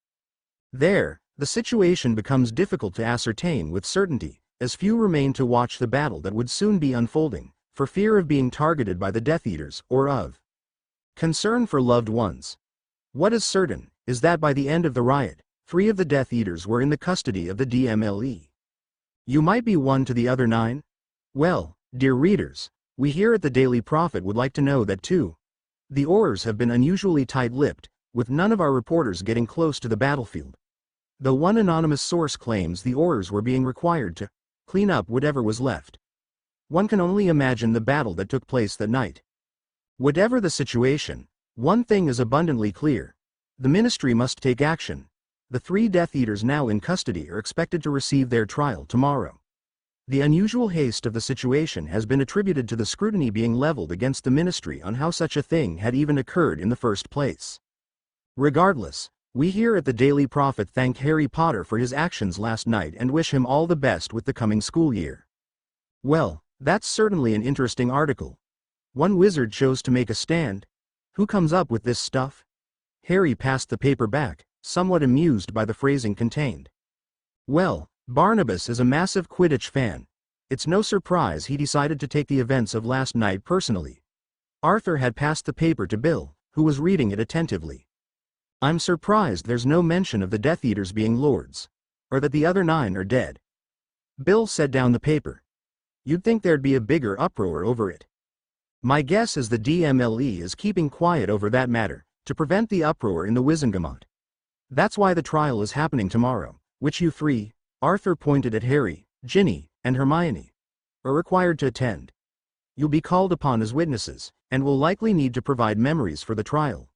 there, the situation becomes difficult to ascertain with certainty, as few remain to watch the battle that would soon be unfolding, for fear of being targeted by the Death Eaters or of concern for loved ones. What is certain, is that by the end of the riot, 3 of the Death Eaters were in the custody of the DMLE. You might be one to the other 9? Well, dear readers, we here at the Daily Prophet would like to know that too. The Aurors have been unusually tight-lipped, with none of our reporters getting close to the battlefield. Though one anonymous source claims the Aurors were being required to clean up whatever was left. One can only imagine the battle that took place that night. Whatever the situation, one thing is abundantly clear. The Ministry must take action. The 3 Death Eaters now in custody are expected to receive their trial tomorrow. The unusual haste of the situation has been attributed to the scrutiny being leveled against the Ministry on how such a thing had even occurred in the first place. Regardless, we here at the Daily Prophet thank Harry Potter for his actions last night and wish him all the best with the coming school year. Well, that's certainly an interesting article. One wizard chose to make a stand. Who comes up with this stuff? Harry passed the paper back, somewhat amused by the phrasing contained. Well, Barnabas is a massive Quidditch fan. It's no surprise he decided to take the events of last night personally. Arthur had passed the paper to Bill, who was reading it attentively. I'm surprised there's no mention of the Death Eaters being lords. Or that the other 9 are dead. Bill set down the paper. You'd think there'd be a bigger uproar over it. My guess is the DMLE is keeping quiet over that matter, to prevent the uproar in the Wizengamot. That's why the trial is happening tomorrow, which you 3, Arthur pointed at Harry, Ginny, and Hermione, are required to attend. You'll be called upon as witnesses, and will likely need to provide memories for the trial.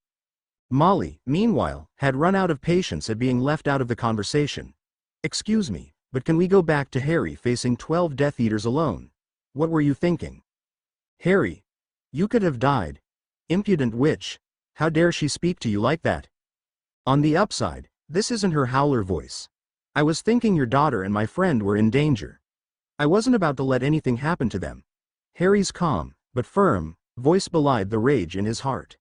Molly, meanwhile, had run out of patience at being left out of the conversation. Excuse me, but can we go back to Harry facing 12 Death Eaters alone? What were you thinking? Harry, you could have died. Impudent witch, how dare she speak to you like that? On the upside, this isn't her howler voice. I was thinking your daughter and my friend were in danger. I wasn't about to let anything happen to them. Harry's calm, but firm, voice belied the rage in his heart.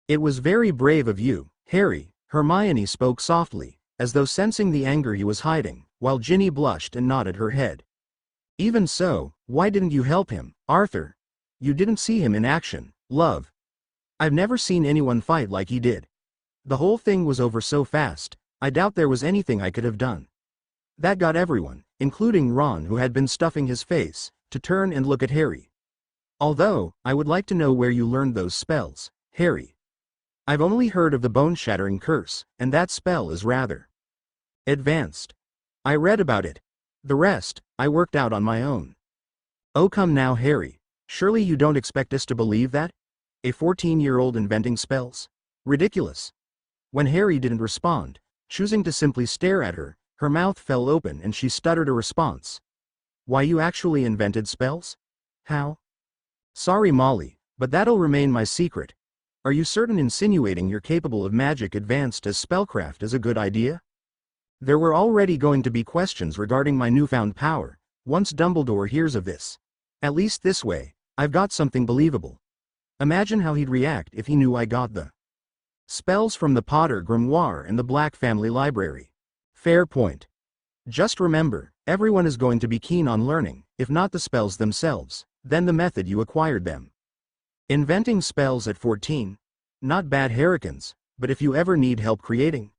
It was very brave of you, Harry, Hermione spoke softly, as though sensing the anger he was hiding, while Ginny blushed and nodded her head. Even so, why didn't you help him, Arthur? You didn't see him in action, love. I've never seen anyone fight like he did. The whole thing was over so fast, I doubt there was anything I could have done. That got everyone, including Ron who had been stuffing his face, to turn and look at Harry. Although, I would like to know where you learned those spells, Harry. I've only heard of the bone-shattering curse, and that spell is rather advanced. I read about it. The rest, I worked out on my own. Oh come now Harry, surely you don't expect us to believe that? A 14-year-old inventing spells? Ridiculous. When Harry didn't respond, choosing to simply stare at her, her mouth fell open and she stuttered a response. Why, you actually invented spells? How? Sorry Molly, but that'll remain my secret. Are you certain insinuating you're capable of magic advanced as spellcraft is a good idea? There were already going to be questions regarding my newfound power, once Dumbledore hears of this. At least this way, I've got something believable. Imagine how he'd react if he knew I got the Spells from the Potter Grimoire and the Black Family Library. Fair point. Just remember, everyone is going to be keen on learning, if not the spells themselves, then the method you acquired them. Inventing spells at 14? Not bad Harrikins, but if you ever need help creating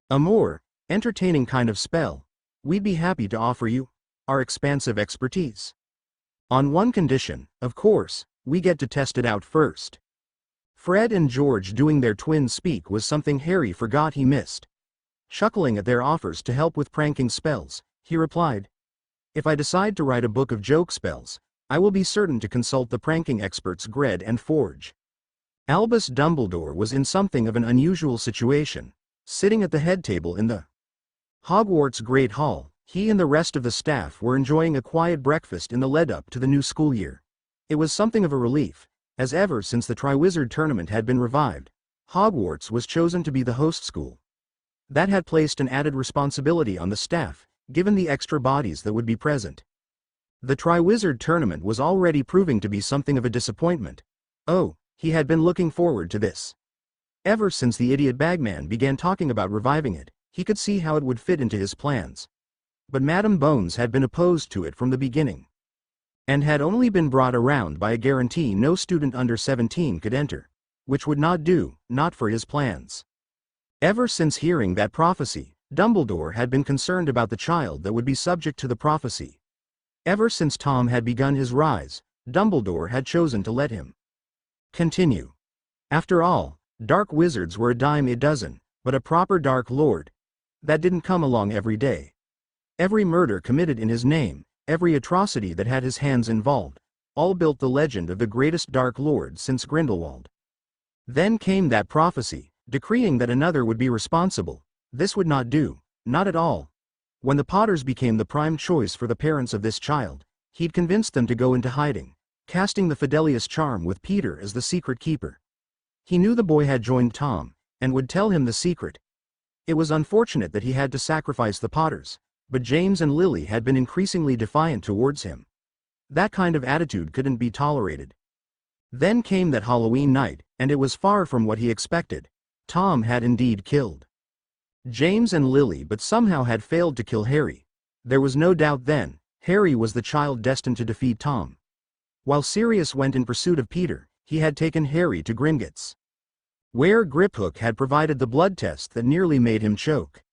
a more entertaining kind of spell, we'd be happy to offer you our expansive expertise. On one condition, of course, we get to test it out first. Fred and George doing their twin speak was something Harry forgot he missed. Chuckling at their offers to help with pranking spells, he replied, "If I decide to write a book of joke spells, I will be certain to consult the pranking experts Gred and Forge." Albus Dumbledore was in something of an unusual situation. Sitting at the head table in the Hogwarts Great Hall, he and the rest of the staff were enjoying a quiet breakfast in the lead-up to the new school year. It was something of a relief, as ever since the Triwizard Tournament had been revived, Hogwarts was chosen to be the host school. That had placed an added responsibility on the staff, given the extra bodies that would be present. The Triwizard Tournament was already proving to be something of a disappointment. Oh, he had been looking forward to this. Ever since the idiot Bagman began talking about reviving it, he could see how it would fit into his plans. But Madame Bones had been opposed to it from the beginning, and had only been brought around by a guarantee no student under 17 could enter, which would not do, not for his plans. Ever since hearing that prophecy, Dumbledore had been concerned about the child that would be subject to the prophecy. Ever since Tom had begun his rise, Dumbledore had chosen to let him continue. After all, dark wizards were a dime a dozen, but a proper Dark Lord, that didn't come along every day. Every murder committed in his name, every atrocity that had his hands involved, all built the legend of the greatest Dark Lord since Grindelwald. Then came that prophecy, decreeing that another would be responsible. This would not do, not at all. When the Potters became the prime choice for the parents of this child, he'd convinced them to go into hiding, casting the Fidelius charm with Peter as the secret keeper. He knew the boy had joined Tom, and would tell him the secret. It was unfortunate that he had to sacrifice the Potters, but James and Lily had been increasingly defiant towards him. That kind of attitude couldn't be tolerated. Then came that Halloween night, and it was far from what he expected. Tom had indeed killed James and Lily, but somehow had failed to kill Harry. There was no doubt then, Harry was the child destined to defeat Tom. While Sirius went in pursuit of Peter, he had taken Harry to Gringotts, where Griphook had provided the blood test that nearly made him choke.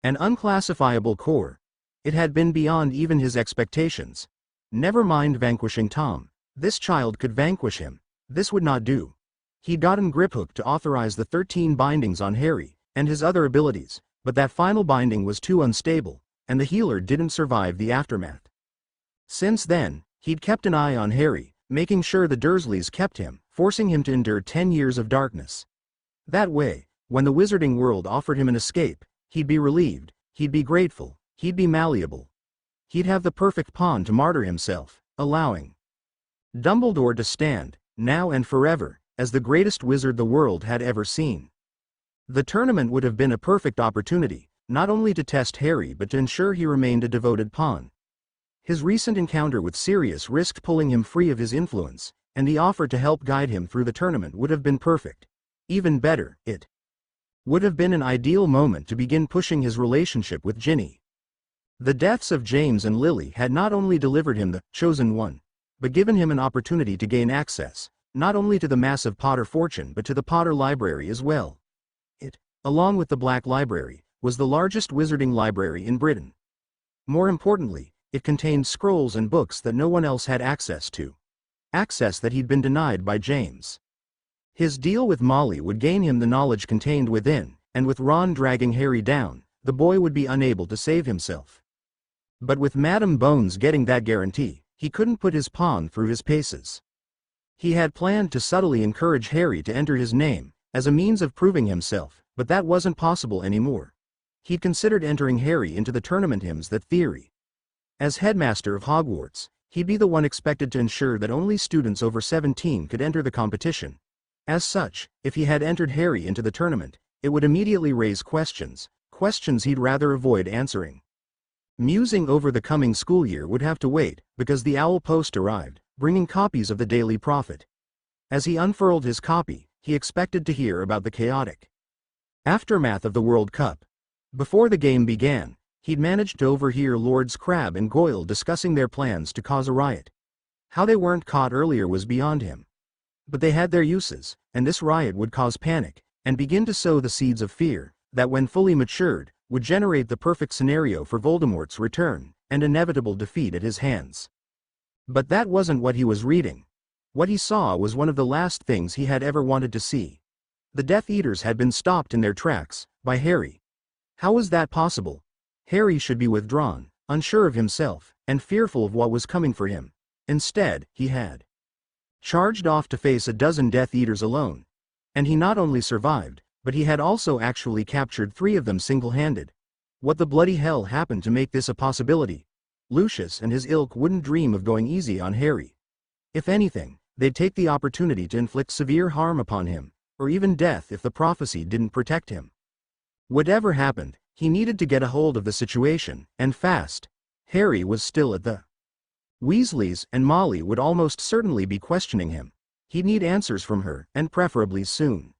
An unclassifiable core. It had been beyond even his expectations. Never mind vanquishing Tom. This child could vanquish him. This would not do. He'd gotten Griphook to authorize the 13 bindings on Harry, and his other abilities, but that final binding was too unstable, and the healer didn't survive the aftermath. Since then, he'd kept an eye on Harry, making sure the Dursleys kept him, forcing him to endure 10 years of darkness. That way, when the wizarding world offered him an escape, he'd be relieved, he'd be grateful, he'd be malleable. He'd have the perfect pawn to martyr himself, allowing Dumbledore to stand, now and forever, as the greatest wizard the world had ever seen. The tournament would have been a perfect opportunity, not only to test Harry but to ensure he remained a devoted pawn. His recent encounter with Sirius risked pulling him free of his influence, and the offer to help guide him through the tournament would have been perfect. Even better, it would have been an ideal moment to begin pushing his relationship with Ginny. The deaths of James and Lily had not only delivered him the chosen one, but given him an opportunity to gain access, not only to the massive Potter fortune but to the Potter Library as well. It, along with the Black Library, was the largest wizarding library in Britain. More importantly, it contained scrolls and books that no one else had access to. Access that he'd been denied by James. His deal with Molly would gain him the knowledge contained within, and with Ron dragging Harry down, the boy would be unable to save himself. But with Madame Bones getting that guarantee, he couldn't put his pawn through his paces. He had planned to subtly encourage Harry to enter his name, as a means of proving himself, but that wasn't possible anymore. He'd considered entering Harry into the tournament hymns that theory. As headmaster of Hogwarts, he'd be the one expected to ensure that only students over 17 could enter the competition. As such, if he had entered Harry into the tournament, it would immediately raise questions he'd rather avoid answering. Musing over the coming school year would have to wait, because the owl post arrived, bringing copies of the Daily Prophet. As he unfurled his copy, he expected to hear about the chaotic aftermath of the World Cup. Before the game began, he'd managed to overhear Lords Crabbe and Goyle discussing their plans to cause a riot. How they weren't caught earlier was beyond him. But they had their uses, and this riot would cause panic, and begin to sow the seeds of fear, that when fully matured, would generate the perfect scenario for Voldemort's return, and inevitable defeat at his hands. But that wasn't what he was reading. What he saw was one of the last things he had ever wanted to see. The Death Eaters had been stopped in their tracks, by Harry. How was that possible? Harry should be withdrawn, unsure of himself, and fearful of what was coming for him. Instead, he had charged off to face a dozen Death Eaters alone. And he not only survived, but he had also actually captured 3 of them single-handed. What the bloody hell happened to make this a possibility? Lucius and his ilk wouldn't dream of going easy on Harry. If anything, they'd take the opportunity to inflict severe harm upon him, or even death if the prophecy didn't protect him. Whatever happened, he needed to get a hold of the situation, and fast. Harry was still at the Weasleys, and Molly would almost certainly be questioning him. He'd need answers from her, and preferably soon.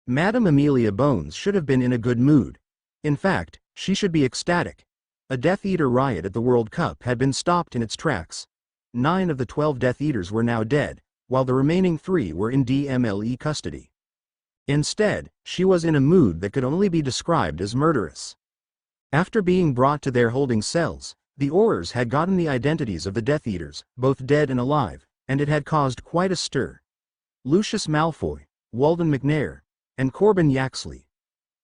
Madame Amelia Bones should have been in a good mood. In fact, she should be ecstatic. A Death Eater riot at the World Cup had been stopped in its tracks. 9 of the 12 Death Eaters were now dead, while the remaining 3 were in DMLE custody. Instead, she was in a mood that could only be described as murderous. After being brought to their holding cells, the Aurors had gotten the identities of the Death Eaters, both dead and alive, and it had caused quite a stir. Lucius Malfoy, Walden McNair, and Corbin Yaxley.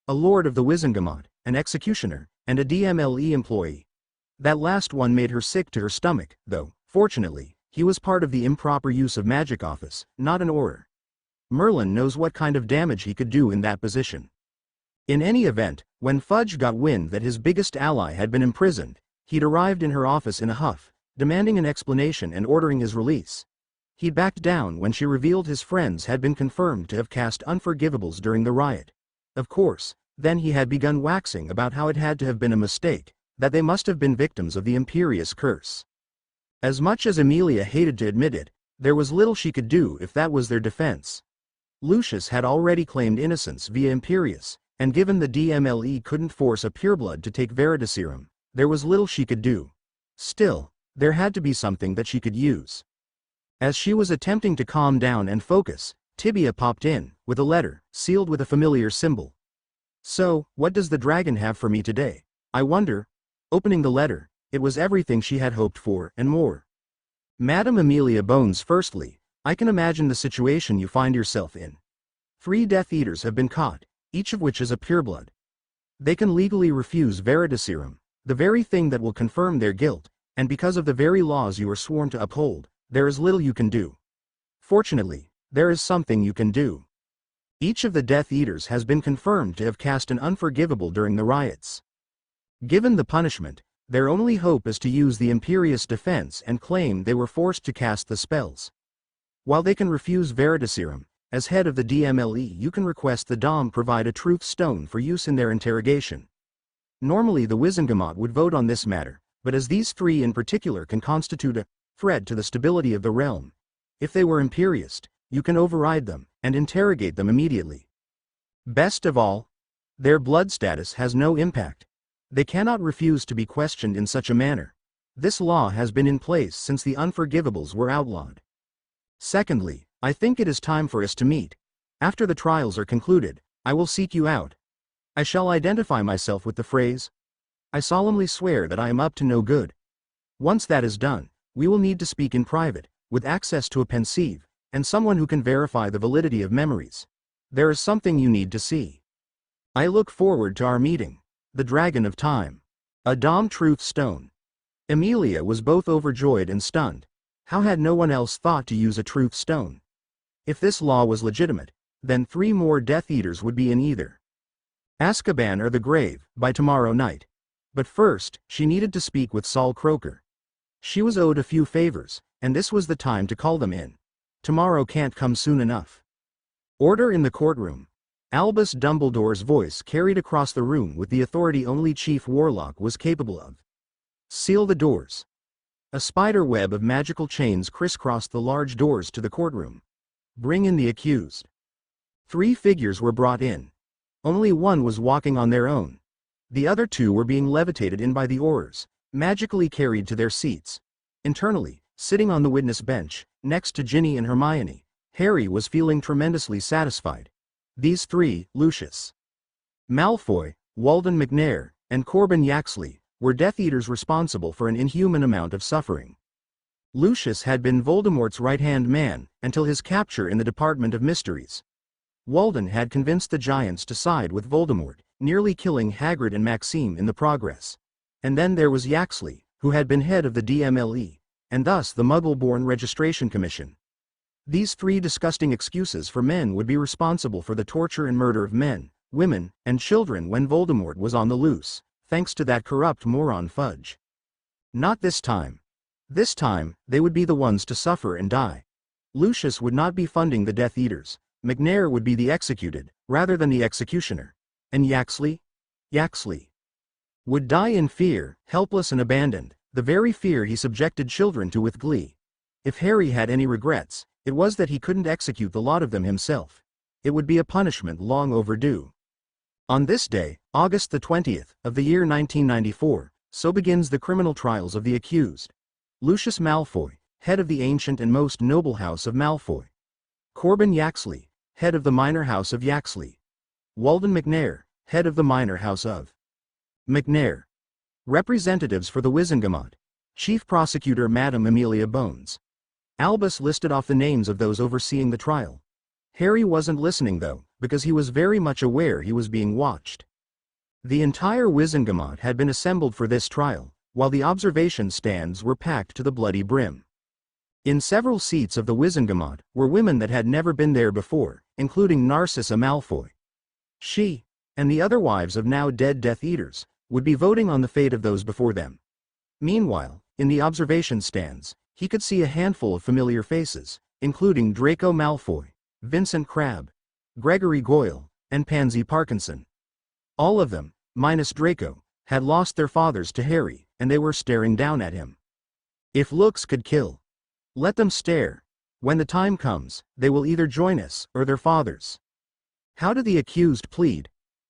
A Lord of the Wizengamot, an executioner, and a DMLE employee. That last one made her sick to her stomach, though, fortunately, he was part of the improper use of magic office, not an Auror. Merlin knows what kind of damage he could do in that position. In any event, when Fudge got wind that his biggest ally had been imprisoned, he'd arrived in her office in a huff, demanding an explanation and ordering his release. He backed down when she revealed his friends had been confirmed to have cast unforgivables during the riot. Of course, then he had begun waxing about how it had to have been a mistake, that they must have been victims of the Imperious curse. As much as Amelia hated to admit it, there was little she could do if that was their defense. Lucius had already claimed innocence via Imperious, and given the DMLE couldn't force a pureblood to take Veritaserum, there was little she could do. Still, there had to be something that she could use. As she was attempting to calm down and focus, Tibia popped in, with a letter, sealed with a familiar symbol. "So, what does the dragon have for me today, I wonder?" Opening the letter, it was everything she had hoped for, and more. "Madame Amelia Bones, firstly, I can imagine the situation you find yourself in. 3 Death Eaters have been caught, each of which is a pureblood. They can legally refuse Veritaserum, the very thing that will confirm their guilt, and because of the very laws you are sworn to uphold, there is little you can do. Fortunately, there is something you can do. Each of the Death Eaters has been confirmed to have cast an unforgivable during the riots. Given the punishment, their only hope is to use the Imperious defense and claim they were forced to cast the spells. While they can refuse Veritaserum, as head of the DMLE you can request the Dom provide a truth stone for use in their interrogation. Normally the Wizengamot would vote on this matter, but as these 3 in particular can constitute a threat to the stability of the realm, if they were Imperious, you can override them, and interrogate them immediately. Best of all, their blood status has no impact. They cannot refuse to be questioned in such a manner. This law has been in place since the unforgivables were outlawed. Secondly, I think it is time for us to meet. After the trials are concluded, I will seek you out. I shall identify myself with the phrase, 'I solemnly swear that I am up to no good.' Once that is done, we will need to speak in private, with access to a pensieve, and someone who can verify the validity of memories. There is something you need to see. I look forward to our meeting. The Dragon of Time. A Dom Truth Stone." Amelia was both overjoyed and stunned. How had no one else thought to use a truth stone? If this law was legitimate, then 3 more Death Eaters would be in either Azkaban or the grave, by tomorrow night. But first, she needed to speak with Saul Croaker. She was owed a few favors, and this was the time to call them in. Tomorrow can't come soon enough. "Order in the courtroom." Albus Dumbledore's voice carried across the room with the authority only Chief Warlock was capable of. "Seal the doors." A spider web of magical chains crisscrossed the large doors to the courtroom. "Bring in the accused." 3 figures were brought in. Only one was walking on their own. The other 2 were being levitated in by the oars, magically carried to their seats. Internally, sitting on the witness bench, next to Ginny and Hermione, Harry was feeling tremendously satisfied. These 3, Lucius Malfoy, Walden McNair, and Corbin Yaxley, were Death Eaters responsible for an inhuman amount of suffering. Lucius had been Voldemort's right-hand man, until his capture in the Department of Mysteries. Walden had convinced the Giants to side with Voldemort, nearly killing Hagrid and Maxime in the progress. And then there was Yaxley, who had been head of the DMLE, and thus the Muggle-born Registration Commission. These 3 disgusting excuses for men would be responsible for the torture and murder of men, women, and children when Voldemort was on the loose, thanks to that corrupt moron Fudge. Not this time. This time, they would be the ones to suffer and die. Lucius would not be funding the Death Eaters. McNair would be the executed, rather than the executioner. And Yaxley? Yaxley would die in fear, helpless and abandoned, the very fear he subjected children to with glee. If Harry had any regrets, it was that he couldn't execute the lot of them himself. It would be a punishment long overdue. On this day, August the 20th, of the year 1994, so begins the criminal trials of the accused. Lucius Malfoy, head of the ancient and most noble house of Malfoy. Corbin Yaxley, head of the minor house of Yaxley. Walden McNair, head of the minor house of McNair. Representatives for the Wizengamot. Chief Prosecutor Madame Amelia Bones. Albus listed off the names of those overseeing the trial. Harry wasn't listening though, because he was very much aware he was being watched. The entire Wizengamot had been assembled for this trial, while the observation stands were packed to the bloody brim. In several seats of the Wizengamot were women that had never been there before, including Narcissa Malfoy. She, and the other wives of now dead Death Eaters, would be voting on the fate of those before them. Meanwhile, in the observation stands, he could see a handful of familiar faces, including Draco Malfoy, Vincent Crabbe, Gregory Goyle, and Pansy Parkinson. All of them, minus Draco, had lost their fathers to Harry, and they were staring down at him. If looks could kill, let them stare. When the time comes, they will either join us or their fathers. How did the accused plead?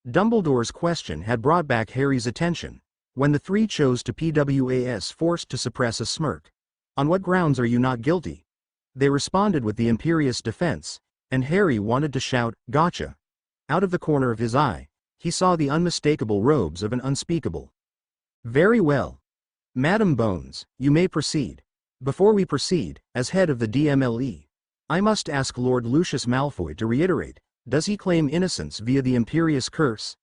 Dumbledore's question had brought back Harry's attention, when the 3 chose to PWAS, forced to suppress a smirk. On what grounds are you not guilty? They responded with the imperious defense, and Harry wanted to shout, "Gotcha!" Out of the corner of his eye, he saw the unmistakable robes of an unspeakable. Very well. Madam Bones, you may proceed. Before we proceed, as head of the DMLE, I must ask Lord Lucius Malfoy to reiterate, does he claim innocence via the imperious curse?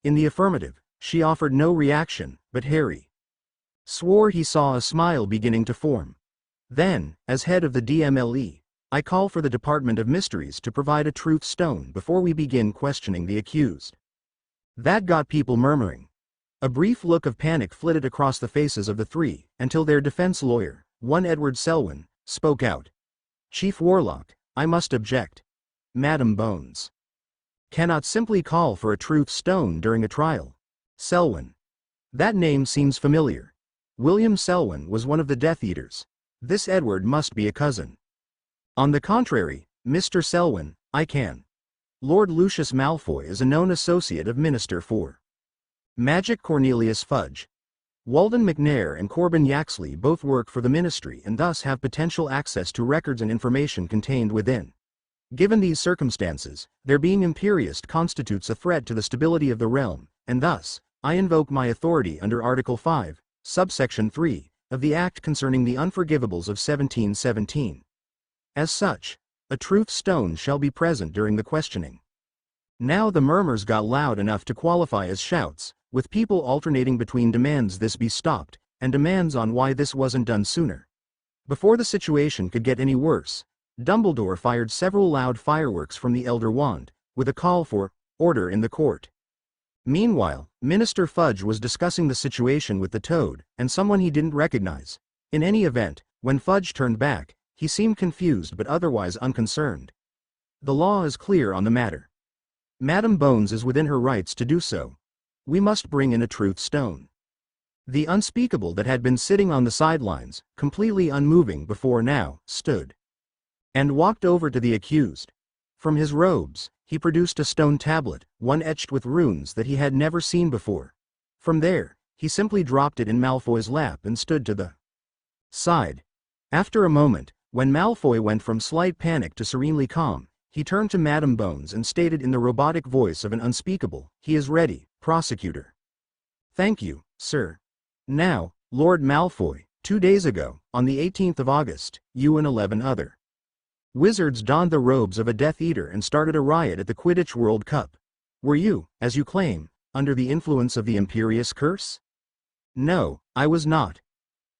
In the affirmative, she offered no reaction, but Harry swore he saw a smile beginning to form. Then, as head of the DMLE, I call for the Department of Mysteries to provide a truth stone before we begin questioning the accused. That got people murmuring. A brief look of panic flitted across the faces of the 3, until their defense lawyer, one Edward Selwyn, spoke out. Chief Warlock, I must object. Madam Bones cannot simply call for a truth stone during a trial. Selwyn. That name seems familiar. William Selwyn was one of the Death Eaters. This Edward must be a cousin. On the contrary, Mr. Selwyn, I can. Lord Lucius Malfoy is a known associate of Minister for Magic Cornelius Fudge. Walden McNair and Corbin Yaxley both work for the Ministry and thus have potential access to records and information contained within. Given these circumstances, their being imperious constitutes a threat to the stability of the realm, and thus, I invoke my authority under Article 5, Subsection 3, of the Act concerning the Unforgivables of 1717. As such, a truth stone shall be present during the questioning. Now the murmurs got loud enough to qualify as shouts, with people alternating between demands this be stopped, and demands on why this wasn't done sooner. Before the situation could get any worse, Dumbledore fired several loud fireworks from the Elder Wand, with a call for order in the court. Meanwhile, Minister Fudge was discussing the situation with the Toad, and someone he didn't recognize. In any event, when Fudge turned back, he seemed confused but otherwise unconcerned. The law is clear on the matter. Madam Bones is within her rights to do so. We must bring in a truth stone. The unspeakable that had been sitting on the sidelines, completely unmoving before now, stood and walked over to the accused. From his robes, He produced a stone tablet, one etched with runes that he had never seen before. From there, he simply dropped it in Malfoy's lap and stood to the side. After a moment, when Malfoy went from slight panic to serenely calm, he turned to Madame Bones and stated in the robotic voice of an unspeakable, "He is ready, prosecutor." "Thank you, sir. Now, Lord Malfoy, 2 days ago, on the 18th of August, you and 11 other wizards donned the robes of a Death Eater and started a riot at the Quidditch World Cup. Were you, as you claim, under the influence of the Imperious Curse?" "No, I was not."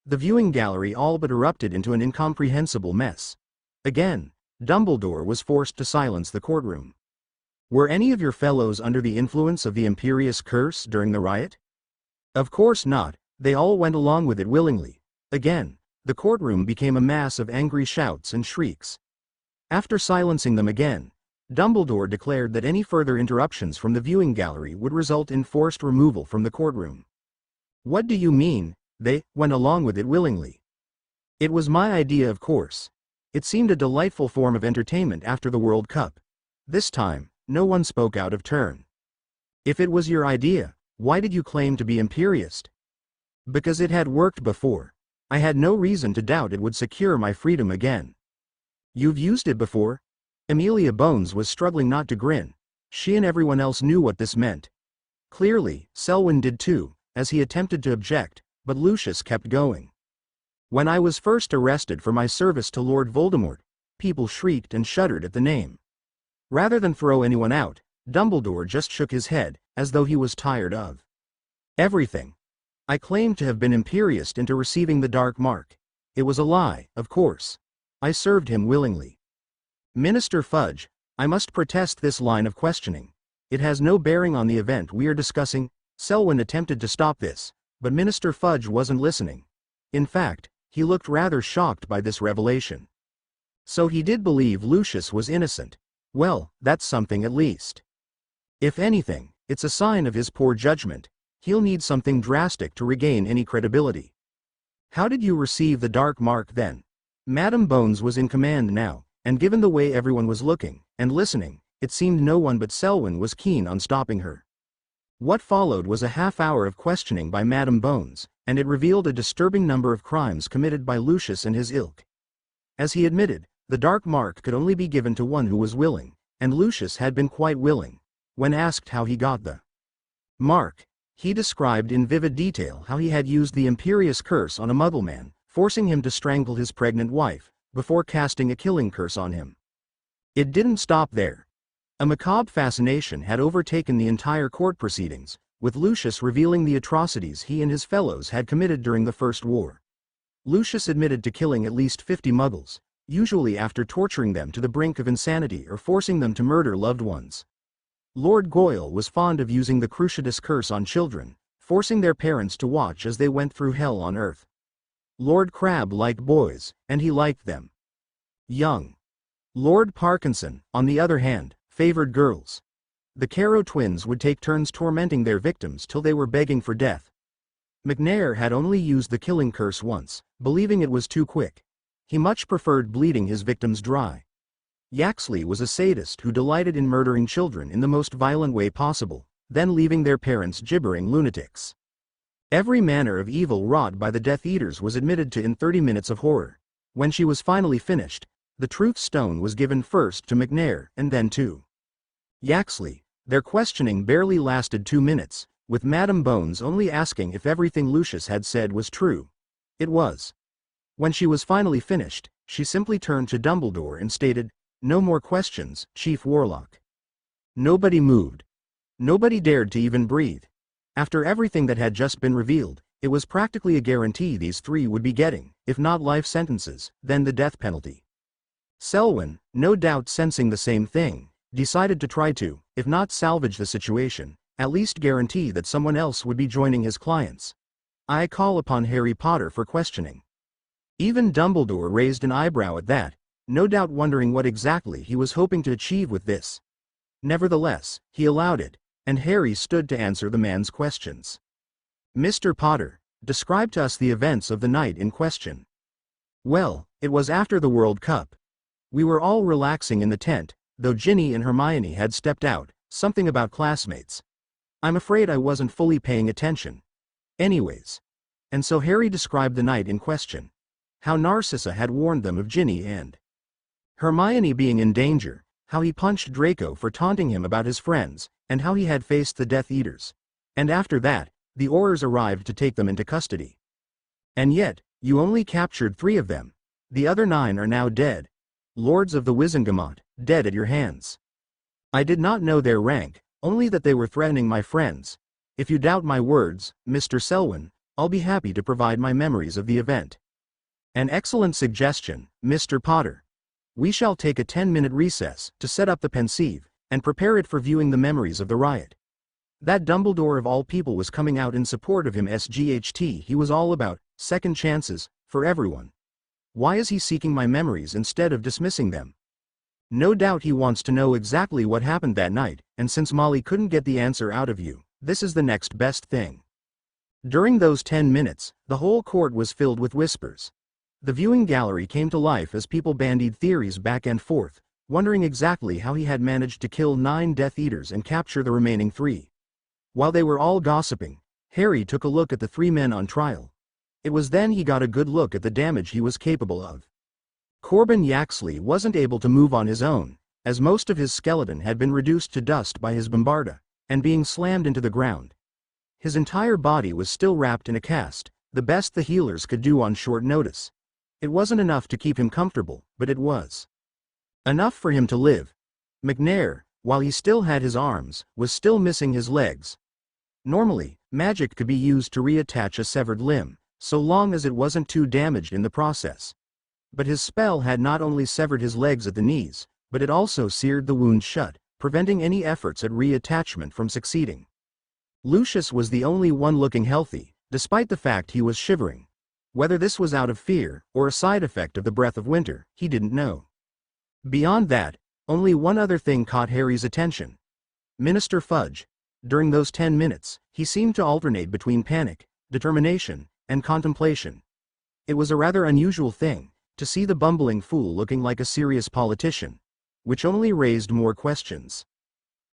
The viewing gallery all but erupted into an incomprehensible mess. Again, Dumbledore was forced to silence the courtroom. "Were any of your fellows under the influence of the Imperious Curse during the riot?" "Of course not, they all went along with it willingly." Again, the courtroom became a mass of angry shouts and shrieks. After silencing them again, Dumbledore declared that any further interruptions from the viewing gallery would result in forced removal from the courtroom. "What do you mean, they went along with it willingly?" "It was my idea, of course. It seemed a delightful form of entertainment after the World Cup." This time, no one spoke out of turn. "If it was your idea, why did you claim to be Imperiist?" "Because it had worked before. I had no reason to doubt it would secure my freedom again." "You've used it before?" Amelia Bones was struggling not to grin. She and everyone else knew what this meant. Clearly, Selwyn did too, as he attempted to object, but Lucius kept going. "When I was first arrested for my service to Lord Voldemort, people shrieked and shuddered at the name." Rather than throw anyone out, Dumbledore just shook his head, as though he was tired of everything. "I claimed to have been Imperiist into receiving the Dark Mark. It was a lie, of course. I served him willingly." "Minister Fudge, I must protest this line of questioning. It has no bearing on the event we are discussing." Selwyn attempted to stop this, but Minister Fudge wasn't listening. In fact, he looked rather shocked by this revelation. So he did believe Lucius was innocent. Well, that's something at least. If anything, it's a sign of his poor judgment. He'll need something drastic to regain any credibility. "How did you receive the Dark Mark then?" Madame Bones was in command now, and given the way everyone was looking and listening, it seemed no one but Selwyn was keen on stopping her. What followed was a half-hour of questioning by Madame Bones, and it revealed a disturbing number of crimes committed by Lucius and his ilk. As he admitted, the Dark Mark could only be given to one who was willing, and Lucius had been quite willing. When asked how he got the mark, he described in vivid detail how he had used the Imperious Curse on a Muggle man, forcing him to strangle his pregnant wife, before casting a killing curse on him. It didn't stop there. A macabre fascination had overtaken the entire court proceedings, with Lucius revealing the atrocities he and his fellows had committed during the First War. Lucius admitted to killing at least 50 Muggles, usually after torturing them to the brink of insanity or forcing them to murder loved ones. Lord Goyle was fond of using the Cruciatus Curse on children, forcing their parents to watch as they went through hell on earth. Lord Crabbe liked boys, and he liked them young. Lord Parkinson, on the other hand, favored girls. The Caro twins would take turns tormenting their victims till they were begging for death. McNair had only used the killing curse once, believing it was too quick. He much preferred bleeding his victims dry. Yaxley was a sadist who delighted in murdering children in the most violent way possible, then leaving their parents gibbering lunatics. Every manner of evil wrought by the Death Eaters was admitted to in 30 minutes of horror. When she was finally finished, the Truth Stone was given first to McNair and then to Yaxley. Their questioning barely lasted 2 minutes, with Madame Bones only asking if everything Lucius had said was true. It was. When she was finally finished, she simply turned to Dumbledore and stated, "No more questions, Chief Warlock." Nobody moved. Nobody dared to even breathe. After everything that had just been revealed, it was practically a guarantee these three would be getting, if not life sentences, then the death penalty. Selwyn, no doubt sensing the same thing, decided to try to, if not salvage the situation, at least guarantee that someone else would be joining his clients. "I call upon Harry Potter for questioning." Even Dumbledore raised an eyebrow at that, no doubt wondering what exactly he was hoping to achieve with this. Nevertheless, he allowed it, and Harry stood to answer the man's questions. "Mr. Potter, describe to us the events of the night in question." "Well, it was after the World Cup. We were all relaxing in the tent, though Ginny and Hermione had stepped out, something about classmates. I'm afraid I wasn't fully paying attention. Anyways. And so Harry described the night in question. How Narcissa had warned them of Ginny and Hermione being in danger, how he punched Draco for taunting him about his friends, and how he had faced the Death Eaters. And after that, the Aurors arrived to take them into custody. And yet, you only captured 3 of them. The other 9 are now dead. Lords of the Wizengamot, dead at your hands. I did not know their rank, only that they were threatening my friends. If you doubt my words, Mr. Selwyn, I'll be happy to provide my memories of the event. An excellent suggestion, Mr. Potter. We shall take a 10-minute recess to set up the pensieve, and prepare it for viewing the memories of the riot. That Dumbledore of all people was coming out in support of him. SGHT, he was all about second chances for everyone. Why is he seeking my memories instead of dismissing them? No doubt he wants to know exactly what happened that night, and since Molly couldn't get the answer out of you, this is the next best thing. During those 10 minutes, the whole court was filled with whispers. The viewing gallery came to life as people bandied theories back and forth, wondering exactly how he had managed to kill 9 Death Eaters and capture the remaining 3. While they were all gossiping, Harry took a look at the 3 men on trial. It was then he got a good look at the damage he was capable of. Corbin Yaxley wasn't able to move on his own, as most of his skeleton had been reduced to dust by his bombarda, and being slammed into the ground. His entire body was still wrapped in a cast, the best the healers could do on short notice. It wasn't enough to keep him comfortable, but it was enough for him to live. McNair, while he still had his arms, was still missing his legs. Normally, magic could be used to reattach a severed limb, so long as it wasn't too damaged in the process. But his spell had not only severed his legs at the knees, but it also seared the wound shut, preventing any efforts at reattachment from succeeding. Lucius was the only one looking healthy, despite the fact he was shivering. Whether this was out of fear, or a side effect of the breath of winter, he didn't know. Beyond that, only one other thing caught Harry's attention. Minister Fudge. During those 10 minutes, he seemed to alternate between panic, determination, and contemplation. It was a rather unusual thing, to see the bumbling fool looking like a serious politician, which only raised more questions.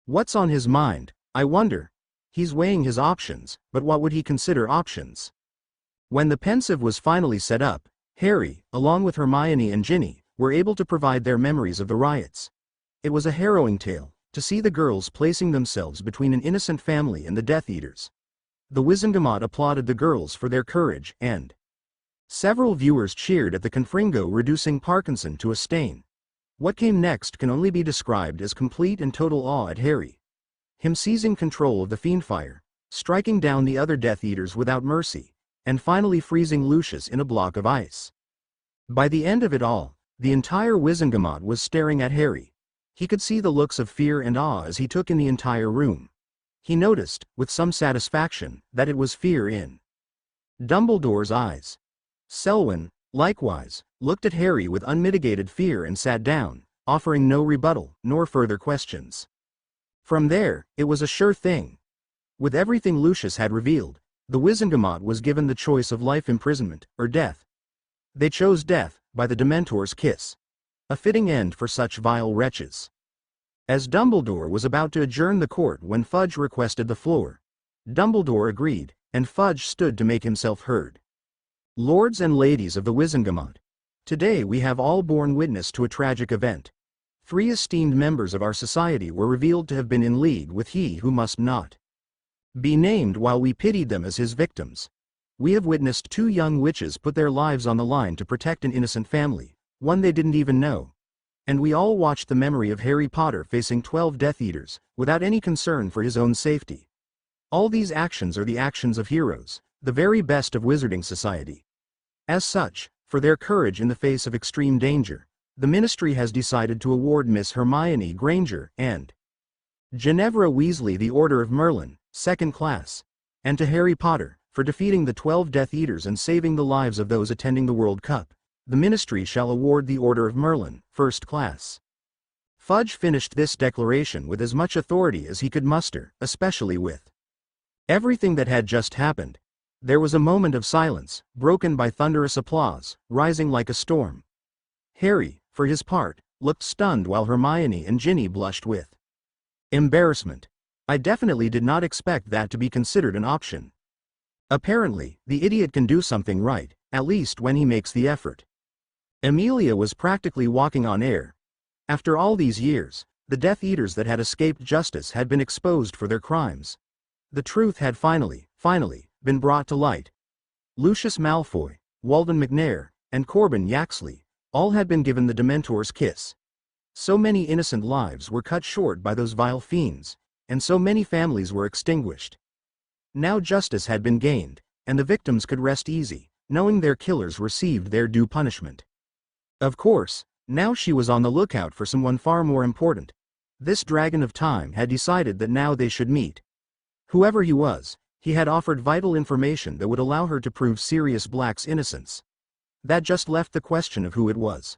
What's on his mind, I wonder? He's weighing his options, but what would he consider options? When the pensieve was finally set up, Harry, along with Hermione and Ginny, were able to provide their memories of the riots. It was a harrowing tale, to see the girls placing themselves between an innocent family and the Death Eaters. The Wizengamot applauded the girls for their courage, and several viewers cheered at the Confringo reducing Parkinson to a stain. What came next can only be described as complete and total awe at Harry. Him seizing control of the Fiendfire, striking down the other Death Eaters without mercy, and finally freezing Lucius in a block of ice. By the end of it all, the entire Wizengamot was staring at Harry. He could see the looks of fear and awe as he took in the entire room. He noticed, with some satisfaction, that it was fear in Dumbledore's eyes. Selwyn, likewise, looked at Harry with unmitigated fear and sat down, offering no rebuttal, nor further questions. From there, it was a sure thing. With everything Lucius had revealed, the Wizengamot was given the choice of life imprisonment, or death. They chose death, by the Dementor's kiss. A fitting end for such vile wretches. As Dumbledore was about to adjourn the court when Fudge requested the floor, Dumbledore agreed, and Fudge stood to make himself heard. Lords and ladies of the Wizengamot, today we have all borne witness to a tragic event. 3 esteemed members of our society were revealed to have been in league with he who must not be named while we pitied them as his victims. We have witnessed 2 young witches put their lives on the line to protect an innocent family, one they didn't even know. And we all watched the memory of Harry Potter facing 12 Death Eaters, without any concern for his own safety. All these actions are the actions of heroes, the very best of Wizarding Society. As such, for their courage in the face of extreme danger, the Ministry has decided to award Miss Hermione Granger and Ginevra Weasley the Order of Merlin, 2nd class, and to Harry Potter, for defeating the 12 Death Eaters and saving the lives of those attending the World Cup, the Ministry shall award the Order of Merlin, 1st class. Fudge finished this declaration with as much authority as he could muster, especially with everything that had just happened. There was a moment of silence, broken by thunderous applause, rising like a storm. Harry, for his part, looked stunned while Hermione and Ginny blushed with embarrassment. I definitely did not expect that to be considered an option. Apparently, the idiot can do something right, at least when he makes the effort. Amelia was practically walking on air. After all these years, the Death Eaters that had escaped justice had been exposed for their crimes. The truth had finally been brought to light. Lucius Malfoy, Walden McNair, and Corbin Yaxley, all had been given the Dementor's kiss. So many innocent lives were cut short by those vile fiends, and so many families were extinguished. Now justice had been gained, and the victims could rest easy, knowing their killers received their due punishment. Of course, now she was on the lookout for someone far more important. This Dragon of Time had decided that now they should meet. Whoever he was, he had offered vital information that would allow her to prove Sirius Black's innocence. That just left the question of who it was.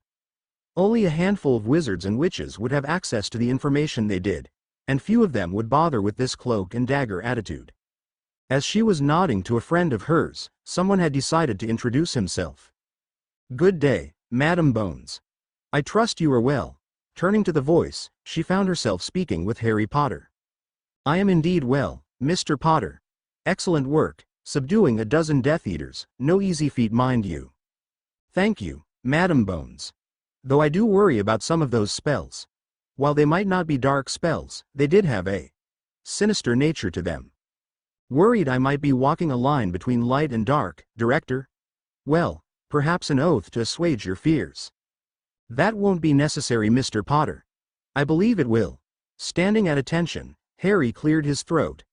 Only a handful of wizards and witches would have access to the information they did, and few of them would bother with this cloak and dagger attitude. As she was nodding to a friend of hers, someone had decided to introduce himself. "Good day, Madam Bones. I trust you are well." Turning to the voice, she found herself speaking with Harry Potter. "I am indeed well, Mr. Potter. Excellent work, subduing a dozen Death Eaters, no easy feat mind you." "Thank you, Madam Bones. Though I do worry about some of those spells. While they might not be dark spells, they did have a sinister nature to them. Worried I might be walking a line between light and dark, Director? Well, perhaps an oath to assuage your fears." "That won't be necessary, Mr. Potter. I believe it will." Standing at attention, Harry cleared his throat.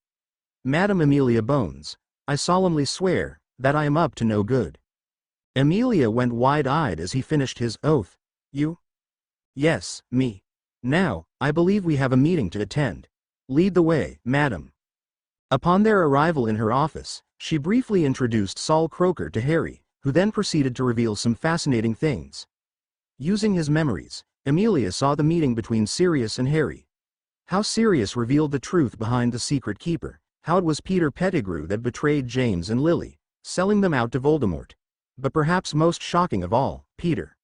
"Madam Amelia Bones, I solemnly swear that I am up to no good." Amelia went wide-eyed as he finished his oath. "You?" "Yes, me. Now, I believe we have a meeting to attend. Lead the way, madam." Upon their arrival in her office, she briefly introduced Saul Croaker to Harry, who then proceeded to reveal some fascinating things. Using his memories, Amelia saw the meeting between Sirius and Harry. How Sirius revealed the truth behind the Secret Keeper, how it was Peter Pettigrew that betrayed James and Lily, selling them out to Voldemort. But perhaps most shocking of all, Peter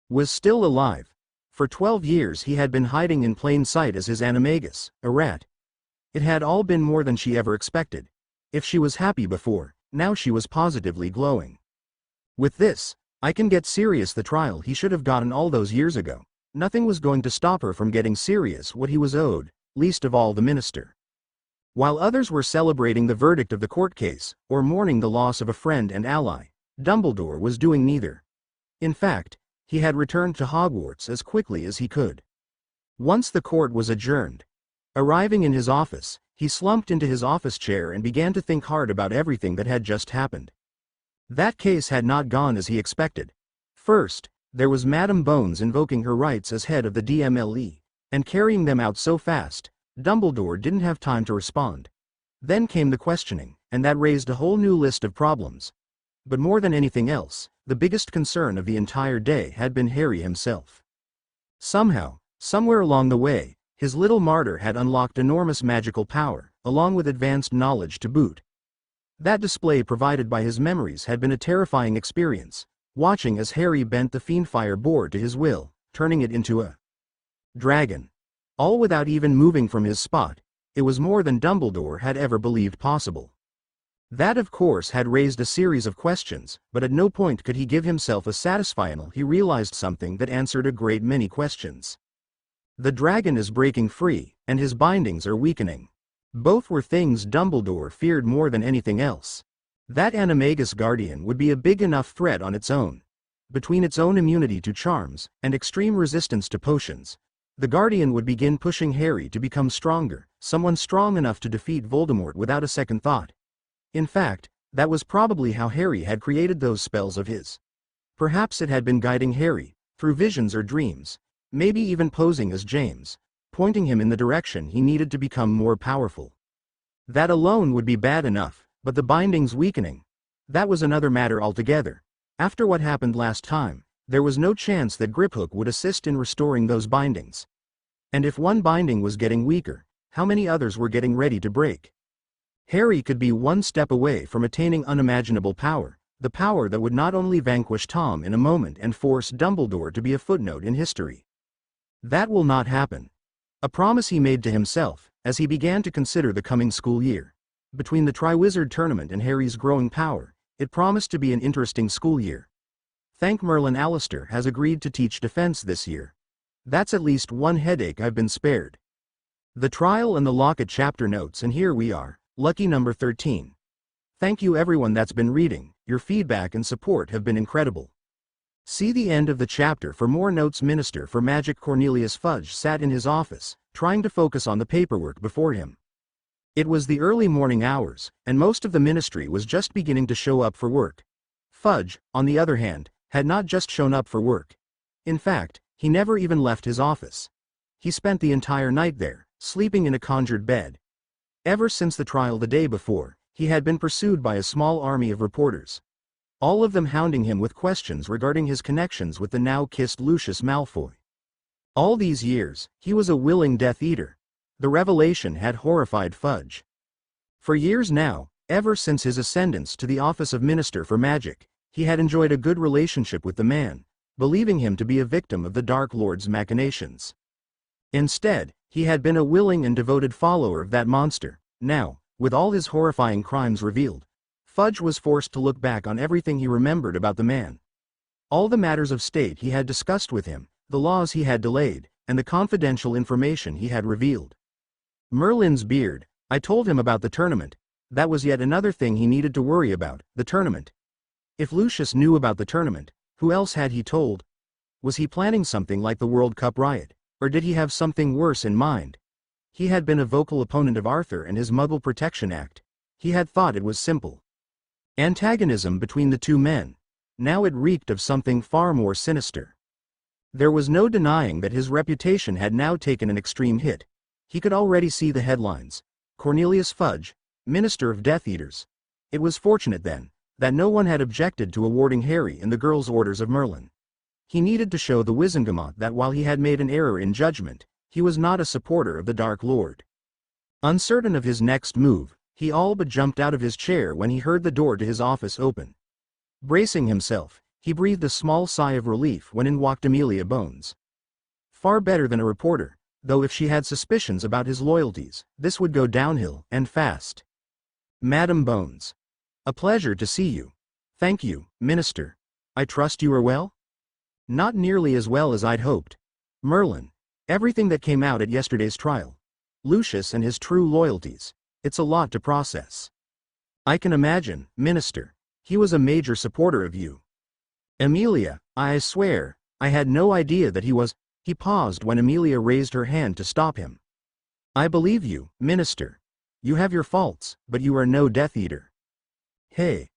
was still alive. For 12 years he had been hiding in plain sight as his animagus, a rat. It had all been more than she ever expected. If she was happy before, now she was positively glowing. "With this, I can get Sirius the trial he should have gotten all those years ago." Nothing was going to stop her from getting Sirius what he was owed, least of all the minister. While others were celebrating the verdict of the court case, or mourning the loss of a friend and ally, Dumbledore was doing neither. In fact, he had returned to Hogwarts as quickly as he could. Once the court was adjourned, arriving in his office, he slumped into his office chair and began to think hard about everything that had just happened. That case had not gone as he expected. First, there was Madam Bones invoking her rights as head of the DMLE, and carrying them out so fast, Dumbledore didn't have time to respond. Then came the questioning, and that raised a whole new list of problems. But more than anything else, the biggest concern of the entire day had been Harry himself. Somehow, somewhere along the way, his little martyr had unlocked enormous magical power, along with advanced knowledge to boot. That display provided by his memories had been a terrifying experience, watching as Harry bent the Fiendfire board to his will, turning it into a dragon. All without even moving from his spot. It was more than Dumbledore had ever believed possible. That of course had raised a series of questions, but at no point could he give himself a satisfying. He realized something that answered a great many questions. The dragon is breaking free, and his bindings are weakening. Both were things Dumbledore feared more than anything else. That Animagus Guardian would be a big enough threat on its own. Between its own immunity to charms, and extreme resistance to potions, the Guardian would begin pushing Harry to become stronger, someone strong enough to defeat Voldemort without a second thought. In fact, that was probably how Harry had created those spells of his. Perhaps it had been guiding Harry, through visions or dreams, maybe even posing as James, pointing him in the direction he needed to become more powerful. That alone would be bad enough, but the bindings weakening, that was another matter altogether. After what happened last time, there was no chance that Griphook would assist in restoring those bindings. And if one binding was getting weaker, how many others were getting ready to break? Harry could be one step away from attaining unimaginable power, the power that would not only vanquish Tom in a moment and force Dumbledore to be a footnote in history, That will not happen. A promise he made to himself, as he began to consider the coming school year. Between the Triwizard Tournament and Harry's growing power, it promised to be an interesting school year. Thank Merlin, Alistair has agreed to teach defense this year. That's at least one headache I've been spared. The trial and the locket chapter notes, and here we are, lucky number 13. Thank you everyone that's been reading, your feedback and support have been incredible. See the end of the chapter for more notes. Minister for Magic Cornelius Fudge sat in his office, trying to focus on the paperwork before him. It was the early morning hours, and most of the ministry was just beginning to show up for work. Fudge, on the other hand, had not just shown up for work. In fact, he never even left his office. He spent the entire night there, sleeping in a conjured bed. Ever since the trial the day before, he had been pursued by a small army of reporters, all of them hounding him with questions regarding his connections with the now-kissed Lucius Malfoy. All these years, he was a willing Death Eater. The revelation had horrified Fudge. For years now, ever since his ascendance to the office of Minister for Magic, he had enjoyed a good relationship with the man, believing him to be a victim of the Dark Lord's machinations. Instead, he had been a willing and devoted follower of that monster. Now, with all his horrifying crimes revealed, Fudge was forced to look back on everything he remembered about the man. All the matters of state he had discussed with him, the laws he had delayed, and the confidential information he had revealed. Merlin's beard, I told him about the tournament. That was yet another thing he needed to worry about, the tournament. If Lucius knew about the tournament, who else had he told? Was he planning something like the World Cup riot, or did he have something worse in mind? He had been a vocal opponent of Arthur and his Muggle Protection Act. He had thought it was simple. Antagonism between the two men. Now it reeked of something far more sinister. There was no denying that his reputation had now taken an extreme hit. He could already see the headlines. Cornelius Fudge, Minister of Death Eaters. It was fortunate then, that no one had objected to awarding Harry in the girls' orders of Merlin. He needed to show the Wizengamot that while he had made an error in judgment, he was not a supporter of the Dark Lord. Uncertain of his next move, he all but jumped out of his chair when he heard the door to his office open. Bracing himself, he breathed a small sigh of relief when in walked Amelia Bones. Far better than a reporter, though if she had suspicions about his loyalties, this would go downhill, and fast. Madam Bones. A pleasure to see you. Thank you, Minister. I trust you are well? Not nearly as well as I'd hoped. Merlin. Everything that came out at yesterday's trial. Lucius and his true loyalties. It's a lot to process. I can imagine, Minister. He was a major supporter of you. Amelia, I swear, I had no idea that he was. He paused when Amelia raised her hand to stop him. I believe you, Minister. You have your faults, but you are no Death Eater. Hey.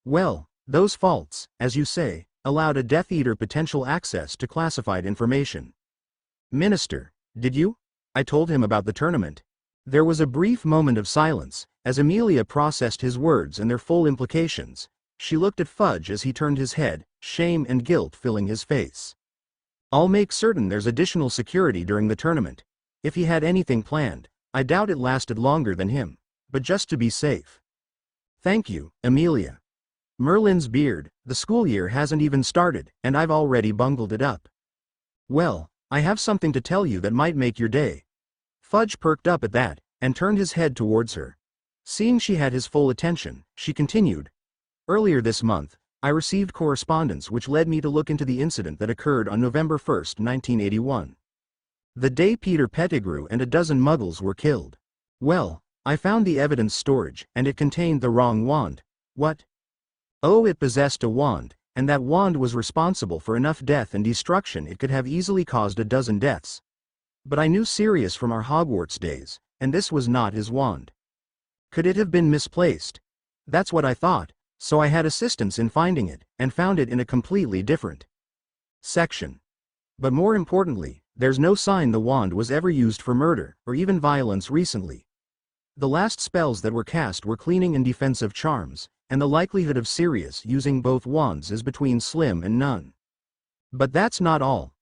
Well, those faults, as you say, allowed a Death Eater potential access to classified information. Minister, did you? I told him about the tournament. There was a brief moment of silence, as Amelia processed his words and their full implications. She looked at Fudge as he turned his head, shame and guilt filling his face. I'll make certain there's additional security during the tournament. If he had anything planned, I doubt it lasted longer than him, but just to be safe. Thank you, Amelia. Merlin's beard, the school year hasn't even started, and I've already bungled it up. Well, I have something to tell you that might make your day. Fudge perked up at that, and turned his head towards her. Seeing she had his full attention, she continued. Earlier this month, I received correspondence which led me to look into the incident that occurred on November 1, 1981. The day Peter Pettigrew and a dozen Muggles were killed. Well, I found the evidence storage, and it contained the wrong wand. What? Oh, it possessed a wand, and that wand was responsible for enough death and destruction it could have easily caused a dozen deaths. But I knew Sirius from our Hogwarts days, and this was not his wand. Could it have been misplaced? That's what I thought, so I had assistance in finding it, and found it in a completely different section. But more importantly, there's no sign the wand was ever used for murder, or even violence recently. The last spells that were cast were cleaning and defensive charms, and the likelihood of Sirius using both wands is between slim and none. But that's not all.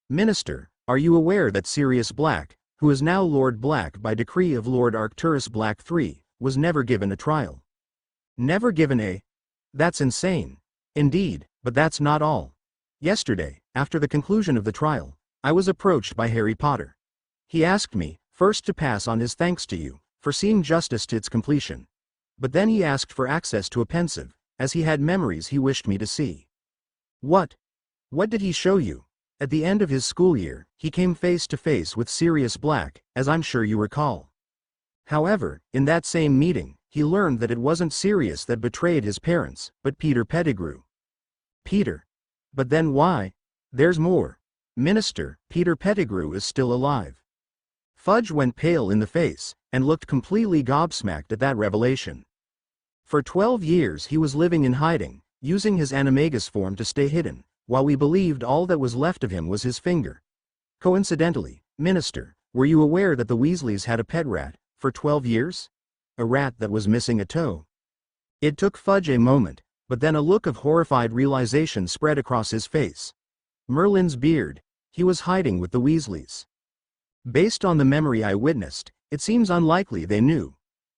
Minister, are you aware that Sirius Black, who is now Lord Black by decree of Lord Arcturus Black III, was never given a trial? Never given a? That's insane. Indeed, but that's not all. Yesterday, after the conclusion of the trial, I was approached by Harry Potter. He asked me, first to pass on his thanks to you, for seeing justice to its completion. But then he asked for access to a pensive, as he had memories he wished me to see. What? What did he show you? At the end of his school year, he came face to face with Sirius Black, as I'm sure you recall. However, in that same meeting, he learned that it wasn't Sirius that betrayed his parents, but Peter Pettigrew. Peter. But then why? There's more. Minister, Peter Pettigrew is still alive. Fudge went pale in the face, and looked completely gobsmacked at that revelation. For 12 years he was living in hiding, using his animagus form to stay hidden, while we believed all that was left of him was his finger. Coincidentally, Minister, were you aware that the Weasleys had a pet rat, for 12 years? A rat that was missing a toe. It took Fudge a moment, but then a look of horrified realization spread across his face. Merlin's beard. He was hiding with the Weasleys. Based on the memory I witnessed, it seems unlikely they knew.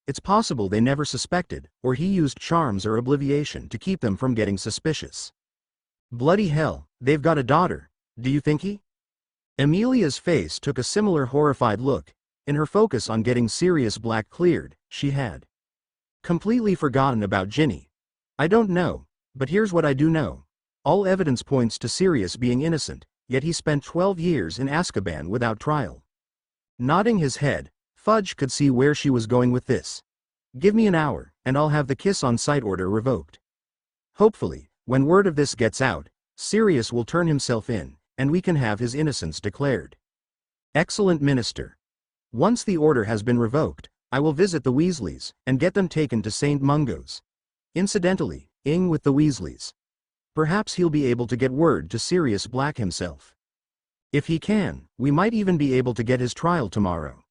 It's possible they never suspected, or he used charms or obliviation to keep them from getting suspicious. Bloody hell, they've got a daughter. Do you think he? Amelia's face took a similar horrified look. In her focus on getting Sirius Black cleared, she had completely forgotten about Ginny. I don't know, but here's what I do know. All evidence points to Sirius being innocent, yet he spent 12 years in Azkaban without trial. Nodding his head, Fudge could see where she was going with this. Give me an hour, and I'll have the kiss on sight order revoked. Hopefully, when word of this gets out, Sirius will turn himself in, and we can have his innocence declared. Excellent, Minister. Once the order has been revoked, I will visit the Weasleys, and get them taken to St. Mungo's. Incidentally, with the Weasleys. Perhaps he'll be able to get word to Sirius Black himself. If he can, we might even be able to get his trial tomorrow.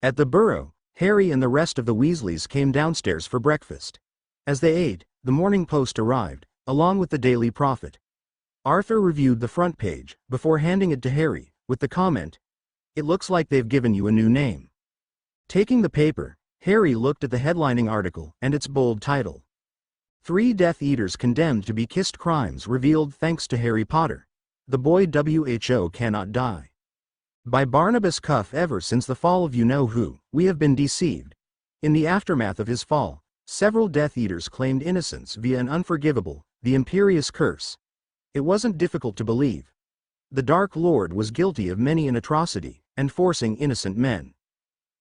At the Burrow, Harry and the rest of the Weasleys came downstairs for breakfast. As they ate, the Morning Post arrived, along with the Daily Prophet. Arthur reviewed the front page, before handing it to Harry, with the comment, "It looks like they've given you a new name." Taking the paper, Harry looked at the headlining article and its bold title. 3 Death Eaters condemned to be kissed, crimes revealed thanks to Harry Potter. The boy WHO cannot die. By Barnabas Cuff. Ever since the fall of you-know-who, we have been deceived. In the aftermath of his fall, several Death Eaters claimed innocence via an unforgivable, the imperious curse. It wasn't difficult to believe. The Dark Lord was guilty of many an atrocity, and forcing innocent men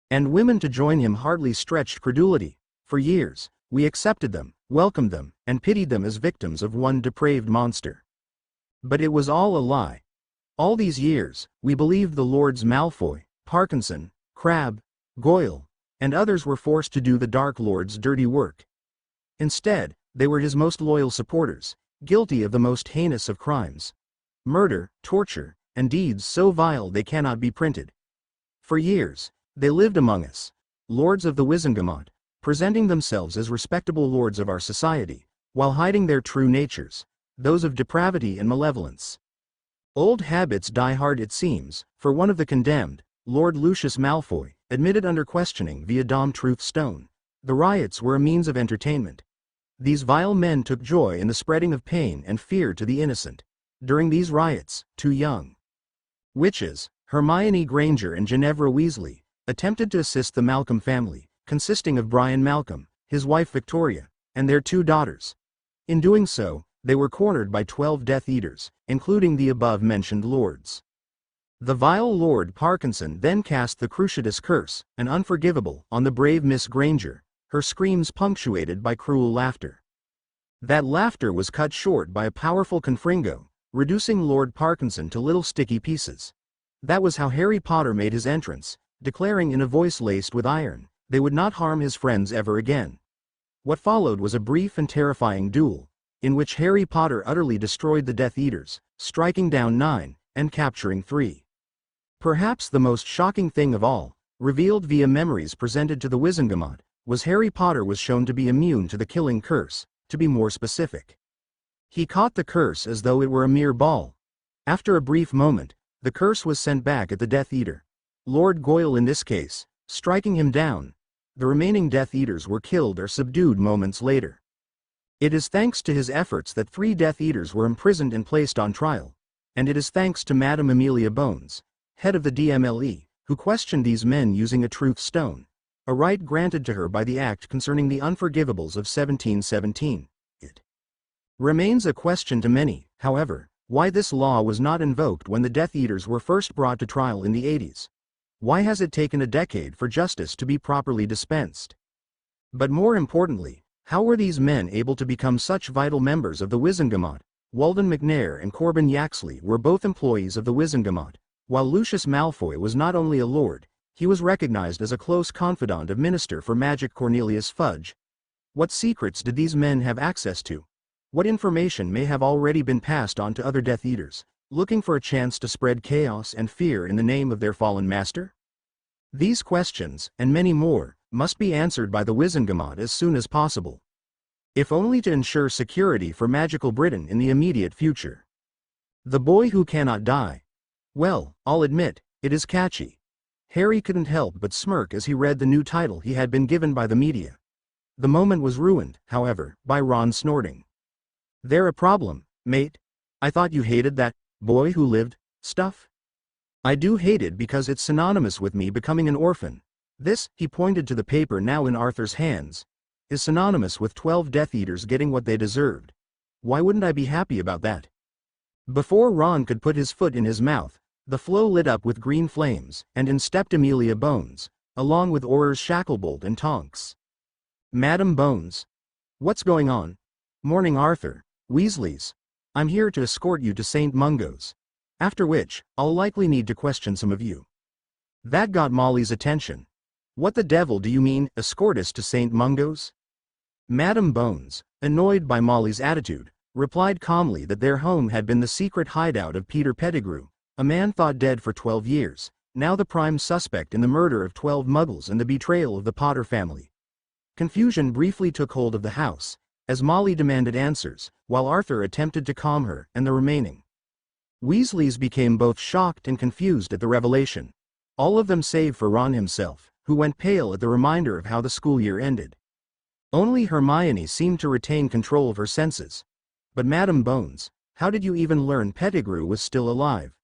and women to join him hardly stretched credulity. For years, we accepted them, welcomed them, and pitied them as victims of one depraved monster. But it was all a lie. All these years, we believed the Lords Malfoy, Parkinson, Crabbe, Goyle, and others were forced to do the Dark Lord's dirty work. Instead, they were his most loyal supporters, guilty of the most heinous of crimes. Murder, torture, and deeds so vile they cannot be printed. For years, they lived among us, Lords of the Wizengamot, presenting themselves as respectable lords of our society, while hiding their true natures, those of depravity and malevolence. Old habits die hard, it seems, for one of the condemned, Lord Lucius Malfoy, admitted under questioning via Dom Truth Stone. The riots were a means of entertainment. These vile men took joy in the spreading of pain and fear to the innocent. During these riots, 2 young witches, Hermione Granger and Ginevra Weasley, attempted to assist the Malcolm family, consisting of Brian Malcolm, his wife Victoria, and their 2 daughters. In doing so, they were cornered by 12 Death Eaters, including the above-mentioned lords. The vile Lord Parkinson then cast the Cruciatus Curse, an unforgivable, on the brave Miss Granger, her screams punctuated by cruel laughter. That laughter was cut short by a powerful confringo, reducing Lord Parkinson to little sticky pieces. That was how Harry Potter made his entrance, declaring in a voice laced with iron, they would not harm his friends ever again. What followed was a brief and terrifying duel, in which Harry Potter utterly destroyed the Death Eaters, striking down 9, and capturing 3. Perhaps the most shocking thing of all, revealed via memories presented to the Wizengamot, was Harry Potter was shown to be immune to the killing curse, to be more specific. He caught the curse as though it were a mere ball. After a brief moment, the curse was sent back at the Death Eater. Lord Goyle in this case, striking him down. The remaining Death Eaters were killed or subdued moments later. It is thanks to his efforts that 3 Death Eaters were imprisoned and placed on trial. and it is thanks to Madame Amelia Bones, head of the DMLE, who questioned these men using a truth stone, a right granted to her by the Act concerning the Unforgivables of 1717. It remains a question to many, however, why this law was not invoked when the Death Eaters were first brought to trial in the 80s. Why has it taken a decade for justice to be properly dispensed? But more importantly, how were these men able to become such vital members of the Wizengamot? Walden McNair and Corbin Yaxley were both employees of the Wizengamot, while Lucius Malfoy was not only a lord, he was recognized as a close confidant of Minister for Magic Cornelius Fudge. What secrets did these men have access to? What information may have already been passed on to other Death Eaters, looking for a chance to spread chaos and fear in the name of their fallen master? These questions, and many more, must be answered by the Wizengamot as soon as possible, if only to ensure security for magical Britain in the immediate future. The Boy Who Cannot Die. Well, I'll admit, it is catchy. Harry couldn't help but smirk as he read the new title he had been given by the media. The moment was ruined, however, by Ron snorting. "There a problem, mate? I thought you hated that boy who lived stuff?" "I do hate it because it's synonymous with me becoming an orphan. This," he pointed to the paper now in Arthur's hands, "is synonymous with 12 Death Eaters getting what they deserved. Why wouldn't I be happy about that?" Before Ron could put his foot in his mouth, the flow lit up with green flames, and in stepped Amelia Bones, along with Aurors Shacklebolt and Tonks. "Madam Bones? What's going on?" "Morning, Arthur. Weasleys. I'm here to escort you to St. Mungo's. After which, I'll likely need to question some of you." That got Molly's attention. "What the devil do you mean, escort us to St. Mungo's?" Madam Bones, annoyed by Molly's attitude, replied calmly that their home had been the secret hideout of Peter Pettigrew, a man thought dead for 12 years, now the prime suspect in the murder of 12 Muggles and the betrayal of the Potter family. Confusion briefly took hold of the house, as Molly demanded answers, while Arthur attempted to calm her and the remaining Weasleys became both shocked and confused at the revelation. All of them save for Ron himself, who went pale at the reminder of how the school year ended. Only Hermione seemed to retain control of her senses. "But Madam Bones, how did you even learn Pettigrew was still alive?"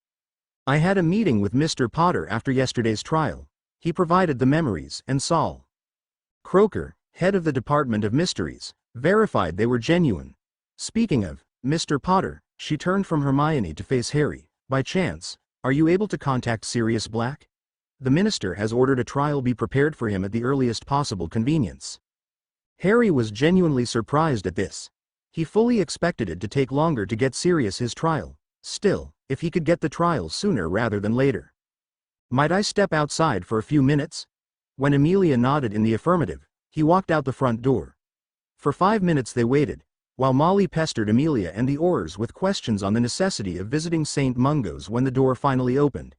"I had a meeting with Mr. Potter after yesterday's trial. He provided the memories, and Sol Croker, head of the Department of Mysteries, verified they were genuine. Speaking of Mr. Potter," she turned from Hermione to face Harry, "by chance, are you able to contact Sirius Black? The minister has ordered a trial be prepared for him at the earliest possible convenience." Harry was genuinely surprised at this. He fully expected it to take longer to get Sirius his trial. Still, if he could get the trial sooner rather than later. "Might I step outside for a few minutes?" When Amelia nodded in the affirmative, he walked out the front door. For 5 minutes they waited, while Molly pestered Amelia and the Aurors with questions on the necessity of visiting St. Mungo's. When the door finally opened,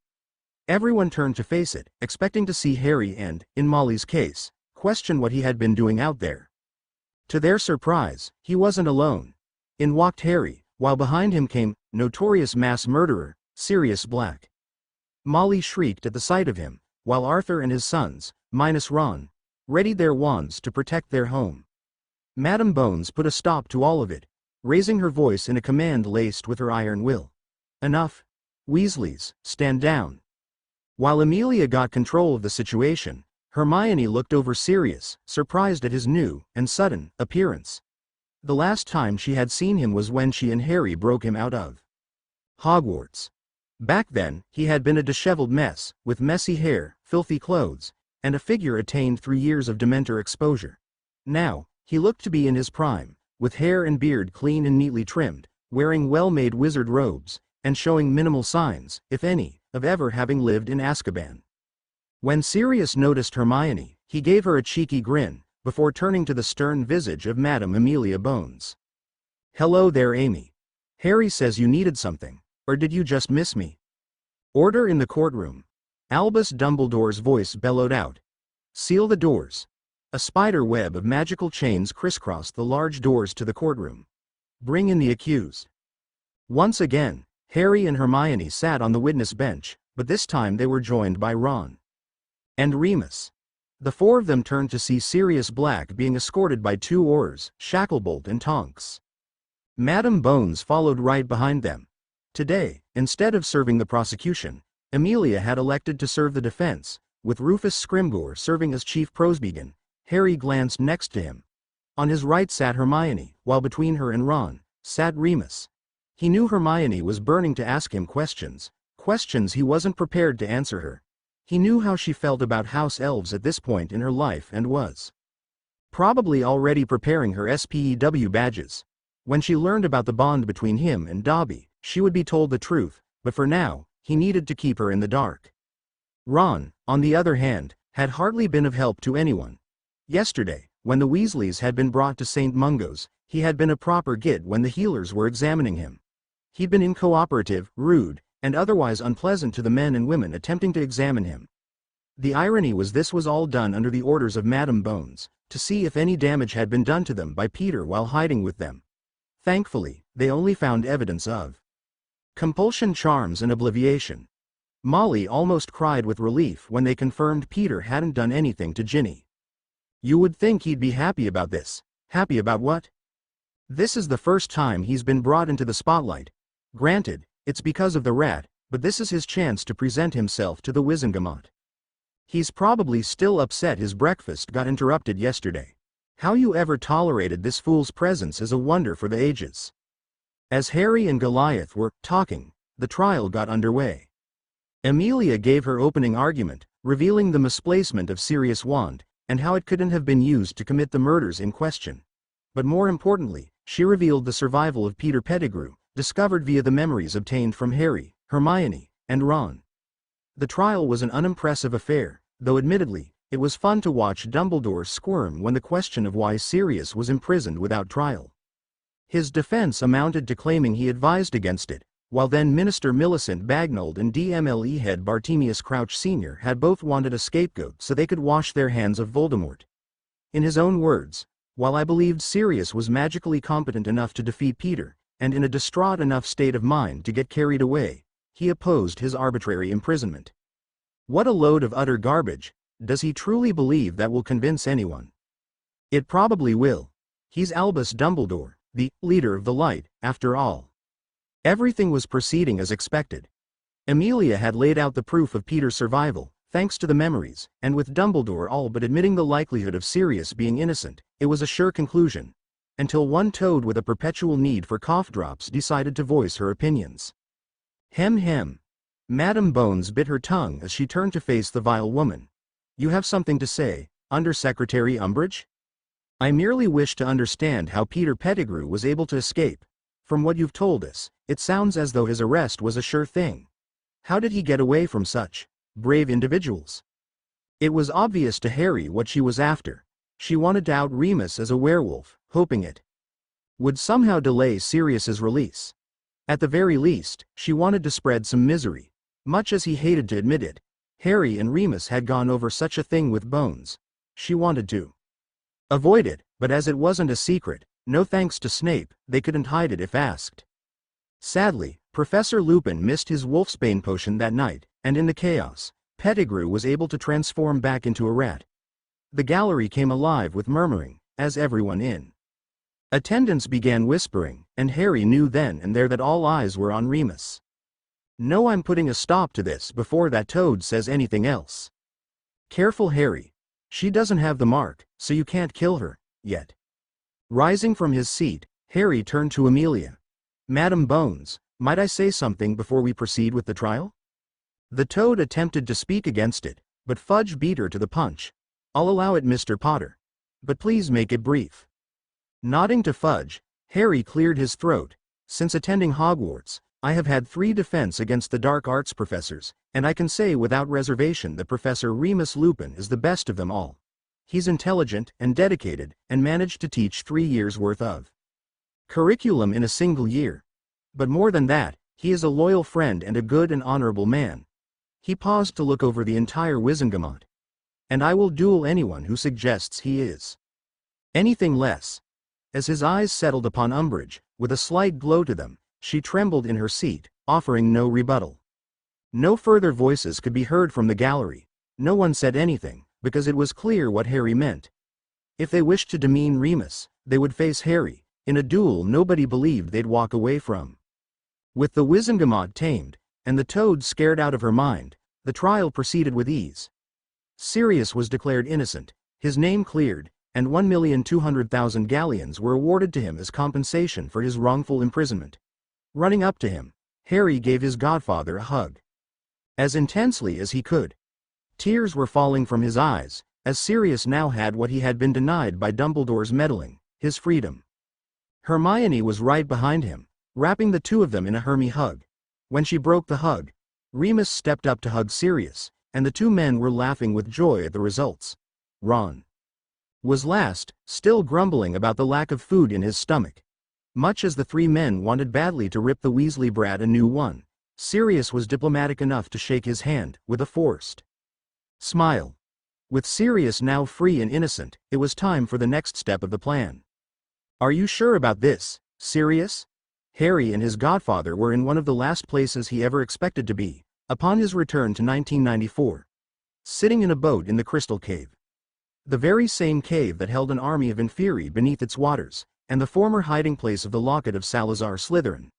everyone turned to face it, expecting to see Harry and, in Molly's case, question what he had been doing out there. To their surprise, he wasn't alone. In walked Harry, while behind him came notorious mass murderer Sirius Black. Molly shrieked at the sight of him, while Arthur and his sons, minus Ron, readied their wands to protect their home. Madam Bones put a stop to all of it, raising her voice in a command laced with her iron will. "Enough. Weasleys, stand down." While Amelia got control of the situation, Hermione looked over Sirius, surprised at his new, and sudden, appearance. The last time she had seen him was when she and Harry broke him out of Hogwarts. Back then, he had been a disheveled mess, with messy hair, filthy clothes, and a figure attained through years of Dementor exposure. Now, he looked to be in his prime, with hair and beard clean and neatly trimmed, wearing well-made wizard robes, and showing minimal signs, if any, of ever having lived in Azkaban. When Sirius noticed Hermione, he gave her a cheeky grin, before turning to the stern visage of Madame Amelia Bones. "Hello there, Amy. Harry says you needed something, or did you just miss me?" "Order in the courtroom." Albus Dumbledore's voice bellowed out. "Seal the doors." A spider web of magical chains crisscrossed the large doors to the courtroom. "Bring in the accused." Once again, Harry and Hermione sat on the witness bench, but this time they were joined by Ron and Remus. The four of them turned to see Sirius Black being escorted by 2 Aurors, Shacklebolt and Tonks. Madam Bones followed right behind them. Today, instead of serving the prosecution, Amelia had elected to serve the defense, with Rufus Scrimgeour serving as Chief Prosebegan. Harry glanced next to him. On his right sat Hermione, while between her and Ron sat Remus. He knew Hermione was burning to ask him questions he wasn't prepared to answer her. He knew how she felt about house elves at this point in her life and was probably already preparing her SPEW badges. When she learned about the bond between him and Dobby, she would be told the truth, but for now, he needed to keep her in the dark. Ron, on the other hand, had hardly been of help to anyone. Yesterday, when the Weasleys had been brought to St. Mungo's, he had been a proper git when the healers were examining him. He'd been incooperative, rude, and otherwise unpleasant to the men and women attempting to examine him. The irony was this was all done under the orders of Madame Bones, to see if any damage had been done to them by Peter while hiding with them. Thankfully, they only found evidence of compulsion charms and obliviation. Molly almost cried with relief when they confirmed Peter hadn't done anything to Ginny. You would think he'd be happy about this. Happy about what? This is the first time he's been brought into the spotlight. Granted, it's because of the rat, but this is his chance to present himself to the Wizengamot. He's probably still upset his breakfast got interrupted yesterday. How you ever tolerated this fool's presence is a wonder for the ages. As Harry and Goliath were talking, the trial got underway. Amelia gave her opening argument, revealing the misplacement of Sirius' wand, and how it couldn't have been used to commit the murders in question. But more importantly, she revealed the survival of Peter Pettigrew, discovered via the memories obtained from Harry, Hermione, and Ron. The trial was an unimpressive affair, though admittedly, it was fun to watch Dumbledore squirm when the question of why Sirius was imprisoned without trial. His defense amounted to claiming he advised against it, while then Minister Millicent Bagnold and DMLE head Bartemius Crouch Sr. had both wanted a scapegoat so they could wash their hands of Voldemort. In his own words, while I believed Sirius was magically competent enough to defeat Peter, and in a distraught enough state of mind to get carried away, he opposed his arbitrary imprisonment. What a load of utter garbage. Does he truly believe that will convince anyone? It probably will. He's Albus Dumbledore, the leader of the light, after all. Everything was proceeding as expected. Amelia had laid out the proof of Peter's survival, thanks to the memories, and with Dumbledore all but admitting the likelihood of Sirius being innocent, it was a sure conclusion. Until one toad with a perpetual need for cough drops decided to voice her opinions. Hem hem. Madame Bones bit her tongue as she turned to face the vile woman. You have something to say, Undersecretary Umbridge? I merely wish to understand how Peter Pettigrew was able to escape. From what you've told us, it sounds as though his arrest was a sure thing. How did he get away from such brave individuals? It was obvious to Harry what she was after. She wanted to out Remus as a werewolf, hoping it would somehow delay Sirius's release. At the very least, she wanted to spread some misery. Much as he hated to admit it, Harry and Remus had gone over such a thing with Bones. She wanted to avoid it, but as it wasn't a secret, no thanks to Snape, they couldn't hide it if asked. Sadly, Professor Lupin missed his Wolfsbane potion that night, and in the chaos, Pettigrew was able to transform back into a rat. The gallery came alive with murmuring, as everyone in attendance began whispering, and Harry knew then and there that all eyes were on Remus. No, I'm putting a stop to this before that toad says anything else. Careful, Harry. She doesn't have the mark, so you can't kill her, yet. Rising from his seat, Harry turned to Amelia. Madame Bones, might I say something before we proceed with the trial? The toad attempted to speak against it, but Fudge beat her to the punch. I'll allow it, Mr. Potter. But please make it brief. Nodding to Fudge, Harry cleared his throat. Since attending Hogwarts, I have had 3 defense against the dark arts professors, and I can say without reservation that Professor Remus Lupin is the best of them all. He's intelligent and dedicated, and managed to teach 3 years' worth of curriculum in a single year. But more than that, he is a loyal friend and a good and honorable man. He paused to look over the entire Wizengamot. And I will duel anyone who suggests he is anything less. As his eyes settled upon Umbridge, with a slight glow to them, she trembled in her seat, offering no rebuttal. No further voices could be heard from the gallery. No one said anything, because it was clear what Harry meant. If they wished to demean Remus, they would face Harry, in a duel nobody believed they'd walk away from. With the Wizengamot tamed, and the Toad scared out of her mind, the trial proceeded with ease. Sirius was declared innocent, his name cleared, and 1,200,000 galleons were awarded to him as compensation for his wrongful imprisonment. Running up to him, Harry gave his godfather a hug. As intensely as he could. Tears were falling from his eyes, as Sirius now had what he had been denied by Dumbledore's meddling, his freedom. Hermione was right behind him, wrapping the two of them in a Hermy hug. When she broke the hug, Remus stepped up to hug Sirius, and the two men were laughing with joy at the results. Ron was last, still grumbling about the lack of food in his stomach. Much as the three men wanted badly to rip the Weasley brat a new one, Sirius was diplomatic enough to shake his hand, with a forced smile. With Sirius now free and innocent, it was time for the next step of the plan. "Are you sure about this, Sirius?" Harry and his godfather were in one of the last places he ever expected to be, upon his return to 1994. Sitting in a boat in the Crystal Cave. The very same cave that held an army of Inferi beneath its waters, and the former hiding place of the locket of Salazar Slytherin.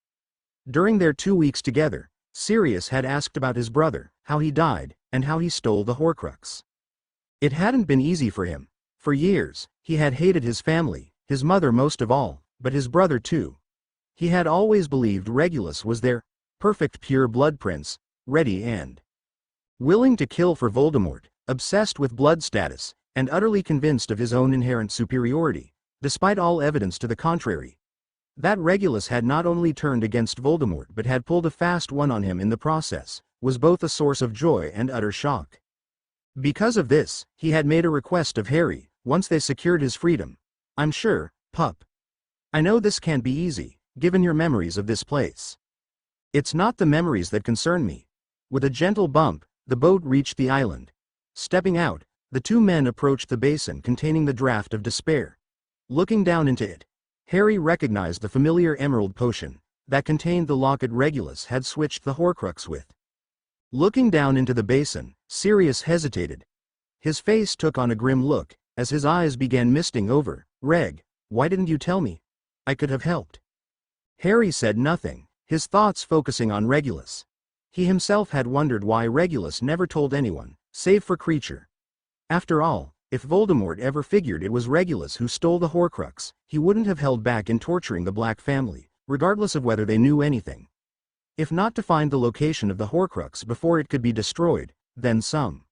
During their 2 weeks together, Sirius had asked about his brother, how he died, and how he stole the Horcrux. It hadn't been easy for him. For years, he had hated his family, his mother most of all, but his brother too. He had always believed Regulus was their perfect pure blood prince, ready and willing to kill for Voldemort, obsessed with blood status, and utterly convinced of his own inherent superiority, despite all evidence to the contrary. That Regulus had not only turned against Voldemort but had pulled a fast one on him in the process, was both a source of joy and utter shock. Because of this, he had made a request of Harry, once they secured his freedom. "I'm sure, pup. I know this can't be easy, given your memories of this place. It's not the memories that concern me." With a gentle bump, the boat reached the island. Stepping out, the two men approached the basin containing the draught of despair. Looking down into it, Harry recognized the familiar emerald potion that contained the locket Regulus had switched the Horcrux with. Looking down into the basin, Sirius hesitated. His face took on a grim look, as his eyes began misting over. "Reg, why didn't you tell me? I could have helped." Harry said nothing, his thoughts focusing on Regulus. He himself had wondered why Regulus never told anyone, save for Creature. After all, if Voldemort ever figured it was Regulus who stole the Horcrux, he wouldn't have held back in torturing the Black family, regardless of whether they knew anything. If not to find the location of the Horcrux before it could be destroyed, then some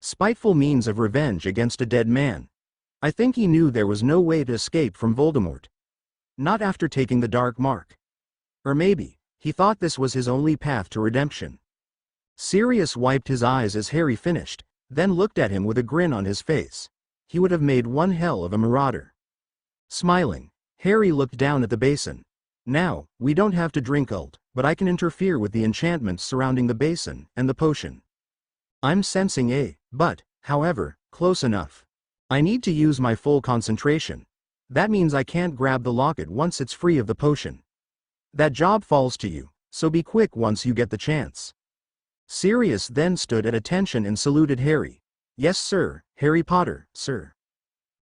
spiteful means of revenge against a dead man. I think he knew there was no way to escape from Voldemort. Not after taking the Dark Mark. Or maybe, he thought this was his only path to redemption. Sirius wiped his eyes as Harry finished, then looked at him with a grin on his face. He would have made one hell of a marauder. Smiling, Harry looked down at the basin. "Now, we don't have to drink ult, but I can interfere with the enchantments surrounding the basin and the potion. I'm sensing but, however, close enough. I need to use my full concentration. That means I can't grab the locket once it's free of the potion. That job falls to you, so be quick once you get the chance." Sirius then stood at attention and saluted Harry. "Yes sir, Harry Potter, sir."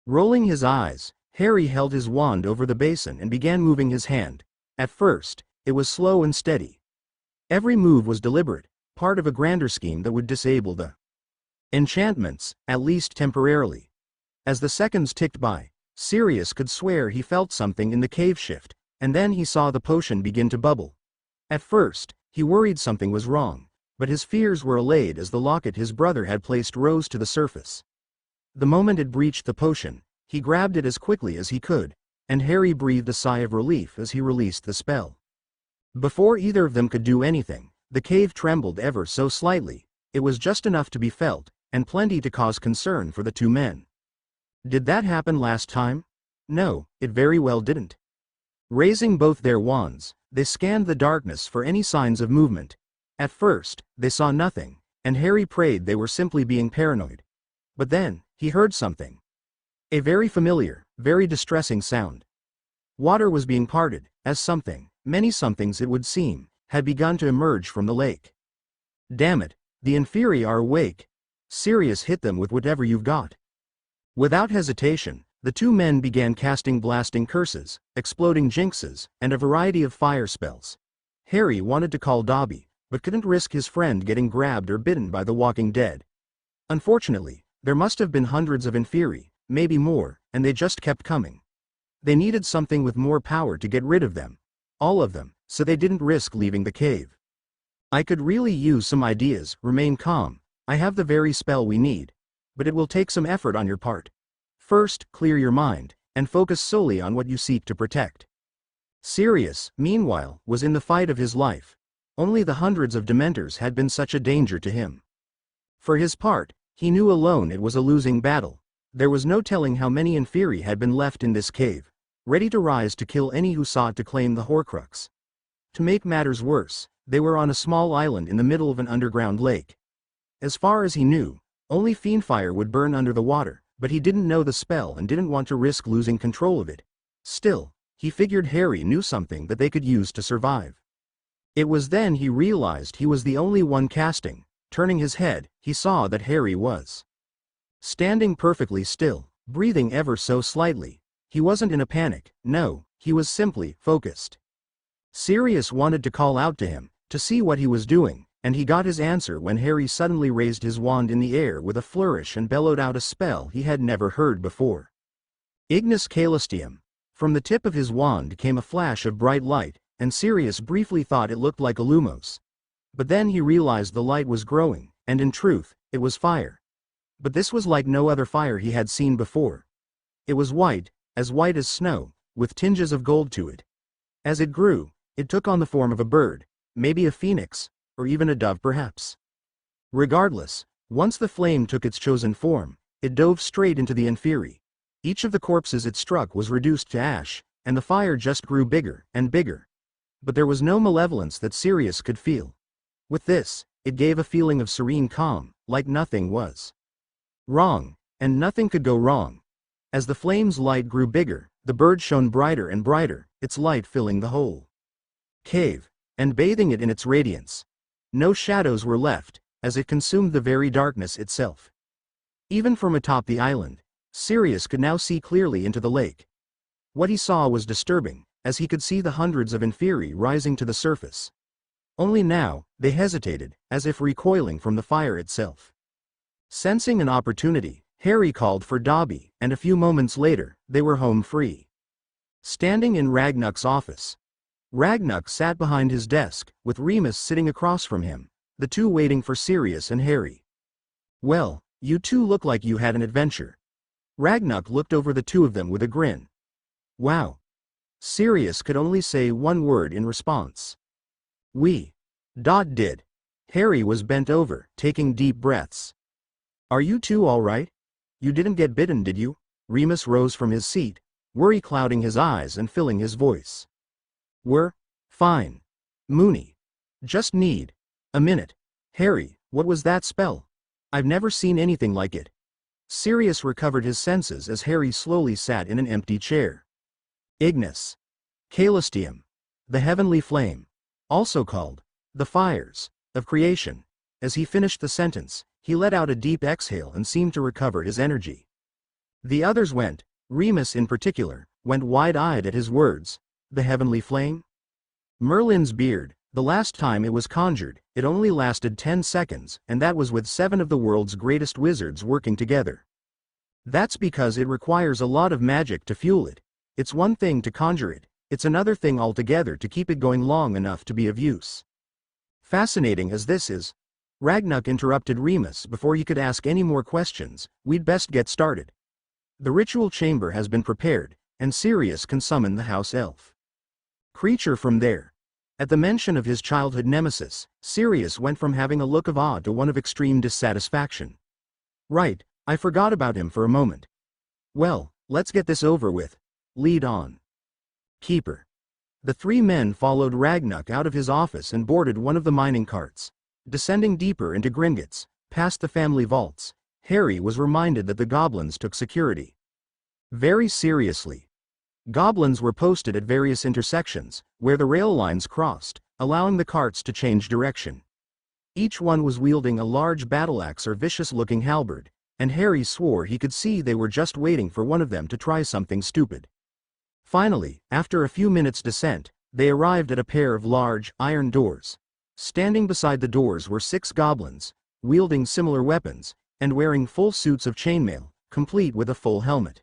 Rolling his eyes, Harry held his wand over the basin and began moving his hand. At first, it was slow and steady. Every move was deliberate, part of a grander scheme that would disable the enchantments, at least temporarily. As the seconds ticked by, Sirius could swear he felt something in the cave shift, and then he saw the potion begin to bubble. At first, he worried something was wrong, but his fears were allayed as the locket his brother had placed rose to the surface. The moment it breached the potion, he grabbed it as quickly as he could, and Harry breathed a sigh of relief as he released the spell. Before either of them could do anything, the cave trembled ever so slightly. It was just enough to be felt, and plenty to cause concern for the two men. Did that happen last time? No, it very well didn't. Raising both their wands, they scanned the darkness for any signs of movement. At first, they saw nothing, and Harry prayed they were simply being paranoid. But then, he heard something. A very familiar, very distressing sound. Water was being parted, as something, many somethings it would seem, had begun to emerge from the lake. "Damn it, the Inferi are awake." Sirius hit them with whatever you've got. Without hesitation, the two men began casting blasting curses, exploding jinxes, and a variety of fire spells. Harry wanted to call Dobby, but couldn't risk his friend getting grabbed or bitten by the walking dead. Unfortunately, there must have been hundreds of Inferi, maybe more, and they just kept coming. They needed something with more power to get rid of them. All of them, so they didn't risk leaving the cave. I could really use some ideas. Remain calm. I have the very spell we need. But it will take some effort on your part. First, clear your mind, and focus solely on what you seek to protect. Sirius, meanwhile, was in the fight of his life. Only the hundreds of Dementors had been such a danger to him. For his part, he knew alone it was a losing battle. There was no telling how many Inferi had been left in this cave, ready to rise to kill any who sought to claim the Horcrux. To make matters worse, they were on a small island in the middle of an underground lake. As far as he knew, only fiendfire would burn under the water, but he didn't know the spell and didn't want to risk losing control of it. Still, he figured Harry knew something that they could use to survive. It was then he realized he was the only one casting. Turning his head, he saw that Harry was standing perfectly still, breathing ever so slightly. He wasn't in a panic, no, he was simply focused. Sirius wanted to call out to him, to see what he was doing, and he got his answer when Harry suddenly raised his wand in the air with a flourish and bellowed out a spell he had never heard before. Ignis Caelestium. From the tip of his wand came a flash of bright light, and Sirius briefly thought it looked like a lumos. But then he realized the light was growing, and in truth, it was fire. But this was like no other fire he had seen before. It was white as snow, with tinges of gold to it. As it grew, it took on the form of a bird, maybe a phoenix, or even a dove perhaps. Regardless, once the flame took its chosen form, it dove straight into the Inferi. Each of the corpses it struck was reduced to ash, and the fire just grew bigger and bigger. But there was no malevolence that Sirius could feel. With this, it gave a feeling of serene calm, like nothing was wrong, and nothing could go wrong. As the flame's light grew bigger, the bird shone brighter and brighter, its light filling the whole cave, and bathing it in its radiance. No shadows were left, as it consumed the very darkness itself. Even from atop the island, Sirius could now see clearly into the lake. What he saw was disturbing, as he could see the hundreds of Inferi rising to the surface. Only now, they hesitated, as if recoiling from the fire itself. Sensing an opportunity, Harry called for Dobby, and a few moments later, they were home free. Standing in Ragnuk's office. Ragnuk sat behind his desk, with Remus sitting across from him, the two waiting for Sirius and Harry. "Well, you two look like you had an adventure." Ragnuk looked over the two of them with a grin. "Wow." Sirius could only say one word in response. "We did." Harry was bent over, taking deep breaths. "Are you two all right? You didn't get bitten, did you?" Remus rose from his seat, worry clouding his eyes and filling his voice. "We're fine. Mooney. Just need a minute." "Harry, what was that spell? I've never seen anything like it." Sirius recovered his senses as Harry slowly sat in an empty chair. "Ignis Caelestium. The heavenly flame. Also called the fires of creation." As he finished the sentence, he let out a deep exhale and seemed to recover his energy. The others went, Remus in particular, went wide-eyed at his words. The heavenly flame? Merlin's beard. The last time it was conjured, it only lasted 10 seconds, and that was with 7 of the world's greatest wizards working together. That's because it requires a lot of magic to fuel it. It's one thing to conjure it, it's another thing altogether to keep it going long enough to be of use. Fascinating as this is, Ragnuk interrupted Remus before he could ask any more questions. "We'd best get started. The ritual chamber has been prepared, and Sirius can summon the house elf creature from there." At the mention of his childhood nemesis, Sirius went from having a look of awe to one of extreme dissatisfaction. "Right, I forgot about him for a moment. Well, let's get this over with. Lead on. Keeper." The 3 men followed Ragnuk out of his office and boarded one of the mining carts. Descending deeper into Gringotts, past the family vaults, Harry was reminded that the goblins took security very seriously. Goblins were posted at various intersections, where the rail lines crossed, allowing the carts to change direction. Each one was wielding a large battle-axe or vicious-looking halberd, and Harry swore he could see they were just waiting for one of them to try something stupid. Finally, after a few minutes' descent, They arrived at a pair of large, iron doors. Standing beside the doors were 6 goblins, wielding similar weapons, and wearing full suits of chainmail, complete with a full helmet.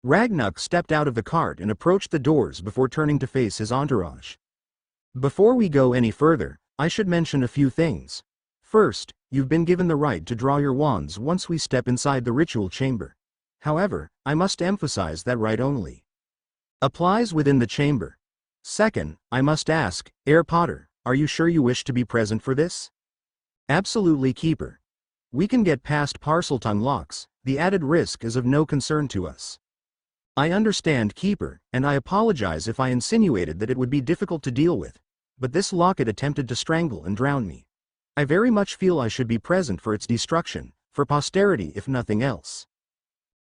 Ragnar stepped out of the cart and approached the doors before turning to face his entourage. Before we go any further, I should mention a few things. First, you've been given the right to draw your wands once we step inside the ritual chamber. However, I must emphasize that right only applies within the chamber. Second, I must ask, Herr Potter, are you sure you wish to be present for this? Absolutely, Keeper. We can get past Parseltongue locks, the added risk is of no concern to us. I understand, Keeper, and I apologize if I insinuated that it would be difficult to deal with, but this locket attempted to strangle and drown me. I very much feel I should be present for its destruction, for posterity if nothing else.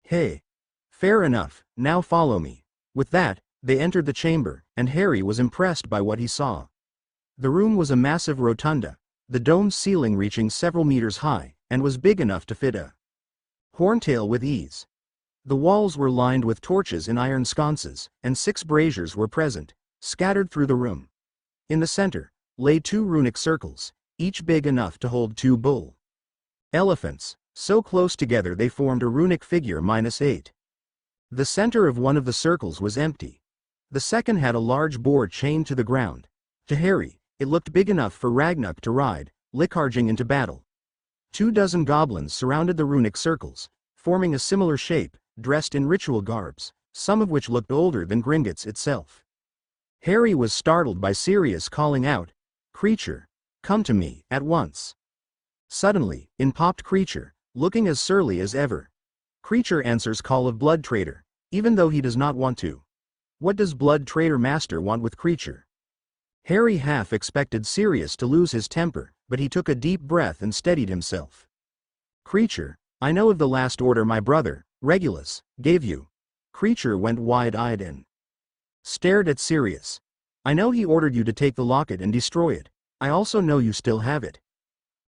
Hey. Fair enough, now follow me. With that, they entered the chamber, and Harry was impressed by what he saw. The room was a massive rotunda, the domed ceiling reaching several meters high, and was big enough to fit a horntail with ease. The walls were lined with torches in iron sconces, and 6 braziers were present, scattered through the room. In the center, lay 2 runic circles, each big enough to hold 2 bull elephants, so close together they formed a runic figure -8. The center of one of the circles was empty. The second had a large boar chained to the ground. To Harry, it looked big enough for Ragnar to ride, lickarging into battle. 24 goblins surrounded the runic circles, forming a similar shape, dressed in ritual garbs, some of which looked older than Gringotts itself. Harry was startled by Sirius calling out, "Creature, come to me, at once." Suddenly, in popped Creature, looking as surly as ever. Creature answers call of Blood Traitor, even though he does not want to. What does Blood Traitor Master want with Creature? Harry half expected Sirius to lose his temper, but he took a deep breath and steadied himself. "Creature, I know of the last order my brother, Regulus, gave you." Creature went wide-eyed and stared at Sirius. "I know he ordered you to take the locket and destroy it. I also know you still have it."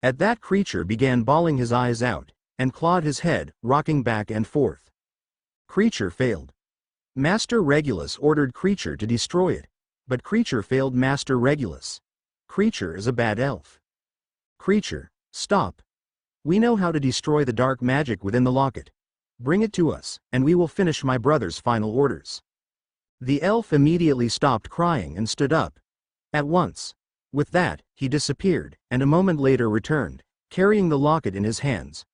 At that, Creature began bawling his eyes out, and clawed his head, rocking back and forth. Creature failed. Master Regulus ordered Creature to destroy it, but Creature failed Master Regulus. Creature is a bad elf. Creature, stop. We know how to destroy the dark magic within the locket. Bring it to us, and we will finish my brother's final orders. The elf immediately stopped crying and stood up. At once. With that, he disappeared, and a moment later returned, carrying the locket in his hands.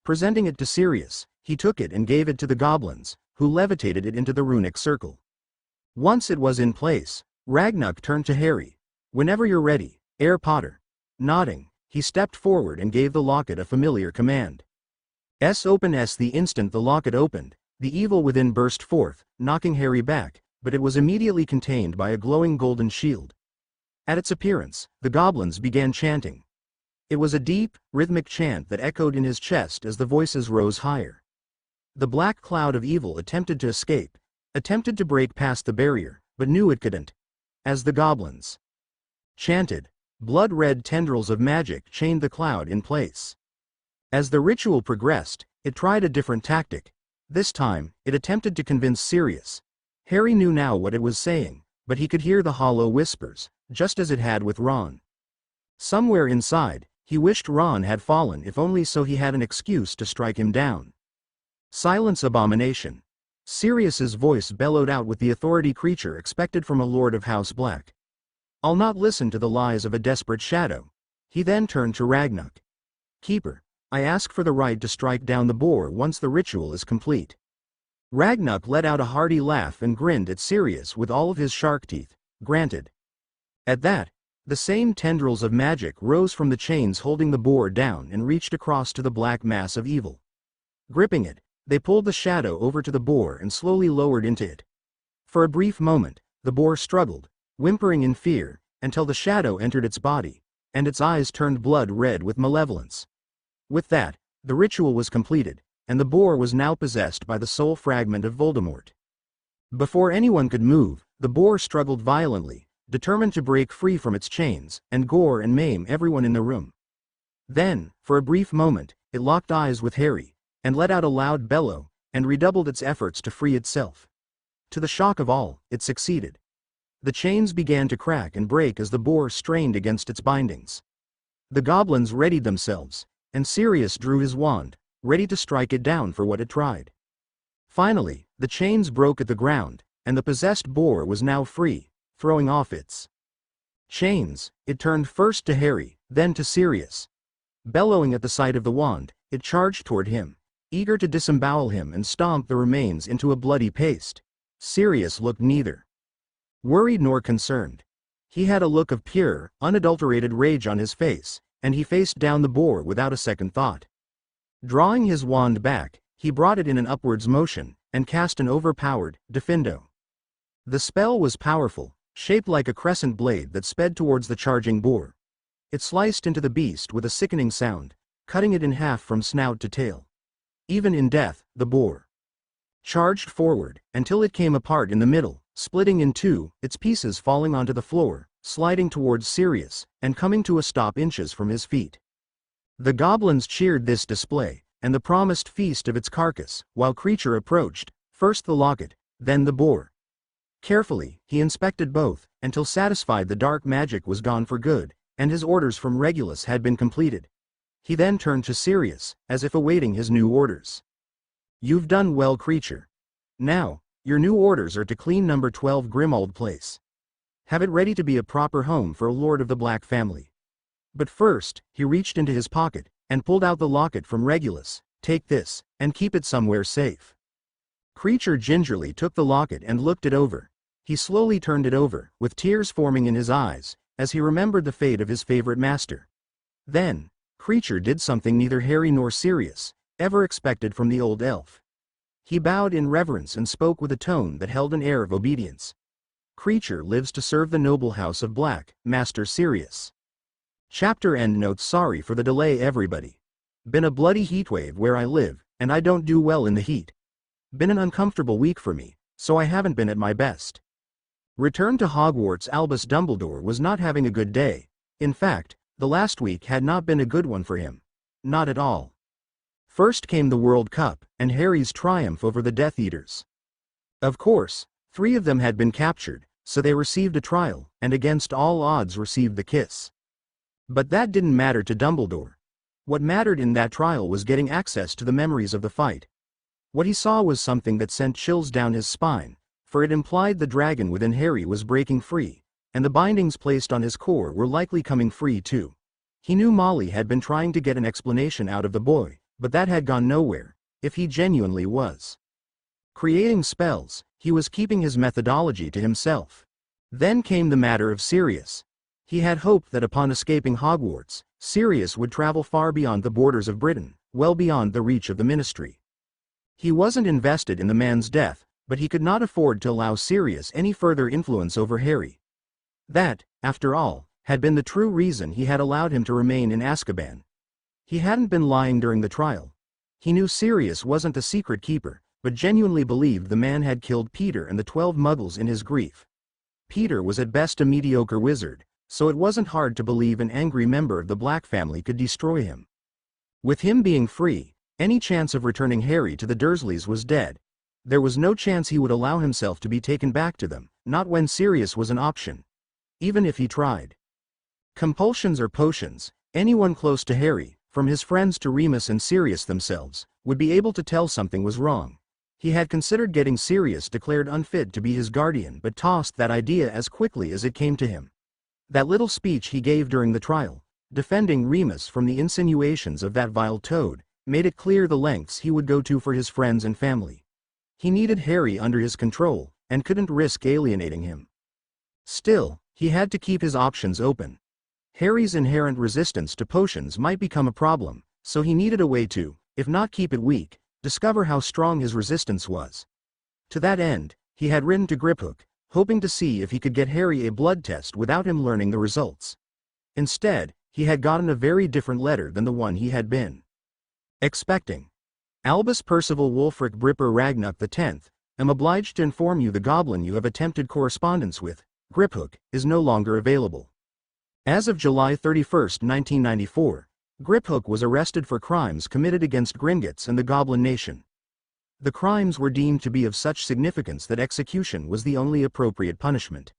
Presenting it to Sirius, he took it and gave it to the goblins, who levitated it into the runic circle. Once it was in place, Ragnar turned to Harry. "Whenever you're ready, Herr Potter." Nodding, he stepped forward and gave the locket a familiar command. Open the instant the locket opened, the evil within burst forth, knocking Harry back, but it was immediately contained by a glowing golden shield. At its appearance, the goblins began chanting. It was a deep, rhythmic chant that echoed in his chest as the voices rose higher. The black cloud of evil attempted to escape, attempted to break past the barrier, but knew it couldn't. As the goblins chanted, blood-red tendrils of magic chained the cloud in place. As the ritual progressed, it tried a different tactic. This time, it attempted to convince Sirius. Harry knew now what it was saying, but he could hear the hollow whispers, just as it had with Ron. Somewhere inside, he wished Ron had fallen if only so he had an excuse to strike him down. "Silence, abomination." Sirius's voice bellowed out with the authority Creature expected from a lord of House Black. "I'll not listen to the lies of a desperate shadow." He then turned to Ragnar. "Keeper, I ask for the right to strike down the boar once the ritual is complete." Ragnar let out a hearty laugh and grinned at Sirius with all of his shark teeth. "Granted." At that, the same tendrils of magic rose from the chains holding the boar down and reached across to the black mass of evil. Gripping it, they pulled the shadow over to the boar and slowly lowered into it. For a brief moment, the boar struggled, whimpering in fear, until the shadow entered its body, and its eyes turned blood red with malevolence. With that, the ritual was completed, and the boar was now possessed by the soul fragment of Voldemort. Before anyone could move, the boar struggled violently, determined to break free from its chains, and gore and maim everyone in the room. Then, for a brief moment, it locked eyes with Harry, and let out a loud bellow, and redoubled its efforts to free itself. To the shock of all, it succeeded. The chains began to crack and break as the boar strained against its bindings. The goblins readied themselves, and Sirius drew his wand, ready to strike it down for what it tried. Finally, the chains broke at the ground, and the possessed boar was now free, throwing off its chains. It turned first to Harry, then to Sirius. Bellowing at the sight of the wand, it charged toward him, eager to disembowel him and stomp the remains into a bloody paste. Sirius looked neither worried nor concerned. He had a look of pure, unadulterated rage on his face, and he faced down the boar without a second thought. Drawing his wand back, he brought it in an upwards motion, and cast an overpowered Defendo. The spell was powerful, shaped like a crescent blade that sped towards the charging boar. It sliced into the beast with a sickening sound, cutting it in half from snout to tail. Even in death, the boar charged forward, until it came apart in the middle, splitting in two, its pieces falling onto the floor, sliding towards Sirius, and coming to a stop inches from his feet. The goblins cheered this display, and the promised feast of its carcass, while Creature approached, first the locket, then the boar. Carefully, he inspected both, until satisfied the dark magic was gone for good, and his orders from Regulus had been completed. He then turned to Sirius, as if awaiting his new orders. "You've done well, Creature. Now, your new orders are to clean number 12 Grimald Place. Have it ready to be a proper home for a lord of the Black family. But first," he reached into his pocket, and pulled out the locket from Regulus. "Take this, and keep it somewhere safe." Creature gingerly took the locket and looked it over. He slowly turned it over, with tears forming in his eyes, as he remembered the fate of his favorite master. Then, Creature did something neither Harry nor Sirius ever expected from the old elf. He bowed in reverence and spoke with a tone that held an air of obedience. "Creature lives to serve the noble house of Black, Master Sirius." Chapter end notes. Sorry for the delay, everybody. Been a bloody heatwave where I live, and I don't do well in the heat. Been an uncomfortable week for me, so I haven't been at my best. Return to Hogwarts. Albus Dumbledore was not having a good day. In fact, the last week had not been a good one for him. Not at all. First came the World Cup, and Harry's triumph over the Death Eaters. Of course, 3 of them had been captured, so they received a trial, and against all odds received the kiss. But that didn't matter to Dumbledore. What mattered in that trial was getting access to the memories of the fight. What he saw was something that sent chills down his spine, for it implied the dragon within Harry was breaking free, and the bindings placed on his core were likely coming free too. He knew Molly had been trying to get an explanation out of the boy, but that had gone nowhere. If he genuinely was creating spells, he was keeping his methodology to himself. Then came the matter of Sirius. He had hoped that upon escaping Hogwarts, Sirius would travel far beyond the borders of Britain, well beyond the reach of the Ministry. He wasn't invested in the man's death, but he could not afford to allow Sirius any further influence over Harry. That, after all, had been the true reason he had allowed him to remain in Azkaban. He hadn't been lying during the trial. He knew Sirius wasn't a secret keeper, but genuinely believed the man had killed Peter and the 12 Muggles in his grief. Peter was at best a mediocre wizard, so it wasn't hard to believe an angry member of the Black family could destroy him. With him being free, any chance of returning Harry to the Dursleys was dead. There was no chance he would allow himself to be taken back to them, not when Sirius was an option. Even if he tried. Compulsions or potions, anyone close to Harry, from his friends to Remus and Sirius themselves, would be able to tell something was wrong. He had considered getting Sirius declared unfit to be his guardian, but tossed that idea as quickly as it came to him. That little speech he gave during the trial, defending Remus from the insinuations of that vile toad, made it clear the lengths he would go to for his friends and family. He needed Harry under his control, and couldn't risk alienating him. Still, he had to keep his options open. Harry's inherent resistance to potions might become a problem, so he needed a way to, if not keep it weak, discover how strong his resistance was. To that end, he had written to Griphook, hoping to see if he could get Harry a blood test without him learning the results. Instead, he had gotten a very different letter than the one he had been expecting. Albus Percival Wulfric Bripper Ragnarok X, am obliged to inform you the goblin you have attempted correspondence with, Griphook, is no longer available. As of July 31, 1994, Griphook was arrested for crimes committed against Gringotts and the Goblin Nation. The crimes were deemed to be of such significance that execution was the only appropriate punishment.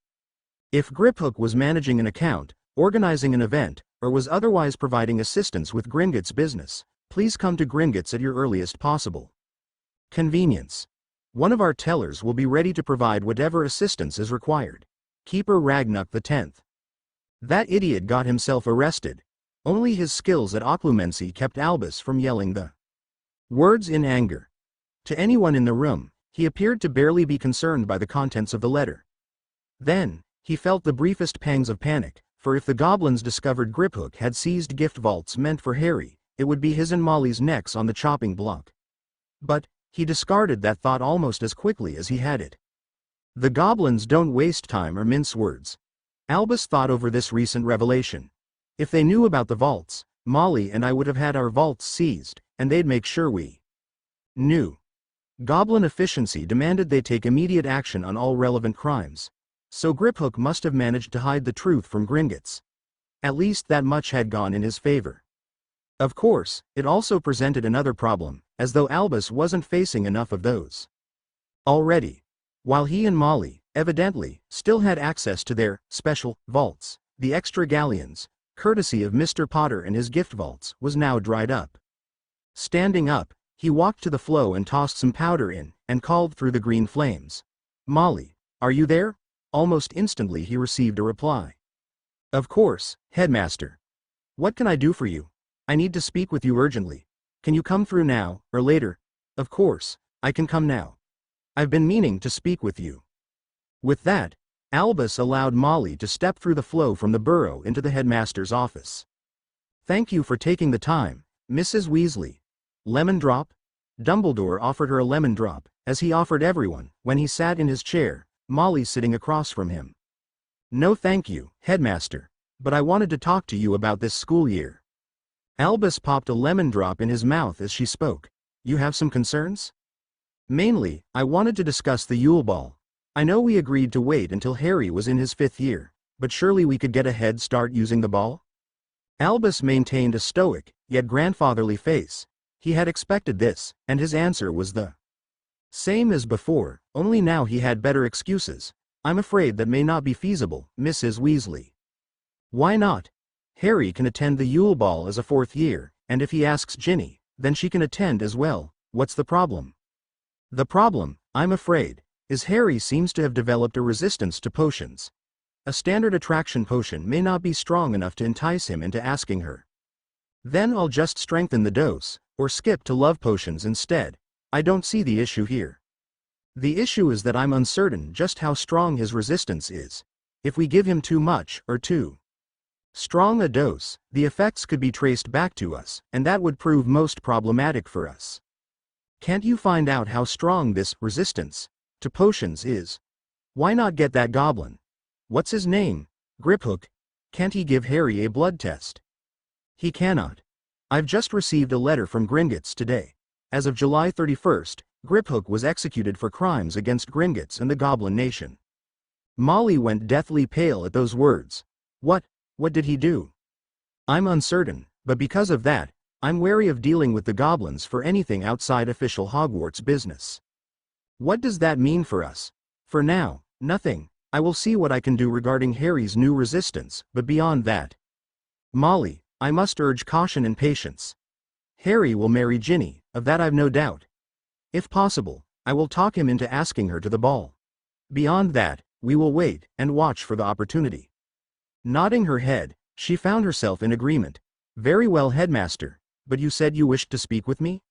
If Griphook was managing an account, organizing an event, or was otherwise providing assistance with Gringotts' business, please come to Gringotts at your earliest possible convenience. One of our tellers will be ready to provide whatever assistance is required. Keeper Ragnuk X. That idiot got himself arrested. Only his skills at occlumency kept Albus from yelling the words in anger. To anyone in the room, he appeared to barely be concerned by the contents of the letter. Then, he felt the briefest pangs of panic, for if the goblins discovered Griphook had seized gift vaults meant for Harry, it would be his and Molly's necks on the chopping block. But, he discarded that thought almost as quickly as he had it. The goblins don't waste time or mince words. Albus thought over this recent revelation. If they knew about the vaults, Molly and I would have had our vaults seized, and they'd make sure we knew. Goblin efficiency demanded they take immediate action on all relevant crimes. So Griphook must have managed to hide the truth from Gringotts. At least that much had gone in his favor. Of course, it also presented another problem, as though Albus wasn't facing enough of those already. While he and Molly, evidently, still had access to their special vaults, the extra galleons, courtesy of Mr. Potter and his gift vaults, was now dried up. Standing up, he walked to the flow and tossed some powder in, and called through the green flames. "Molly, are you there?" Almost instantly he received a reply. "Of course, Headmaster. What can I do for you? I need to speak with you urgently. Can you come through now, or later?" "Of course, I can come now. I've been meaning to speak with you." With that, Albus allowed Molly to step through the flow from the burrow into the headmaster's office. "Thank you for taking the time, Mrs. Weasley. Lemon drop?" Dumbledore offered her a lemon drop, as he offered everyone, when he sat in his chair, Molly sitting across from him. "No thank you, Headmaster, but I wanted to talk to you about this school year." Albus popped a lemon drop in his mouth as she spoke. "You have some concerns?" "Mainly, I wanted to discuss the Yule Ball. I know we agreed to wait until Harry was in his 5th year, but surely we could get a head start using the ball?" Albus maintained a stoic, yet grandfatherly face. He had expected this, and his answer was the same as before, only now he had better excuses. "I'm afraid that may not be feasible, Mrs. Weasley." "Why not? Harry can attend the Yule Ball as a 4th year, and if he asks Ginny, then she can attend as well. What's the problem?" "The problem, I'm afraid, is Harry seems to have developed a resistance to potions. A standard attraction potion may not be strong enough to entice him into asking her. Then I'll just strengthen the dose, or skip to love potions instead. I don't see the issue here. The issue is that I'm uncertain just how strong his resistance is. If we give him too much or too strong a dose, the effects could be traced back to us, and that would prove most problematic for us. Can't you find out how strong this resistance to potions is? Why not get that goblin? What's his name? Griphook. Can't he give Harry a blood test?" "He cannot. I've just received a letter from Gringotts today. As of July 31st, Griphook was executed for crimes against Gringotts and the Goblin Nation." Molly went deathly pale at those words. What did he do?" "I'm uncertain, but because of that, I'm wary of dealing with the goblins for anything outside official Hogwarts business." "What does that mean for us?" "For now, nothing. I will see what I can do regarding Harry's new resistance, but beyond that, Molly, I must urge caution and patience. Harry will marry Ginny, of that I've no doubt. If possible, I will talk him into asking her to the ball. Beyond that, we will wait and watch for the opportunity." Nodding her head, she found herself in agreement. "Very well, Headmaster, but you said you wished to speak with me?"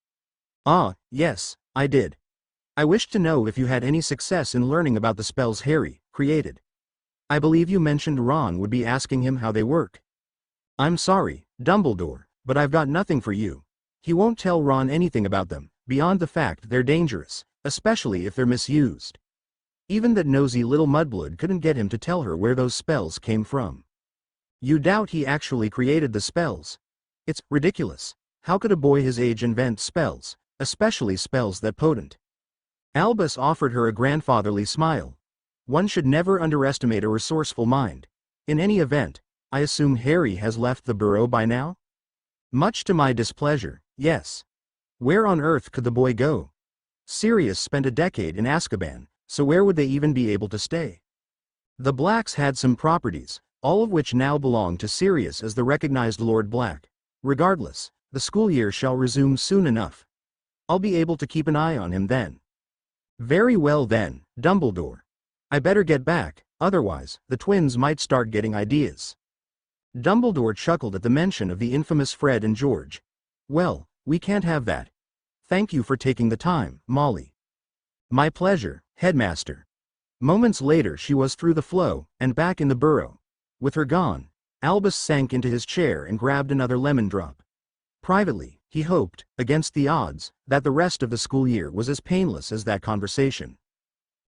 "Ah, yes, I did. I wished to know if you had any success in learning about the spells Harry created. I believe you mentioned Ron would be asking him how they work." "I'm sorry, Dumbledore, but I've got nothing for you. He won't tell Ron anything about them, beyond the fact they're dangerous, especially if they're misused. Even that nosy little mudblood couldn't get him to tell her where those spells came from." "You doubt he actually created the spells? It's ridiculous. How could a boy his age invent spells, especially spells that potent?" Albus offered her a grandfatherly smile. "One should never underestimate a resourceful mind. In any event, I assume Harry has left the burrow by now?" "Much to my displeasure, yes. Where on earth could the boy go? Sirius spent a decade in Azkaban, so where would they even be able to stay?" The Blacks had some properties, all of which now belong to Sirius as the recognized Lord Black. Regardless, the school year shall resume soon enough. I'll be able to keep an eye on him then. Very well then, Dumbledore. I better get back, otherwise, the twins might start getting ideas. Dumbledore chuckled at the mention of the infamous Fred and George. Well, we can't have that. Thank you for taking the time, Molly. My pleasure, Headmaster. Moments later she was through the flow, and back in the burrow. With her gone, Albus sank into his chair and grabbed another lemon drop. Privately, he hoped, against the odds, that the rest of the school year was as painless as that conversation.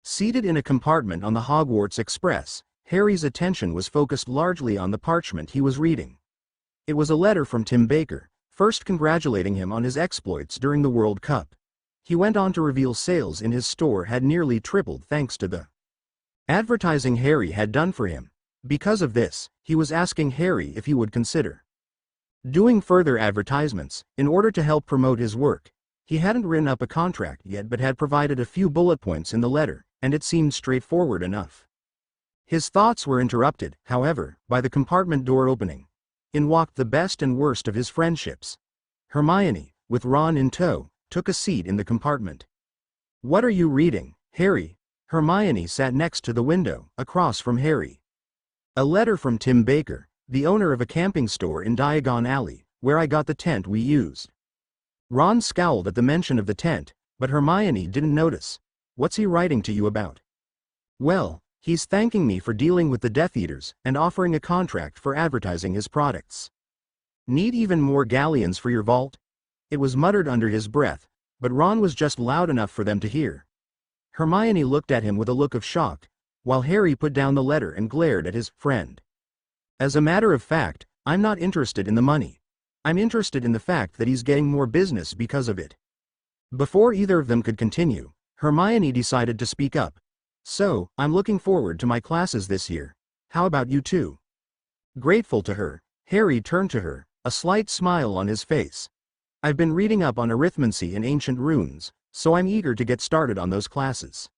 Seated in a compartment on the Hogwarts Express, Harry's attention was focused largely on the parchment he was reading. It was a letter from Tim Baker, first congratulating him on his exploits during the World Cup. He went on to reveal sales in his store had nearly tripled thanks to the advertising Harry had done for him. Because of this, he was asking Harry if he would consider doing further advertisements, in order to help promote his work. He hadn't written up a contract yet but had provided a few bullet points in the letter, and it seemed straightforward enough. His thoughts were interrupted, however, by the compartment door opening. In walked the best and worst of his friendships. Hermione, with Ron in tow, took a seat in the compartment. What are you reading, Harry? Hermione sat next to the window, across from Harry. A letter from Tim Baker, the owner of a camping store in Diagon Alley, where I got the tent we used. Ron scowled at the mention of the tent, but Hermione didn't notice. What's he writing to you about? Well, he's thanking me for dealing with the Death Eaters and offering a contract for advertising his products. Need even more galleons for your vault? It was muttered under his breath, but Ron was just loud enough for them to hear. Hermione looked at him with a look of shock, while Harry put down the letter and glared at his friend. As a matter of fact, I'm not interested in the money. I'm interested in the fact that he's getting more business because of it. Before either of them could continue, Hermione decided to speak up. So, I'm looking forward to my classes this year. How about you two? Grateful to her, Harry turned to her, a slight smile on his face. I've been reading up on arithmancy and ancient runes, so I'm eager to get started on those classes.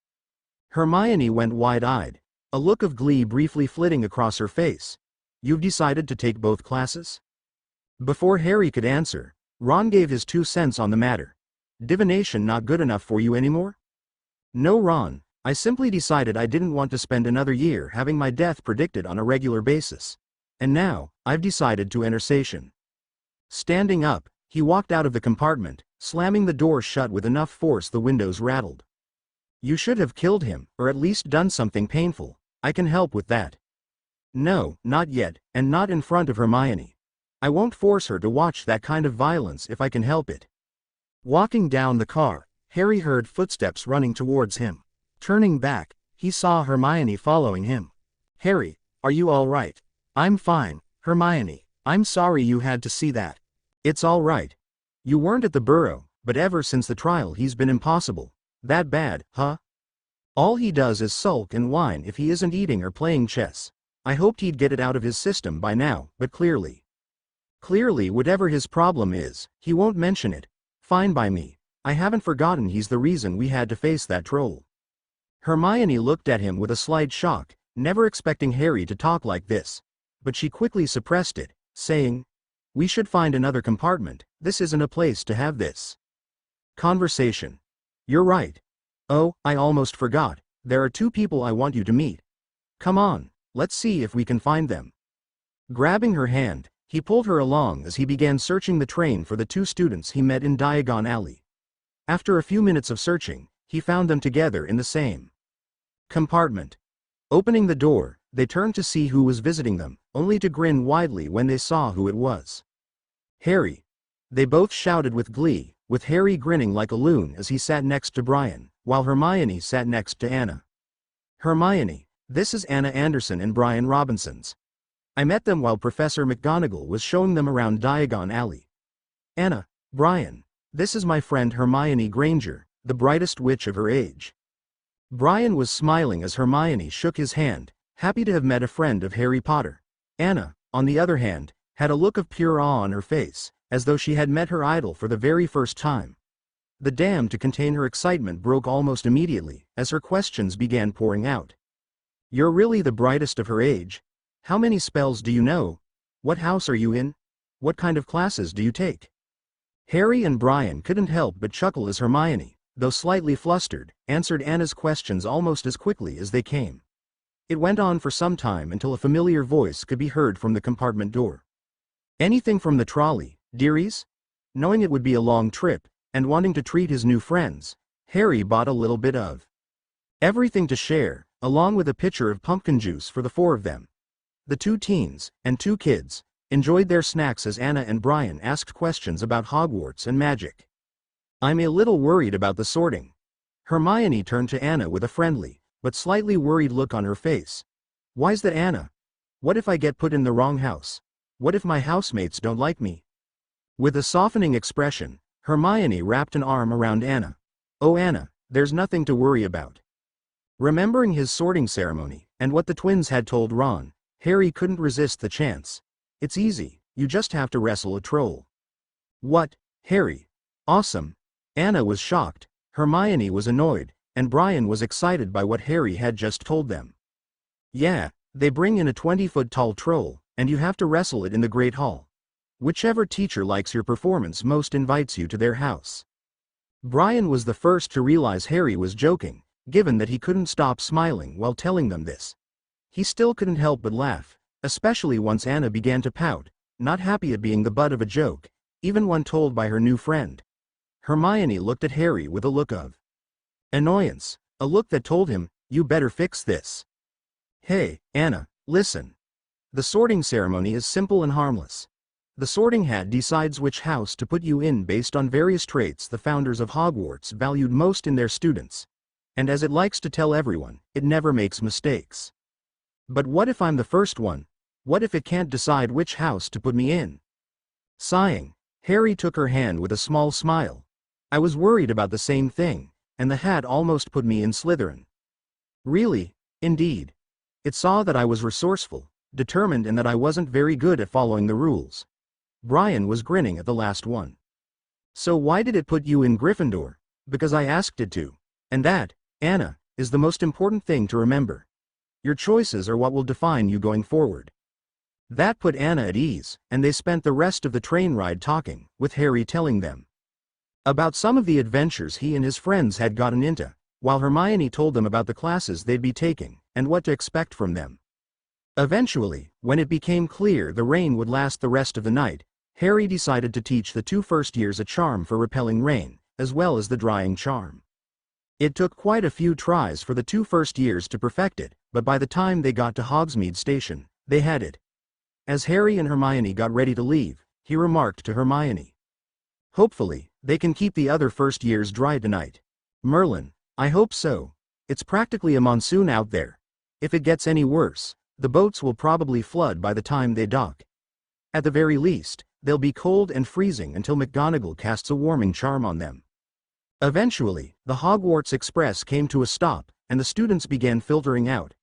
Hermione went wide-eyed, a look of glee briefly flitting across her face. You've decided to take both classes? Before Harry could answer, Ron gave his 2 cents on the matter. Divination not good enough for you anymore? No, Ron, I simply decided I didn't want to spend another year having my death predicted on a regular basis. And now, I've decided to enter Sation. Standing up, he walked out of the compartment, slamming the door shut with enough force the windows rattled. You should have killed him, or at least done something painful. I can help with that. No, not yet, and not in front of Hermione. I won't force her to watch that kind of violence if I can help it. Walking down the car, Harry heard footsteps running towards him. Turning back, he saw Hermione following him. Harry, are you all right? I'm fine, Hermione. I'm sorry you had to see that. It's all right. You weren't at the burrow, but ever since the trial he's been impossible. That bad, huh? All he does is sulk and whine if he isn't eating or playing chess. I hoped he'd get it out of his system by now, but clearly, whatever his problem is, he won't mention it. Fine by me. I haven't forgotten he's the reason we had to face that troll. Hermione looked at him with a slight shock, never expecting Harry to talk like this. But she quickly suppressed it, saying, we should find another compartment. This isn't a place to have this conversation. You're right. Oh, I almost forgot. There are 2 people I want you to meet. Come on, let's see if we can find them. Grabbing her hand, he pulled her along as he began searching the train for the 2 students he met in Diagon Alley. After a few minutes of searching, he found them together in the same compartment. Opening the door, they turned to see who was visiting them, only to grin widely when they saw who it was. Harry. They both shouted with glee, with Harry grinning like a loon as he sat next to Brian, while Hermione sat next to Anna. Hermione, this is Anna Anderson and Brian Robinson's. I met them while Professor McGonagall was showing them around Diagon Alley. Anna, Brian, this is my friend Hermione Granger, the brightest witch of her age. Brian was smiling as Hermione shook his hand, happy to have met a friend of Harry Potter. Anna, on the other hand, had a look of pure awe on her face, as though she had met her idol for the very first time. The dam to contain her excitement broke almost immediately, as her questions began pouring out. You're really the brightest of her age. How many spells do you know? What house are you in? What kind of classes do you take? Harry and Brian couldn't help but chuckle as Hermione, though slightly flustered, answered Anna's questions almost as quickly as they came. It went on for some time until a familiar voice could be heard from the compartment door. Anything from the trolley, dearies? Knowing it would be a long trip, and wanting to treat his new friends, Harry bought a little bit of everything to share, along with a pitcher of pumpkin juice for the four of them. The two teens, and two kids, enjoyed their snacks as Anna and Brian asked questions about Hogwarts and magic. I'm a little worried about the sorting. Hermione turned to Anna with a friendly, but slightly worried look on her face. Why's that, Anna? What if I get put in the wrong house? What if my housemates don't like me? With a softening expression, Hermione wrapped an arm around Anna. Oh Anna, there's nothing to worry about. Remembering his sorting ceremony, and what the twins had told Ron, Harry couldn't resist the chance. It's easy, you just have to wrestle a troll. What, Harry? Awesome. Anna was shocked, Hermione was annoyed, and Brian was excited by what Harry had just told them. Yeah, they bring in a 20-foot-tall troll, and you have to wrestle it in the Great Hall. Whichever teacher likes your performance most invites you to their house. Brian was the first to realize Harry was joking, given that he couldn't stop smiling while telling them this. He still couldn't help but laugh, especially once Anna began to pout, not happy at being the butt of a joke, even one told by her new friend. Hermione looked at Harry with a look of annoyance, a look that told him, you better fix this. Hey, Anna, listen. The sorting ceremony is simple and harmless. The sorting hat decides which house to put you in based on various traits the founders of Hogwarts valued most in their students. And as it likes to tell everyone, it never makes mistakes. But what if I'm the first one? What if it can't decide which house to put me in? Sighing, Harry took her hand with a small smile. I was worried about the same thing, and the hat almost put me in Slytherin. Really? Indeed. It saw that I was resourceful, determined, and that I wasn't very good at following the rules. Brian was grinning at the last one. So why did it put you in Gryffindor? Because I asked it to. And that, Anna, is the most important thing to remember. Your choices are what will define you going forward. That put Anna at ease, and they spent the rest of the train ride talking, with Harry telling them about some of the adventures he and his friends had gotten into, while Hermione told them about the classes they'd be taking, and what to expect from them. Eventually, when it became clear the rain would last the rest of the night, Harry decided to teach the two first years a charm for repelling rain, as well as the drying charm. It took quite a few tries for the two first years to perfect it, but by the time they got to Hogsmeade Station, they had it. As Harry and Hermione got ready to leave, he remarked to Hermione. Hopefully, they can keep the other first years dry tonight. Merlin, I hope so. It's practically a monsoon out there. If it gets any worse, the boats will probably flood by the time they dock. At the very least, they'll be cold and freezing until McGonagall casts a warming charm on them. Eventually, the Hogwarts Express came to a stop, and the students began filtering out.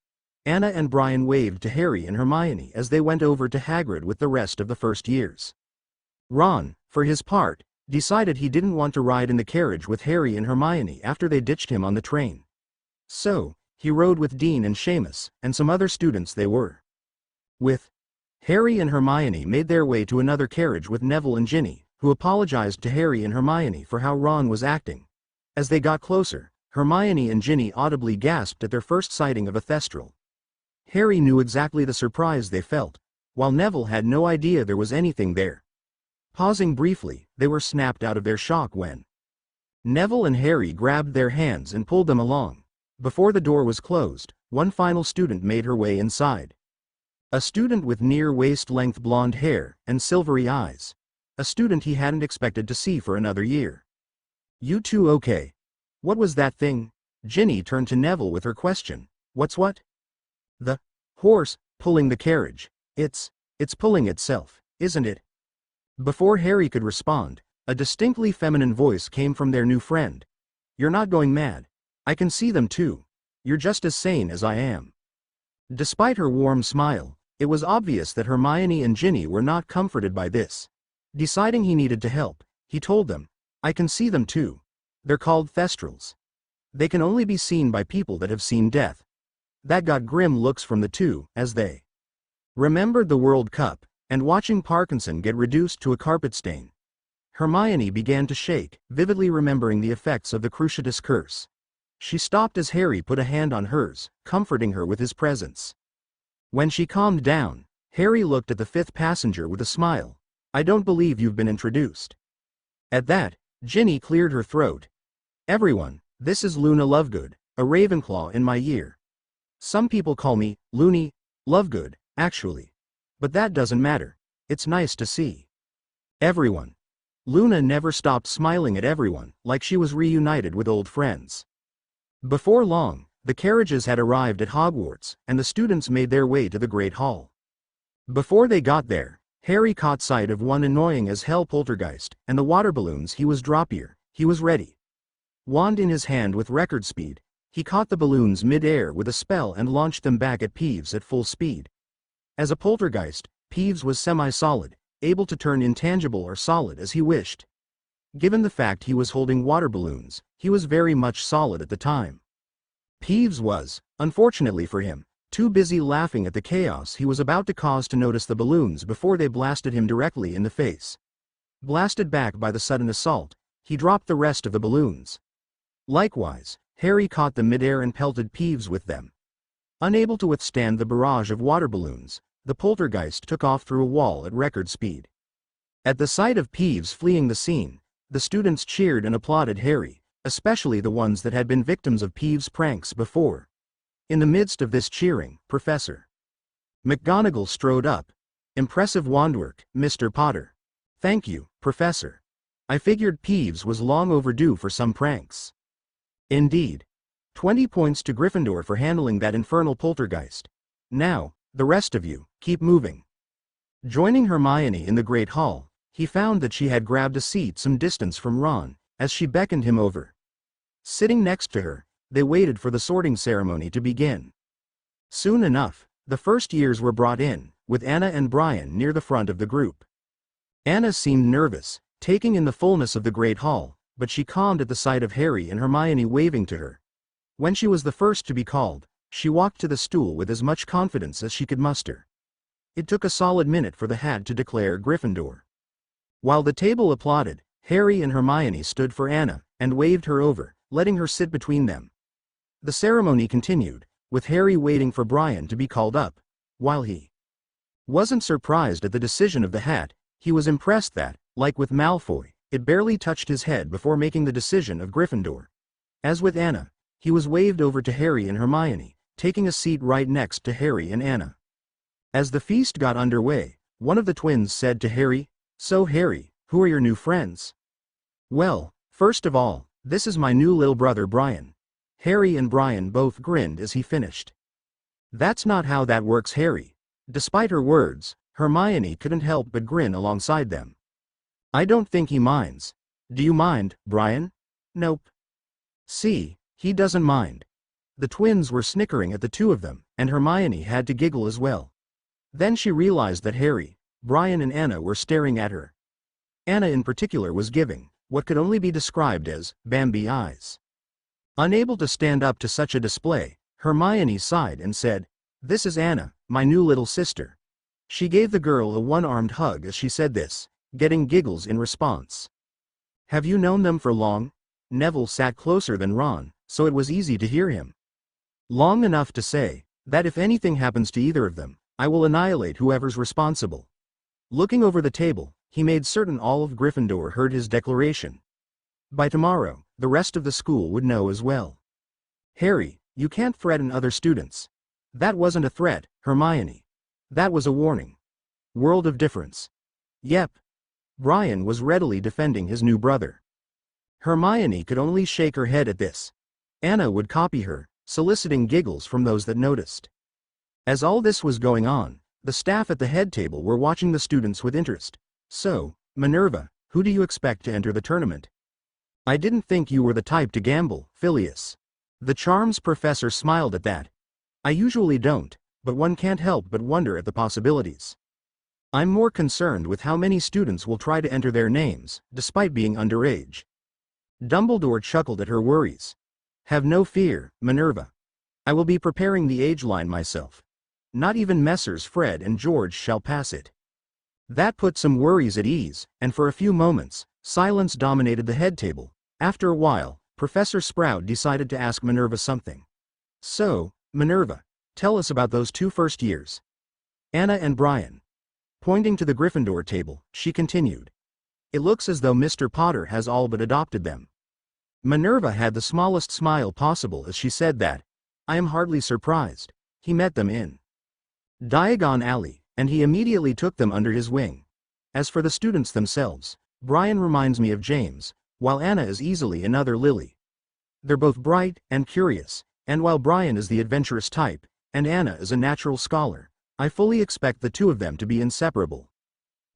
Anna and Brian waved to Harry and Hermione as they went over to Hagrid with the rest of the first years. Ron, for his part, decided he didn't want to ride in the carriage with Harry and Hermione after they ditched him on the train. So, he rode with Dean and Seamus, and some other students they were with. Harry and Hermione made their way to another carriage with Neville and Ginny, who apologized to Harry and Hermione for how Ron was acting. As they got closer, Hermione and Ginny audibly gasped at their first sighting of a Thestral. Harry knew exactly the surprise they felt, while Neville had no idea there was anything there. Pausing briefly, they were snapped out of their shock when Neville and Harry grabbed their hands and pulled them along. Before the door was closed, one final student made her way inside. A student with near waist-length blonde hair and silvery eyes. A student he hadn't expected to see for another year. You two okay? What was that thing? Ginny turned to Neville with her question. What's what? The horse pulling the carriage. It's pulling itself, isn't it? Before Harry could respond, a distinctly feminine voice came from their new friend. You're not going mad. I can see them too. You're just as sane as I am. Despite her warm smile, it was obvious that Hermione and Ginny were not comforted by this. Deciding he needed to help, he told them, I can see them too. They're called Thestrals. They can only be seen by people that have seen death. That got grim looks from the two, as they remembered the World Cup, and watching Parkinson get reduced to a carpet stain. Hermione began to shake, vividly remembering the effects of the Cruciatus curse. She stopped as Harry put a hand on hers, comforting her with his presence. When she calmed down, Harry looked at the fifth passenger with a smile. "I don't believe you've been introduced." At that, Ginny cleared her throat. "Everyone, this is Luna Lovegood, a Ravenclaw in my year. Some people call me Loony Lovegood, actually. But that doesn't matter. It's nice to see everyone." Luna never stopped smiling at everyone, like she was reunited with old friends. Before long, the carriages had arrived at Hogwarts, and the students made their way to the Great Hall. Before they got there, Harry caught sight of one annoying as hell poltergeist, and the water balloons he was droppier. He was ready. Wand in his hand with record speed, he caught the balloons mid-air with a spell and launched them back at Peeves at full speed. As a poltergeist, Peeves was semi-solid, able to turn intangible or solid as he wished. Given the fact he was holding water balloons, he was very much solid at the time. Peeves was, unfortunately for him, too busy laughing at the chaos he was about to cause to notice the balloons before they blasted him directly in the face. Blasted back by the sudden assault, he dropped the rest of the balloons. Likewise, Harry caught them mid-air and pelted Peeves with them. Unable to withstand the barrage of water balloons, the poltergeist took off through a wall at record speed. At the sight of Peeves fleeing the scene, the students cheered and applauded Harry, especially the ones that had been victims of Peeves' pranks before. In the midst of this cheering, Professor McGonagall strode up. "Impressive wandwork, Mr. Potter." "Thank you, Professor. I figured Peeves was long overdue for some pranks." "Indeed. 20 points to Gryffindor for handling that infernal poltergeist. Now, the rest of you, keep moving." Joining Hermione in the Great Hall, he found that she had grabbed a seat some distance from Ron, as she beckoned him over. Sitting next to her, they waited for the sorting ceremony to begin. Soon enough, the first years were brought in, with Anna and Brian near the front of the group. Anna seemed nervous, taking in the fullness of the Great Hall, but she calmed at the sight of Harry and Hermione waving to her. When she was the first to be called, she walked to the stool with as much confidence as she could muster. It took a solid minute for the hat to declare Gryffindor. While the table applauded, Harry and Hermione stood for Anna, and waved her over, letting her sit between them. The ceremony continued, with Harry waiting for Brian to be called up. While he wasn't surprised at the decision of the hat, he was impressed that, like with Malfoy, it barely touched his head before making the decision of Gryffindor. As with Anna, he was waved over to Harry and Hermione, taking a seat right next to Harry and Anna. As the feast got underway, one of the twins said to Harry, "So Harry, who are your new friends?" "Well, first of all, this is my new little brother Brian." Harry and Brian both grinned as he finished. "That's not how that works, Harry." Despite her words, Hermione couldn't help but grin alongside them. "I don't think he minds. Do you mind, Brian?" "Nope." "See, he doesn't mind." The twins were snickering at the two of them, and Hermione had to giggle as well. Then she realized that Harry, Brian and Anna were staring at her. Anna in particular was giving what could only be described as Bambi eyes. Unable to stand up to such a display, Hermione sighed and said, "This is Anna, my new little sister." She gave the girl a one-armed hug as she said this, getting giggles in response. "Have you known them for long?" Neville sat closer than Ron, so it was easy to hear him. "Long enough to say that if anything happens to either of them, I will annihilate whoever's responsible." Looking over the table, he made certain all of Gryffindor heard his declaration. By tomorrow, the rest of the school would know as well. "Harry, you can't threaten other students." "That wasn't a threat, Hermione. That was a warning." World of difference. "Yep." Brian was readily defending his new brother. Hermione could only shake her head at this. Anna would copy her, soliciting giggles from those that noticed. As all this was going on, the staff at the head table were watching the students with interest. "So, Minerva, who do you expect to enter the tournament?" "I didn't think you were the type to gamble, Phileas." The charms professor smiled at that. "I usually don't, but one can't help but wonder at the possibilities. I'm more concerned with how many students will try to enter their names, despite being underage." Dumbledore chuckled at her worries. "Have no fear, Minerva. I will be preparing the age line myself. Not even Messrs. Fred and George shall pass it. That put some worries at ease, and for a few moments, silence dominated the head table. After a while, Professor Sprout decided to ask Minerva something. So, Minerva, tell us about those 2 first years. Anna and Brian. Pointing to the Gryffindor table, she continued. It looks as though Mr. Potter has all but adopted them. Minerva had the smallest smile possible as she said that. I am hardly surprised. He met them in Diagon Alley, and he immediately took them under his wing. As for the students themselves, Brian reminds me of James, while Anna is easily another Lily. They're both bright and curious, and while Brian is the adventurous type, and Anna is a natural scholar, I fully expect the 2 of them to be inseparable.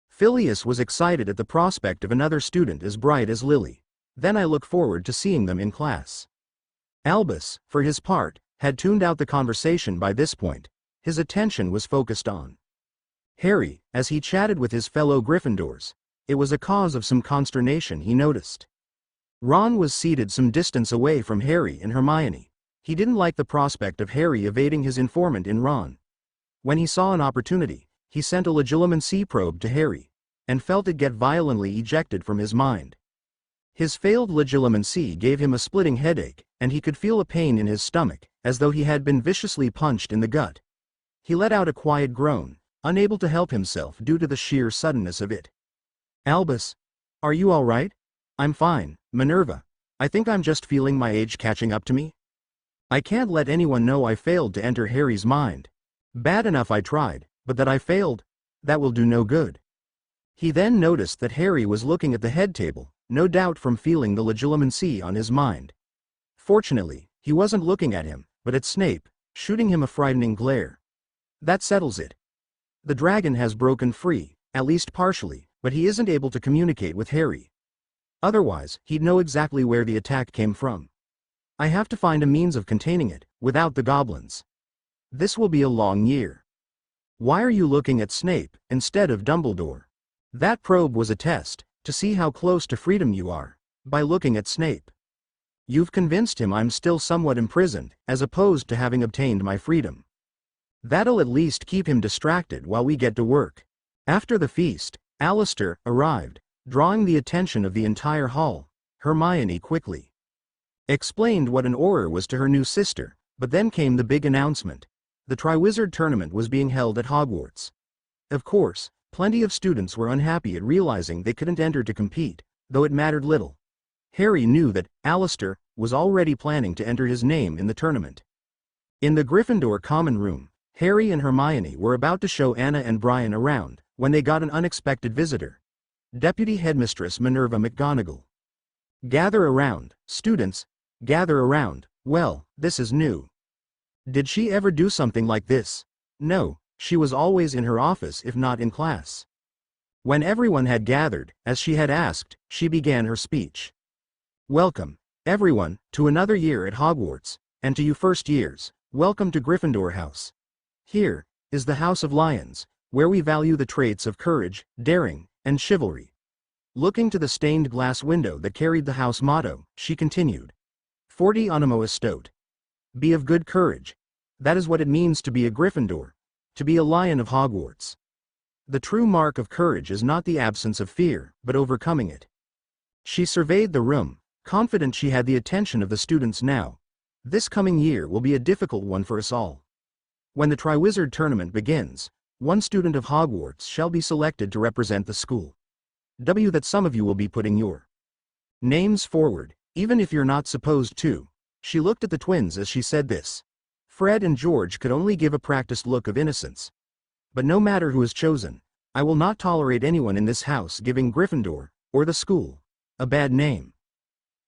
Phileas was excited at the prospect of another student as bright as Lily. Then I look forward to seeing them in class. Albus, for his part, had tuned out the conversation by this point. His attention was focused on Harry, as he chatted with his fellow Gryffindors. It was a cause of some consternation he noticed. Ron was seated some distance away from Harry and Hermione. He didn't like the prospect of Harry evading his informant in Ron. When he saw an opportunity, he sent a Legilimency probe to Harry, and felt it get violently ejected from his mind. His failed Legilimency gave him a splitting headache, and he could feel a pain in his stomach, as though he had been viciously punched in the gut. He let out a quiet groan, unable to help himself due to the sheer suddenness of it. Albus, are you all right? I'm fine, Minerva. I think I'm just feeling my age catching up to me. I can't let anyone know I failed to enter Harry's mind. Bad enough I tried, but that I failed, that will do no good. He then noticed that Harry was looking at the head table, no doubt from feeling the Legilimency on his mind. Fortunately, he wasn't looking at him, but at Snape, shooting him a frightening glare. That settles it. The dragon has broken free, at least partially, but he isn't able to communicate with Harry. Otherwise, he'd know exactly where the attack came from. I have to find a means of containing it, without the goblins. This will be a long year. Why are you looking at Snape, instead of Dumbledore? That probe was a test, to see how close to freedom you are, by looking at Snape. You've convinced him I'm still somewhat imprisoned, as opposed to having obtained my freedom. That'll at least keep him distracted while we get to work. After the feast, Alistair arrived, drawing the attention of the entire hall. Hermione quickly explained what an Auror was to her new sister, but then came the big announcement. The Triwizard Tournament was being held at Hogwarts. Of course, plenty of students were unhappy at realizing they couldn't enter to compete, though it mattered little. Harry knew that Alistair was already planning to enter his name in the tournament. In the Gryffindor common room, Harry and Hermione were about to show Anna and Brian around, when they got an unexpected visitor. Deputy Headmistress Minerva McGonagall. Gather around, students, gather around. Well, this is new. Did she ever do something like this? No, she was always in her office if not in class. When everyone had gathered, as she had asked, she began her speech. Welcome, everyone, to another year at Hogwarts, and to you first years, welcome to Gryffindor House. Here is the House of Lions, where we value the traits of courage, daring, and chivalry. Looking to the stained glass window that carried the house motto, she continued. 40 Animo Estot. Be of good courage. That is what it means to be a Gryffindor, to be a Lion of Hogwarts. The true mark of courage is not the absence of fear, but overcoming it. She surveyed the room, confident she had the attention of the students now. This coming year will be a difficult one for us all. When the Triwizard Tournament begins, one student of Hogwarts shall be selected to represent the school. That some of you will be putting your names forward, even if you're not supposed to. She looked at the twins as she said this. Fred and George could only give a practiced look of innocence. But no matter who is chosen, I will not tolerate anyone in this house giving Gryffindor, or the school, a bad name.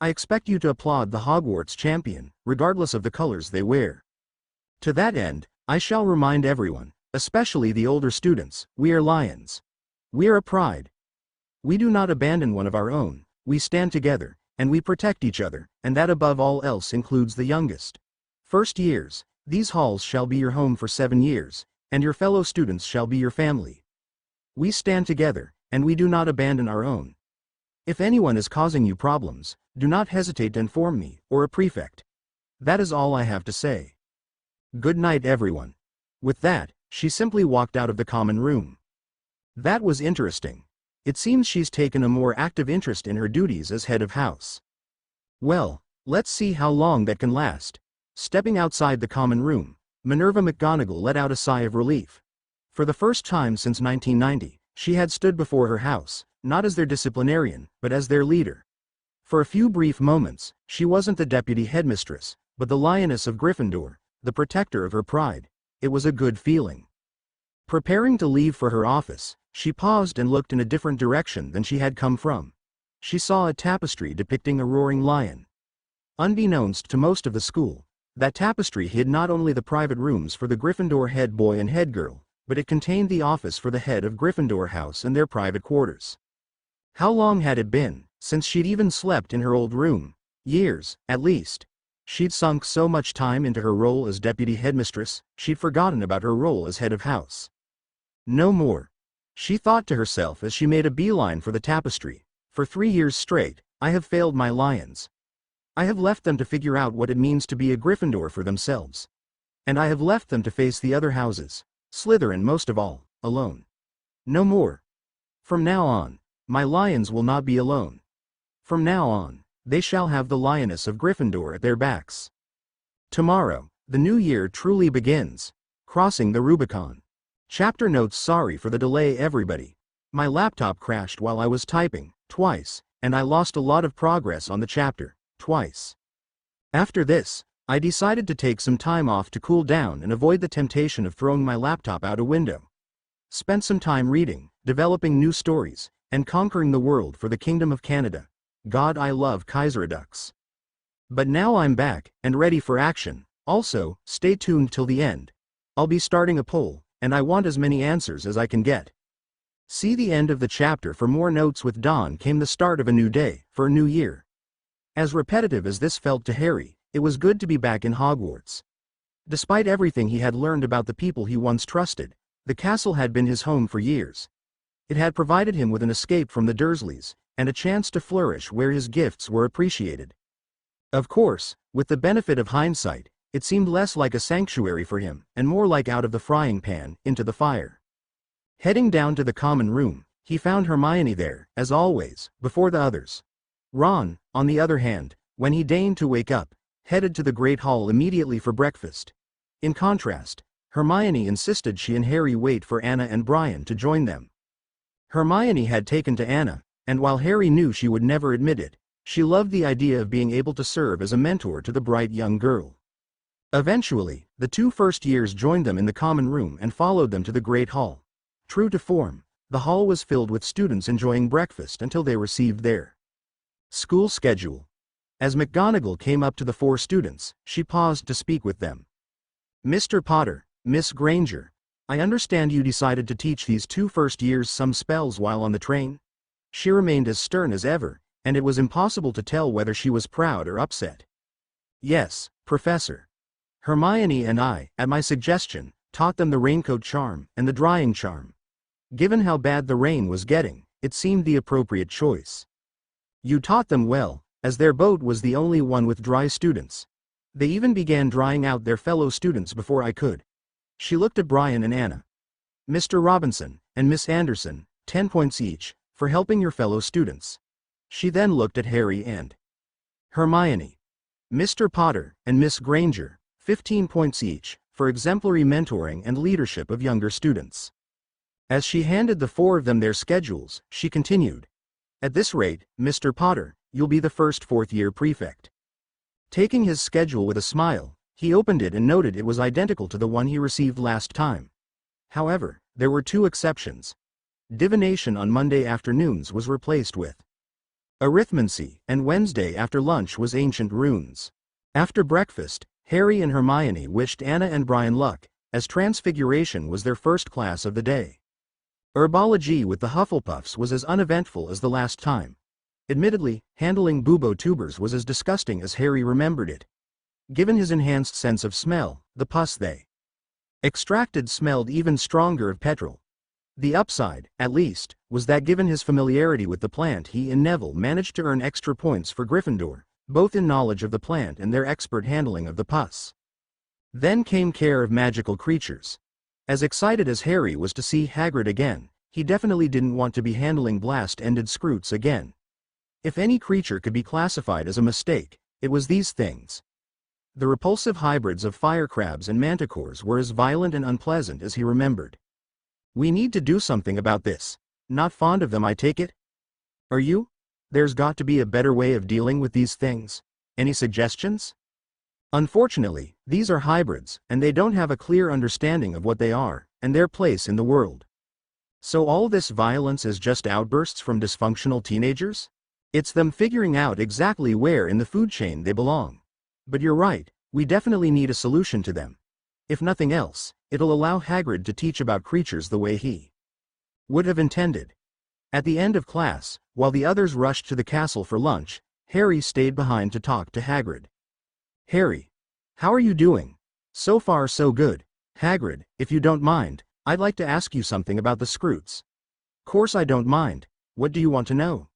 I expect you to applaud the Hogwarts champion, regardless of the colors they wear. To that end, I shall remind everyone, especially the older students, we are lions. We are a pride. We do not abandon one of our own, we stand together, and we protect each other, and that above all else includes the youngest. First years, these halls shall be your home for 7 years, and your fellow students shall be your family. We stand together, and we do not abandon our own. If anyone is causing you problems, do not hesitate to inform me, or a prefect. That is all I have to say. Good night everyone. With that, she simply walked out of the common room. That was interesting. It seems she's taken a more active interest in her duties as head of house. Well, let's see how long that can last. Stepping outside the common room, Minerva McGonagall let out a sigh of relief. For the first time since 1990, she had stood before her house, not as their disciplinarian, but as their leader. For a few brief moments, she wasn't the deputy headmistress, but the lioness of Gryffindor, the protector of her pride. It was a good feeling. Preparing to leave for her office, she paused and looked in a different direction than she had come from. She saw a tapestry depicting a roaring lion. Unbeknownst to most of the school, that tapestry hid not only the private rooms for the Gryffindor head boy and head girl, but it contained the office for the head of Gryffindor House and their private quarters. How long had it been since she'd even slept in her old room? Years, at least. She'd sunk so much time into her role as deputy headmistress, she'd forgotten about her role as head of house. No more. She thought to herself as she made a beeline for the tapestry. For 3 years straight, I have failed my lions. I have left them to figure out what it means to be a Gryffindor for themselves. And I have left them to face the other houses, Slytherin most of all, alone. No more. From now on, my lions will not be alone. From now on, they shall have the lioness of Gryffindor at their backs. Tomorrow, the new year truly begins. Crossing the Rubicon. Chapter notes. Sorry for the delay everybody. My laptop crashed while I was typing, twice, and I lost a lot of progress on the chapter, twice. After this, I decided to take some time off to cool down and avoid the temptation of throwing my laptop out a window. Spent some time reading, developing new stories, and conquering the world for the Kingdom of Canada. God, I love Kaiseradux. But now I'm back, and ready for action. Also, stay tuned till the end. I'll be starting a poll, and I want as many answers as I can get. See the end of the chapter for more notes. With dawn came the start of a new day, for a new year. As repetitive as this felt to Harry, it was good to be back in Hogwarts. Despite everything he had learned about the people he once trusted, the castle had been his home for years. It had provided him with an escape from the Dursleys, and a chance to flourish where his gifts were appreciated. Of course, with the benefit of hindsight, it seemed less like a sanctuary for him, and more like out of the frying pan, into the fire. Heading down to the common room, he found Hermione there, as always, before the others. Ron, on the other hand, when he deigned to wake up, headed to the Great Hall immediately for breakfast. In contrast, Hermione insisted she and Harry wait for Anna and Brian to join them. Hermione had taken to Anna, and while Harry knew she would never admit it, she loved the idea of being able to serve as a mentor to the bright young girl. Eventually, the 2 first years joined them in the common room and followed them to the Great Hall. True to form, the hall was filled with students enjoying breakfast until they received their school schedule. As McGonagall came up to the 4 students, she paused to speak with them. Mr. Potter, Miss Granger, I understand you decided to teach these 2 first years some spells while on the train? She remained as stern as ever, and it was impossible to tell whether she was proud or upset. Yes, Professor. Hermione and I, at my suggestion, taught them the raincoat charm and the drying charm. Given how bad the rain was getting, it seemed the appropriate choice. You taught them well, as their boat was the only one with dry students. They even began drying out their fellow students before I could. She looked at Brian and Anna. Mr. Robinson and Miss Anderson, 10 points each, for helping your fellow students. She then looked at Harry and Hermione. Mr. Potter and Miss Granger, 15 points each, for exemplary mentoring and leadership of younger students. As she handed the 4 of them their schedules, she continued. At this rate, Mr. Potter, you'll be the first 4th-year prefect. Taking his schedule with a smile, he opened it and noted it was identical to the one he received last time. However, there were 2 exceptions. Divination on Monday afternoons was replaced with arithmancy, and Wednesday after lunch was ancient runes. After breakfast, Harry and Hermione wished Anna and Brian luck, as Transfiguration was their first class of the day. Herbology with the Hufflepuffs was as uneventful as the last time. Admittedly, handling bubo tubers was as disgusting as Harry remembered it. Given his enhanced sense of smell, the pus they extracted smelled even stronger of petrol. The upside, at least, was that given his familiarity with the plant, he and Neville managed to earn extra points for Gryffindor, both in knowledge of the plant and their expert handling of the pus. Then came care of magical creatures. As excited as Harry was to see Hagrid again, he definitely didn't want to be handling blast-ended Scroots again. If any creature could be classified as a mistake, it was these things. The repulsive hybrids of fire crabs and manticores were as violent and unpleasant as he remembered. We need to do something about this. Not fond of them, I take it? Are you? There's got to be a better way of dealing with these things. Any suggestions? Unfortunately, these are hybrids, and they don't have a clear understanding of what they are, and their place in the world. So all this violence is just outbursts from dysfunctional teenagers? It's them figuring out exactly where in the food chain they belong. But you're right, we definitely need a solution to them. If nothing else, it'll allow Hagrid to teach about creatures the way he would have intended. At the end of class, while the others rushed to the castle for lunch, Harry stayed behind to talk to Hagrid. Harry, how are you doing? So far so good. Hagrid, if you don't mind, I'd like to ask you something about the Scroots. Course I don't mind. What do you want to know?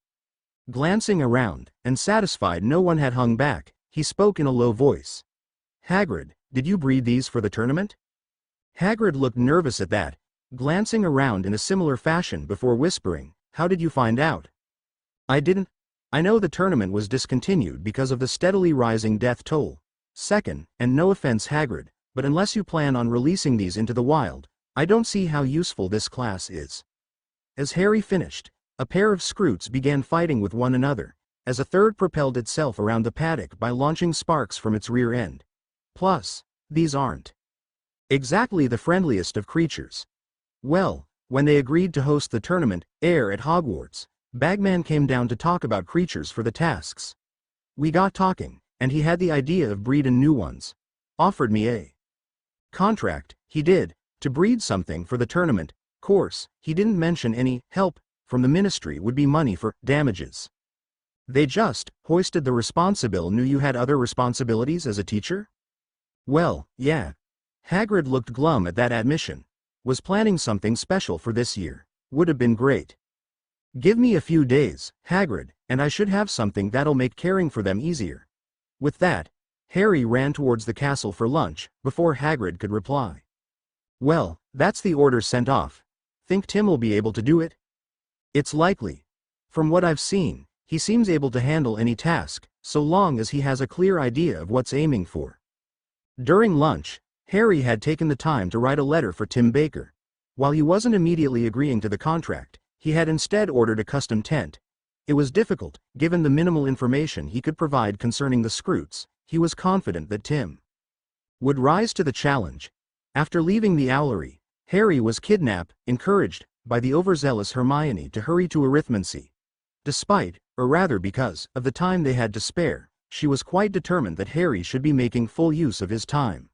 Glancing around, and satisfied no one had hung back, he spoke in a low voice. Hagrid, did you breed these for the tournament? Hagrid looked nervous at that, glancing around in a similar fashion before whispering, how did you find out? I didn't. I know the tournament was discontinued because of the steadily rising death toll. Second, and no offense Hagrid, but unless you plan on releasing these into the wild, I don't see how useful this class is. As Harry finished, a pair of Scroots began fighting with one another, as a third propelled itself around the paddock by launching sparks from its rear end. Plus, these aren't exactly the friendliest of creatures. Well, when they agreed to host the tournament, Air at Hogwarts, Bagman came down to talk about creatures for the tasks. We got talking, and he had the idea of breeding new ones. Offered me a contract, he did, to breed something for the tournament. Course, he didn't mention any help from the ministry would be money for damages. They just hoisted the responsibility. Knew you had other responsibilities as a teacher? Well, yeah. Hagrid looked glum at that admission. Was planning something special for this year. Would have been great. Give me a few days, Hagrid, and I should have something that'll make caring for them easier. With that, Harry ran towards the castle for lunch, before Hagrid could reply. Well, that's the order sent off. Think Tim will be able to do it? It's likely. From what I've seen, he seems able to handle any task, so long as he has a clear idea of what's aiming for. During lunch, Harry had taken the time to write a letter for Tim Baker. While he wasn't immediately agreeing to the contract, he had instead ordered a custom tent. It was difficult, given the minimal information he could provide concerning the Scroots. He was confident that Tim would rise to the challenge. After leaving the owlery, Harry was encouraged by the overzealous Hermione to hurry to arithmancy. Despite, or rather because, of the time they had to spare, she was quite determined that Harry should be making full use of his time.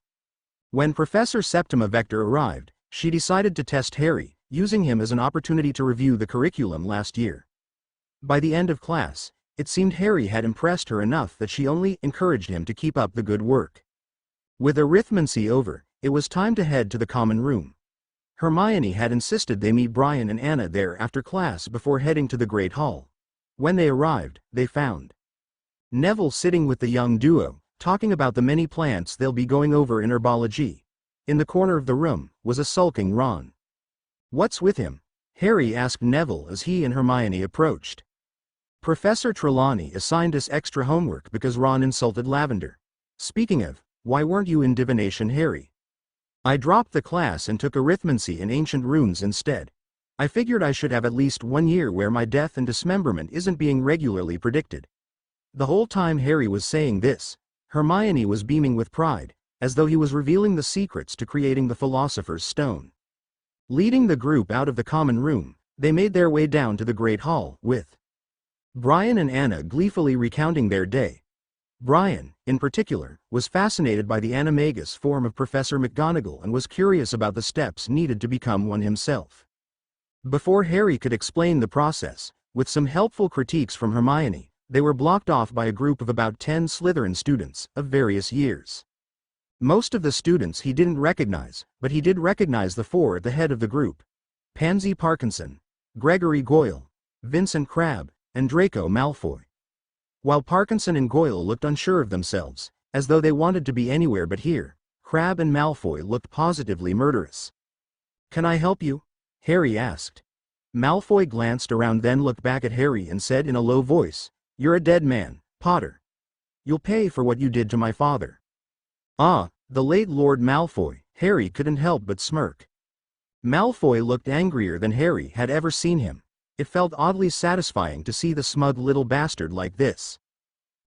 When Professor Septima Vector arrived, she decided to test Harry, using him as an opportunity to review the curriculum last year. By the end of class, it seemed Harry had impressed her enough that she only encouraged him to keep up the good work. With arithmancy over, it was time to head to the common room. Hermione had insisted they meet Brian and Anna there after class before heading to the Great Hall. When they arrived, they found Neville sitting with the young duo, talking about the many plants they'll be going over in herbology. In the corner of the room was a sulking Ron. What's with him? Harry asked Neville as he and Hermione approached. Professor Trelawney assigned us extra homework because Ron insulted Lavender. Speaking of, why weren't you in divination, Harry? I dropped the class and took arithmancy and ancient runes instead. I figured I should have at least 1 year where my death and dismemberment isn't being regularly predicted. The whole time Harry was saying this, Hermione was beaming with pride, as though he was revealing the secrets to creating the Philosopher's Stone. Leading the group out of the common room, they made their way down to the Great Hall, with Brian and Anna gleefully recounting their day. Brian, in particular, was fascinated by the animagus form of Professor McGonagall and was curious about the steps needed to become one himself. Before Harry could explain the process, with some helpful critiques from Hermione, they were blocked off by a group of about 10 Slytherin students, of various years. Most of the students he didn't recognize, but he did recognize the 4 at the head of the group: Pansy Parkinson, Gregory Goyle, Vincent Crabbe, and Draco Malfoy. While Parkinson and Goyle looked unsure of themselves, as though they wanted to be anywhere but here, Crabbe and Malfoy looked positively murderous. "Can I help you?" Harry asked. Malfoy glanced around, then looked back at Harry and said in a low voice, "You're a dead man, Potter. You'll pay for what you did to my father." "Ah, the late Lord Malfoy," Harry couldn't help but smirk. Malfoy looked angrier than Harry had ever seen him. It felt oddly satisfying to see the smug little bastard like this.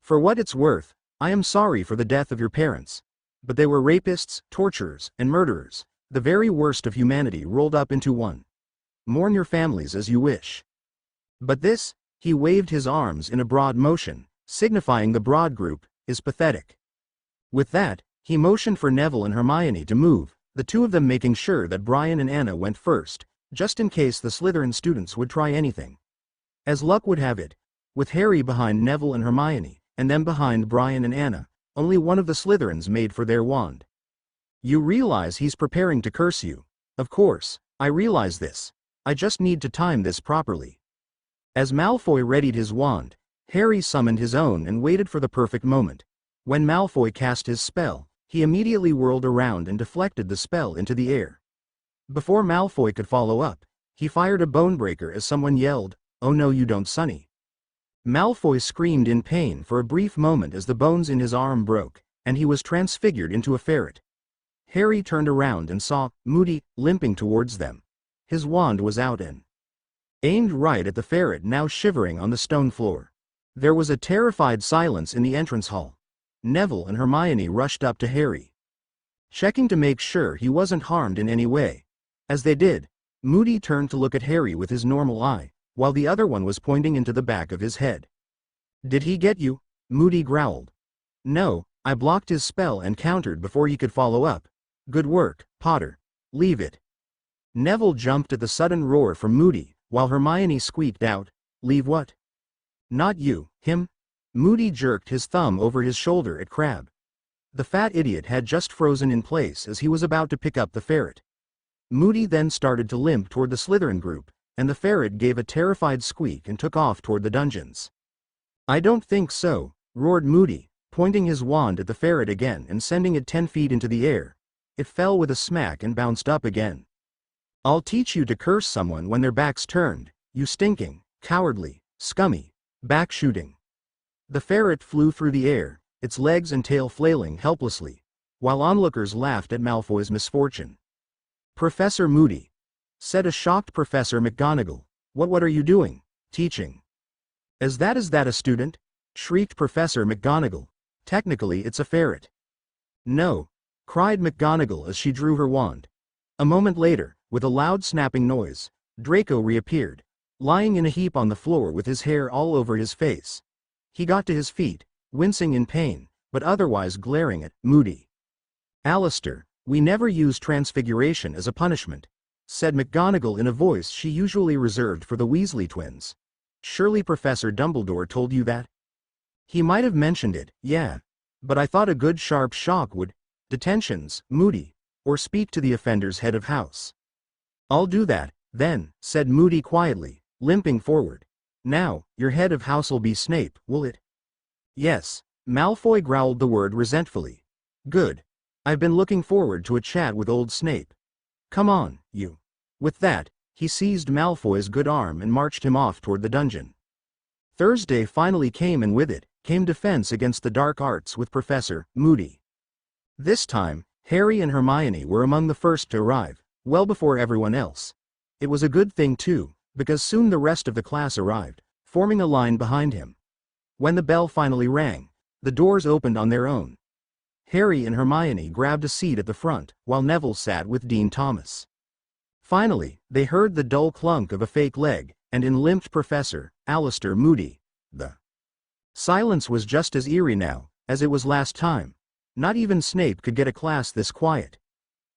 "For what it's worth, I am sorry for the death of your parents. But they were rapists, torturers, and murderers, the very worst of humanity rolled up into one. Mourn your families as you wish. But this," he waved his arms in a broad motion, signifying the broad group, "is pathetic." With that, he motioned for Neville and Hermione to move, the two of them making sure that Brian and Anna went first, just in case the Slytherin students would try anything. As luck would have it, with Harry behind Neville and Hermione, and them behind Brian and Anna, only one of the Slytherins made for their wand. "You realize he's preparing to curse you." "Of course, I realize this. I just need to time this properly." As Malfoy readied his wand, Harry summoned his own and waited for the perfect moment. When Malfoy cast his spell, he immediately whirled around and deflected the spell into the air. Before Malfoy could follow up, he fired a bonebreaker as someone yelled, "Oh no you don't, Sonny." Malfoy screamed in pain for a brief moment as the bones in his arm broke, and he was transfigured into a ferret. Harry turned around and saw Moody limping towards them. His wand was out and aimed right at the ferret now shivering on the stone floor. There was a terrified silence in the entrance hall. Neville and Hermione rushed up to Harry, checking to make sure he wasn't harmed in any way. As they did, Moody turned to look at Harry with his normal eye, while the other one was pointing into the back of his head. "Did he get you?" Moody growled. "No, I blocked his spell and countered before he could follow up. Good work, Potter. Leave it." Neville jumped at the sudden roar from Moody, while Hermione squeaked out, "Leave what?" "Not you, him." Moody jerked his thumb over his shoulder at Crabbe. The fat idiot had just frozen in place as he was about to pick up the ferret. Moody then started to limp toward the Slytherin group, and the ferret gave a terrified squeak and took off toward the dungeons. "I don't think so," roared Moody, pointing his wand at the ferret again and sending it 10 feet into the air. It fell with a smack and bounced up again. "I'll teach you to curse someone when their back's turned, you stinking, cowardly, scummy, back-shooting." The ferret flew through the air, its legs and tail flailing helplessly, while onlookers laughed at Malfoy's misfortune. "Professor Moody," said a shocked Professor McGonagall, What are you doing?" "Teaching." Is that a student?" shrieked Professor McGonagall. "Technically it's a ferret." "No," cried McGonagall as she drew her wand. A moment later, with a loud snapping noise, Draco reappeared, lying in a heap on the floor with his hair all over his face. He got to his feet, wincing in pain, but otherwise glaring at Moody. "Alistair, we never use transfiguration as a punishment," said McGonagall in a voice she usually reserved for the Weasley twins. "Surely Professor Dumbledore told you that?" "He might have mentioned it, yeah. But I thought a good sharp shock would—" "Detentions, Moody, or speak to the offender's head of house." "I'll do that, then," said Moody quietly, limping forward. "Now, your head of house'll be Snape, will it?" "Yes." Malfoy growled the word resentfully. "Good. I've been looking forward to a chat with old Snape. Come on, you." With that, he seized Malfoy's good arm and marched him off toward the dungeon. Thursday finally came, and with it came defense against the dark arts with Professor Moody. This time, Harry and Hermione were among the first to arrive, well before everyone else. It was a good thing too, because soon the rest of the class arrived, forming a line behind him. When the bell finally rang, the doors opened on their own. Harry and Hermione grabbed a seat at the front, while Neville sat with Dean Thomas. Finally, they heard the dull clunk of a fake leg, and in limped Professor Alistair Moody. The silence was just as eerie now, as it was last time. Not even Snape could get a class this quiet.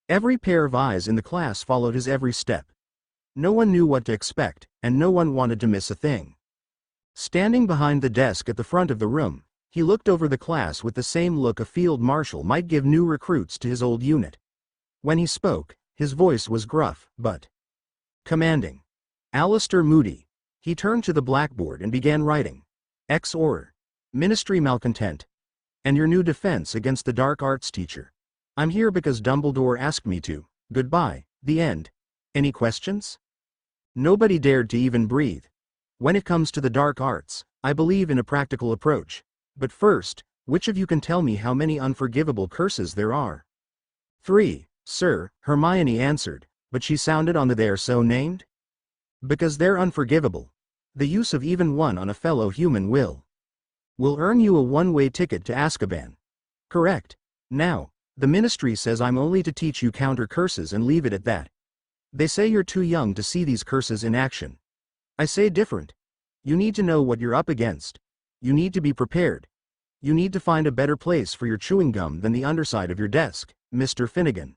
Every pair of eyes in the class followed his every step. No one knew what to expect, and no one wanted to miss a thing. Standing behind the desk at the front of the room, he looked over the class with the same look a field marshal might give new recruits to his old unit. When he spoke, his voice was gruff, but commanding. "Alistair Moody." He turned to the blackboard and began writing. "Ex Or. Ministry Malcontent. And your new defense against the dark arts teacher." I'm here because Dumbledore asked me to. Goodbye. The end. Any questions? Nobody dared to even breathe. When it comes to the dark arts, I believe in a practical approach. But first, which of you can tell me how many unforgivable curses there are? 3, sir, Hermione answered, but she sounded on the "they're so named." Because they're unforgivable. The use of even one on a fellow human will earn you a one-way ticket to Azkaban. Correct. Now, the ministry says I'm only to teach you counter curses and leave it at that. They say you're too young to see these curses in action. I say different. You need to know what you're up against. You need to be prepared. You need to find a better place for your chewing gum than the underside of your desk, Mr. Finnegan.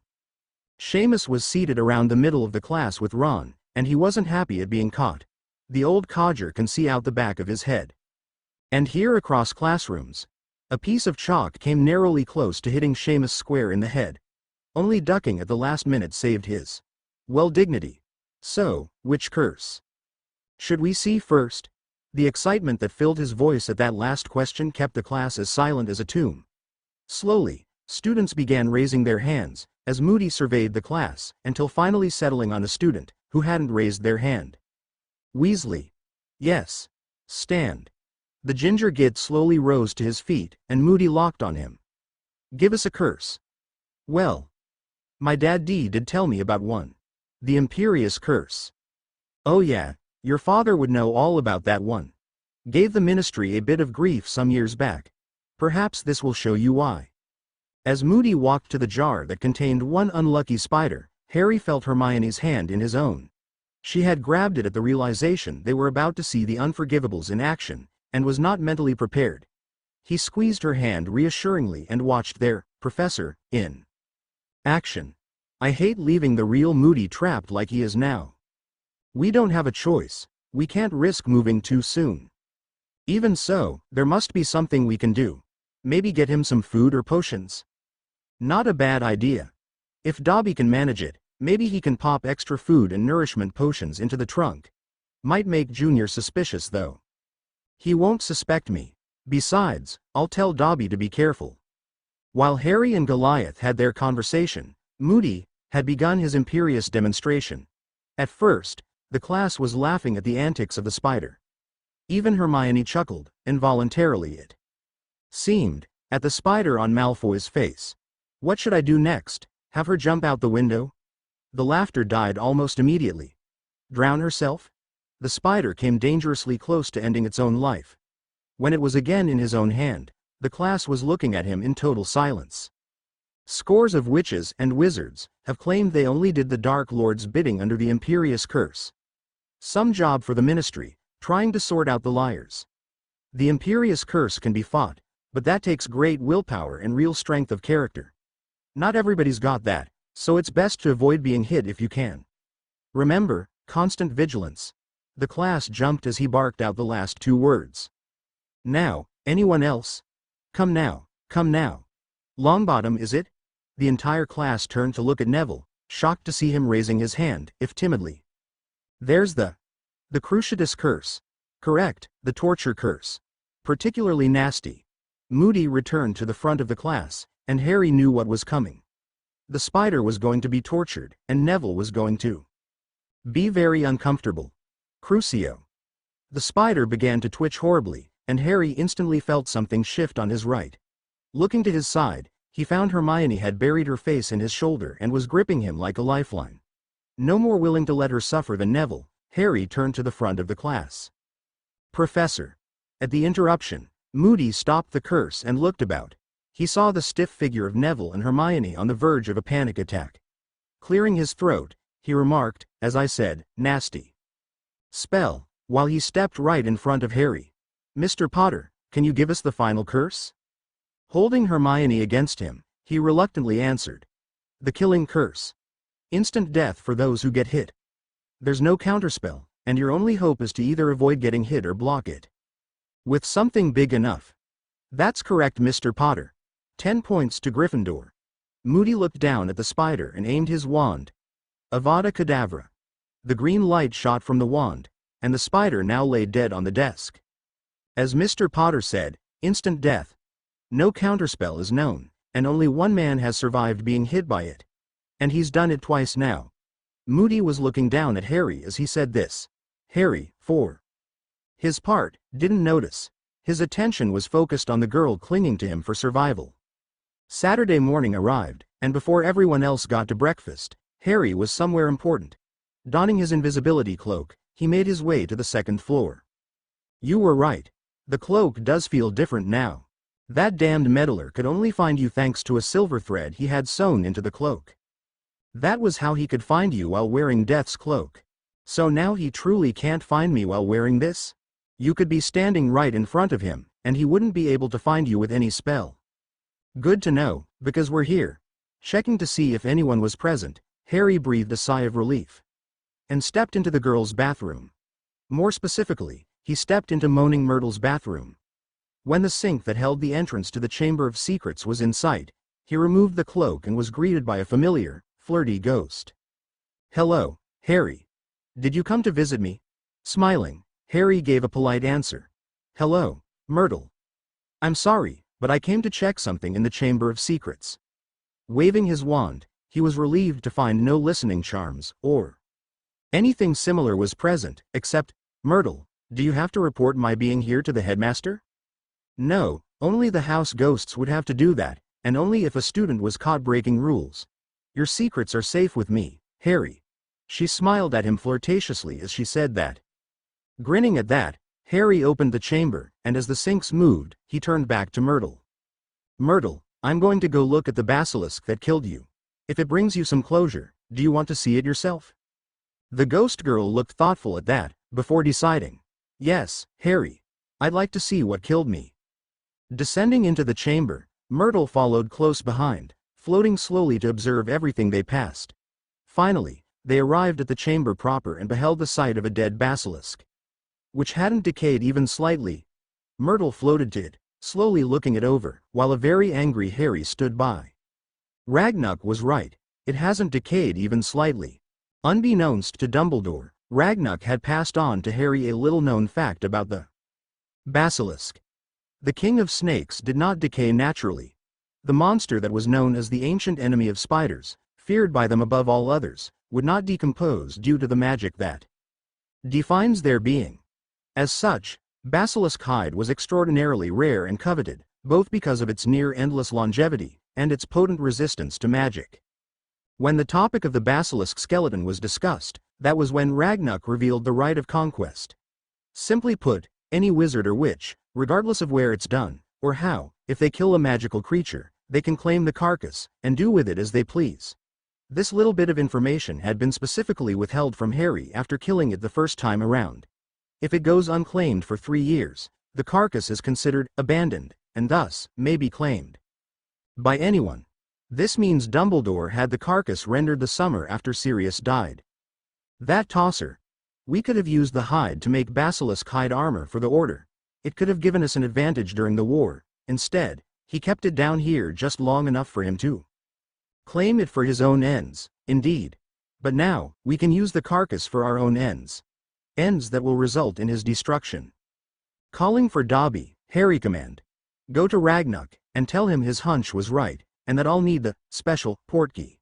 Seamus was seated around the middle of the class with Ron, and he wasn't happy at being caught. The old codger can see out the back of his head. And here across classrooms, a piece of chalk came narrowly close to hitting Seamus square in the head. Only ducking at the last minute saved his, well, dignity. So, which curse should we see first? The excitement that filled his voice at that last question kept the class as silent as a tomb. Slowly, students began raising their hands, as Moody surveyed the class, until finally settling on a student who hadn't raised their hand. Weasley. Yes. Stand. The ginger git slowly rose to his feet, and Moody locked on him. Give us a curse. Well, my dad did tell me about one. The Imperious Curse. Oh yeah, your father would know all about that one. Gave the ministry a bit of grief some years back. Perhaps this will show you why. As Moody walked to the jar that contained one unlucky spider, Harry felt Hermione's hand in his own. She had grabbed it at the realization they were about to see the Unforgivables in action, and was not mentally prepared. He squeezed her hand reassuringly and watched their professor in action. I hate leaving the real Moody trapped like he is now. We don't have a choice. We can't risk moving too soon. Even so, there must be something we can do. Maybe get him some food or potions. Not a bad idea. If Dobby can manage it, maybe he can pop extra food and nourishment potions into the trunk. Might make Junior suspicious though. He won't suspect me. Besides, I'll tell Dobby to be careful. While Harry and Goliath had their conversation, Moody had begun his imperious demonstration. At first, the class was laughing at the antics of the spider. Even Hermione chuckled, involuntarily it seemed, at the spider on Malfoy's face. What should I do next? Have her jump out the window? The laughter died almost immediately. Drown herself? The spider came dangerously close to ending its own life. When it was again in his own hand, the class was looking at him in total silence. Scores of witches and wizards have claimed they only did the Dark Lord's bidding under the Imperious Curse. Some job for the ministry, trying to sort out the liars. The Imperious Curse can be fought, but that takes great willpower and real strength of character. Not everybody's got that, so it's best to avoid being hit if you can. Remember, constant vigilance. The class jumped as he barked out the last two words. Now, anyone else? Come now, come now. Longbottom, is it? The entire class turned to look at Neville, shocked to see him raising his hand, if timidly. There's the Cruciatus Curse. Correct, the torture curse. Particularly nasty. Moody returned to the front of the class, and Harry knew what was coming. The spider was going to be tortured, and Neville was going to be very uncomfortable. Crucio. The spider began to twitch horribly, and Harry instantly felt something shift on his right. Looking to his side, he found Hermione had buried her face in his shoulder and was gripping him like a lifeline. No more willing to let her suffer than Neville, Harry turned to the front of the class. Professor. At the interruption, Moody stopped the curse and looked about. He saw the stiff figure of Neville and Hermione on the verge of a panic attack. Clearing his throat, he remarked, as I said, nasty spell, while he stepped right in front of Harry. Mr. Potter, can you give us the final curse? Holding Hermione against him, he reluctantly answered. The killing curse. Instant death for those who get hit. There's no counterspell, and your only hope is to either avoid getting hit or block it with something big enough. That's correct, Mr. Potter. 10 points to Gryffindor. Moody looked down at the spider and aimed his wand. Avada Kedavra. The green light shot from the wand, and the spider now lay dead on the desk. As Mr. Potter said, instant death. No counterspell is known, and only one man has survived being hit by it. And he's done it twice now. Moody was looking down at Harry as he said this. Harry, for his part, didn't notice. His attention was focused on the girl clinging to him for survival. Saturday morning arrived, and before everyone else got to breakfast, Harry was somewhere important. Donning his invisibility cloak, he made his way to the second floor. You were right. The cloak does feel different now. That damned meddler could only find you thanks to a silver thread he had sewn into the cloak. That was how he could find you while wearing Death's cloak. So now he truly can't find me while wearing this? You could be standing right in front of him, and he wouldn't be able to find you with any spell. Good to know, because we're here. Checking to see if anyone was present, Harry breathed a sigh of relief. And stepped into the girl's bathroom. More specifically, he stepped into Moaning Myrtle's bathroom. When the sink that held the entrance to the Chamber of Secrets was in sight, he removed the cloak and was greeted by a familiar, flirty ghost. Hello, Harry. Did you come to visit me? Smiling, Harry gave a polite answer. Hello, Myrtle. I'm sorry, but I came to check something in the Chamber of Secrets. Waving his wand, he was relieved to find no listening charms, or anything similar was present, except, Myrtle, do you have to report my being here to the headmaster? No, only the house ghosts would have to do that, and only if a student was caught breaking rules. Your secrets are safe with me, Harry. She smiled at him flirtatiously as she said that. Grinning at that, Harry opened the chamber, and as the sinks moved, he turned back to Myrtle. Myrtle, I'm going to go look at the basilisk that killed you. If it brings you some closure, do you want to see it yourself? The ghost girl looked thoughtful at that, before deciding. Yes, Harry. I'd like to see what killed me. Descending into the chamber, Myrtle followed close behind, floating slowly to observe everything they passed. Finally, they arrived at the chamber proper and beheld the sight of a dead basilisk, which hadn't decayed even slightly. Myrtle floated to it, slowly looking it over, while a very angry Harry stood by. Ragnuck was right, it hasn't decayed even slightly. Unbeknownst to Dumbledore, Ragnuck had passed on to Harry a little-known fact about the basilisk. The king of snakes did not decay naturally. The monster that was known as the ancient enemy of spiders, feared by them above all others, would not decompose due to the magic that defines their being. As such, basilisk hide was extraordinarily rare and coveted, both because of its near-endless longevity, and its potent resistance to magic. When the topic of the basilisk skeleton was discussed, that was when Ragnuck revealed the right of conquest. Simply put, any wizard or witch, regardless of where it's done, or how, if they kill a magical creature, they can claim the carcass, and do with it as they please. This little bit of information had been specifically withheld from Harry after killing it the first time around. If it goes unclaimed for 3 years, the carcass is considered abandoned, and thus, may be claimed by anyone. This means Dumbledore had the carcass rendered the summer after Sirius died. That tosser. We could have used the hide to make basilisk hide armor for the Order. It could have given us an advantage during the war. Instead, he kept it down here just long enough for him to claim it for his own ends, indeed. But now, we can use the carcass for our own ends. Ends that will result in his destruction. Calling for Dobby, Harry commanded. Go to Ragnuck, and tell him his hunch was right, and that I'll need the special portkey.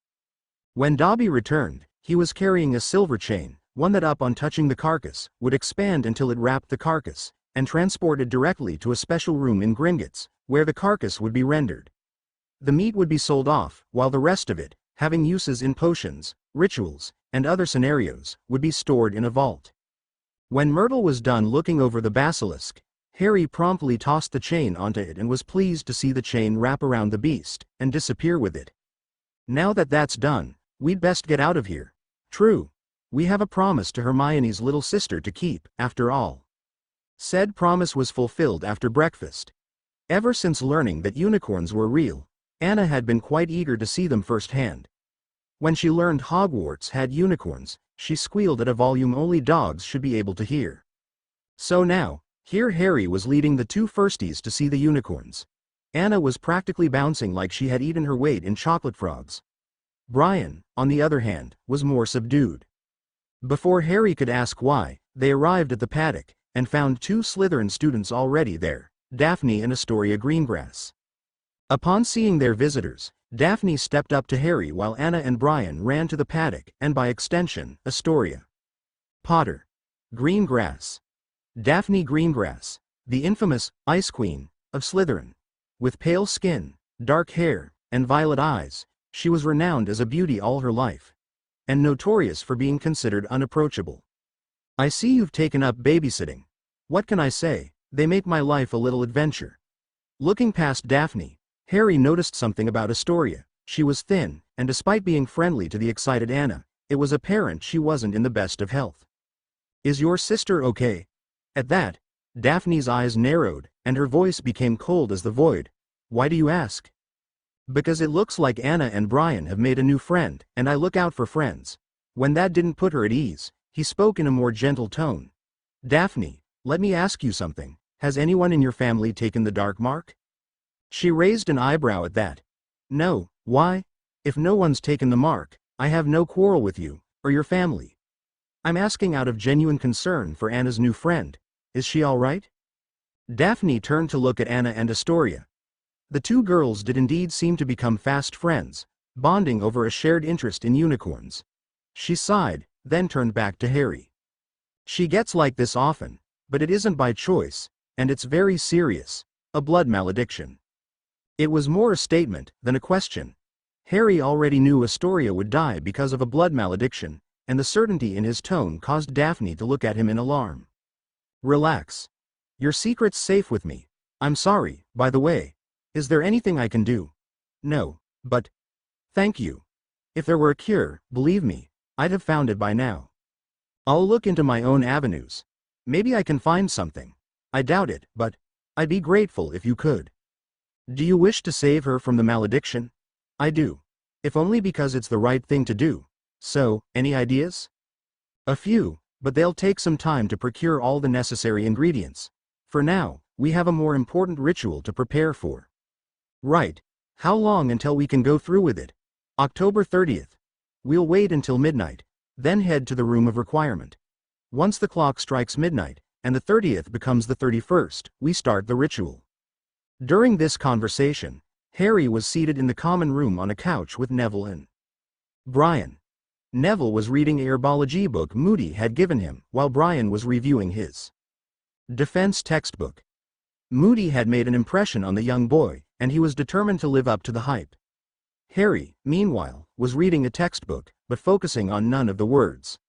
When Dobby returned, he was carrying a silver chain, one that upon touching the carcass, would expand until it wrapped the carcass, and transported directly to a special room in Gringotts, where the carcass would be rendered. The meat would be sold off, while the rest of it, having uses in potions, rituals, and other scenarios, would be stored in a vault. When Myrtle was done looking over the basilisk, Harry promptly tossed the chain onto it and was pleased to see the chain wrap around the beast, and disappear with it. Now that that's done, we'd best get out of here. True. We have a promise to Hermione's little sister to keep, after all. Said promise was fulfilled after breakfast. Ever since learning that unicorns were real, Anna had been quite eager to see them firsthand. When she learned Hogwarts had unicorns, she squealed at a volume only dogs should be able to hear. So now, here Harry was leading the 2 firsties to see the unicorns. Anna was practically bouncing like she had eaten her weight in chocolate frogs. Brian, on the other hand, was more subdued. Before Harry could ask why, they arrived at the paddock, and found 2 Slytherin students already there, Daphne and Astoria Greengrass. Upon seeing their visitors, Daphne stepped up to Harry while Anna and Brian ran to the paddock and by extension, Astoria. Potter. Greengrass. Daphne Greengrass, the infamous Ice Queen of Slytherin. With pale skin, dark hair, and violet eyes, she was renowned as a beauty all her life, and notorious for being considered unapproachable. I see you've taken up babysitting. What can I say? They make my life a little adventure. Looking past Daphne, Harry noticed something about Astoria. She was thin, and despite being friendly to the excited Anna, it was apparent she wasn't in the best of health. Is your sister okay? At that, Daphne's eyes narrowed, and her voice became cold as the void. Why do you ask? Because it looks like Anna and Brian have made a new friend, and I look out for friends. When that didn't put her at ease, he spoke in a more gentle tone. Daphne, let me ask you something. Has anyone in your family taken the dark mark? She raised an eyebrow at that. No, why? If no one's taken the mark, I have no quarrel with you, or your family. I'm asking out of genuine concern for Anna's new friend. Is she all right? Daphne turned to look at Anna and Astoria. The two girls did indeed seem to become fast friends, bonding over a shared interest in unicorns. She sighed, then turned back to Harry. She gets like this often, but it isn't by choice, and it's very serious, a blood malediction. It was more a statement than a question. Harry already knew Astoria would die because of a blood malediction, and the certainty in his tone caused Daphne to look at him in alarm. Relax. Your secret's safe with me. I'm sorry, by the way. Is there anything I can do? No, but... Thank you. If there were a cure, believe me, I'd have found it by now. I'll look into my own avenues. Maybe I can find something. I doubt it, but I'd be grateful if you could. Do you wish to save her from the malediction? I do. If only because it's the right thing to do. So, any ideas? A few, but they'll take some time to procure all the necessary ingredients. For now, we have a more important ritual to prepare for. Right. How long until we can go through with it? October 30th. We'll wait until midnight, then head to the room of requirement. Once the clock strikes midnight, and the 30th becomes the 31st, we start the ritual. During this conversation, Harry was seated in the common room on a couch with Neville and Brian. Neville was reading a herbology book Moody had given him, while Brian was reviewing his defense textbook. Moody had made an impression on the young boy, and he was determined to live up to the hype. Harry, meanwhile, was reading a textbook, but focusing on none of the words.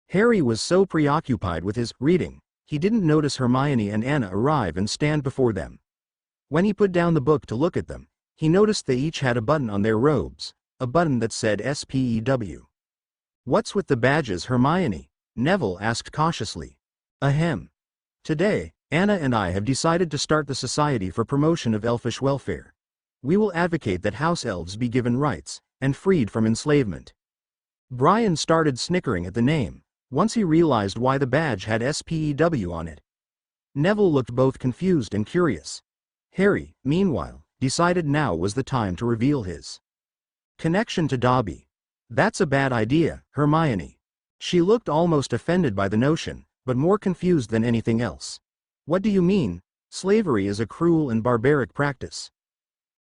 Harry was so preoccupied with his reading, he didn't notice Hermione and Anna arrive and stand before them. When he put down the book to look at them, he noticed they each had a button on their robes, a button that said SPEW. What's with the badges, Hermione? Neville asked cautiously. Ahem. Today, Anna and I have decided to start the Society for Promotion of Elfish Welfare. We will advocate that house elves be given rights, and freed from enslavement. Brian started snickering at the name, once he realized why the badge had SPEW on it. Neville looked both confused and curious. Harry, meanwhile, decided now was the time to reveal his connection to Dobby. That's a bad idea, Hermione. She looked almost offended by the notion, but more confused than anything else. What do you mean? Slavery is a cruel and barbaric practice.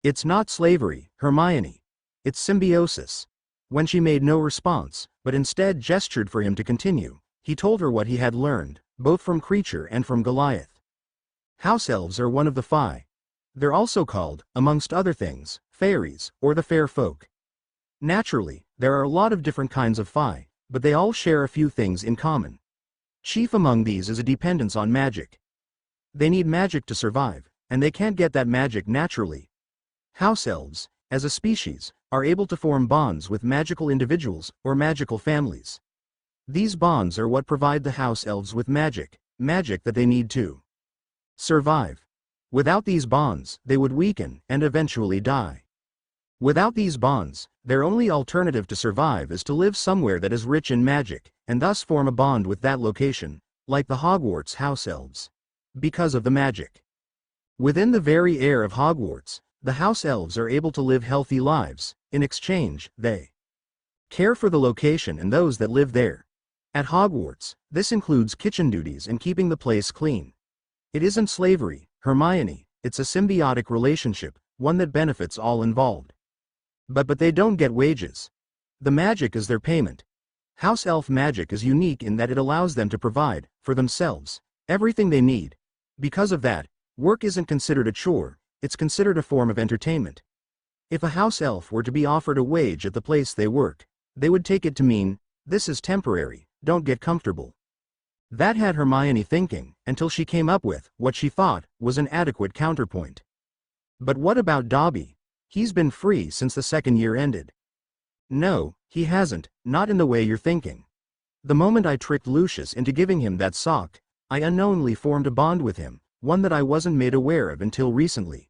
It's not slavery, Hermione. It's symbiosis. When she made no response, but instead gestured for him to continue, he told her what he had learned, both from Creature and from Goliath. House elves are one of the Fae. They're also called, amongst other things, fairies, or the fair folk. Naturally, there are a lot of different kinds of Fae, but they all share a few things in common. Chief among these is a dependence on magic. They need magic to survive, and they can't get that magic naturally. House elves, as a species, are able to form bonds with magical individuals or magical families. These bonds are what provide the house elves with magic that they need to survive. Without these bonds, they would weaken and eventually die. Without these bonds, their only alternative to survive is to live somewhere that is rich in magic, and thus form a bond with that location, like the Hogwarts house elves. Because of the magic within the very air of Hogwarts, the house elves are able to live healthy lives. In exchange, they care for the location and those that live there. At Hogwarts, this includes kitchen duties and keeping the place clean. It isn't slavery, Hermione, it's a symbiotic relationship, one that benefits all involved. But they don't get wages. The magic is their payment. House elf magic is unique in that it allows them to provide, for themselves, everything they need. Because of that, work isn't considered a chore, it's considered a form of entertainment. If a house elf were to be offered a wage at the place they work, they would take it to mean, this is temporary, don't get comfortable. That had Hermione thinking, until she came up with what she thought was an adequate counterpoint. But what about Dobby? He's been free since the second year ended. No, he hasn't, not in the way you're thinking. The moment I tricked Lucius into giving him that sock, I unknowingly formed a bond with him, one that I wasn't made aware of until recently.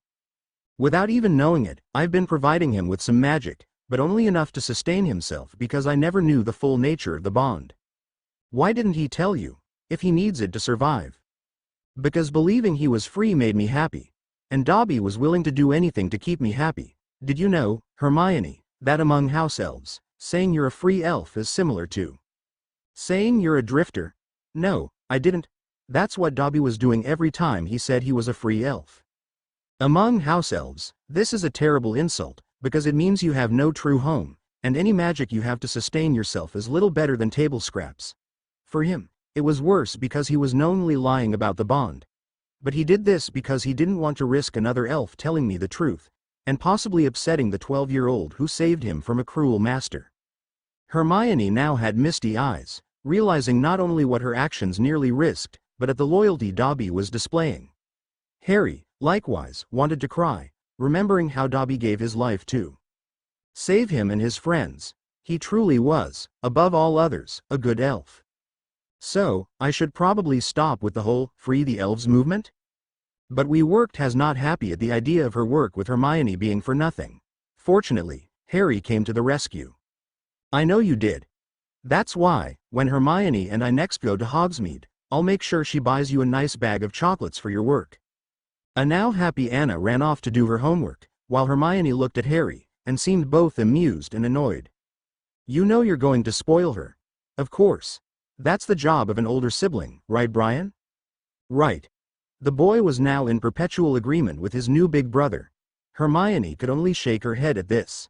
Without even knowing it, I've been providing him with some magic, but only enough to sustain himself because I never knew the full nature of the bond. Why didn't he tell you, if he needs it to survive? Because believing he was free made me happy, and Dobby was willing to do anything to keep me happy. Did you know, Hermione, that among house elves, saying you're a free elf is similar to saying you're a drifter? No, I didn't. That's what Dobby was doing every time he said he was a free elf. Among house elves, this is a terrible insult, because it means you have no true home, and any magic you have to sustain yourself is little better than table scraps. For him, it was worse because he was knowingly lying about the bond. But he did this because he didn't want to risk another elf telling me the truth, and possibly upsetting the 12-year-old who saved him from a cruel master. Hermione now had misty eyes, realizing not only what her actions nearly risked, but at the loyalty Dobby was displaying. Harry, likewise, wanted to cry, remembering how Dobby gave his life to save him and his friends. He truly was, above all others, a good elf. So, I should probably stop with the whole "free the elves" movement? But we worked has not happy at the idea of her work with Hermione being for nothing. Fortunately, Harry came to the rescue. I know you did. That's why, when Hermione and I next go to Hogsmeade, I'll make sure she buys you a nice bag of chocolates for your work. A now happy Anna ran off to do her homework, while Hermione looked at Harry, and seemed both amused and annoyed. You know you're going to spoil her. Of course. That's the job of an older sibling, right, Brian? Right. The boy was now in perpetual agreement with his new big brother. Hermione could only shake her head at this.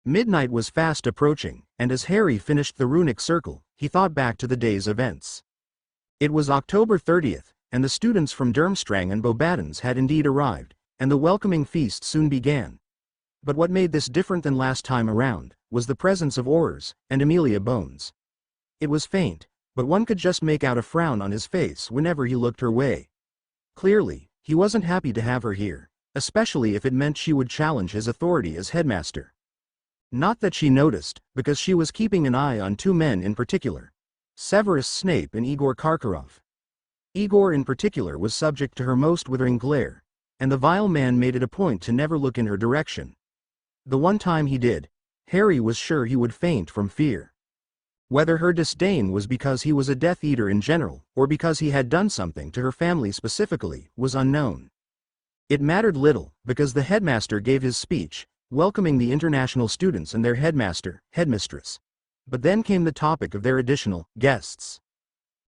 Midnight was fast approaching, and as Harry finished the Runic circle, he thought back to the day's events. It was October 30th, and the students from Durmstrang and Beauxbatons had indeed arrived, and the welcoming feast soon began. But what made this different than last time around, was the presence of Aurors, and Amelia Bones. It was faint, but one could just make out a frown on his face whenever he looked her way. Clearly, he wasn't happy to have her here, especially if it meant she would challenge his authority as headmaster. Not that she noticed, because she was keeping an eye on two men in particular. Severus Snape and Igor Karkaroff. Igor in particular was subject to her most withering glare, and the vile man made it a point to never look in her direction. The one time he did, Harry was sure he would faint from fear. Whether her disdain was because he was a Death Eater in general, or because he had done something to her family specifically, was unknown. It mattered little, because the headmaster gave his speech, welcoming the international students and their headmistress. But then came the topic of their additional guests.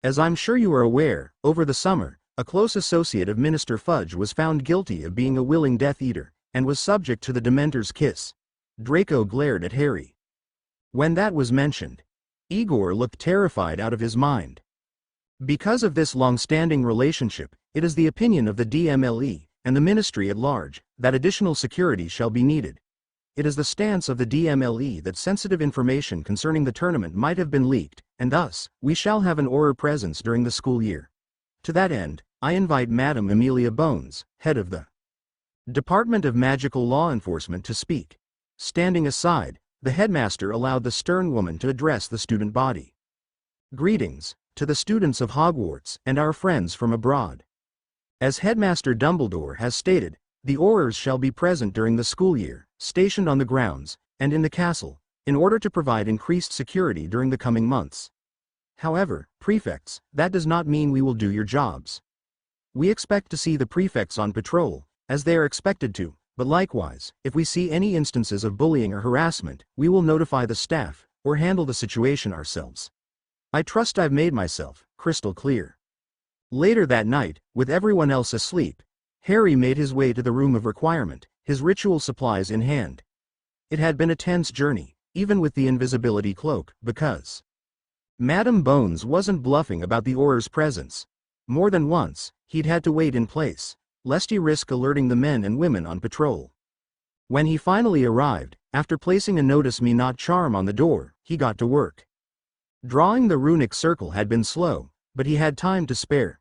As I'm sure you are aware, over the summer, a close associate of Minister Fudge was found guilty of being a willing Death Eater, and was subject to the Dementor's kiss. Draco glared at Harry. When that was mentioned, Igor looked terrified out of his mind. Because of this long-standing relationship, it is the opinion of the DMLE, and the Ministry at large, that additional security shall be needed. It is the stance of the DMLE that sensitive information concerning the tournament might have been leaked, and thus, we shall have an Auror presence during the school year. To that end, I invite Madam Amelia Bones, head of the Department of Magical Law Enforcement, to speak. Standing aside, the headmaster allowed the stern woman to address the student body. Greetings, to the students of Hogwarts and our friends from abroad. As Headmaster Dumbledore has stated, the Aurors shall be present during the school year, stationed on the grounds, and in the castle, in order to provide increased security during the coming months. However, prefects, that does not mean we will do your jobs. We expect to see the prefects on patrol, as they are expected to, but likewise, if we see any instances of bullying or harassment, we will notify the staff, or handle the situation ourselves. I trust I've made myself crystal clear. Later that night, with everyone else asleep, Harry made his way to the room of requirement, his ritual supplies in hand. It had been a tense journey, even with the invisibility cloak, because Madam Bones wasn't bluffing about the Auror's presence. More than once, he'd had to wait in place, lest he risk alerting the men and women on patrol. When he finally arrived, after placing a Notice Me Not charm on the door, he got to work. Drawing the runic circle had been slow, but he had time to spare.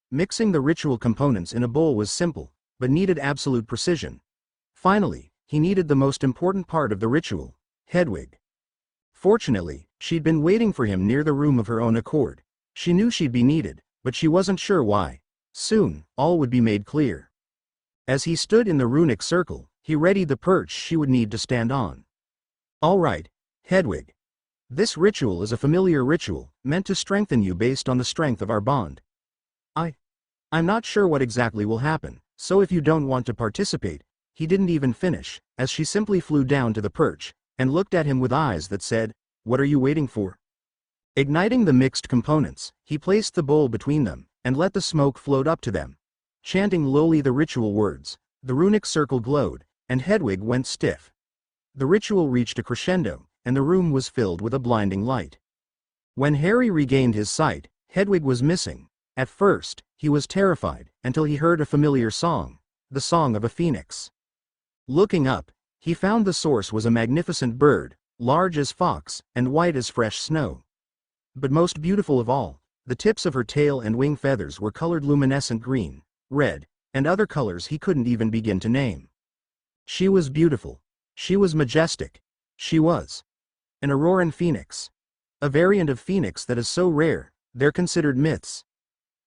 Mixing the ritual components in a bowl was simple, but needed absolute precision. Finally, he needed the most important part of the ritual, Hedwig. Fortunately, she'd been waiting for him near the room of her own accord. She knew she'd be needed, but she wasn't sure why. Soon, all would be made clear. As he stood in the runic circle, he readied the perch she would need to stand on. All right, Hedwig. This ritual is a familiar ritual, meant to strengthen you based on the strength of our bond. I'm not sure what exactly will happen, so if you don't want to participate. He didn't even finish, as she simply flew down to the perch, and looked at him with eyes that said, "What are you waiting for?" Igniting the mixed components, he placed the bowl between them, and let the smoke float up to them. Chanting lowly the ritual words, the runic circle glowed, and Hedwig went stiff. The ritual reached a crescendo, and the room was filled with a blinding light. When Harry regained his sight, Hedwig was missing. At first, he was terrified, until he heard a familiar song, the song of a phoenix. Looking up, he found the source was a magnificent bird, large as fox, and white as fresh snow. But most beautiful of all, the tips of her tail and wing feathers were colored luminescent green, red, and other colors he couldn't even begin to name. She was beautiful. She was majestic. She was an Auroran phoenix. A variant of phoenix that is so rare, they're considered myths.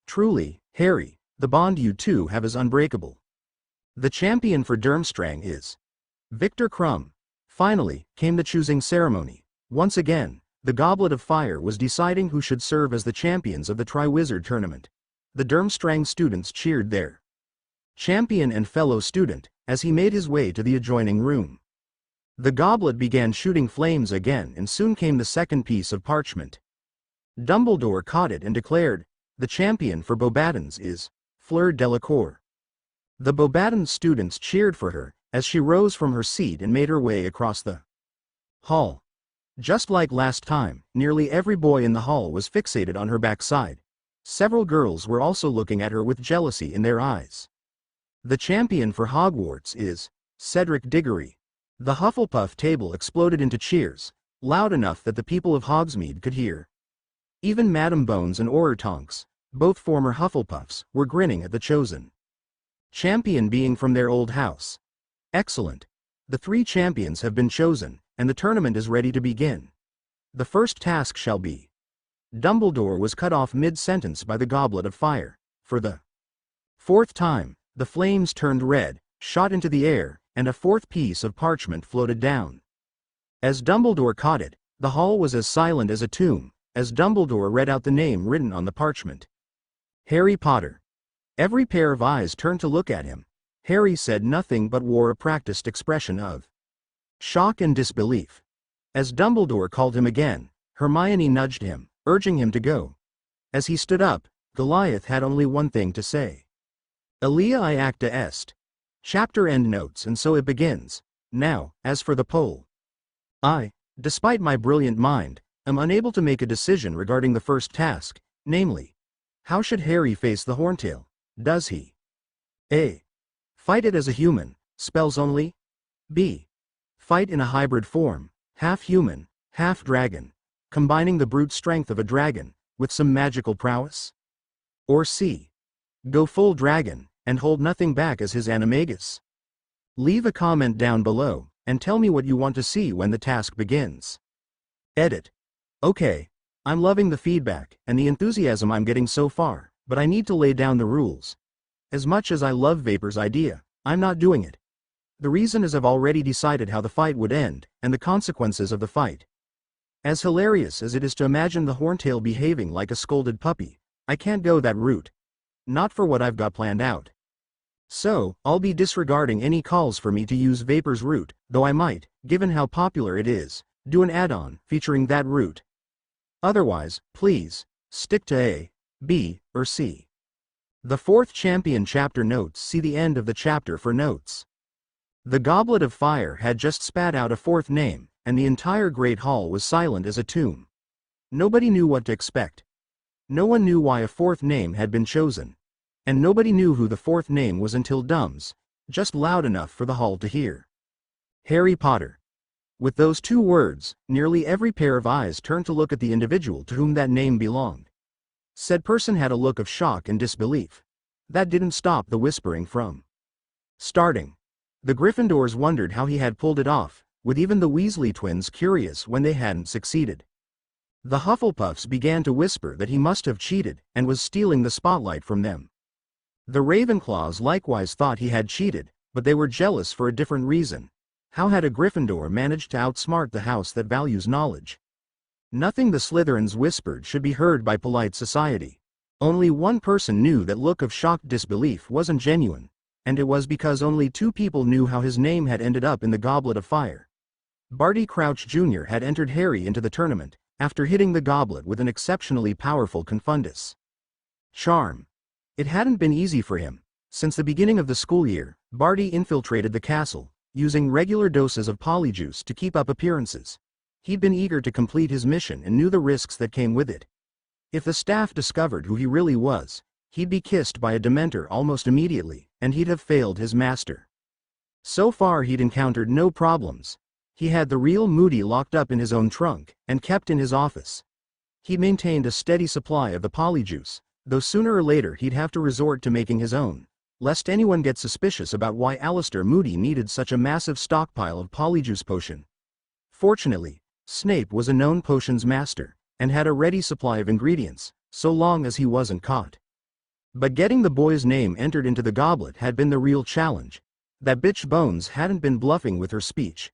Truly, Harry, the bond you two have is unbreakable. The champion for Durmstrang is Victor Crumb. Finally, came the choosing ceremony. Once again, the Goblet of Fire was deciding who should serve as the champions of the Triwizard Tournament. The Durmstrang students cheered their champion and fellow student, as he made his way to the adjoining room. The goblet began shooting flames again, and soon came the second piece of parchment. Dumbledore caught it and declared, "The champion for Beauxbatons is Fleur Delacour." The Beauxbatons students cheered for her, as she rose from her seat and made her way across the hall. Just like last time, nearly every boy in the hall was fixated on her backside. Several girls were also looking at her with jealousy in their eyes. The champion for Hogwarts is Cedric Diggory. The Hufflepuff table exploded into cheers, loud enough that the people of Hogsmeade could hear. Even Madam Bones and Auror Tonks, both former Hufflepuffs, were grinning at the chosen champion being from their old house. Excellent. The 3 champions have been chosen, and the tournament is ready to begin. The first task shall be. Dumbledore was cut off mid-sentence by the Goblet of Fire. For the 4th time, the flames turned red, shot into the air, and a 4th piece of parchment floated down. As Dumbledore caught it, the hall was as silent as a tomb, as Dumbledore read out the name written on the parchment. Harry Potter. Every pair of eyes turned to look at him. Harry said nothing but wore a practiced expression of shock and disbelief. As Dumbledore called him again, Hermione nudged him, urging him to go. As he stood up, Goliath had only one thing to say. Alia I acta est. Chapter end notes, and so it begins. Now, as for the poll. I, despite my brilliant mind, am unable to make a decision regarding the first task, namely, how should Harry face the Horntail? Does he A. Fight it as a human, spells only? B. Fight in a hybrid form, half human, half dragon, combining the brute strength of a dragon, with some magical prowess? Or C. Go full dragon, and hold nothing back as his animagus? Leave a comment down below, and tell me what you want to see when the task begins. Edit. Okay, I'm loving the feedback, and the enthusiasm I'm getting so far, but I need to lay down the rules. As much as I love Vapor's idea, I'm not doing it. The reason is I've already decided how the fight would end, and the consequences of the fight. As hilarious as it is to imagine the Horntail behaving like a scolded puppy, I can't go that route. Not for what I've got planned out. So, I'll be disregarding any calls for me to use Vapor's route, though I might, given how popular it is, do an add-on featuring that route. Otherwise, please, stick to A, B, or C. The fourth champion chapter notes. See the end of the chapter for notes. The Goblet of Fire had just spat out a fourth name, and the entire Great Hall was silent as a tomb. Nobody knew what to expect. No one knew why a fourth name had been chosen. And nobody knew who the fourth name was until Dums, just loud enough for the hall to hear. Harry Potter. With those two words, nearly every pair of eyes turned to look at the individual to whom that name belonged. Said person had a look of shock and disbelief. That didn't stop the whispering from starting. The Gryffindors wondered how he had pulled it off, with even the Weasley twins curious when they hadn't succeeded. The Hufflepuffs began to whisper that he must have cheated and was stealing the spotlight from them. The Ravenclaws likewise thought he had cheated, but they were jealous for a different reason. How had a Gryffindor managed to outsmart the house that values knowledge? Nothing the Slytherins whispered should be heard by polite society. Only one person knew that look of shocked disbelief wasn't genuine, and it was because only two people knew how his name had ended up in the Goblet of Fire. Barty Crouch Jr. had entered Harry into the tournament, after hitting the goblet with an exceptionally powerful confundus charm. It hadn't been easy for him. Since the beginning of the school year, Barty infiltrated the castle, using regular doses of polyjuice to keep up appearances. He'd been eager to complete his mission and knew the risks that came with it. If the staff discovered who he really was, he'd be kissed by a Dementor almost immediately, and he'd have failed his master. So far he'd encountered no problems. He had the real Moody locked up in his own trunk, and kept in his office. He maintained a steady supply of the polyjuice, though sooner or later he'd have to resort to making his own, lest anyone get suspicious about why Alistair Moody needed such a massive stockpile of polyjuice potion. Fortunately, Snape was a known potions master, and had a ready supply of ingredients, so long as he wasn't caught. But getting the boy's name entered into the goblet had been the real challenge. That bitch Bones hadn't been bluffing with her speech.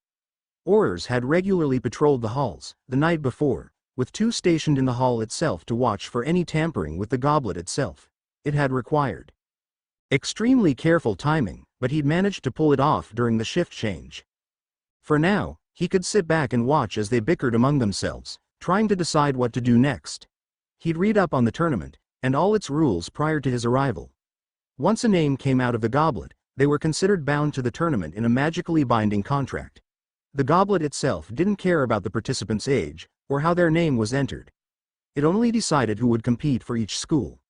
Aurors had regularly patrolled the halls, the night before, with two stationed in the hall itself to watch for any tampering with the goblet itself. It had required extremely careful timing, but he'd managed to pull it off during the shift change. For now, he could sit back and watch as they bickered among themselves, trying to decide what to do next. He'd read up on the tournament, and all its rules prior to his arrival. Once a name came out of the goblet, they were considered bound to the tournament in a magically binding contract. The goblet itself didn't care about the participant's age, or how their name was entered. It only decided who would compete for each school.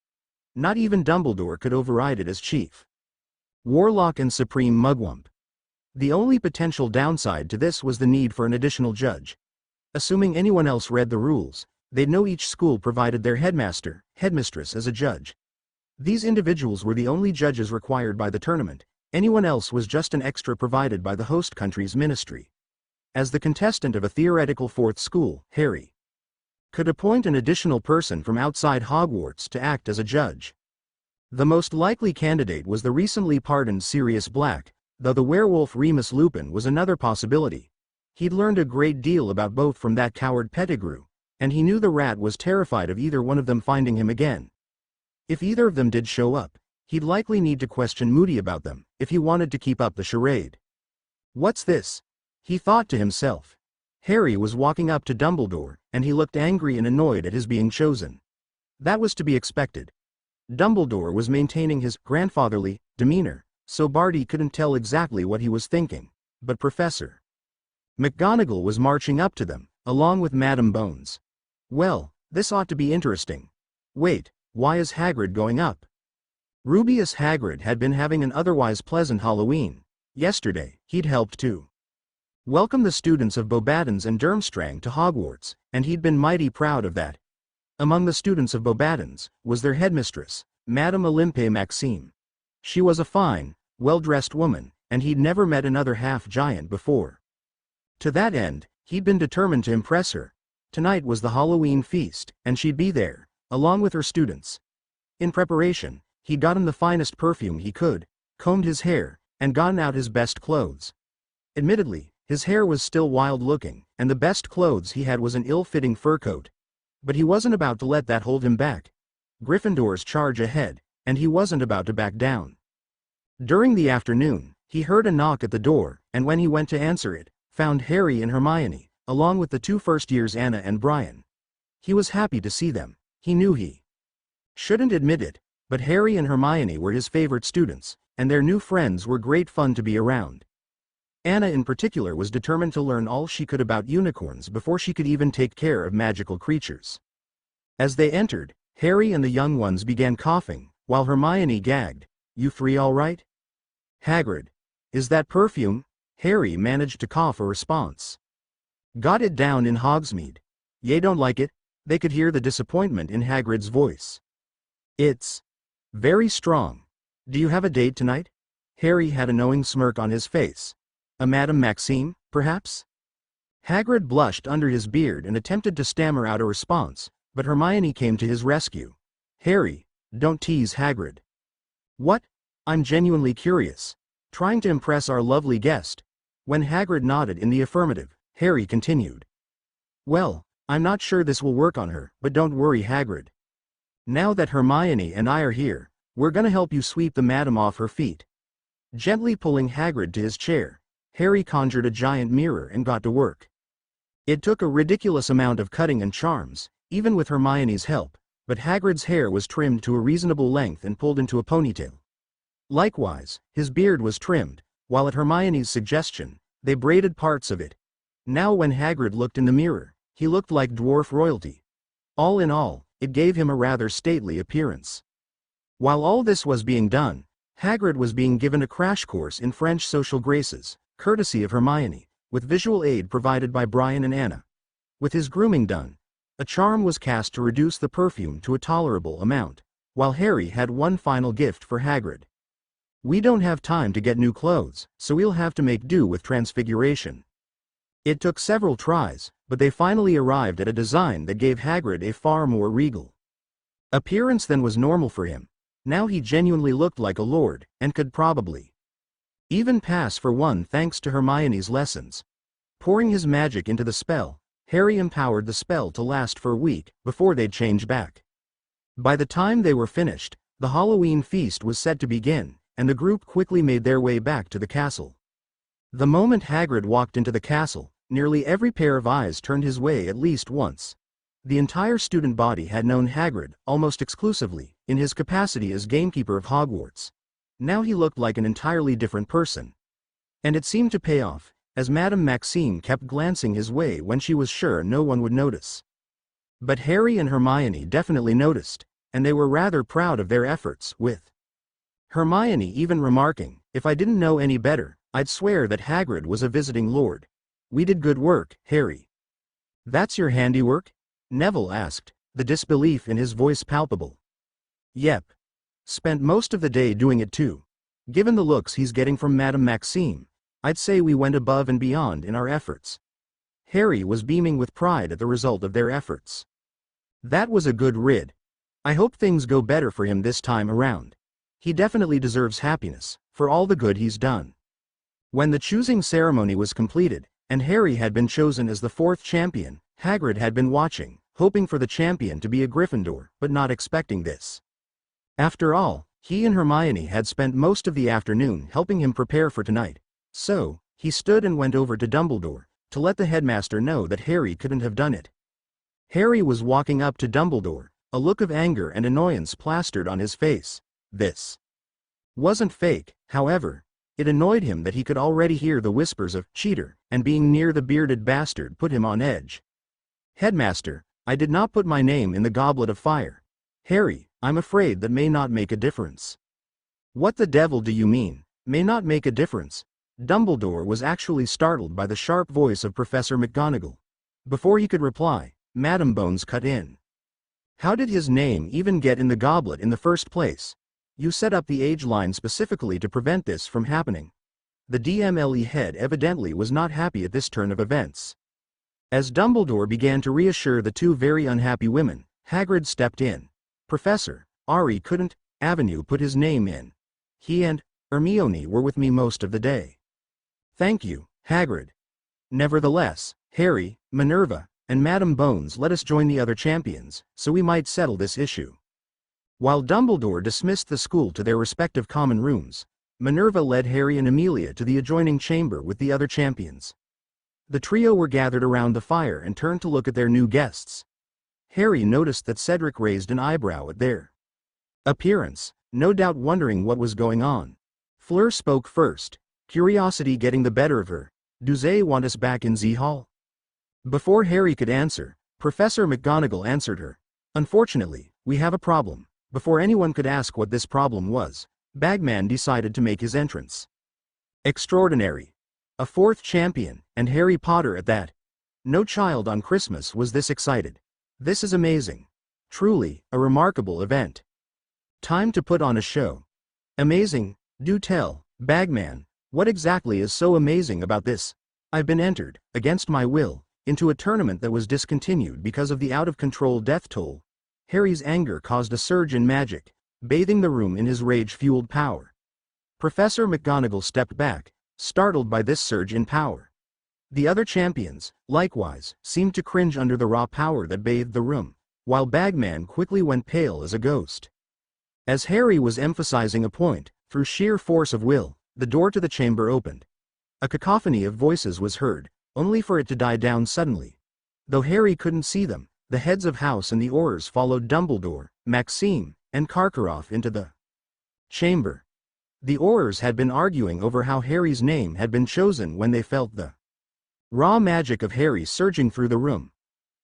Not even Dumbledore could override it as chief Warlock and Supreme Mugwump. The only potential downside to this was the need for an additional judge. Assuming anyone else read the rules, they'd know each school provided their headmaster, headmistress as a judge. These individuals were the only judges required by the tournament. Anyone else was just an extra provided by the host country's ministry. As the contestant of a theoretical fourth school, Harry could appoint an additional person from outside Hogwarts to act as a judge. The most likely candidate was the recently pardoned Sirius Black, though the werewolf Remus Lupin was another possibility. He'd learned a great deal about both from that coward Pettigrew, and he knew the rat was terrified of either one of them finding him again. If either of them did show up, he'd likely need to question Moody about them, if he wanted to keep up the charade. What's this? He thought to himself. Harry was walking up to Dumbledore, and he looked angry and annoyed at his being chosen. That was to be expected. Dumbledore was maintaining his grandfatherly demeanor, so Barty couldn't tell exactly what he was thinking, but Professor McGonagall was marching up to them, along with Madam Bones. Well, this ought to be interesting. Wait, why is Hagrid going up? Rubeus Hagrid had been having an otherwise pleasant Halloween. Yesterday, he'd helped to welcome the students of Beauxbatons and Durmstrang to Hogwarts, and he'd been mighty proud of that. Among the students of Beauxbatons was their headmistress, Madame Olympe Maxime. She was a fine, well-dressed woman, and he'd never met another half-giant before. To that end, he'd been determined to impress her. Tonight was the Halloween feast, and she'd be there, along with her students. In preparation, he'd gotten the finest perfume he could, combed his hair, and gotten out his best clothes. Admittedly, his hair was still wild-looking, and the best clothes he had was an ill-fitting fur coat. But he wasn't about to let that hold him back. Gryffindor's charge ahead, and he wasn't about to back down. During the afternoon, he heard a knock at the door, and when he went to answer it, found Harry and Hermione, along with the two first-years Anna and Brian. He was happy to see them. He knew he shouldn't admit it, But Harry and Hermione were his favorite students, and their new friends were great fun to be around. Anna in particular was determined to learn all she could about unicorns before she could even take care of magical creatures. As they entered, Harry and the young ones began coughing, while Hermione gagged. "You three all right?" "Hagrid. Is that perfume?" Harry managed to cough a response. "Got it down in Hogsmeade. Ye don't like it?" They could hear the disappointment in Hagrid's voice. "It's very strong. Do you have a date tonight?" Harry had a knowing smirk on his face. "A Madame Maxime, perhaps?" Hagrid blushed under his beard and attempted to stammer out a response, but Hermione came to his rescue. "Harry, don't tease Hagrid." "What? I'm genuinely curious. Trying to impress our lovely guest." When Hagrid nodded in the affirmative, Harry continued. "Well, I'm not sure this will work on her, but don't worry, Hagrid. Now that Hermione and I are here, we're gonna help you sweep the madam off her feet." Gently pulling Hagrid to his chair, Harry conjured a giant mirror and got to work. It took a ridiculous amount of cutting and charms, even with Hermione's help, but Hagrid's hair was trimmed to a reasonable length and pulled into a ponytail. Likewise, his beard was trimmed, while at Hermione's suggestion, they braided parts of it. Now when Hagrid looked in the mirror, he looked like dwarf royalty. All in all, it gave him a rather stately appearance. While all this was being done, Hagrid was being given a crash course in French social graces, courtesy of Hermione, with visual aid provided by Brian and Anna. With his grooming done, a charm was cast to reduce the perfume to a tolerable amount, while Harry had one final gift for Hagrid. "We don't have time to get new clothes, so we'll have to make do with transfiguration." It took several tries, but they finally arrived at a design that gave Hagrid a far more regal appearance than was normal for him. Now he genuinely looked like a lord, and could probably even pass for one thanks to Hermione's lessons. Pouring his magic into the spell, Harry empowered the spell to last for a week, before they'd change back. By the time they were finished, the Halloween feast was set to begin, and the group quickly made their way back to the castle. The moment Hagrid walked into the castle, nearly every pair of eyes turned his way at least once. The entire student body had known Hagrid, almost exclusively, in his capacity as gamekeeper of Hogwarts. Now he looked like an entirely different person. And it seemed to pay off, as Madame Maxime kept glancing his way when she was sure no one would notice. But Harry and Hermione definitely noticed, and they were rather proud of their efforts, with Hermione even remarking, "If I didn't know any better, I'd swear that Hagrid was a visiting lord. We did good work, Harry." "That's your handiwork?" Neville asked, the disbelief in his voice palpable. "Yep. Spent most of the day doing it too. Given the looks he's getting from Madame Maxime, I'd say we went above and beyond in our efforts." Harry was beaming with pride at the result of their efforts. "That was a good rid. I hope things go better for him this time around. He definitely deserves happiness, for all the good he's done." When the choosing ceremony was completed, and Harry had been chosen as the fourth champion, Hagrid had been watching, hoping for the champion to be a Gryffindor, but not expecting this. After all, he and Hermione had spent most of the afternoon helping him prepare for tonight, so he stood and went over to Dumbledore, to let the headmaster know that Harry couldn't have done it. Harry was walking up to Dumbledore, a look of anger and annoyance plastered on his face. This wasn't fake, however. It annoyed him that he could already hear the whispers of "cheater," and being near the bearded bastard put him on edge. "Headmaster, I did not put my name in the goblet of fire." "Harry, I'm afraid that may not make a difference." "What the devil do you mean, may not make a difference?" Dumbledore was actually startled by the sharp voice of Professor McGonagall. Before he could reply, Madam Bones cut in. "How did his name even get in the goblet in the first place? You set up the age line specifically to prevent this from happening." The DMLE head evidently was not happy at this turn of events. As Dumbledore began to reassure the two very unhappy women, Hagrid stepped in. "Professor, Ari couldn't, Avenue put his name in. He and Hermione were with me most of the day." "Thank you, Hagrid. Nevertheless, Harry, Minerva, and Madam Bones let us join the other champions, so we might settle this issue." While Dumbledore dismissed the school to their respective common rooms, Minerva led Harry and Amelia to the adjoining chamber with the other champions. The trio were gathered around the fire and turned to look at their new guests. Harry noticed that Cedric raised an eyebrow at their appearance, no doubt wondering what was going on. Fleur spoke first, curiosity getting the better of her. "Do they want us back in the hall?" Before Harry could answer, Professor McGonagall answered her. "Unfortunately, we have a problem." Before anyone could ask what this problem was, Bagman decided to make his entrance. Extraordinary. A fourth champion, and Harry Potter at that. No child on Christmas was this excited. This is amazing. Truly, a remarkable event. Time to put on a show. Amazing, do tell, Bagman, what exactly is so amazing about this? I've been entered, against my will, into a tournament that was discontinued because of the out-of-control death toll. Harry's anger caused a surge in magic, bathing the room in his rage-fueled power. Professor McGonagall stepped back, startled by this surge in power. The other champions, likewise, seemed to cringe under the raw power that bathed the room, while Bagman quickly went pale as a ghost. As Harry was emphasizing a point, through sheer force of will, the door to the chamber opened. A cacophony of voices was heard, only for it to die down suddenly. Though Harry couldn't see them, the heads of house and the Aurors followed Dumbledore, Maxime, and Karkaroff into the chamber. The Aurors had been arguing over how Harry's name had been chosen when they felt the raw magic of Harry surging through the room.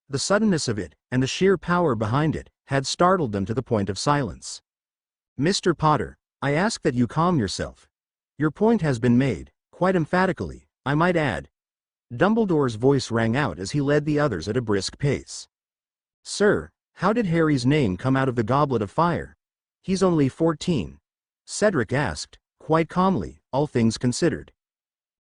The suddenness of it, and the sheer power behind it, had startled them to the point of silence. "Mr. Potter, I ask that you calm yourself. Your point has been made, quite emphatically, I might add." Dumbledore's voice rang out as he led the others at a brisk pace. "Sir, how did Harry's name come out of the Goblet of Fire? He's only 14. Cedric asked, quite calmly, all things considered.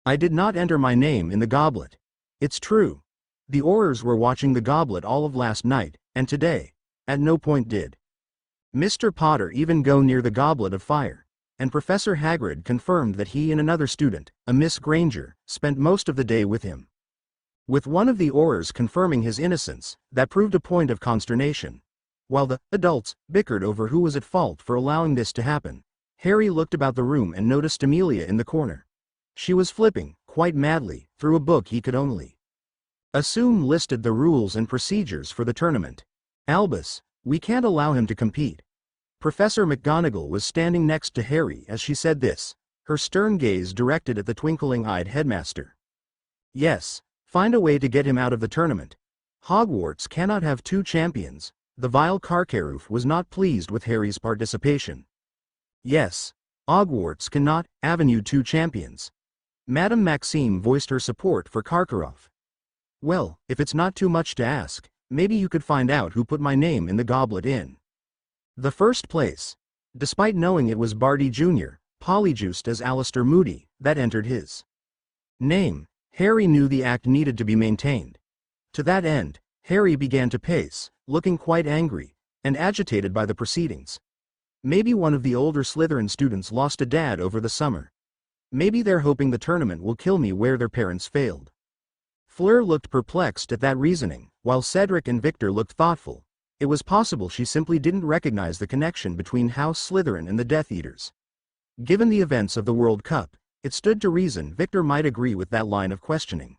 "I did not enter my name in the goblet. It's true. The Aurors were watching the goblet all of last night, and today. At no point did Mr. Potter even go near the Goblet of Fire, and Professor Hagrid confirmed that he and another student, a Miss Granger, spent most of the day with him. With one of the Aurors confirming his innocence, that proved a point of consternation. While the adults bickered over who was at fault for allowing this to happen, Harry looked about the room and noticed Amelia in the corner. She was flipping, quite madly, through a book he could only assume listed the rules and procedures for the tournament. "Albus, we can't allow him to compete." Professor McGonagall was standing next to Harry as she said this, her stern gaze directed at the twinkling-eyed headmaster. "Yes. Find a way to get him out of the tournament. Hogwarts cannot have two champions." The vile Karkaroff was not pleased with Harry's participation. "Yes. Hogwarts cannot avenue two champions." Madame Maxime voiced her support for Karkaroff. "Well, if it's not too much to ask, maybe you could find out who put my name in the goblet in the first place." Despite knowing it was Barty Jr., polyjuiced as Alistair Moody, that entered his name, Harry knew the act needed to be maintained. To that end, Harry began to pace, looking quite angry, and agitated by the proceedings. Maybe one of the older Slytherin students lost a dad over the summer. Maybe they're hoping the tournament will kill me where their parents failed. Fleur looked perplexed at that reasoning, while Cedric and Victor looked thoughtful. It was possible she simply didn't recognize the connection between House Slytherin and the Death Eaters. Given the events of the World Cup, it stood to reason Victor might agree with that line of questioning.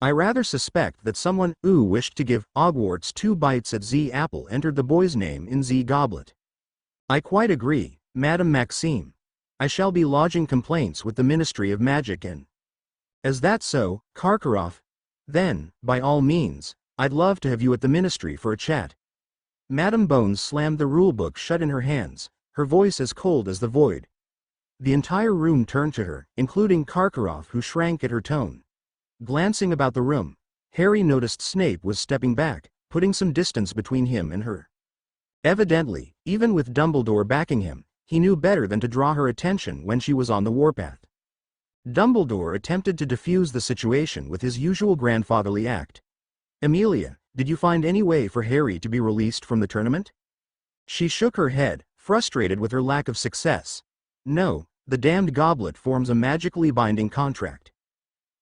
"I rather suspect that someone who wished to give Hogwarts 2 bites at the apple entered the boy's name in the goblet." "I quite agree, Madame Maxime. I shall be lodging complaints with the Ministry of Magic and—" "Is that so, Karkaroff? Then, by all means, I'd love to have you at the Ministry for a chat." Madame Bones slammed the rulebook shut in her hands, her voice as cold as the void. The entire room turned to her, including Karkaroff, who shrank at her tone. Glancing about the room, Harry noticed Snape was stepping back, putting some distance between him and her. Evidently, even with Dumbledore backing him, he knew better than to draw her attention when she was on the warpath. Dumbledore attempted to defuse the situation with his usual grandfatherly act. "Amelia, did you find any way for Harry to be released from the tournament?" She shook her head, frustrated with her lack of success. "No, the damned goblet forms a magically binding contract.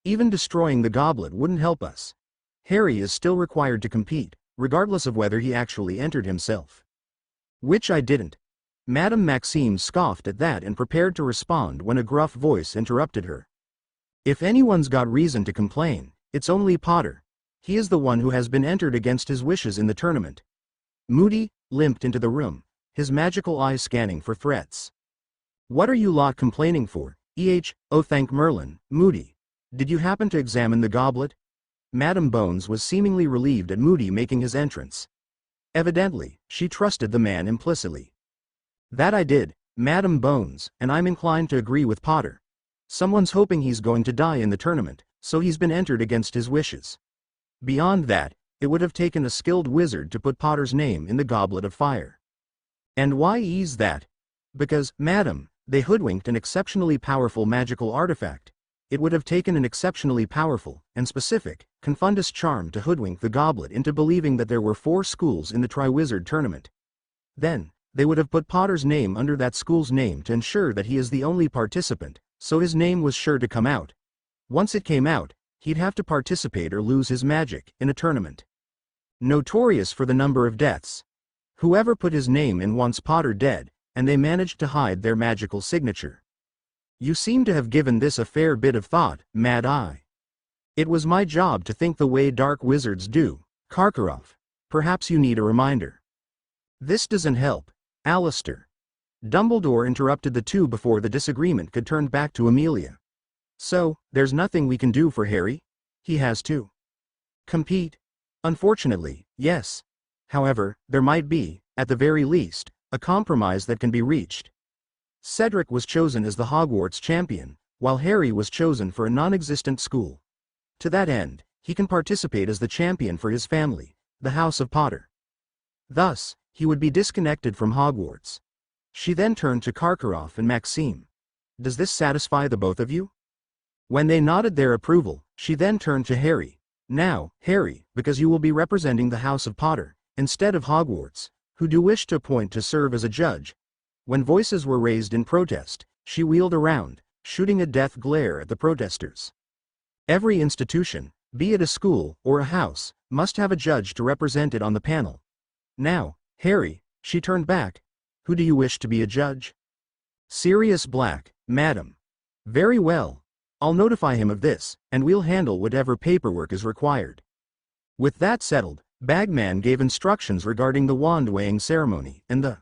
Even destroying the goblet wouldn't help us. Harry is still required to compete, regardless of whether he actually entered himself." "Which I didn't." Madame Maxime scoffed at that and prepared to respond when a gruff voice interrupted her. "If anyone's got reason to complain, it's only Potter. He is the one who has been entered against his wishes in the tournament." Moody limped into the room, his magical eyes scanning for threats. "What are you lot complaining for? Oh, thank Merlin, Moody. Did you happen to examine the goblet?" Madam Bones was seemingly relieved at Moody making his entrance. Evidently, she trusted the man implicitly. "That I did, Madam Bones, and I'm inclined to agree with Potter. Someone's hoping he's going to die in the tournament, so he's been entered against his wishes. Beyond that, it would have taken a skilled wizard to put Potter's name in the Goblet of Fire." "And why is that?" "Because, madam, they hoodwinked an exceptionally powerful magical artifact. It would have taken an exceptionally powerful, and specific, confundus charm to hoodwink the goblet into believing that there were 4 schools in the Triwizard Tournament. Then, they would have put Potter's name under that school's name to ensure that he is the only participant, so his name was sure to come out. Once it came out, he'd have to participate or lose his magic in a tournament. Notorious for the number of deaths. Whoever put his name in wants Potter dead, and they managed to hide their magical signature. You seem to have given this a fair bit of thought, Mad Eye." "It was my job to think the way dark wizards do, Karkaroff. Perhaps you need a reminder." "This doesn't help, Alistair." Dumbledore interrupted the two before the disagreement could turn back to Amelia. "So, there's nothing we can do for Harry? He has to compete?" "Unfortunately, yes. However, there might be, at the very least, a compromise that can be reached. Cedric was chosen as the Hogwarts champion, while Harry was chosen for a non-existent school. To that end, he can participate as the champion for his family, the House of Potter. Thus, he would be disconnected from Hogwarts." She then turned to Karkaroff and Maxime. "Does this satisfy the both of you?" When they nodded their approval, she then turned to Harry. "Now, Harry, because you will be representing the House of Potter, instead of Hogwarts, who do wish to appoint to serve as a judge." When voices were raised in protest, she wheeled around, shooting a death glare at the protesters. "Every institution, be it a school or a house, must have a judge to represent it on the panel. Now, Harry," she turned back, "who do you wish to be a judge?" "Sirius Black, madam." "Very well. I'll notify him of this, and we'll handle whatever paperwork is required." With that settled, Bagman gave instructions regarding the wand-weighing ceremony, and the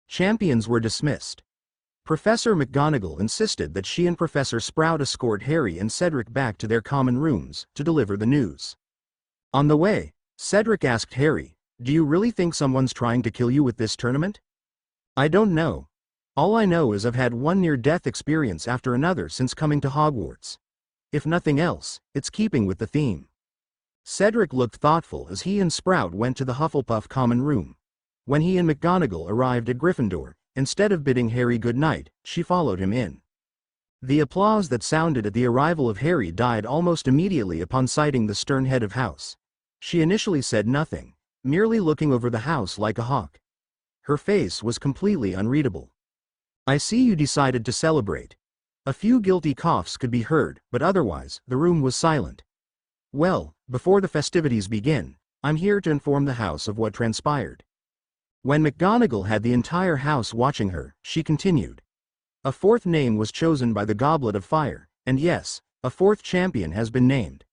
champions were dismissed. Professor McGonagall insisted that she and Professor Sprout escort Harry and Cedric back to their common rooms to deliver the news. On the way, Cedric asked Harry, "Do you really think someone's trying to kill you with this tournament?" "I don't know. All I know is I've had one near-death experience after another since coming to Hogwarts. If nothing else, it's keeping with the theme." Cedric looked thoughtful as he and Sprout went to the Hufflepuff common room. When he and McGonagall arrived at Gryffindor, instead of bidding Harry good night, she followed him in. The applause that sounded at the arrival of Harry died almost immediately upon sighting the stern head of house. She initially said nothing, merely looking over the house like a hawk. Her face was completely unreadable. "I see you decided to celebrate." A few guilty coughs could be heard, but otherwise, the room was silent. "Well, before the festivities begin, I'm here to inform the house of what transpired." When McGonagall had the entire house watching her, she continued. "A 4th name was chosen by the Goblet of Fire, and yes, a 4th champion has been named.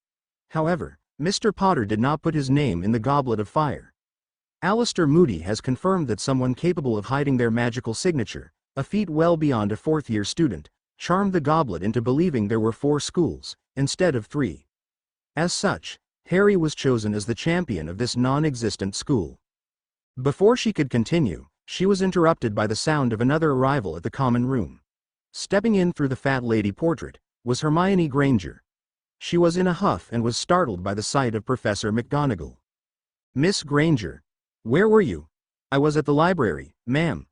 However, Mr. Potter did not put his name in the Goblet of Fire. Alistair Moody has confirmed that someone capable of hiding their magical signature, a feat well beyond a 4th-year student, charmed the goblet into believing there were 4 schools, instead of 3. As such, Harry was chosen as the champion of this non-existent school." Before she could continue, she was interrupted by the sound of another arrival at the common room. Stepping in through the fat lady portrait, was Hermione Granger. She was in a huff and was startled by the sight of Professor McGonagall. "Miss Granger, where were you?" "I was at the library, ma'am.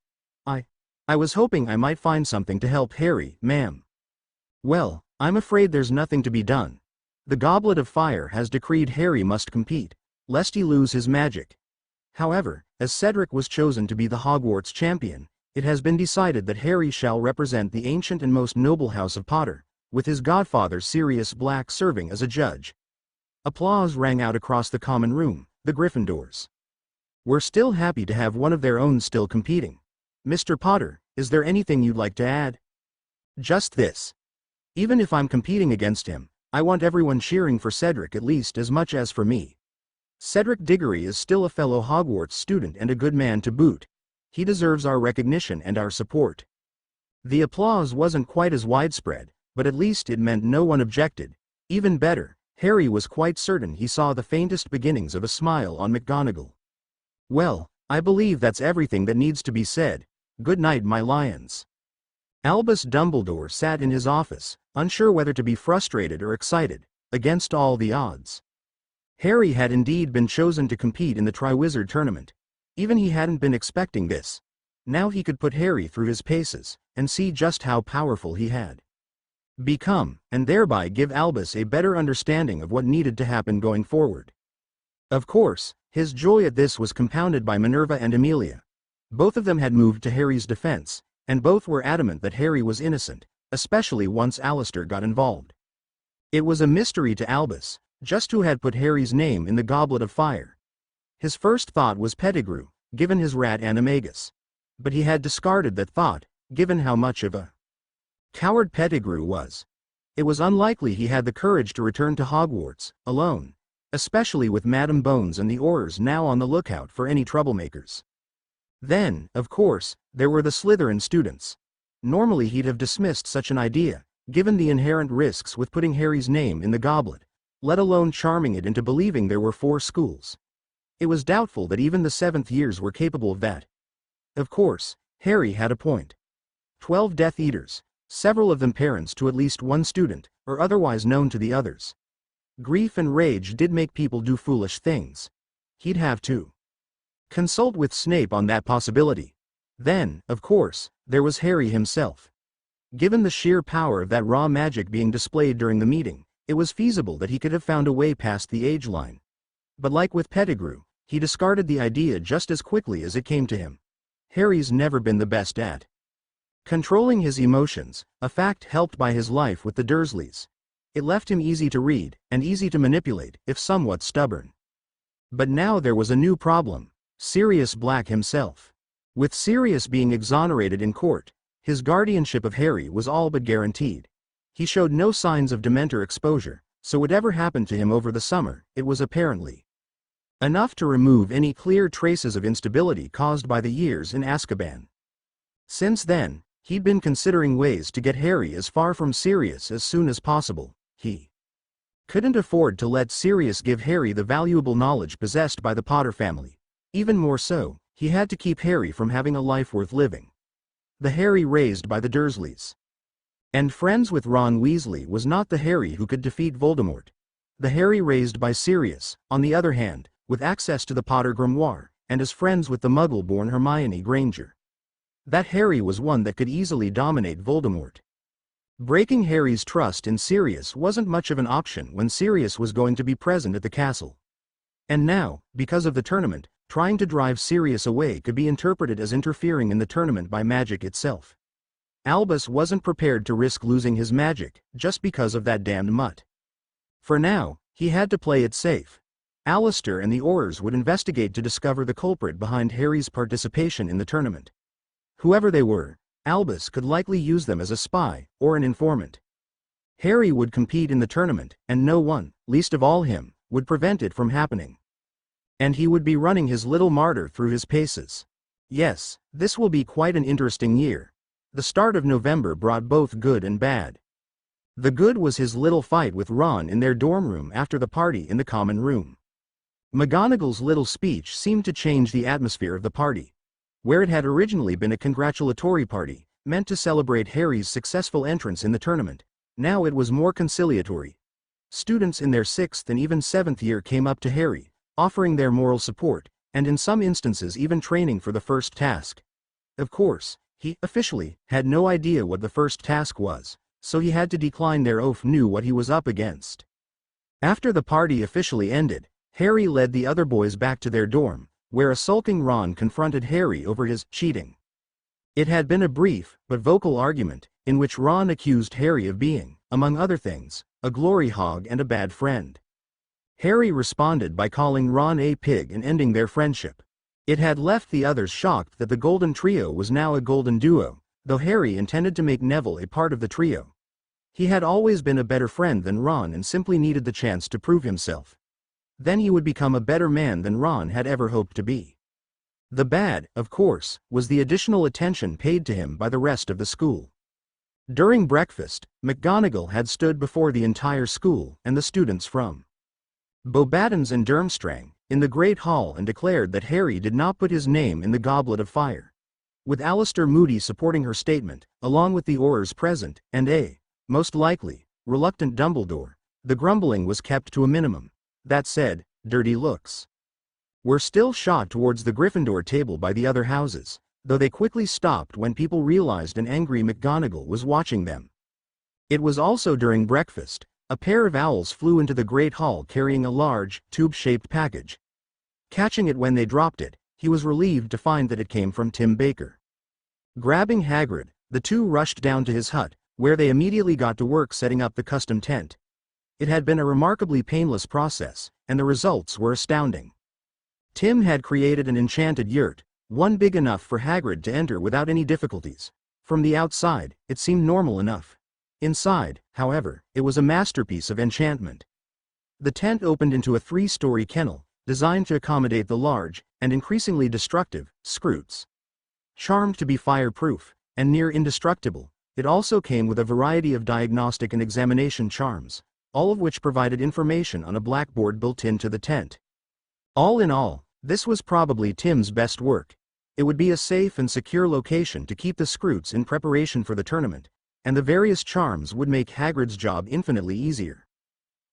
I was hoping I might find something to help Harry, ma'am." "Well, I'm afraid there's nothing to be done. The Goblet of Fire has decreed Harry must compete, lest he lose his magic. However, as Cedric was chosen to be the Hogwarts champion, it has been decided that Harry shall represent the ancient and most noble House of Potter, with his godfather Sirius Black serving as a judge." Applause rang out across the common room, the Gryffindors. "We're still happy to have one of their own still competing. Mr. Potter, is there anything you'd like to add?" "Just this. Even if I'm competing against him, I want everyone cheering for Cedric at least as much as for me. Cedric Diggory is still a fellow Hogwarts student and a good man to boot. He deserves our recognition and our support." The applause wasn't quite as widespread, but at least it meant no one objected. Even better, Harry was quite certain he saw the faintest beginnings of a smile on McGonagall. "Well, I believe that's everything that needs to be said. Good night, my lions." Albus Dumbledore sat in his office, unsure whether to be frustrated or excited, against all the odds. Harry had indeed been chosen to compete in the Triwizard Tournament. Even he hadn't been expecting this. Now he could put Harry through his paces, and see just how powerful he had become, and thereby give Albus a better understanding of what needed to happen going forward. Of course, his joy at this was compounded by Minerva and Amelia. Both of them had moved to Harry's defense, and both were adamant that Harry was innocent, especially once Alistair got involved. It was a mystery to Albus, just who had put Harry's name in the Goblet of Fire. His first thought was Pettigrew, given his rat animagus. But he had discarded that thought, given how much of a coward Pettigrew was. It was unlikely he had the courage to return to Hogwarts, alone, especially with Madame Bones and the Aurors now on the lookout for any troublemakers. Then, of course, there were the Slytherin students. Normally he'd have dismissed such an idea, given the inherent risks with putting Harry's name in the goblet, let alone charming it into believing there were 4 schools. It was doubtful that even the 7th years were capable of that. Of course, Harry had a point. 12 Death Eaters, several of them parents to at least one student, or otherwise known to the others. Grief and rage did make people do foolish things. He'd have to consult with Snape on that possibility. Then, of course, there was Harry himself. Given the sheer power of that raw magic being displayed during the meeting, it was feasible that he could have found a way past the age line. But like with Pettigrew, he discarded the idea just as quickly as it came to him. Harry's never been the best at controlling his emotions, a fact helped by his life with the Dursleys. It left him easy to read, and easy to manipulate, if somewhat stubborn. But now there was a new problem: Sirius Black himself. With Sirius being exonerated in court, his guardianship of Harry was all but guaranteed. He showed no signs of Dementor exposure, so whatever happened to him over the summer, it was apparently enough to remove any clear traces of instability caused by the years in Azkaban. Since then, he'd been considering ways to get Harry as far from Sirius as soon as possible. He couldn't afford to let Sirius give Harry the valuable knowledge possessed by the Potter family. Even more so, he had to keep Harry from having a life worth living. The Harry raised by the Dursleys and friends with Ron Weasley was not the Harry who could defeat Voldemort. The Harry raised by Sirius, on the other hand, with access to the Potter grimoire, and as friends with the Muggle-born Hermione Granger. That Harry was one that could easily dominate Voldemort. Breaking Harry's trust in Sirius wasn't much of an option when Sirius was going to be present at the castle. And now, because of the tournament, trying to drive Sirius away could be interpreted as interfering in the tournament by magic itself. Albus wasn't prepared to risk losing his magic, just because of that damned mutt. For now, he had to play it safe. Alistair and the Aurors would investigate to discover the culprit behind Harry's participation in the tournament. Whoever they were, Albus could likely use them as a spy, or an informant. Harry would compete in the tournament, and no one, least of all him, would prevent it from happening. And he would be running his little martyr through his paces. Yes, this will be quite an interesting year. The start of November brought both good and bad. The good was his little fight with Ron in their dorm room after the party in the common room. McGonagall's little speech seemed to change the atmosphere of the party. Where it had originally been a congratulatory party, meant to celebrate Harry's successful entrance in the tournament, now it was more conciliatory. Students in their 6th and even 7th year came up to Harry, offering their moral support, and in some instances even training for the first task. Of course, he, officially, had no idea what the first task was, so he had to decline. Their oaf knew what he was up against. After the party officially ended, Harry led the other boys back to their dorm, where a sulking Ron confronted Harry over his cheating. It had been a brief, but vocal argument, in which Ron accused Harry of being, among other things, a glory hog and a bad friend. Harry responded by calling Ron a pig and ending their friendship. It had left the others shocked that the Golden Trio was now a Golden Duo, though Harry intended to make Neville a part of the trio. He had always been a better friend than Ron and simply needed the chance to prove himself. Then he would become a better man than Ron had ever hoped to be. The bad, of course, was the additional attention paid to him by the rest of the school. During breakfast, McGonagall had stood before the entire school and the students from Beauxbatons and Durmstrang in the Great Hall and declared that Harry did not put his name in the Goblet of Fire. With Alistair Moody supporting her statement, along with the Aurors present, and most likely, reluctant Dumbledore, the grumbling was kept to a minimum. That said, dirty looks were still shot towards the Gryffindor table by the other houses, though they quickly stopped when people realized an angry McGonagall was watching them. It was also during breakfast. A pair of owls flew into the Great Hall carrying a large, tube-shaped package. Catching it when they dropped it, he was relieved to find that it came from Tim Baker. Grabbing Hagrid, the two rushed down to his hut, where they immediately got to work setting up the custom tent. It had been a remarkably painless process, and the results were astounding. Tim had created an enchanted yurt, one big enough for Hagrid to enter without any difficulties. From the outside, it seemed normal enough. Inside, however, it was a masterpiece of enchantment. The tent opened into a 3-story kennel, designed to accommodate the large, and increasingly destructive, Scroots. Charmed to be fireproof, and near indestructible, it also came with a variety of diagnostic and examination charms, all of which provided information on a blackboard built into the tent. All in all, this was probably Tim's best work. It would be a safe and secure location to keep the Scroots in preparation for the tournament, and the various charms would make Hagrid's job infinitely easier.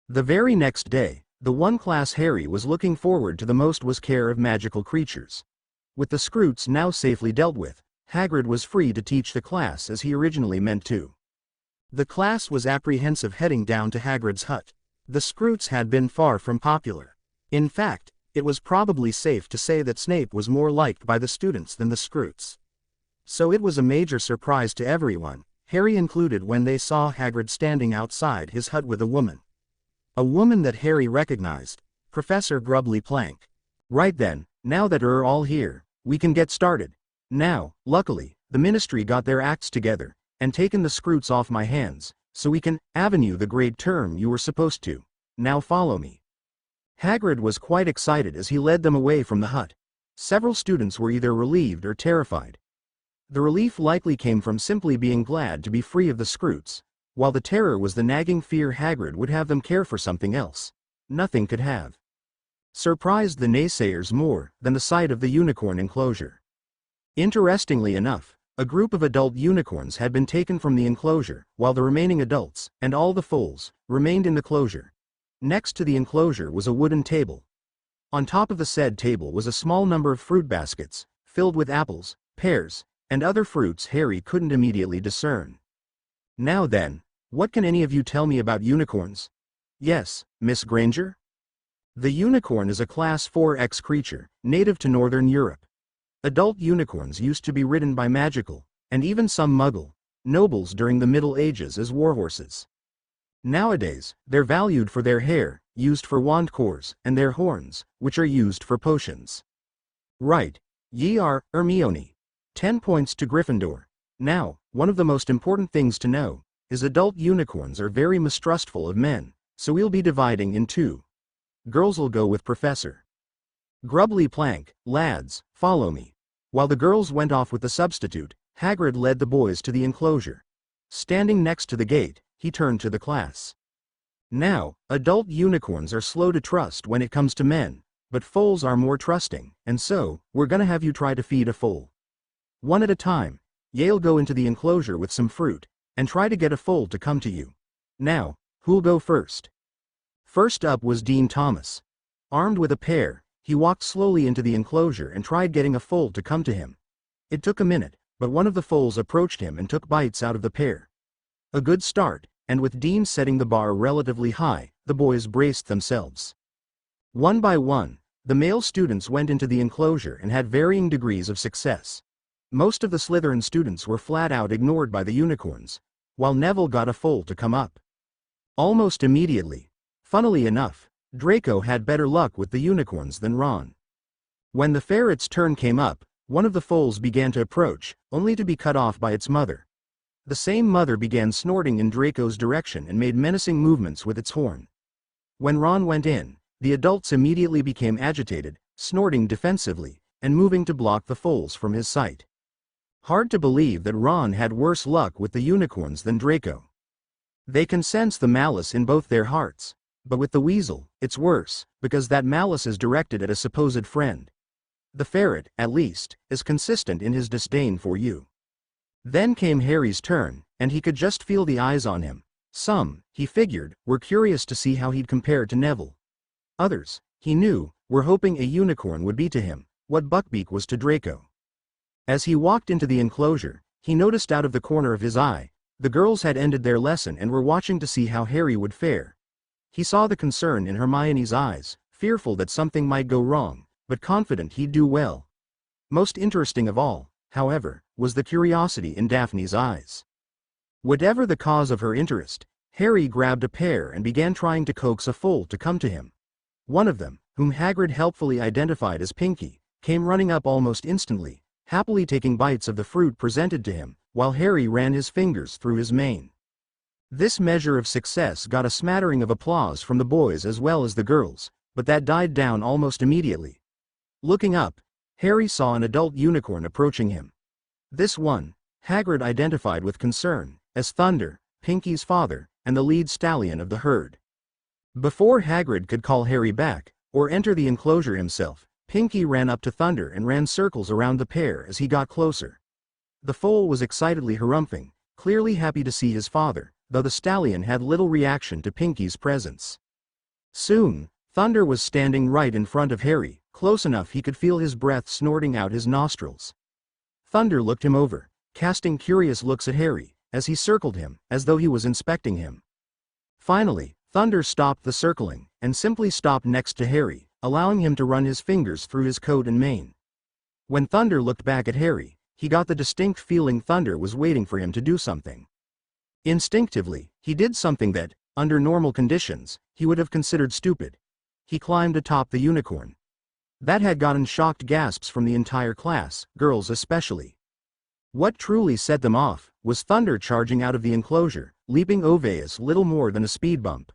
The very next day, the one class Harry was looking forward to the most was care of magical creatures. With the Scroots now safely dealt with, Hagrid was free to teach the class as he originally meant to. The class was apprehensive heading down to Hagrid's hut. The Scroots had been far from popular. In fact, it was probably safe to say that Snape was more liked by the students than the Scroots. So it was a major surprise to everyone, Harry included, when they saw Hagrid standing outside his hut with a woman. A woman that Harry recognized, Professor Grubbly Plank. Right then, now that we're all here, we can get started. Now, luckily, the Ministry got their acts together, and taken the Scroots off my hands, so we can avenue the great term you were supposed to. Now follow me. Hagrid was quite excited as he led them away from the hut. Several students were either relieved or terrified. The relief likely came from simply being glad to be free of the Scroots, while the terror was the nagging fear Hagrid would have them care for something else. Nothing could have surprised the naysayers more than the sight of the unicorn enclosure. Interestingly enough, a group of adult unicorns had been taken from the enclosure, while the remaining adults, and all the foals, remained in the closure. Next to the enclosure was a wooden table. On top of the said table was a small number of fruit baskets, filled with apples, pears, and other fruits Harry couldn't immediately discern. Now then, what can any of you tell me about unicorns? Yes, Miss Granger? The unicorn is a Class 4X creature, native to Northern Europe. Adult unicorns used to be ridden by magical, and even some Muggle, nobles during the Middle Ages as warhorses. Nowadays, they're valued for their hair, used for wand cores, and their horns, which are used for potions. Right. Ye are, Hermione. 10 points to Gryffindor. Now, one of the most important things to know is adult unicorns are very mistrustful of men, so we'll be dividing in two. Girls'll go with Professor Grubbly Plank. Lads, follow me. While the girls went off with the substitute, Hagrid led the boys to the enclosure. Standing next to the gate, he turned to the class. Now, adult unicorns are slow to trust when it comes to men, but foals are more trusting, and so, we're gonna have you try to feed a foal. One at a time. You'll go into the enclosure with some fruit, and try to get a foal to come to you. Now, who'll go first? First up was Dean Thomas. Armed with a pear, he walked slowly into the enclosure and tried getting a foal to come to him. It took a minute, but one of the foals approached him and took bites out of the pear. A good start, and with Dean setting the bar relatively high, the boys braced themselves. One by one, the male students went into the enclosure and had varying degrees of success. Most of the Slytherin students were flat out ignored by the unicorns, while Neville got a foal to come up. Almost immediately, funnily enough, Draco had better luck with the unicorns than Ron. When the ferret's turn came up, one of the foals began to approach, only to be cut off by its mother. The same mother began snorting in Draco's direction and made menacing movements with its horn. When Ron went in, the adults immediately became agitated, snorting defensively, and moving to block the foals from his sight. Hard to believe that Ron had worse luck with the unicorns than Draco. They can sense the malice in both their hearts. But with the weasel, it's worse, because that malice is directed at a supposed friend. The ferret, at least, is consistent in his disdain for you. Then came Harry's turn, and he could just feel the eyes on him. Some, he figured, were curious to see how he'd compare to Neville. Others, he knew, were hoping a unicorn would be to him what Buckbeak was to Draco. As he walked into the enclosure, he noticed out of the corner of his eye, the girls had ended their lesson and were watching to see how Harry would fare. He saw the concern in Hermione's eyes, fearful that something might go wrong, but confident he'd do well. Most interesting of all, however, was the curiosity in Daphne's eyes. Whatever the cause of her interest, Harry grabbed a pear and began trying to coax a foal to come to him. One of them, whom Hagrid helpfully identified as Pinky, came running up almost instantly, happily taking bites of the fruit presented to him, while Harry ran his fingers through his mane. This measure of success got a smattering of applause from the boys as well as the girls, but that died down almost immediately. Looking up, Harry saw an adult unicorn approaching him. This one, Hagrid identified with concern, as Thunder, Pinky's father, and the lead stallion of the herd. Before Hagrid could call Harry back, or enter the enclosure himself, Pinky ran up to Thunder and ran circles around the pair as he got closer. The foal was excitedly harumphing, clearly happy to see his father, though the stallion had little reaction to Pinky's presence. Soon, Thunder was standing right in front of Harry, close enough he could feel his breath snorting out his nostrils. Thunder looked him over, casting curious looks at Harry, as he circled him, as though he was inspecting him. Finally, Thunder stopped the circling, and simply stopped next to Harry, allowing him to run his fingers through his coat and mane. When Thunder looked back at Harry, he got the distinct feeling Thunder was waiting for him to do something. Instinctively, he did something that, under normal conditions, he would have considered stupid. He climbed atop the unicorn. That had gotten shocked gasps from the entire class, girls especially. What truly set them off was Thunder charging out of the enclosure, leaping Oveus little more than a speed bump.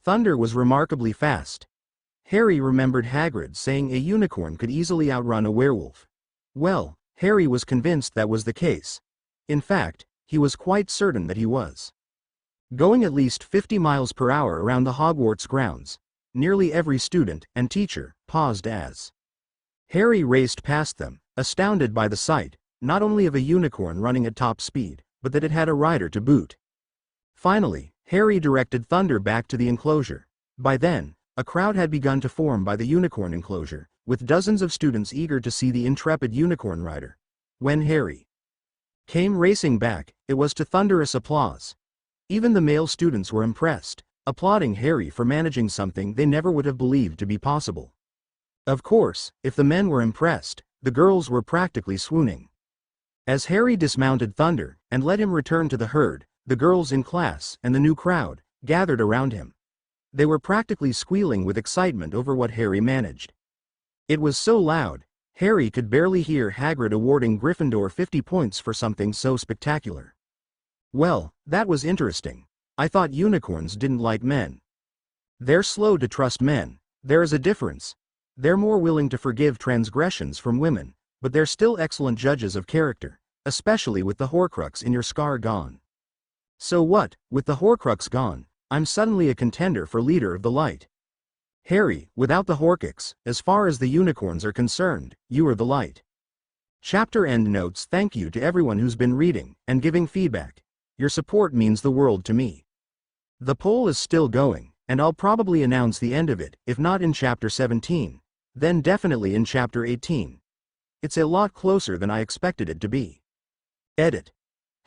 Thunder was remarkably fast. Harry remembered Hagrid saying a unicorn could easily outrun a werewolf. Well, Harry was convinced that was the case. In fact, he was quite certain that he was. Going at least 50 miles per hour around the Hogwarts grounds, nearly every student and teacher paused as Harry raced past them, astounded by the sight, not only of a unicorn running at top speed, but that it had a rider to boot. Finally, Harry directed Thunder back to the enclosure. By then, a crowd had begun to form by the unicorn enclosure, with dozens of students eager to see the intrepid unicorn rider. When Harry came racing back, it was to thunderous applause. Even the male students were impressed, applauding Harry for managing something they never would have believed to be possible. Of course, if the men were impressed, the girls were practically swooning. As Harry dismounted Thunder and let him return to the herd, the girls in class and the new crowd gathered around him. They were practically squealing with excitement over what Harry managed. It was so loud, Harry could barely hear Hagrid awarding Gryffindor 50 points for something so spectacular. Well, that was interesting. I thought unicorns didn't like men. They're slow to trust men. There is a difference. They're more willing to forgive transgressions from women, but they're still excellent judges of character, especially with the Horcrux in your scar gone. So what, with the Horcrux gone, I'm suddenly a contender for leader of the light. Harry, without the Horcrux, as far as the unicorns are concerned, you are the light. Chapter end notes. Thank you to everyone who's been reading and giving feedback. Your support means the world to me. The poll is still going, and I'll probably announce the end of it, if not in Chapter 17, then definitely in Chapter 18. It's a lot closer than I expected it to be. Edit.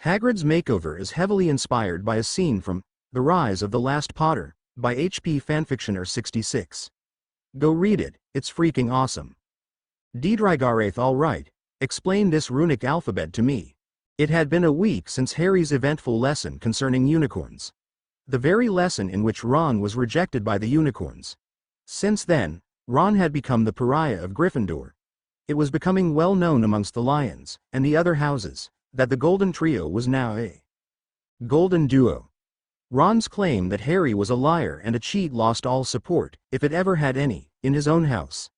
Hagrid's makeover is heavily inspired by a scene from The Rise of the Last Potter, by HP Fanfictioner 66. Go read it, it's freaking awesome. Deidrigarath alright, explain this runic alphabet to me. It had been a week since Harry's eventful lesson concerning unicorns. The very lesson in which Ron was rejected by the unicorns. Since then, Ron had become the pariah of Gryffindor. It was becoming well known amongst the Lions, and the other houses, that the Golden Trio was now a Golden Duo. Ron's claim that Harry was a liar and a cheat lost all support, if it ever had any, in his own house.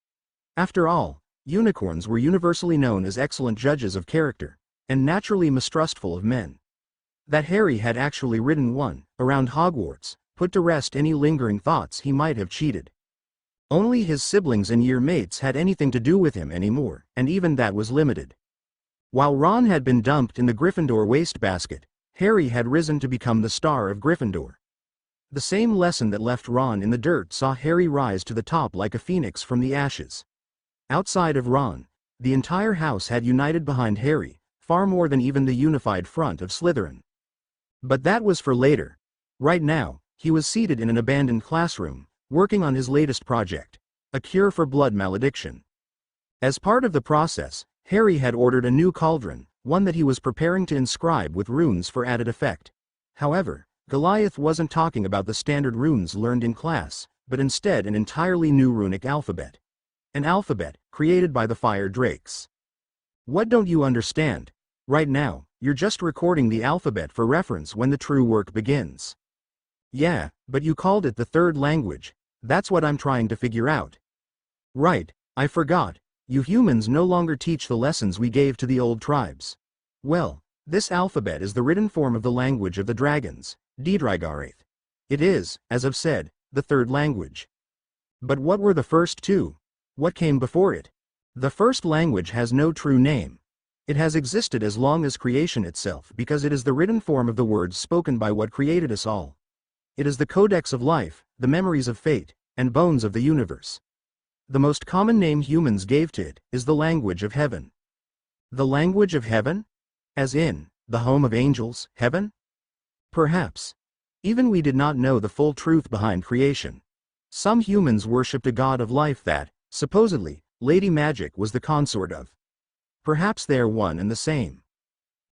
After all, Unicorns were universally known as excellent judges of character, and naturally mistrustful of men. That Harry had actually ridden one, around Hogwarts, put to rest any lingering thoughts he might have cheated. Only his siblings and year mates had anything to do with him anymore, and even that was limited. While Ron had been dumped in the Gryffindor wastebasket, Harry had risen to become the star of Gryffindor. The same lesson that left Ron in the dirt saw Harry rise to the top like a phoenix from the ashes. Outside of Ron, the entire house had united behind Harry, far more than even the unified front of Slytherin. But that was for later. Right now, he was seated in an abandoned classroom, working on his latest project, a cure for blood malediction. As part of the process, Harry had ordered a new cauldron, one that he was preparing to inscribe with runes for added effect. However, Goliath wasn't talking about the standard runes learned in class, but instead an entirely new runic alphabet. An alphabet, created by the fire drakes. What don't you understand? Right now, you're just recording the alphabet for reference when the true work begins. Yeah, but you called it the third language. That's what I'm trying to figure out. Right, I forgot. You humans no longer teach the lessons we gave to the old tribes. Well, this alphabet is the written form of the language of the dragons, Didrigarath. It is, as I've said, the third language. But what were the first two? What came before it? The first language has no true name. It has existed as long as creation itself because it is the written form of the words spoken by what created us all. It is the codex of life, the memories of fate, and bones of the universe. The most common name humans gave to it is the language of heaven. The language of heaven? As in, the home of angels, heaven? Perhaps. Even we did not know the full truth behind creation. Some humans worshipped a god of life that, supposedly, Lady Magic was the consort of. Perhaps they are one and the same.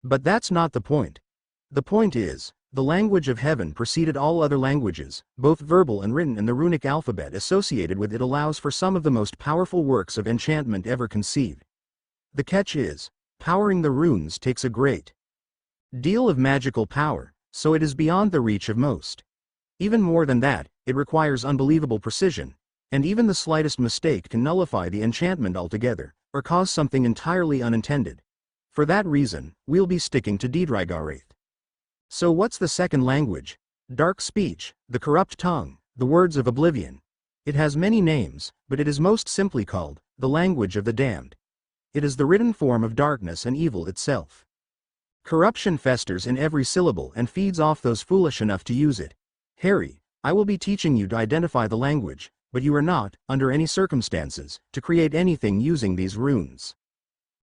But that's not the point. The point is, the language of heaven preceded all other languages, both verbal and written, and the runic alphabet associated with it allows for some of the most powerful works of enchantment ever conceived. The catch is, powering the runes takes a great deal of magical power, so it is beyond the reach of most. Even more than that, it requires unbelievable precision, and even the slightest mistake can nullify the enchantment altogether, or cause something entirely unintended. For that reason, we'll be sticking to Didrigarath. So what's the second language? Dark speech, the corrupt tongue, the words of oblivion. It has many names, but it is most simply called the language of the damned. It is the written form of darkness and evil itself. Corruption festers in every syllable and feeds off those foolish enough to use it. Harry, I will be teaching you to identify the language, but you are not, under any circumstances, to create anything using these runes.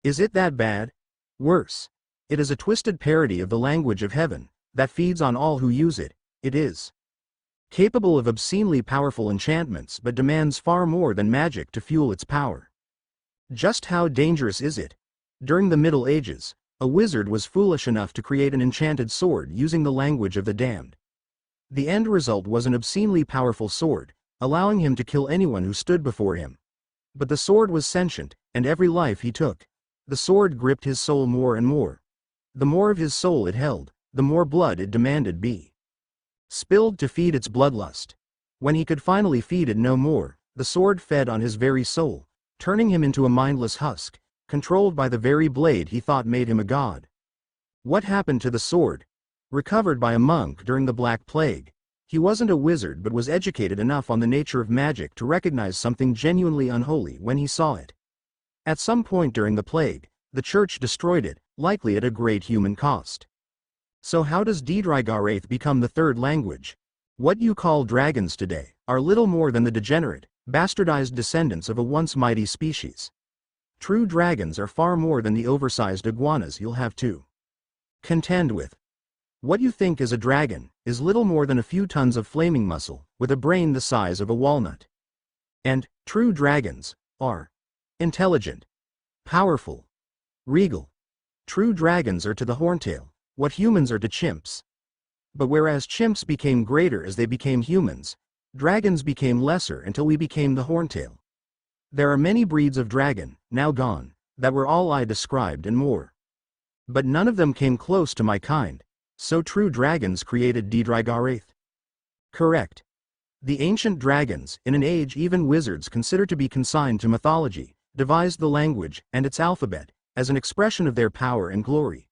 Is it that bad? Worse. It is a twisted parody of the language of heaven, that feeds on all who use it. It is capable of obscenely powerful enchantments but demands far more than magic to fuel its power. Just how dangerous is it? During the Middle Ages, a wizard was foolish enough to create an enchanted sword using the language of the damned. The end result was an obscenely powerful sword, allowing him to kill anyone who stood before him. But the sword was sentient, and every life he took, the sword gripped his soul more and more. The more of his soul it held, the more blood it demanded be spilled to feed its bloodlust. When he could finally feed it no more, the sword fed on his very soul, turning him into a mindless husk, controlled by the very blade he thought made him a god. What happened to the sword? Recovered by a monk during the Black Plague. He wasn't a wizard but was educated enough on the nature of magic to recognize something genuinely unholy when he saw it. At some point during the plague, the church destroyed it, likely at a great human cost. So how does Didrigarath become the third language? What you call dragons today are little more than the degenerate, bastardized descendants of a once mighty species. True dragons are far more than the oversized iguanas you'll have to contend with. What you think is a dragon is little more than a few tons of flaming muscle, with a brain the size of a walnut. And true dragons are intelligent, powerful, regal. True dragons are to the horntail what humans are to chimps. But whereas chimps became greater as they became humans, dragons became lesser until we became the horntail. There are many breeds of dragon, now gone, that were all I described and more. But none of them came close to my kind, so true dragons created Didrigarath. Correct. The ancient dragons, in an age even wizards consider to be consigned to mythology, devised the language and its alphabet as an expression of their power and glory.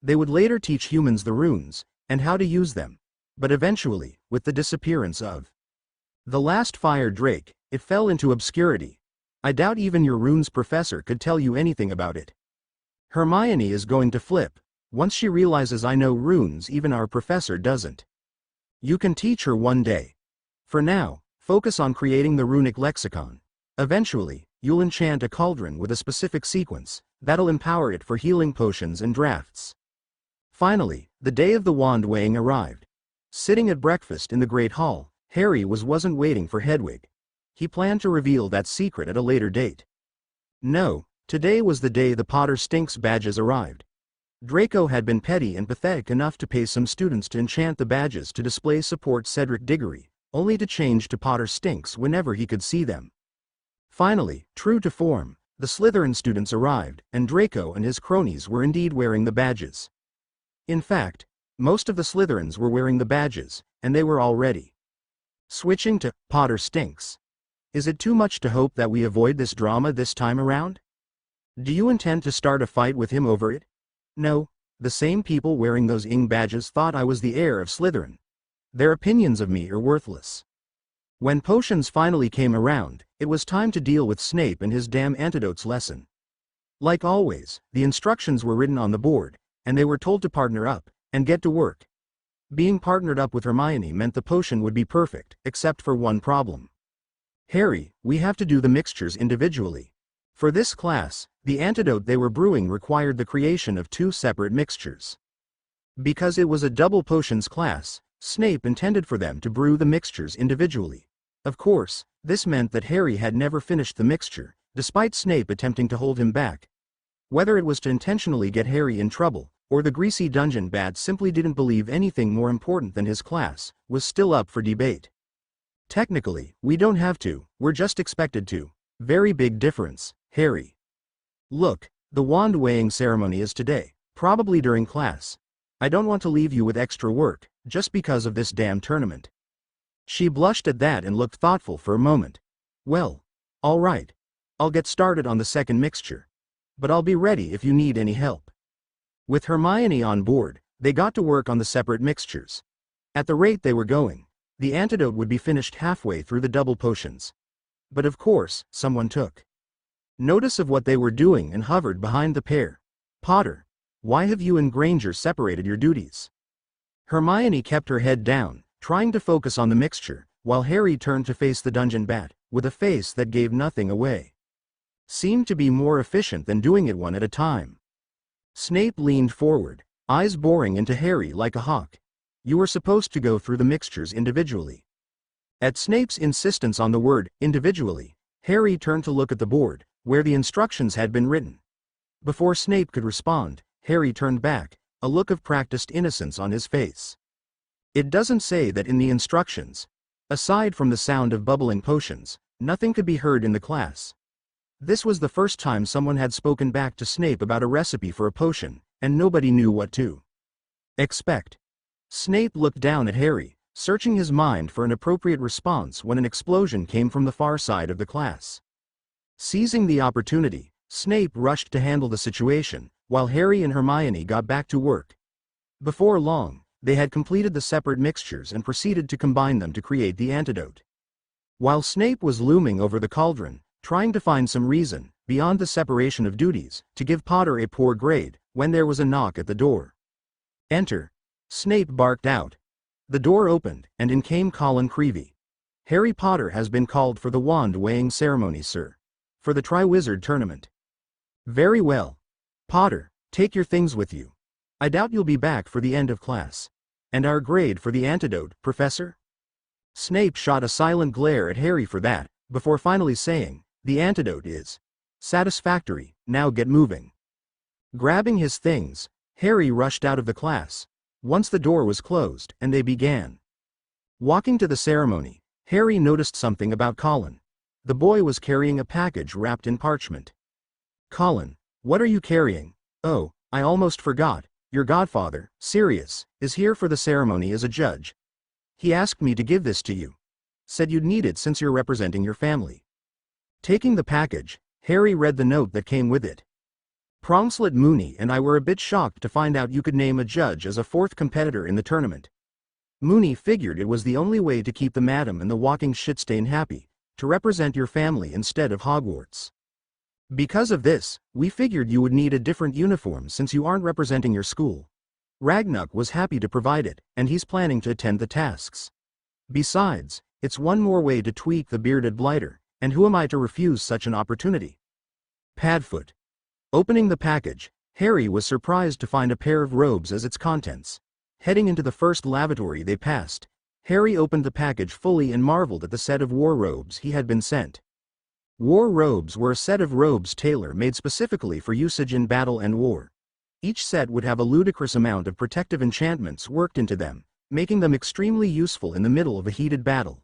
They would later teach humans the runes and how to use them. But eventually, with the disappearance of the last fire drake, it fell into obscurity. I doubt even your runes professor could tell you anything about it. Hermione is going to flip. Once she realizes I know runes even our professor doesn't. You can teach her one day. For now, focus on creating the runic lexicon. Eventually, you'll enchant a cauldron with a specific sequence that'll empower it for healing potions and drafts. Finally, the day of the wand weighing arrived. Sitting at breakfast in the Great Hall, Harry wasn't waiting for Hedwig. He planned to reveal that secret at a later date. No, today was the day the Potter Stinks badges arrived. Draco had been petty and pathetic enough to pay some students to enchant the badges to display support Cedric Diggory, only to change to Potter Stinks whenever he could see them. Finally, true to form, the Slytherin students arrived, and Draco and his cronies were indeed wearing the badges. In fact, most of the Slytherins were wearing the badges, and they were all ready. Switching to Potter Stinks. Is it too much to hope that we avoid this drama this time around? Do you intend to start a fight with him over it? No, the same people wearing those ing badges thought I was the heir of Slytherin. Their opinions of me are worthless. When potions finally came around, it was time to deal with Snape and his damn antidotes lesson. Like always, the instructions were written on the board, and they were told to partner up and get to work. Being partnered up with Hermione meant the potion would be perfect, except for one problem. Harry, we have to do the mixtures individually. For this class, the antidote they were brewing required the creation of 2 separate mixtures. Because it was a double potions class, Snape intended for them to brew the mixtures individually. Of course, this meant that Harry had never finished the mixture, despite Snape attempting to hold him back. Whether it was to intentionally get Harry in trouble, or the greasy dungeon bat simply didn't believe anything more important than his class, was still up for debate. Technically, we don't have to, we're just expected to. Very big difference, Harry. Look, the wand weighing ceremony is today, probably during class. I don't want to leave you with extra work, just because of this damn tournament. She blushed at that and looked thoughtful for a moment. Well, all right. I'll get started on the second mixture. But I'll be ready if you need any help. With Hermione on board, they got to work on the separate mixtures. At the rate they were going, the antidote would be finished halfway through the double potions. But of course, someone took notice of what they were doing and hovered behind the pair. Potter, why have you and Granger separated your duties? Hermione kept her head down, trying to focus on the mixture, while Harry turned to face the dungeon bat, with a face that gave nothing away. Seemed to be more efficient than doing it one at a time. Snape leaned forward, eyes boring into Harry like a hawk. You were supposed to go through the mixtures individually. At Snape's insistence on the word individually, Harry turned to look at the board, where the instructions had been written. Before Snape could respond, Harry turned back, a look of practiced innocence on his face. It doesn't say that in the instructions. Aside from the sound of bubbling potions, nothing could be heard in the class. This was the first time someone had spoken back to Snape about a recipe for a potion, and nobody knew what to expect. Snape looked down at Harry, searching his mind for an appropriate response when an explosion came from the far side of the class. Seizing the opportunity, Snape rushed to handle the situation, while Harry and Hermione got back to work. Before long, they had completed the separate mixtures and proceeded to combine them to create the antidote. While Snape was looming over the cauldron, trying to find some reason, beyond the separation of duties, to give Potter a poor grade, when there was a knock at the door. Enter. Snape barked out. The door opened, and in came Colin Creevey. Harry Potter has been called for the wand weighing ceremony, sir. For the Triwizard Tournament. Very well. Potter, take your things with you. I doubt you'll be back for the end of class. And our grade for the antidote, Professor? Snape shot a silent glare at Harry for that, before finally saying, the antidote is satisfactory, now get moving. Grabbing his things, Harry rushed out of the class, once the door was closed, and they began. Walking to the ceremony, Harry noticed something about Colin. The boy was carrying a package wrapped in parchment. Colin, what are you carrying? Oh, I almost forgot, your godfather, Sirius, is here for the ceremony as a judge. He asked me to give this to you. Said you'd need it since you're representing your family. Taking the package, Harry read the note that came with it. Prongslet Mooney and I were a bit shocked to find out you could name a judge as a fourth competitor in the tournament. Mooney figured it was the only way to keep the madam and the walking shitstain happy, to represent your family instead of Hogwarts. Because of this, we figured you would need a different uniform since you aren't representing your school. Ragnuk was happy to provide it, and he's planning to attend the tasks. Besides, it's one more way to tweak the bearded blighter, and who am I to refuse such an opportunity? Padfoot. Opening the package, Harry was surprised to find a pair of robes as its contents. Heading into the first lavatory they passed, Harry opened the package fully and marveled at the set of war robes he had been sent. War robes were a set of robes tailor-made specifically for usage in battle and war. Each set would have a ludicrous amount of protective enchantments worked into them, making them extremely useful in the middle of a heated battle.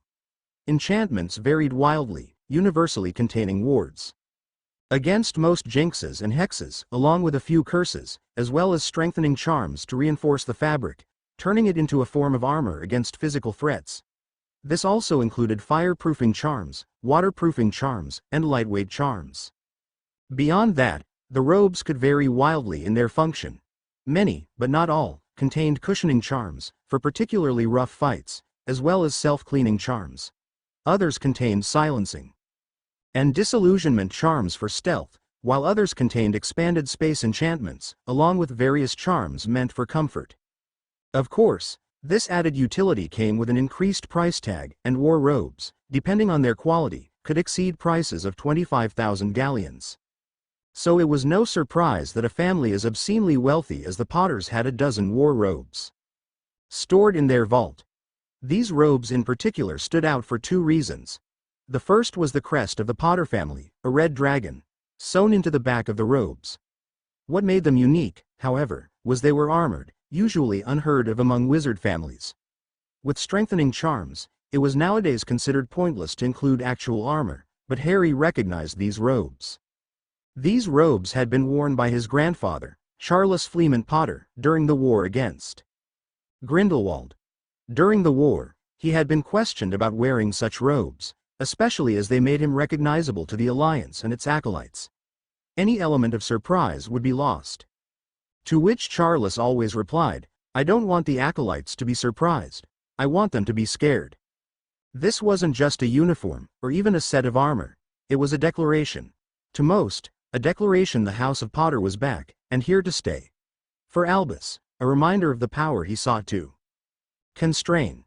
Enchantments varied wildly, universally containing wards against most jinxes and hexes, along with a few curses, as well as strengthening charms to reinforce the fabric, turning it into a form of armor against physical threats. This also included fireproofing charms, waterproofing charms, and lightweight charms. Beyond that, the robes could vary wildly in their function. Many, but not all, contained cushioning charms, for particularly rough fights, as well as self-cleaning charms. Others contained silencing and disillusionment charms for stealth, while others contained expanded space enchantments, along with various charms meant for comfort. Of course, this added utility came with an increased price tag, and war robes, depending on their quality, could exceed prices of 25,000 galleons. So it was no surprise that a family as obscenely wealthy as the Potters had a dozen war robes stored in their vault. These robes in particular stood out for two reasons. The first was the crest of the Potter family, a red dragon, sewn into the back of the robes. What made them unique, however, was they were armored, usually unheard of among wizard families. With strengthening charms, it was nowadays considered pointless to include actual armor, but Harry recognized these robes. These robes had been worn by his grandfather, Charles Fleemont Potter, during the war against Grindelwald. During the war, he had been questioned about wearing such robes, especially as they made him recognizable to the Alliance and its acolytes. Any element of surprise would be lost. To which Charles always replied, "I don't want the acolytes to be surprised. I want them to be scared." This wasn't just a uniform, or even a set of armor. It was a declaration. To most, a declaration the House of Potter was back, and here to stay. For Albus, a reminder of the power he sought to constrain.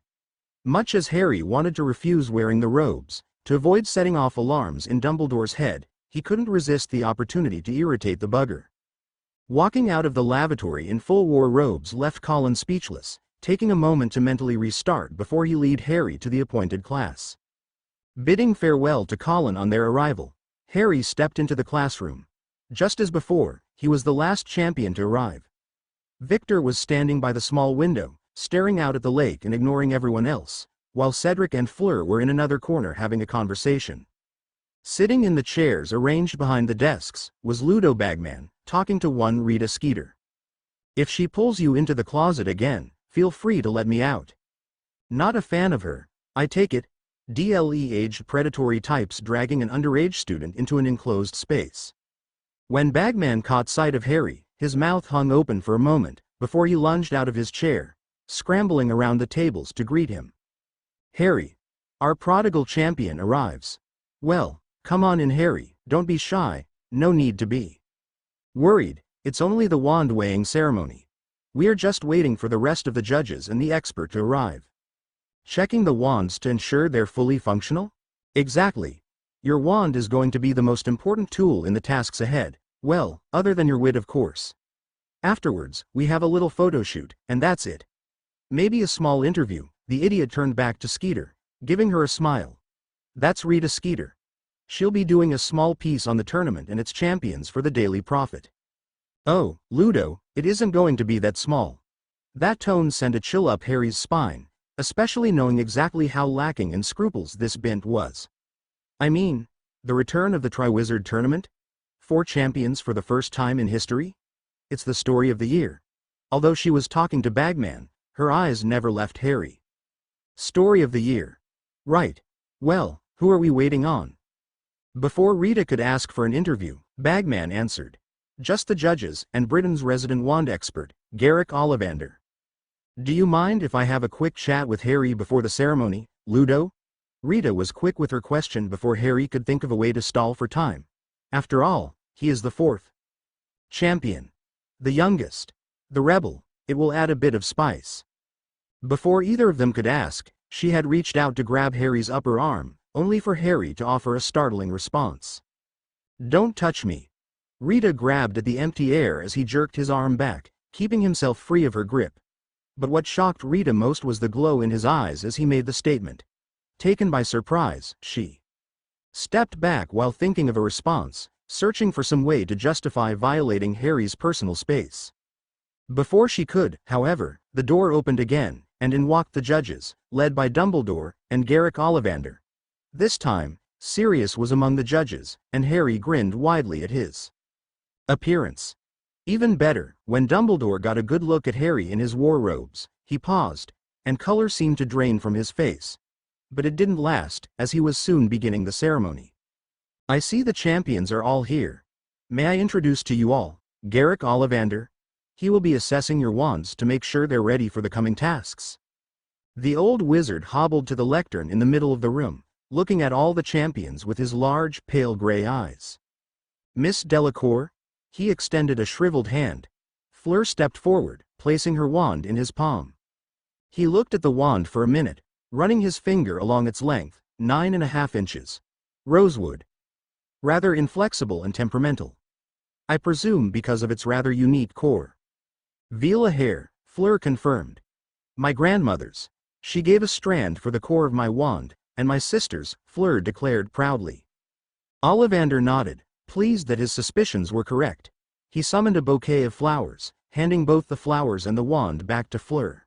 Much as Harry wanted to refuse wearing the robes, to avoid setting off alarms in Dumbledore's head, he couldn't resist the opportunity to irritate the bugger. Walking out of the lavatory in full war robes left Colin speechless, taking a moment to mentally restart before he led Harry to the appointed class. Bidding farewell to Colin on their arrival, Harry stepped into the classroom. Just as before, he was the last champion to arrive. Victor was standing by the small window, staring out at the lake and ignoring everyone else, while Cedric and Fleur were in another corner having a conversation. Sitting in the chairs arranged behind the desks, was Ludo Bagman, talking to one Rita Skeeter. "If she pulls you into the closet again, feel free to let me out." Not a fan of her, I take it. DLE-aged predatory types dragging an underage student into an enclosed space. When Bagman caught sight of Harry, his mouth hung open for a moment, before he lunged out of his chair, scrambling around the tables to greet him. "Harry, our prodigal champion arrives." "Well, come on in, Harry, don't be shy, no need to be worried, it's only the wand weighing ceremony. We are just waiting for the rest of the judges and the expert to arrive." "Checking the wands to ensure they're fully functional?" "Exactly. Your wand is going to be the most important tool in the tasks ahead, well, other than your wit of course. Afterwards, we have a little photo shoot, and that's it. Maybe a small interview." The idiot turned back to Skeeter, giving her a smile. "That's Rita Skeeter. She'll be doing a small piece on the tournament and its champions for the Daily Prophet." "Oh, Ludo, it isn't going to be that small." That tone sent a chill up Harry's spine, especially knowing exactly how lacking in scruples this bint was. "I mean, the return of the Triwizard Tournament? 4 champions for the first time in history? It's the story of the year." Although she was talking to Bagman, her eyes never left Harry. "Story of the year. Right. Well, who are we waiting on?" Before Rita could ask for an interview, Bagman answered. Just the judges and Britain's resident wand expert, Garrick Ollivander. Do you mind if I have a quick chat with Harry before the ceremony, Ludo? Rita was quick with her question before Harry could think of a way to stall for time. After all, he is the fourth champion. The youngest. The rebel. It will add a bit of spice. Before either of them could ask, she had reached out to grab Harry's upper arm, only for Harry to offer a startling response. Don't touch me. Rita grabbed at the empty air as he jerked his arm back, keeping himself free of her grip. But what shocked Rita most was the glow in his eyes as he made the statement. Taken by surprise, she stepped back while thinking of a response, searching for some way to justify violating Harry's personal space. Before she could, however, the door opened again, and in walked the judges, led by Dumbledore and Garrick Ollivander. This time, Sirius was among the judges, and Harry grinned widely at his appearance. Even better, when Dumbledore got a good look at Harry in his war robes, he paused, and color seemed to drain from his face. But it didn't last, as he was soon beginning the ceremony. I see the champions are all here. May I introduce to you all, Garrick Ollivander? He will be assessing your wands to make sure they're ready for the coming tasks. The old wizard hobbled to the lectern in the middle of the room, looking at all the champions with his large, pale gray eyes. Miss Delacour? He extended a shriveled hand. Fleur stepped forward, placing her wand in his palm. He looked at the wand for a minute, running his finger along its length, 9.5 inches. Rosewood. Rather inflexible and temperamental. I presume because of its rather unique core. Viola hair, Fleur confirmed. My grandmother's. She gave a strand for the core of my wand, and my sister's, Fleur declared proudly. Ollivander nodded, pleased that his suspicions were correct. He summoned a bouquet of flowers, handing both the flowers and the wand back to Fleur.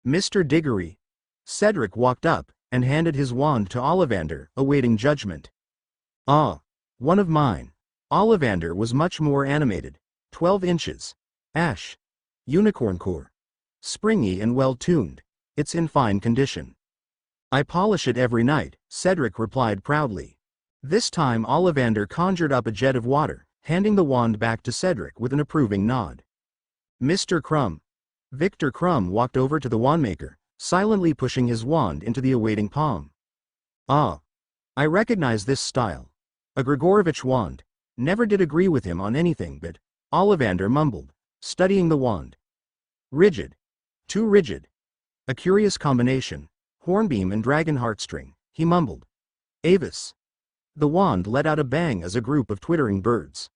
Mr. Diggory. Cedric walked up, and handed his wand to Ollivander, awaiting judgment. Ah. One of mine. Ollivander was much more animated. 12 inches. Ash. Unicorn core. Springy and well-tuned. It's in fine condition. I polish it every night, Cedric replied proudly. This time Ollivander conjured up a jet of water, handing the wand back to Cedric with an approving nod. Mr. Crumb. Victor Crumb walked over to the wandmaker, silently pushing his wand into the awaiting palm. Ah. I recognize this style. A Grigorovich wand. Never did agree with him on anything but, Ollivander mumbled, studying the wand. Rigid. Too rigid. A curious combination. Hornbeam and dragon heartstring, he mumbled. Avis. The wand let out a bang as a group of twittering birds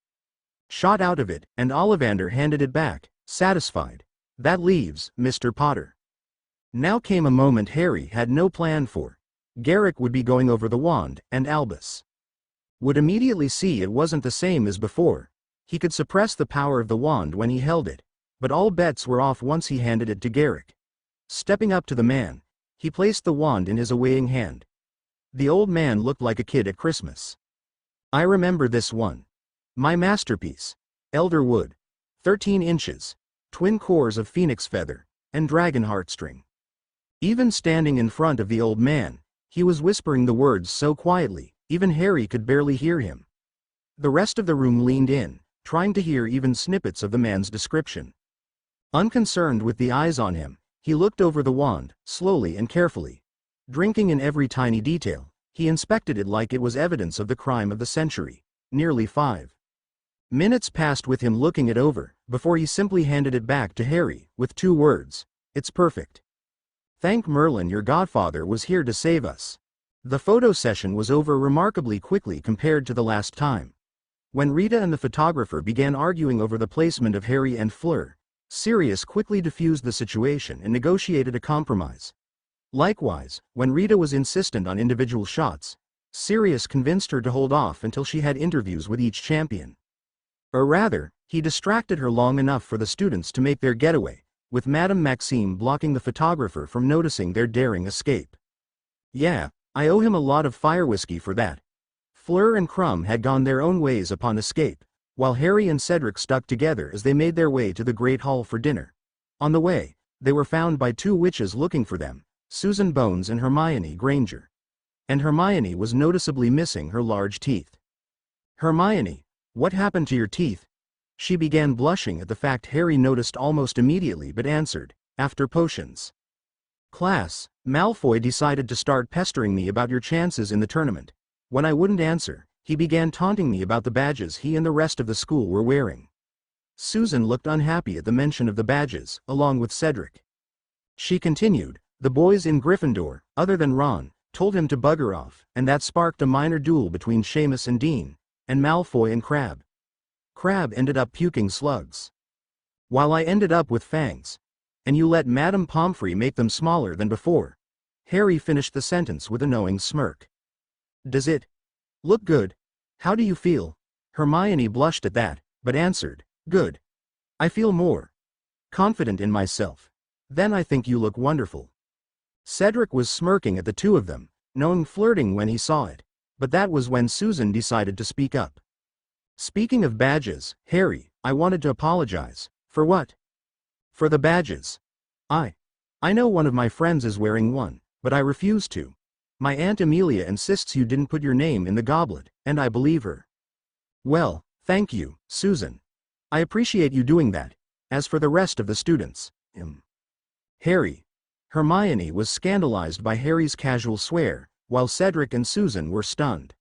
shot out of it, and Ollivander handed it back, satisfied. That leaves Mr. Potter. Now came a moment Harry had no plan for. Garrick would be going over the wand, and Albus would immediately see it wasn't the same as before. He could suppress the power of the wand when he held it, but all bets were off once he handed it to Garrick. Stepping up to the man, he placed the wand in his awaiting hand. The old man looked like a kid at Christmas. I remember this one. My masterpiece. Elder wood. 13 inches. Twin cores of phoenix feather, and dragon heartstring. Even standing in front of the old man, he was whispering the words so quietly, even Harry could barely hear him. The rest of the room leaned in, trying to hear even snippets of the man's description. Unconcerned with the eyes on him, he looked over the wand, slowly and carefully. Drinking in every tiny detail, he inspected it like it was evidence of the crime of the century. Nearly 5 minutes passed with him looking it over, before he simply handed it back to Harry, with 2 words. It's perfect. Thank Merlin your godfather was here to save us. The photo session was over remarkably quickly compared to the last time. When Rita and the photographer began arguing over the placement of Harry and Fleur, Sirius quickly diffused the situation and negotiated a compromise. Likewise, when Rita was insistent on individual shots, Sirius convinced her to hold off until she had interviews with each champion. Or rather, he distracted her long enough for the students to make their getaway, with Madame Maxime blocking the photographer from noticing their daring escape. Yeah, I owe him a lot of fire whiskey for that. Fleur and Crumb had gone their own ways upon escape, while Harry and Cedric stuck together as they made their way to the Great Hall for dinner. On the way, they were found by 2 witches looking for them, Susan Bones and Hermione Granger. and Hermione was noticeably missing her large teeth. "Hermione, what happened to your teeth?" She began blushing at the fact Harry noticed almost immediately but answered, "After potions." "Class, Malfoy decided to start pestering me about your chances in the tournament. When I wouldn't answer, he began taunting me about the badges he and the rest of the school were wearing." Susan looked unhappy at the mention of the badges, along with Cedric. She continued, "The boys in Gryffindor, other than Ron, told him to bugger off, and that sparked a minor duel between Seamus and Dean, and Malfoy and Crabbe. Crabbe ended up puking slugs, while I ended up with fangs. And you let Madame Pomfrey make them smaller than before." Harry finished the sentence with a knowing smirk. "Does it look good? How do you feel?" Hermione blushed at that, but answered, "Good. I feel more confident in myself. Then I think you look wonderful." Cedric was smirking at the two of them, knowing flirting when he saw it, but that was when Susan decided to speak up. "Speaking of badges, Harry, I wanted to apologize." "For what?" "For the badges. I know one of my friends is wearing one, but I refuse to. My Aunt Amelia insists you didn't put your name in the goblet, and I believe her." "Well, thank you, Susan. I appreciate you doing that. As for the rest of the students, Harry." Hermione was scandalized by Harry's casual swear, while Cedric and Susan were stunned.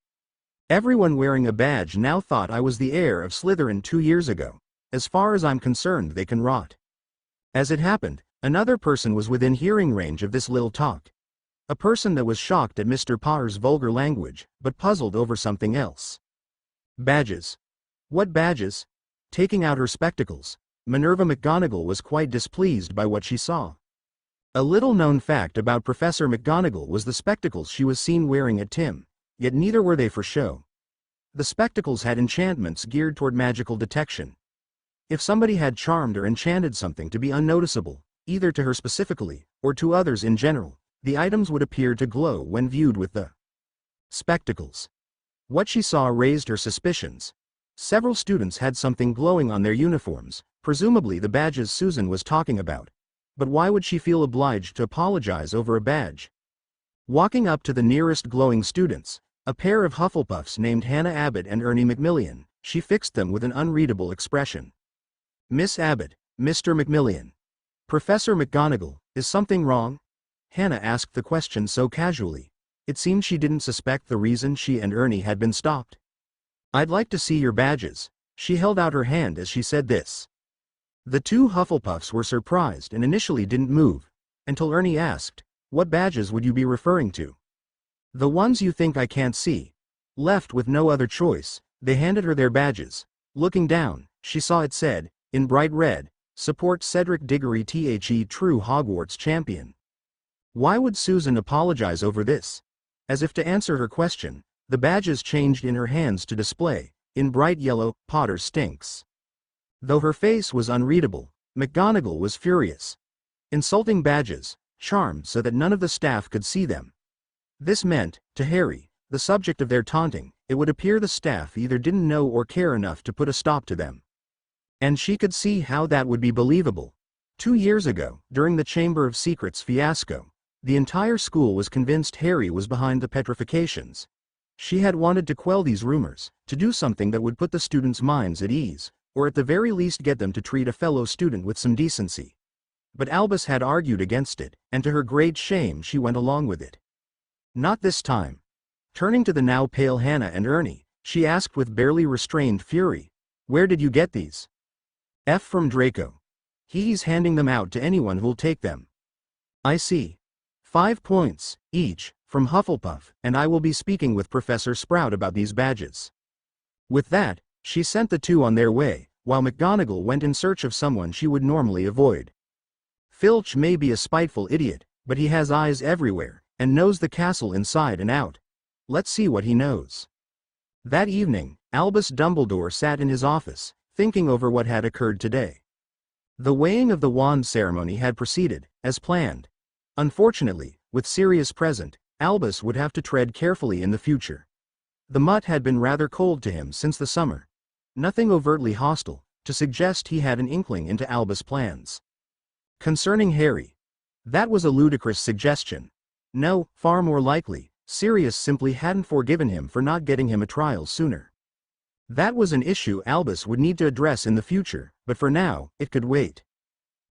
"Everyone wearing a badge now thought I was the heir of Slytherin 2 years ago. As far as I'm concerned, they can rot." As it happened, another person was within hearing range of this little talk. A person that was shocked at Mr. Potter's vulgar language, but puzzled over something else. "Badges? What badges?" Taking out her spectacles, Minerva McGonagall was quite displeased by what she saw. A little-known fact about Professor McGonagall was the spectacles she was seen wearing at Tim, yet neither were they for show. The spectacles had enchantments geared toward magical detection. If somebody had charmed or enchanted something to be unnoticeable, either to her specifically, or to others in general, the items would appear to glow when viewed with the spectacles. What she saw raised her suspicions. Several students had something glowing on their uniforms, presumably the badges Susan was talking about. But why would she feel obliged to apologize over a badge? Walking up to the nearest glowing students, a pair of Hufflepuffs named Hannah Abbott and Ernie Macmillan, she fixed them with an unreadable expression. "Miss Abbott, Mr. Macmillan. Professor McGonagall, is something wrong?" Hannah asked the question so casually. It seemed she didn't suspect the reason she and Ernie had been stopped. "I'd like to see your badges." She held out her hand as she said this. The two Hufflepuffs were surprised and initially didn't move, until Ernie asked, "What badges would you be referring to?" "The ones you think I can't see." Left with no other choice, they handed her their badges. Looking down, she saw it said, in bright red, "Support Cedric Diggory The True Hogwarts Champion." Why would Susan apologize over this? As if to answer her question, the badges changed in her hands to display, in bright yellow, "Potter stinks." Though her face was unreadable, McGonagall was furious. Insulting badges, charmed so that none of the staff could see them. This meant, to Harry, the subject of their taunting, it would appear the staff either didn't know or care enough to put a stop to them. And she could see how that would be believable. 2 years ago, during the Chamber of Secrets fiasco, the entire school was convinced Harry was behind the petrifications. She had wanted to quell these rumors, to do something that would put the students' minds at ease, or at the very least get them to treat a fellow student with some decency. But Albus had argued against it, and to her great shame she went along with it. Not this time. Turning to the now pale Hannah and Ernie, she asked with barely restrained fury, "Where did you get these?" "F from Draco. He's handing them out to anyone who'll take them." "I see. 5 points, each, from Hufflepuff, and I will be speaking with Professor Sprout about these badges." With that, she sent the two on their way, while McGonagall went in search of someone she would normally avoid. Filch may be a spiteful idiot, but he has eyes everywhere, and knows the castle inside and out. Let's see what he knows. That evening, Albus Dumbledore sat in his office, thinking over what had occurred today. The weighing of the wand ceremony had proceeded, as planned. Unfortunately, with Sirius present, Albus would have to tread carefully in the future. The mutt had been rather cold to him since the summer. Nothing overtly hostile, to suggest he had an inkling into Albus' plans. Concerning Harry. That was a ludicrous suggestion. No, far more likely, Sirius simply hadn't forgiven him for not getting him a trial sooner. That was an issue Albus would need to address in the future, but for now, it could wait.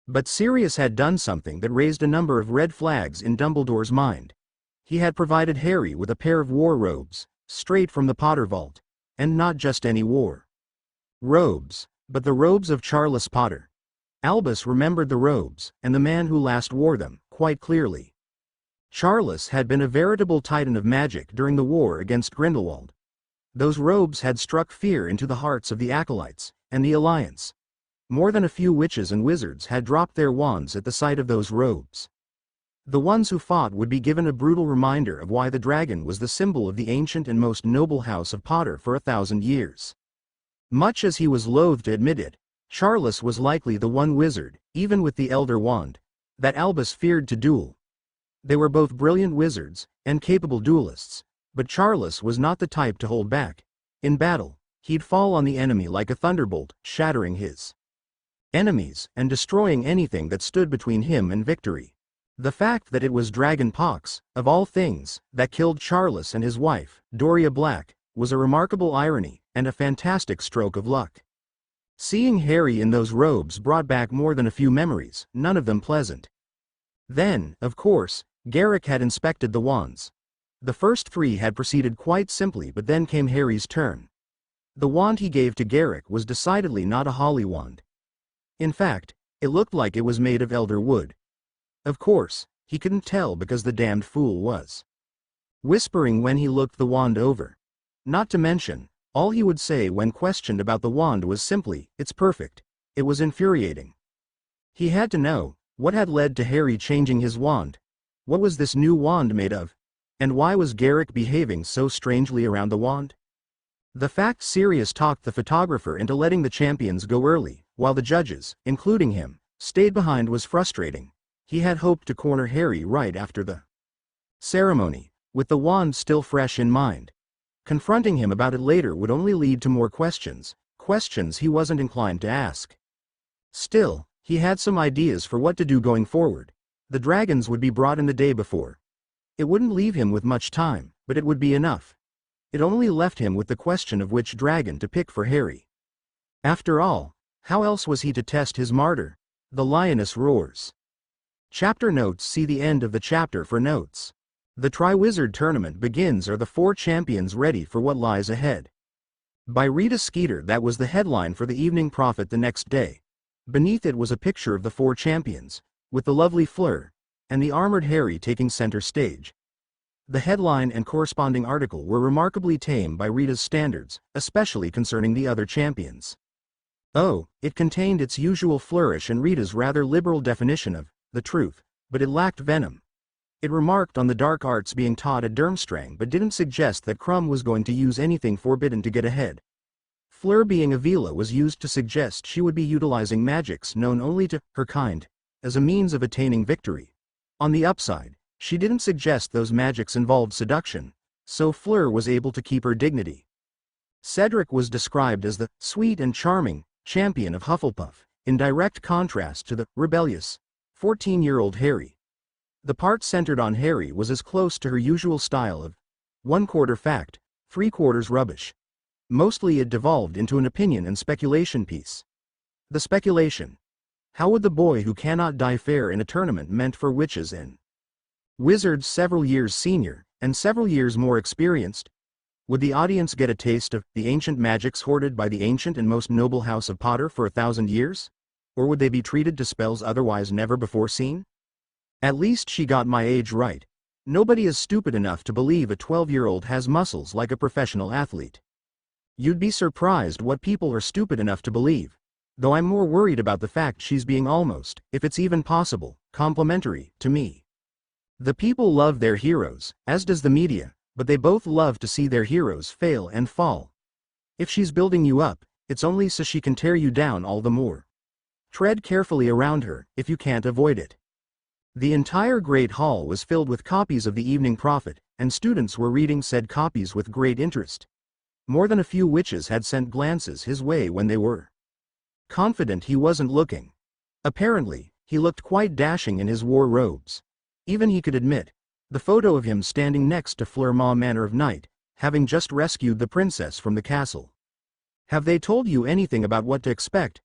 But Sirius had done something that raised a number of red flags in Dumbledore's mind. He had provided Harry with a pair of war robes, straight from the Potter Vault, and not just any war robes, but the robes of Charles Potter. Albus remembered the robes, and the man who last wore them, quite clearly. Charles had been a veritable titan of magic during the war against Grindelwald. Those robes had struck fear into the hearts of the acolytes, and the Alliance. More than a few witches and wizards had dropped their wands at the sight of those robes. The ones who fought would be given a brutal reminder of why the dragon was the symbol of the ancient and most noble house of Potter for 1,000 years. Much as he was loath to admit it, Charles was likely the one wizard, even with the Elder Wand, that Albus feared to duel. They were both brilliant wizards, and capable duelists, but Charles was not the type to hold back. In battle, he'd fall on the enemy like a thunderbolt, shattering his enemies, and destroying anything that stood between him and victory. The fact that it was dragon pox, of all things, that killed Charles and his wife, Doria Black, was a remarkable irony, and a fantastic stroke of luck. Seeing Harry in those robes brought back more than a few memories, none of them pleasant. Then, of course, Garrick had inspected the wands. The first 3 had proceeded quite simply, but then came Harry's turn. The wand he gave to Garrick was decidedly not a holly wand. In fact, it looked like it was made of elder wood. Of course, he couldn't tell because the damned fool was whispering when he looked the wand over. Not to mention, all he would say when questioned about the wand was simply, "It's perfect." It was infuriating. He had to know, what had led to Harry changing his wand? What was this new wand made of? And why was Garrick behaving so strangely around the wand? The fact Sirius talked the photographer into letting the champions go early, while the judges, including him, stayed behind was frustrating. He had hoped to corner Harry right after the ceremony, with the wand still fresh in mind. Confronting him about it later would only lead to more questions he wasn't inclined to ask. Still, he had some ideas for what to do going forward. The dragons would be brought in the day before. It wouldn't leave him with much time, but it would be enough. It only left him with the question of which dragon to pick for Harry. After all, how else was he to test his martyr? The lioness roars. Chapter notes. See the end of the chapter for notes. The Triwizard Tournament begins. Are the 4 champions ready for what lies ahead? By Rita Skeeter. That was the headline for the Evening Prophet the next day. Beneath it was a picture of the 4 champions, with the lovely Fleur, and the armored Harry taking center stage. The headline and corresponding article were remarkably tame by Rita's standards, especially concerning the other champions. Oh, it contained its usual flourish and Rita's rather liberal definition of the truth, but it lacked venom. It remarked on the dark arts being taught at Durmstrang but didn't suggest that Crumb was going to use anything forbidden to get ahead. Fleur being Avila was used to suggest she would be utilizing magics known only to her kind, as a means of attaining victory. On the upside, she didn't suggest those magics involved seduction, so Fleur was able to keep her dignity. Cedric was described as the sweet and charming champion of Hufflepuff, in direct contrast to the rebellious 14-year-old Harry. The part centered on Harry was as close to her usual style of 1/4 fact, 3/4 rubbish. Mostly it devolved into an opinion and speculation piece. The speculation. How would the boy who cannot die fare in a tournament meant for witches and wizards several years senior, and several years more experienced? Would the audience get a taste of the ancient magics hoarded by the ancient and most noble house of Potter for 1,000 years? Or would they be treated to spells otherwise never before seen? At least she got my age right. Nobody is stupid enough to believe a 12-year-old has muscles like a professional athlete. You'd be surprised what people are stupid enough to believe. Though I'm more worried about the fact she's being almost, if it's even possible, complimentary to me. The people love their heroes, as does the media, but they both love to see their heroes fail and fall. If she's building you up, it's only so she can tear you down all the more. Tread carefully around her, if you can't avoid it. The entire Great Hall was filled with copies of the Evening Prophet, and students were reading said copies with great interest. More than a few witches had sent glances his way when they were confident he wasn't looking. Apparently, he looked quite dashing in his war robes. Even he could admit, The photo of him standing next to Fleur-Mauch Manor of Night, having just rescued the princess from the castle. Have they told you anything about what to expect?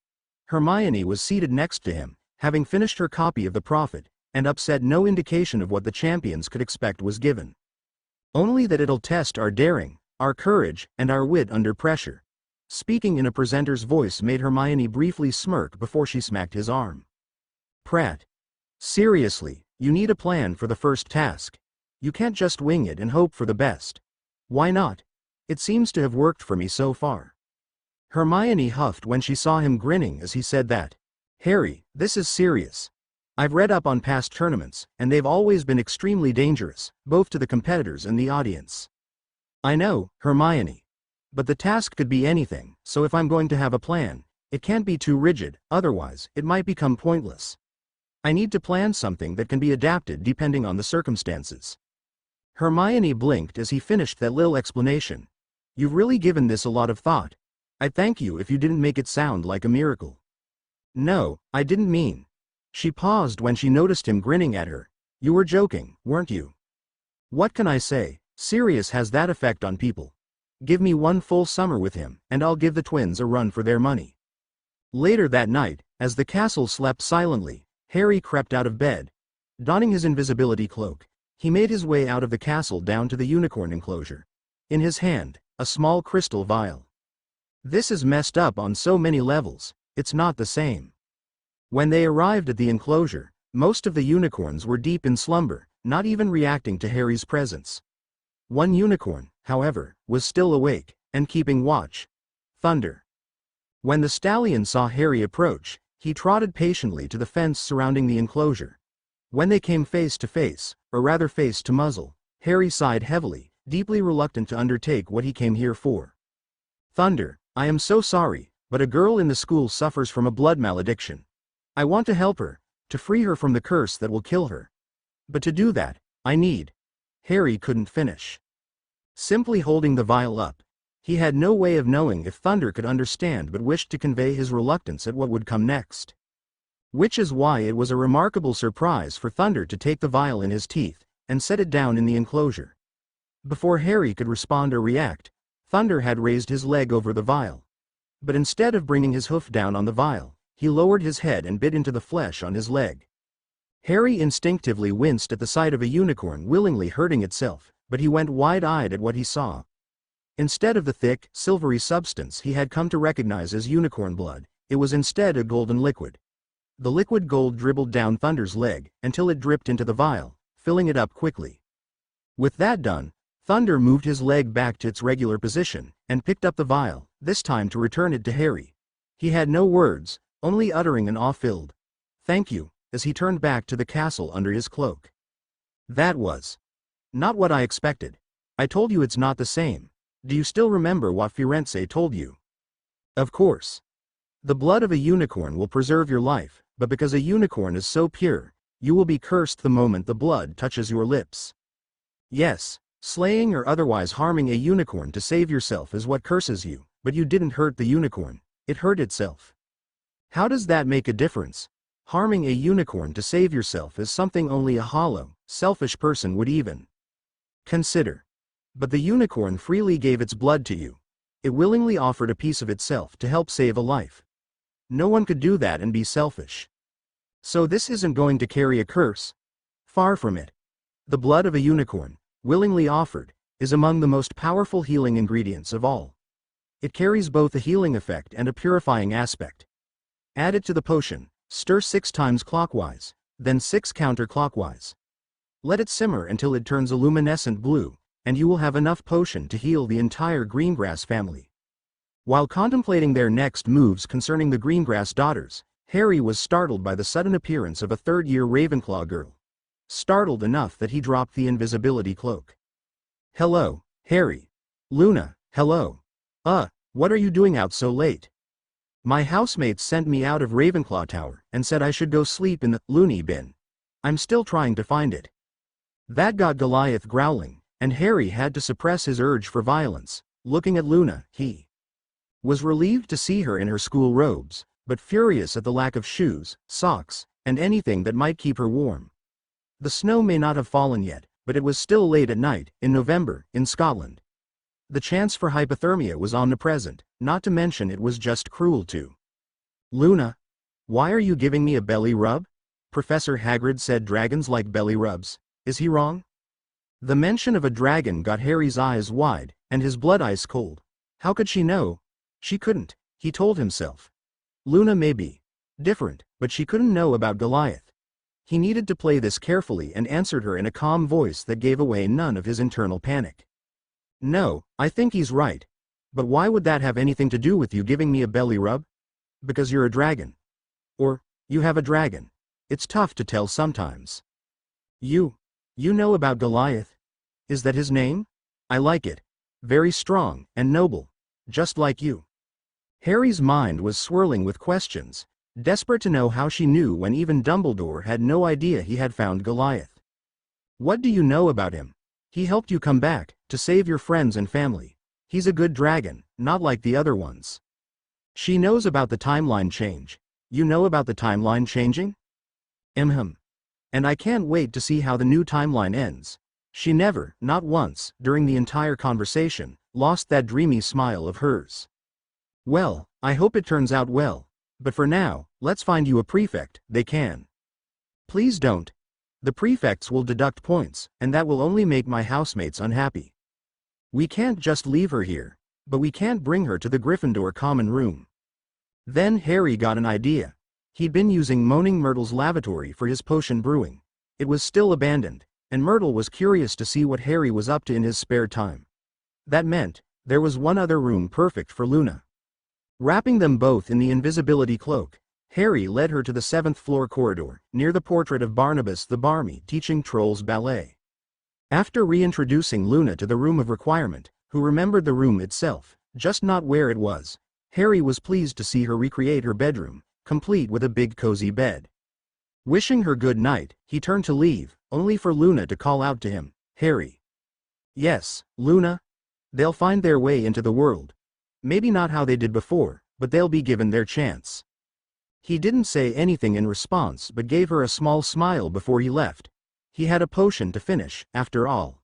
Hermione was seated next to him, having finished her copy of the Prophet, and upset no indication of what the champions could expect was given. Only that it'll test our daring, our courage, and our wit under pressure. Speaking in a presenter's voice made Hermione briefly smirk before she smacked his arm. Prat. Seriously, you need a plan for the first task. You can't just wing it and hope for the best. Why not? It seems to have worked for me so far. Hermione huffed when she saw him grinning as he said that. Harry, this is serious. I've read up on past tournaments, and they've always been extremely dangerous, both to the competitors and the audience. I know, Hermione. But the task could be anything, so if I'm going to have a plan, it can't be too rigid, otherwise, it might become pointless. I need to plan something that can be adapted depending on the circumstances. Hermione blinked as he finished that little explanation. You've really given this a lot of thought. I'd thank you if you didn't make it sound like a miracle. No, I didn't mean. She paused when she noticed him grinning at her. You were joking, weren't you? What can I say? Sirius has that effect on people. Give me one full summer with him, and I'll give the twins a run for their money. Later that night, as the castle slept silently, Harry crept out of bed. Donning his invisibility cloak, he made his way out of the castle down to the unicorn enclosure. In his hand, a small crystal vial. This is messed up on so many levels, it's not the same. When they arrived at the enclosure, most of the unicorns were deep in slumber, not even reacting to Harry's presence. One unicorn, however, was still awake, and keeping watch. Thunder. When the stallion saw Harry approach, he trotted patiently to the fence surrounding the enclosure. When they came face to face, or rather face to muzzle, Harry sighed heavily, deeply reluctant to undertake what he came here for. Thunder, I am so sorry, but a girl in the school suffers from a blood malediction. I want to help her, to free her from the curse that will kill her. But to do that, I need. Harry couldn't finish. Simply holding the vial up. He had no way of knowing if Thunder could understand but wished to convey his reluctance at what would come next. Which is why it was a remarkable surprise for Thunder to take the vial in his teeth, and set it down in the enclosure. Before Harry could respond or react, Thunder had raised his leg over the vial. But instead of bringing his hoof down on the vial, he lowered his head and bit into the flesh on his leg. Harry instinctively winced at the sight of a unicorn willingly hurting itself, but he went wide-eyed at what he saw. Instead of the thick, silvery substance he had come to recognize as unicorn blood, it was instead a golden liquid. The liquid gold dribbled down Thunder's leg, until it dripped into the vial, filling it up quickly. With that done, Thunder moved his leg back to its regular position, and picked up the vial, this time to return it to Harry. He had no words, only uttering an awe-filled "Thank you," as he turned back to the castle under his cloak. That was not what I expected. I told you it's not the same. Do you still remember what Firenze told you? Of course. The blood of a unicorn will preserve your life, but because a unicorn is so pure, you will be cursed the moment the blood touches your lips. Yes, slaying or otherwise harming a unicorn to save yourself is what curses you, but you didn't hurt the unicorn, it hurt itself. How does that make a difference? Harming a unicorn to save yourself is something only a hollow, selfish person would even consider. But the unicorn freely gave its blood to you. It willingly offered a piece of itself to help save a life. No one could do that and be selfish. So this isn't going to carry a curse? Far from it. The blood of a unicorn, willingly offered, is among the most powerful healing ingredients of all. It carries both a healing effect and a purifying aspect. Add it to the potion, stir 6 times clockwise, then 6 counterclockwise. Let it simmer until it turns a luminescent blue, and you will have enough potion to heal the entire Greengrass family. While contemplating their next moves concerning the Greengrass daughters, Harry was startled by the sudden appearance of a third-year Ravenclaw girl. Startled enough that he dropped the invisibility cloak. Hello, Harry. Luna, hello. What are you doing out so late? My housemates sent me out of Ravenclaw Tower and said I should go sleep in the loony bin. I'm still trying to find it. That got Goliath growling, and Harry had to suppress his urge for violence. Looking at Luna, he was relieved to see her in her school robes, but furious at the lack of shoes, socks, and anything that might keep her warm. The snow may not have fallen yet, but it was still late at night, in November, in Scotland. The chance for hypothermia was omnipresent, not to mention it was just cruel too. Luna, why are you giving me a belly rub? Professor Hagrid said dragons like belly rubs. Is he wrong? The mention of a dragon got Harry's eyes wide, and his blood ice cold. How could she know? She couldn't, he told himself. Luna may be different, but she couldn't know about Goliath. He needed to play this carefully and answered her in a calm voice that gave away none of his internal panic. No, I think he's right. But why would that have anything to do with you giving me a belly rub? Because you're a dragon. Or, you have a dragon. It's tough to tell sometimes. You know about Goliath? Is that his name? I like it. Very strong and noble. Just like you. Harry's mind was swirling with questions, desperate to know how she knew when even Dumbledore had no idea he had found Goliath. What do you know about him? He helped you come back, to save your friends and family. He's a good dragon, not like the other ones. She knows about the timeline change. You know about the timeline changing? And I can't wait to see how the new timeline ends. She never, not once, during the entire conversation, lost that dreamy smile of hers. Well, I hope it turns out well. But for now, let's find you a prefect, they can. Please don't. The prefects will deduct points, and that will only make my housemates unhappy. We can't just leave her here, but we can't bring her to the Gryffindor common room. Then Harry got an idea. He'd been using Moaning Myrtle's lavatory for his potion brewing. It was still abandoned, and Myrtle was curious to see what Harry was up to in his spare time. That meant, there was one other room perfect for Luna. Wrapping them both in the invisibility cloak, Harry led her to the 7th floor corridor, near the portrait of Barnabas the Barmy teaching trolls ballet. After reintroducing Luna to the room of requirement, who remembered the room itself, just not where it was, Harry was pleased to see her recreate her bedroom, complete with a big cozy bed. Wishing her good night, he turned to leave, only for Luna to call out to him, Harry. Yes, Luna. They'll find their way into the world. Maybe not how they did before, but they'll be given their chance. He didn't say anything in response but gave her a small smile before he left. He had a potion to finish, after all.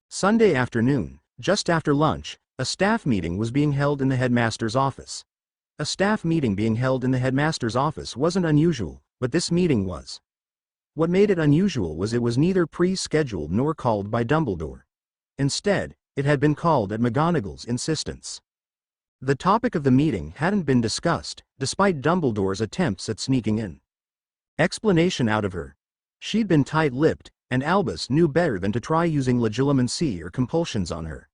Sunday afternoon, just after lunch, a staff meeting was being held in the headmaster's office. A staff meeting being held in the headmaster's office wasn't unusual, but this meeting was. What made it unusual was it was neither pre-scheduled nor called by Dumbledore. Instead, it had been called at McGonagall's insistence. The topic of the meeting hadn't been discussed, despite Dumbledore's attempts at sneaking in explanation out of her. She'd been tight-lipped, and Albus knew better than to try using legilimency or compulsions on her.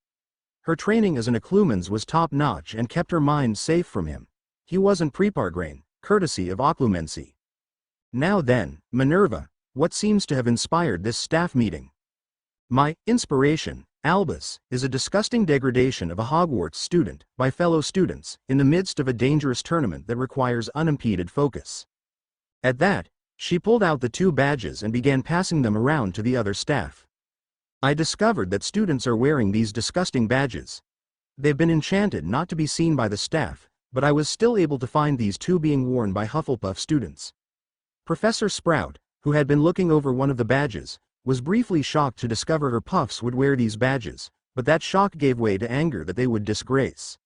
Her training as an Occlumens was top-notch and kept her mind safe from him. He wasn't Prepargrain, courtesy of Occlumency. Now then, Minerva, what seems to have inspired this staff meeting? My inspiration, Albus, is a disgusting degradation of a Hogwarts student by fellow students in the midst of a dangerous tournament that requires unimpeded focus. At that, she pulled out the 2 badges and began passing them around to the other staff. I discovered that students are wearing these disgusting badges. They've been enchanted not to be seen by the staff, but I was still able to find these 2 being worn by Hufflepuff students. Professor Sprout, who had been looking over one of the badges, was briefly shocked to discover her puffs would wear these badges, but that shock gave way to anger that they would disgrace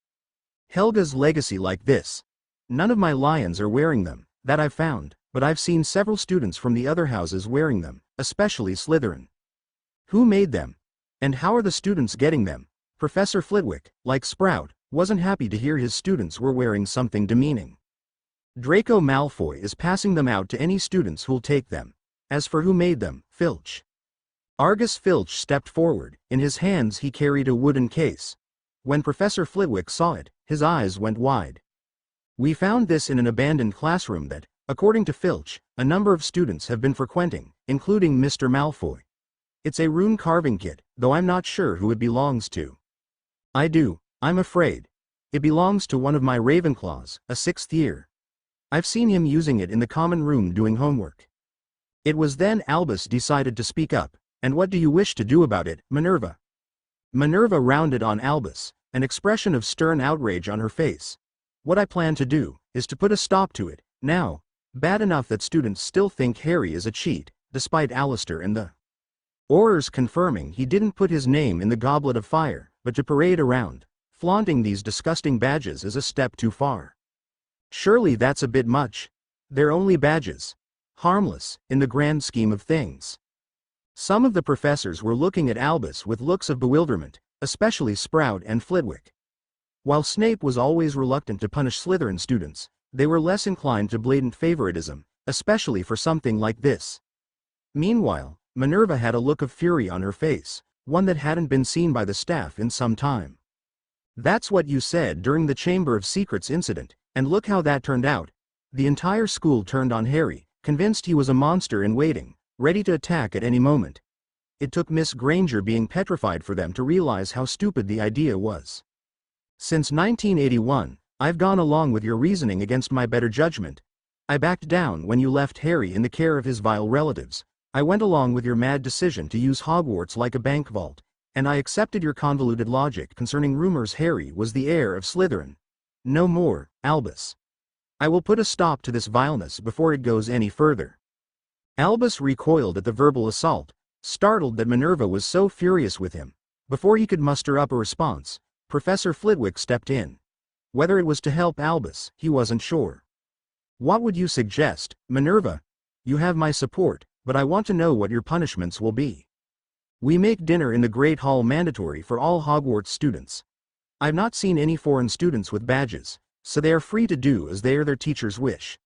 Helga's legacy like this. None of my lions are wearing them, that I've found, but I've seen several students from the other houses wearing them, especially Slytherin. Who made them? And how are the students getting them? Professor Flitwick, like Sprout, wasn't happy to hear his students were wearing something demeaning. Draco Malfoy is passing them out to any students who'll take them. As for who made them, Filch. Argus Filch stepped forward. In his hands he carried a wooden case. When Professor Flitwick saw it, his eyes went wide. We found this in an abandoned classroom that, according to Filch, a number of students have been frequenting, including Mr. Malfoy. It's a rune carving kit, though I'm not sure who it belongs to. I'm afraid. It belongs to one of my Ravenclaws, a 6th year. I've seen him using it in the common room doing homework. It was then Albus decided to speak up. And what do you wish to do about it, Minerva? Minerva rounded on Albus, an expression of stern outrage on her face. What I plan to do, is to put a stop to it, now. Bad enough that students still think Harry is a cheat, despite Alistair and the Orders confirming he didn't put his name in the Goblet of Fire, but to parade around, flaunting these disgusting badges is a step too far. Surely that's a bit much. They're only badges. Harmless, in the grand scheme of things. Some of the professors were looking at Albus with looks of bewilderment, especially Sprout and Flitwick. While Snape was always reluctant to punish Slytherin students, they were less inclined to blatant favoritism, especially for something like this. Meanwhile, Minerva had a look of fury on her face, one that hadn't been seen by the staff in some time. That's what you said during the Chamber of Secrets incident, and look how that turned out. The entire school turned on Harry, convinced he was a monster in waiting, ready to attack at any moment. It took Miss Granger being petrified for them to realize how stupid the idea was. Since 1981, I've gone along with your reasoning against my better judgment. I backed down when you left Harry in the care of his vile relatives. I went along with your mad decision to use Hogwarts like a bank vault, and I accepted your convoluted logic concerning rumors Harry was the heir of Slytherin. No more, Albus. I will put a stop to this vileness before it goes any further. Albus recoiled at the verbal assault, startled that Minerva was so furious with him. Before he could muster up a response, Professor Flitwick stepped in. Whether it was to help Albus, he wasn't sure. What would you suggest, Minerva? You have my support, but I want to know what your punishments will be. We make dinner in the Great Hall mandatory for all Hogwarts students. I've not seen any foreign students with badges, so they are free to do as their teachers wish.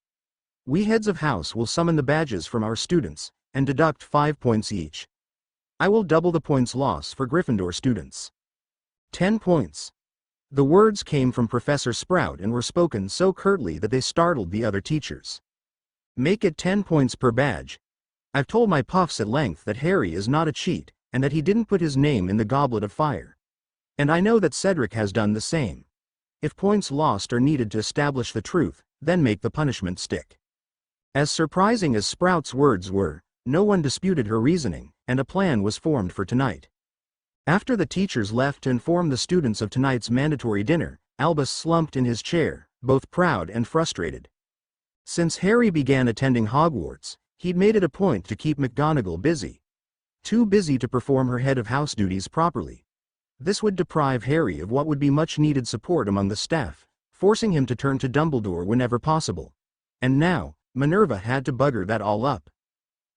We heads of house will summon the badges from our students, and deduct 5 points each. I will double the points loss for Gryffindor students. 10 points. The words came from Professor Sprout and were spoken so curtly that they startled the other teachers. Make it 10 points per badge. I've told my puffs at length that Harry is not a cheat, and that he didn't put his name in the Goblet of Fire. And I know that Cedric has done the same. If points lost are needed to establish the truth, then make the punishment stick. As surprising as Sprout's words were, no one disputed her reasoning, and a plan was formed for tonight. After the teachers left to inform the students of tonight's mandatory dinner, Albus slumped in his chair, both proud and frustrated. Since Harry began attending Hogwarts, he'd made it a point to keep McGonagall busy. Too busy to perform her head of house duties properly. This would deprive Harry of what would be much needed support among the staff, forcing him to turn to Dumbledore whenever possible. And now, Minerva had to bugger that all up.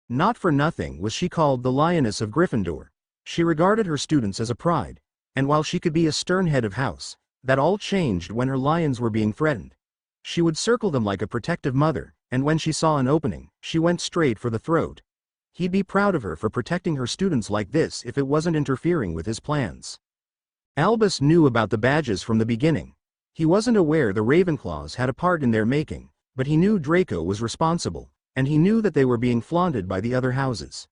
Not for nothing was she called the Lioness of Gryffindor. She regarded her students as a pride, and while she could be a stern head of house, that all changed when her lions were being threatened. She would circle them like a protective mother, and when she saw an opening, she went straight for the throat. He'd be proud of her for protecting her students like this if it wasn't interfering with his plans. Albus knew about the badges from the beginning. He wasn't aware the Ravenclaws had a part in their making, but he knew Draco was responsible, and he knew that they were being flaunted by the other houses.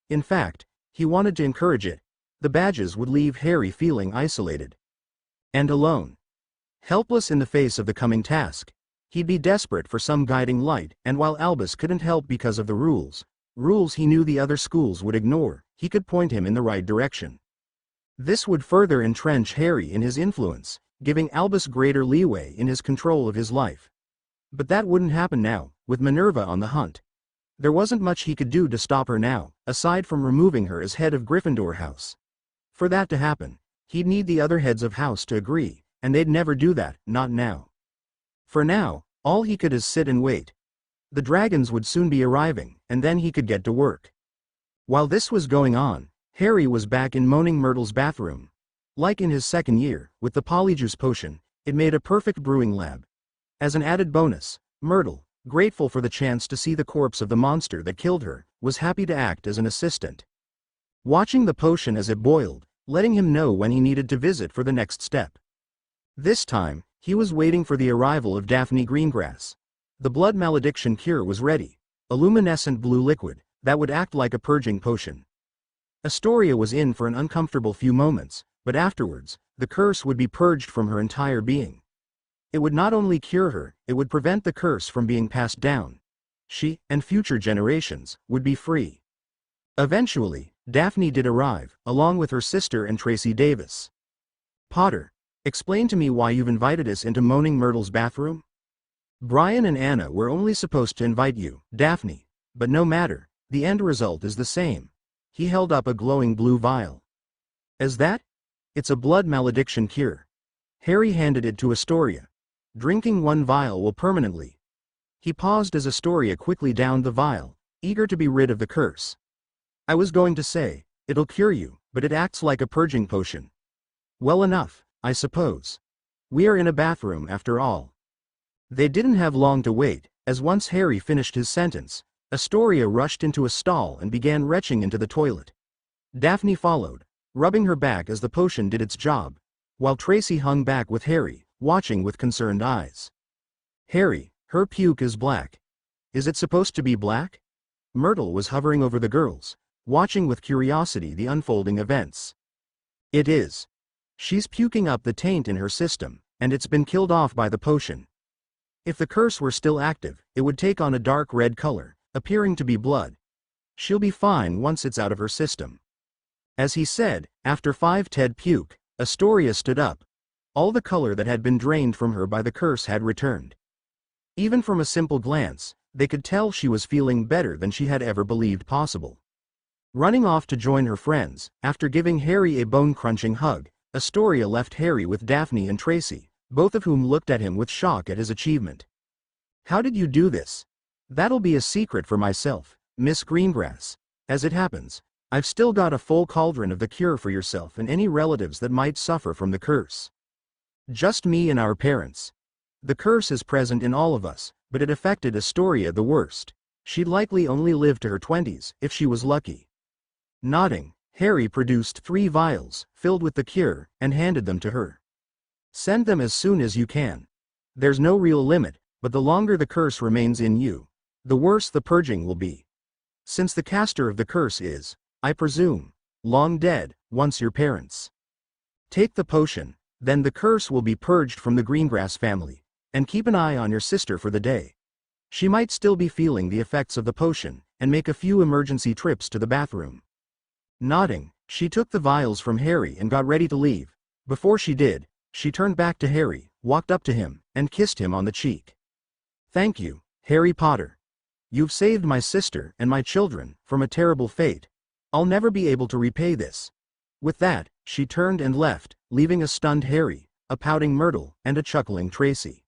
In fact, he wanted to encourage it. The badges would leave Harry feeling isolated and alone. Helpless in the face of the coming task, he'd be desperate for some guiding light, and while Albus couldn't help because of the rules he knew the other schools would ignore, he could point him in the right direction. This would further entrench Harry in his influence, giving Albus greater leeway in his control of his life. But that wouldn't happen now, with Minerva on the hunt. There wasn't much he could do to stop her now, aside from removing her as head of Gryffindor House. For that to happen, he'd need the other heads of house to agree, and they'd never do that, not now. For now, all he could is sit and wait. The dragons would soon be arriving, and then he could get to work. While this was going on, Harry was back in Moaning Myrtle's bathroom. Like in his second year, with the Polyjuice potion, it made a perfect brewing lab. As an added bonus, Myrtle, grateful for the chance to see the corpse of the monster that killed her, was happy to act as an assistant. Watching the potion as it boiled, letting him know when he needed to visit for the next step. This time, he was waiting for the arrival of Daphne Greengrass. The blood malediction cure was ready, a luminescent blue liquid that would act like a purging potion. Astoria was in for an uncomfortable few moments, but afterwards, the curse would be purged from her entire being. It would not only cure her, it would prevent the curse from being passed down. She, and future generations, would be free. Eventually, Daphne did arrive, along with her sister and Tracy Davis. Potter, explain to me why you've invited us into Moaning Myrtle's bathroom? Brian and Anna were only supposed to invite you, Daphne, but no matter, the end result is the same. He held up a glowing blue vial. As that? It's a blood malediction cure. Harry handed it to Astoria. Drinking one vial will permanently. He paused as Astoria quickly downed the vial, eager to be rid of the curse. I was going to say, it'll cure you, but it acts like a purging potion. Well enough, I suppose. We are in a bathroom after all. They didn't have long to wait, as once Harry finished his sentence, Astoria rushed into a stall and began retching into the toilet. Daphne followed, rubbing her back as the potion did its job, while Tracy hung back with Harry, watching with concerned eyes. Harry, her puke is black. Is it supposed to be black? Myrtle was hovering over the girls, watching with curiosity the unfolding events. It is. She's puking up the taint in her system, and it's been killed off by the potion. If the curse were still active, it would take on a dark red color, appearing to be blood. She'll be fine once it's out of her system. As he said, after 5 Ted puke, Astoria stood up. All the color that had been drained from her by the curse had returned. Even from a simple glance, they could tell she was feeling better than she had ever believed possible. Running off to join her friends, after giving Harry a bone-crunching hug, Astoria left Harry with Daphne and Tracy, both of whom looked at him with shock at his achievement. How did you do this? That'll be a secret for myself, Miss Greengrass. As it happens, I've still got a full cauldron of the cure for yourself and any relatives that might suffer from the curse. Just me and our parents. The curse is present in all of us, but it affected Astoria the worst. She'd likely only live to her 20s, if she was lucky. Nodding, Harry produced 3 vials, filled with the cure, and handed them to her. Send them as soon as you can. There's no real limit, but the longer the curse remains in you, the worse the purging will be. Since the caster of the curse is, I presume, long dead, once your parents. Take the potion, then the curse will be purged from the Greengrass family, and keep an eye on your sister for the day. She might still be feeling the effects of the potion, and make a few emergency trips to the bathroom. Nodding, she took the vials from Harry and got ready to leave. Before she did, she turned back to Harry, walked up to him, and kissed him on the cheek. Thank you, Harry Potter. You've saved my sister and my children from a terrible fate. I'll never be able to repay this. With that, she turned and left, leaving a stunned Harry, a pouting Myrtle, and a chuckling Tracy.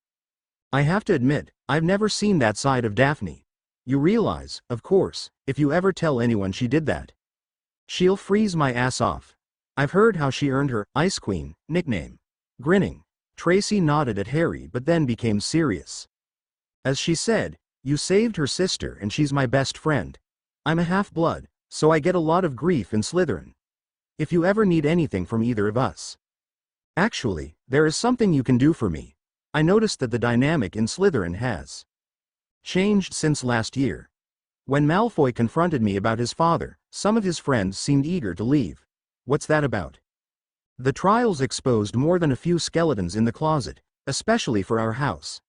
I have to admit, I've never seen that side of Daphne. You realize, of course, if you ever tell anyone she did that, she'll freeze my ass off. I've heard how she earned her Ice Queen nickname. Grinning, Tracy nodded at Harry but then became serious. As she said, you saved her sister and she's my best friend. I'm a half-blood, so I get a lot of grief in Slytherin. If you ever need anything from either of us. Actually, there is something you can do for me. I noticed that the dynamic in Slytherin has changed since last year. When Malfoy confronted me about his father, some of his friends seemed eager to leave. What's that about? The trials exposed more than a few skeletons in the closet, especially for our house.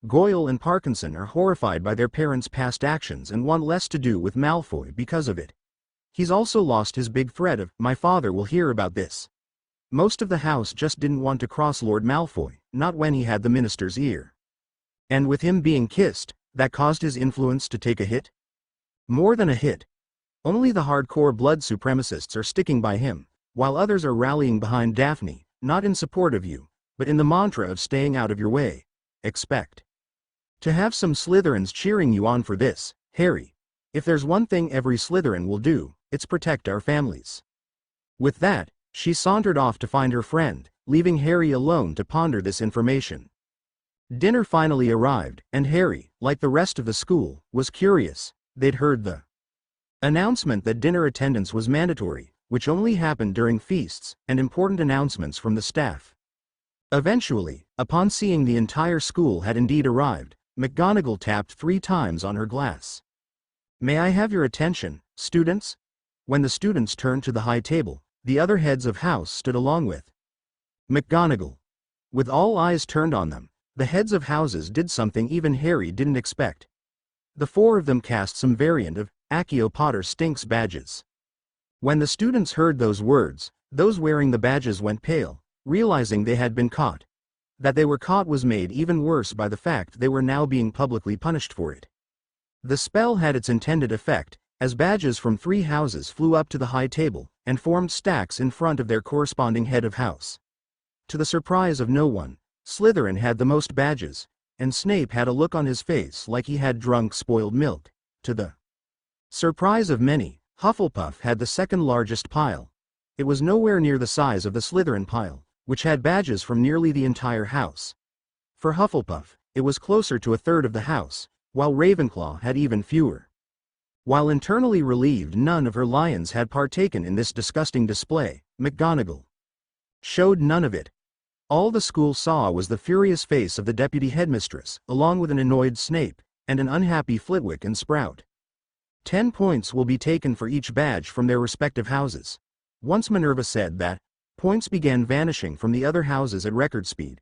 Goyle and Parkinson are horrified by their parents' past actions and want less to do with Malfoy because of it. He's also lost his big threat of, my father will hear about this. Most of the house just didn't want to cross Lord Malfoy, not when he had the minister's ear. And with him being kissed, that caused his influence to take a hit? More than a hit. Only the hardcore blood supremacists are sticking by him, while others are rallying behind Daphne, not in support of you, but in the mantra of staying out of your way. Expect to have some Slytherins cheering you on for this, Harry. If there's one thing every Slytherin will do, it's protect our families. With that, she sauntered off to find her friend, leaving Harry alone to ponder this information. Dinner finally arrived, and Harry, like the rest of the school, was curious. They'd heard the announcement that dinner attendance was mandatory, which only happened during feasts, and important announcements from the staff. Eventually, upon seeing the entire school had indeed arrived, McGonagall tapped 3 times on her glass. May I have your attention, students? When the students turned to the high table, the other heads of house stood along with McGonagall. With all eyes turned on them, the heads of houses did something even Harry didn't expect. The 4 of them cast some variant of Accio Potter stinks badges. When the students heard those words, those wearing the badges went pale, realizing they had been caught. That they were caught was made even worse by the fact they were now being publicly punished for it. The spell had its intended effect, as badges from 3 houses flew up to the high table and formed stacks in front of their corresponding head of house. To the surprise of no one, Slytherin had the most badges, and Snape had a look on his face like he had drunk spoiled milk. To the surprise of many, Hufflepuff had the second largest pile. It was nowhere near the size of the Slytherin pile, which had badges from nearly the entire house. For Hufflepuff, it was closer to a third of the house, while Ravenclaw had even fewer. While internally relieved none of her lions had partaken in this disgusting display, McGonagall showed none of it. All the school saw was the furious face of the deputy headmistress, along with an annoyed Snape, and an unhappy Flitwick and Sprout. 10 points will be taken for each badge from their respective houses. Once Minerva said that, points began vanishing from the other houses at record speed.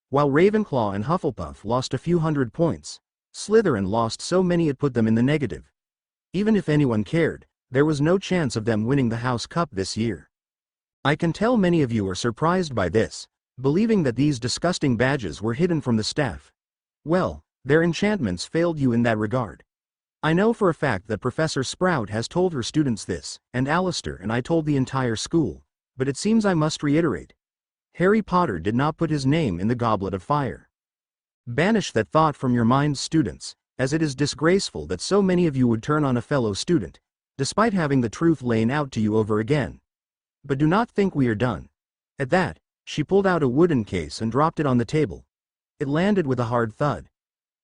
While Ravenclaw and Hufflepuff lost a few hundred points, Slytherin lost so many it put them in the negative. Even if anyone cared, there was no chance of them winning the House Cup this year. I can tell many of you are surprised by this, believing that these disgusting badges were hidden from the staff. Well, their enchantments failed you in that regard. I know for a fact that Professor Sprout has told her students this, and Alistair and I told the entire school, but it seems I must reiterate. Harry Potter did not put his name in the Goblet of Fire. Banish that thought from your minds, students, as it is disgraceful that so many of you would turn on a fellow student, despite having the truth lain out to you over again. But do not think we are done. At that, she pulled out a wooden case and dropped it on the table. It landed with a hard thud.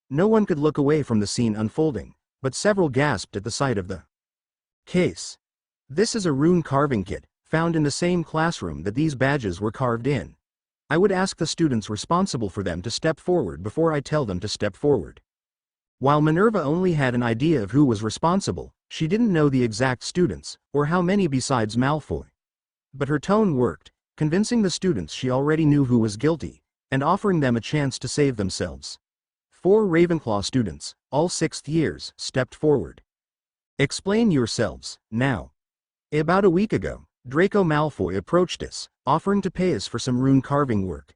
No one could look away from the scene unfolding, but several gasped at the sight of the case. This is a rune carving kit, found in the same classroom that these badges were carved in. I would ask the students responsible for them to step forward before I tell them to step forward. While Minerva only had an idea of who was responsible, she didn't know the exact students, or how many besides Malfoy. But her tone worked, convincing the students she already knew who was guilty, and offering them a chance to save themselves. 4 Ravenclaw students, all 6th years, stepped forward. Explain yourselves, now. About a week ago, Draco Malfoy approached us, offering to pay us for some rune carving work.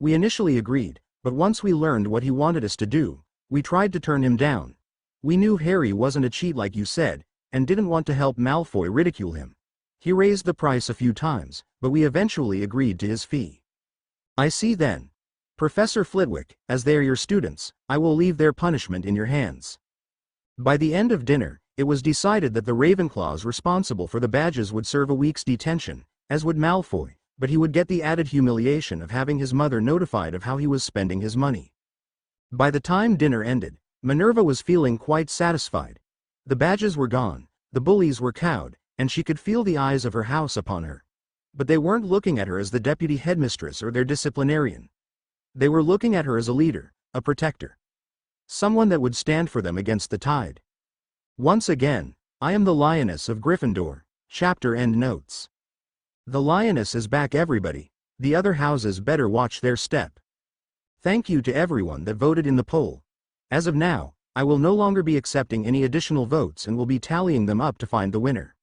We initially agreed, but once we learned what he wanted us to do, we tried to turn him down. We knew Harry wasn't a cheat like you said, and didn't want to help Malfoy ridicule him. He raised the price a few times, but we eventually agreed to his fee. I see then. Professor Flitwick, as they are your students, I will leave their punishment in your hands. By the end of dinner, it was decided that the Ravenclaws responsible for the badges would serve a week's detention, as would Malfoy, but he would get the added humiliation of having his mother notified of how he was spending his money. By the time dinner ended, Minerva was feeling quite satisfied. The badges were gone, the bullies were cowed, and she could feel the eyes of her house upon her. But they weren't looking at her as the deputy headmistress or their disciplinarian. They were looking at her as a leader, a protector. Someone that would stand for them against the tide. Once again, I am the Lioness of Gryffindor. Chapter end notes. The Lioness is back, everybody. The other houses better watch their step. Thank you to everyone that voted in the poll. As of now, I will no longer be accepting any additional votes and will be tallying them up to find the winner.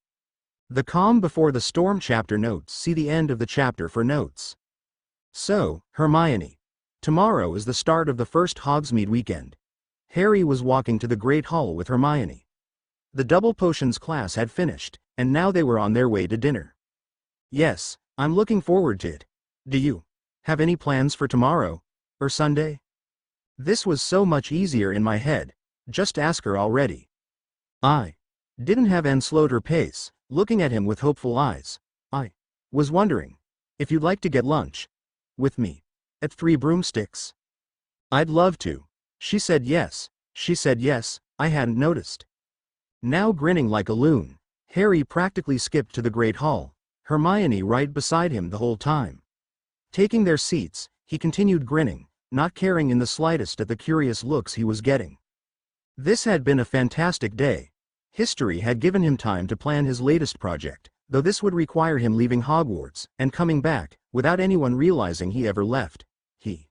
The Calm Before the Storm chapter notes. See the end of the chapter for notes. So, Hermione. Tomorrow is the start of the first Hogsmeade weekend. Harry was walking to the Great Hall with Hermione. The double potions class had finished, and now they were on their way to dinner. Yes, I'm looking forward to it. Do you have any plans for tomorrow? Or Sunday? This was so much easier in my head. Just ask her already. I didn't have Anne slowed her pace, looking at him with hopeful eyes. I was wondering if you'd like to get lunch with me at 3 Broomsticks. I'd love to. She said yes. I hadn't noticed. Now grinning like a loon, Harry practically skipped to the Great Hall, Hermione right beside him the whole time. Taking their seats, he continued grinning, not caring in the slightest at the curious looks he was getting. This had been a fantastic day. History had given him time to plan his latest project, though this would require him leaving Hogwarts and coming back, without anyone realizing he ever left. He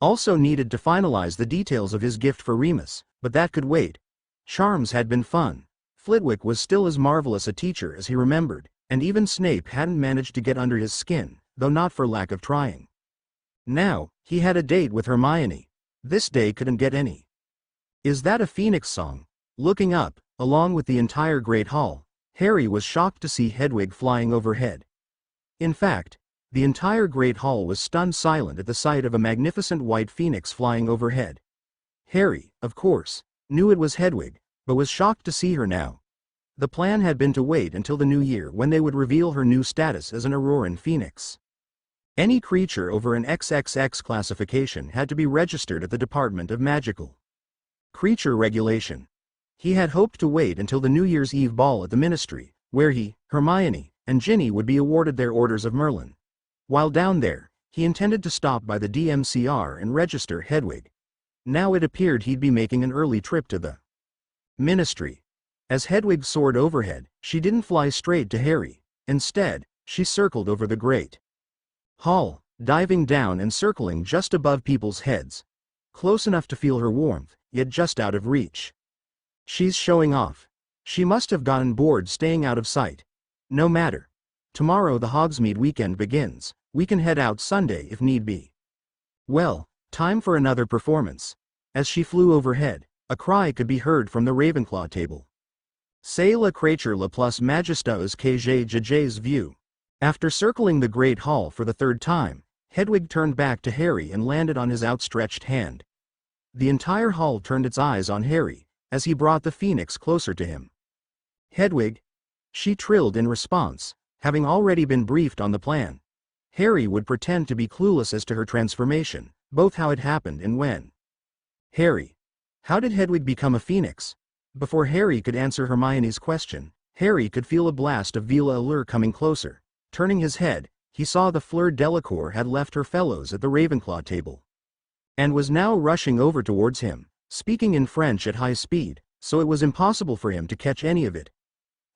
also needed to finalize the details of his gift for Remus, but that could wait. Charms had been fun. Flitwick was still as marvelous a teacher as he remembered, and even Snape hadn't managed to get under his skin, though not for lack of trying. Now, he had a date with Hermione. This day couldn't get any. Is that a Phoenix song? Looking up, along with the entire Great Hall, Harry was shocked to see Hedwig flying overhead. In fact, the entire Great Hall was stunned silent at the sight of a magnificent white phoenix flying overhead. Harry, of course, knew it was Hedwig, but was shocked to see her now. The plan had been to wait until the new year when they would reveal her new status as an Auroran Phoenix. Any creature over an XXX classification had to be registered at the Department of Magical Creature Regulation. He had hoped to wait until the New Year's Eve ball at the Ministry, where he, Hermione, and Ginny would be awarded their Orders of Merlin. While down there, he intended to stop by the DMCR and register Hedwig. Now it appeared he'd be making an early trip to the Ministry. As Hedwig soared overhead, she didn't fly straight to Harry. Instead, she circled over the Great Hall, diving down and circling just above people's heads. Close enough to feel her warmth, yet just out of reach. She's showing off. She must have gotten bored staying out of sight. No matter. Tomorrow the Hogsmeade weekend begins. We can head out Sunday if need be. Well, time for another performance. As she flew overhead, a cry could be heard from the Ravenclaw table. C'est la créature la plus majestueuse que j'ai jamais vue. After circling the Great Hall for the third time, Hedwig turned back to Harry and landed on his outstretched hand. The entire hall turned its eyes on Harry, as he brought the phoenix closer to him. Hedwig, she trilled in response, having already been briefed on the plan. Harry would pretend to be clueless as to her transformation, both how it happened and when. Harry, how did Hedwig become a phoenix? Before Harry could answer Hermione's question, Harry could feel a blast of Vila Allure coming closer. Turning his head, he saw the Fleur Delacour had left her fellows at the Ravenclaw table and was now rushing over towards him, speaking in French at high speed, so it was impossible for him to catch any of it.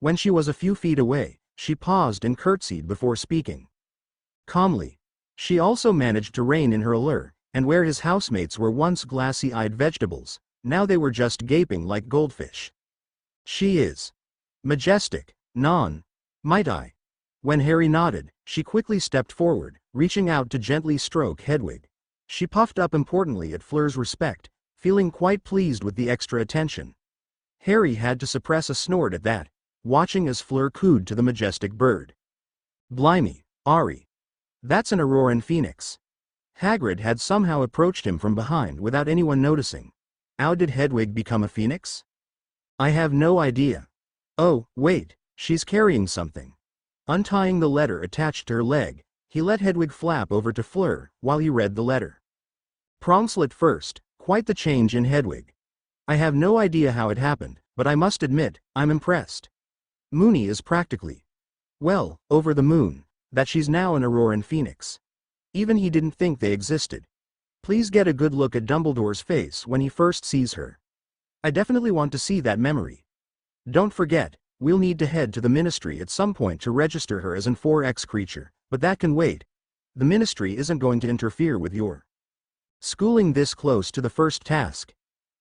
When she was a few feet away, she paused and curtsied before speaking. Calmly. She also managed to rein in her allure, and where his housemates were once glassy-eyed vegetables, now they were just gaping like goldfish. She is majestic, might I? When Harry nodded, she quickly stepped forward, reaching out to gently stroke Hedwig. She puffed up importantly at Fleur's respect, feeling quite pleased with the extra attention. Harry had to suppress a snort at that, watching as Fleur cooed to the majestic bird. Blimey, Ari. That's an Auroran Phoenix. Hagrid had somehow approached him from behind without anyone noticing. How did Hedwig become a phoenix? I have no idea. Oh, wait, she's carrying something. Untying the letter attached to her leg, he let Hedwig flap over to Fleur while he read the letter. Prongslet first, quite the change in Hedwig. I have no idea how it happened, but I must admit, I'm impressed. Moony is practically, well, over the moon, that she's now an Auroran Phoenix. Even he didn't think they existed. Please get a good look at Dumbledore's face when he first sees her. I definitely want to see that memory. Don't forget, we'll need to head to the Ministry at some point to register her as an 4X creature, but that can wait. The Ministry isn't going to interfere with your schooling this close to the first task.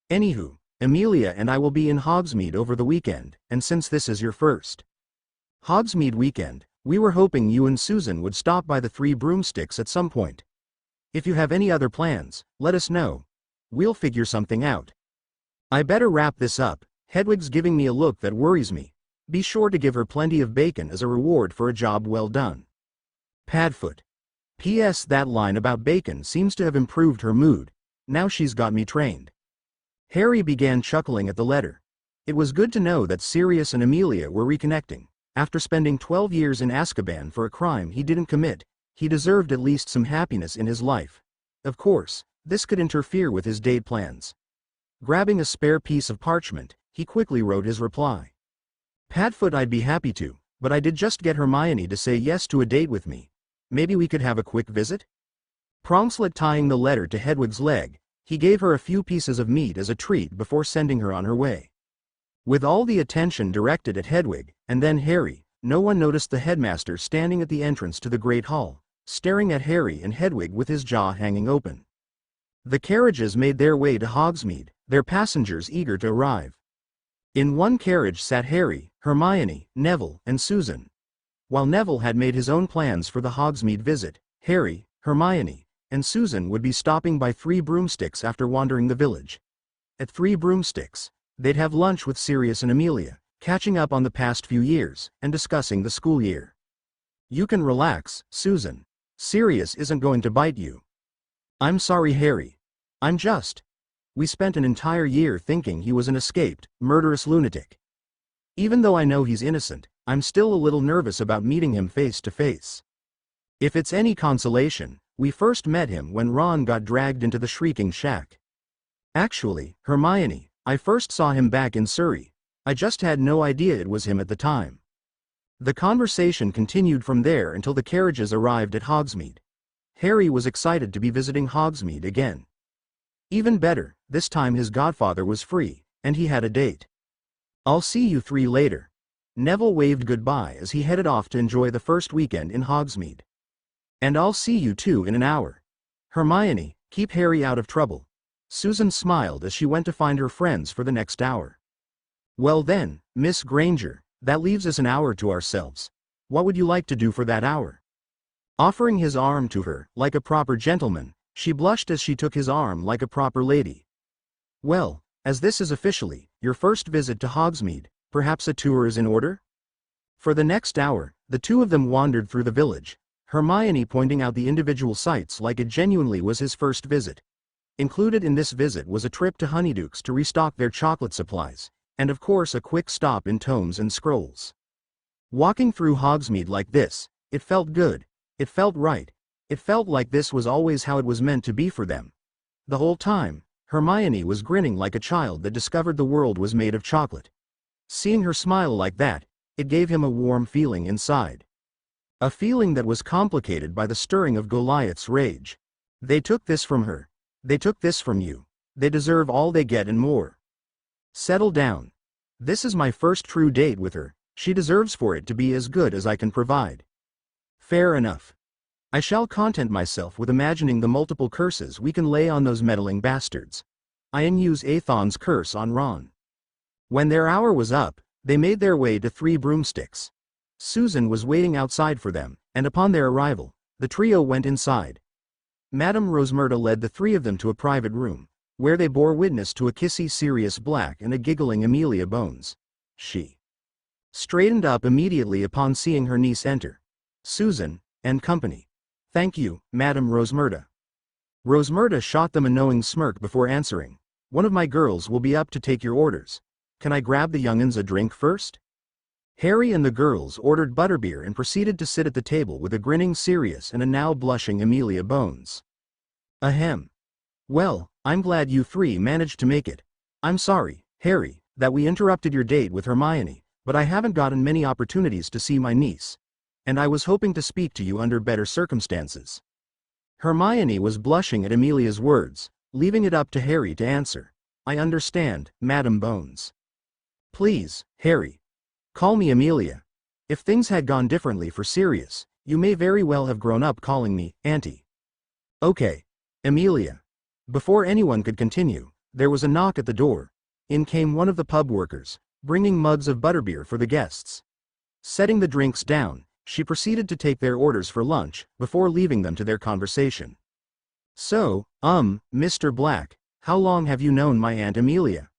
Anywho, Amelia and I will be in Hogsmeade over the weekend, and since this is your first Hogsmeade weekend, we were hoping you and Susan would stop by the Three Broomsticks at some point. If you have any other plans, let us know. We'll figure something out. I better wrap this up. Hedwig's giving me a look that worries me. Be sure to give her plenty of bacon as a reward for a job well done. Padfoot. P.S. That line about bacon seems to have improved her mood. Now she's got me trained. Harry began chuckling at the letter. It was good to know that Sirius and Amelia were reconnecting. After spending 12 years in Azkaban for a crime he didn't commit, he deserved at least some happiness in his life. Of course, this could interfere with his date plans. Grabbing a spare piece of parchment, he quickly wrote his reply. Padfoot, I'd be happy to, but I did just get Hermione to say yes to a date with me. Maybe we could have a quick visit? Prongslet tying the letter to Hedwig's leg, he gave her a few pieces of meat as a treat before sending her on her way. With all the attention directed at Hedwig, and then Harry, no one noticed the headmaster standing at the entrance to the Great Hall, staring at Harry and Hedwig with his jaw hanging open. The carriages made their way to Hogsmeade, their passengers eager to arrive. In one carriage sat Harry, Hermione, Neville, and Susan. While Neville had made his own plans for the Hogsmeade visit, Harry, Hermione, and Susan would be stopping by Three Broomsticks after wandering the village. At Three Broomsticks, They'd have lunch with Sirius and Amelia, catching up on the past few years, and discussing the school year. You can relax, Susan. Sirius isn't going to bite you. I'm sorry, Harry. I'm just. We spent an entire year thinking he was an escaped, murderous lunatic. Even though I know he's innocent, I'm still a little nervous about meeting him face to face. If it's any consolation, we first met him when Ron got dragged into the Shrieking Shack. Actually, Hermione, I first saw him back in Surrey. I just had no idea it was him at the time. The conversation continued from there until the carriages arrived at Hogsmeade. Harry was excited to be visiting Hogsmeade again. Even better, this time his godfather was free, and he had a date. I'll see you three later. Neville waved goodbye as he headed off to enjoy the first weekend in Hogsmeade. And I'll see you two in an hour. Hermione, keep Harry out of trouble. Susan smiled as she went to find her friends for the next hour. Well then, Miss Granger, that leaves us an hour to ourselves. What would you like to do for that hour? Offering his arm to her, like a proper gentleman, she blushed as she took his arm like a proper lady. Well, as this is officially your first visit to Hogsmeade, perhaps a tour is in order? For the next hour, the two of them wandered through the village, Hermione pointing out the individual sights like it genuinely was his first visit. Included in this visit was a trip to Honeydukes to restock their chocolate supplies, and of course a quick stop in Tomes and Scrolls. Walking through Hogsmeade like this, it felt good, it felt right, it felt like this was always how it was meant to be for them. The whole time, Hermione was grinning like a child that discovered the world was made of chocolate. Seeing her smile like that, it gave him a warm feeling inside. A feeling that was complicated by the stirring of Goliath's rage. They took this from her. They took this from you. They deserve all they get and more. Settle down. This is my first true date with her. She deserves for it to be as good as I can provide. Fair enough. I shall content myself with imagining the multiple curses we can lay on those meddling bastards. I use Athon's curse on Ron. When their hour was up, they made their way to Three Broomsticks. Susan was waiting outside for them, and upon their arrival, the trio went inside. Madame Rosmerta led the three of them to a private room, where they bore witness to a kissy Sirius Black and a giggling Amelia Bones. She straightened up immediately upon seeing her niece enter. Susan, and company. Thank you, Madame Rosmerta. Rosmerta shot them a knowing smirk before answering. One of my girls will be up to take your orders. Can I grab the young'uns a drink first? Harry and the girls ordered butterbeer and proceeded to sit at the table with a grinning Sirius and a now blushing Amelia Bones. Ahem. Well, I'm glad you three managed to make it. I'm sorry, Harry, that we interrupted your date with Hermione, but I haven't gotten many opportunities to see my niece. And I was hoping to speak to you under better circumstances. Hermione was blushing at Amelia's words, leaving it up to Harry to answer. I understand, Madame Bones. Please, Harry. Call me Amelia. If things had gone differently for Sirius, you may very well have grown up calling me Auntie. Okay, Amelia. Before anyone could continue, there was a knock at the door. In came one of the pub workers, bringing mugs of butterbeer for the guests. Setting the drinks down, she proceeded to take their orders for lunch, before leaving them to their conversation. So, Mr. Black, how long have you known my Aunt Amelia?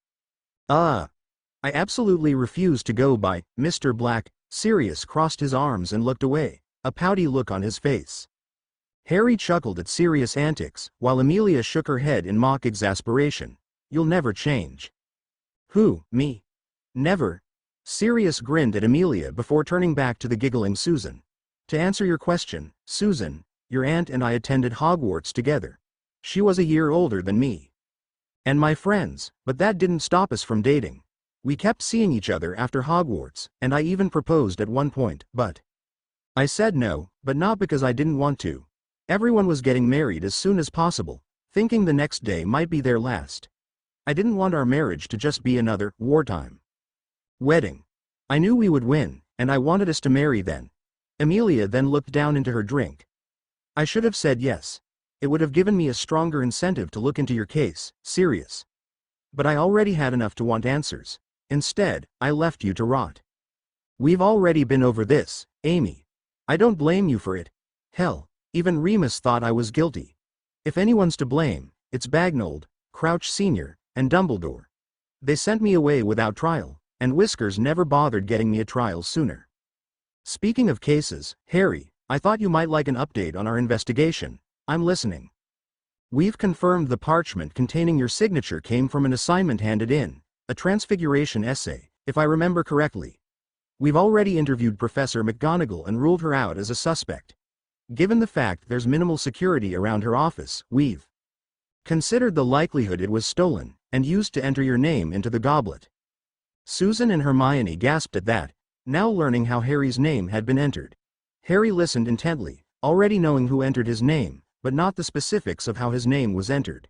I absolutely refuse to go by Mr. Black. Sirius crossed his arms and looked away, a pouty look on his face. Harry chuckled at Sirius' antics, while Amelia shook her head in mock exasperation. You'll never change. Who, me? Never. Sirius grinned at Amelia before turning back to the giggling Susan. To answer your question, Susan, your aunt and I attended Hogwarts together. She was a year older than me. And my friends, but that didn't stop us from dating. We kept seeing each other after Hogwarts, and I even proposed at one point, but I said no, but not because I didn't want to. Everyone was getting married as soon as possible, thinking the next day might be their last. I didn't want our marriage to just be another wartime wedding. I knew we would win, and I wanted us to marry then. Amelia then looked down into her drink. I should have said yes. It would have given me a stronger incentive to look into your case, Sirius. But I already had enough to want answers. Instead, I left you to rot. We've already been over this, Amy. I don't blame you for it. Hell, even Remus thought I was guilty. If anyone's to blame, it's Bagnold, Crouch Sr., and Dumbledore. They sent me away without trial, and Whiskers never bothered getting me a trial sooner. Speaking of cases, Harry, I thought you might like an update on our investigation. I'm listening. We've confirmed the parchment containing your signature came from an assignment handed in, a transfiguration essay, if I remember correctly. We've already interviewed Professor McGonagall and ruled her out as a suspect. Given the fact there's minimal security around her office, we've considered the likelihood it was stolen and used to enter your name into the goblet. Susan and Hermione gasped at that, now learning how Harry's name had been entered. Harry listened intently, already knowing who entered his name, but not the specifics of how his name was entered.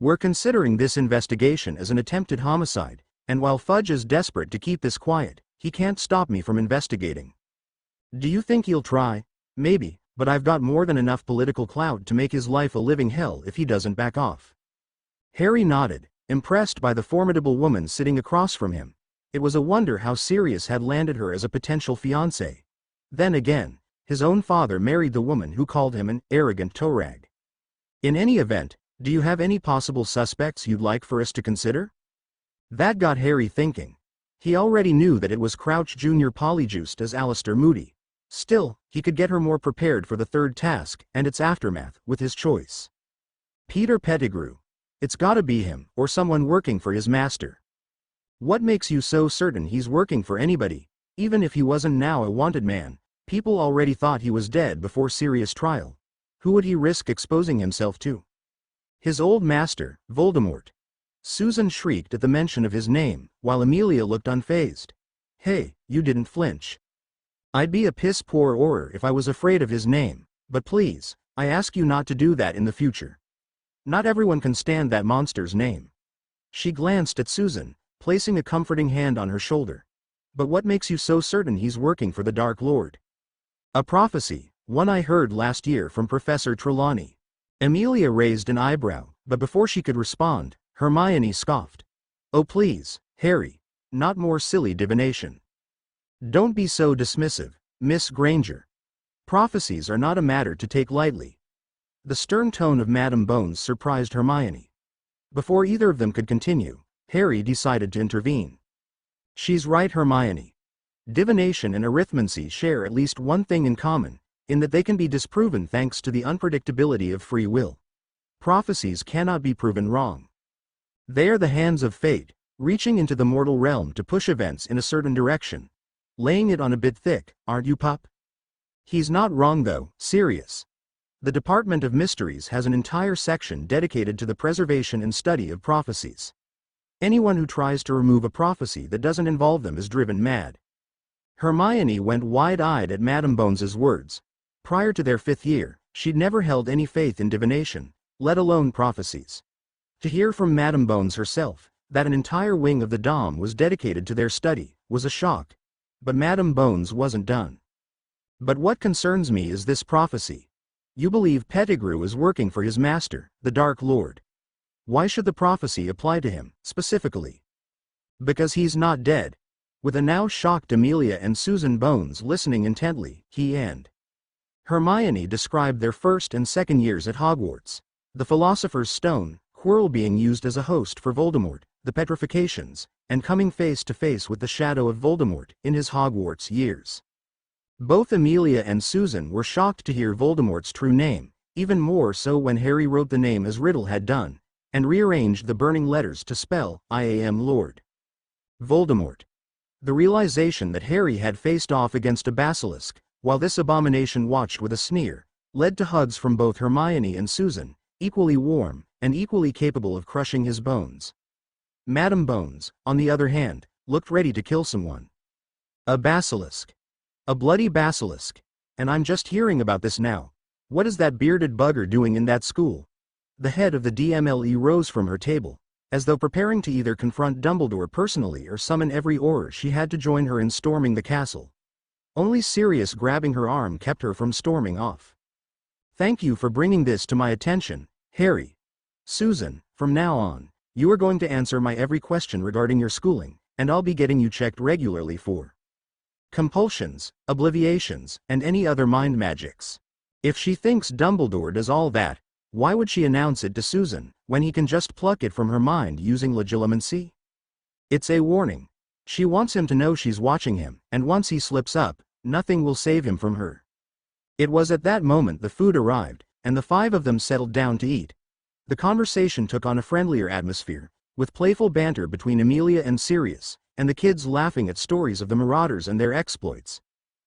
We're considering this investigation as an attempted homicide, and while Fudge is desperate to keep this quiet, he can't stop me from investigating. Do you think he'll try? Maybe, but I've got more than enough political clout to make his life a living hell if he doesn't back off. Harry nodded, impressed by the formidable woman sitting across from him. It was a wonder how Sirius had landed her as a potential fiancé. Then again, his own father married the woman who called him an arrogant toad. In any event, do you have any possible suspects you'd like for us to consider? That got Harry thinking. He already knew that it was Crouch Jr. polyjuiced as Alistair Moody. Still, he could get her more prepared for the third task and its aftermath with his choice. Peter Pettigrew. It's gotta be him, or someone working for his master. What makes you so certain he's working for anybody? Even if he wasn't now a wanted man, people already thought he was dead before Sirius' trial. Who would he risk exposing himself to? His old master, Voldemort. Susan shrieked at the mention of his name, while Amelia looked unfazed. Hey, you didn't flinch. I'd be a piss-poor Auror if I was afraid of his name, but please, I ask you not to do that in the future. Not everyone can stand that monster's name. She glanced at Susan, placing a comforting hand on her shoulder. But what makes you so certain he's working for the Dark Lord? A prophecy, one I heard last year from Professor Trelawney. Amelia raised an eyebrow, but before she could respond, Hermione scoffed. Oh please, Harry, not more silly divination. Don't be so dismissive, Miss Granger. Prophecies are not a matter to take lightly. The stern tone of Madame Bones surprised Hermione. Before either of them could continue, Harry decided to intervene. She's right, Hermione. Divination and arithmancy share at least one thing in common, in that they can be disproven thanks to the unpredictability of free will. Prophecies cannot be proven wrong. They are the hands of fate, reaching into the mortal realm to push events in a certain direction. Laying it on a bit thick, aren't you, pup? He's not wrong though, Sirius. The Department of Mysteries has an entire section dedicated to the preservation and study of prophecies. Anyone who tries to remove a prophecy that doesn't involve them is driven mad. Hermione went wide-eyed at Madame Bones's words. Prior to their 5th year, she'd never held any faith in divination, let alone prophecies. To hear from Madame Bones herself, that an entire wing of the Dom was dedicated to their study, was a shock. But Madame Bones wasn't done. But what concerns me is this prophecy. You believe Pettigrew is working for his master, the Dark Lord. Why should the prophecy apply to him, specifically? Because he's not dead. With a now shocked Amelia and Susan Bones listening intently, he and Hermione described their 1st and 2nd years at Hogwarts. The Philosopher's Stone, Quirrell being used as a host for Voldemort, the petrifications, and coming face to face with the shadow of Voldemort in his Hogwarts years. Both Amelia and Susan were shocked to hear Voldemort's true name, even more so when Harry wrote the name as Riddle had done, and rearranged the burning letters to spell, I am Lord Voldemort. The realization that Harry had faced off against a basilisk, while this abomination watched with a sneer, led to hugs from both Hermione and Susan, equally warm, and equally capable of crushing his bones. Madame Bones, on the other hand, looked ready to kill someone. A basilisk. A bloody basilisk. And I'm just hearing about this now. What is that bearded bugger doing in that school? The head of the DMLE rose from her table, as though preparing to either confront Dumbledore personally or summon every Auror she had to join her in storming the castle. Only Sirius grabbing her arm kept her from storming off. Thank you for bringing this to my attention, Harry. Susan, from now on, you are going to answer my every question regarding your schooling, and I'll be getting you checked regularly for compulsions, obliviations, and any other mind magics. If she thinks Dumbledore does all that, why would she announce it to Susan, when he can just pluck it from her mind using legilimency? It's a warning. She wants him to know she's watching him, and once he slips up, nothing will save him from her. It was at that moment the food arrived, and the five of them settled down to eat. The conversation took on a friendlier atmosphere, with playful banter between Amelia and Sirius, and the kids laughing at stories of the Marauders and their exploits.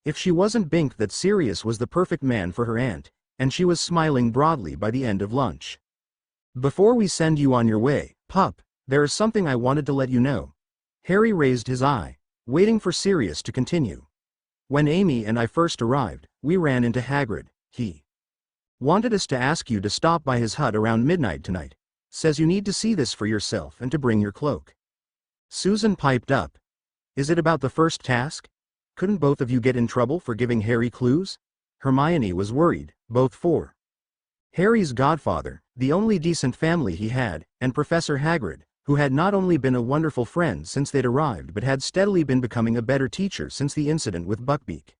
If she wasn't binked that Sirius was the perfect man for her aunt, and she was smiling broadly by the end of lunch. Before we send you on your way, pup, there is something I wanted to let you know. Harry raised his eye, waiting for Sirius to continue. When Amy and I first arrived, we ran into Hagrid. He wanted us to ask you to stop by his hut around midnight tonight. Says you need to see this for yourself and to bring your cloak. Susan piped up. Is it about the first task? Couldn't both of you get in trouble for giving Harry clues? Hermione was worried, both for Harry's godfather, the only decent family he had, and Professor Hagrid, who had not only been a wonderful friend since they'd arrived but had steadily been becoming a better teacher since the incident with Buckbeak.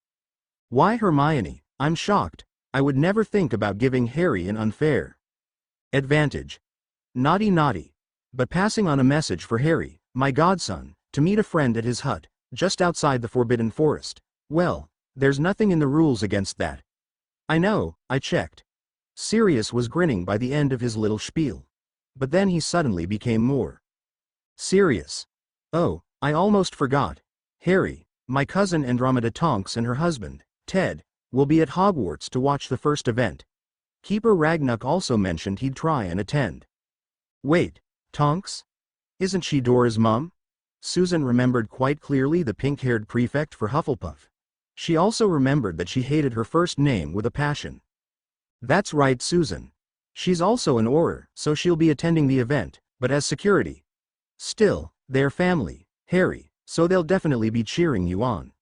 Why, Hermione, I'm shocked. I would never think about giving Harry an unfair advantage. Naughty naughty. But passing on a message for Harry, my godson, to meet a friend at his hut, just outside the Forbidden Forest. Well, there's nothing in the rules against that. I know, I checked. Sirius was grinning by the end of his little spiel. But then he suddenly became more serious. Oh, I almost forgot. Harry, my cousin Andromeda Tonks and her husband, Ted, will be at Hogwarts to watch the first event. Keeper Ragnuk also mentioned he'd try and attend. Wait, Tonks? Isn't she Dora's mum? Susan remembered quite clearly the pink-haired prefect for Hufflepuff. She also remembered that she hated her first name with a passion. That's right, Susan. She's also an Auror, so she'll be attending the event, but as security. Still, they're family, Harry, so they'll definitely be cheering you on.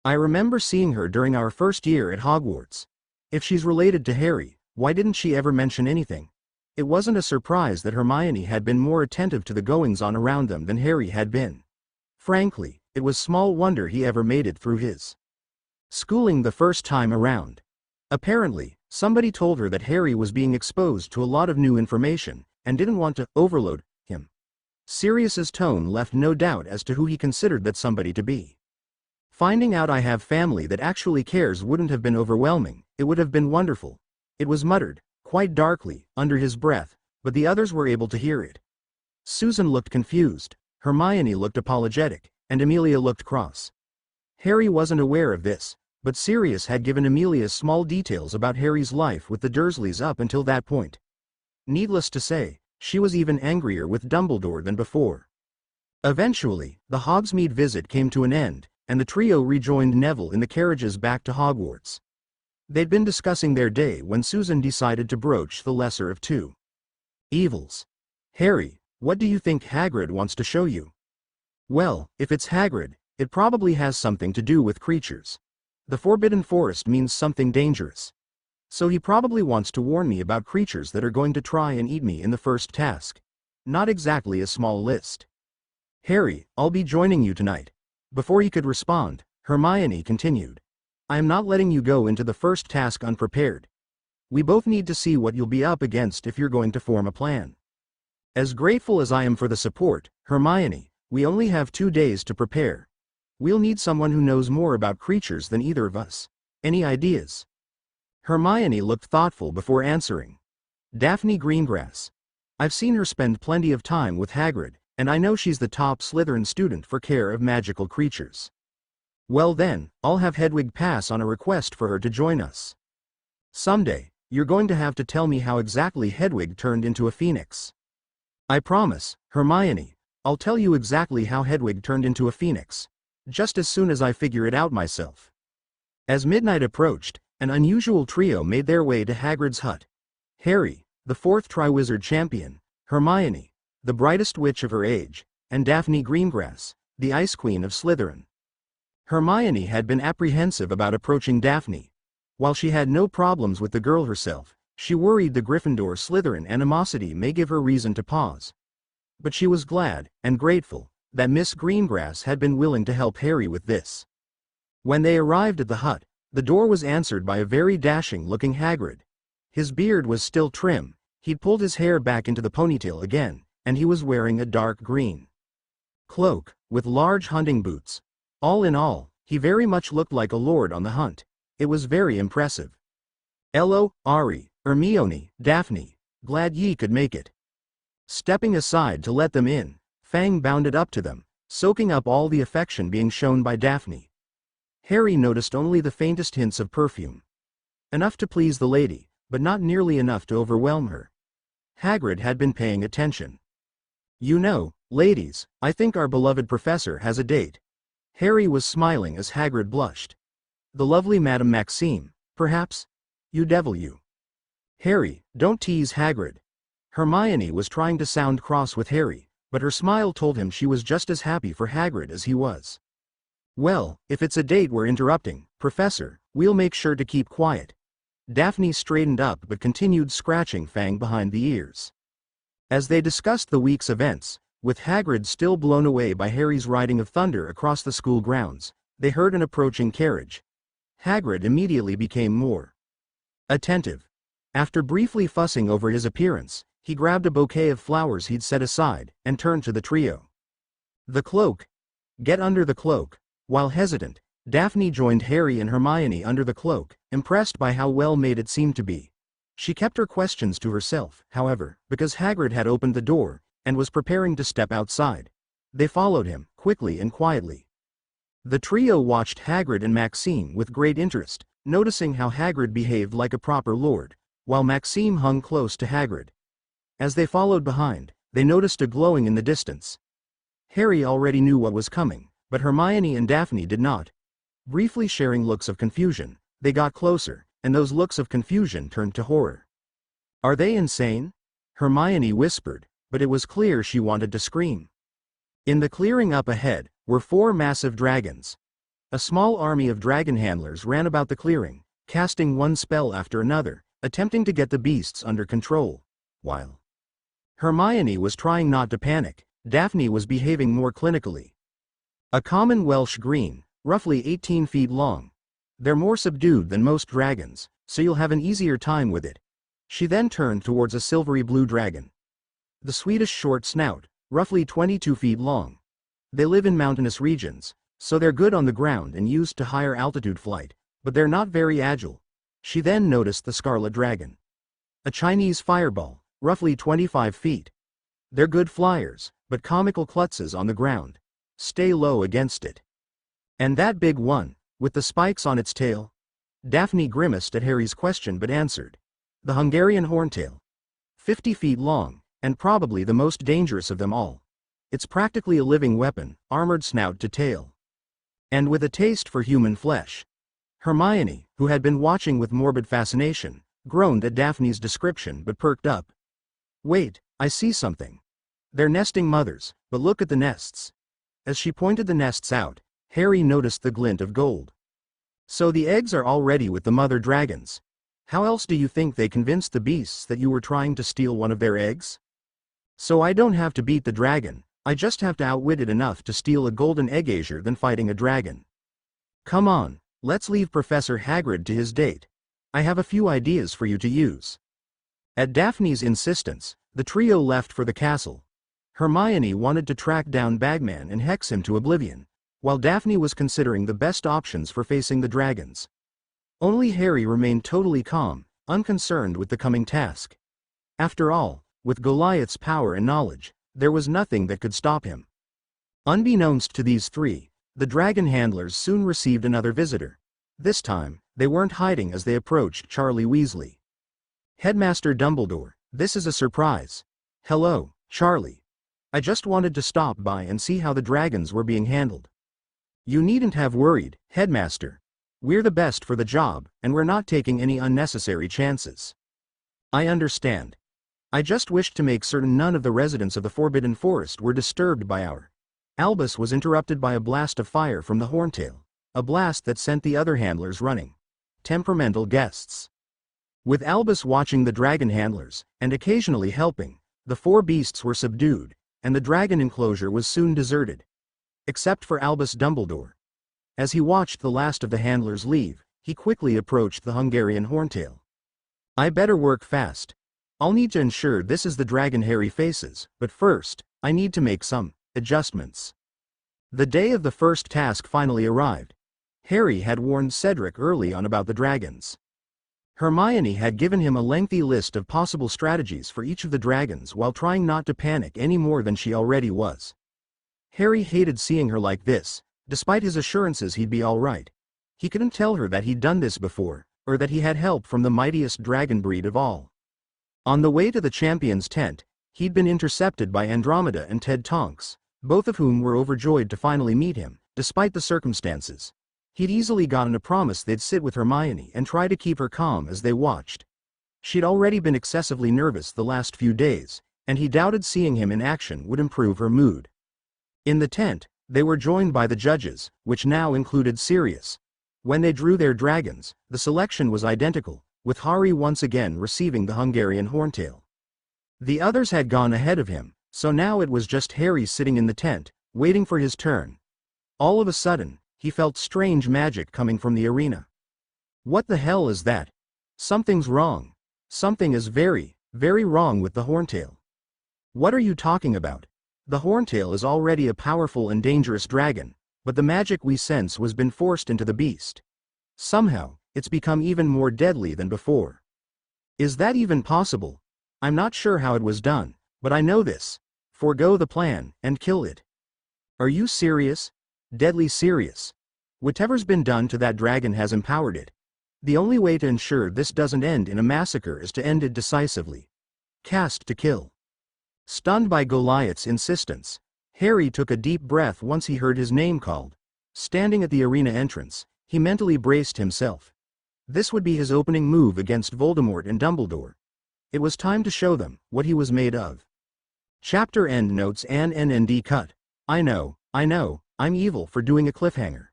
I remember seeing her during our first year at Hogwarts. If she's related to Harry, why didn't she ever mention anything? It wasn't a surprise that Hermione had been more attentive to the goings-on around them than Harry had been. Frankly, it was small wonder he ever made it through his schooling the first time around. Apparently, somebody told her that Harry was being exposed to a lot of new information, and didn't want to overload him. Sirius's tone left no doubt as to who he considered that somebody to be. Finding out I have family that actually cares wouldn't have been overwhelming, it would have been wonderful. It was muttered, quite darkly, under his breath, but the others were able to hear it. Susan looked confused, Hermione looked apologetic, and Amelia looked cross. Harry wasn't aware of this, but Sirius had given Amelia small details about Harry's life with the Dursleys up until that point. Needless to say, she was even angrier with Dumbledore than before. Eventually, the Hogsmeade visit came to an end, and the trio rejoined Neville in the carriages back to Hogwarts. They'd been discussing their day when Susan decided to broach the lesser of two evils. Harry, what do you think Hagrid wants to show you? Well, if it's Hagrid, it probably has something to do with creatures. The Forbidden Forest means something dangerous. So he probably wants to warn me about creatures that are going to try and eat me in the first task. Not exactly a small list. Harry, I'll be joining you tonight. Before he could respond, Hermione continued. I am not letting you go into the first task unprepared. We both need to see what you'll be up against if you're going to form a plan. As grateful as I am for the support, Hermione, we only have 2 days to prepare. We'll need someone who knows more about creatures than either of us. Any ideas? Hermione looked thoughtful before answering. Daphne Greengrass. I've seen her spend plenty of time with Hagrid, and I know she's the top Slytherin student for care of magical creatures. Well then, I'll have Hedwig pass on a request for her to join us. Someday, you're going to have to tell me how exactly Hedwig turned into a phoenix. I promise, Hermione, I'll tell you exactly how Hedwig turned into a phoenix. Just as soon as I figure it out myself. As midnight approached, an unusual trio made their way to Hagrid's hut. Harry, the fourth Triwizard champion, Hermione, the brightest witch of her age, and Daphne Greengrass, the Ice Queen of Slytherin. Hermione had been apprehensive about approaching Daphne. While she had no problems with the girl herself, she worried the Gryffindor-Slytherin animosity may give her reason to pause. But she was glad, and grateful, that Miss Greengrass had been willing to help Harry with this. When they arrived at the hut, the door was answered by a very dashing-looking Hagrid. His beard was still trim, he'd pulled his hair back into the ponytail again, and he was wearing a dark green cloak, with large hunting boots. All in all, he very much looked like a lord on the hunt. It was very impressive. "Hello, Ari, Hermione, Daphne. Glad ye could make it." Stepping aside to let them in, Fang bounded up to them, soaking up all the affection being shown by Daphne. Harry noticed only the faintest hints of perfume. Enough to please the lady, but not nearly enough to overwhelm her. Hagrid had been paying attention. "You know, ladies, I think our beloved professor has a date." Harry was smiling as Hagrid blushed. "The lovely Madame Maxime, perhaps? You devil you." "Harry, don't tease Hagrid." Hermione was trying to sound cross with Harry, but her smile told him she was just as happy for Hagrid as he was. "Well, if it's a date we're interrupting, Professor, we'll make sure to keep quiet." Daphne straightened up but continued scratching Fang behind the ears. As they discussed the week's events, with Hagrid still blown away by Harry's riding of thunder across the school grounds, they heard an approaching carriage. Hagrid immediately became more attentive. After briefly fussing over his appearance, he grabbed a bouquet of flowers he'd set aside, and turned to the trio. "The cloak. Get under the cloak." While hesitant, Daphne joined Harry and Hermione under the cloak, impressed by how well made it seemed to be. She kept her questions to herself, however, because Hagrid had opened the door, and was preparing to step outside. They followed him, quickly and quietly. The trio watched Hagrid and Maxime with great interest, noticing how Hagrid behaved like a proper lord, while Maxime hung close to Hagrid. As they followed behind, they noticed a glowing in the distance. Harry already knew what was coming, but Hermione and Daphne did not. Briefly sharing looks of confusion, they got closer, and those looks of confusion turned to horror. "Are they insane?" Hermione whispered, but it was clear she wanted to scream. In the clearing up ahead were 4 massive dragons. A small army of dragon handlers ran about the clearing, casting one spell after another, attempting to get the beasts under control. While Hermione was trying not to panic, Daphne was behaving more clinically. "A common Welsh green, roughly 18 feet long. They're more subdued than most dragons, so you'll have an easier time with it." She then turned towards a silvery blue dragon. "The Swedish short snout, roughly 22 feet long. They live in mountainous regions, so they're good on the ground and used to higher altitude flight, but they're not very agile." She then noticed the scarlet dragon. "A Chinese fireball, roughly 25 feet. They're good flyers, but comical klutzes on the ground. Stay low against it." "And that big one, with the spikes on its tail?" Daphne grimaced at Harry's question but answered. "The Hungarian horntail. 50 feet long, and probably the most dangerous of them all. It's practically a living weapon, armored snout to tail. And with a taste for human flesh." Hermione, who had been watching with morbid fascination, groaned at Daphne's description but perked up. "Wait, I see something. They're nesting mothers, but look at the nests." As she pointed the nests out, Harry noticed the glint of gold. "So the eggs are already with the mother dragons. How else do you think they convinced the beasts that you were trying to steal one of their eggs? So I don't have to beat the dragon, I just have to outwit it enough to steal a golden egg easier than fighting a dragon. Come on, let's leave Professor Hagrid to his date. I have a few ideas for you to use." At Daphne's insistence, the trio left for the castle. Hermione wanted to track down Bagman and hex him to oblivion, while Daphne was considering the best options for facing the dragons. Only Harry remained totally calm, unconcerned with the coming task. After all, with Goliath's power and knowledge, there was nothing that could stop him. Unbeknownst to these three, the dragon handlers soon received another visitor. This time, they weren't hiding as they approached Charlie Weasley. "Headmaster Dumbledore, this is a surprise." "Hello, Charlie. I just wanted to stop by and see how the dragons were being handled." "You needn't have worried, Headmaster. We're the best for the job, and we're not taking any unnecessary chances." "I understand. I just wished to make certain none of the residents of the Forbidden Forest were disturbed by our..." Albus was interrupted by a blast of fire from the horntail, a blast that sent the other handlers running. Temperamental guests. With Albus watching the dragon handlers, and occasionally helping, the 4 beasts were subdued, and the dragon enclosure was soon deserted. Except for Albus Dumbledore. As he watched the last of the handlers leave, he quickly approached the Hungarian horntail. "I better work fast. I'll need to ensure this is the dragon Harry faces, but first, I need to make some adjustments." The day of the first task finally arrived. Harry had warned Cedric early on about the dragons. Hermione had given him a lengthy list of possible strategies for each of the dragons while trying not to panic any more than she already was. Harry hated seeing her like this, despite his assurances he'd be alright. He couldn't tell her that he'd done this before, or that he had help from the mightiest dragon breed of all. On the way to the champion's tent, he'd been intercepted by Andromeda and Ted Tonks, both of whom were overjoyed to finally meet him, despite the circumstances. He'd easily gotten a promise they'd sit with Hermione and try to keep her calm as they watched. She'd already been excessively nervous the last few days, and he doubted seeing him in action would improve her mood. In the tent, they were joined by the judges, which now included Sirius. When they drew their dragons, the selection was identical, with Harry once again receiving the Hungarian horntail. The others had gone ahead of him, so now it was just Harry sitting in the tent, waiting for his turn. All of a sudden, he felt strange magic coming from the arena. What the hell is that? Something's wrong. Something is very, very wrong with the horntail. What are you talking about? The horntail is already a powerful and dangerous dragon, but the magic we sense was been forced into the beast. Somehow, it's become even more deadly than before. Is that even possible? I'm not sure how it was done, but I know this. Forgo the plan, and kill it. Are you serious? Deadly serious. Whatever's been done to that dragon has empowered it. The only way to ensure this doesn't end in a massacre is to end it decisively. Cast to kill. Stunned by Goliath's insistence, Harry took a deep breath once he heard his name called. Standing at the arena entrance, he mentally braced himself. This would be his opening move against Voldemort and Dumbledore. It was time to show them what he was made of. Chapter end notes and cut. I know, I'm evil for doing a cliffhanger.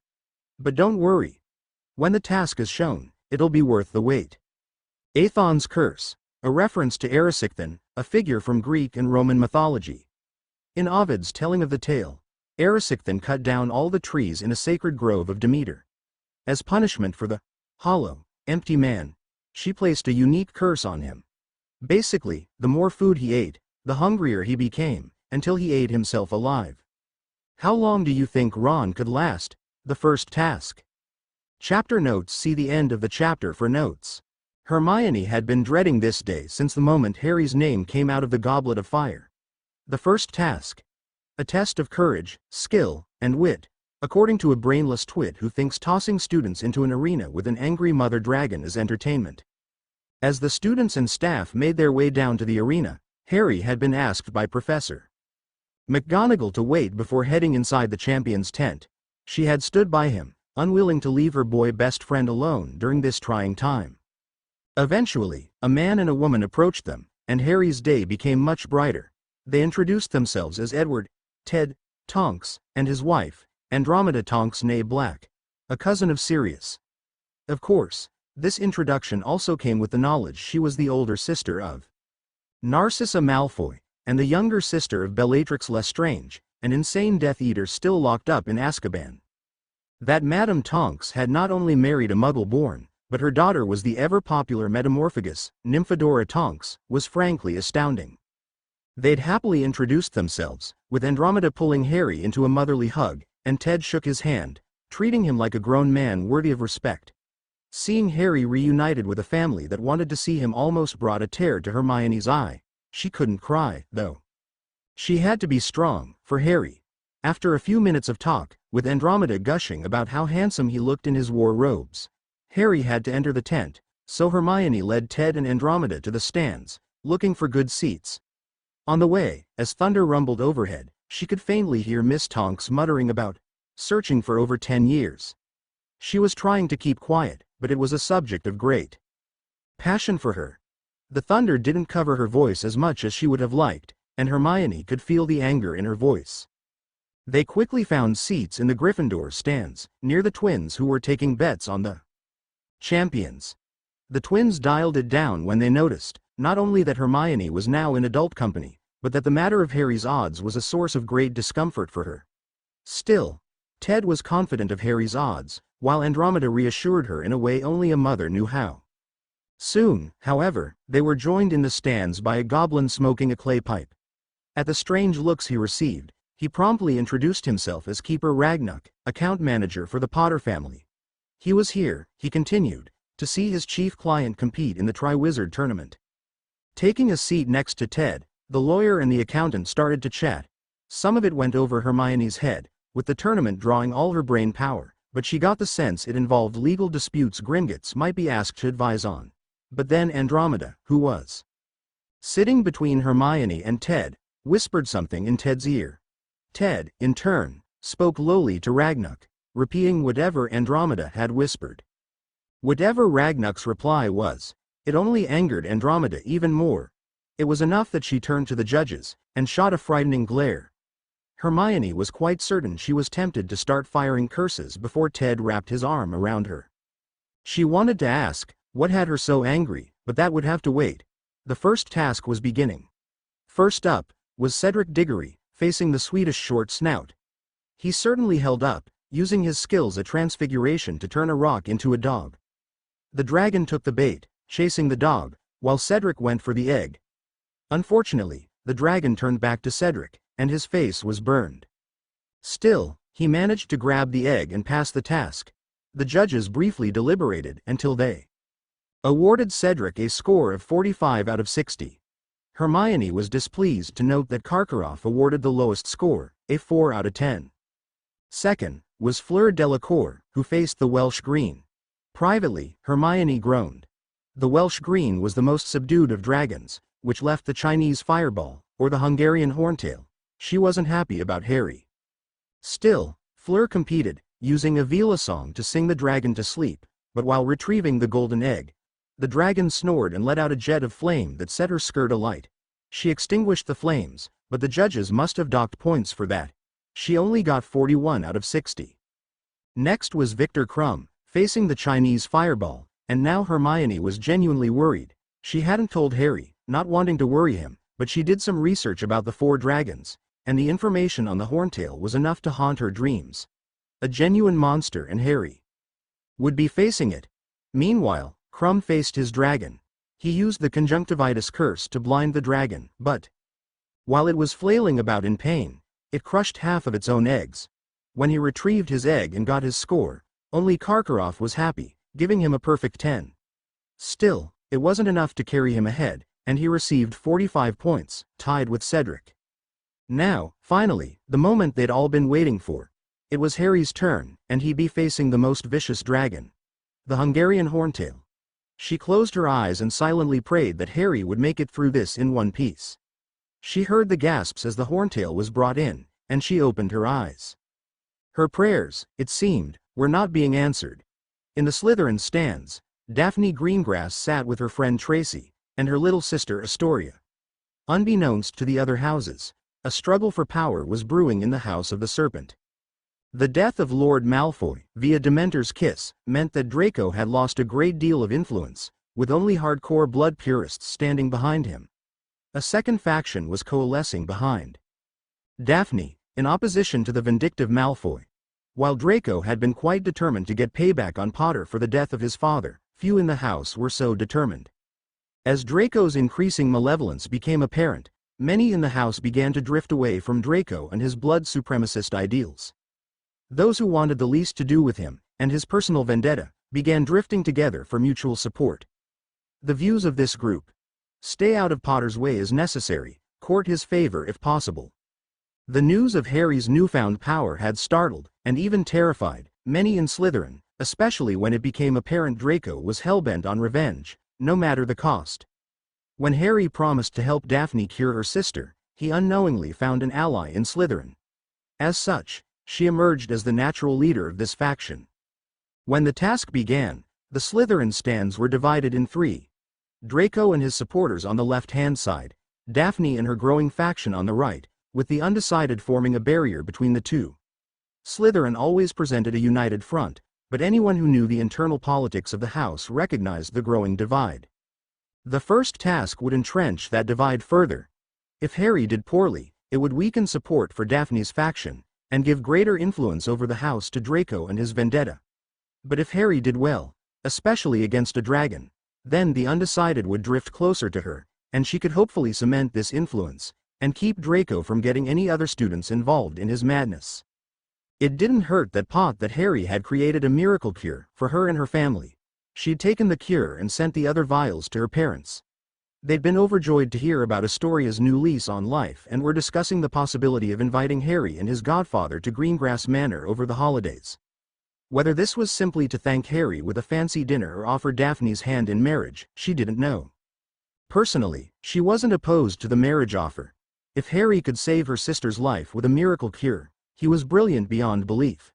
But don't worry. When the task is shown, it'll be worth the wait. Aethon's Curse, a reference to Erisichthan, a figure from Greek and Roman mythology. In Ovid's telling of the tale, Erisichthan cut down all the trees in a sacred grove of Demeter. As punishment for the hollow, empty man, she placed a unique curse on him. Basically, the more food he ate, the hungrier he became, until he ate himself alive. How long do you think Ron could last? The first task. Chapter notes. See the end of the chapter for notes. Hermione had been dreading this day since the moment Harry's name came out of the Goblet of Fire. The first task. A test of courage, skill, and wit, according to a brainless twit who thinks tossing students into an arena with an angry mother dragon is entertainment. As the students and staff made their way down to the arena, Harry had been asked by Professor McGonagall to wait before heading inside the champion's tent. She had stood by him, unwilling to leave her boy best friend alone during this trying time. Eventually, a man and a woman approached them, and Harry's day became much brighter. They introduced themselves as Edward, Ted, Tonks, and his wife, Andromeda Tonks née Black, a cousin of Sirius. Of course, this introduction also came with the knowledge she was the older sister of Narcissa Malfoy, and the younger sister of Bellatrix Lestrange, an insane Death Eater still locked up in Azkaban. That Madame Tonks had not only married a Muggle-born, but her daughter was the ever-popular Metamorphagus, Nymphadora Tonks, was frankly astounding. They'd happily introduced themselves, with Andromeda pulling Harry into a motherly hug, and Ted shook his hand, treating him like a grown man worthy of respect. Seeing Harry reunited with a family that wanted to see him almost brought a tear to Hermione's eye. She couldn't cry, though. She had to be strong, for Harry. After a few minutes of talk, with Andromeda gushing about how handsome he looked in his war robes, Harry had to enter the tent, so Hermione led Ted and Andromeda to the stands, looking for good seats. On the way, as thunder rumbled overhead, she could faintly hear Miss Tonks muttering about searching for over 10 years. She was trying to keep quiet, but it was a subject of great passion for her. The thunder didn't cover her voice as much as she would have liked, and Hermione could feel the anger in her voice. They quickly found seats in the Gryffindor stands, near the twins who were taking bets on the champions. The twins dialed it down when they noticed, not only that Hermione was now in adult company, but that the matter of Harry's odds was a source of great discomfort for her. Still, Ted was confident of Harry's odds, while Andromeda reassured her in a way only a mother knew how. Soon, however, they were joined in the stands by a goblin smoking a clay pipe. At the strange looks he received, He promptly introduced himself as Keeper Ragnock, account manager for the Potter family. He was here, he continued, to see his chief client compete in the Triwizard tournament. Taking a seat next to Ted, the lawyer and the accountant started to chat. Some of it went over Hermione's head, with the tournament drawing all her brain power, but she got the sense it involved legal disputes Gringotts might be asked to advise on. But then Andromeda, who was sitting between Hermione and Ted, whispered something in Ted's ear. Ted, in turn, spoke lowly to Ragnock, repeating whatever Andromeda had whispered. Whatever Ragnock's reply was, it only angered Andromeda even more. It was enough that she turned to the judges, and shot a frightening glare. Hermione was quite certain she was tempted to start firing curses before Ted wrapped his arm around her. She wanted to ask, what had her so angry, but that would have to wait. The first task was beginning. First up, was Cedric Diggory, facing the Swedish short snout. He certainly held up, using his skills at transfiguration to turn a rock into a dog. The dragon took the bait, chasing the dog, while Cedric went for the egg. Unfortunately, the dragon turned back to Cedric, and his face was burned. Still, he managed to grab the egg and pass the task. The judges briefly deliberated until they awarded Cedric a score of 45 out of 60. Hermione was displeased to note that Karkaroff awarded the lowest score, a 4 out of 10. Second, was Fleur Delacour, who faced the Welsh Green. Privately, Hermione groaned. The Welsh Green was the most subdued of dragons, which left the Chinese Fireball, or the Hungarian Horntail. She wasn't happy about Harry. Still, Fleur competed, using a Vila song to sing the dragon to sleep, but while retrieving the golden egg, the dragon snored and let out a jet of flame that set her skirt alight. She extinguished the flames, but the judges must have docked points for that. She only got 41 out of 60. Next was Victor Crumb, facing the Chinese Fireball, and now Hermione was genuinely worried. She hadn't told Harry, not wanting to worry him, but she did some research about the 4 dragons, and the information on the Horntail was enough to haunt her dreams. A genuine monster, and Harry would be facing it. Meanwhile, Crumb faced his dragon. He used the conjunctivitis curse to blind the dragon, but while it was flailing about in pain, it crushed half of its own eggs. When he retrieved his egg and got his score, only Karkaroff was happy, giving him a perfect 10. Still, it wasn't enough to carry him ahead, and he received 45 points, tied with Cedric. Now, finally, the moment they'd all been waiting for. It was Harry's turn, and he'd be facing the most vicious dragon, the Hungarian Horntail. She closed her eyes and silently prayed that Harry would make it through this in one piece. She heard the gasps as the Horntail was brought in, and she opened her eyes. Her prayers, it seemed, were not being answered. In the Slytherin stands, Daphne Greengrass sat with her friend Tracy, and her little sister Astoria. Unbeknownst to the other houses, a struggle for power was brewing in the House of the Serpent. The death of Lord Malfoy, via Dementor's kiss, meant that Draco had lost a great deal of influence, with only hardcore blood purists standing behind him. A second faction was coalescing behind Daphne, in opposition to the vindictive Malfoy. While Draco had been quite determined to get payback on Potter for the death of his father, few in the house were so determined. As Draco's increasing malevolence became apparent, many in the house began to drift away from Draco and his blood supremacist ideals. Those who wanted the least to do with him, and his personal vendetta, began drifting together for mutual support. The views of this group: stay out of Potter's way as necessary, court his favor if possible. The news of Harry's newfound power had startled, and even terrified, many in Slytherin, especially when it became apparent Draco was hellbent on revenge, no matter the cost. When Harry promised to help Daphne cure her sister, he unknowingly found an ally in Slytherin. As such, she emerged as the natural leader of this faction. When the task began, the Slytherin stands were divided in 3. Draco and his supporters on the left-hand side, Daphne and her growing faction on the right, with the undecided forming a barrier between the two. Slytherin always presented a united front, but anyone who knew the internal politics of the house recognized the growing divide. The first task would entrench that divide further. If Harry did poorly, it would weaken support for Daphne's faction, and give greater influence over the house to Draco and his vendetta. But if Harry did well, especially against a dragon, then the undecided would drift closer to her, and she could hopefully cement this influence, and keep Draco from getting any other students involved in his madness. It didn't hurt that Harry had created a miracle cure for her and her family. She'd taken the cure and sent the other vials to her parents. They'd been overjoyed to hear about Astoria's new lease on life and were discussing the possibility of inviting Harry and his godfather to Greengrass Manor over the holidays. Whether this was simply to thank Harry with a fancy dinner or offer Daphne's hand in marriage, she didn't know. Personally, she wasn't opposed to the marriage offer. If Harry could save her sister's life with a miracle cure, he was brilliant beyond belief.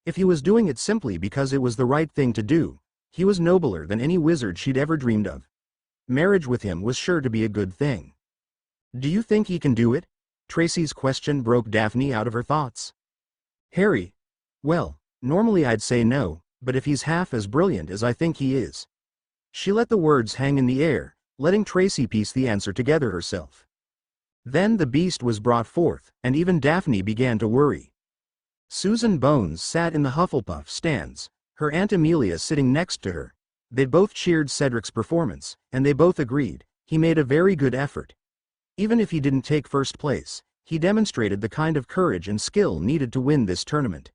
If he was doing it simply because it was the right thing to do, he was nobler than any wizard she'd ever dreamed of. Marriage with him was sure to be a good thing. "Do you think he can do it?" Tracy's question broke Daphne out of her thoughts. "Harry? Well, normally I'd say no, but if he's half as brilliant as I think he is." She let the words hang in the air, letting Tracy piece the answer together herself. Then the beast was brought forth, and even Daphne began to worry. Susan Bones sat in the Hufflepuff stands, her Aunt Amelia sitting next to her. They'd both cheered Cedric's performance, and they both agreed, he made a very good effort. Even if he didn't take first place, he demonstrated the kind of courage and skill needed to win this tournament.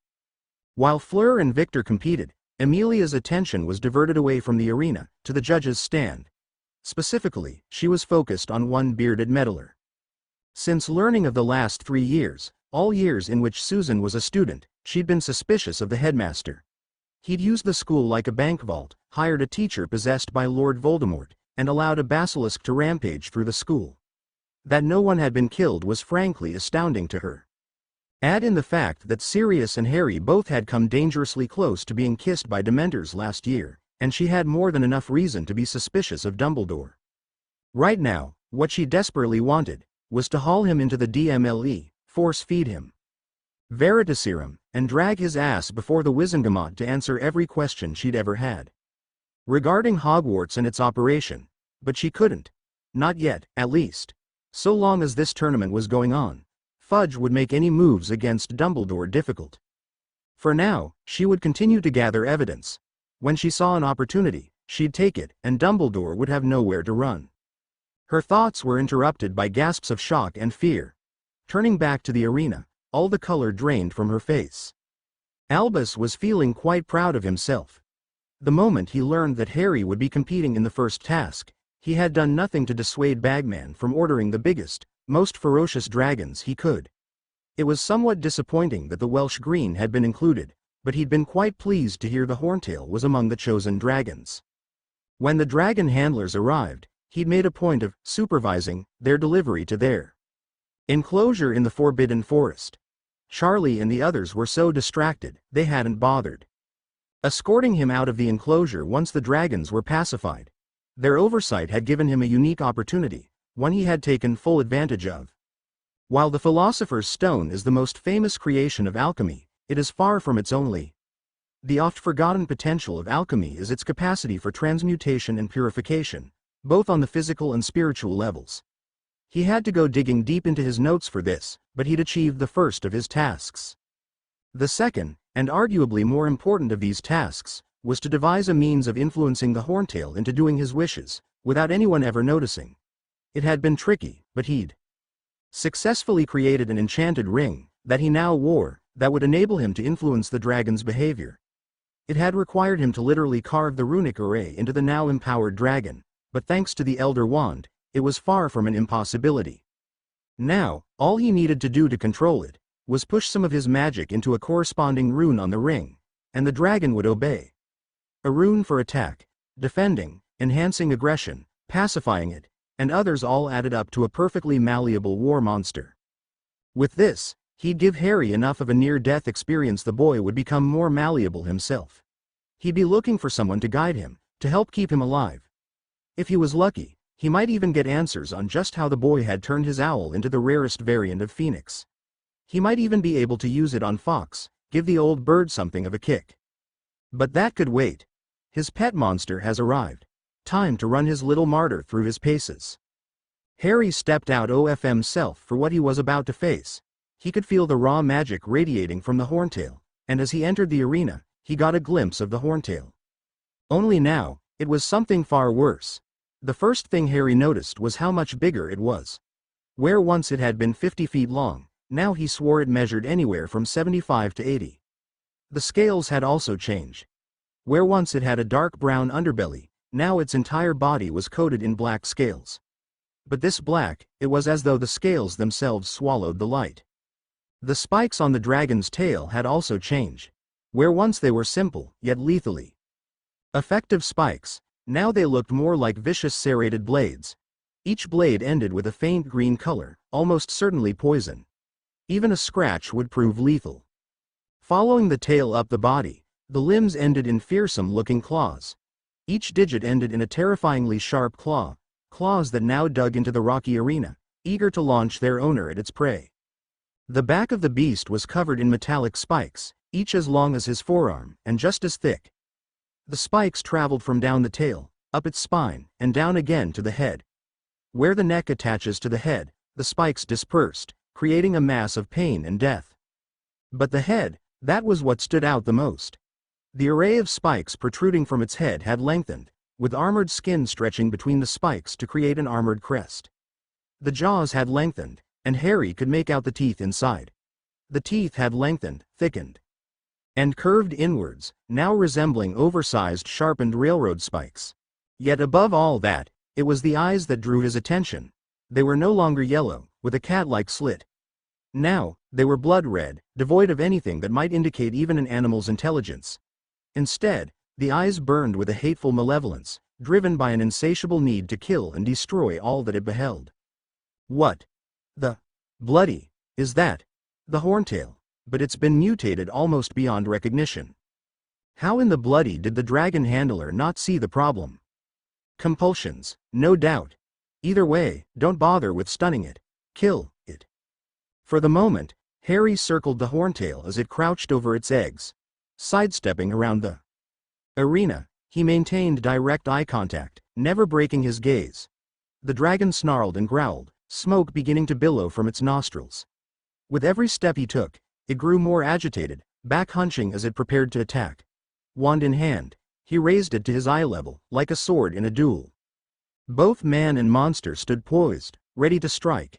While Fleur and Victor competed, Amelia's attention was diverted away from the arena, to the judges' stand. Specifically, she was focused on one bearded meddler. Since learning of the last 3 years, all years in which Susan was a student, she'd been suspicious of the headmaster. He'd used the school like a bank vault, hired a teacher possessed by Lord Voldemort, and allowed a basilisk to rampage through the school. That no one had been killed was frankly astounding to her. Add in the fact that Sirius and Harry both had come dangerously close to being kissed by Dementors last year, and she had more than enough reason to be suspicious of Dumbledore. Right now, what she desperately wanted was to haul him into the DMLE, force-feed him, Veritaserum him, and drag his ass before the Wizengamot to answer every question she'd ever had regarding Hogwarts and its operation, but she couldn't. Not yet, at least. So long as this tournament was going on, Fudge would make any moves against Dumbledore difficult. For now, she would continue to gather evidence. When she saw an opportunity, she'd take it, and Dumbledore would have nowhere to run. Her thoughts were interrupted by gasps of shock and fear. Turning back to the arena, all the color drained from her face. Albus was feeling quite proud of himself. The moment he learned that Harry would be competing in the first task, he had done nothing to dissuade Bagman from ordering the biggest, most ferocious dragons he could. It was somewhat disappointing that the Welsh Green had been included, but he'd been quite pleased to hear the Horntail was among the chosen dragons. When the dragon handlers arrived, he'd made a point of supervising their delivery to their enclosure in the Forbidden Forest. Charlie and the others were so distracted, they hadn't bothered escorting him out of the enclosure once the dragons were pacified. Their oversight had given him a unique opportunity, one he had taken full advantage of. While the Philosopher's Stone is the most famous creation of alchemy, it is far from its only. The oft-forgotten potential of alchemy is its capacity for transmutation and purification, both on the physical and spiritual levels. He had to go digging deep into his notes for this, but he'd achieved the first of his tasks. The second, and arguably more important of these tasks, was to devise a means of influencing the Horntail into doing his wishes, without anyone ever noticing. It had been tricky, but he'd successfully created an enchanted ring, that he now wore, that would enable him to influence the dragon's behavior. It had required him to literally carve the runic array into the now empowered dragon, but thanks to the Elder Wand, it was far from an impossibility. Now, all he needed to do to control it was push some of his magic into a corresponding rune on the ring, and the dragon would obey. A rune for attack, defending, enhancing aggression, pacifying it, and others all added up to a perfectly malleable war monster. With this, he'd give Harry enough of a near-death experience the boy would become more malleable himself. He'd be looking for someone to guide him, to help keep him alive. If he was lucky, he might even get answers on just how the boy had turned his owl into the rarest variant of Phoenix. He might even be able to use it on Fox, give the old bird something of a kick. But that could wait. His pet monster has arrived. Time to run his little martyr through his paces. Harry stepped out of himself for what he was about to face. He could feel the raw magic radiating from the Horntail, and as he entered the arena, he got a glimpse of the Horntail. Only now, it was something far worse. The first thing Harry noticed was how much bigger it was. Where once it had been 50 feet long, now he swore it measured anywhere from 75 to 80. The scales had also changed. Where once it had a dark brown underbelly, now its entire body was coated in black scales. But this black, it was as though the scales themselves swallowed the light. The spikes on the dragon's tail had also changed. Where once they were simple, yet lethally effective spikes, now they looked more like vicious serrated blades. Each blade ended with a faint green color, almost certainly poison. Even a scratch would prove lethal. Following the tail up the body, the limbs ended in fearsome-looking claws. Each digit ended in a terrifyingly sharp claw, claws that now dug into the rocky arena, eager to launch their owner at its prey. The back of the beast was covered in metallic spikes, each as long as his forearm, and just as thick. The spikes traveled from down the tail, up its spine, and down again to the head. Where the neck attaches to the head, the spikes dispersed, creating a mass of pain and death. But the head, that was what stood out the most. The array of spikes protruding from its head had lengthened, with armored skin stretching between the spikes to create an armored crest. The jaws had lengthened, and Harry could make out the teeth inside. The teeth had lengthened, thickened, and curved inwards, now resembling oversized sharpened railroad spikes. Yet above all that, it was the eyes that drew his attention. They were no longer yellow, with a cat-like slit. Now, they were blood red, devoid of anything that might indicate even an animal's intelligence. Instead, the eyes burned with a hateful malevolence, driven by an insatiable need to kill and destroy all that it beheld. What the bloody is that? The horntail, but it's been mutated almost beyond recognition. How in the bloody did the dragon handler not see the problem? Compulsions, no doubt. Either way, don't bother with stunning it. Kill it. For the moment, Harry circled the horntail as it crouched over its eggs. Sidestepping around the arena, he maintained direct eye contact, never breaking his gaze. The dragon snarled and growled, smoke beginning to billow from its nostrils. With every step he took, it grew more agitated, back hunching as it prepared to attack. Wand in hand, he raised it to his eye level, like a sword in a duel. Both man and monster stood poised, ready to strike.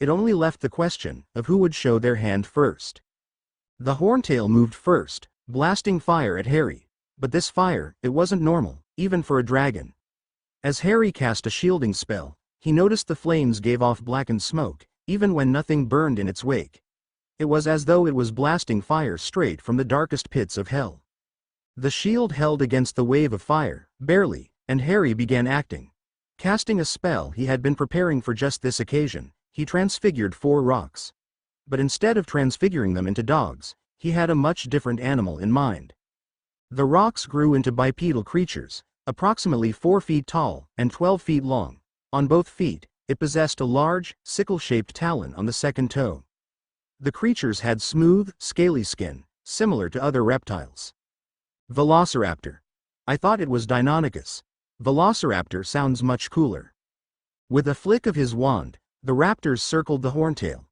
It only left the question of who would show their hand first. The horntail moved first, blasting fire at Harry. But this fire, it wasn't normal, even for a dragon. As Harry cast a shielding spell, he noticed the flames gave off blackened smoke, even when nothing burned in its wake. It was as though it was blasting fire straight from the darkest pits of hell. The shield held against the wave of fire, barely, and Harry began acting. Casting a spell he had been preparing for just this occasion, he transfigured 4 rocks. But instead of transfiguring them into dogs, he had a much different animal in mind. The rocks grew into bipedal creatures, approximately 4 feet tall and 12 feet long. On both feet, it possessed a large, sickle-shaped talon on the second toe. The creatures had smooth, scaly skin, similar to other reptiles. Velociraptor. I thought it was Deinonychus. Velociraptor sounds much cooler. With a flick of his wand, the raptors circled the horntail.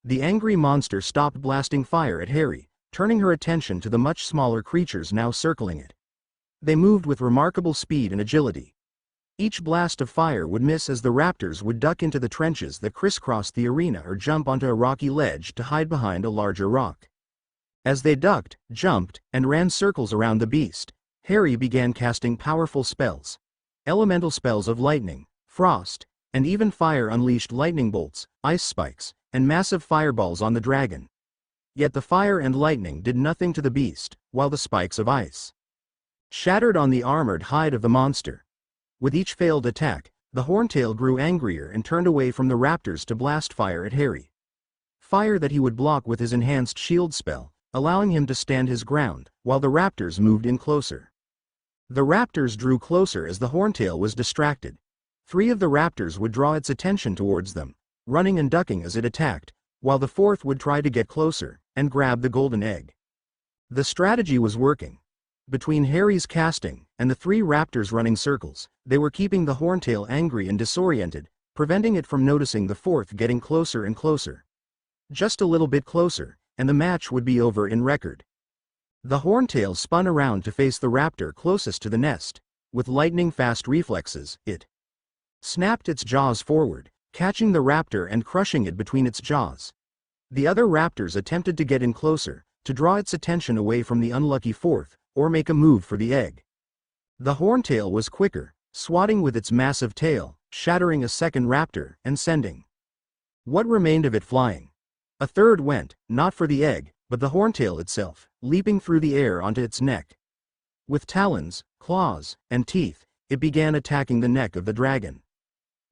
The angry monster stopped blasting fire at Harry, turning her attention to the much smaller creatures now circling it. They moved with remarkable speed and agility. Each blast of fire would miss as the raptors would duck into the trenches that crisscrossed the arena or jump onto a rocky ledge to hide behind a larger rock. As they ducked, jumped, and ran circles around the beast, Harry began casting powerful spells. Elemental spells of lightning, frost, and even fire unleashed lightning bolts, ice spikes, and massive fireballs on the dragon. Yet the fire and lightning did nothing to the beast, while the spikes of ice shattered on the armored hide of the monster. With each failed attack, the horntail grew angrier and turned away from the raptors to blast fire at Harry. Fire that he would block with his enhanced shield spell, allowing him to stand his ground, while the raptors moved in closer. The raptors drew closer as the horntail was distracted. 3 of the raptors would draw its attention towards them, running and ducking as it attacked, while the 4th would try to get closer and grab the golden egg. The strategy was working. Between Harry's casting and the 3 raptors running circles, they were keeping the horntail angry and disoriented, preventing it from noticing the 4th getting closer and closer. Just a little bit closer, and the match would be over in record. The horntail spun around to face the raptor closest to the nest. With lightning-fast reflexes, it snapped its jaws forward, catching the raptor and crushing it between its jaws. The other raptors attempted to get in closer, to draw its attention away from the unlucky fourth, or make a move for the egg. The horntail was quicker, swatting with its massive tail, shattering a second raptor, and sending what remained of it flying. A third went, not for the egg, but the horntail itself, leaping through the air onto its neck. With talons, claws, and teeth, it began attacking the neck of the dragon,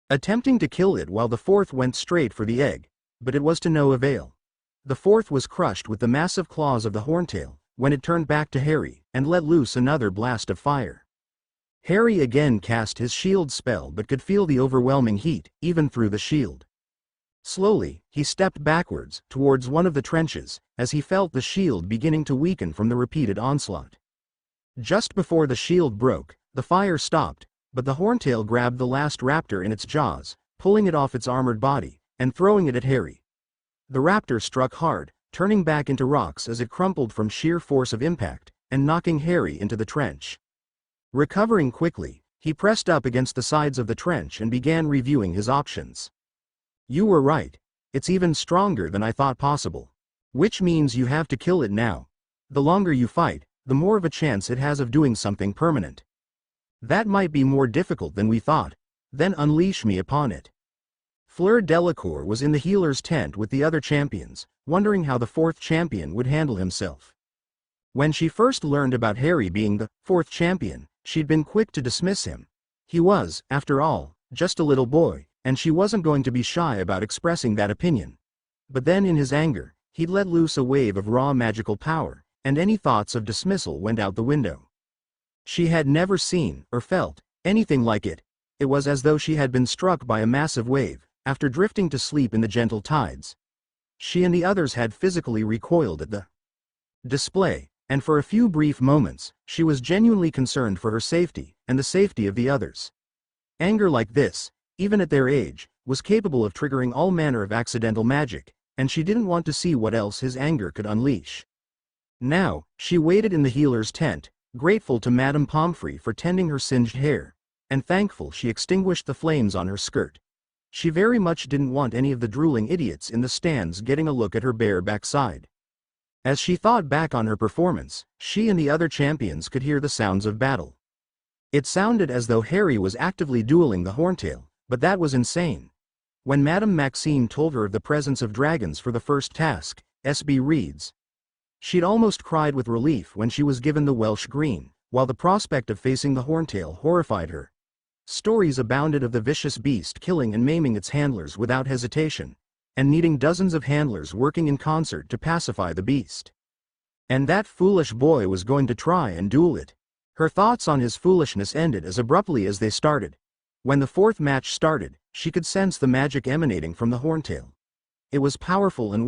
attempting to kill it while the fourth went straight for the egg, but it was to no avail. The fourth was crushed with the massive claws of the horntail, when it turned back to Harry, and let loose another blast of fire. Harry again cast his shield spell but could feel the overwhelming heat, even through the shield. Slowly, he stepped backwards, towards one of the trenches, as he felt the shield beginning to weaken from the repeated onslaught. Just before the shield broke, the fire stopped, but the horntail grabbed the last raptor in its jaws, pulling it off its armored body, and throwing it at Harry. The raptor struck hard, turning back into rocks as it crumpled from sheer force of impact, and knocking Harry into the trench. Recovering quickly, he pressed up against the sides of the trench and began reviewing his options. "You were right. It's even stronger than I thought possible. Which means you have to kill it now. The longer you fight, the more of a chance it has of doing something permanent. That might be more difficult than we thought. Then unleash me upon it." Fleur Delacour was in the healer's tent with the other champions, wondering how the fourth champion would handle himself. When she first learned about Harry being the fourth champion, she'd been quick to dismiss him. He was, after all, just a little boy, and she wasn't going to be shy about expressing that opinion. But then in his anger, he'd let loose a wave of raw magical power, and any thoughts of dismissal went out the window. She had never seen, or felt, anything like it. It was as though she had been struck by a massive wave, after drifting to sleep in the gentle tides. She and the others had physically recoiled at the display, and for a few brief moments, she was genuinely concerned for her safety, and the safety of the others. Anger like this, even at their age, was capable of triggering all manner of accidental magic, and she didn't want to see what else his anger could unleash. Now, she waited in the healer's tent, grateful to Madame Pomfrey for tending her singed hair, and thankful she extinguished the flames on her skirt. She very much didn't want any of the drooling idiots in the stands getting a look at her bare backside. As she thought back on her performance, she and the other champions could hear the sounds of battle. It sounded as though Harry was actively dueling the horntail, but that was insane. When Madame Maxime told her of the presence of dragons for the first task, SB reads, she'd almost cried with relief when she was given the Welsh green, while the prospect of facing the horntail horrified her. Stories abounded of the vicious beast killing and maiming its handlers without hesitation, and needing dozens of handlers working in concert to pacify the beast. And that foolish boy was going to try and duel it. Her thoughts on his foolishness ended as abruptly as they started. When the fourth match started, she could sense the magic emanating from the horntail. It was powerful and